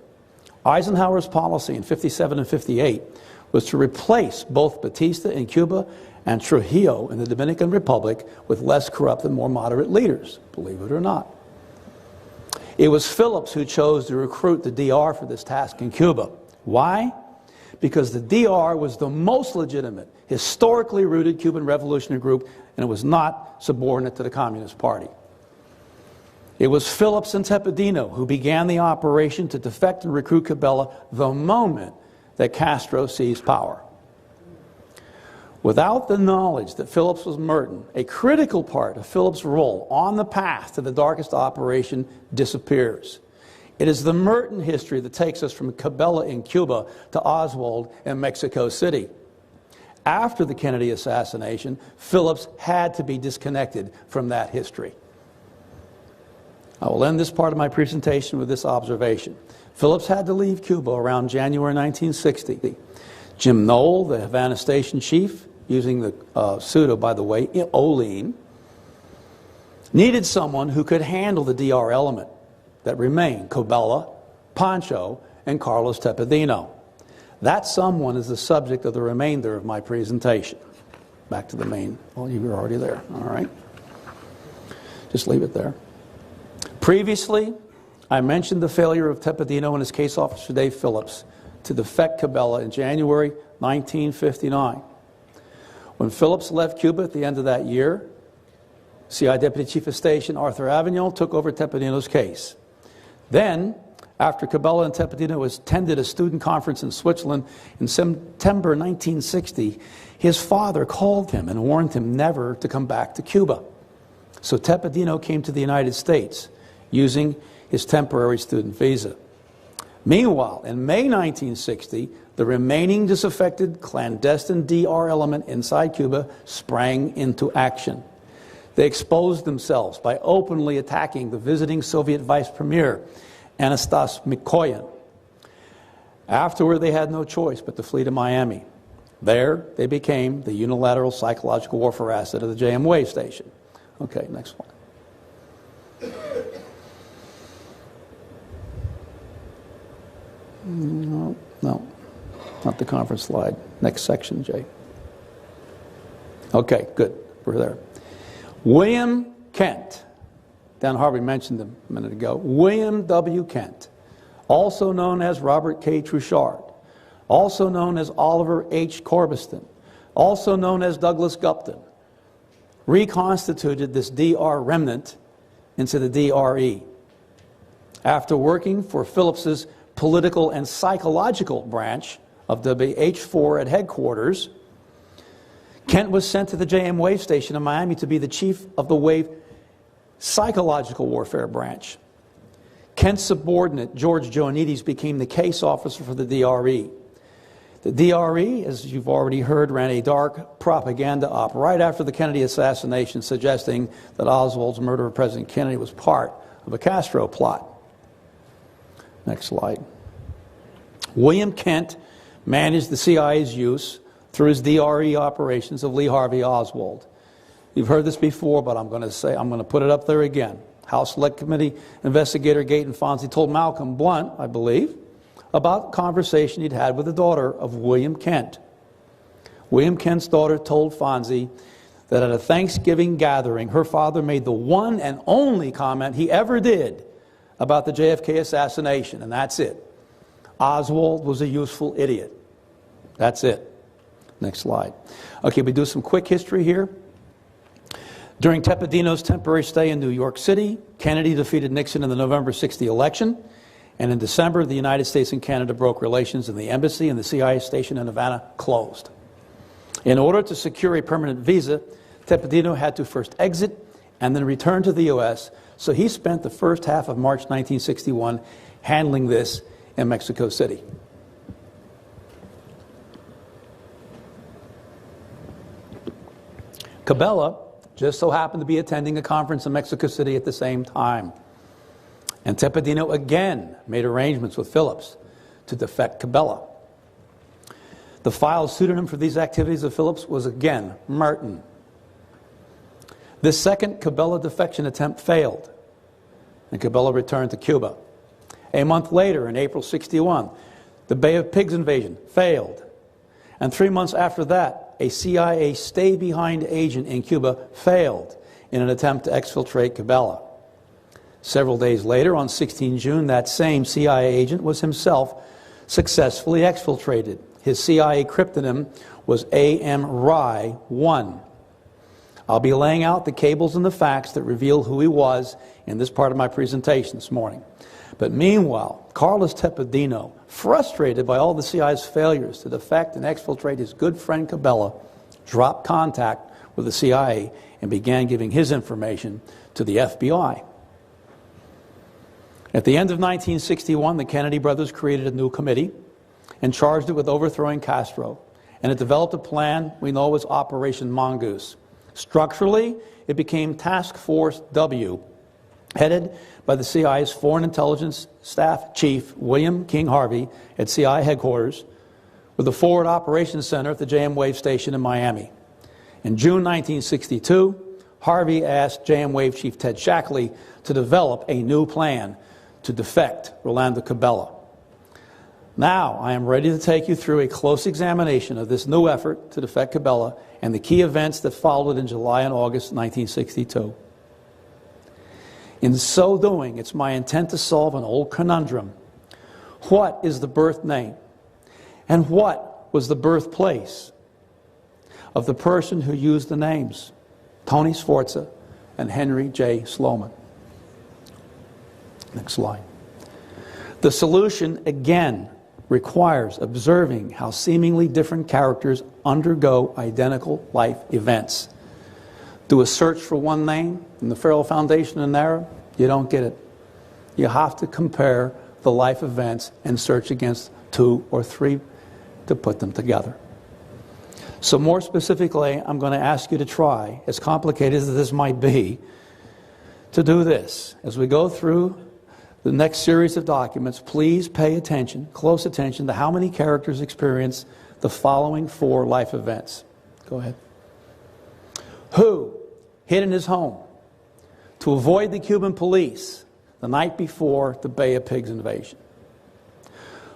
Eisenhower's policy in 57 and 58 was to replace both Batista in Cuba and Trujillo in the Dominican Republic with less corrupt and more moderate leaders, believe it or not. It was Phillips who chose to recruit the DR for this task in Cuba. Why? Because the DR was the most legitimate, historically rooted Cuban revolutionary group, and it was not subordinate to the Communist Party. It was Phillips and Tepedino who began the operation to defect and recruit Cabela the moment that Castro seized power. Without the knowledge that Phillips was Merton, a critical part of Phillips' role on the path to the darkest operation disappears. It is the Merton history that takes us from Cabela in Cuba to Oswald in Mexico City. After the Kennedy assassination, Phillips had to be disconnected from that history. I will end this part of my presentation with this observation. Phillips had to leave Cuba around January 1960. Jim Knoll, the Havana station chief, using the pseudo, by the way, Olin, needed someone who could handle the DR element that remained, Cabela, Pancho, and Carlos Tepedino. That someone is the subject of the remainder of my presentation. Back to the main. Well, you were already there. All right. Just leave it there. Previously, I mentioned the failure of Tepedino and his case officer Dave Phillips to defect Cabela in January 1959. When Phillips left Cuba at the end of that year, CIA Deputy Chief of Station Arthur Avignon took over Tepedino's case. Then, after Cabela and Tepedino attended a student conference in Switzerland in September 1960, his father called him and warned him never to come back to Cuba. So Tepedino came to the United States using his temporary student visa. Meanwhile, in May 1960, the remaining disaffected clandestine DR element inside Cuba sprang into action. They exposed themselves by openly attacking the visiting Soviet Vice Premier, Anastas Mikoyan. Afterward, they had no choice but to flee to Miami. There, they became the unilateral psychological warfare asset of the JM Wave Station. Okay, next one. No, not the conference slide. Next section, Jay. Okay, good. We're there. William Kent. Dan Harvey mentioned him a minute ago. William W. Kent, also known as Robert K. Truchard, also known as Oliver H. Corbiston, also known as Douglas Gupton, reconstituted this DR remnant into the DRE. After working for Phillips's political and psychological branch of WH4 at headquarters, Kent was sent to the JM Wave Station in Miami to be the chief of the Wave psychological warfare branch. Kent's subordinate, George Joanides, became the case officer for the DRE. The DRE, as you've already heard, ran a dark propaganda op right after the Kennedy assassination, suggesting that Oswald's murder of President Kennedy was part of a Castro plot. Next slide. William Kent managed the CIA's use through his DRE operations of Lee Harvey Oswald. You've heard this before, but I'm going to put it up there again. House Select Committee investigator Gaten Fonzie told Malcolm Blunt, I believe, about a conversation he'd had with the daughter of William Kent. William Kent's daughter told Fonzie that at a Thanksgiving gathering, her father made the one and only comment he ever did about the JFK assassination, and that's it. Oswald was a useful idiot. That's it. Next slide. Okay, we do some quick history here. During Tepedino's temporary stay in New York City, Kennedy defeated Nixon in the November 60 election, and in December, the United States and Canada broke relations, and the embassy and the CIA station in Havana closed. In order to secure a permanent visa, Tepedino had to first exit and then return to the U.S., so he spent the first half of March 1961 handling this in Mexico City. Cabela just so happened to be attending a conference in Mexico City at the same time. And Tepedino again made arrangements with Phillips to defect Cabela. The file pseudonym for these activities of Phillips was again Martin. This second Cabela defection attempt failed, and Cabela returned to Cuba. A month later, in April '61, the Bay of Pigs invasion failed. And 3 months after that, a CIA stay-behind agent in Cuba failed in an attempt to exfiltrate Cabela. Several days later, on 16 June, that same CIA agent was himself successfully exfiltrated. His CIA cryptonym was AM-RY-1. I'll be laying out the cables and the facts that reveal who he was in this part of my presentation this morning. But meanwhile, Carlos Tepedino, frustrated by all the CIA's failures to defect and exfiltrate his good friend Cabela, dropped contact with the CIA and began giving his information to the FBI. At the end of 1961, the Kennedy brothers created a new committee and charged it with overthrowing Castro. And it developed a plan we know as Operation Mongoose. Structurally, it became Task Force W, headed by the CIA's Foreign Intelligence Staff Chief William King Harvey at CIA headquarters, with the Forward Operations Center at the JM Wave Station in Miami. In June 1962, Harvey asked JM Wave Chief Ted Shackley to develop a new plan to defect Rolando Cabela. Now, I am ready to take you through a close examination of this new effort to defect Cabela and the key events that followed in July and August 1962. In so doing, it's my intent to solve an old conundrum. What is the birth name? And what was the birthplace of the person who used the names Tony Sforza and Henry J. Sloman? Next slide. The solution, again, requires observing how seemingly different characters undergo identical life events. Do a search for one name in the Farrell Foundation and NARA, you don't get it. You have to compare the life events and search against 2 or 3 to put them together. So more specifically, I'm going to ask you to try, as complicated as this might be, to do this. As we go through the next series of documents, please pay attention, close attention, to how many characters experience the following 4 life events. Go ahead. Who hid in his home to avoid the Cuban police the night before the Bay of Pigs invasion?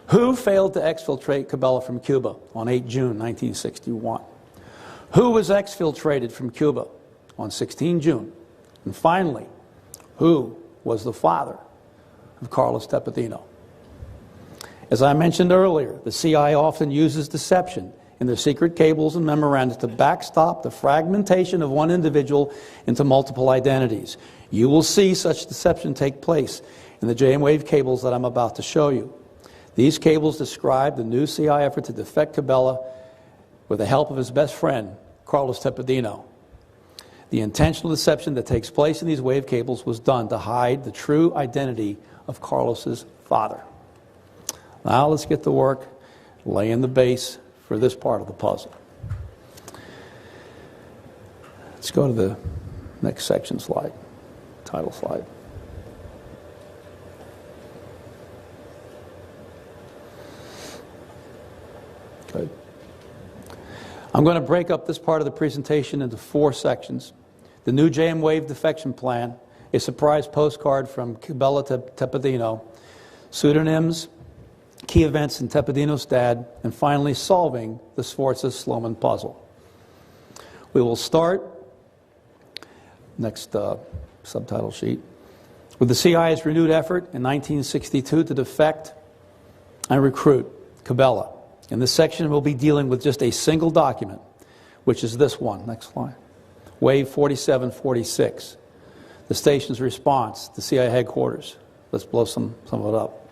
Who failed to exfiltrate Cabela from Cuba on 8 June 1961? Who was exfiltrated from Cuba on 16 June? And finally, who was the father of Carlos Tepedino? As I mentioned earlier, the CIA often uses deception in their secret cables and memoranda to backstop the fragmentation of one individual into multiple identities. You will see such deception take place in the JM Wave cables that I'm about to show you. These cables describe the new CIA effort to defect Cabela with the help of his best friend, Carlos Tepedino. The intentional deception that takes place in these wave cables was done to hide the true identity of Carlos's father. Now let's get to work laying the base for this part of the puzzle. Let's go to the next section slide, title slide. Good. I'm going to break up this part of the presentation into 4 sections. The new JM Wave defection plan, a surprise postcard from Cabela to Tepedino, pseudonyms, key events in Tepedino's dad, and finally solving the Sforza-Sloman puzzle. We will start, next subtitle sheet, with the CIA's renewed effort in 1962 to defect and recruit Cabela. In this section, we'll be dealing with just a single document, which is this one. Next slide. Wave 4746. The station's response to CIA headquarters. Let's blow some of it up.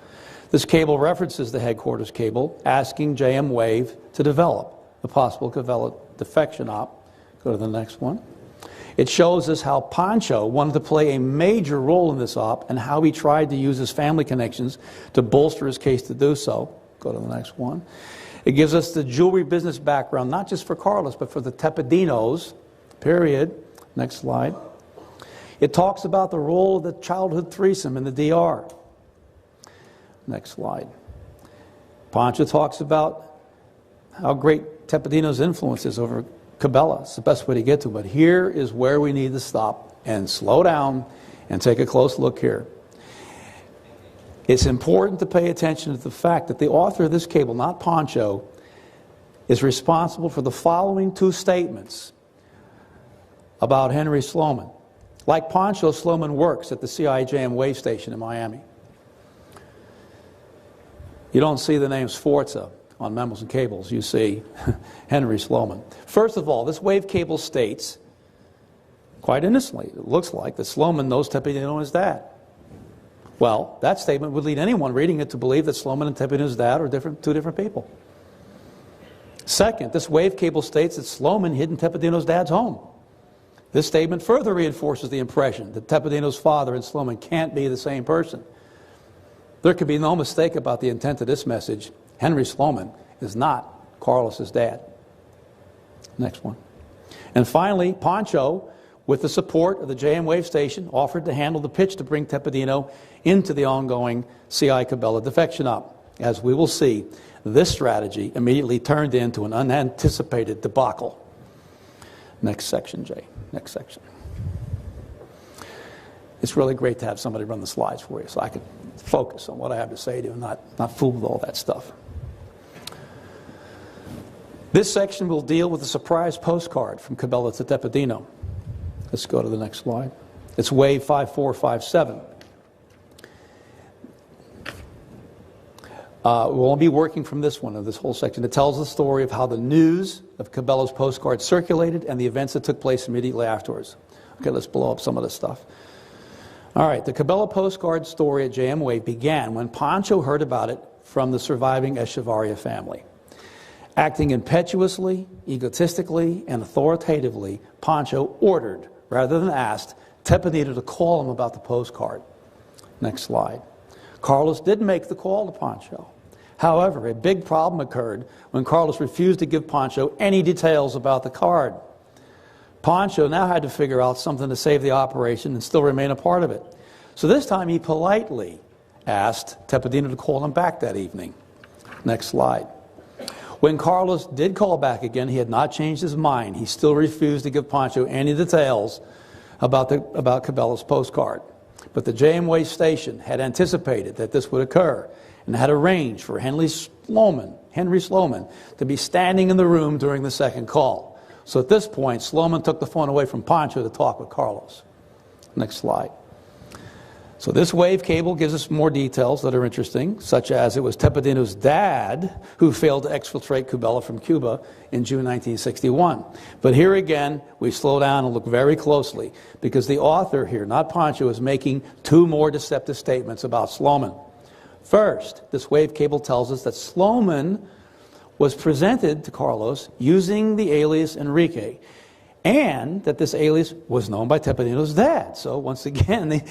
This cable references the headquarters cable asking JM Wave to develop a possible Cabela defection op. Go to the next one. It shows us how Pancho wanted to play a major role in this op and how he tried to use his family connections to bolster his case to do so. Go to the next one. It gives us the jewelry business background, not just for Carlos, but for the Tepedinos, period. Next slide. It talks about the role of the childhood threesome in the DR. Next slide. Pancho talks about how great Tepedino's influence is over Cabela. It's the best way to get to it. But here is where we need to stop and slow down and take a close look here. It's important to pay attention to the fact that the author of this cable, not Pancho, is responsible for the following two statements about Henry Sloman. Like Pancho, Sloman works at the CIA JM Wave Station in Miami. You don't see the name Sforza on memos and cables. You see Henry Sloman. First of all, this wave cable states, quite innocently, it looks like, that Sloman knows Tepedino and his dad. Well, that statement would lead anyone reading it to believe that Sloman and Tepedino's dad are two different people. Second, this wave cable states that Sloman hid in Tepedino's dad's home. This statement further reinforces the impression that Tepedino's father and Sloman can't be the same person. There could be no mistake about the intent of this message. Henry Sloman is not Carlos's dad. Next one. And finally, Pancho, with the support of the JM Wave Station, offered to handle the pitch to bring Tepedino into the ongoing CI Cabela defection op. As we will see, this strategy immediately turned into an unanticipated debacle. Next section, Jay. Next section. It's really great to have somebody run the slides for you so I can focus on what I have to say to you and not fool with all that stuff. This section will deal with a surprise postcard from Cabela to Tepedino. Let's go to the next slide. It's wave 5457. We won't be working from this one, of this whole section. It tells the story of how the news of Cabela's postcard circulated and the events that took place immediately afterwards. Okay, let's blow up some of this stuff. All right, the Cabela postcard story at JM Wave began when Pancho heard about it from the surviving Echevarria family. Acting impetuously, egotistically, and authoritatively, Pancho ordered, rather than asked, Tepedino to call him about the postcard. Next slide. Carlos did make the call to Pancho. However, a big problem occurred when Carlos refused to give Pancho any details about the card. Pancho now had to figure out something to save the operation and still remain a part of it. So this time he politely asked Tepedino to call him back that evening. Next slide. When Carlos did call back again, he had not changed his mind. He still refused to give Pancho any details about Cabela's postcard. But the JM Wave Station had anticipated that this would occur and had arranged for Henry Sloman to be standing in the room during the second call. So at this point, Sloman took the phone away from Pancho to talk with Carlos. Next slide. So this wave cable gives us more details that are interesting, such as it was Tepedino's dad who failed to exfiltrate Cabela from Cuba in June 1961. But here again, we slow down and look very closely, because the author here, not Pancho, is making two more deceptive statements about Sloman. First, this wave cable tells us that Sloman was presented to Carlos using the alias Enrique, and that this alias was known by Tepedino's dad. So once again, the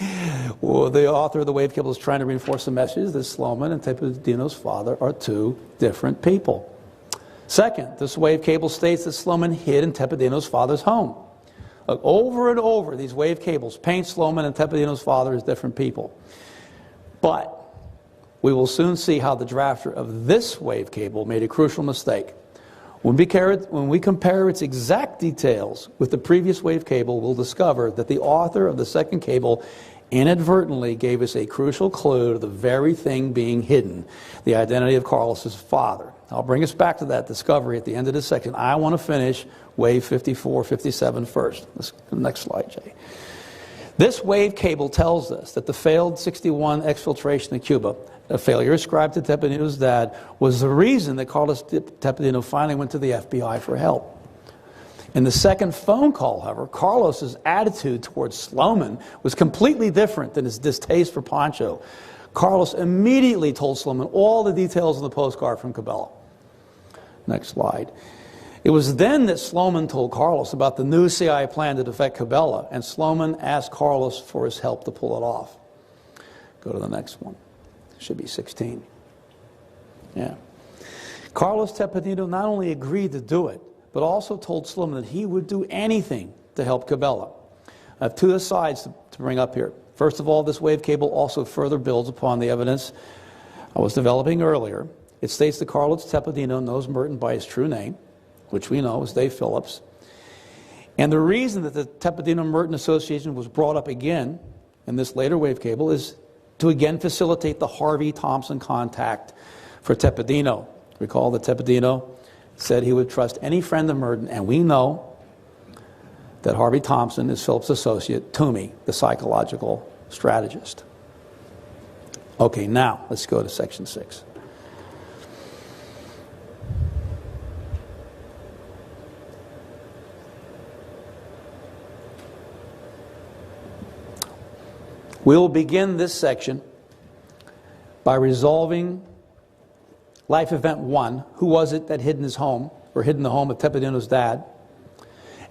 author of the wave cable is trying to reinforce the message that Sloman and Tepedino's father are two different people. Second, this wave cable states that Sloman hid in Tepedino's father's home. Over and over, these wave cables paint Sloman and Tepedino's father as different people. But we will soon see how the drafter of this wave cable made a crucial mistake. When we compare its exact details with the previous wave cable, we'll discover that the author of the second cable inadvertently gave us a crucial clue to the very thing being hidden, the identity of Carlos's father. I'll bring us back to that discovery at the end of this section. I want to finish wave 54-57 first. Next slide, Jay. This wave cable tells us that the failed 61 exfiltration of Cuba, a failure ascribed to Tepedino's dad, was the reason that Carlos Tepedino finally went to the FBI for help. In the second phone call, however, Carlos's attitude towards Sloman was completely different than his distaste for Pancho. Carlos immediately told Sloman all the details of the postcard from Cabela. Next slide. It was then that Sloman told Carlos about the new CIA plan to defect Cabela, and Sloman asked Carlos for his help to pull it off. Go to the next one. Should be 16. Yeah. Carlos Tepedino not only agreed to do it, but also told Sloman that he would do anything to help Cabela. I have two asides to bring up here. First of all, this wave cable also further builds upon the evidence I was developing earlier. It states that Carlos Tepedino knows Merton by his true name, which we know is Dave Phillips. And the reason that the Tepedino-Merton association was brought up again in this later wave cable is to again facilitate the Harvey Thompson contact for Tepedino. Recall that Tepedino said he would trust any friend of Merton, and we know that Harvey Thompson is Phillips' associate, Toomey, the psychological strategist. Okay, now let's go to section 6. We will begin this section by resolving life event 1, who was it that hid in his home, or hid in the home of Tepedino's dad,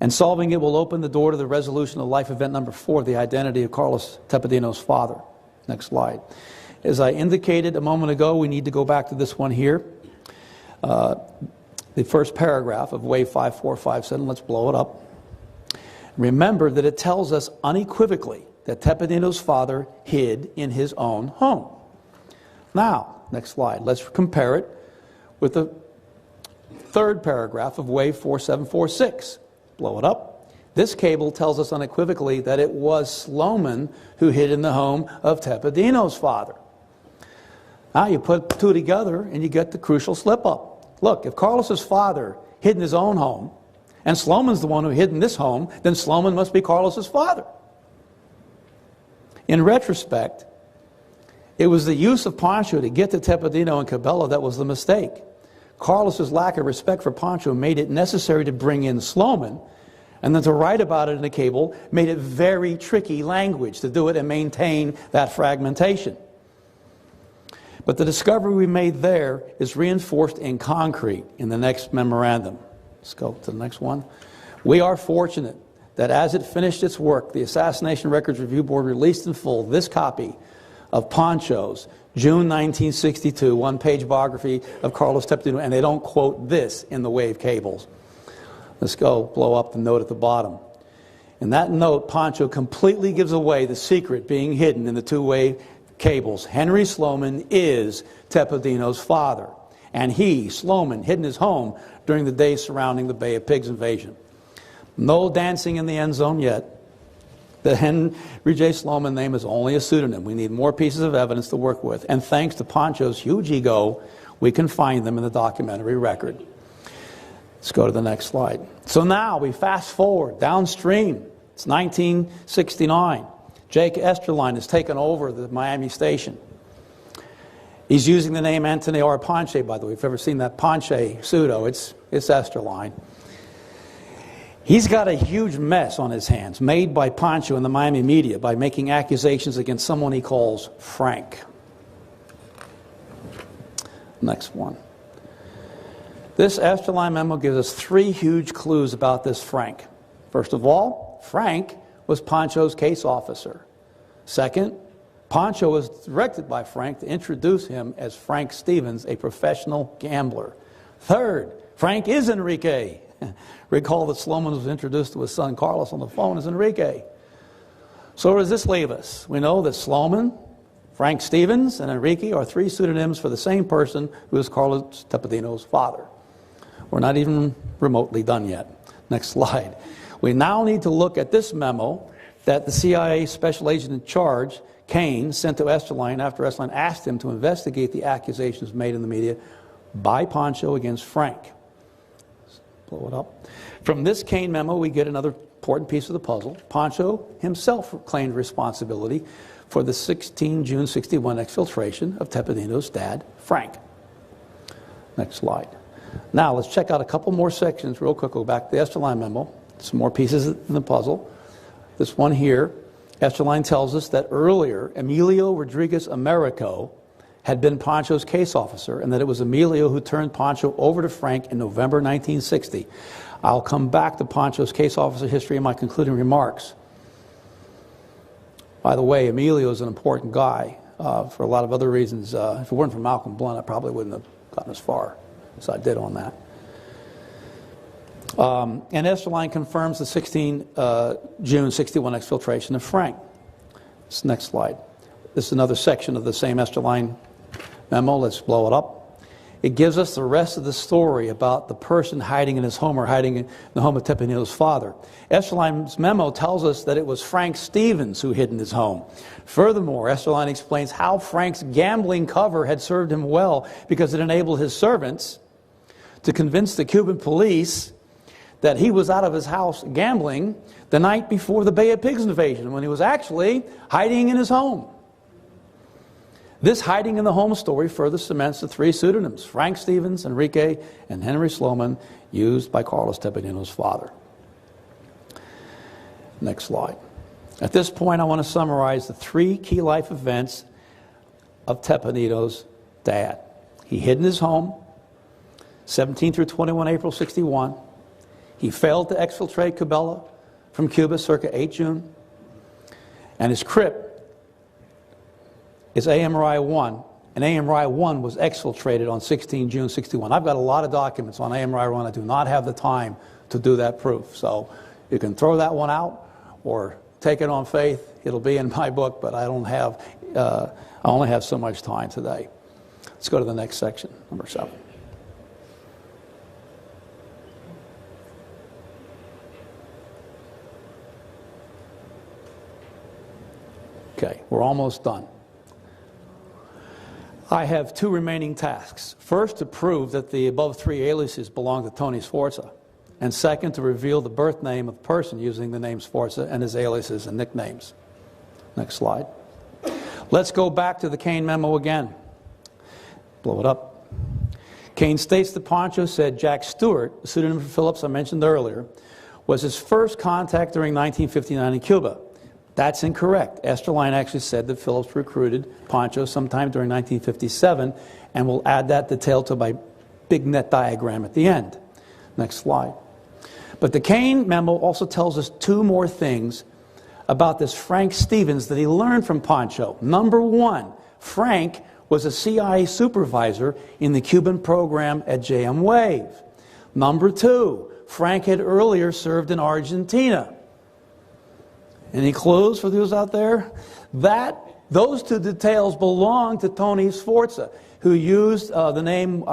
and solving it will open the door to the resolution of life event number 4, the identity of Carlos Tepedino's father. Next slide. As I indicated a moment ago, we need to go back to this one here. The first paragraph of wave 5457, let's blow it up. Remember that it tells us unequivocally that Tepedino's father hid in his own home. Now, next slide, let's compare it with the third paragraph of wave 4746. Blow it up. This cable tells us unequivocally that it was Sloman who hid in the home of Tepedino's father. Now you put the two together and you get the crucial slip-up. Look, if Carlos's father hid in his own home, and Sloman's the one who hid in this home, then Sloman must be Carlos's father. In retrospect, it was the use of Pancho to get to Tepedino and Cabela that was the mistake. Carlos's lack of respect for Pancho made it necessary to bring in Sloman, and then to write about it in a cable made it very tricky language to do it and maintain that fragmentation. But the discovery we made there is reinforced in concrete in the next memorandum. Let's go to the next one. We are fortunate that as it finished its work, the Assassination Records Review Board released in full this copy of Pancho's June 1962 one-page biography of Carlos Tepedino, and they don't quote this in the wave cables. Let's go blow up the note at the bottom. In that note, Pancho completely gives away the secret being hidden in the two-wave cables. Henry Sloman is Tepedino's father, and he, Sloman, hid in his home during the days surrounding the Bay of Pigs invasion. No dancing in the end zone yet. The Henry J. Sloman name is only a pseudonym. We need more pieces of evidence to work with. And thanks to Pancho's huge ego, we can find them in the documentary record. Let's go to the next slide. So now we fast forward downstream. It's 1969. Jake Esterline has taken over the Miami station. He's using the name Antony R. Ponce, by the way. If you've ever seen that Ponce pseudo, it's Esterline. He's got a huge mess on his hands made by Pancho and the Miami media by making accusations against someone he calls Frank. Next one. This Esterline memo gives us 3 huge clues about this Frank. First of all, Frank was Pancho's case officer. Second, Pancho was directed by Frank to introduce him as Frank Stevens, a professional gambler. Third, Frank is Enrique. Recall that Sloman was introduced to his son Carlos on the phone as Enrique. So where does this leave us? We know that Sloman, Frank Stevens, and Enrique are 3 pseudonyms for the same person who is Carlos Tepedino's father. We're not even remotely done yet. Next slide. We now need to look at this memo that the CIA special agent in charge, Kane, sent to Esterline after Esterline asked him to investigate the accusations made in the media by Pancho against Frank. Blow it up. From this Kane memo, we get another important piece of the puzzle. Pancho himself claimed responsibility for the June 61 exfiltration of Tepedino's dad, Frank. Next slide. Now, let's check out a couple more sections real quick. Go back to the Esterline memo. Some more pieces in the puzzle. This one here, Esterline tells us that earlier, Emilio Rodriguez Americo had been Pancho's case officer, and that it was Emilio who turned Pancho over to Frank in November 1960. I'll come back to Pancho's case officer history in my concluding remarks. By the way, Emilio is an important guy for a lot of other reasons. If it weren't for Malcolm Blunt, I probably wouldn't have gotten as far as I did on that. And Esterline confirms the 16 June 61 exfiltration of Frank. This next slide. This is another section of the same Esterline memo. Let's blow it up. It gives us the rest of the story about the person hiding in his home or hiding in the home of Teppanito's father. Esterline's memo tells us that it was Frank Stevens who hid in his home. Furthermore, Esterline explains how Frank's gambling cover had served him well because it enabled his servants to convince the Cuban police that he was out of his house gambling the night before the Bay of Pigs invasion, when he was actually hiding in his home. This hiding in the home story further cements the three pseudonyms, Frank Stevens, Enrique, and Henry Sloman, used by Carlos Teppanito's father. Next slide. At this point, I want to summarize the three key life events of Teppanito's dad. He hid in his home, 17 through 21 April 61. He failed to exfiltrate Cabela from Cuba circa 8 June. And his crypt is AMRI 1, and AMRI 1 was exfiltrated on 16 June 61. I've got a lot of documents on AMRI 1. I do not have the time to do that proof. So you can throw that one out or take it on faith. It'll be in my book, but I only have so much time today. Let's go to the next section, number 7. Okay, we're almost done. I have 2 remaining tasks. First, to prove that the above 3 aliases belong to Tony Sforza. And second, to reveal the birth name of the person using the name Sforza and his aliases and nicknames. Next slide. Let's go back to the Kane memo again. Blow it up. Kane states that Pancho said Jack Stewart, the pseudonym for Phillips I mentioned earlier, was his first contact during 1959 in Cuba. That's incorrect. Esterline actually said that Phillips recruited Pancho sometime during 1957, and we'll add that detail to my big net diagram at the end. Next slide. But the Kane memo also tells us 2 more things about this Frank Stevens that he learned from Pancho. Number 1, Frank was a CIA supervisor in the Cuban program at JM Wave. Number 2, Frank had earlier served in Argentina. Any clues for those out there? Those 2 details belong to Tony Sforza, who used the name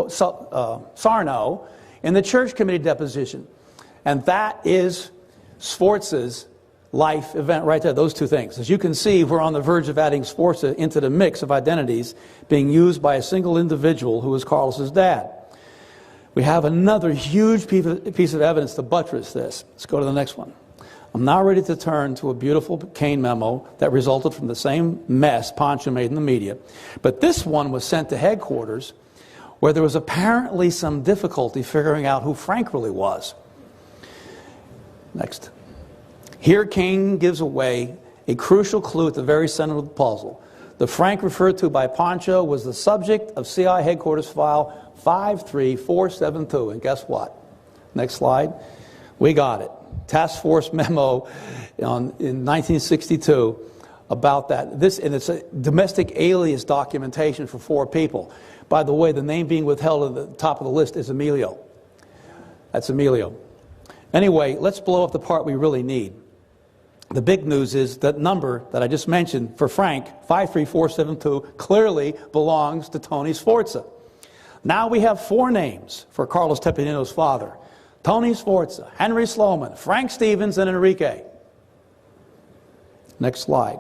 Sarno in the church committee deposition. And that is Sforza's life event right there, those 2 things. As you can see, we're on the verge of adding Sforza into the mix of identities being used by a single individual who was Carlos's dad. We have another huge piece of evidence to buttress this. Let's go to the next one. I'm now ready to turn to a beautiful Kane memo that resulted from the same mess Pancho made in the media. But this one was sent to headquarters where there was apparently some difficulty figuring out who Frank really was. Next. Here Kane gives away a crucial clue at the very center of the puzzle. The Frank referred to by Pancho was the subject of CIA headquarters file 53472. And guess what? Next slide. We got it. Task Force memo in 1962 about that. And it's a domestic alias documentation for 4 people. By the way, the name being withheld at the top of the list is Emilio. That's Emilio. Anyway, let's blow up the part we really need. The big news is that number that I just mentioned for Frank, 53472, clearly belongs to Tony Sforza. Now we have 4 names for Carlos Teppanito's father. Tony Sforza, Henry Sloman, Frank Stevens, and Enrique. Next slide.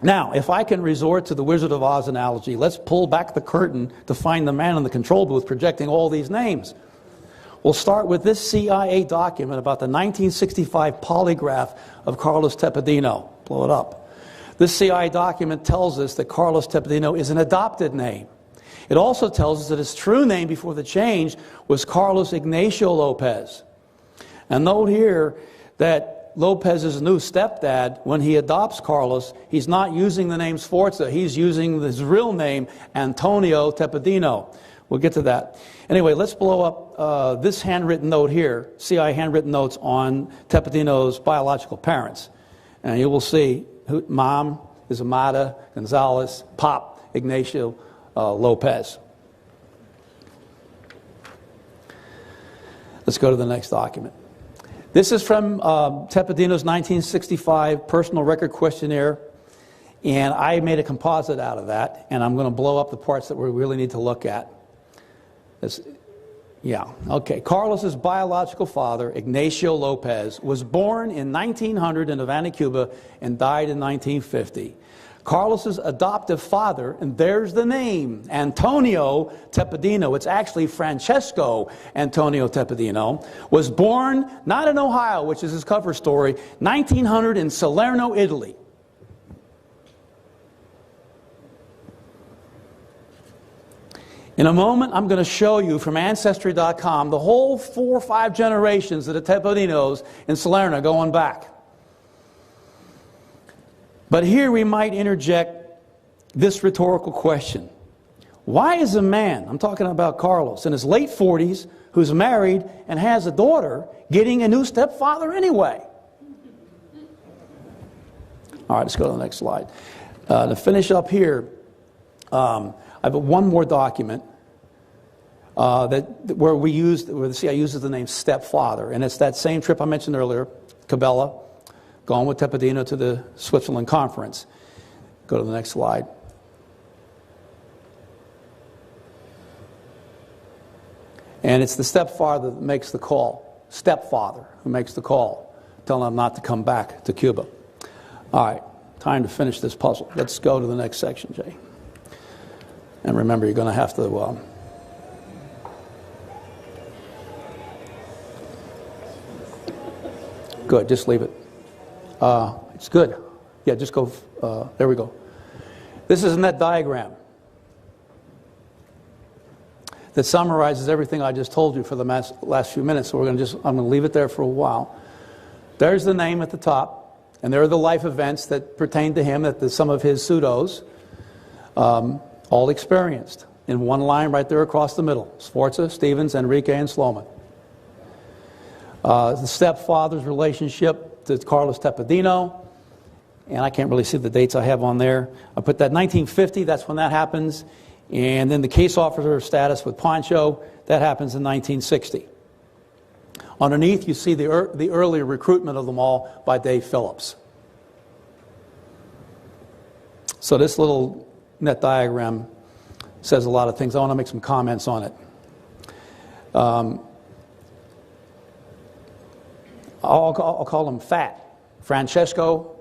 Now, if I can resort to the Wizard of Oz analogy, let's pull back the curtain to find the man in the control booth projecting all these names. We'll start with this CIA document about the 1965 polygraph of Carlos Teppanito. Blow it up. This CIA document tells us that Carlos Teppanito is an adopted name. It also tells us that his true name before the change was Carlos Ignacio Lopez. And note here that Lopez's new stepdad, when he adopts Carlos, he's not using the name Sforza. He's using his real name, Antonio Tepedino. We'll get to that. Anyway, let's blow up this handwritten note here, CIA handwritten notes on Tepedino's biological parents. And you will see mom is Amada Gonzalez, pop Ignacio Lopez. Let's go to the next document. This is from Tepedino's 1965 personal record questionnaire, and I made a composite out of that, and I'm going to blow up the parts that we really need to look at. Okay. Carlos's biological father, Ignacio Lopez, was born in 1900 in Havana, Cuba, and died in 1950. Carlos's adoptive father, and there's the name, Antonio Tepedino, it's actually Francesco Antonio Tepedino, was born not in Ohio, which is his cover story, 1900 in Salerno, Italy. In a moment, I'm going to show you from Ancestry.com the whole 4 or 5 generations of the Tepedinos in Salerno going back. But here we might interject this rhetorical question. Why is a man, I'm talking about Carlos, in his late 40s, who's married and has a daughter, getting a new stepfather anyway? All right, let's go to the next slide. To finish up here, I have one more document where the CIA uses the name stepfather, and it's that same trip I mentioned earlier, Cabela, going with Tepedino to the Switzerland conference. Go to the next slide. And it's the stepfather that makes the call. Stepfather who makes the call, telling him not to come back to Cuba. All right, time to finish this puzzle. Let's go to the next section, Jay. And remember, you're going to have to... Good, just leave it. It's good. Yeah, just go. There we go. This is a net diagram that summarizes everything I just told you for the last few minutes. So I'm going to leave it there for a while. There's the name at the top, and there are the life events that pertain to him that some of his pseudos all experienced in one line right there across the middle: Sforza, Stevens, Enrique, and Sloman. The stepfather's relationship to Carlos Tepedino, and I can't really see the dates I have on there. I put that 1950, that's when that happens, and then the case officer status with Pancho, that happens in 1960. Underneath, you see the earlier recruitment of them all by Dave Phillips. So this little net diagram says a lot of things. I want to make some comments on it. I'll call him Fat, Francesco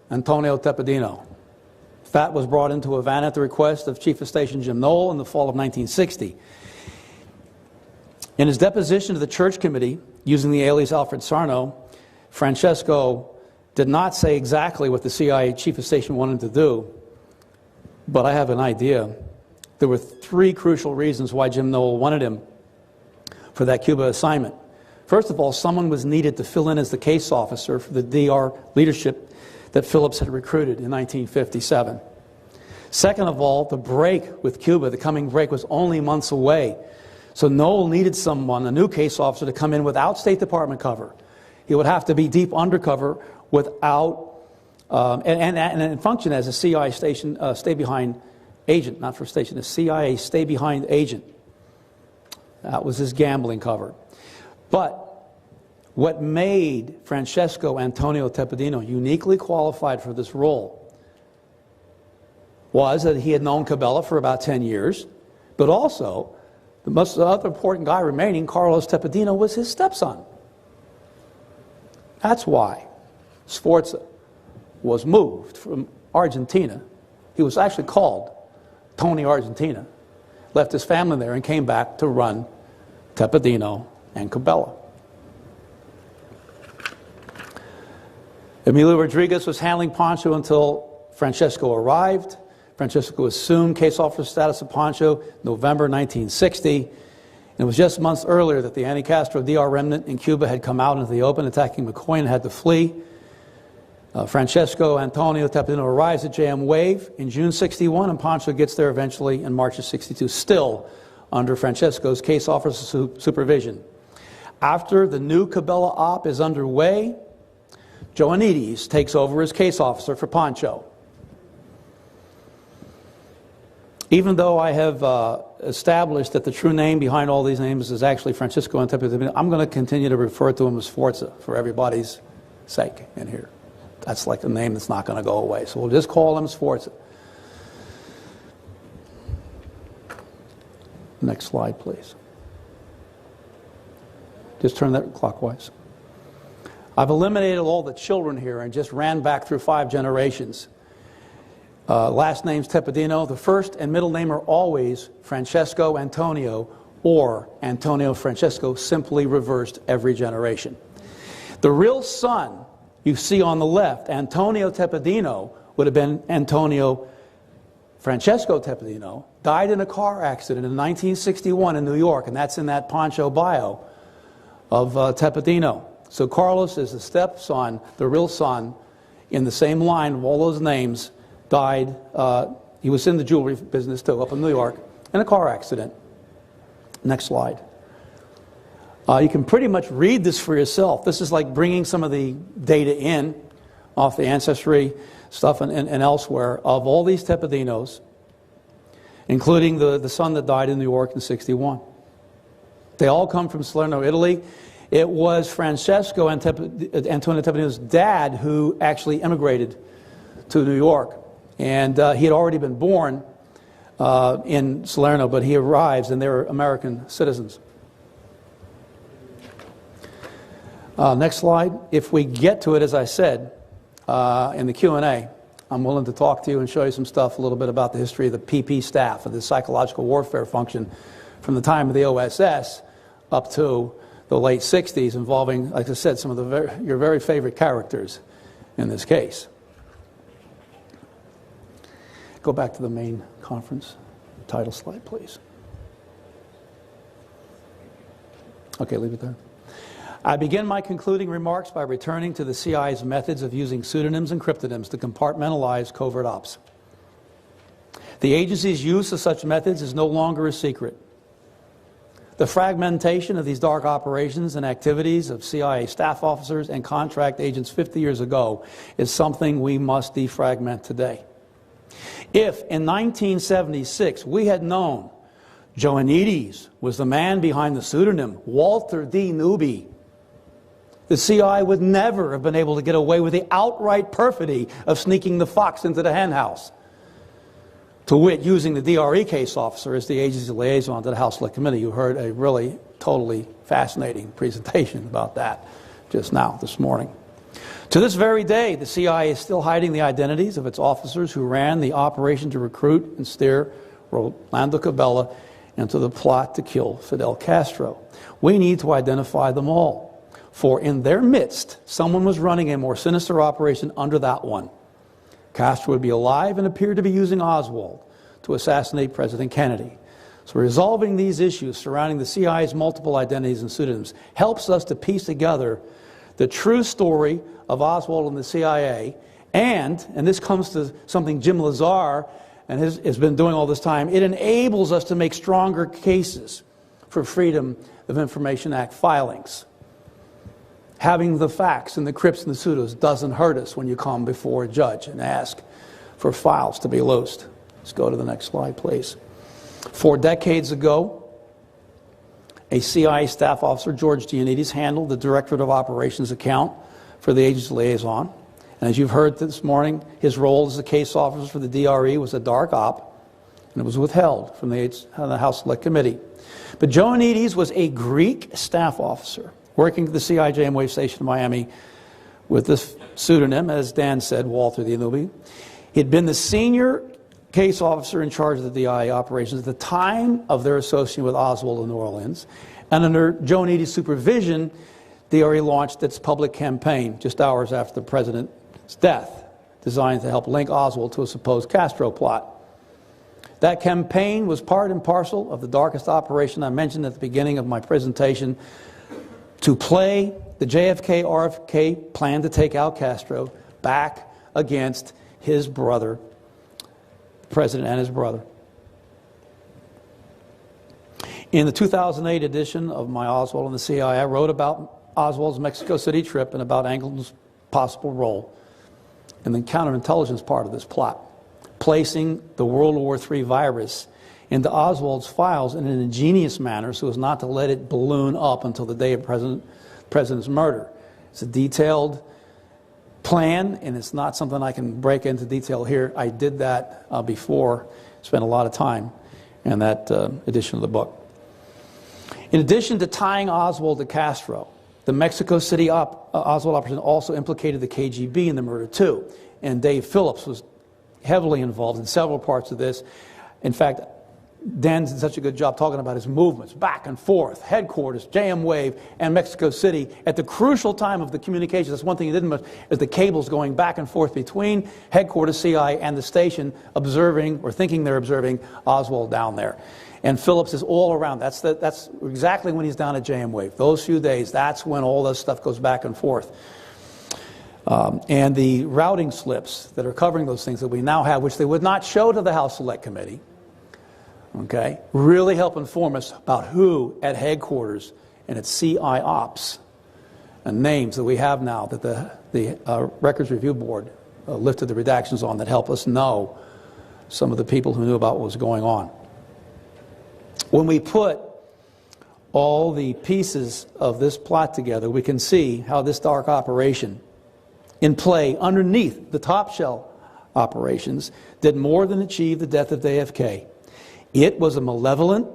Antonio Tepedino. Fat was brought into Havana at the request of Chief of Station Jim Knoll in the fall of 1960. In his deposition to the Church Committee, using the alias Alfred Sarno, Francesco did not say exactly what the CIA Chief of Station wanted to do, but I have an idea. There were 3 crucial reasons why Jim Knoll wanted him for that Cuba assignment. First of all, someone was needed to fill in as the case officer for the DR leadership that Phillips had recruited in 1957. Second of all, the break with Cuba, the coming break, was only months away. So Knoll needed someone, a new case officer, to come in without State Department cover. He would have to be deep undercover without, and function as a CIA station, stay-behind agent, not for station, a CIA stay-behind agent. That was his gambling cover. But what made Francesco Antonio Tepedino uniquely qualified for this role was that he had known Cabela for about 10 years, but also the other important guy remaining, Carlos Tepedino, was his stepson. That's why Sforza was moved from Argentina. He was actually called Tony Argentina, left his family there and came back to run Tepedino and Cabela. Emilio Rodriguez was handling Pancho until Francesco arrived. Francesco assumed case officer status of Pancho November 1960, It was just months earlier that the anti-Castro DR remnant in Cuba had come out into the open, attacking McCoy, and had to flee. Francesco Antonio Tepedino arrives at JM Wave in June '61, and Pancho gets there eventually in March of '62, still under Francesco's case officer supervision. After the new Cabela op is underway, Joanides takes over as case officer for Pancho. Even though I have established that the true name behind all these names is actually Francisco Antonio, I'm going to continue to refer to him as Sforza for everybody's sake in here. That's like a name that's not going to go away. So we'll just call him Sforza. Next slide, please. Just turn that clockwise. I've eliminated all the children here and just ran back through 5 generations. Last name's Tepedino. The first and middle name are always Francesco Antonio or Antonio Francesco, simply reversed every generation. The real son you see on the left, Antonio Tepedino, would have been Antonio Francesco Tepedino, died in a car accident in 1961 in New York, and that's in that Pancho bio of Tepedino. So Carlos is the stepson, the real son, in the same line of all those names, died. He was in the jewelry business too, up in New York, in a car accident. Next slide. You can pretty much read this for yourself. This is like bringing some of the data in off the Ancestry stuff and elsewhere of all these Tepedinos, including the son that died in New York in '61. They all come from Salerno, Italy. It was Francesco Antonio Tepedino's dad who actually emigrated to New York. And he had already been born in Salerno, but he arrives and they're American citizens. Next slide. If we get to it, as I said, in the Q&A, I'm willing to talk to you and show you some stuff, a little bit about the history of the PP staff, of the psychological warfare function from the time of the OSS up to the late 60s, involving, like I said, some of your very favorite characters in this case. Go back to the main conference. Title slide, please. Okay, leave it there. I begin my concluding remarks by returning to the CIA's methods of using pseudonyms and cryptonyms to compartmentalize covert ops. The agency's use of such methods is no longer a secret. The fragmentation of these dark operations and activities of CIA staff officers and contract agents 50 years ago is something we must defragment today. If in 1976 we had known Joanides was the man behind the pseudonym Walter D. Newby, the CIA would never have been able to get away with the outright perfidy of sneaking the fox into the henhouse. To wit, using the DRE case officer as the agency liaison to the House Select Committee. You heard a really totally fascinating presentation about that just now, this morning. To this very day, the CIA is still hiding the identities of its officers who ran the operation to recruit and steer Rolando Cabela into the plot to kill Fidel Castro. We need to identify them all. For in their midst, someone was running a more sinister operation under that one. Castro would be alive and appeared to be using Oswald to assassinate President Kennedy. So resolving these issues surrounding the CIA's multiple identities and pseudonyms helps us to piece together the true story of Oswald and the CIA, and this comes to something Jim Lazar and has been doing all this time, it enables us to make stronger cases for Freedom of Information Act filings. Having the facts and the crypts and the pseudos doesn't hurt us when you come before a judge and ask for files to be loosed. Let's go to the next slide, please. 4 decades ago, a CIA staff officer, George Giannides, handled the Directorate of Operations account for the agency liaison. And as you've heard this morning, his role as a case officer for the DRE was a dark op, and it was withheld from the House Select Committee. But Joanides was a Greek staff officer working at the CIJM Wave Station in Miami with this pseudonym, as Dan said, Walter D. Newby. He'd been the senior case officer in charge of the DI operations at the time of their association with Oswald in New Orleans. And under Joanides' supervision, DRE launched its public campaign just hours after the president's death, designed to help link Oswald to a supposed Castro plot. That campaign was part and parcel of the darkest operation I mentioned at the beginning of my presentation to play the JFK-RFK plan to take out Castro back against his brother, the president and his brother. In the 2008 edition of my Oswald and the CIA, I wrote about Oswald's Mexico City trip and about Engel's possible role in the counterintelligence part of this plot, placing the World War III virus into Oswald's files in an ingenious manner so as not to let it balloon up until the day of President's murder. It's a detailed plan, and it's not something I can break into detail here. I did that before, spent a lot of time in that edition of the book. In addition to tying Oswald to Castro, the Mexico City Oswald operation also implicated the KGB in the murder too, and Dave Phillips was heavily involved in several parts of this. In fact, Dan did such a good job talking about his movements back and forth, headquarters, JM Wave, and Mexico City at the crucial time of the communications. That's one thing he didn't mention, is the cables going back and forth between headquarters CI and the station, observing or thinking they're observing Oswald down there. And Phillips is all around. That's exactly when he's down at JM Wave. Those few days, that's when all this stuff goes back and forth. And the routing slips that are covering those things that we now have, which they would not show to the House Select Committee, okay, really help inform us about who at headquarters and at CI Ops, and names that we have now that the Records Review Board lifted the redactions on, that help us know some of the people who knew about what was going on. When we put all the pieces of this plot together, we can see how this dark operation in play underneath the top shell operations did more than achieve the death of JFK. It was a malevolent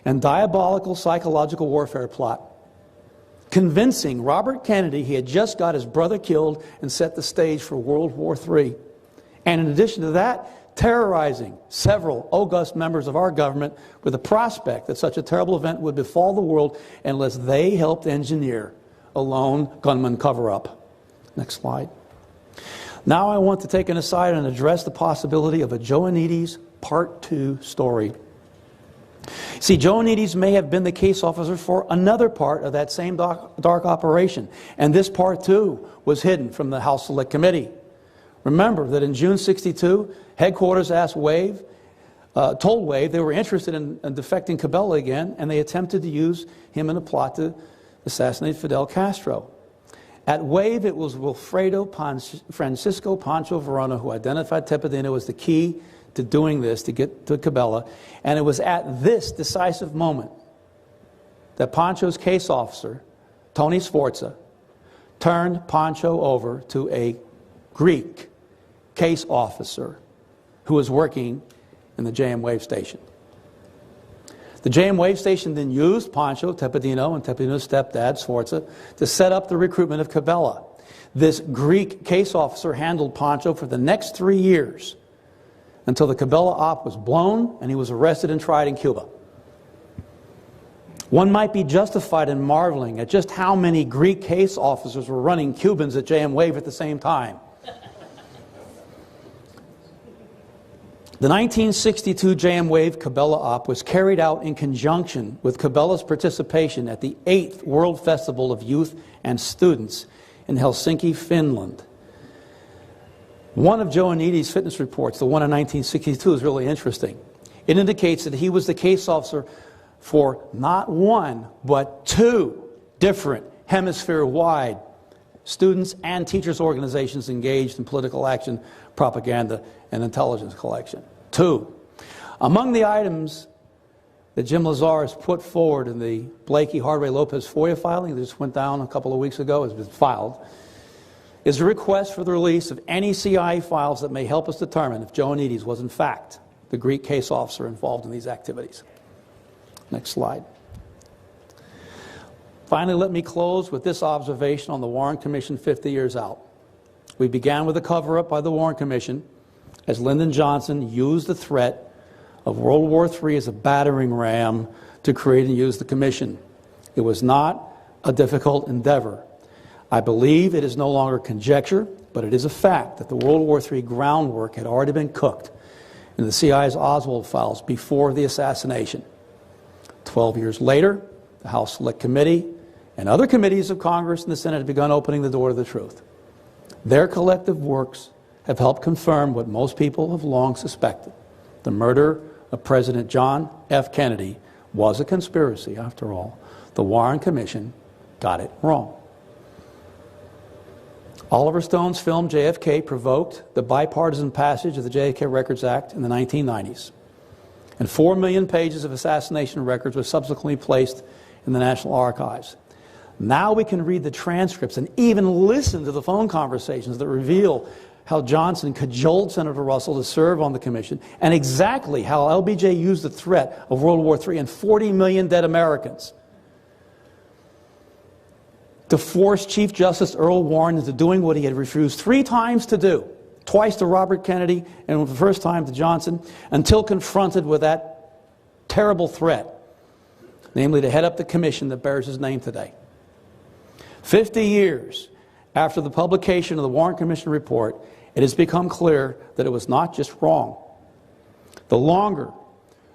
and diabolical psychological warfare plot, convincing Robert Kennedy he had just got his brother killed and set the stage for World War III. And in addition to that, terrorizing several august members of our government with the prospect that such a terrible event would befall the world unless they helped engineer a lone gunman cover-up. Next slide. Now I want to take an aside and address the possibility of a Joanides Part 2 story. See, Joanides may have been the case officer for another part of that same dark operation, and this part too was hidden from the House Select Committee. Remember that in June '62, headquarters asked Wave, told Wave they were interested in defecting Cabela again, and they attempted to use him in a plot to assassinate Fidel Castro. At Wave, it was Wilfredo Francisco Pancho Verona who identified Tepedino as the key to doing this, to get to Cabela. And it was at this decisive moment that Pancho's case officer, Tony Sforza, turned Pancho over to a Greek case officer who was working in the JM Wave station. The JM Wave station then used Pancho, Tepedino, and Tepedino's stepdad, Sforza, to set up the recruitment of Cabela. This Greek case officer handled Pancho for the next 3 years until the Cabela op was blown and he was arrested and tried in Cuba. One might be justified in marveling at just how many Greek case officers were running Cubans at JM Wave at the same time. The 1962 JM Wave Cabela op was carried out in conjunction with Cabela's participation at the 8th World Festival of Youth and Students in Helsinki, Finland. One of Joanides' fitness reports, the one in 1962, is really interesting. It indicates that he was the case officer for not one, but 2 different hemisphere-wide students and teachers' organizations engaged in political action, propaganda, and intelligence collection. 2. Among the items that Jim Lazar has put forward in the Blakey Hardway Lopez FOIA filing that just went down a couple of weeks ago, has been filed, is a request for the release of any CIA files that may help us determine if Joanides was in fact the Greek case officer involved in these activities. Next slide. Finally, let me close with this observation on the Warren Commission 50 years out. We began with a cover-up by the Warren Commission as Lyndon Johnson used the threat of World War III as a battering ram to create and use the Commission. It was not a difficult endeavor. I believe it is no longer conjecture, but it is a fact that the World War III groundwork had already been cooked, in the CIA's Oswald files before the assassination. 12 years later, the House Select Committee and other committees of Congress and the Senate have begun opening the door to the truth. Their collective works have helped confirm what most people have long suspected. The murder of President John F. Kennedy was a conspiracy, after all. The Warren Commission got it wrong. Oliver Stone's film JFK provoked the bipartisan passage of the JFK Records Act in the 1990s. And 4 million pages of assassination records were subsequently placed in the National Archives. Now we can read the transcripts and even listen to the phone conversations that reveal how Johnson cajoled Senator Russell to serve on the commission, and exactly how LBJ used the threat of World War III and 40 million dead Americans to force Chief Justice Earl Warren into doing what he had refused 3 times to do, twice to Robert Kennedy and the first time to Johnson, until confronted with that terrible threat, namely to head up the commission that bears his name today. 50 years after the publication of the Warren Commission report, it has become clear that it was not just wrong. The longer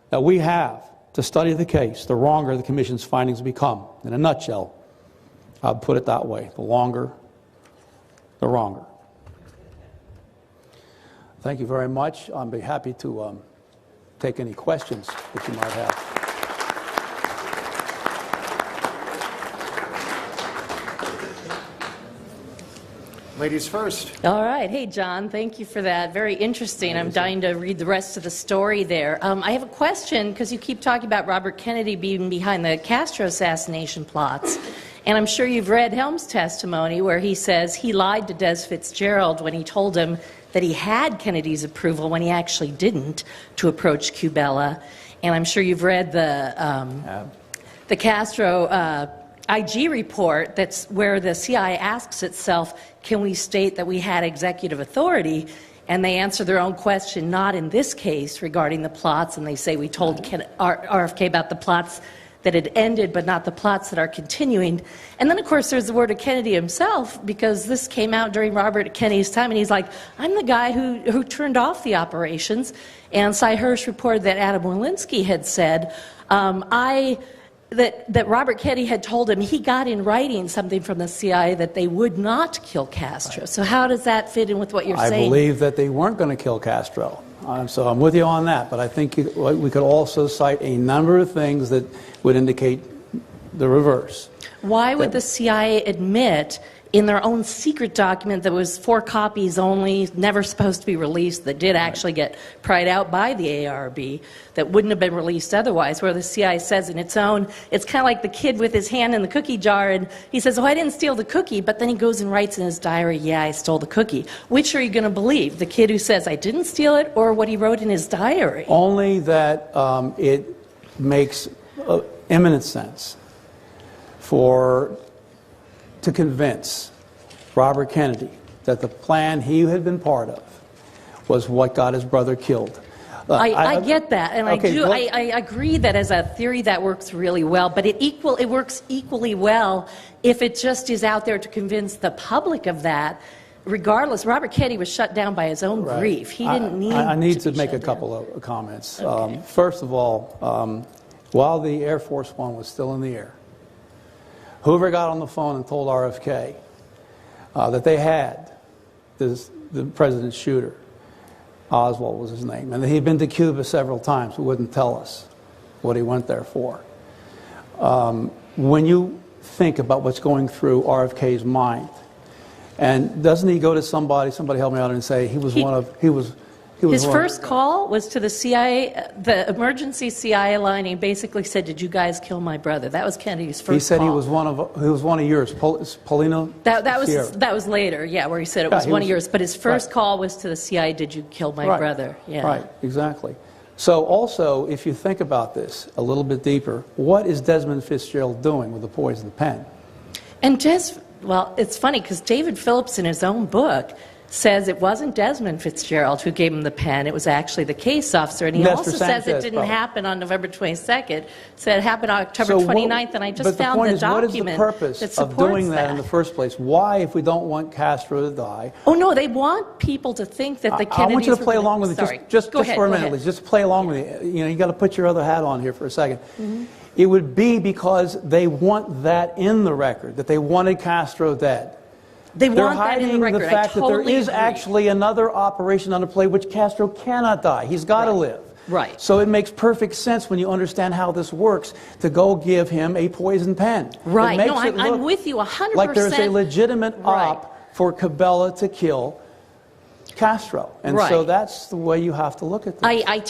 that we have to study the case, the wronger the Commission's findings become. In a nutshell, I'll put it that way: the longer, the wronger. Thank you very much. I'll be happy to take any questions that you might have. Ladies first. All right. Hey, John, thank you for that. Very interesting. I'm dying to read the rest of the story there. I have a question, because you keep talking about Robert Kennedy being behind the Castro assassination plots. And I'm sure you've read Helm's testimony where he says he lied to Des Fitzgerald when he told him that he had Kennedy's approval when he actually didn't to approach Cubella. And I'm sure you've read the Castro IG report, that's where the CIA asks itself, can we state that we had executive authority? And they answer their own question, not in this case regarding the plots, and they say we told RFK about the plots that had ended, but not the plots that are continuing. And then, of course, there's the word of Kennedy himself, because this came out during Robert Kennedy's time, and he's like, I'm the guy who turned off the operations. And Cy Hirsch reported that Adam Walensky had said, that Robert Kennedy had told him he got in writing something from the CIA that they would not kill Castro. Right. So how does that fit in with what you're saying? I believe that they weren't going to kill Castro. So I'm with you on that. But I think we could also cite a number of things that would indicate the reverse. Why would the CIA admit in their own secret document that was 4 copies only, never supposed to be released, that did actually get pried out by the ARB, that wouldn't have been released otherwise, where the CIA says in its own, it's kind of like the kid with his hand in the cookie jar, and he says, oh, I didn't steal the cookie, but then he goes and writes in his diary, yeah, I stole the cookie. Which are you going to believe, the kid who says, I didn't steal it, or what he wrote in his diary? Only that it makes eminent sense to convince Robert Kennedy that the plan he had been part of was what got his brother killed. I get that, and okay, I agree that as a theory that works really well, but it works equally well if it just is out there to convince the public of that. Regardless, Robert Kennedy was shut down by his own grief. He didn't need I need to make a couple of comments. Okay. First of all, while the Air Force One was still in the air, Hoover got on the phone and told RFK that they had the president's shooter. Oswald was his name, and that he'd been to Cuba several times, but wouldn't tell us what he went there for. When you think about what's going through RFK's mind, and doesn't he go to somebody help me out, and say his first call was to the CIA, the emergency CIA line. He basically said, "Did you guys kill my brother?" That was Kennedy's first call. He said he was one of yours, Paulino. That was later, yeah, where he said it was one of yours. But his first call was to the CIA. Did you kill my brother? Yeah. Right, exactly. So also, if you think about this a little bit deeper, what is Desmond Fitzgerald doing with the poison pen? And well, it's funny because David Phillips in his own book says it wasn't Desmond Fitzgerald who gave him the pen, it was actually the case officer. And he That's also for says it Sanchez, didn't probably. happen on November 22nd, said it happened on October So what- 29th, and I just but found the point the is, what is the document purpose that of supports doing that in the first place? Why, if we don't want Castro to die? Oh, no, they want people to think that the I Kennedys want you to were play gonna- along with it Sorry. just Go ahead, for a go minute, ahead. Liz. Just play along with it. You know, you got to put your other hat on here for a second. Mhm. It would be because they want that in the record, that they wanted Castro dead. They They're want that in the hiding record. the I fact that there totally is agree. actually another operation under play which Castro cannot die. He's got to live. Right. So it makes perfect sense when you understand how this works to go give him a poison pen. Right. It makes No, it I'm look with you 100%. like there's a legitimate op for Cabela to kill Castro. And so Right. that's the way you have to look at this. I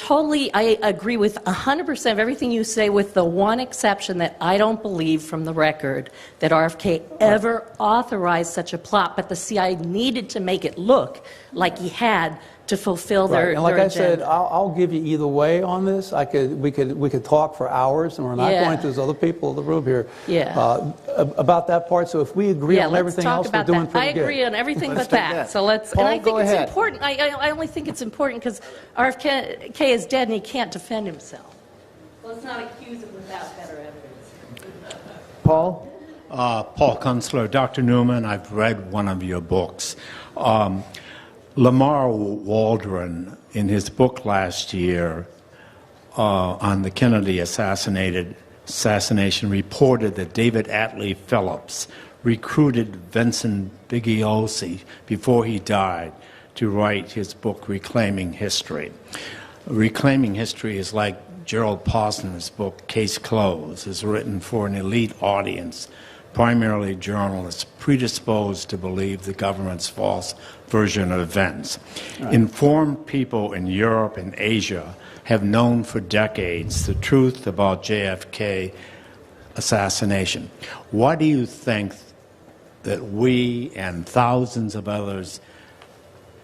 agree with 100% of everything you say, with the one exception that I don't believe from the record that RFK ever authorized such a plot, but the CIA needed to make it look like he had to fulfill their, Right. And like their I said, agenda. I'll give you either way on this. We could talk for hours, and we're not Yeah. going to. There's other people in the room here Yeah. About that part. So if we agree on let's everything talk else, about we're doing that. pretty I good. agree on everything Let's but take that. that. So let's. Paul, and I think go it's ahead. important. I only think it's important because RFK is dead and he can't defend himself. Let's not accuse him without better evidence. Paul? Paul Kunstler. Dr. Newman, I've read one of your books. Lamar Waldron, in his book last year on the Kennedy assassination, reported that David Atlee Phillips recruited Vincent Bigliosi before he died to write his book, Reclaiming History. Reclaiming History is like Gerald Posner's book, Case Closed, is written for an elite audience, primarily journalists predisposed to believe the government's false version of events. Right. Informed people in Europe and Asia have known for decades the truth about JFK assassination. Why do you think that we and thousands of others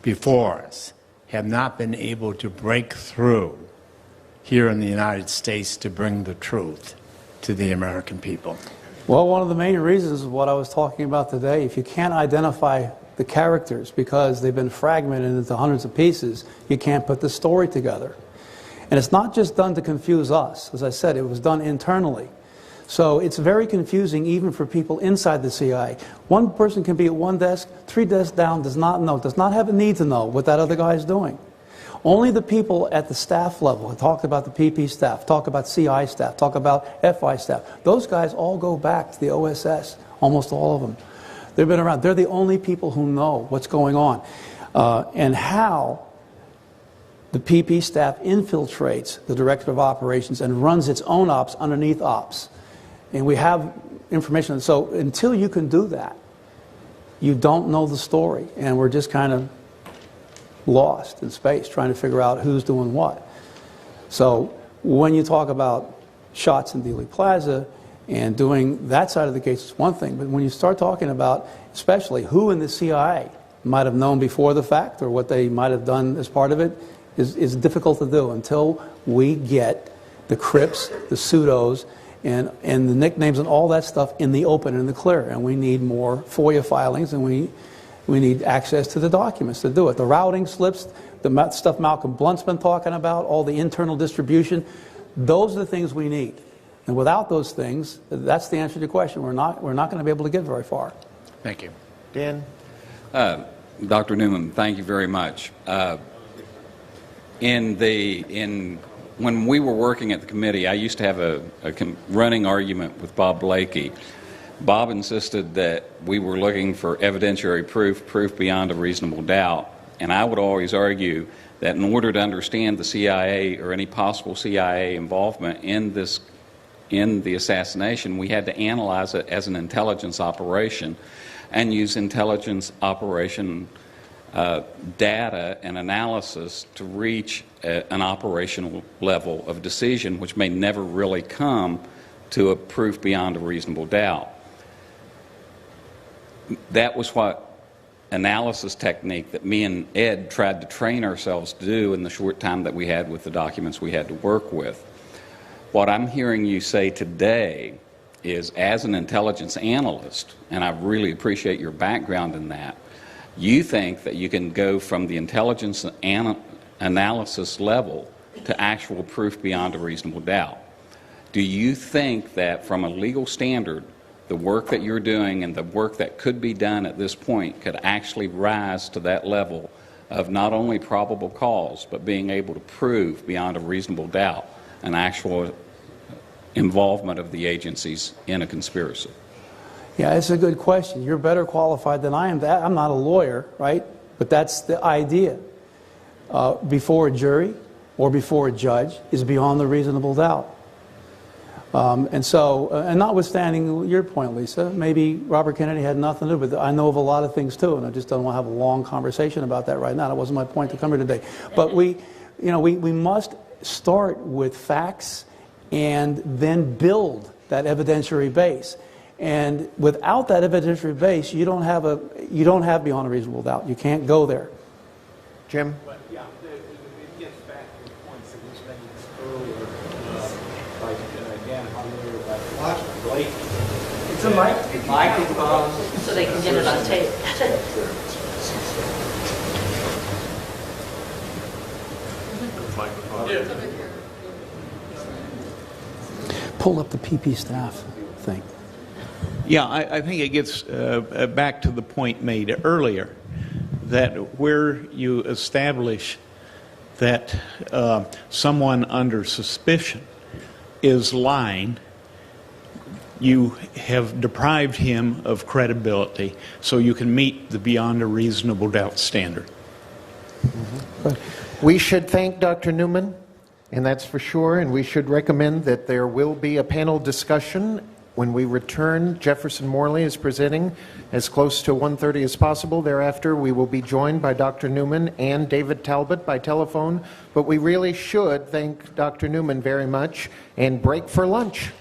before us have not been able to break through here in the United States to bring the truth to the American people? Well, one of the main reasons is what I was talking about today. If you can't identify the characters because they've been fragmented into hundreds of pieces, you can't put the story together. And it's not just done to confuse us. As I said, it was done internally. So it's very confusing even for people inside the CIA. One person can be at one desk, 3 desks down, does not know, does not have a need to know what that other guy is doing. Only the people at the staff level, talk about the PP staff, talk about CI staff, talk about FI staff, those guys all go back to the OSS, almost all of them. They've been around. They're the only people who know what's going on. And how the PP staff infiltrates the Director of Operations and runs its own ops underneath ops. And we have information. So until you can do that, you don't know the story. And we're just kind of lost in space trying to figure out who's doing what. So when you talk about shots in Dealey Plaza and doing that side of the case, it's one thing. But when you start talking about especially who in the CIA might have known before the fact or what they might have done as part of it is difficult to do until we get the Crips, the pseudos, and the nicknames and all that stuff in the open and the clear. And we need more FOIA filings, and we need access to the documents to do it. The routing slips, the stuff Malcolm Blunt's been talking about, all the internal distribution, those are the things we need. And without those things, that's the answer to your question. We're not going to be able to get very far. Thank you. Dan? Dr. Newman, thank you very much. When we were working at the committee, I used to have a running argument with Bob Blakey. Bob insisted that we were looking for evidentiary proof beyond a reasonable doubt, and I would always argue that in order to understand the CIA or any possible CIA involvement in the assassination, we had to analyze it as an intelligence operation and use intelligence operation data and analysis to reach an operational level of decision, which may never really come to a proof beyond a reasonable doubt. That was what analysis technique that me and Ed tried to train ourselves to do in the short time that we had with the documents we had to work with. What I'm hearing you say today is, as an intelligence analyst, and I really appreciate your background in that, You think that you can go from the intelligence analysis level to actual proof beyond a reasonable doubt. Do you think that from a legal standard, the work that you're doing and the work that could be done at this point could actually rise to that level of not only probable cause, but being able to prove beyond a reasonable doubt an actual involvement of the agencies in a conspiracy? Yeah, it's a good question. You're better qualified than I am. I'm not a lawyer, right? But that's the idea. Before a jury or before a judge is beyond the reasonable doubt. And notwithstanding your point, Lisa, maybe Robert Kennedy had nothing to do with it. I know of a lot of things too, and I just don't want to have a long conversation about that right now. That wasn't my point to come here today. But we must start with facts and then build that evidentiary base. And without that evidentiary base, you don't have beyond a reasonable doubt. You can't go there. Jim? But yeah, it gets back to the points that was made earlier, again, how we were about Blake. It's a microphone. So they can get it on tape. Pull up the PP staff thing. Yeah, I think it gets back to the point made earlier, that where you establish that someone under suspicion is lying, you have deprived him of credibility, so you can meet the beyond a reasonable doubt standard. We should thank Dr. Newman, and that's for sure, and we should recommend that there will be a panel discussion when we return. Jefferson Morley is presenting as close to 1:30 as possible. Thereafter, we will be joined by Dr. Newman and David Talbot by telephone, but we really should thank Dr. Newman very much and break for lunch.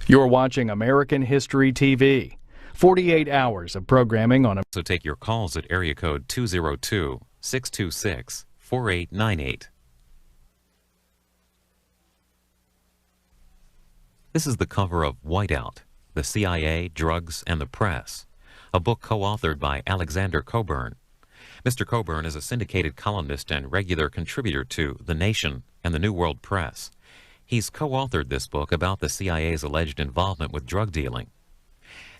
You're watching American History TV. 48 hours of programming on a... So take your calls at area code 202-626-4898. This is the cover of Whiteout, The CIA, Drugs, and the Press, a book co-authored by Alexander Coburn. Mr. Coburn is a syndicated columnist and regular contributor to The Nation and the New World Press. He's co-authored this book about the CIA's alleged involvement with drug dealing.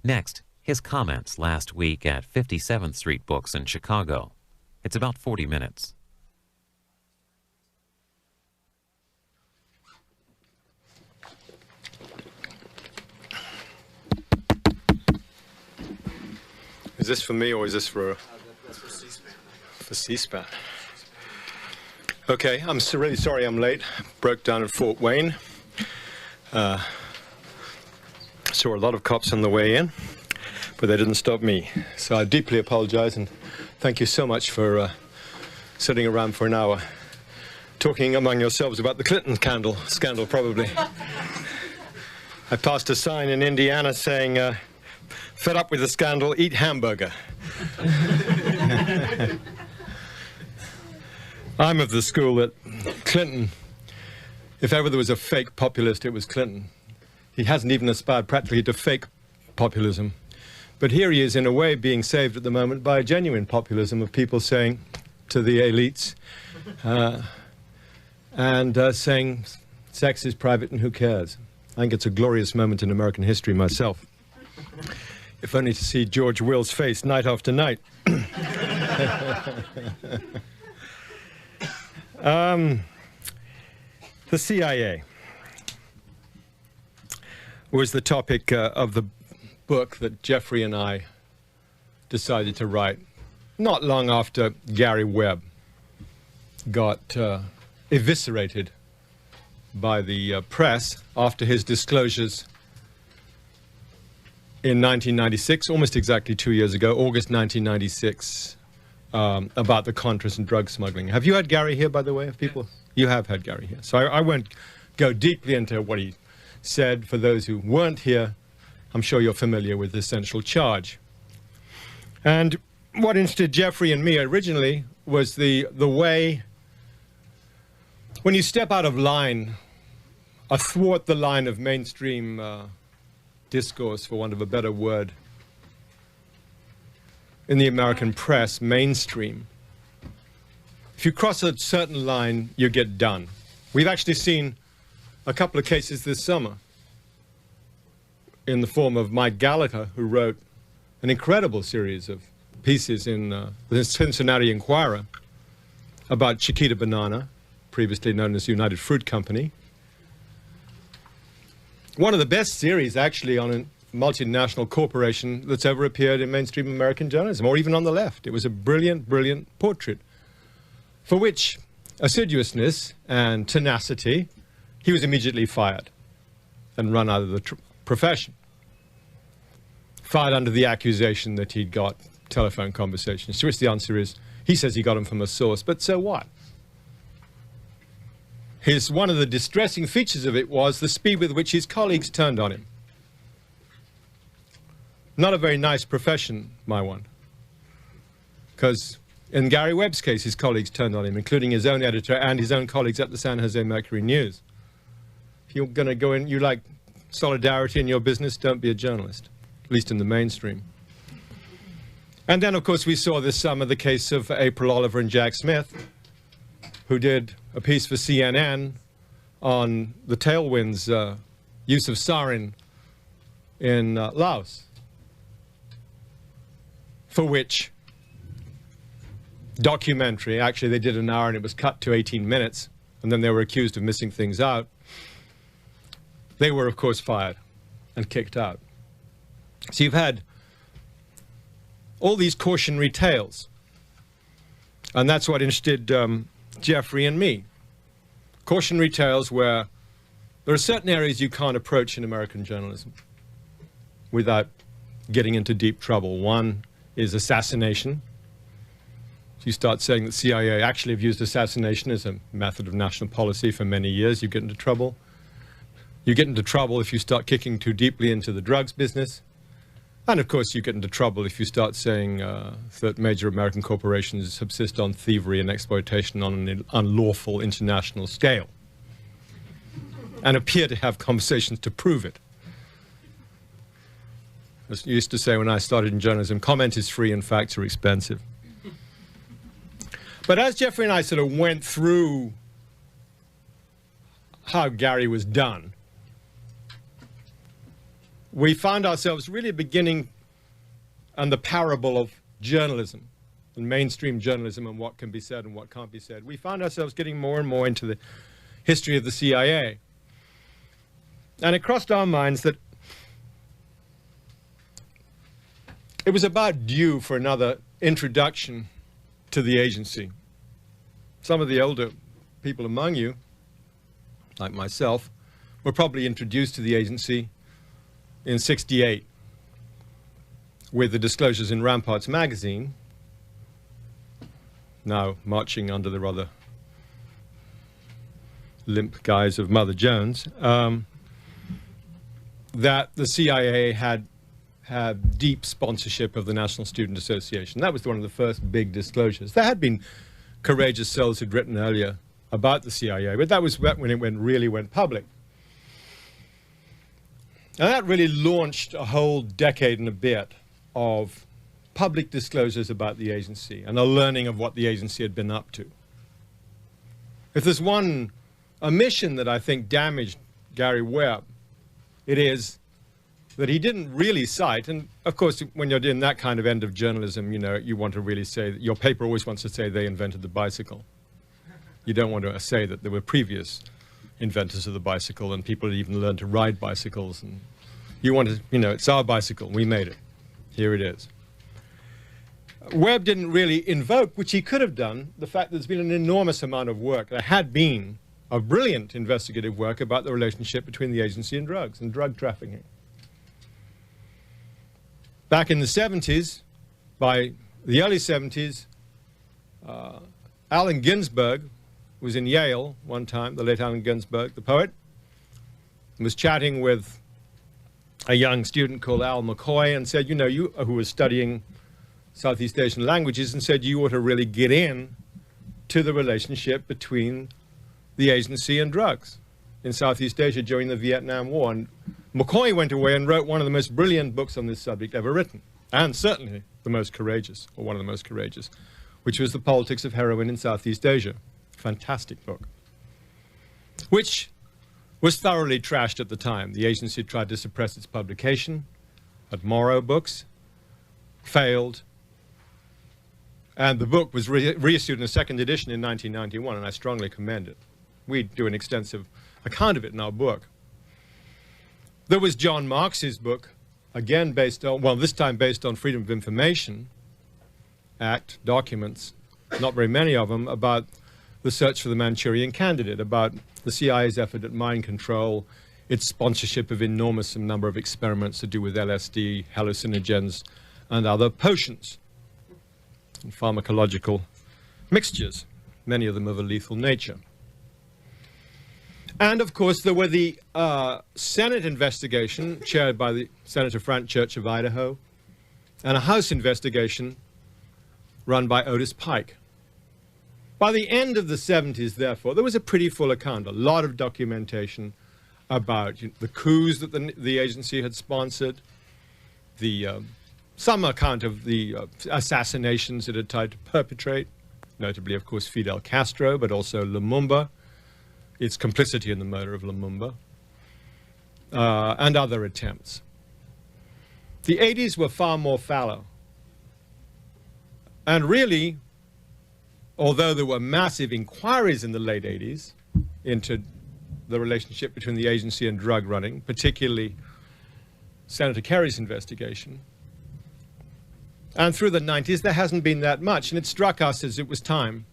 Next, his comments last week at 57th Street Books in Chicago. It's about 40 minutes. Is this for me or is this for C-SPAN? For C-SPAN. Okay, I'm really sorry I'm late. Broke down at Fort Wayne. Saw a lot of cops on the way in, but they didn't stop me. So I deeply apologize and thank you so much for sitting around for an hour talking among yourselves about the Clinton scandal probably. I passed a sign in Indiana saying, fed up with the scandal, eat hamburger. I'm of the school that Clinton, if ever there was a fake populist, it was Clinton. He hasn't even aspired practically to fake populism. But here he is, in a way, being saved at the moment by genuine populism of people saying to the elites, saying sex is private and who cares. I think it's a glorious moment in American history myself. If only to see George Will's face night after night. The CIA was the topic of the book that Jeffrey and I decided to write not long after Gary Webb got eviscerated by the press after his disclosures in 1996, almost exactly 2 years ago, August 1996, about the Contras and drug smuggling. Have you had Gary here, by the way, of people? You have had Gary here. So I won't go deeply into what he said. For those who weren't here, I'm sure you're familiar with the central charge. And what interested Jeffrey and me originally was the way, when you step out of line, athwart the line of mainstream discourse, for want of a better word, in the American press, mainstream. If you cross a certain line, you get done. We've actually seen a couple of cases this summer in the form of Mike Gallagher, who wrote an incredible series of pieces in the Cincinnati Enquirer about Chiquita Banana, previously known as United Fruit Company. One of the best series, actually, on a multinational corporation that's ever appeared in mainstream American journalism, or even on the left. It was a brilliant, brilliant portrait, for which assiduousness and tenacity, he was immediately fired and run out of the profession. Fired under the accusation that he'd got telephone conversations, to which the answer is, he says he got them from a source, but so what? One of the distressing features of it was the speed with which his colleagues turned on him. Not a very nice profession, my one. Because in Gary Webb's case, his colleagues turned on him, including his own editor and his own colleagues at the San Jose Mercury News. If you're going to go in, you like solidarity in your business, don't be a journalist, at least in the mainstream. And then, of course, we saw this summer the case of April Oliver and Jack Smith, who did a piece for CNN on the Tailwinds' use of sarin in Laos, for which documentary, actually they did an hour and it was cut to 18 minutes, and then they were accused of missing things out. They were, of course, fired and kicked out. So you've had all these cautionary tales, and that's what interested Jeffrey and me. Cautionary tales where there are certain areas you can't approach in American journalism without getting into deep trouble. One is assassination. So you start saying that CIA actually have used assassination as a method of national policy for many years, you get into trouble. You get into trouble if you start kicking too deeply into the drugs business. And of course you get into trouble if you start saying that major American corporations subsist on thievery and exploitation on an unlawful international scale and appear to have conversations to prove it. As you used to say when I started in journalism, comment is free and facts are expensive. But as Jeffrey and I sort of went through how Gary was done, we found ourselves really beginning on the parable of journalism and mainstream journalism and what can be said and what can't be said. We found ourselves getting more and more into the history of the CIA. And it crossed our minds that it was about due for another introduction to the agency. Some of the older people among you, like myself, were probably introduced to the agency in '68 with the disclosures in Ramparts magazine, now marching under the rather limp guise of Mother Jones, that the CIA had deep sponsorship of the National Student Association. That was one of the first big disclosures. There had been courageous souls who'd written earlier about the CIA, but that was when it really went public. And that really launched a whole decade and a bit of public disclosures about the agency and a learning of what the agency had been up to. If there's one omission that I think damaged Gary Webb, it is that he didn't really cite, and of course when you're doing that kind of end of journalism, you know, you want to really say, your paper always wants to say they invented the bicycle. You don't want to say that there were previous inventors of the bicycle and people had even learned to ride bicycles, and you want to, you know, it's our bicycle, we made it, here it is. Webb didn't really invoke, which he could have done, the fact that there's been an enormous amount of work, there had been a brilliant investigative work about the relationship between the agency and drugs and drug trafficking. Back in the 70s, by the early 70s, Allen Ginsberg was in Yale one time, the late Allen Ginsberg, the poet, and was chatting with a young student called Al McCoy and said, you know, who was studying Southeast Asian languages, and said you ought to really get in to the relationship between the agency and drugs in Southeast Asia during the Vietnam War. And McCoy went away and wrote one of the most brilliant books on this subject ever written, and certainly the most courageous, or one of the most courageous, which was The Politics of Heroin in Southeast Asia. Fantastic book, which was thoroughly trashed at the time. The agency tried to suppress its publication at Morrow Books, failed, and the book was reissued in a second edition in 1991, and I strongly commend it. We do an extensive account of it in our book. There was John Marks's book, again based on, well, this time based on Freedom of Information Act documents, not very many of them, about the search for the Manchurian Candidate, about the CIA's effort at mind control, its sponsorship of enormous number of experiments to do with LSD, hallucinogens, and other potions and pharmacological mixtures, many of them of a lethal nature. And of course, there were the Senate investigation chaired by the Senator Frank Church of Idaho, and a House investigation run by Otis Pike. By the end of the 70s, therefore, there was a pretty full account, a lot of documentation about the coups that the agency had sponsored, some account of the assassinations it had tried to perpetrate, notably, of course, Fidel Castro, but also Lumumba, its complicity in the murder of Lumumba, and other attempts. The 80s were far more fallow. And really, although there were massive inquiries in the late 80s into the relationship between the agency and drug running, particularly Senator Kerry's investigation, and through the 90s, there hasn't been that much. And it struck us as it was time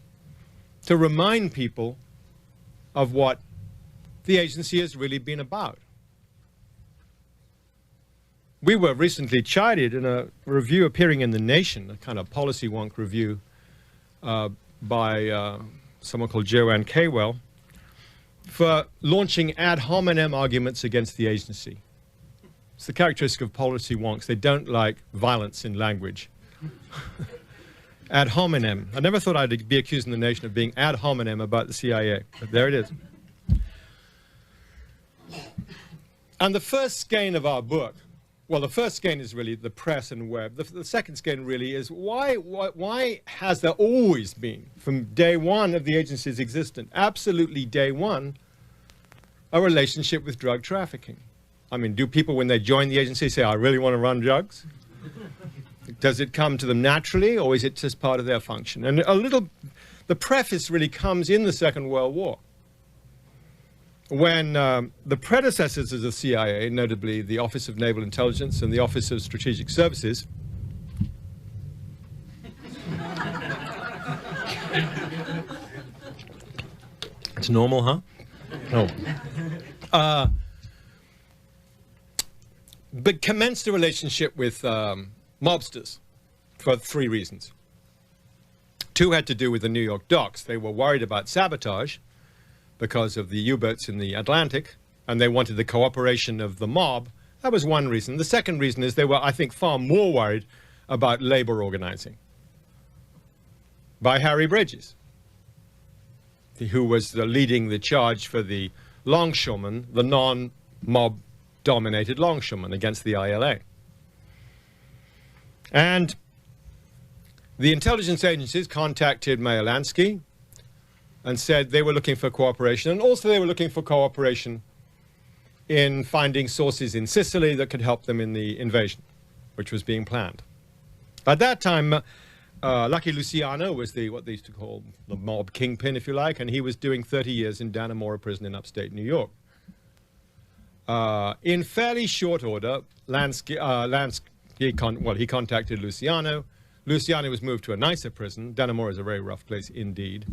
to remind people of what the agency has really been about. We were recently chided in a review appearing in The Nation, a kind of policy wonk review by someone called Joanne Kaywell, for launching ad hominem arguments against the agency. It's the characteristic of policy wonks. They don't like violence in language. Ad hominem. I never thought I'd be accused in The Nation of being ad hominem about the CIA, but there it is. And the first skein of our book, well, the first skein is really the press and web. The second skein really is why has there always been, from day one of the agency's existence, absolutely day one, a relationship with drug trafficking? I mean, do people, when they join the agency, say, I really want to run drugs? Does it come to them naturally, or is it just part of their function? And the preface really comes in the Second World War, when the predecessors of the CIA, notably the Office of Naval Intelligence and the Office of Strategic Services, it's normal, huh? Oh. But commenced a relationship with mobsters for three reasons. Two had to do with the New York docks. They were worried about sabotage because of the U-boats in the Atlantic, and they wanted the cooperation of the mob. That was one reason. The second reason is they were, I think, far more worried about labor organizing by Harry Bridges, who was leading the charge for the longshoremen, the non-mob dominated longshoremen against the ILA. And the intelligence agencies contacted Mayalanski and said they were looking for cooperation, and also they were looking for cooperation in finding sources in Sicily that could help them in the invasion, which was being planned. At that time, Lucky Luciano was what they used to call the mob kingpin, if you like, and he was doing 30 years in Dannemora prison in upstate New York. In fairly short order, he contacted Luciano. Luciano was moved to a nicer prison. Dannemora is a very rough place indeed.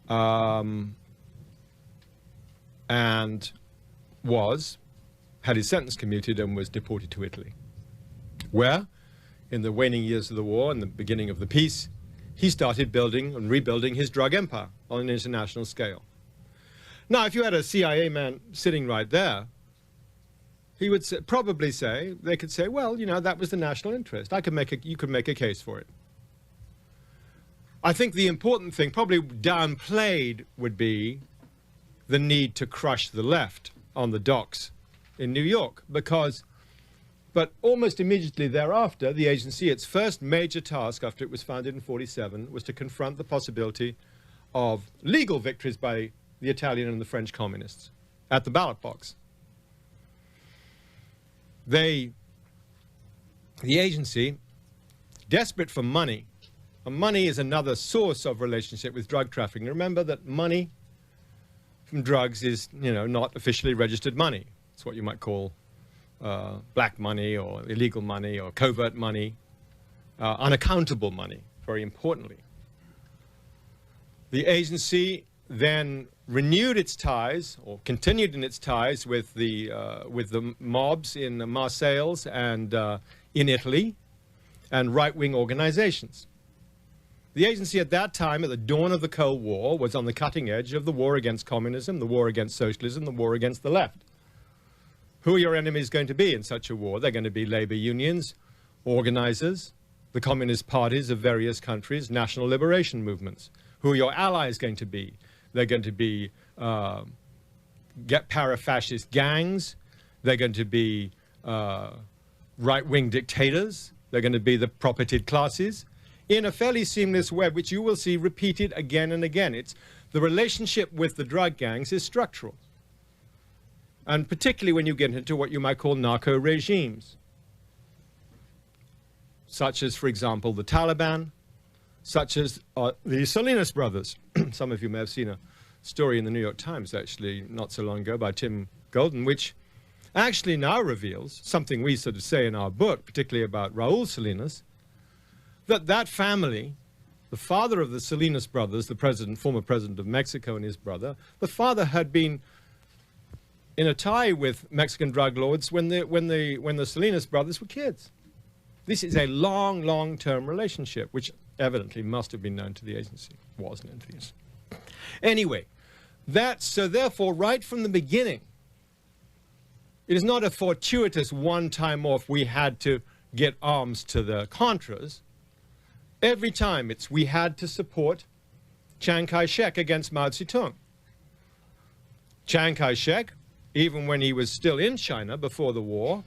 And had his sentence commuted and was deported to Italy, where, in the waning years of the war and the beginning of the peace, he started building and rebuilding his drug empire on an international scale. Now, if you had a CIA man sitting right there, he would probably say, they could say, well, you know, that was the national interest. You could make a case for it. I think the important thing, probably downplayed, would be the need to crush the left on the docks in New York, but almost immediately thereafter, the agency, its first major task after it was founded in 1947, was to confront the possibility of legal victories by the Italian and the French communists at the ballot box. The agency, desperate for money, and money is another source of relationship with drug trafficking. Remember that money from drugs is, you know, not officially registered money. It's what you might call black money or illegal money or covert money, unaccountable money, very importantly. The agency then renewed its ties, or continued in its ties, with the mobs in Marseilles and in Italy, and right-wing organizations. The agency at that time, at the dawn of the Cold War, was on the cutting edge of the war against communism, the war against socialism, the war against the left. Who are your enemies going to be in such a war? They're going to be labor unions, organizers, the communist parties of various countries, national liberation movements. Who are your allies going to be? They're going to be para-fascist gangs. They're going to be right-wing dictators. They're going to be the propertied classes, in a fairly seamless web, which you will see repeated again and again. The relationship with the drug gangs is structural. And particularly when you get into what you might call narco regimes, such as, for example, the Taliban, such as the Salinas brothers. Some of you may have seen a story in the New York Times, actually, not so long ago, by Tim Golden, which actually now reveals something we sort of say in our book, particularly about Raul Salinas, that family, the father of the Salinas brothers, the former president of Mexico, and his brother, the father had been in a tie with Mexican drug lords when the Salinas brothers were kids. This is a long-term relationship, which evidently must have been known to the agency, was known to the agency. Anyway, so therefore, right from the beginning, it is not a fortuitous one-time off we had to get arms to the Contras. Every time we had to support Chiang Kai-shek against Mao Zedong. Chiang Kai-shek, even when he was still in China before the war,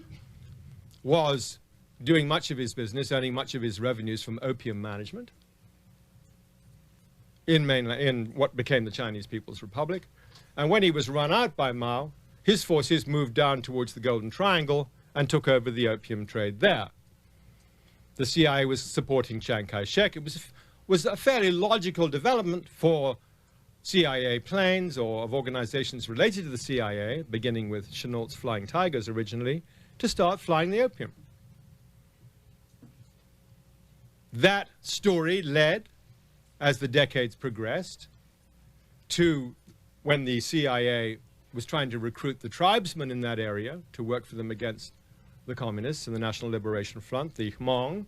was doing much of his business, earning much of his revenues from opium management in what became the Chinese People's Republic. And when he was run out by Mao, his forces moved down towards the Golden Triangle and took over the opium trade there. The CIA was supporting Chiang Kai-shek. It was a fairly logical development for CIA planes or of organizations related to the CIA, beginning with Chennault's Flying Tigers originally, to start flying the opium. That story led, as the decades progressed, to when the CIA was trying to recruit the tribesmen in that area to work for them against the communists and the National Liberation Front, the Hmong.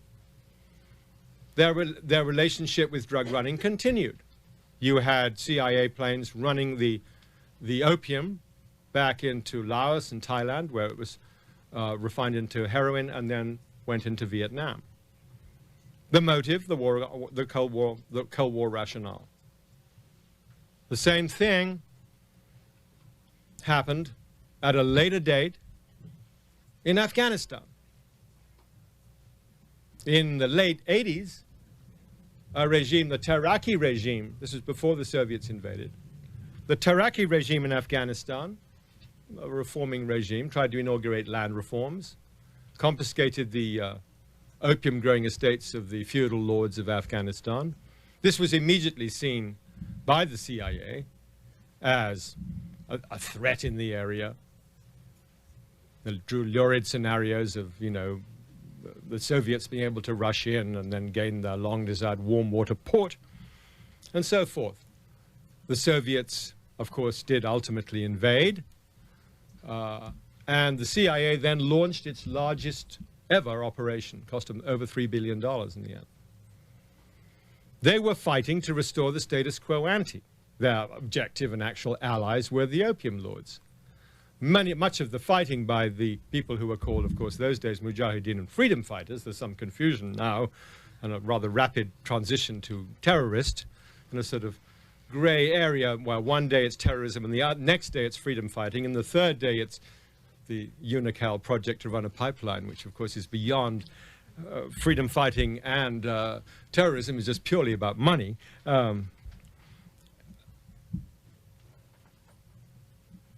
Their relationship with drug running continued. You had CIA planes running the opium back into Laos and Thailand, where it was refined into heroin and then went into Vietnam. The motive, the Cold War rationale. The same thing happened at a later date in Afghanistan. In the late 80s, a regime, the Taraki regime, this is before the Soviets invaded, the Taraki regime in Afghanistan, a reforming regime, tried to inaugurate land reforms, confiscated the opium-growing estates of the feudal lords of Afghanistan. This was immediately seen by the CIA as a threat in the area. It drew lurid scenarios of, you know, the Soviets being able to rush in and then gain their long-desired warm water port, and so forth. The Soviets, of course, did ultimately invade, and the CIA then launched its largest ever operation, cost them over $3 billion in the end. They were fighting to restore the status quo ante. Their objective and actual allies were the opium lords. much of the fighting by the people who were called, of course, those days Mujahideen and freedom fighters. There's some confusion now and a rather rapid transition to terrorist in a sort of grey area where one day it's terrorism and the next day it's freedom fighting, and the third day it's the Unical project to run a pipeline, which of course is beyond freedom fighting and terrorism, is just purely about money. The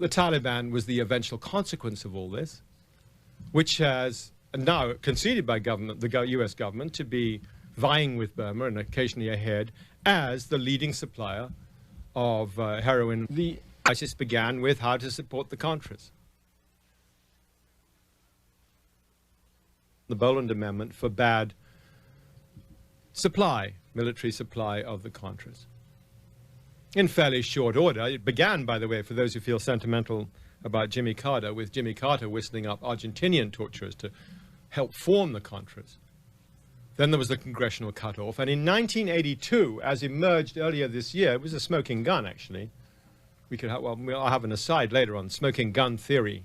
Taliban was the eventual consequence of all this, which has now conceded by the US government to be vying with Burma and occasionally ahead as the leading supplier of heroin. The crisis began with how to support the Contras. The Boland Amendment forbade military supply of the Contras. In fairly short order. It began, by the way, for those who feel sentimental about Jimmy Carter, with Jimmy Carter whistling up Argentinian torturers to help form the Contras. Then there was the congressional cutoff, and in 1982, as emerged earlier this year, it was a smoking gun, actually. We could have, well, I'll have an aside later on smoking gun theory.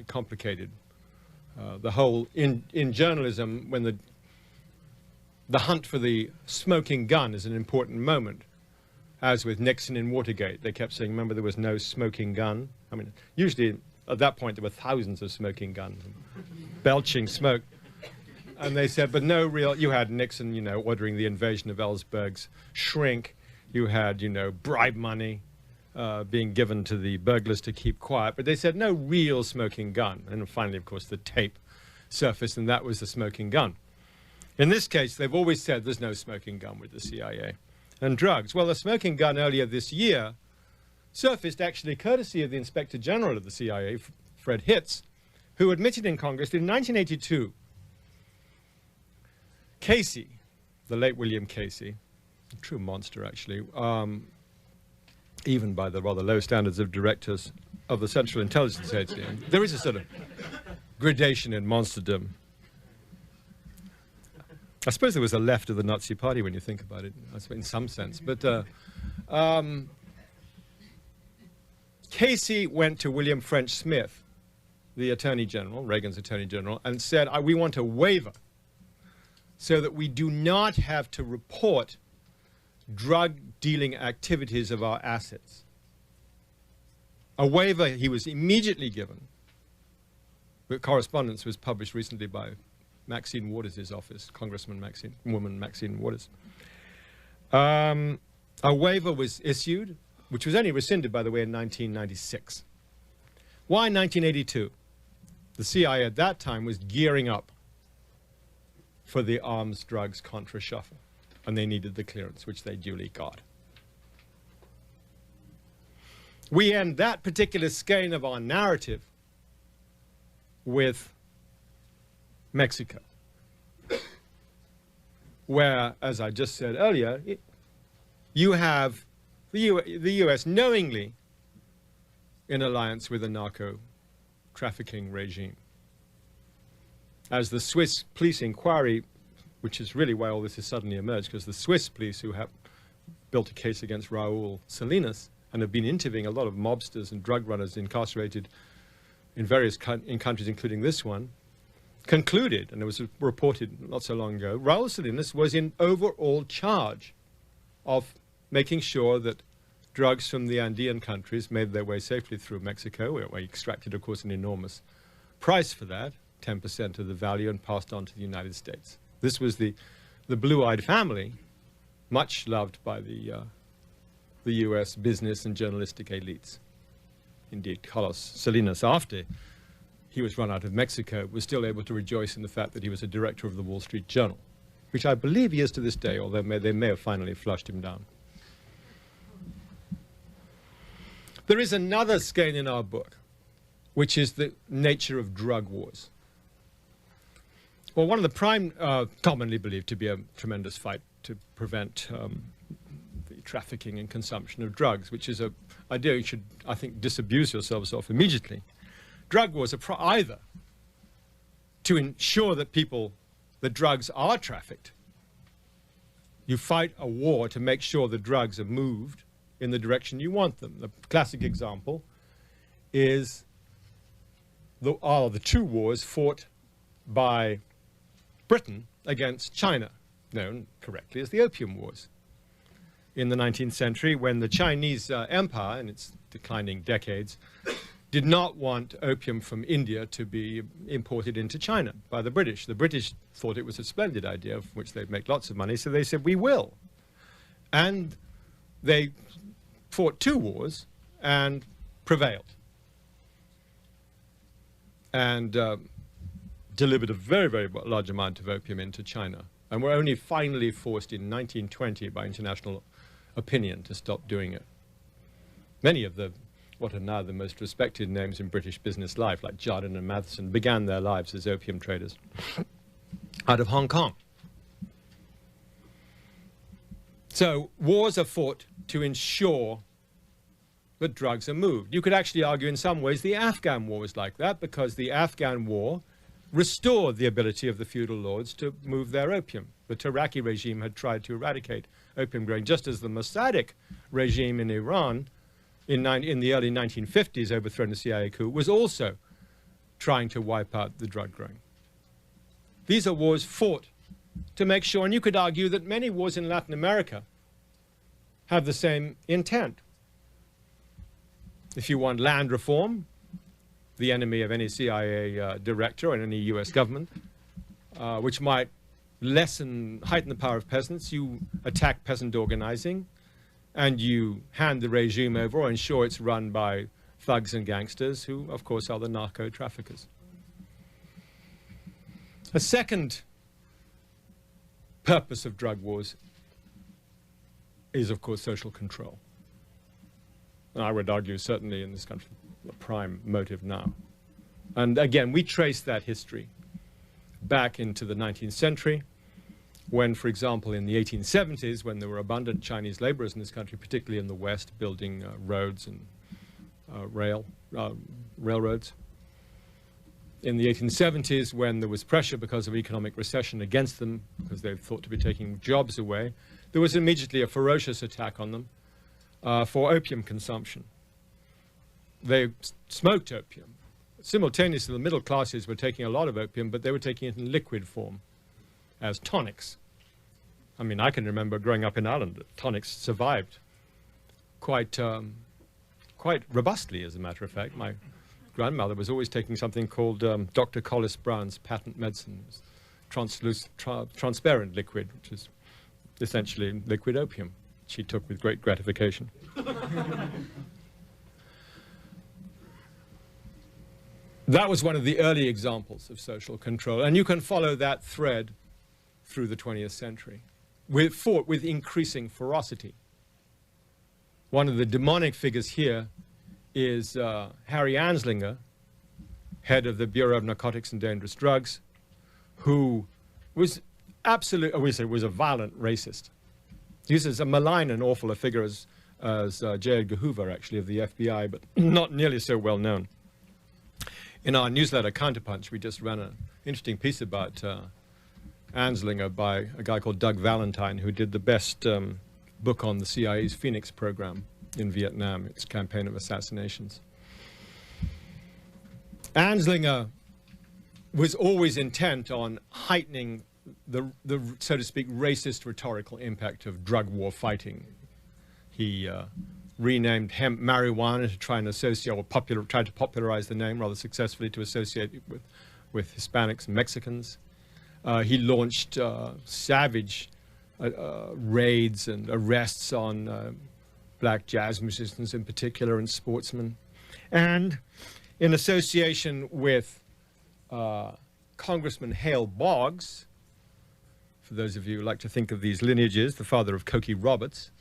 Complicated. The whole in journalism, when the hunt for the smoking gun is an important moment. As with Nixon in Watergate, they kept saying, remember, there was no smoking gun. I mean, usually at that point there were thousands of smoking guns, belching smoke. And they said, but no real, you had Nixon, you know, ordering the invasion of Ellsberg's shrink. You had, you know, bribe money being given to the burglars to keep quiet. But they said no real smoking gun. And finally, of course, the tape surfaced, and that was the smoking gun. In this case, they've always said there's no smoking gun with the CIA. And drugs. Well, the smoking gun earlier this year surfaced actually courtesy of the Inspector General of the CIA, Fred Hitz, who admitted in Congress that in 1982, Casey, the late William Casey, a true monster actually, even by the rather low standards of directors of the Central Intelligence Agency. There is a sort of gradation in monsterdom. I suppose there was a left of the Nazi Party when you think about it, in some sense. But Casey went to William French Smith, the Attorney General, Reagan's Attorney General, and said, we want a waiver so that we do not have to report drug dealing activities of our assets. A waiver he was immediately given. The correspondence was published recently by Maxine Waters' office, woman Maxine Waters. A waiver was issued, which was only rescinded, by the way, in 1996. Why 1982? The CIA at that time was gearing up for the arms drugs Contra shuffle, and they needed the clearance, which they duly got. We end that particular skein of our narrative with Mexico, where, as I just said earlier, you have the U.S. knowingly in alliance with a narco-trafficking regime. As the Swiss police inquiry, which is really why all this has suddenly emerged, because the Swiss police who have built a case against Raul Salinas and have been interviewing a lot of mobsters and drug runners incarcerated in various countries, including this one, concluded, and it was reported not so long ago, Raul Salinas was in overall charge of making sure that drugs from the Andean countries made their way safely through Mexico, where he extracted, of course, an enormous price for that, 10% of the value, and passed on to the United States. This was the blue-eyed family, much loved by the U.S. business and journalistic elites. Indeed, Carlos Salinas, after he was run out of Mexico, was still able to rejoice in the fact that he was a director of the Wall Street Journal, which I believe he is to this day, although they may have finally flushed him down. There is another skein in our book, which is the nature of drug wars. Well, one of the prime, commonly believed to be a tremendous fight to prevent the trafficking and consumption of drugs, which is an idea you should, I think, disabuse yourselves of immediately. Drug wars are either to ensure that the drugs are trafficked. You fight a war to make sure the drugs are moved in the direction you want them. The classic example are the two wars fought by Britain against China, known correctly as the Opium Wars. In the 19th century, when the Chinese Empire, in its declining decades, did not want opium from India to be imported into China by the British. The British thought it was a splendid idea from which they'd make lots of money, so they said, we will. And they fought two wars and prevailed. And delivered a very, very large amount of opium into China. And were only finally forced in 1920 by international opinion to stop doing it. Many of what are now the most respected names in British business life, like Jardine and Matheson, began their lives as opium traders out of Hong Kong. So wars are fought to ensure that drugs are moved. You could actually argue in some ways the Afghan war was like that, because the Afghan war restored the ability of the feudal lords to move their opium. The Taraki regime had tried to eradicate opium growing, just as the Mossadegh regime in Iran in the early 1950s, overthrown the CIA coup, was also trying to wipe out the drug growing. These are wars fought to make sure, and you could argue that many wars in Latin America have the same intent. If you want land reform, the enemy of any CIA director and any US government, which might heighten the power of peasants, you attack peasant organizing, and you hand the regime over or ensure it's run by thugs and gangsters, who, of course, are the narco-traffickers. A second purpose of drug wars is, of course, social control. And I would argue, certainly in this country, the prime motive now. And again, we trace that history back into the 19th century, when, for example, in the 1870s, when there were abundant Chinese laborers in this country, particularly in the West, building roads and railroads. In the 1870s, when there was pressure because of economic recession against them, because they were thought to be taking jobs away, there was immediately a ferocious attack on them for opium consumption. They smoked opium. Simultaneously, the middle classes were taking a lot of opium, but they were taking it in liquid form as tonics. I mean, I can remember growing up in Ireland, tonics survived quite robustly, as a matter of fact. My grandmother was always taking something called Dr. Collis Brown's patent medicine, transparent liquid, which is essentially liquid opium. She took with great gratification. That was one of the early examples of social control, and you can follow that thread through the 20th century, fought with increasing ferocity. One of the demonic figures here is Harry Anslinger, head of the Bureau of Narcotics and Dangerous Drugs, who was was a violent racist. He was as malign and awful a figure as J. Edgar Hoover, actually, of the FBI, but not nearly so well known. In our newsletter, Counterpunch, we just ran an interesting piece about Anslinger by a guy called Doug Valentine, who did the best book on the CIA's Phoenix program in Vietnam, its campaign of assassinations. Anslinger was always intent on heightening the so to speak, racist rhetorical impact of drug war fighting. He renamed hemp marijuana to try and associate, or tried to popularize the name rather successfully to associate it with Hispanics and Mexicans. He launched savage raids and arrests on black jazz musicians in particular and sportsmen. And in association with Congressman Hale Boggs, for those of you who like to think of these lineages, the father of Cokie Roberts,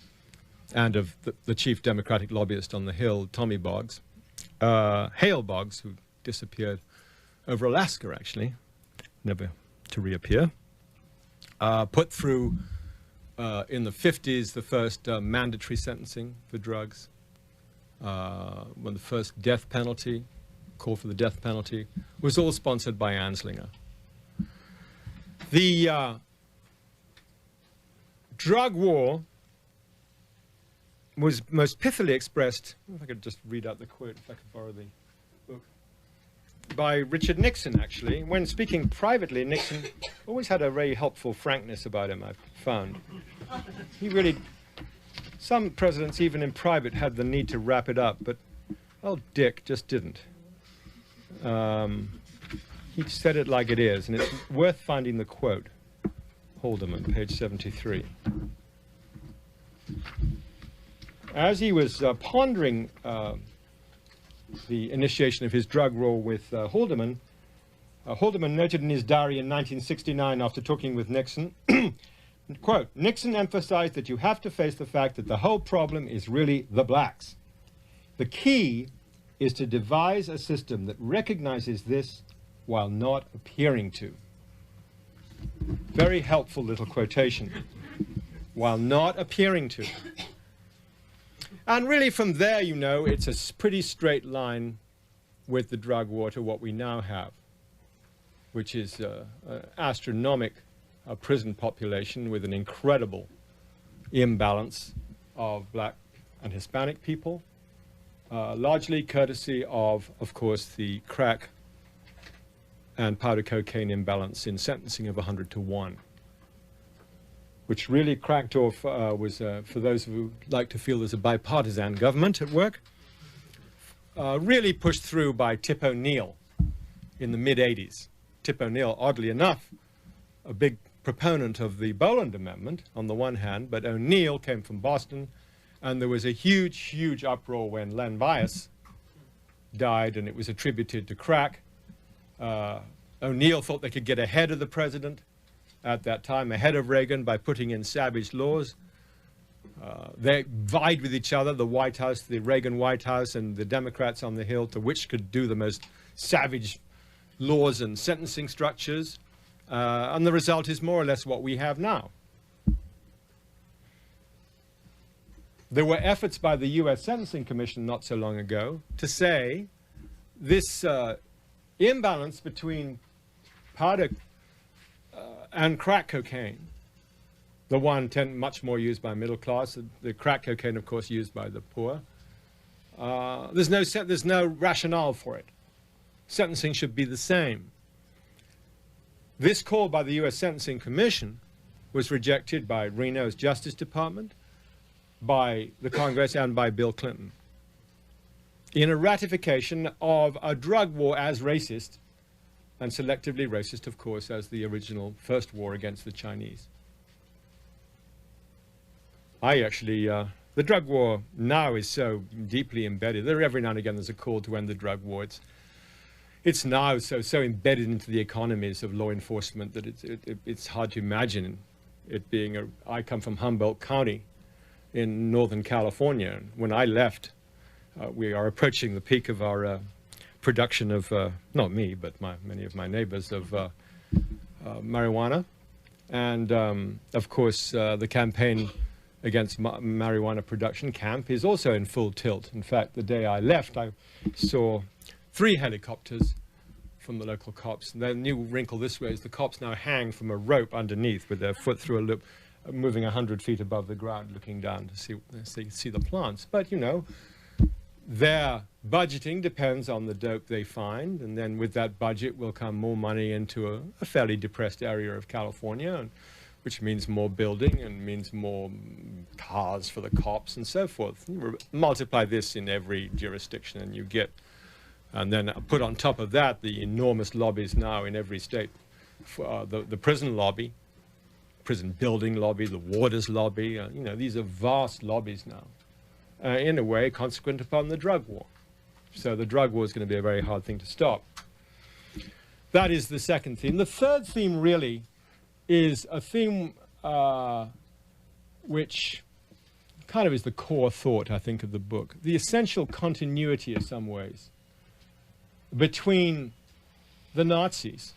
and of the chief Democratic lobbyist on the Hill, Tommy Boggs, Hale Boggs, who disappeared over Alaska, actually, never to reappear, put through in the 50s the first mandatory sentencing for drugs, when the first death penalty, call for the death penalty, was all sponsored by Anslinger. The drug war was most pithily expressed, if I could just read out the quote, if I could borrow the by Richard Nixon, actually. When speaking privately, Nixon always had a very helpful frankness about him, I've found. He really, some presidents, even in private, had the need to wrap it up, but old Dick just didn't. He said it like it is, and it's worth finding the quote. Haldeman, page 73. As he was pondering the initiation of his drug war with Haldeman, Haldeman noted in his diary in 1969 after talking with Nixon, quote, Nixon emphasized that you have to face the fact that the whole problem is really the blacks. The key is to devise a system that recognizes this while not appearing to. Very helpful little quotation. While not appearing to. And really from there, you know, it's a pretty straight line with the drug war to what we now have, which is an astronomical prison population with an incredible imbalance of black and Hispanic people, largely courtesy of course, the crack and powder cocaine imbalance in sentencing of 100 to 1. Which really cracked off was, for those who like to feel there's a bipartisan government at work, really pushed through by Tip O'Neill in the mid-'80s. Tip O'Neill, oddly enough, a big proponent of the Boland Amendment on the one hand, but O'Neill came from Boston, and there was a huge, huge uproar when Len Bias died, and it was attributed to crack. O'Neill thought they could get ahead of the president at that time, ahead of Reagan, by putting in savage laws. They vied with each other, the White House, the Reagan White House, and the Democrats on the Hill, to which could do the most savage laws and sentencing structures. And the result is more or less what we have now. There were efforts by the U.S. Sentencing Commission not so long ago to say this imbalance between powder and crack cocaine, the one much more used by middle class, the crack cocaine, of course, used by the poor. There's no rationale for it. Sentencing should be the same. This call by the U.S. Sentencing Commission was rejected by Reno's Justice Department, by the Congress, and by Bill Clinton, in a ratification of a drug war as racist, and selectively racist, of course, as the original first war against the Chinese. The drug war now is so deeply embedded. Every now and again there's a call to end the drug war. It's now so embedded into the economies of law enforcement that it's hard to imagine it being I come from Humboldt County in Northern California. When I left, we are approaching the peak of our production of, not me, but many of my neighbors, of marijuana. And of course, the campaign against marijuana production camp is also in full tilt. In fact, the day I left, I saw 3 helicopters from the local cops. And the new wrinkle this way is the cops now hang from a rope underneath with their foot through a loop, moving 100 feet above the ground, looking down to see the plants. But, you know, their budgeting depends on the dope they find, and then with that budget will come more money into a fairly depressed area of California, which means more building and means more cars for the cops and so forth. You multiply this in every jurisdiction and you get, and then put on top of that the enormous lobbies now in every state, for, the prison lobby, prison building lobby, the waters lobby, you know, these are vast lobbies now. In a way, consequent upon the drug war. So the drug war is going to be a very hard thing to stop. That is the second theme. The third theme really is a theme which kind of is the core thought, I think, of the book. The essential continuity, in some ways, between the Nazis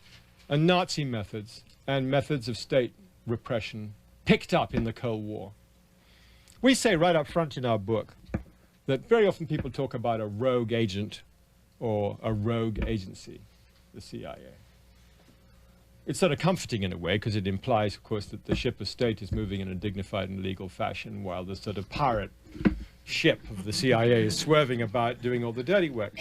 and Nazi methods and methods of state repression picked up in the Cold War. We say right up front in our book that very often people talk about a rogue agent or a rogue agency, the CIA. It's sort of comforting in a way because it implies, of course, that the ship of state is moving in a dignified and legal fashion while the sort of pirate ship of the CIA is swerving about doing all the dirty work.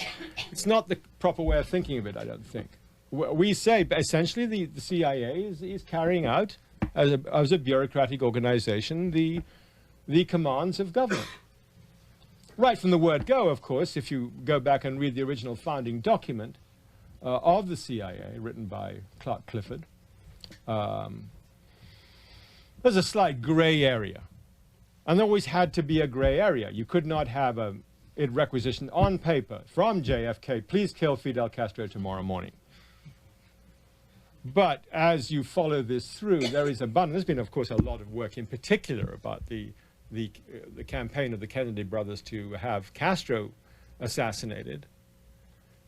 It's not the proper way of thinking of it, I don't think. We say essentially the CIA is carrying out, as a bureaucratic organization, the commands of government. Right from the word go, of course, if you go back and read the original founding document of the CIA, written by Clark Clifford, there's a slight gray area. And there always had to be a gray area. You could not have it requisitioned on paper from JFK, please kill Fidel Castro tomorrow morning. But as you follow this through, there is there's been, of course, a lot of work in particular about the campaign of the Kennedy brothers to have Castro assassinated,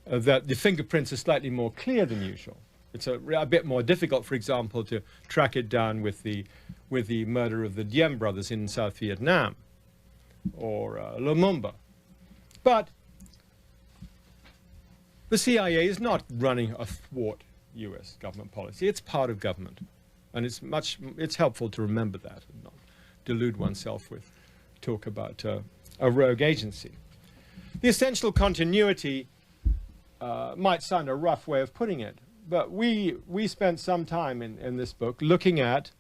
that the fingerprints are slightly more clear than usual. It's a bit more difficult, for example, to track it down with the murder of the Diem brothers in South Vietnam, or Lumumba. But the CIA is not running athwart U.S. government policy. It's part of government, and it's helpful to remember that and not delude oneself with talk about a rogue agency. The essential continuity might sound a rough way of putting it, but we spent some time in this book looking at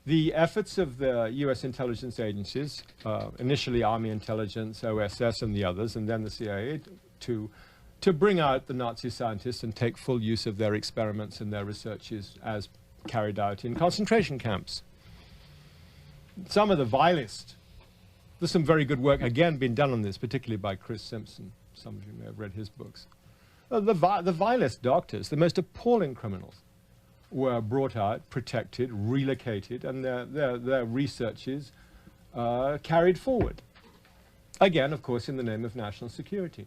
the efforts of the U.S. intelligence agencies, initially Army Intelligence, OSS, and the others, and then the CIA, to bring out the Nazi scientists and take full use of their experiments and their researches as carried out in concentration camps. Some of the vilest, there's some very good work, again, been done on this, particularly by Chris Simpson. Some of you may have read his books. The vilest doctors, the most appalling criminals, were brought out, protected, relocated, and their researches carried forward. Again, of course, in the name of national security.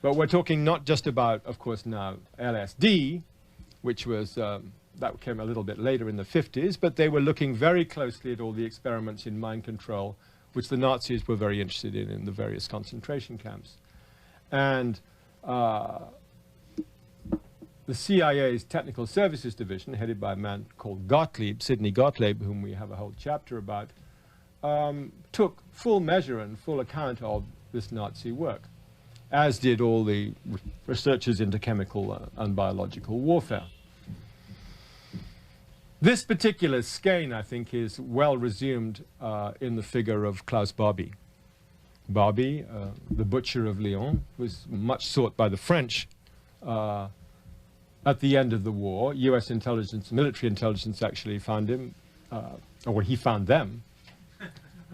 But we're talking not just about, of course, now LSD, which was, that came a little bit later in the 50s, but they were looking very closely at all the experiments in mind control, which the Nazis were very interested in the various concentration camps. And the CIA's Technical Services Division, headed by a man called Gottlieb, Sidney Gottlieb, whom we have a whole chapter about, took full measure and full account of this Nazi work, as did all the researchers into chemical and biological warfare. This particular skein, I think, is well resumed in the figure of Klaus Barbie. Barbie, the butcher of Lyon, was much sought by the French at the end of the war. U.S. intelligence, military intelligence actually found him, or he found them,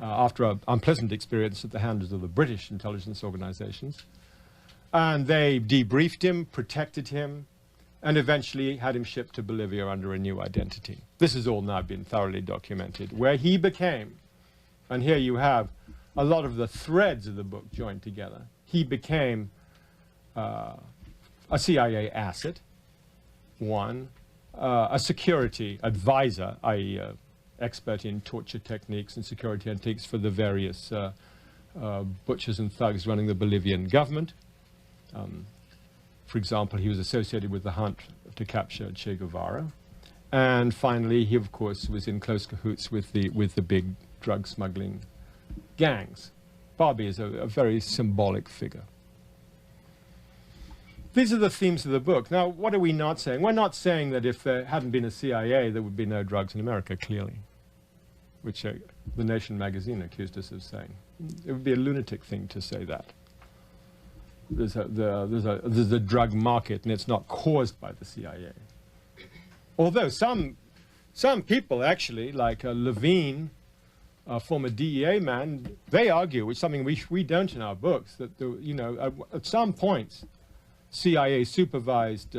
after an unpleasant experience at the hands of the British intelligence organizations. And they debriefed him, protected him, and eventually had him shipped to Bolivia under a new identity. This has all now been thoroughly documented, where he became, and here you have a lot of the threads of the book joined together, he became a CIA asset, one, a security advisor, i.e. expert in torture techniques and security techniques for the various butchers and thugs running the Bolivian government. For example, he was associated with the hunt to capture Che Guevara. And finally, he, of course, was in close cahoots with the big drug smuggling gangs. Barbie is a very symbolic figure. These are the themes of the book. Now, what are we not saying? We're not saying that if there hadn't been a CIA, there would be no drugs in America, clearly, which The Nation magazine accused us of saying. It would be a lunatic thing to say that. There's a drug market, and it's not caused by the CIA. Although some people actually, like Levine, a former DEA man, they argue, which is something we don't in our books, that at some points, CIA supervised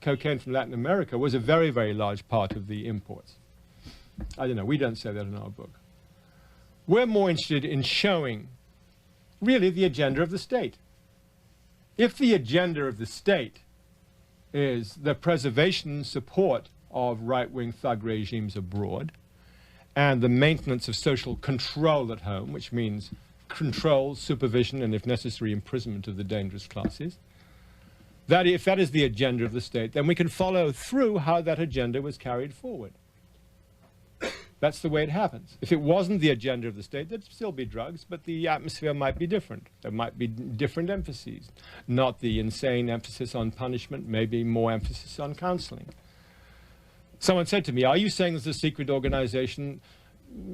cocaine from Latin America was a very, very large part of the imports. I don't know, we don't say that in our book. We're more interested in showing really the agenda of the state. If the agenda of the state is the preservation and support of right-wing thug regimes abroad and the maintenance of social control at home, which means control, supervision, and if necessary, imprisonment of the dangerous classes, that if that is the agenda of the state, then we can follow through how that agenda was carried forward. That's the way it happens. If it wasn't the agenda of the state, there'd still be drugs, but the atmosphere might be different. There might be different emphases. Not the insane emphasis on punishment, maybe more emphasis on counseling. Someone said to me, are you saying there's a secret organization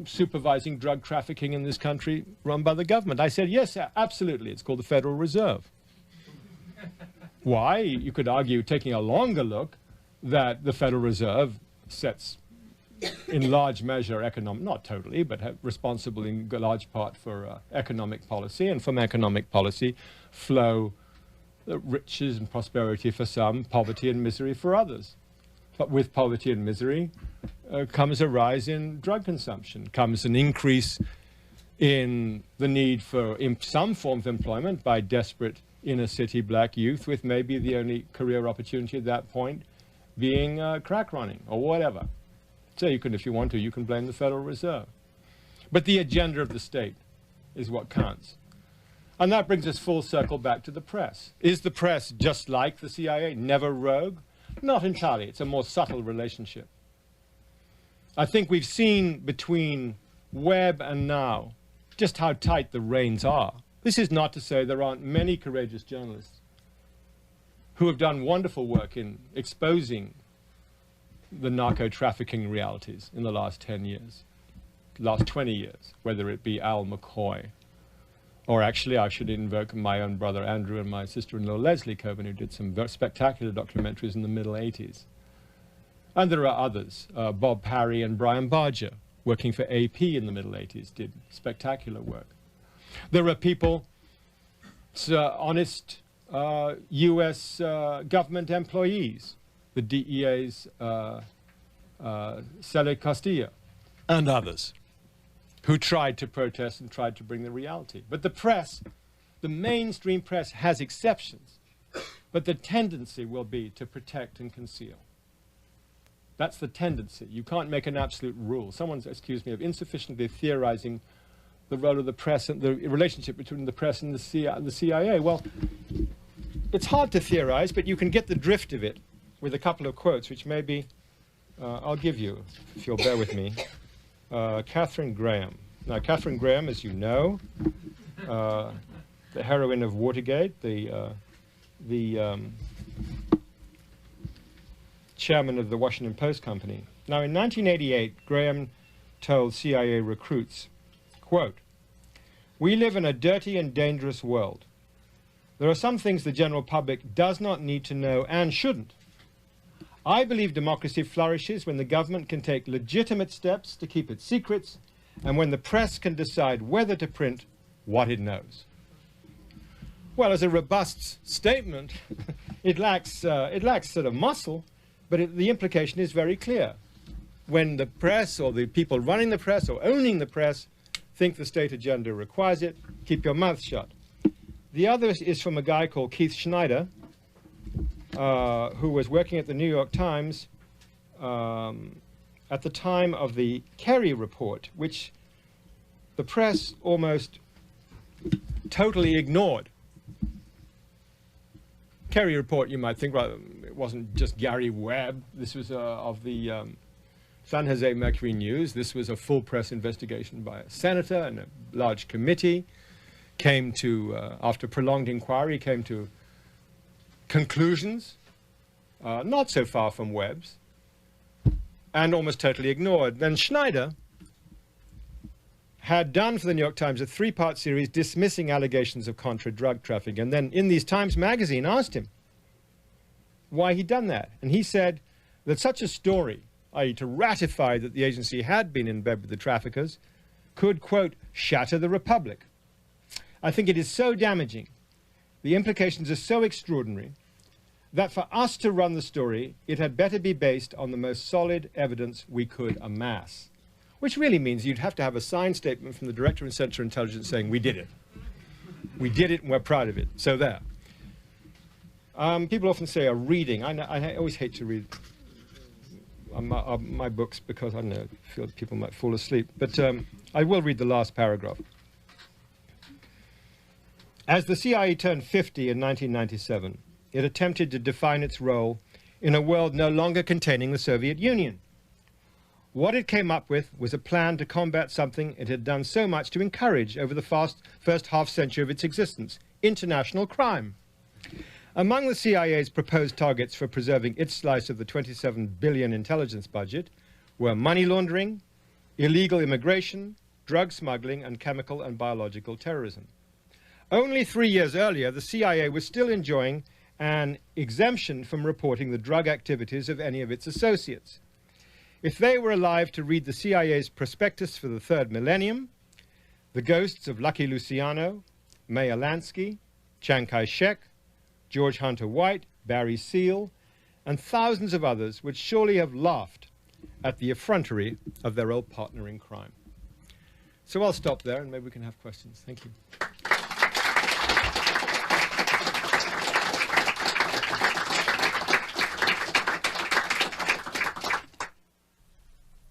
supervising drug trafficking in this country run by the government? I said, yes, absolutely. It's called the Federal Reserve. Why? You could argue, taking a longer look, that the Federal Reserve sets in large measure economic, not totally, but responsible in large part for economic policy, and from economic policy flow riches and prosperity for some, poverty and misery for others. But with poverty and misery comes a rise in drug consumption, comes an increase in the need for some form of employment by desperate inner city black youth, with maybe the only career opportunity at that point being crack running or whatever. So you can, if you want to, you can blame the Federal Reserve. But the agenda of the state is what counts. And that brings us full circle back to the press. Is the press just like the CIA, never rogue? Not entirely. It's a more subtle relationship. I think we've seen between Webb and now just how tight the reins are. This is not to say there aren't many courageous journalists who have done wonderful work in exposing the narco-trafficking realities in the last 10 years, last 20 years, whether it be Al McCoy, or actually I should invoke my own brother Andrew and my sister-in-law Leslie Coburn, who did some very spectacular documentaries in the middle 80s. And there are others, Bob Parry and Brian Barger, working for AP in the middle 80s, did spectacular work. There are people, honest US government employees, the DEA's Cele Castilla, and others, who tried to protest and tried to bring the reality. But the press, the mainstream press, has exceptions, but the tendency will be to protect and conceal. That's the tendency. You can't make an absolute rule. Someone's accused me of insufficiently theorizing the role of the press and the relationship between the press and the CIA. Well, it's hard to theorize, but you can get the drift of it with a couple of quotes, which maybe I'll give you, if you'll bear with me. Catherine Graham. Now, Catherine Graham, as you know, the heroine of Watergate, the chairman of the Washington Post Company. Now, in 1988, Graham told CIA recruits, quote, "We live in a dirty and dangerous world. There are some things the general public does not need to know and shouldn't. I believe democracy flourishes when the government can take legitimate steps to keep its secrets and when the press can decide whether to print what it knows." Well, as a robust statement, it lacks sort of muscle, but the implication is very clear. When the press or the people running the press or owning the press think the state agenda requires it, keep your mouth shut. The other is from a guy called Keith Schneider, who was working at the New York Times at the time of the Kerry report, which the press almost totally ignored. Kerry report, you might think, well, it wasn't just Gary Webb. This was of the San Jose Mercury News. This was a full press investigation by a senator and a large committee. Came to, after prolonged inquiry, came to conclusions, not so far from Webb's, and almost totally ignored. Then Schneider had done for the New York Times a 3-part series dismissing allegations of contra drug trafficking, and then in these Times magazine asked him why he'd done that. And he said that such a story, i.e. to ratify that the agency had been in bed with the traffickers, could, quote, shatter the republic. I think it is so damaging, the implications are so extraordinary, that for us to run the story, it had better be based on the most solid evidence we could amass. Which really means you'd have to have a signed statement from the Director of Central Intelligence saying, we did it. We did it and we're proud of it. So there. People often say, reading. I always hate to read my books because, I don't know, I feel people might fall asleep. But I will read the last paragraph. As the CIA turned 50 in 1997, it attempted to define its role in a world no longer containing the Soviet Union. What it came up with was a plan to combat something it had done so much to encourage over the first half-century of its existence: international crime. Among the CIA's proposed targets for preserving its slice of the $27 billion intelligence budget were money laundering, illegal immigration, drug smuggling, and chemical and biological terrorism. Only 3 years earlier, the CIA was still enjoying an exemption from reporting the drug activities of any of its associates. If they were alive to read the CIA's prospectus for the third millennium, the ghosts of Lucky Luciano, Meyer Lansky, Chiang Kai-shek, George Hunter White, Barry Seal, and thousands of others would surely have laughed at the effrontery of their old partner in crime. So I'll stop there and maybe we can have questions. Thank you.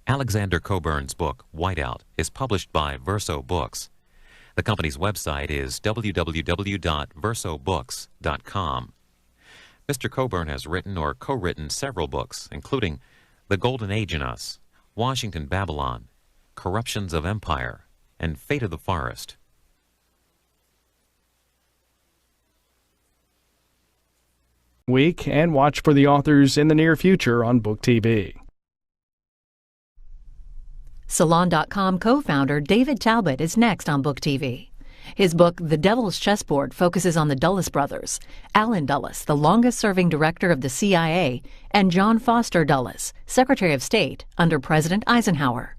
Alexander Coburn's book, Whiteout, is published by Verso Books. The company's website is www.versobooks.com. Mr. Coburn has written or co-written several books, including The Golden Age in Us, Washington Babylon, Corruptions of Empire, and Fate of the Forest. Week, and watch for the authors in the near future on Book TV. Salon.com co-founder David Talbot is next on Book TV. His book, The Devil's Chessboard, focuses on the Dulles brothers, Allen Dulles, the longest-serving director of the CIA, and John Foster Dulles, Secretary of State under President Eisenhower.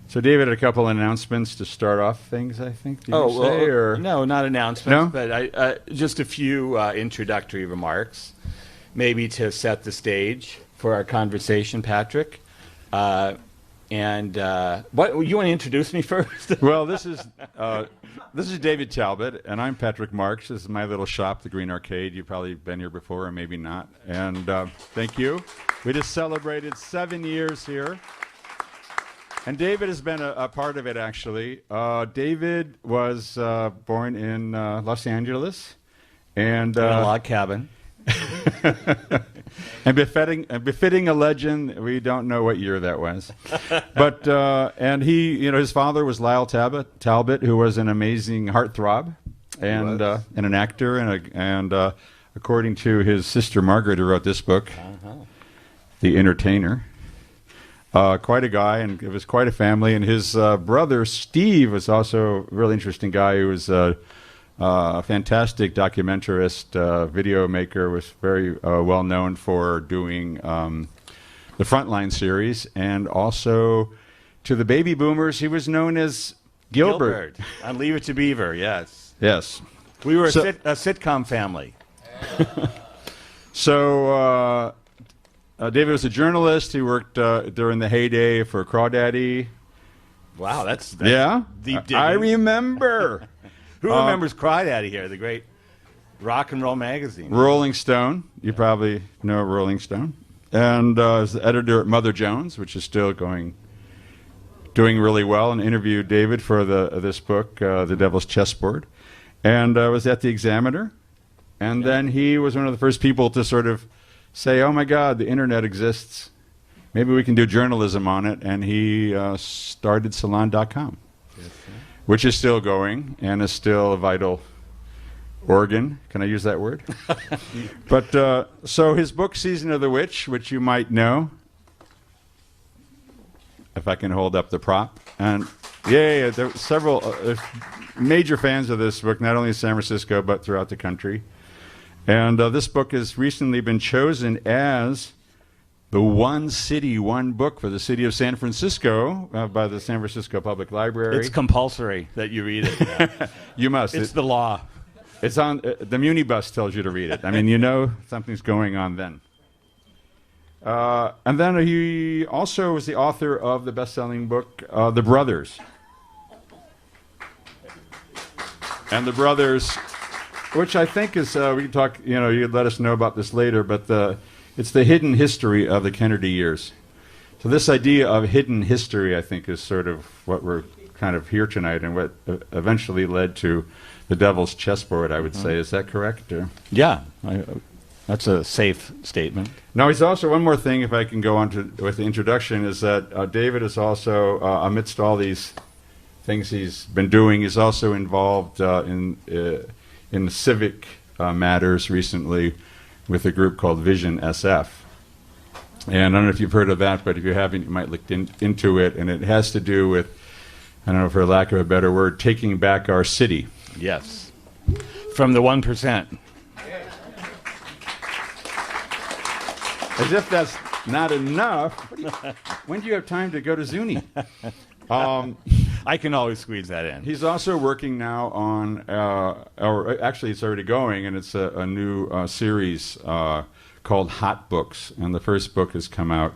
So, David, a couple announcements to start off things, I think. Or? No, not announcements, no? but just a few introductory remarks, maybe to set the stage for our conversation, Patrick. What you want to introduce me first? Well, this is David Talbot, and I'm Patrick Marks. This is my little shop, the Green Arcade. You've probably been here before, or maybe not. And thank you. We just celebrated 7 years here. And David has been a part of it, actually. David was born in Los Angeles. And in a log cabin. And befitting a legend, we don't know what year that was. But, and he, his father was Lyle Talbot, who was an amazing heartthrob and an actor. And according to his sister Margaret, who wrote this book, The Entertainer, quite a guy, and it was quite a family. And his brother, Steve, was also a really interesting guy who was a fantastic documentarist, video maker, was very well known for doing the Frontline series, and also to the baby boomers, he was known as Gilbert. On Leave It to Beaver, yes. Yes. We were a sitcom family. So David was a journalist. He worked during the heyday for Crawdaddy. Wow, that's yeah. Deep digging. I remember. Who remembers Crawdaddy here, the great rock and roll magazine? Rolling Stone. You probably know Rolling Stone. And was the editor at Mother Jones, which is still doing really well, and interviewed David for this book, The Devil's Chessboard. And was at the Examiner. And then he was one of the first people to sort of say, oh my God, the internet exists. Maybe we can do journalism on it. And he started Salon.com. Which is still going and is still a vital organ. Can I use that word? But so his book, Season of the Witch, which you might know, if I can hold up the prop. And yeah, there were several major fans of this book, not only in San Francisco, but throughout the country. And this book has recently been chosen as the one city, one book for the city of San Francisco by the San Francisco Public Library. It's compulsory that you read it. Yeah. You must. It's the law. It's on, the Muni bus tells you to read it. I mean, you know something's going on then. And then he also was the author of the best-selling book, The Brothers. And The Brothers, which I think is, we can talk, you'd let us know about this later, but it's the hidden history of the Kennedy years. So this idea of hidden history, I think, is sort of what we're kind of here tonight, and what eventually led to The Devil's Chessboard, I would say. Is that correct? Or? Yeah. That's a safe statement. Now, he's also, one more thing, if I can go on with the introduction, is that David is also, amidst all these things he's been doing, he's also involved in civic matters recently with a group called Vision SF. And I don't know if you've heard of that, but if you haven't, you might look into it. And it has to do with, I don't know, for lack of a better word, taking back our city. Yes. From the 1%. As if that's not enough. When do you have time to go to Zuni? I can always squeeze that in. He's also working now on, or actually it's already going, and it's a new series called Hot Books. And the first book has come out,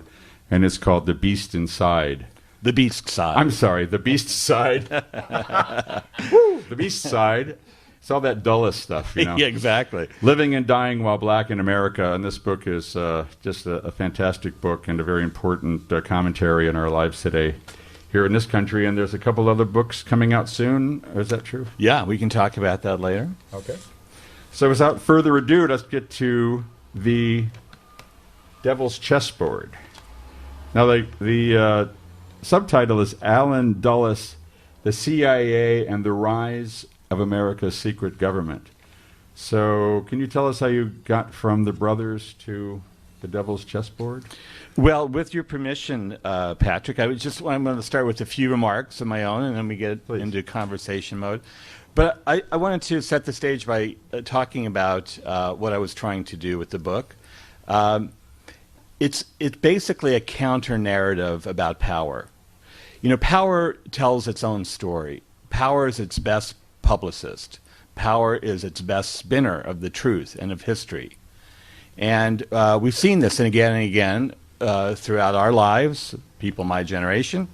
and it's called The Beast Inside. The Beast Side. I'm sorry, The Beast Side. Woo! The Beast Side. It's all that dullest stuff, you know. Yeah, exactly. Living and Dying While Black in America, and this book is just a fantastic book and a very important commentary in our lives today here in this country. And there's a couple other books coming out soon. Is that true? Yeah, we can talk about that later. Okay. So without further ado, let's get to the Devil's Chessboard. Now, the subtitle is Allen Dulles, the CIA and the Rise of America's Secret Government. So can you tell us how you got from the brothers to the Devil's Chessboard? Well, with your permission, Patrick, I'm going to start with a few remarks of my own, and then we get into conversation mode. But I wanted to set the stage by talking about what I was trying to do with the book. It's basically a counter-narrative about power. You know, power tells its own story. Power is its best publicist. Power is its best spinner of the truth and of history. And we've seen this again and again throughout our lives, people my generation,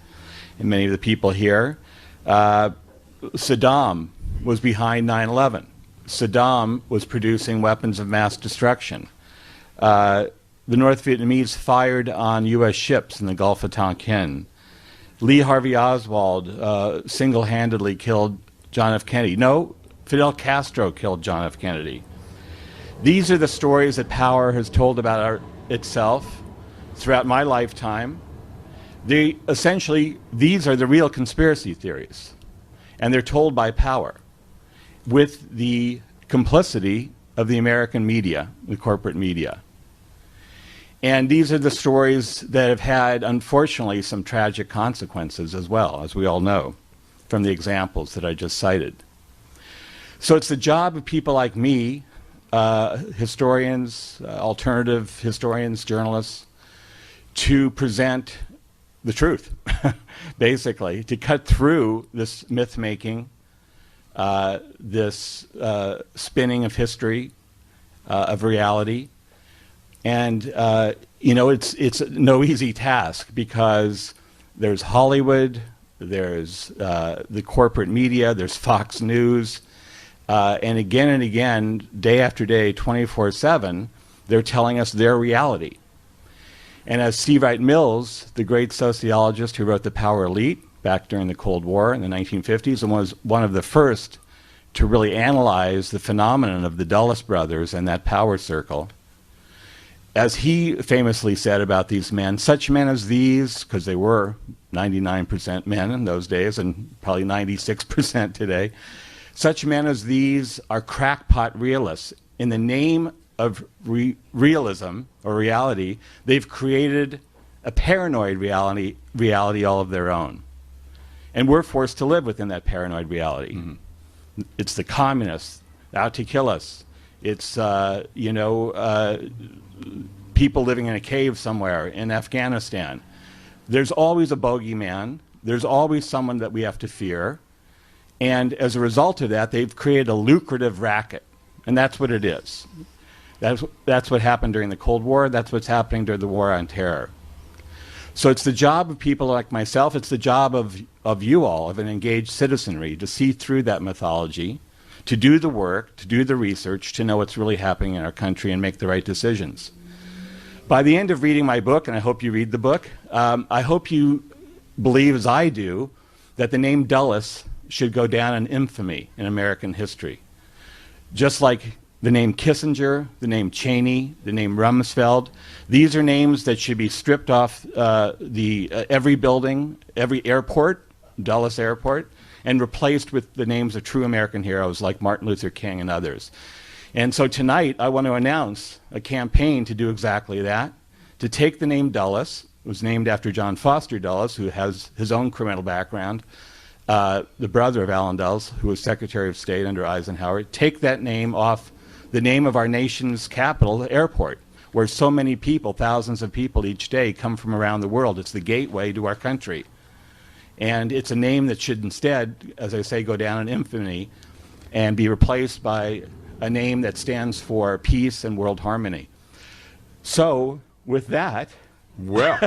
and many of the people here. Saddam was behind 9/11. Saddam was producing weapons of mass destruction. The North Vietnamese fired on U.S. ships in the Gulf of Tonkin. Lee Harvey Oswald single-handedly killed John F. Kennedy. No, Fidel Castro killed John F. Kennedy. These are the stories that power has told about itself throughout my lifetime. Essentially, these are the real conspiracy theories, and they're told by power with the complicity of the American media, the corporate media. And these are the stories that have had, unfortunately, some tragic consequences as well, as we all know, from the examples that I just cited. So it's the job of people like me, historians, alternative historians, journalists, to present the truth, basically, to cut through this myth-making, this spinning of history, of reality. And, you know, it's no easy task because there's Hollywood, there's the corporate media, there's Fox News, and again, day after day, 24/7, they're telling us their reality. And as C. Wright Mills, the great sociologist who wrote The Power Elite back during the Cold War in the 1950s and was one of the first to really analyze the phenomenon of the Dulles brothers and that power circle, as he famously said about these men, such men as these, because they were 99% men in those days and probably 96% today, such men as these are crackpot realists. In the name of realism or reality, they've created a paranoid reality all of their own. And we're forced to live within that paranoid reality. Mm-hmm. It's the communists out to kill us. It's, people living in a cave somewhere in Afghanistan. There's always a bogeyman. There's always someone that we have to fear. And as a result of that, they've created a lucrative racket. And that's what it is. That's what happened during the Cold War. That's what's happening during the War on Terror. So it's the job of people like myself, it's the job of you all, of an engaged citizenry, to see through that mythology, to do the work, to do the research, to know what's really happening in our country and make the right decisions. By the end of reading my book, and I hope you read the book, I hope you believe, as I do, that the name Dulles should go down in infamy in American history. Just like the name Kissinger, the name Cheney, the name Rumsfeld. These are names that should be stripped off every building, every airport, Dulles Airport, and replaced with the names of true American heroes like Martin Luther King and others. And so tonight I want to announce a campaign to do exactly that, to take the name Dulles. It was named after John Foster Dulles, who has his own criminal background, the brother of Allen Dulles, who was Secretary of State under Eisenhower. Take that name off the name of our nation's capital, the airport, where so many people, thousands of people each day, come from around the world. It's the gateway to our country. And it's a name that should instead, as I say, go down in infamy and be replaced by a name that stands for peace and world harmony. So, with that, well,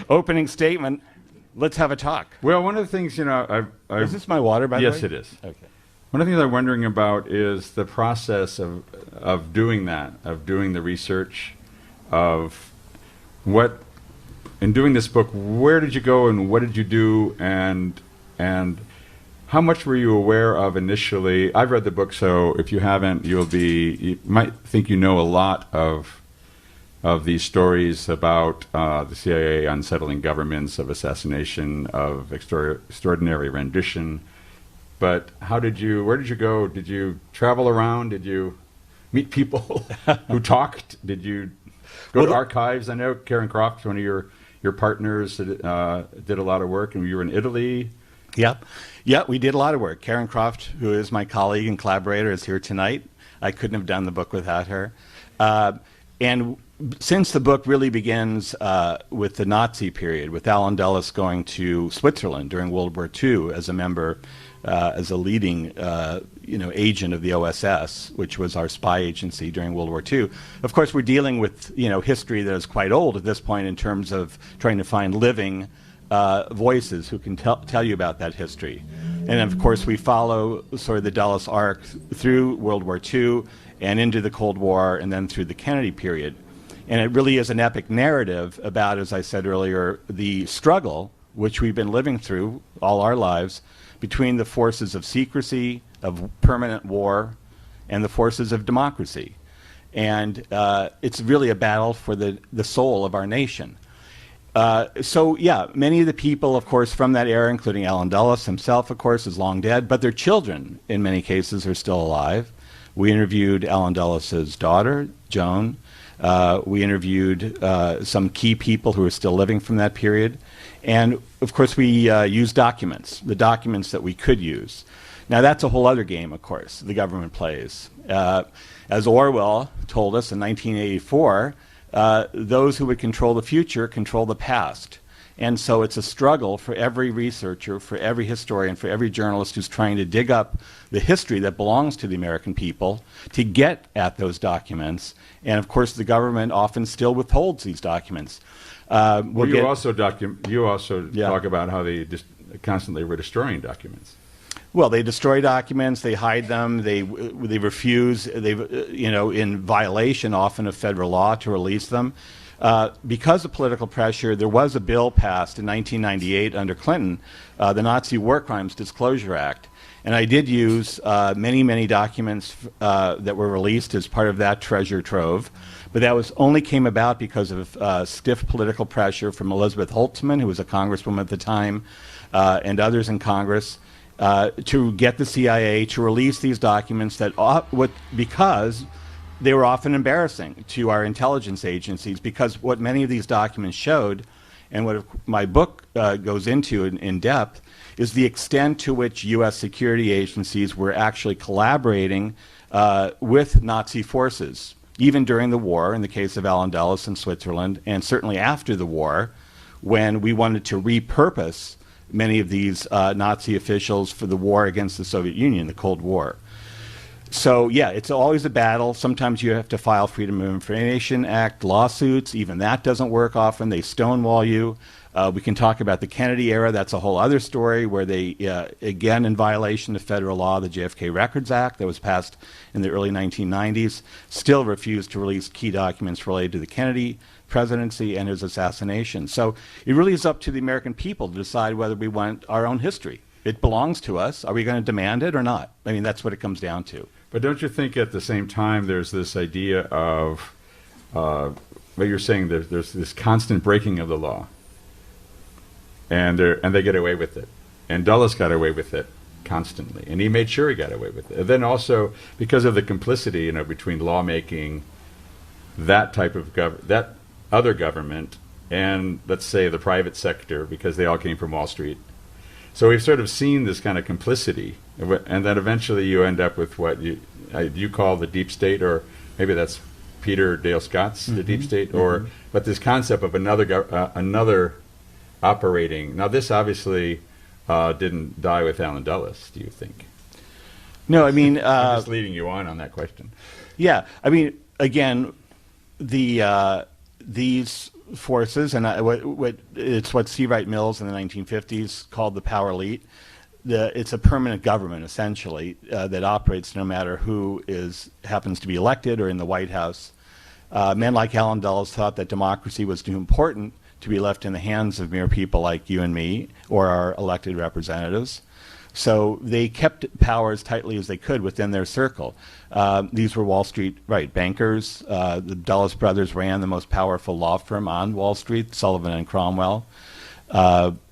opening statement, let's have a talk. Well, one of the things, is this my water, by the way? Yes, it is. Okay. One of the things I'm wondering about is the process of doing that, of doing the research, of what, in doing this book, where did you go and what did you do, and how much were you aware of initially? I've read the book, so if you haven't, you might think you know a lot of these stories about the CIA unsettling governments, of assassination, of extraordinary rendition. But where did you go? Did you travel around? Did you meet people who talked? Did you go to archives? I know Karen Croft, one of your partners, did a lot of work, and you were in Italy. Yeah, we did a lot of work. Karen Croft, who is my colleague and collaborator, is here tonight. I couldn't have done the book without her. And since the book really begins with the Nazi period, with Allen Dulles going to Switzerland during World War II as a member, as a leading agent of the OSS, which was our spy agency during World War II. Of course, we're dealing with history that is quite old at this point in terms of trying to find living voices who can tell you about that history. And of course, we follow sort of the Dulles arc through World War II and into the Cold War and then through the Kennedy period. And it really is an epic narrative about, as I said earlier, the struggle which we've been living through all our lives between the forces of secrecy, of permanent war, and the forces of democracy. And it's really a battle for the soul of our nation. So yeah, many of the people, of course, from that era, including Allen Dulles himself, of course, is long dead, but their children, in many cases, are still alive. We interviewed Allen Dulles' daughter, Joan. We interviewed some key people who are still living from that period. And, of course, we used documents, the documents that we could use. Now, that's a whole other game, of course, the government plays. As Orwell told us in 1984, those who would control the future control the past. And so it's a struggle for every researcher, for every historian, for every journalist who's trying to dig up the history that belongs to the American people to get at those documents. And of course, the government often still withholds these documents. You also talk about how they just constantly were destroying documents. Well, they destroy documents, they hide them, they refuse, in violation often of federal law to release them. Because of political pressure, there was a bill passed in 1998 under Clinton, the Nazi War Crimes Disclosure Act. And I did use many, many documents that were released as part of that treasure trove. But that only came about because of stiff political pressure from Elizabeth Holtzman, who was a congresswoman at the time, and others in Congress, to get the CIA to release these documents because they were often embarrassing to our intelligence agencies, because what many of these documents showed, and what my book goes into in depth, is the extent to which U.S. security agencies were actually collaborating with Nazi forces, even during the war, in the case of Allen Dulles in Switzerland, and certainly after the war, when we wanted to repurpose many of these Nazi officials for the war against the Soviet Union, the Cold War. So yeah, it's always a battle. Sometimes you have to file Freedom of Information Act lawsuits. Even that doesn't work often. They stonewall you. We can talk about the Kennedy era. That's a whole other story where they, again, in violation of federal law, the JFK Records Act that was passed in the early 1990s, still refused to release key documents related to the Kennedy presidency and his assassination. So it really is up to the American people to decide whether we want our own history. It belongs to us. Are we going to demand it or not? I mean, that's what it comes down to. But don't you think at the same time there's this idea of what you're saying? There's this constant breaking of the law, and they get away with it. And Dulles got away with it constantly, and he made sure he got away with it. And then also because of the complicity, between lawmaking, that type of that other government, and let's say the private sector, because they all came from Wall Street. So we've sort of seen this kind of complicity, and then eventually you end up with what you call the deep state, or maybe that's Peter Dale Scott's the deep state, but this concept of another operating. Now this obviously didn't die with Allen Dulles, do you think? No, I mean... I'm just leading you on that question. Yeah, I mean, again, these forces, and it's what C. Wright Mills in the 1950s called the power elite. It's a permanent government, essentially, that operates no matter who happens to be elected or in the White House. Men like Allen Dulles thought that democracy was too important to be left in the hands of mere people like you and me or our elected representatives. So they kept power as tightly as they could within their circle. These were Wall Street bankers. The Dulles brothers ran the most powerful law firm on Wall Street, Sullivan and Cromwell.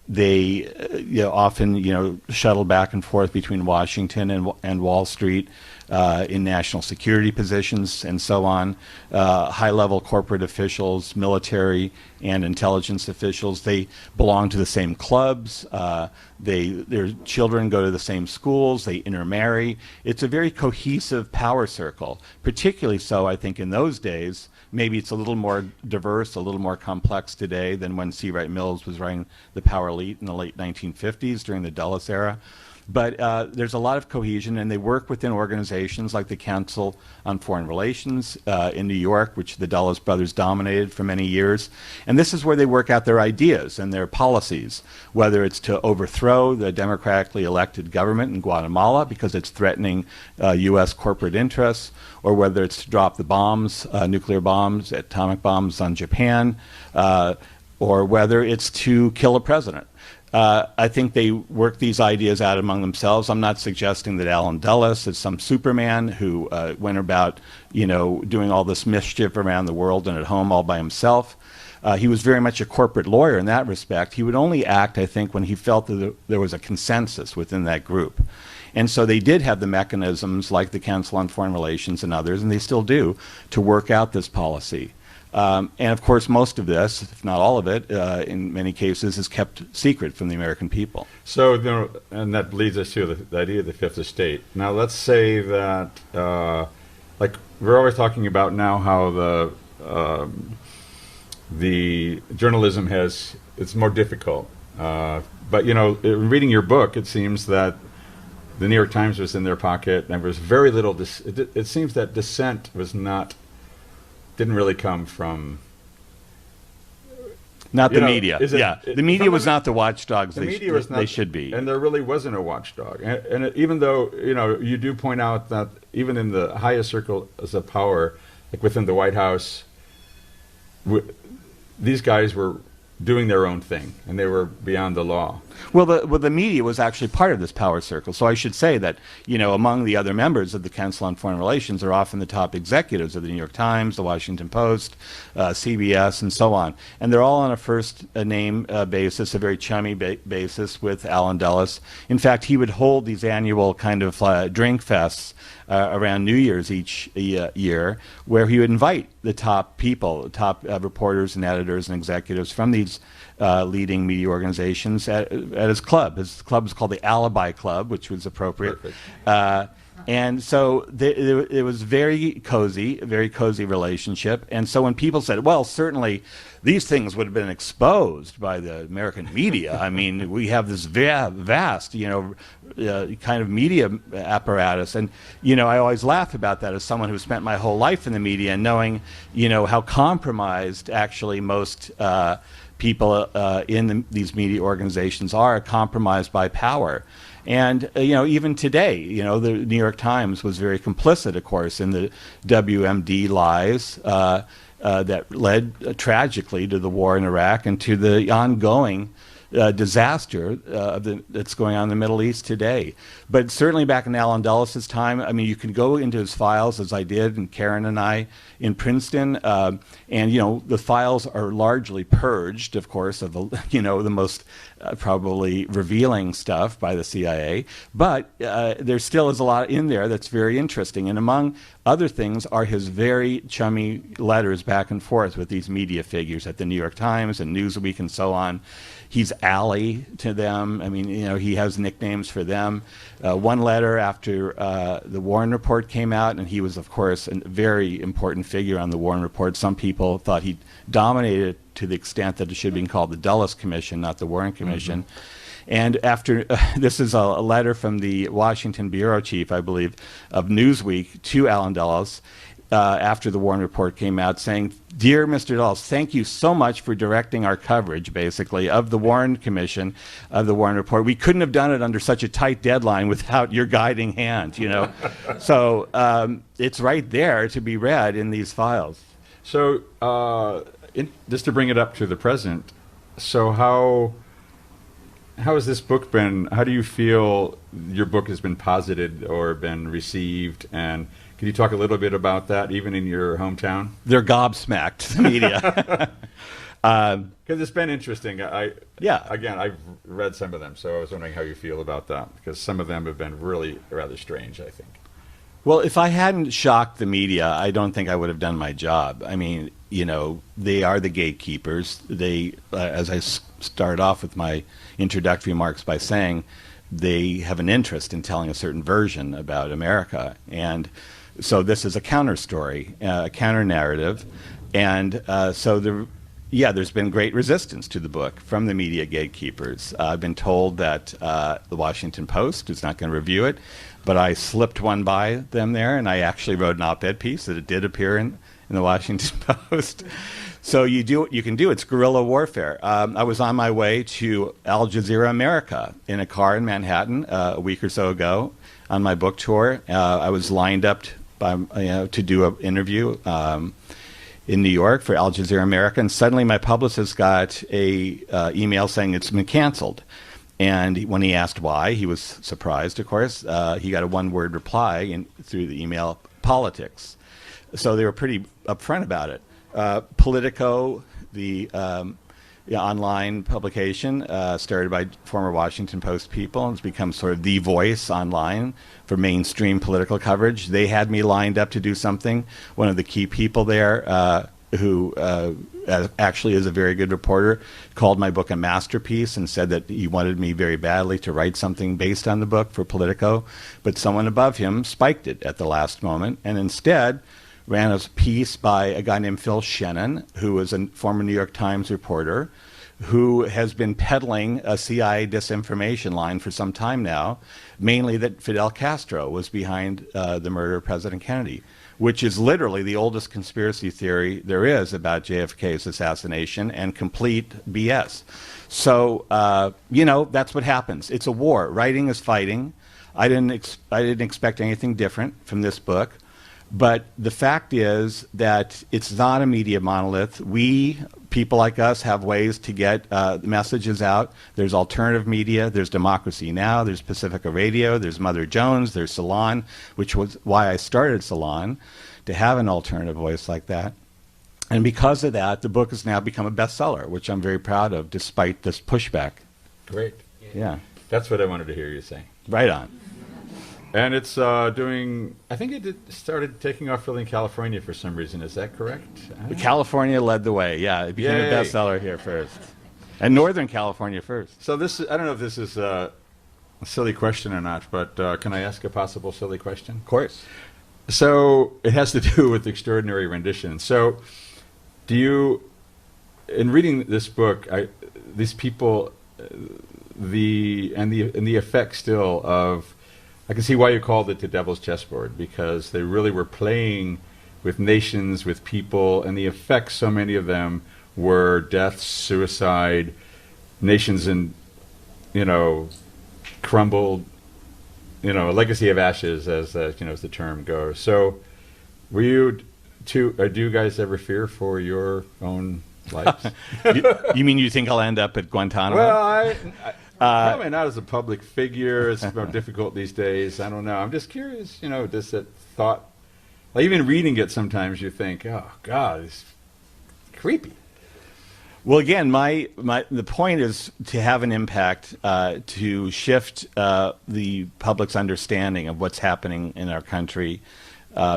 They often shuttled back and forth between Washington and Wall Street in national security positions and so on. High-level corporate officials, military and intelligence officials, they belong to the same clubs. Their children go to the same schools. They intermarry. It's a very cohesive power circle, particularly so, I think, in those days. Maybe it's a little more diverse, a little more complex today than when C. Wright Mills was running the power elite in the late 1950s during the Dulles era. But there's a lot of cohesion, and they work within organizations like the Council on Foreign Relations in New York, which the Dulles brothers dominated for many years. And this is where they work out their ideas and their policies, whether it's to overthrow the democratically elected government in Guatemala because it's threatening U.S. corporate interests, or whether it's to drop the bombs, nuclear bombs, atomic bombs on Japan, or whether it's to kill a president. I think they work these ideas out among themselves. I'm not suggesting that Allen Dulles is some Superman who went about, doing all this mischief around the world and at home all by himself. He was very much a corporate lawyer in that respect. He would only act, I think, when he felt that there was a consensus within that group. And so they did have the mechanisms like the Council on Foreign Relations and others, and they still do, to work out this policy. And of course, most of this, if not all of it, in many cases, is kept secret from the American people. So, and that leads us to the idea of the fifth estate. Now, let's say that, like we're always talking about now, how the journalism it's more difficult. But in reading your book, it seems that the New York Times was in their pocket, and there was very little. It seems that dissent didn't really come from... Not the media. The media was not the watchdogs they should be. And there really wasn't a watchdog. And even though, you do point out that even in the highest circles of power, like within the White House, these guys were doing their own thing, and they were beyond the law. Well, the media was actually part of this power circle. So I should say that, among the other members of the Council on Foreign Relations are often the top executives of the New York Times, the Washington Post, CBS, and so on. And they're all on a first-name basis, a very chummy basis with Allen Dulles. In fact, he would hold these annual kind of drink fests around New Year's each year, where he would invite the top people, the top reporters and editors and executives from these leading media organizations at his club. His club was called the Alibi Club, which was appropriate. And so it was a very cozy relationship. And so when people said, well, certainly these things would have been exposed by the American media. I mean, we have this vast, kind of media apparatus. And, I always laugh about that as someone who spent my whole life in the media and knowing, how compromised actually most people in these media organizations are, compromised by power. And, even today, the New York Times was very complicit, of course, in the WMD lies that led tragically to the war in Iraq and to the ongoing disaster that's going on in the Middle East today. But certainly back in Alan Dulles' time, I mean, you can go into his files, as I did, and Karen and I, in Princeton, and, you know, the files are largely purged, of course, of the, you know, the most probably revealing stuff by the CIA, but there still is a lot in there that's very interesting. And among other things are his very chummy letters back and forth with these media figures at the New York Times and Newsweek and so on. He's Allie to them. I mean, you know, he has nicknames for them. One letter after the Warren Report came out, and he was, of course, a very important figure on the Warren Report. Some people thought he dominated to the extent that it should have been called the Dulles Commission, not the Warren Commission. Mm-hmm. And after, this is a letter from the Washington bureau chief, I believe, of Newsweek to Alan Dulles after the Warren Report came out, saying, "Dear Mr. Dulles, thank you so much for directing our coverage, basically, of the Warren Commission, of the Warren Report. We couldn't have done it under such a tight deadline without your guiding hand," you know. So it's right there to be read in these files. So just to bring it up to the present, so how has this book been, how do you feel your book has been posited or been received? And can you talk a little bit about that, even in your hometown? They're gobsmacked, the media. Because it's been interesting. Again, I've read some of them, so I was wondering how you feel about that, because some of them have been really rather strange, I think. Well, if I hadn't shocked the media, I don't think I would have done my job. I mean, you know, they are the gatekeepers. They, as I start off with my introductory remarks by saying, they have an interest in telling a certain version about America. And so this is a counter story, a counter narrative. And so there's been great resistance to the book from the media gatekeepers. I've been told that the Washington Post is not going to review it, but I slipped one by them there, and I actually wrote an op-ed piece that it did appear in the Washington Post. So you can do it's guerrilla warfare. I was on my way to Al Jazeera America in a car in Manhattan a week or so ago on my book tour. I was lined up to do an interview in New York for Al Jazeera America, and suddenly my publicist got a email saying it's been canceled. And when he asked why, he was surprised, of course. He got a one-word reply through the email, politics. So they were pretty upfront about it. Politico, the online publication started by former Washington Post people, has become sort of the voice online for mainstream political coverage. They had me lined up to do something. One of the key people there, who actually is a very good reporter, called my book a masterpiece and said that he wanted me very badly to write something based on the book for Politico, but someone above him spiked it at the last moment and instead ran a piece by a guy named Phil Shannon, who was a former New York Times reporter, who has been peddling a CIA disinformation line for some time now, mainly that Fidel Castro was behind the murder of President Kennedy, which is literally the oldest conspiracy theory there is about JFK's assassination and complete BS. So, you know, that's what happens. It's a war. Writing is fighting. I didn't expect anything different from this book. But the fact is that it's not a media monolith. We, people like us, have ways to get messages out. There's alternative media. There's Democracy Now! There's Pacifica Radio. There's Mother Jones. There's Salon, which was why I started Salon, to have an alternative voice like that. And because of that, the book has now become a bestseller, which I'm very proud of, despite this pushback. Great. Yeah. That's what I wanted to hear you say. Right on. And it's doing, I think it started taking off really in California for some reason. Is that correct? California led the way, yeah. It became a bestseller here first. And Northern California first. So this, I don't know if this is a silly question or not, but can I ask a possible silly question? Of course. So it has to do with extraordinary rendition. So do you, in reading this book, these people, the effect still of, I can see why you called it the Devil's Chessboard, because they really were playing with nations, with people, and the effects, so many of them, were death, suicide, nations in, crumbled, a legacy of ashes, as as the term goes. So, were you do you guys ever fear for your own lives. You mean you think I'll end up at Guantanamo? Well, probably not as a public figure. It's more difficult these days. I don't know. I'm just curious, just that thought. Like even reading it, sometimes you think, oh, God, it's creepy. Well, again, the point is to have an impact, to shift the public's understanding of what's happening in our country.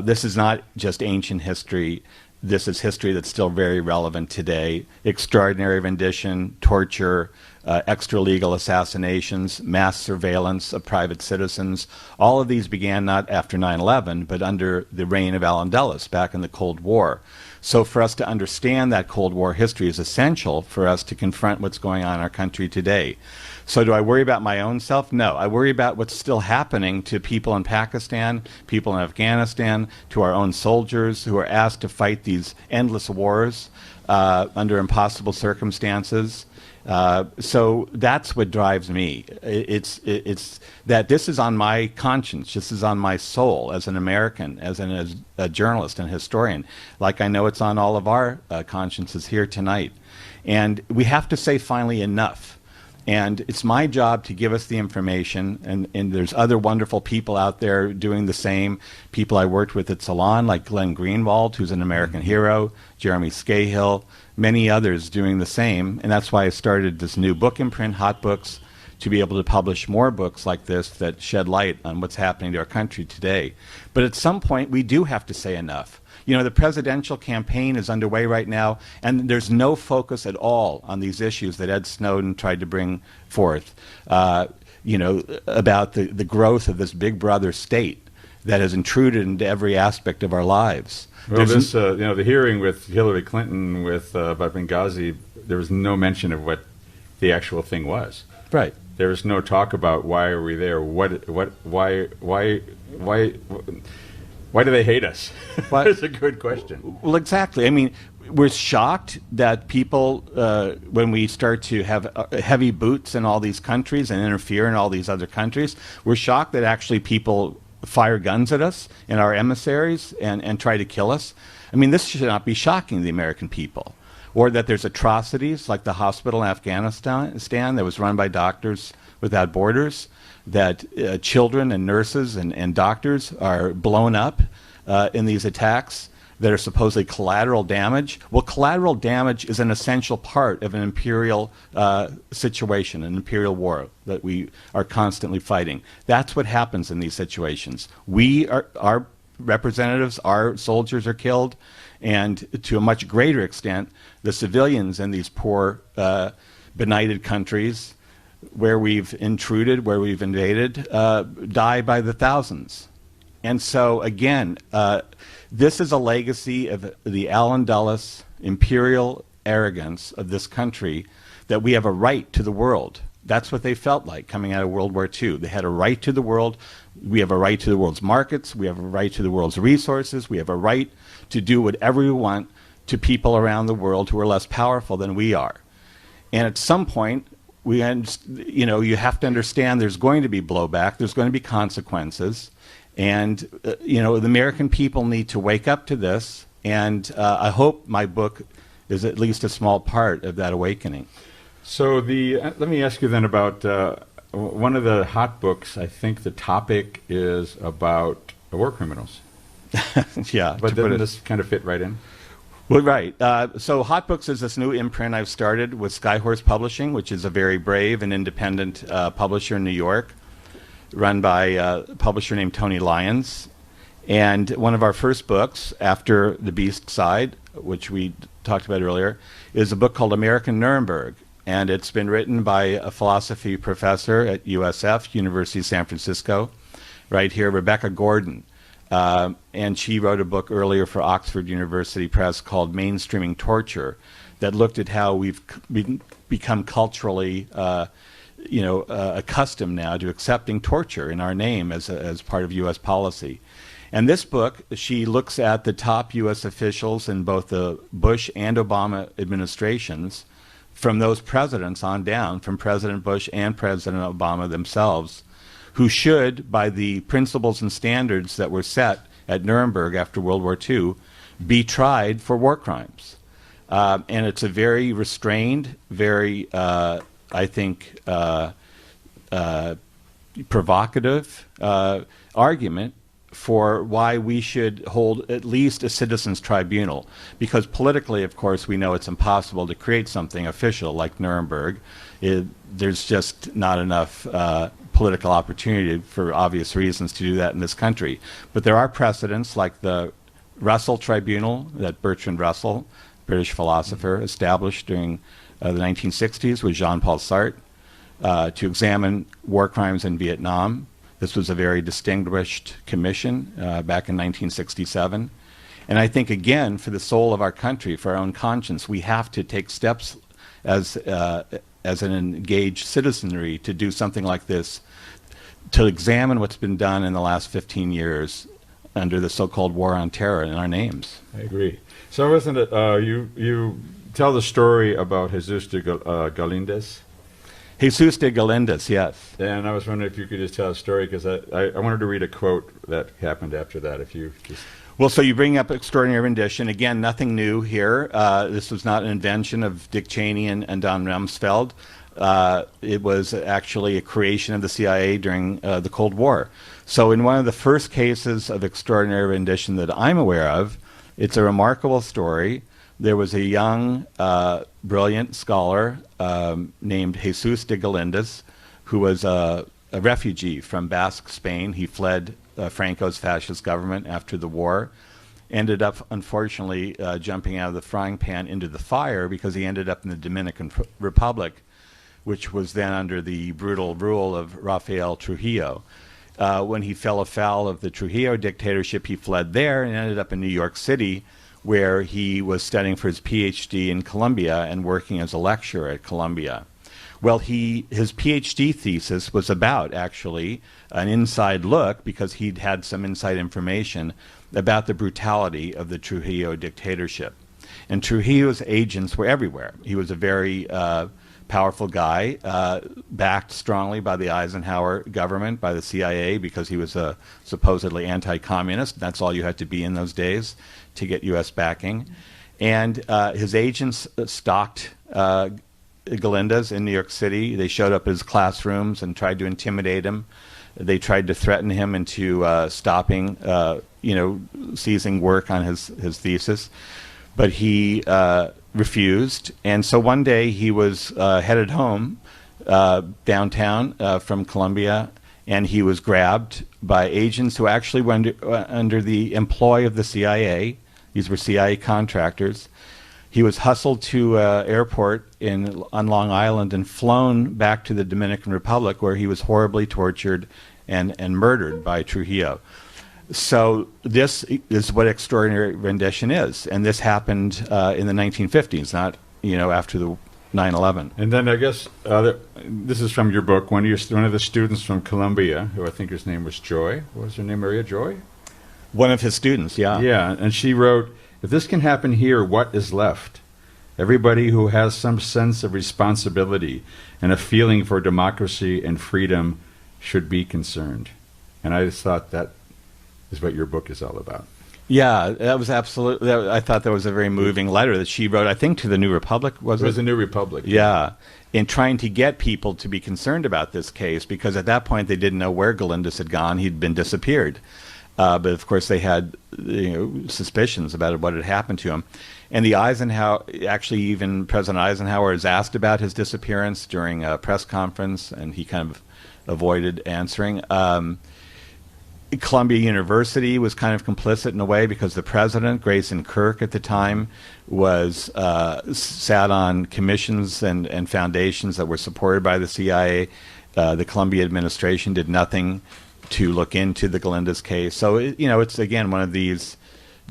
This is not just ancient history. This is history that's still very relevant today. Extraordinary rendition, torture, extra-legal assassinations, mass surveillance of private citizens. All of these began not after 9/11, but under the reign of Allen Dulles back in the Cold War. So for us to understand that Cold War history is essential for us to confront what's going on in our country today. So do I worry about my own self? No. I worry about what's still happening to people in Pakistan, people in Afghanistan, to our own soldiers who are asked to fight these endless wars under impossible circumstances. So that's what drives me. It's that this is on my conscience, this is on my soul as an American, as a journalist and historian, like I know it's on all of our consciences here tonight. And we have to say finally enough. And it's my job to give us the information, and there's other wonderful people out there doing the same. People I worked with at Salon, like Glenn Greenwald, who's an American hero, Jeremy Scahill, many others doing the same. And that's why I started this new book imprint, Hot Books, to be able to publish more books like this that shed light on what's happening to our country today. But at some point, we do have to say enough. The presidential campaign is underway right now, and there's no focus at all on these issues that Ed Snowden tried to bring forth, about the growth of this big brother state that has intruded into every aspect of our lives. Well, the hearing with Hillary Clinton about Benghazi, there was no mention of what the actual thing was. Right. There was no talk about why are we there, why do they hate us? That's a good question. Well, exactly. I mean, we're shocked that people, when we start to have heavy boots in all these countries and interfere in all these other countries, we're shocked that actually people fire guns at us and our emissaries and try to kill us. I mean, this should not be shocking to the American people. Or that there's atrocities like the hospital in Afghanistan that was run by Doctors Without Borders, that children and nurses and doctors are blown up in these attacks that are supposedly collateral damage. Well, collateral damage is an essential part of an imperial situation, an imperial war that we are constantly fighting. That's what happens in these situations. Our representatives, our soldiers are killed, and to a much greater extent, the civilians in these poor, benighted countries where we've intruded, where we've invaded, die by the thousands. And so, again, this is a legacy of the Allen Dulles imperial arrogance of this country, that we have a right to the world. That's what they felt like coming out of World War II. They had a right to the world. We have a right to the world's markets. We have a right to the world's resources. We have a right to do whatever we want to people around the world who are less powerful than we are. And at some point, you have to understand there's going to be blowback. There's going to be consequences. And, the American people need to wake up to this. And I hope my book is at least a small part of that awakening. So let me ask you then about one of the hot books. I think the topic is about war criminals. Yeah. But doesn't this kind of fit right in? Well, right. So Hot Books is this new imprint I've started with Skyhorse Publishing, which is a very brave and independent publisher in New York, run by a publisher named Tony Lyons. And one of our first books, after The Beast Side, which we talked about earlier, is a book called American Nuremberg. And it's been written by a philosophy professor at USF, University of San Francisco, right here, Rebecca Gordon. And she wrote a book earlier for Oxford University Press called Mainstreaming Torture, that looked at how we've become culturally accustomed now to accepting torture in our name as part of U.S. policy. And this book, she looks at the top U.S. officials in both the Bush and Obama administrations, from those presidents on down, from President Bush and President Obama themselves, who should, by the principles and standards that were set at Nuremberg after World War II, be tried for war crimes. And it's a very restrained, very, I think, provocative argument for why we should hold at least a citizens' tribunal. Because politically, of course, we know it's impossible to create something official like Nuremberg. There's just not enough political opportunity for obvious reasons to do that in this country. But there are precedents like the Russell Tribunal that Bertrand Russell, British philosopher, established during the 1960s with Jean-Paul Sartre to examine war crimes in Vietnam. This was a very distinguished commission back in 1967. And I think, again, for the soul of our country, for our own conscience, we have to take steps as an engaged citizenry to do something like this, to examine what's been done in the last 15 years under the so-called war on terror in our names. I agree. So isn't it, you tell the story about Jesus de Galindez? Jesus de Galindez, yes. And I was wondering if you could just tell a story, because I wanted to read a quote that happened after that, if you just... Well, so you bring up extraordinary rendition. Again, nothing new here. This was not an invention of Dick Cheney and Don Rumsfeld. It was actually a creation of the CIA during the Cold War. So in one of the first cases of extraordinary rendition that I'm aware of, it's a remarkable story. There was a young, brilliant scholar named Jesus de Galindez, who was a refugee from Basque Spain. He fled Franco's fascist government after the war, ended up, unfortunately, jumping out of the frying pan into the fire because he ended up in the Dominican Republic, which was then under the brutal rule of Rafael Trujillo. When he fell afoul of the Trujillo dictatorship, he fled there and ended up in New York City, where he was studying for his PhD in Columbia and working as a lecturer at Columbia. Well, his PhD thesis was about, actually, an inside look, because he'd had some inside information about the brutality of the Trujillo dictatorship. And Trujillo's agents were everywhere. He was a very powerful guy, backed strongly by the Eisenhower government, by the CIA, because he was a supposedly anti-communist. That's all you had to be in those days to get U.S. backing. And his agents stalked Galindez in New York City. They showed up at his classrooms and tried to intimidate him. They tried to threaten him into stopping, ceasing work on his thesis. But he refused. And so one day he was headed home downtown from Columbia, and he was grabbed by agents who actually were under the employ of the CIA. These were CIA contractors. He was hustled to an airport on Long Island and flown back to the Dominican Republic, where he was horribly tortured and murdered by Trujillo. So this is what extraordinary rendition is, and this happened in the 1950s, not after the 9/11. And then I guess this is from your book. One of the students from Columbia, who I think his name was Joy. What was her name? Maria Joy? One of his students, yeah. Yeah, and she wrote, "If this can happen here, what is left? Everybody who has some sense of responsibility and a feeling for democracy and freedom should be concerned." And I just thought that is what your book is all about. Yeah, that was absolutely. I thought that was a very moving letter that she wrote, I think, to the New Republic, was it? It was the New Republic. Yeah, in trying to get people to be concerned about this case, because at that point they didn't know where Galindez had gone. He'd been disappeared. But of course they had suspicions about what had happened to him. And the Eisenhower, actually even President Eisenhower is asked about his disappearance during a press conference, and he kind of avoided answering. Columbia University was kind of complicit in a way, because the president, Grayson Kirk at the time, was sat on commissions and foundations that were supported by the CIA. The Columbia administration did nothing to look into the Galindez case. So, it's, again, one of these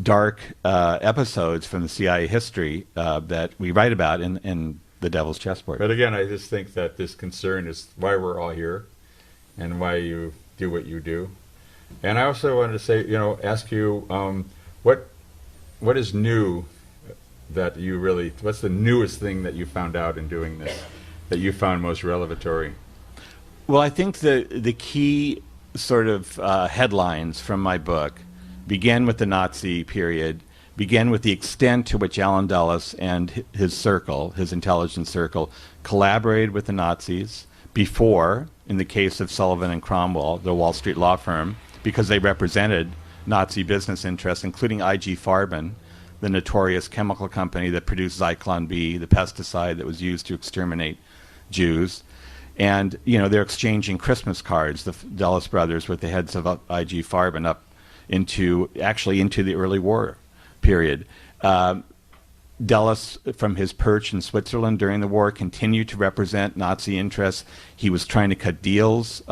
dark episodes from the CIA history that we write about in The Devil's Chessboard. But again, I just think that this concern is why we're all here and why you do what you do. And I also wanted to say, ask you, what is new that you really, what's the newest thing that you found out in doing this that you found most revelatory? Well, I think the key sort of headlines from my book begin with the Nazi period, begin with the extent to which Allen Dulles and his circle, his intelligence circle, collaborated with the Nazis before, in the case of Sullivan and Cromwell, the Wall Street law firm, because they represented Nazi business interests, including I.G. Farben, the notorious chemical company that produced Zyklon B, the pesticide that was used to exterminate Jews. And, you know, they're exchanging Christmas cards, the Dulles brothers, with the heads of I.G. Farben up into the early war period. Dulles, from his perch in Switzerland during the war, continued to represent Nazi interests. He was trying to cut deals,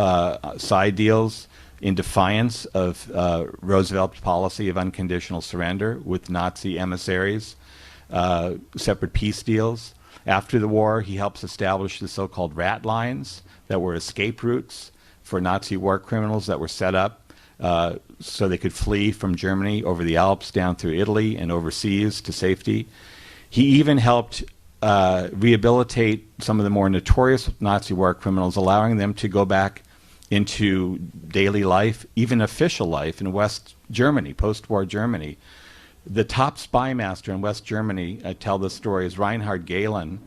side deals, in defiance of Roosevelt's policy of unconditional surrender with Nazi emissaries, separate peace deals. After the war, he helps establish the so-called rat lines that were escape routes for Nazi war criminals that were set up so they could flee from Germany over the Alps down through Italy and overseas to safety. He even helped rehabilitate some of the more notorious Nazi war criminals, allowing them to go back into daily life, even official life in West Germany, post-war Germany. The top spy master in West Germany, I tell this story, is Reinhard Heydrich,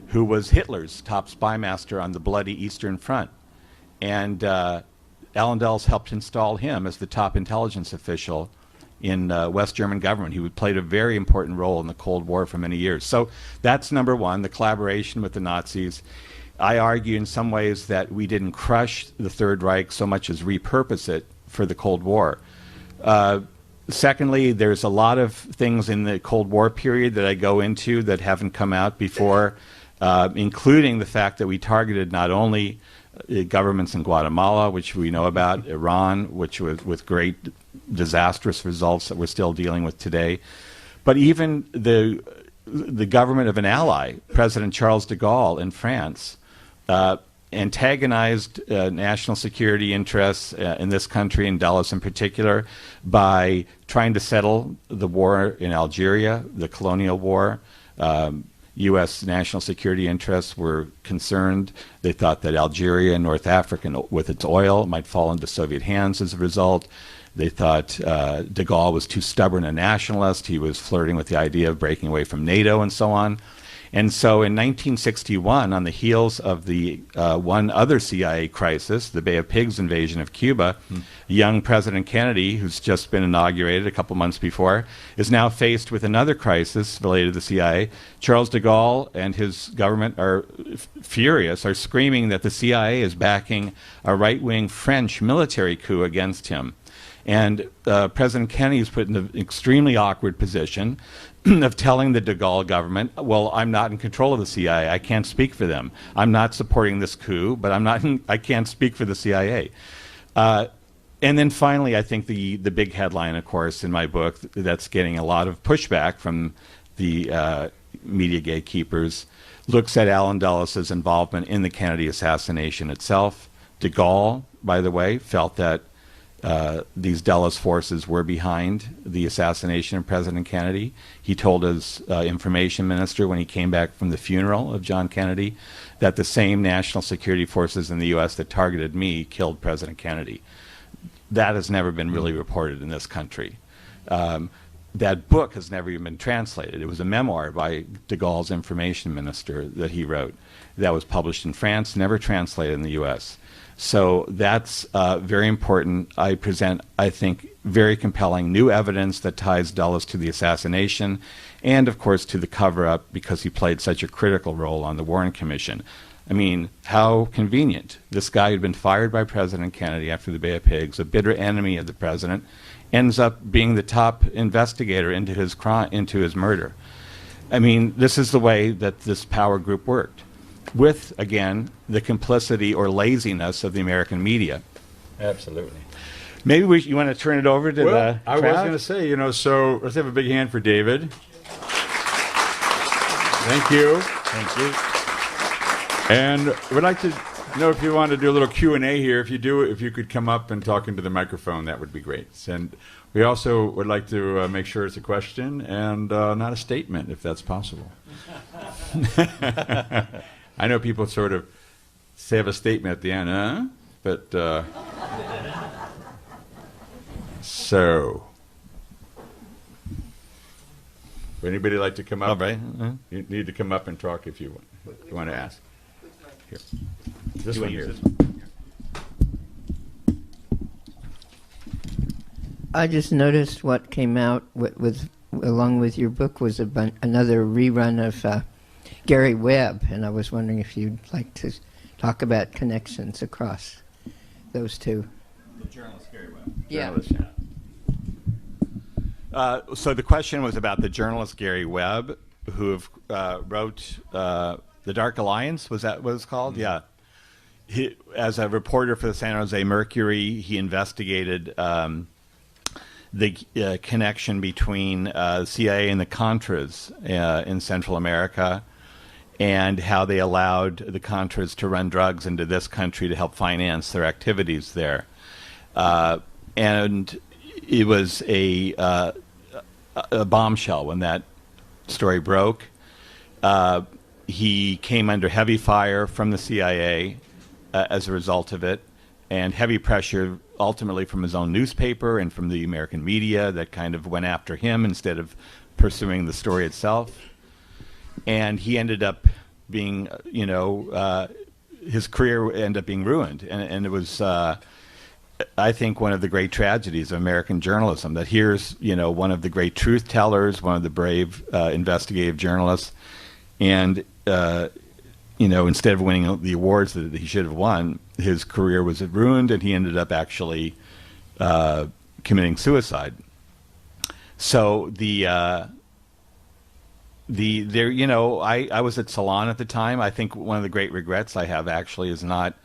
who was Hitler's top spy master on the bloody Eastern Front. And Allen Dulles helped install him as the top intelligence official in West German government. He played a very important role in the Cold War for many years. So that's number one, the collaboration with the Nazis. I argue in some ways that we didn't crush the Third Reich so much as repurpose it for the Cold War. Secondly, there's a lot of things in the Cold War period that I go into that haven't come out before, including the fact that we targeted not only governments in Guatemala, which we know about, Iran, which was with great disastrous results that we're still dealing with today, but even the government of an ally, President Charles de Gaulle in France, antagonized national security interests in this country, and Dulles in particular, by trying to settle the war in Algeria, the colonial war. U.S. national security interests were concerned. They thought that Algeria and North Africa, with its oil, might fall into Soviet hands as a result. They thought de Gaulle was too stubborn a nationalist. He was flirting with the idea of breaking away from NATO and so on. And so in 1961, on the heels of the one other CIA crisis, the Bay of Pigs invasion of Cuba, young President Kennedy, who's just been inaugurated a couple months before, is now faced with another crisis related to the CIA. Charles de Gaulle and his government are furious, are screaming that the CIA is backing a right-wing French military coup against him. And President Kennedy is put in an extremely awkward position of telling the de Gaulle government, well, I'm not in control of the CIA. I can't speak for them. I'm not supporting this coup, but I can't speak for the CIA. And then finally, I think the big headline, of course, in my book that's getting a lot of pushback from the media gatekeepers looks at Allen Dulles' involvement in the Kennedy assassination itself. De Gaulle, by the way, felt that these Dulles forces were behind the assassination of President Kennedy. He told his information minister when he came back from the funeral of John Kennedy that the same national security forces in the U.S. that targeted me killed President Kennedy. That has never been really reported in this country. That book has never even been translated. It was a memoir by de Gaulle's information minister that he wrote that was published in France, never translated in the U.S. So that's very important. I present, I think, very compelling new evidence that ties Dulles to the assassination and, of course, to the cover-up because he played such a critical role on the Warren Commission. I mean, how convenient. This guy who'd been fired by President Kennedy after the Bay of Pigs, a bitter enemy of the president, ends up being the top investigator into his crime, into his murder. I mean, this is the way that this power group worked, with, again, the complicity or laziness of the American media. Absolutely. Maybe you want to turn it over to the I was crowd? going to say, so let's have a big hand for David. Thank you. Thank you. And we'd like to know if you want to do a little Q&A here. If you could come up and talk into the microphone, that would be great. And we also would like to make sure it's a question and not a statement, if that's possible. I know people sort of have a statement at the end, but so Would anybody like to come up? All right. You need to come up and talk if you want to ask. Here. This You one wanna here. use this I just noticed what came out with along with your book was another rerun of Gary Webb, and I was wondering if you'd like to talk about connections across those two. The journalist Gary Webb. Yeah. Journalist, yeah. So the question was about the journalist Gary Webb, who wrote The Dark Alliance. Was that what it's called? Mm-hmm. Yeah. He, as a reporter for the San Jose Mercury, he investigated the connection between the CIA and the Contras in Central America, and how they allowed the Contras to run drugs into this country to help finance their activities there. And it was a bombshell when that story broke. He came under heavy fire from the CIA as a result of it, and heavy pressure ultimately from his own newspaper and from the American media that kind of went after him instead of pursuing the story itself. And he ended up being, his career ended up being ruined. And it was, I think, one of the great tragedies of American journalism, that here's, one of the great truth tellers, one of the brave investigative journalists, and, instead of winning the awards that he should have won, his career was ruined, and he ended up actually committing suicide. So I was at Salon at the time. I think one of the great regrets I have actually is not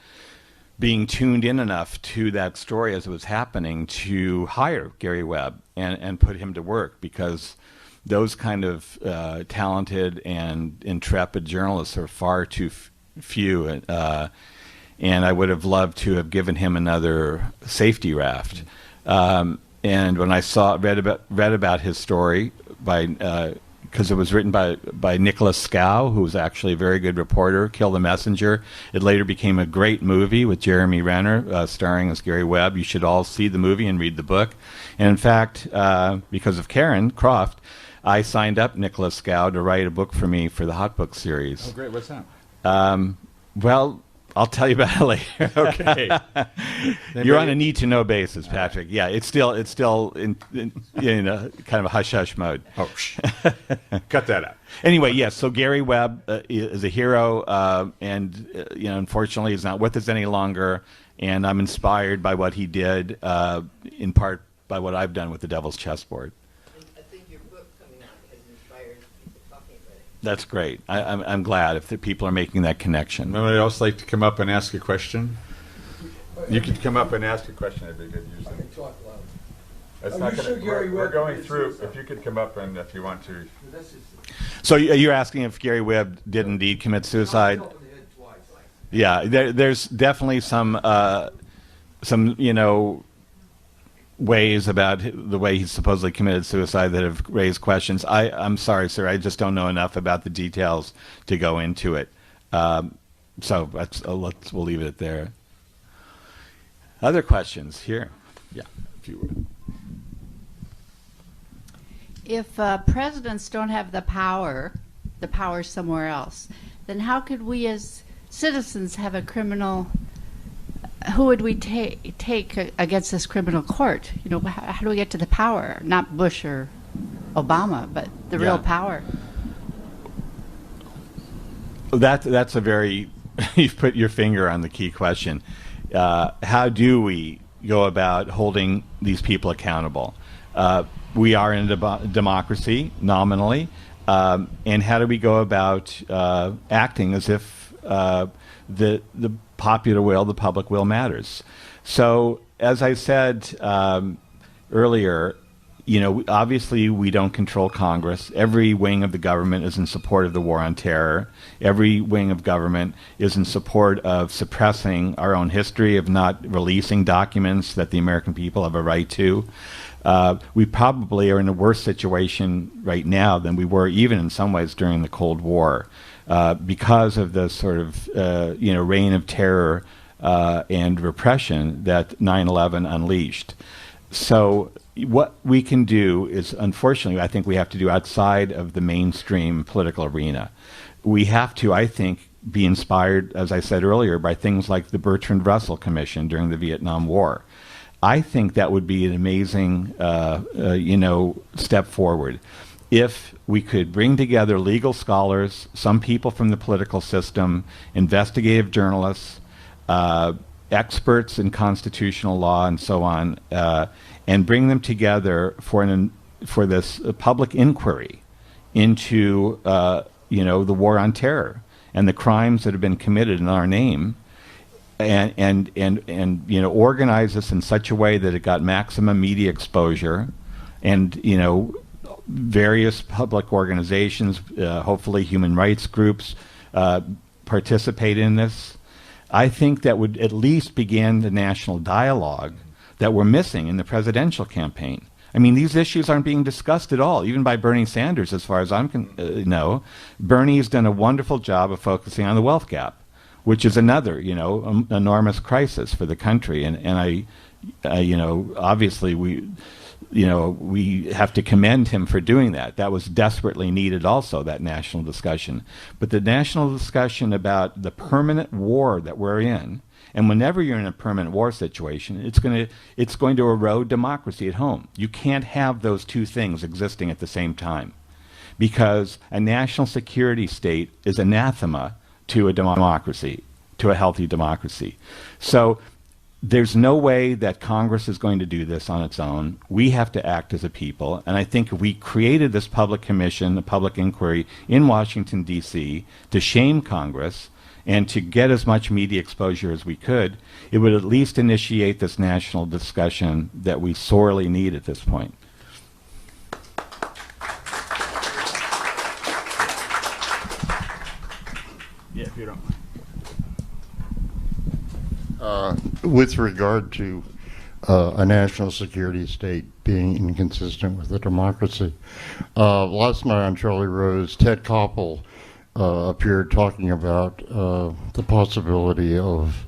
being tuned in enough to that story as it was happening to hire Gary Webb and put him to work, because those kind of talented and intrepid journalists are far too few. And I would have loved to have given him another safety raft. And when I read about his story because it was written by Nicholas Scow, who was actually a very good reporter, Kill the Messenger. It later became a great movie with Jeremy Renner starring as Gary Webb. You should all see the movie and read the book. And in fact, because of Karen Croft, I signed up Nicholas Scow to write a book for me for the Hot Book series. Oh, great. What's that? Well, I'll tell you about it later. Okay. You're on a need-to-know basis, Patrick. Yeah, it's still in kind of a hush-hush mode. Oh, cut that out. Anyway, yes. So Gary Webb is a hero, and unfortunately, he's not with us any longer. And I'm inspired by what he did, in part by what I've done with the Devil's Chessboard. I think your book coming out has inspired people talking about it. That's great. I'm glad if the people are making that connection. Anybody else like to come up and ask a question? You could come up and ask a question. I'd be good. Usually. I can talk loud. That's Are not you gonna, sure Gary we're Webb going committed through. suicide? If you could come up and if you want to. So you're asking if Gary Webb did indeed commit suicide? Yeah, there's definitely some ways about the way he supposedly committed suicide that have raised questions. I'm sorry, sir, I just don't know enough about the details to go into it. So we'll leave it there. Other questions here? Yeah, if you would. If presidents don't have the power somewhere else, then how could we as citizens have a criminal? Who would we take against this criminal court? How do we get to the power? Not Bush or Obama, but the real power. That's a very you've put your finger on the key question. How do we go about holding these people accountable? We are in a democracy, nominally, and how do we go about acting as if the popular will, the public will matters? So, as I said earlier, obviously we don't control Congress. Every wing of the government is in support of the war on terror. Every wing of government is in support of suppressing our own history, of not releasing documents that the American people have a right to. We probably are in a worse situation right now than we were even in some ways during the Cold War, because of the sort of reign of terror and repression that 9/11 unleashed. So what we can do is, unfortunately, I think we have to do outside of the mainstream political arena. We have to, I think, be inspired, as I said earlier, by things like the Bertrand Russell Commission during the Vietnam War. I think that would be an amazing, step forward. If we could bring together legal scholars, some people from the political system, investigative journalists, experts in constitutional law and so on, and bring them together for this public inquiry into the war on terror and the crimes that have been committed in our name, and organize this in such a way that it got maximum media exposure, and various public organizations, hopefully human rights groups, participate in this. I think that would at least begin the national dialogue that we're missing in the presidential campaign. I mean, these issues aren't being discussed at all, even by Bernie Sanders, as far as I know. Bernie's done a wonderful job of focusing on the wealth gap, which is another, enormous crisis for the country. And obviously we have to commend him for doing that. That was desperately needed also, that national discussion. But the national discussion about the permanent war that we're in, and whenever you're in a permanent war situation, it's going to erode democracy at home. You can't have those two things existing at the same time, because a national security state is anathema to a democracy, to a healthy democracy. So there's no way that Congress is going to do this on its own. We have to act as a people, and I think if we created this public commission, a public inquiry in Washington, D.C., to shame Congress and to get as much media exposure as we could, it would at least initiate this national discussion that we sorely need at this point. Yeah, if you don't mind. With regard to a national security state being inconsistent with a democracy, last night on Charlie Rose, Ted Koppel appeared talking about the possibility of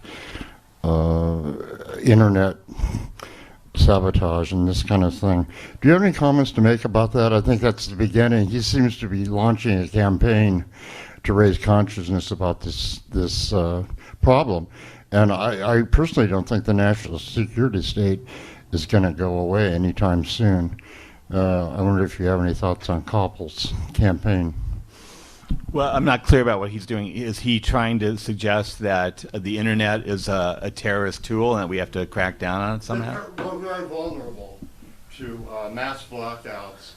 internet sabotage and this kind of thing. Do you have any comments to make about that? I think that's the beginning. He seems to be launching a campaign to raise consciousness about this problem. And I personally don't think the national security state is going to go away anytime soon. I wonder if you have any thoughts on Koppel's campaign. Well, I'm not clear about what he's doing. Is he trying to suggest that the internet is a terrorist tool and that we have to crack down on it somehow? We're very vulnerable to mass blackouts.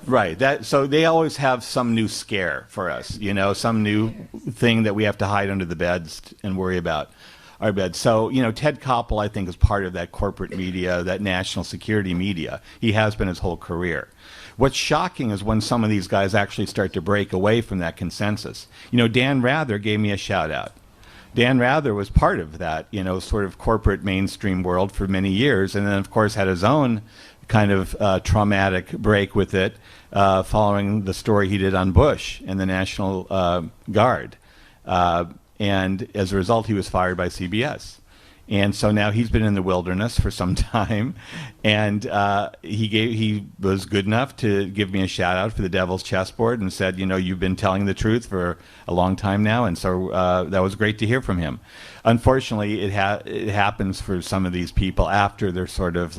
Right. So they always have some new scare for us, some new thing that we have to hide under the beds and worry about our beds. So, Ted Koppel, I think, is part of that corporate media, that national security media. He has been his whole career. What's shocking is when some of these guys actually start to break away from that consensus. Dan Rather gave me a shout out. Dan Rather was part of that, sort of corporate mainstream world for many years, and then, of course, had his own kind of traumatic break with it following the story he did on Bush and the National Guard. And as a result, he was fired by CBS. And so now he's been in the wilderness for some time, and he was good enough to give me a shout out for the Devil's Chessboard and said, you've been telling the truth for a long time now, and so that was great to hear from him. Unfortunately, it happens for some of these people after they're sort of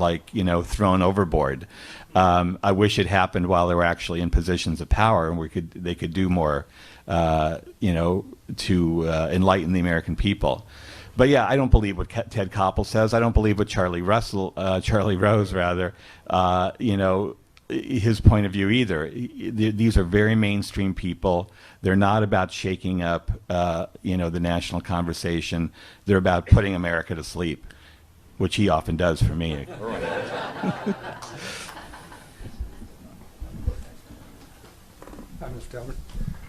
thrown overboard. I wish it happened while they were actually in positions of power and they could do more, to enlighten the American people. But yeah, I don't believe what Ted Koppel says. I don't believe what Charlie Rose, his point of view either. These are very mainstream people. They're not about shaking up, the national conversation. They're about putting America to sleep, which he often does for me. Hi, Mr. Talbot.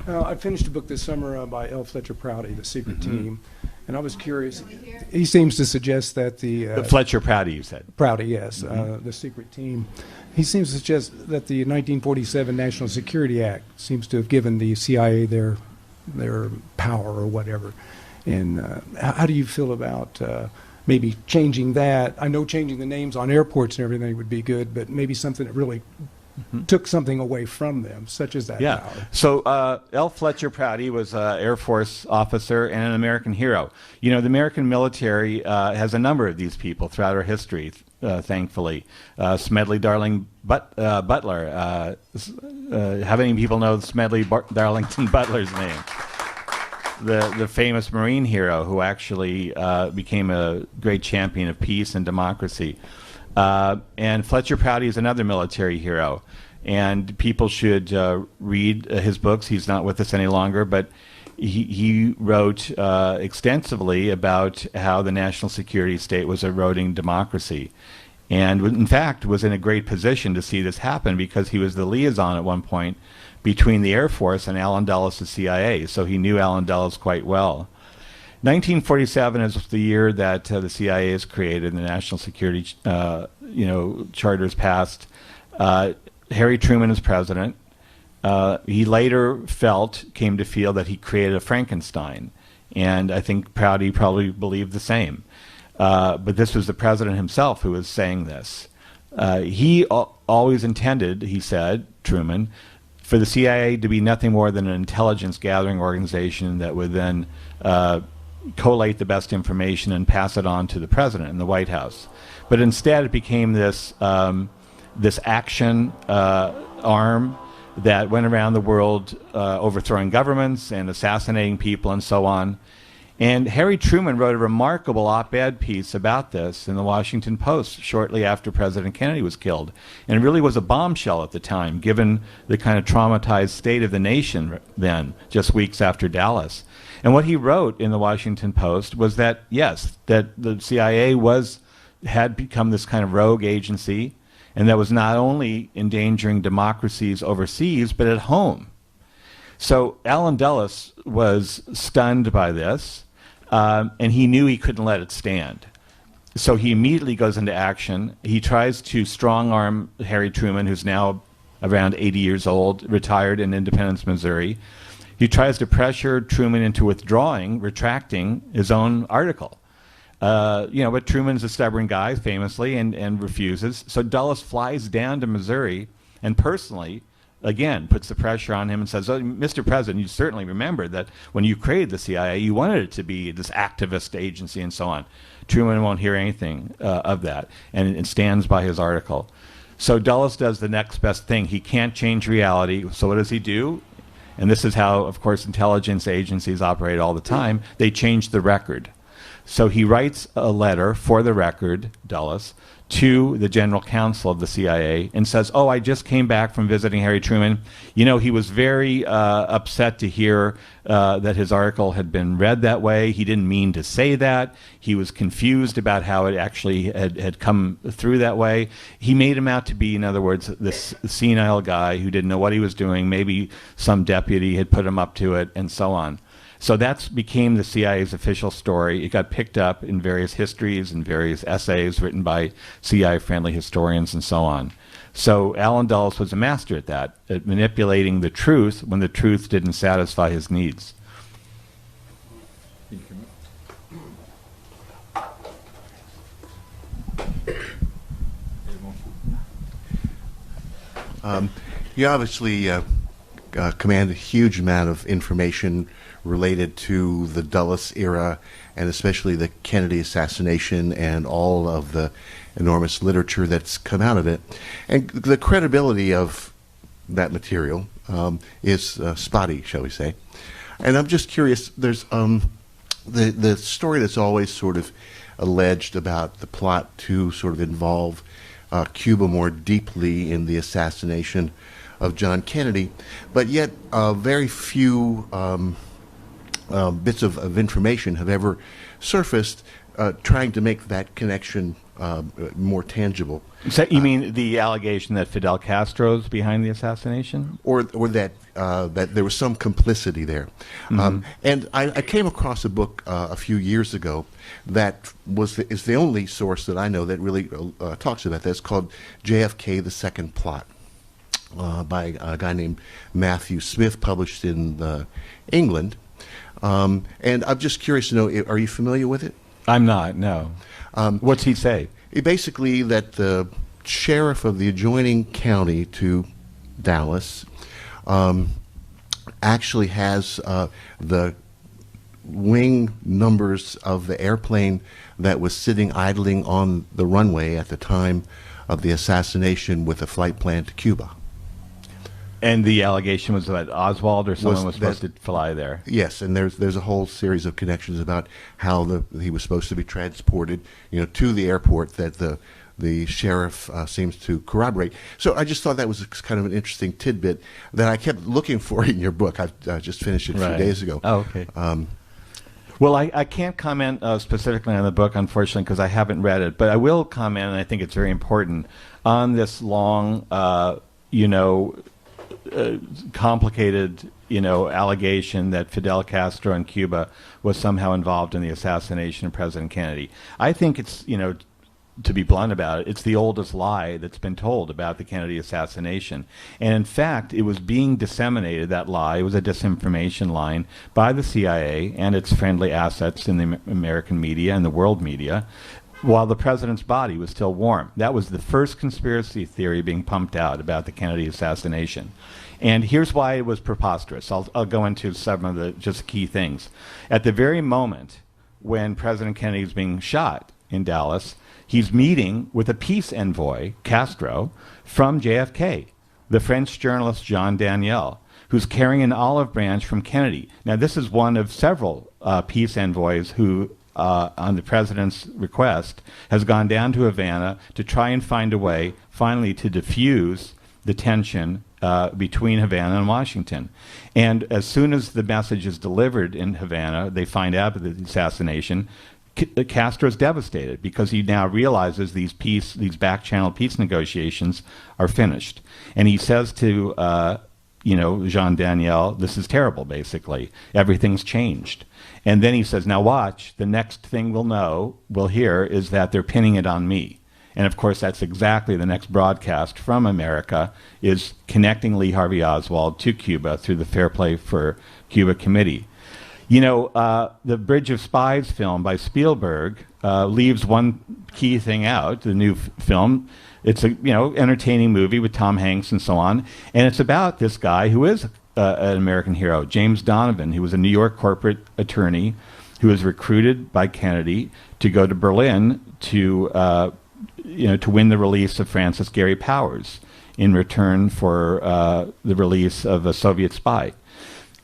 I finished a book this summer by L. Fletcher Prouty, The Secret Team, and I was curious. He seems to suggest that the Fletcher Prouty, you said. Prouty, yes, The Secret Team. He seems to suggest that the 1947 National Security Act seems to have given the CIA their power or whatever. And how do you feel about maybe changing that. I know changing the names on airports and everything would be good, but maybe something that really took something away from them, such as that power. So L. Fletcher Prouty was an Air Force officer and an American hero. You know, the American military has a number of these people throughout our history, thankfully. Smedley Darling Butler. How many people know Smedley Darlington Butler's name? The famous Marine hero who actually became a great champion of peace and democracy. And Fletcher Prouty is another military hero. And people should read his books. He's not with us any longer, but he wrote extensively about how the national security state was eroding democracy. And in fact was in a great position to see this happen because he was the liaison at one point between the Air Force and Allen Dulles, the CIA. So he knew Allen Dulles quite well. 1947 is the year that the CIA is created and the national security charters passed. Harry Truman is president. He later came to feel that he created a Frankenstein. And I think Prouty probably believed the same. But this was the president himself who was saying this. He always intended, he said, Truman, for the CIA to be nothing more than an intelligence gathering organization that would then collate the best information and pass it on to the president in the White House. But instead it became this action arm that went around the world overthrowing governments and assassinating people and so on. And Harry Truman wrote a remarkable op-ed piece about this in the Washington Post shortly after President Kennedy was killed. And it really was a bombshell at the time, given the kind of traumatized state of the nation then, just weeks after Dallas. And what he wrote in the Washington Post was that, yes, that the CIA had become this kind of rogue agency, and that was not only endangering democracies overseas, but at home. So Allen Dulles was stunned by this, and he knew he couldn't let it stand. So he immediately goes into action. He tries to strong-arm Harry Truman, who's now around 80 years old, retired in Independence, Missouri. He tries to pressure Truman into retracting his own article. But Truman's a stubborn guy, famously, and refuses. So Dulles flies down to Missouri and personally, again, puts the pressure on him and says, Mr. President, you certainly remember that when you created the CIA, you wanted it to be this activist agency and so on. Truman won't hear anything of that and stands by his article. So Dulles does the next best thing. He can't change reality. So what does he do? And this is how, of course, intelligence agencies operate all the time. They change the record. So he writes a letter for the record, Dulles, to the general counsel of the CIA and says, I just came back from visiting Harry Truman. You know, he was very upset to hear that his article had been read that way. He didn't mean to say that. He was confused about how it actually had come through that way. He made him out to be, in other words, this senile guy who didn't know what he was doing. Maybe some deputy had put him up to it and so on. So that became the CIA's official story. It got picked up in various histories and various essays written by CIA-friendly historians and so on. So Allen Dulles was a master at that, at manipulating the truth when the truth didn't satisfy his needs. You obviously command a huge amount of information related to the Dulles era and especially the Kennedy assassination and all of the enormous literature that's come out of it. And the credibility of that material is spotty, shall we say. And I'm just curious, there's the story that's always sort of alleged about the plot to sort of involve Cuba more deeply in the assassination of John Kennedy, but yet very few bits of information have ever surfaced trying to make that connection more tangible. So you mean the allegation that Fidel Castro's behind the assassination? Or that that there was some complicity there. Mm-hmm. And I came across a book a few years ago that is the only source that I know that really talks about this, called JFK, the Second Plot, by a guy named Matthew Smith, published in England. And I'm just curious to know, are you familiar with it? I'm not, no. What's he say? Basically that the sheriff of the adjoining county to Dallas actually has the wing numbers of the airplane that was sitting idling on the runway at the time of the assassination with a flight plan to Cuba. And the allegation was that Oswald or someone was supposed to fly there. Yes, and there's a whole series of connections about how he was supposed to be transported, to the airport that the sheriff seems to corroborate. So I just thought that was kind of an interesting tidbit that I kept looking for in your book. I just finished it a few days ago. Oh, okay. Well, I can't comment specifically on the book, unfortunately, because I haven't read it. But I will comment, and I think it's very important, on this long, complicated, allegation that Fidel Castro in Cuba was somehow involved in the assassination of President Kennedy. I think it's, to be blunt about it, it's the oldest lie that's been told about the Kennedy assassination. And in fact, it was being disseminated, that lie, it was a disinformation line by the CIA and its friendly assets in the American media and the world media, while the president's body was still warm. That was the first conspiracy theory being pumped out about the Kennedy assassination. And here's why it was preposterous. I'll go into some of the just key things. At the very moment when President Kennedy is being shot in Dallas, he's meeting with a peace envoy, Castro, from JFK, the French journalist Jean Daniel, who's carrying an olive branch from Kennedy. Now, this is one of several peace envoys who, on the president's request, has gone down to Havana to try and find a way, finally, to diffuse the tension between Havana and Washington. And as soon as the message is delivered in Havana, they find out about the assassination. Castro is devastated because he now realizes these back-channel peace negotiations are finished. And he says to, Jean Daniel, this is terrible, basically. Everything's changed. And then he says, now watch, the next thing we'll hear is that they're pinning it on me. And of course, that's exactly the next broadcast from America, is connecting Lee Harvey Oswald to Cuba through the Fair Play for Cuba Committee. The Bridge of Spies film by Spielberg leaves one key thing out, the new film. It's a entertaining movie with Tom Hanks and so on. And it's about this guy who is an American hero, James Donovan, who was a New York corporate attorney who was recruited by Kennedy to go to Berlin to win the release of Francis Gary Powers in return for the release of a Soviet spy.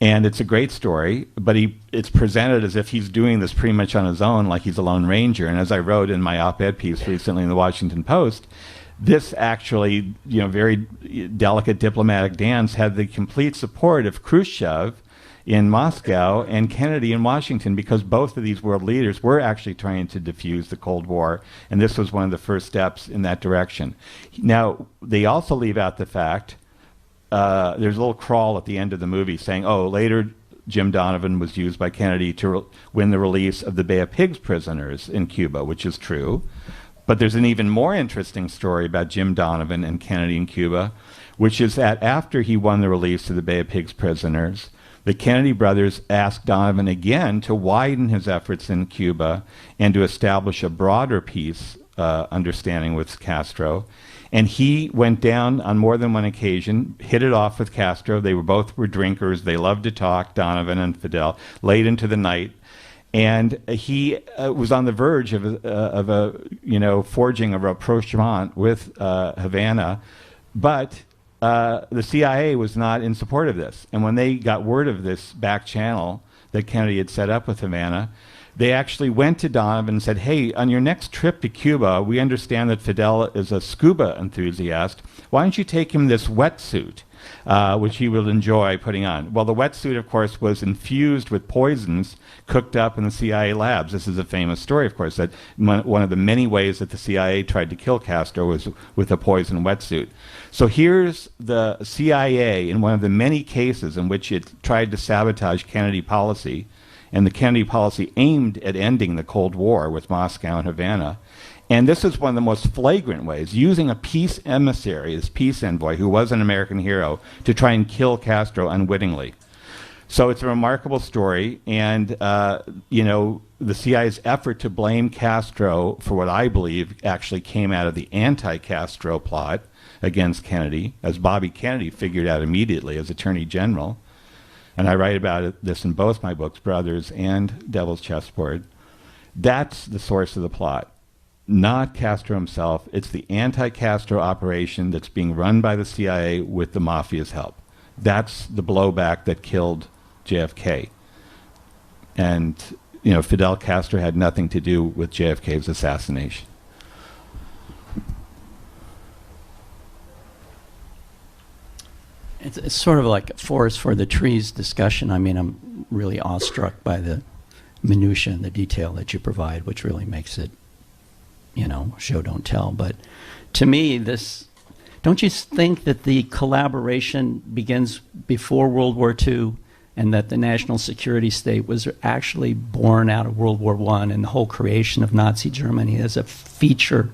And it's a great story, but it's presented as if he's doing this pretty much on his own, like he's a Lone Ranger. And as I wrote in my op-ed piece recently in the Washington Post, this actually, very delicate diplomatic dance had the complete support of Khrushchev in Moscow and Kennedy in Washington, because both of these world leaders were actually trying to defuse the Cold War, and this was one of the first steps in that direction. Now, they also leave out the fact, there's a little crawl at the end of the movie saying, later Jim Donovan was used by Kennedy to win the release of the Bay of Pigs prisoners in Cuba, which is true. But there's an even more interesting story about Jim Donovan and Kennedy in Cuba, which is that after he won the release of the Bay of Pigs prisoners, the Kennedy brothers asked Donovan again to widen his efforts in Cuba and to establish a broader peace understanding with Castro. And he went down on more than one occasion, hit it off with Castro. They both were drinkers. They loved to talk, Donovan and Fidel, late into the night. And he was on the verge of a forging a rapprochement with Havana, but the CIA was not in support of this. And when they got word of this back channel that Kennedy had set up with Havana, they actually went to Donovan and said, hey, on your next trip to Cuba, we understand that Fidel is a scuba enthusiast. Why don't you take him this wetsuit, which he will enjoy putting on? Well, the wetsuit, of course, was infused with poisons cooked up in the CIA labs. This is a famous story, of course, that one of the many ways that the CIA tried to kill Castro was with a poison wetsuit. So here's the CIA in one of the many cases in which it tried to sabotage Kennedy policy, and the Kennedy policy aimed at ending the Cold War with Moscow and Havana. And this is one of the most flagrant ways, using a peace emissary, this peace envoy, who was an American hero, to try and kill Castro unwittingly. So it's a remarkable story, and the CIA's effort to blame Castro for what I believe actually came out of the anti-Castro plot against Kennedy, as Bobby Kennedy figured out immediately as Attorney General. And I write about this in both my books, Brothers and Devil's Chessboard. That's the source of the plot, not Castro himself. It's the anti-Castro operation that's being run by the CIA with the mafia's help. That's the blowback that killed JFK. And, Fidel Castro had nothing to do with JFK's assassination. It's sort of like a forest for the trees discussion. I mean, I'm really awestruck by the minutia and the detail that you provide, which really makes it, show don't tell. But to me, don't you think that the collaboration begins before World War II, and that the national security state was actually born out of World War I, and the whole creation of Nazi Germany as a feature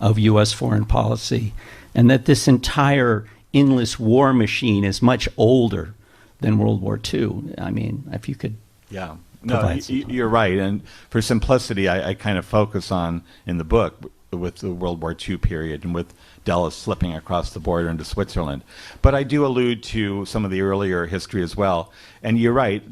of U.S. foreign policy, and that this entire endless war machine is much older than World War II? I mean, if you could... Yeah. No, you're right. And for simplicity, I kind of focus on, in the book, with the World War II period and with Dulles slipping across the border into Switzerland. But I do allude to some of the earlier history as well. And you're right.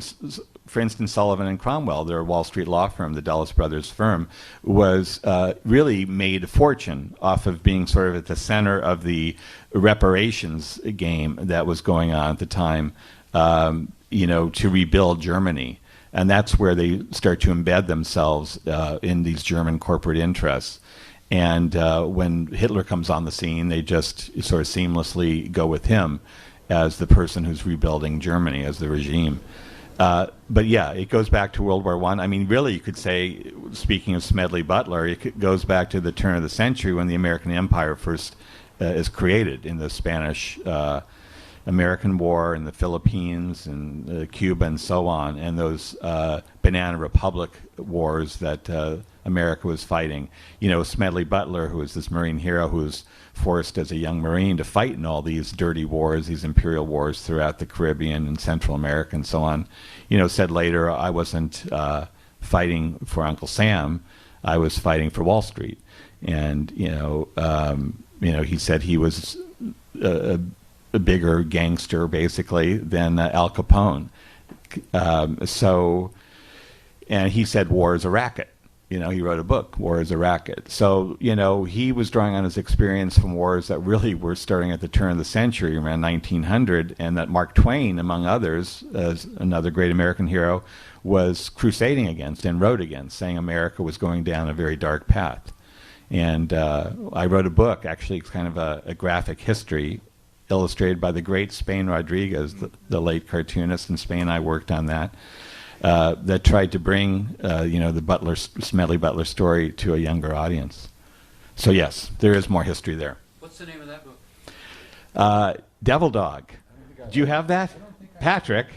For instance, Sullivan and Cromwell, their Wall Street law firm, the Dulles Brothers firm, was really made a fortune off of being sort of at the center of the reparations game that was going on at the time, to rebuild Germany. And that's where they start to embed themselves in these German corporate interests. And when Hitler comes on the scene, they just sort of seamlessly go with him as the person who's rebuilding Germany, as the regime. But yeah, it goes back to World War I. I mean, really, you could say, speaking of Smedley Butler, it goes back to the turn of the century when the American Empire first is created in the Spanish American War in the Philippines and Cuba and so on, and those Banana Republic wars that America was fighting. Smedley Butler, who was this Marine hero who was forced as a young Marine to fight in all these dirty wars, these imperial wars throughout the Caribbean and Central America and so on, said later, I wasn't fighting for Uncle Sam, I was fighting for Wall Street. And, he said he was a bigger gangster, basically, than Al Capone. And he said war is a racket. He wrote a book, War is a Racket. So, he was drawing on his experience from wars that really were starting at the turn of the century, around 1900, and that Mark Twain, among others, as another great American hero, was crusading against and wrote against, saying America was going down a very dark path. And I wrote a book, actually, it's kind of a graphic history, illustrated by the great Spain Rodriguez, the late cartoonist in Spain. I worked on that. That tried to bring, the Smedley Butler story to a younger audience. So yes, there is more history there. What's the name of that book? Devil Dog. Do you have that? Patrick?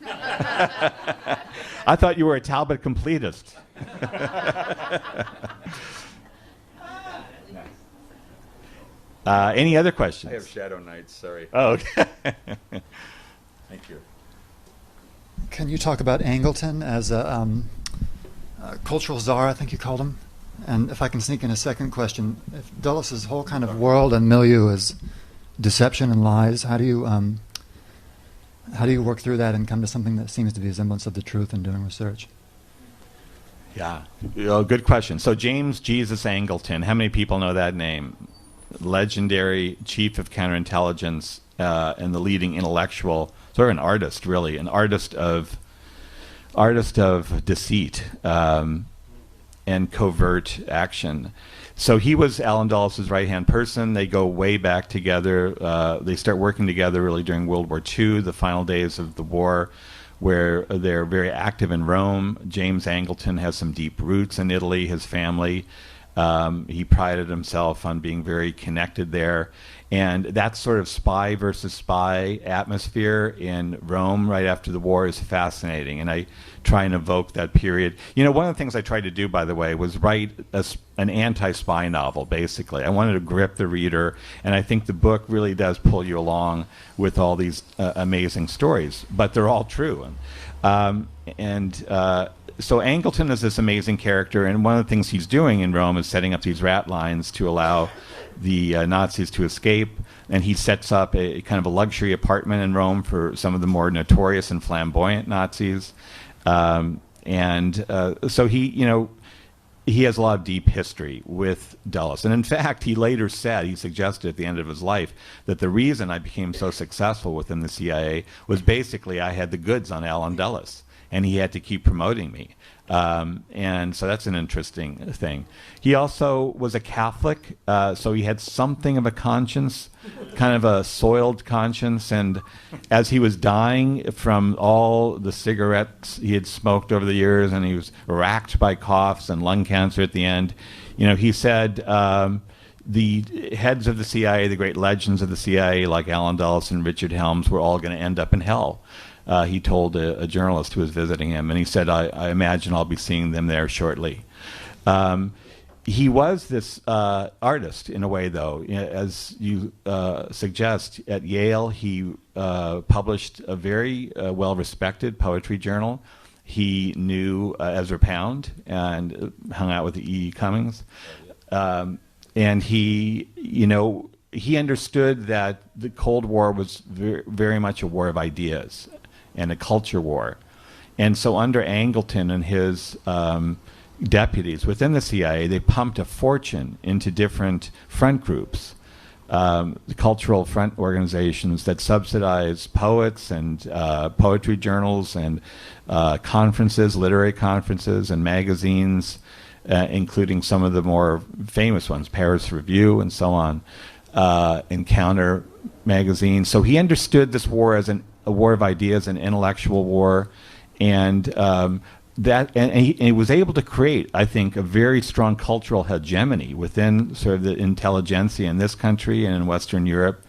I thought you were a Talbot completist. Any other questions? I have Shadow Knights, sorry. Oh, okay. Thank you. Can you talk about Angleton as a cultural czar, I think you called him? And if I can sneak in a second question, if Dulles' whole kind of world and milieu is deception and lies, how do you work through that and come to something that seems to be a semblance of the truth in doing research? Yeah, good question. So James Jesus Angleton, how many people know that name? Legendary chief of counterintelligence and the leading intellectual, sort of an artist, really, an artist of deceit and covert action. So he was Alan Dulles' right-hand person. They go way back together. They start working together really during World War II, the final days of the war, where they're very active in Rome. James Angleton has some deep roots in Italy, his family. He prided himself on being very connected there. And that sort of spy versus spy atmosphere in Rome right after the war is fascinating. And I try and evoke that period. You know, one of the things I tried to do, by the way, was write an anti-spy novel, basically. I wanted to grip the reader. And I think the book really does pull you along with all these amazing stories. But they're all true. So Angleton is this amazing character, and one of the things he's doing in Rome is setting up these rat lines to allow the Nazis to escape, and he sets up a kind of a luxury apartment in Rome for some of the more notorious and flamboyant Nazis. So he has a lot of deep history with Dulles. And in fact, he suggested at the end of his life that the reason I became so successful within the CIA was basically I had the goods on Alan Dulles, and he had to keep promoting me. And so that's an interesting thing. He also was a Catholic, so he had something of a conscience, kind of a soiled conscience. And as he was dying from all the cigarettes he had smoked over the years, and he was racked by coughs and lung cancer at the end, he said, the heads of the CIA, the great legends of the CIA, like Alan Dulles and Richard Helms, were all going to end up in hell. He told a journalist who was visiting him, and he said, I imagine I'll be seeing them there shortly. He was this artist in a way, though. As you suggest, at Yale, he published a very well-respected poetry journal. He knew Ezra Pound and hung out with E. Cummings. And he understood that the Cold War was very much a war of ideas and a culture war. And so under Angleton and his deputies within the CIA, they pumped a fortune into different front groups, cultural front organizations that subsidize poets and poetry journals and conferences, literary conferences and magazines, including some of the more famous ones, Paris Review and so on, Encounter magazine. So he understood this war as a war of ideas, an intellectual war, and he was able to create, I think, a very strong cultural hegemony within sort of the intelligentsia in this country and in Western Europe.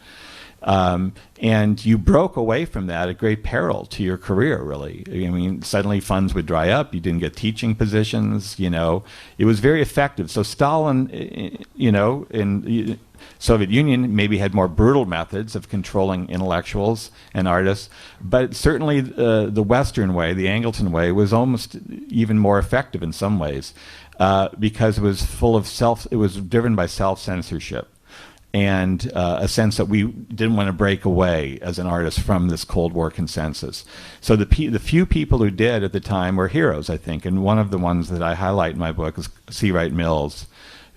And you broke away from that at great peril to your career, really. I mean, suddenly funds would dry up. You didn't get teaching positions, It was very effective. So Stalin, in Soviet Union maybe had more brutal methods of controlling intellectuals and artists, but certainly the Western way, the Angleton way, was almost even more effective in some ways because it was it was driven by self-censorship and a sense that we didn't want to break away as an artist from this Cold War consensus. So the few people who did at the time were heroes, I think, and one of the ones that I highlight in my book is C. Wright Mills,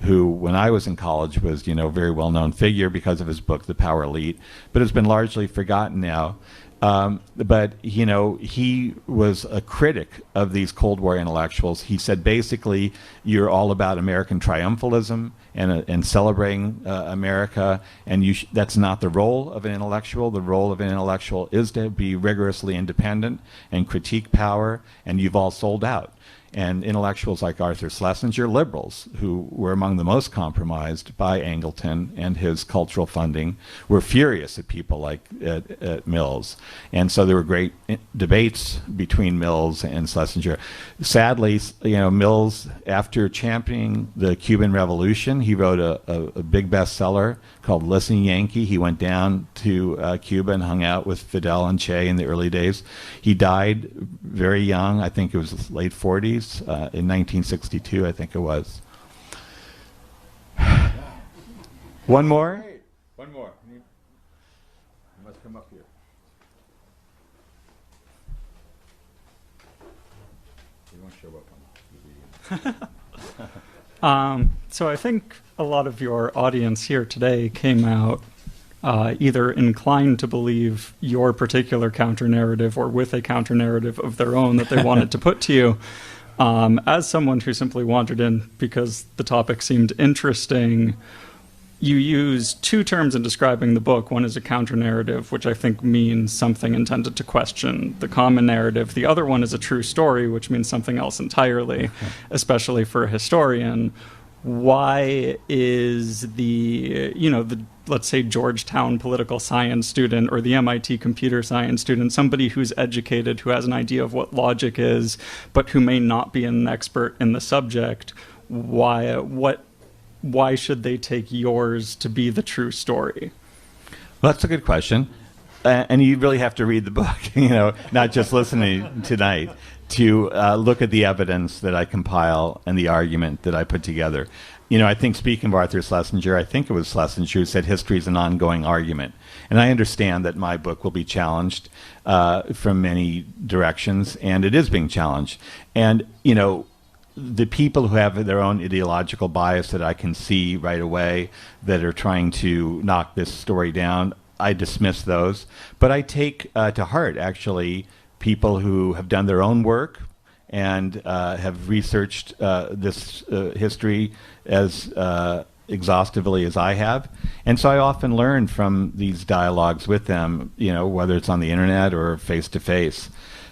who, when I was in college, was a very well-known figure because of his book, The Power Elite, but has been largely forgotten now. But he was a critic of these Cold War intellectuals. He said basically, you're all about American triumphalism and celebrating America, and that's not the role of an intellectual. The role of an intellectual is to be rigorously independent and critique power, and you've all sold out. And intellectuals like Arthur Schlesinger, liberals, who were among the most compromised by Angleton and his cultural funding, were furious at people like at Mills. And so there were great debates between Mills and Schlesinger. Sadly, Mills, after championing the Cuban Revolution, he wrote a big bestseller called Listen Yankee. He went down to Cuba and hung out with Fidel and Che in the early days. He died very young. I think it was late 40s. In 1962, I think it was. One more? One more. You must come up here. You won't show up on TV. So I think a lot of your audience here today came out either inclined to believe your particular counter-narrative or with a counter-narrative of their own that they wanted to put to you. As someone who simply wandered in because the topic seemed interesting, you use two terms in describing the book. One is a counter-narrative, which I think means something intended to question the common narrative. The other one is a true story, which means something else entirely, especially for a historian. why is the let's say Georgetown political science student or the MIT computer science student, somebody who's educated, who has an idea of what logic is, but who may not be an expert in the subject, why should they take yours to be the true story? Well, that's a good question. And you really have to read the book, not just listening tonight, to look at the evidence that I compile and the argument that I put together. I think, speaking of Arthur Schlesinger, I think it was Schlesinger who said history is an ongoing argument. And I understand that my book will be challenged from many directions, and it is being challenged. And, the people who have their own ideological bias that I can see right away that are trying to knock this story down, I dismiss those. But I take to heart, actually, people who have done their own work and have researched this history as exhaustively as I have. And so I often learn from these dialogues with them, whether it's on the internet or face-to-face.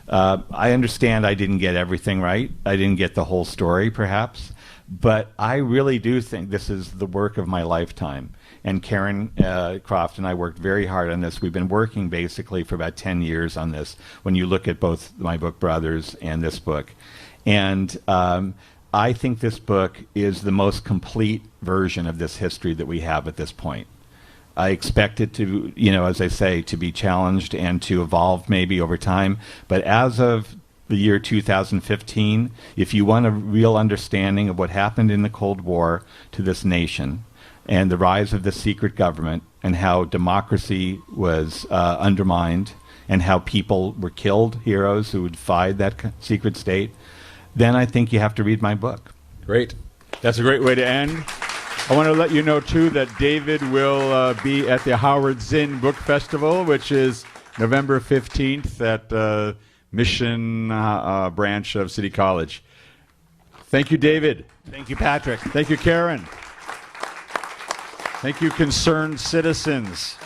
I understand I didn't get everything right. I didn't get the whole story, perhaps. But I really do think this is the work of my lifetime. And Karen Croft and I worked very hard on this. We've been working basically for about 10 years on this, when you look at both my book, Brothers, and this book. And I think this book is the most complete version of this history that we have at this point. I expect it to, as I say, to be challenged and to evolve maybe over time. But as of the year 2015, if you want a real understanding of what happened in the Cold War to this nation and the rise of the secret government and how democracy was undermined and how people were killed, heroes who would fight that secret state, then I think you have to read my book. Great. That's a great way to end. I want to let you know, too, that David will be at the Howard Zinn Book Festival, which is November 15th at Mission branch of City College. Thank you, David. Thank you, Patrick. Thank you, Karen. Thank you, concerned citizens.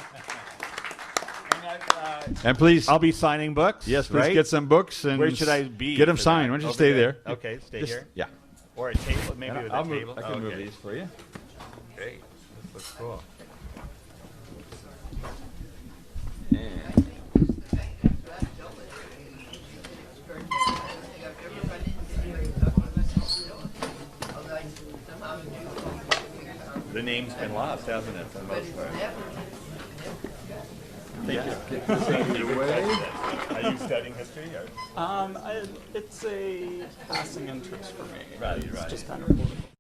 And please, I'll be signing books. Yes, please right? Get some books. And where should I be? Get them signed. Why don't you stay there? Okay, stay Just, here. Yeah. Or a table, maybe with a table. I can move these for you. Great. This looks cool. The name's been lost, hasn't it, for the most part? Thank you. Are you studying history? Or? It's a passing interest for me. Right. It's just kind of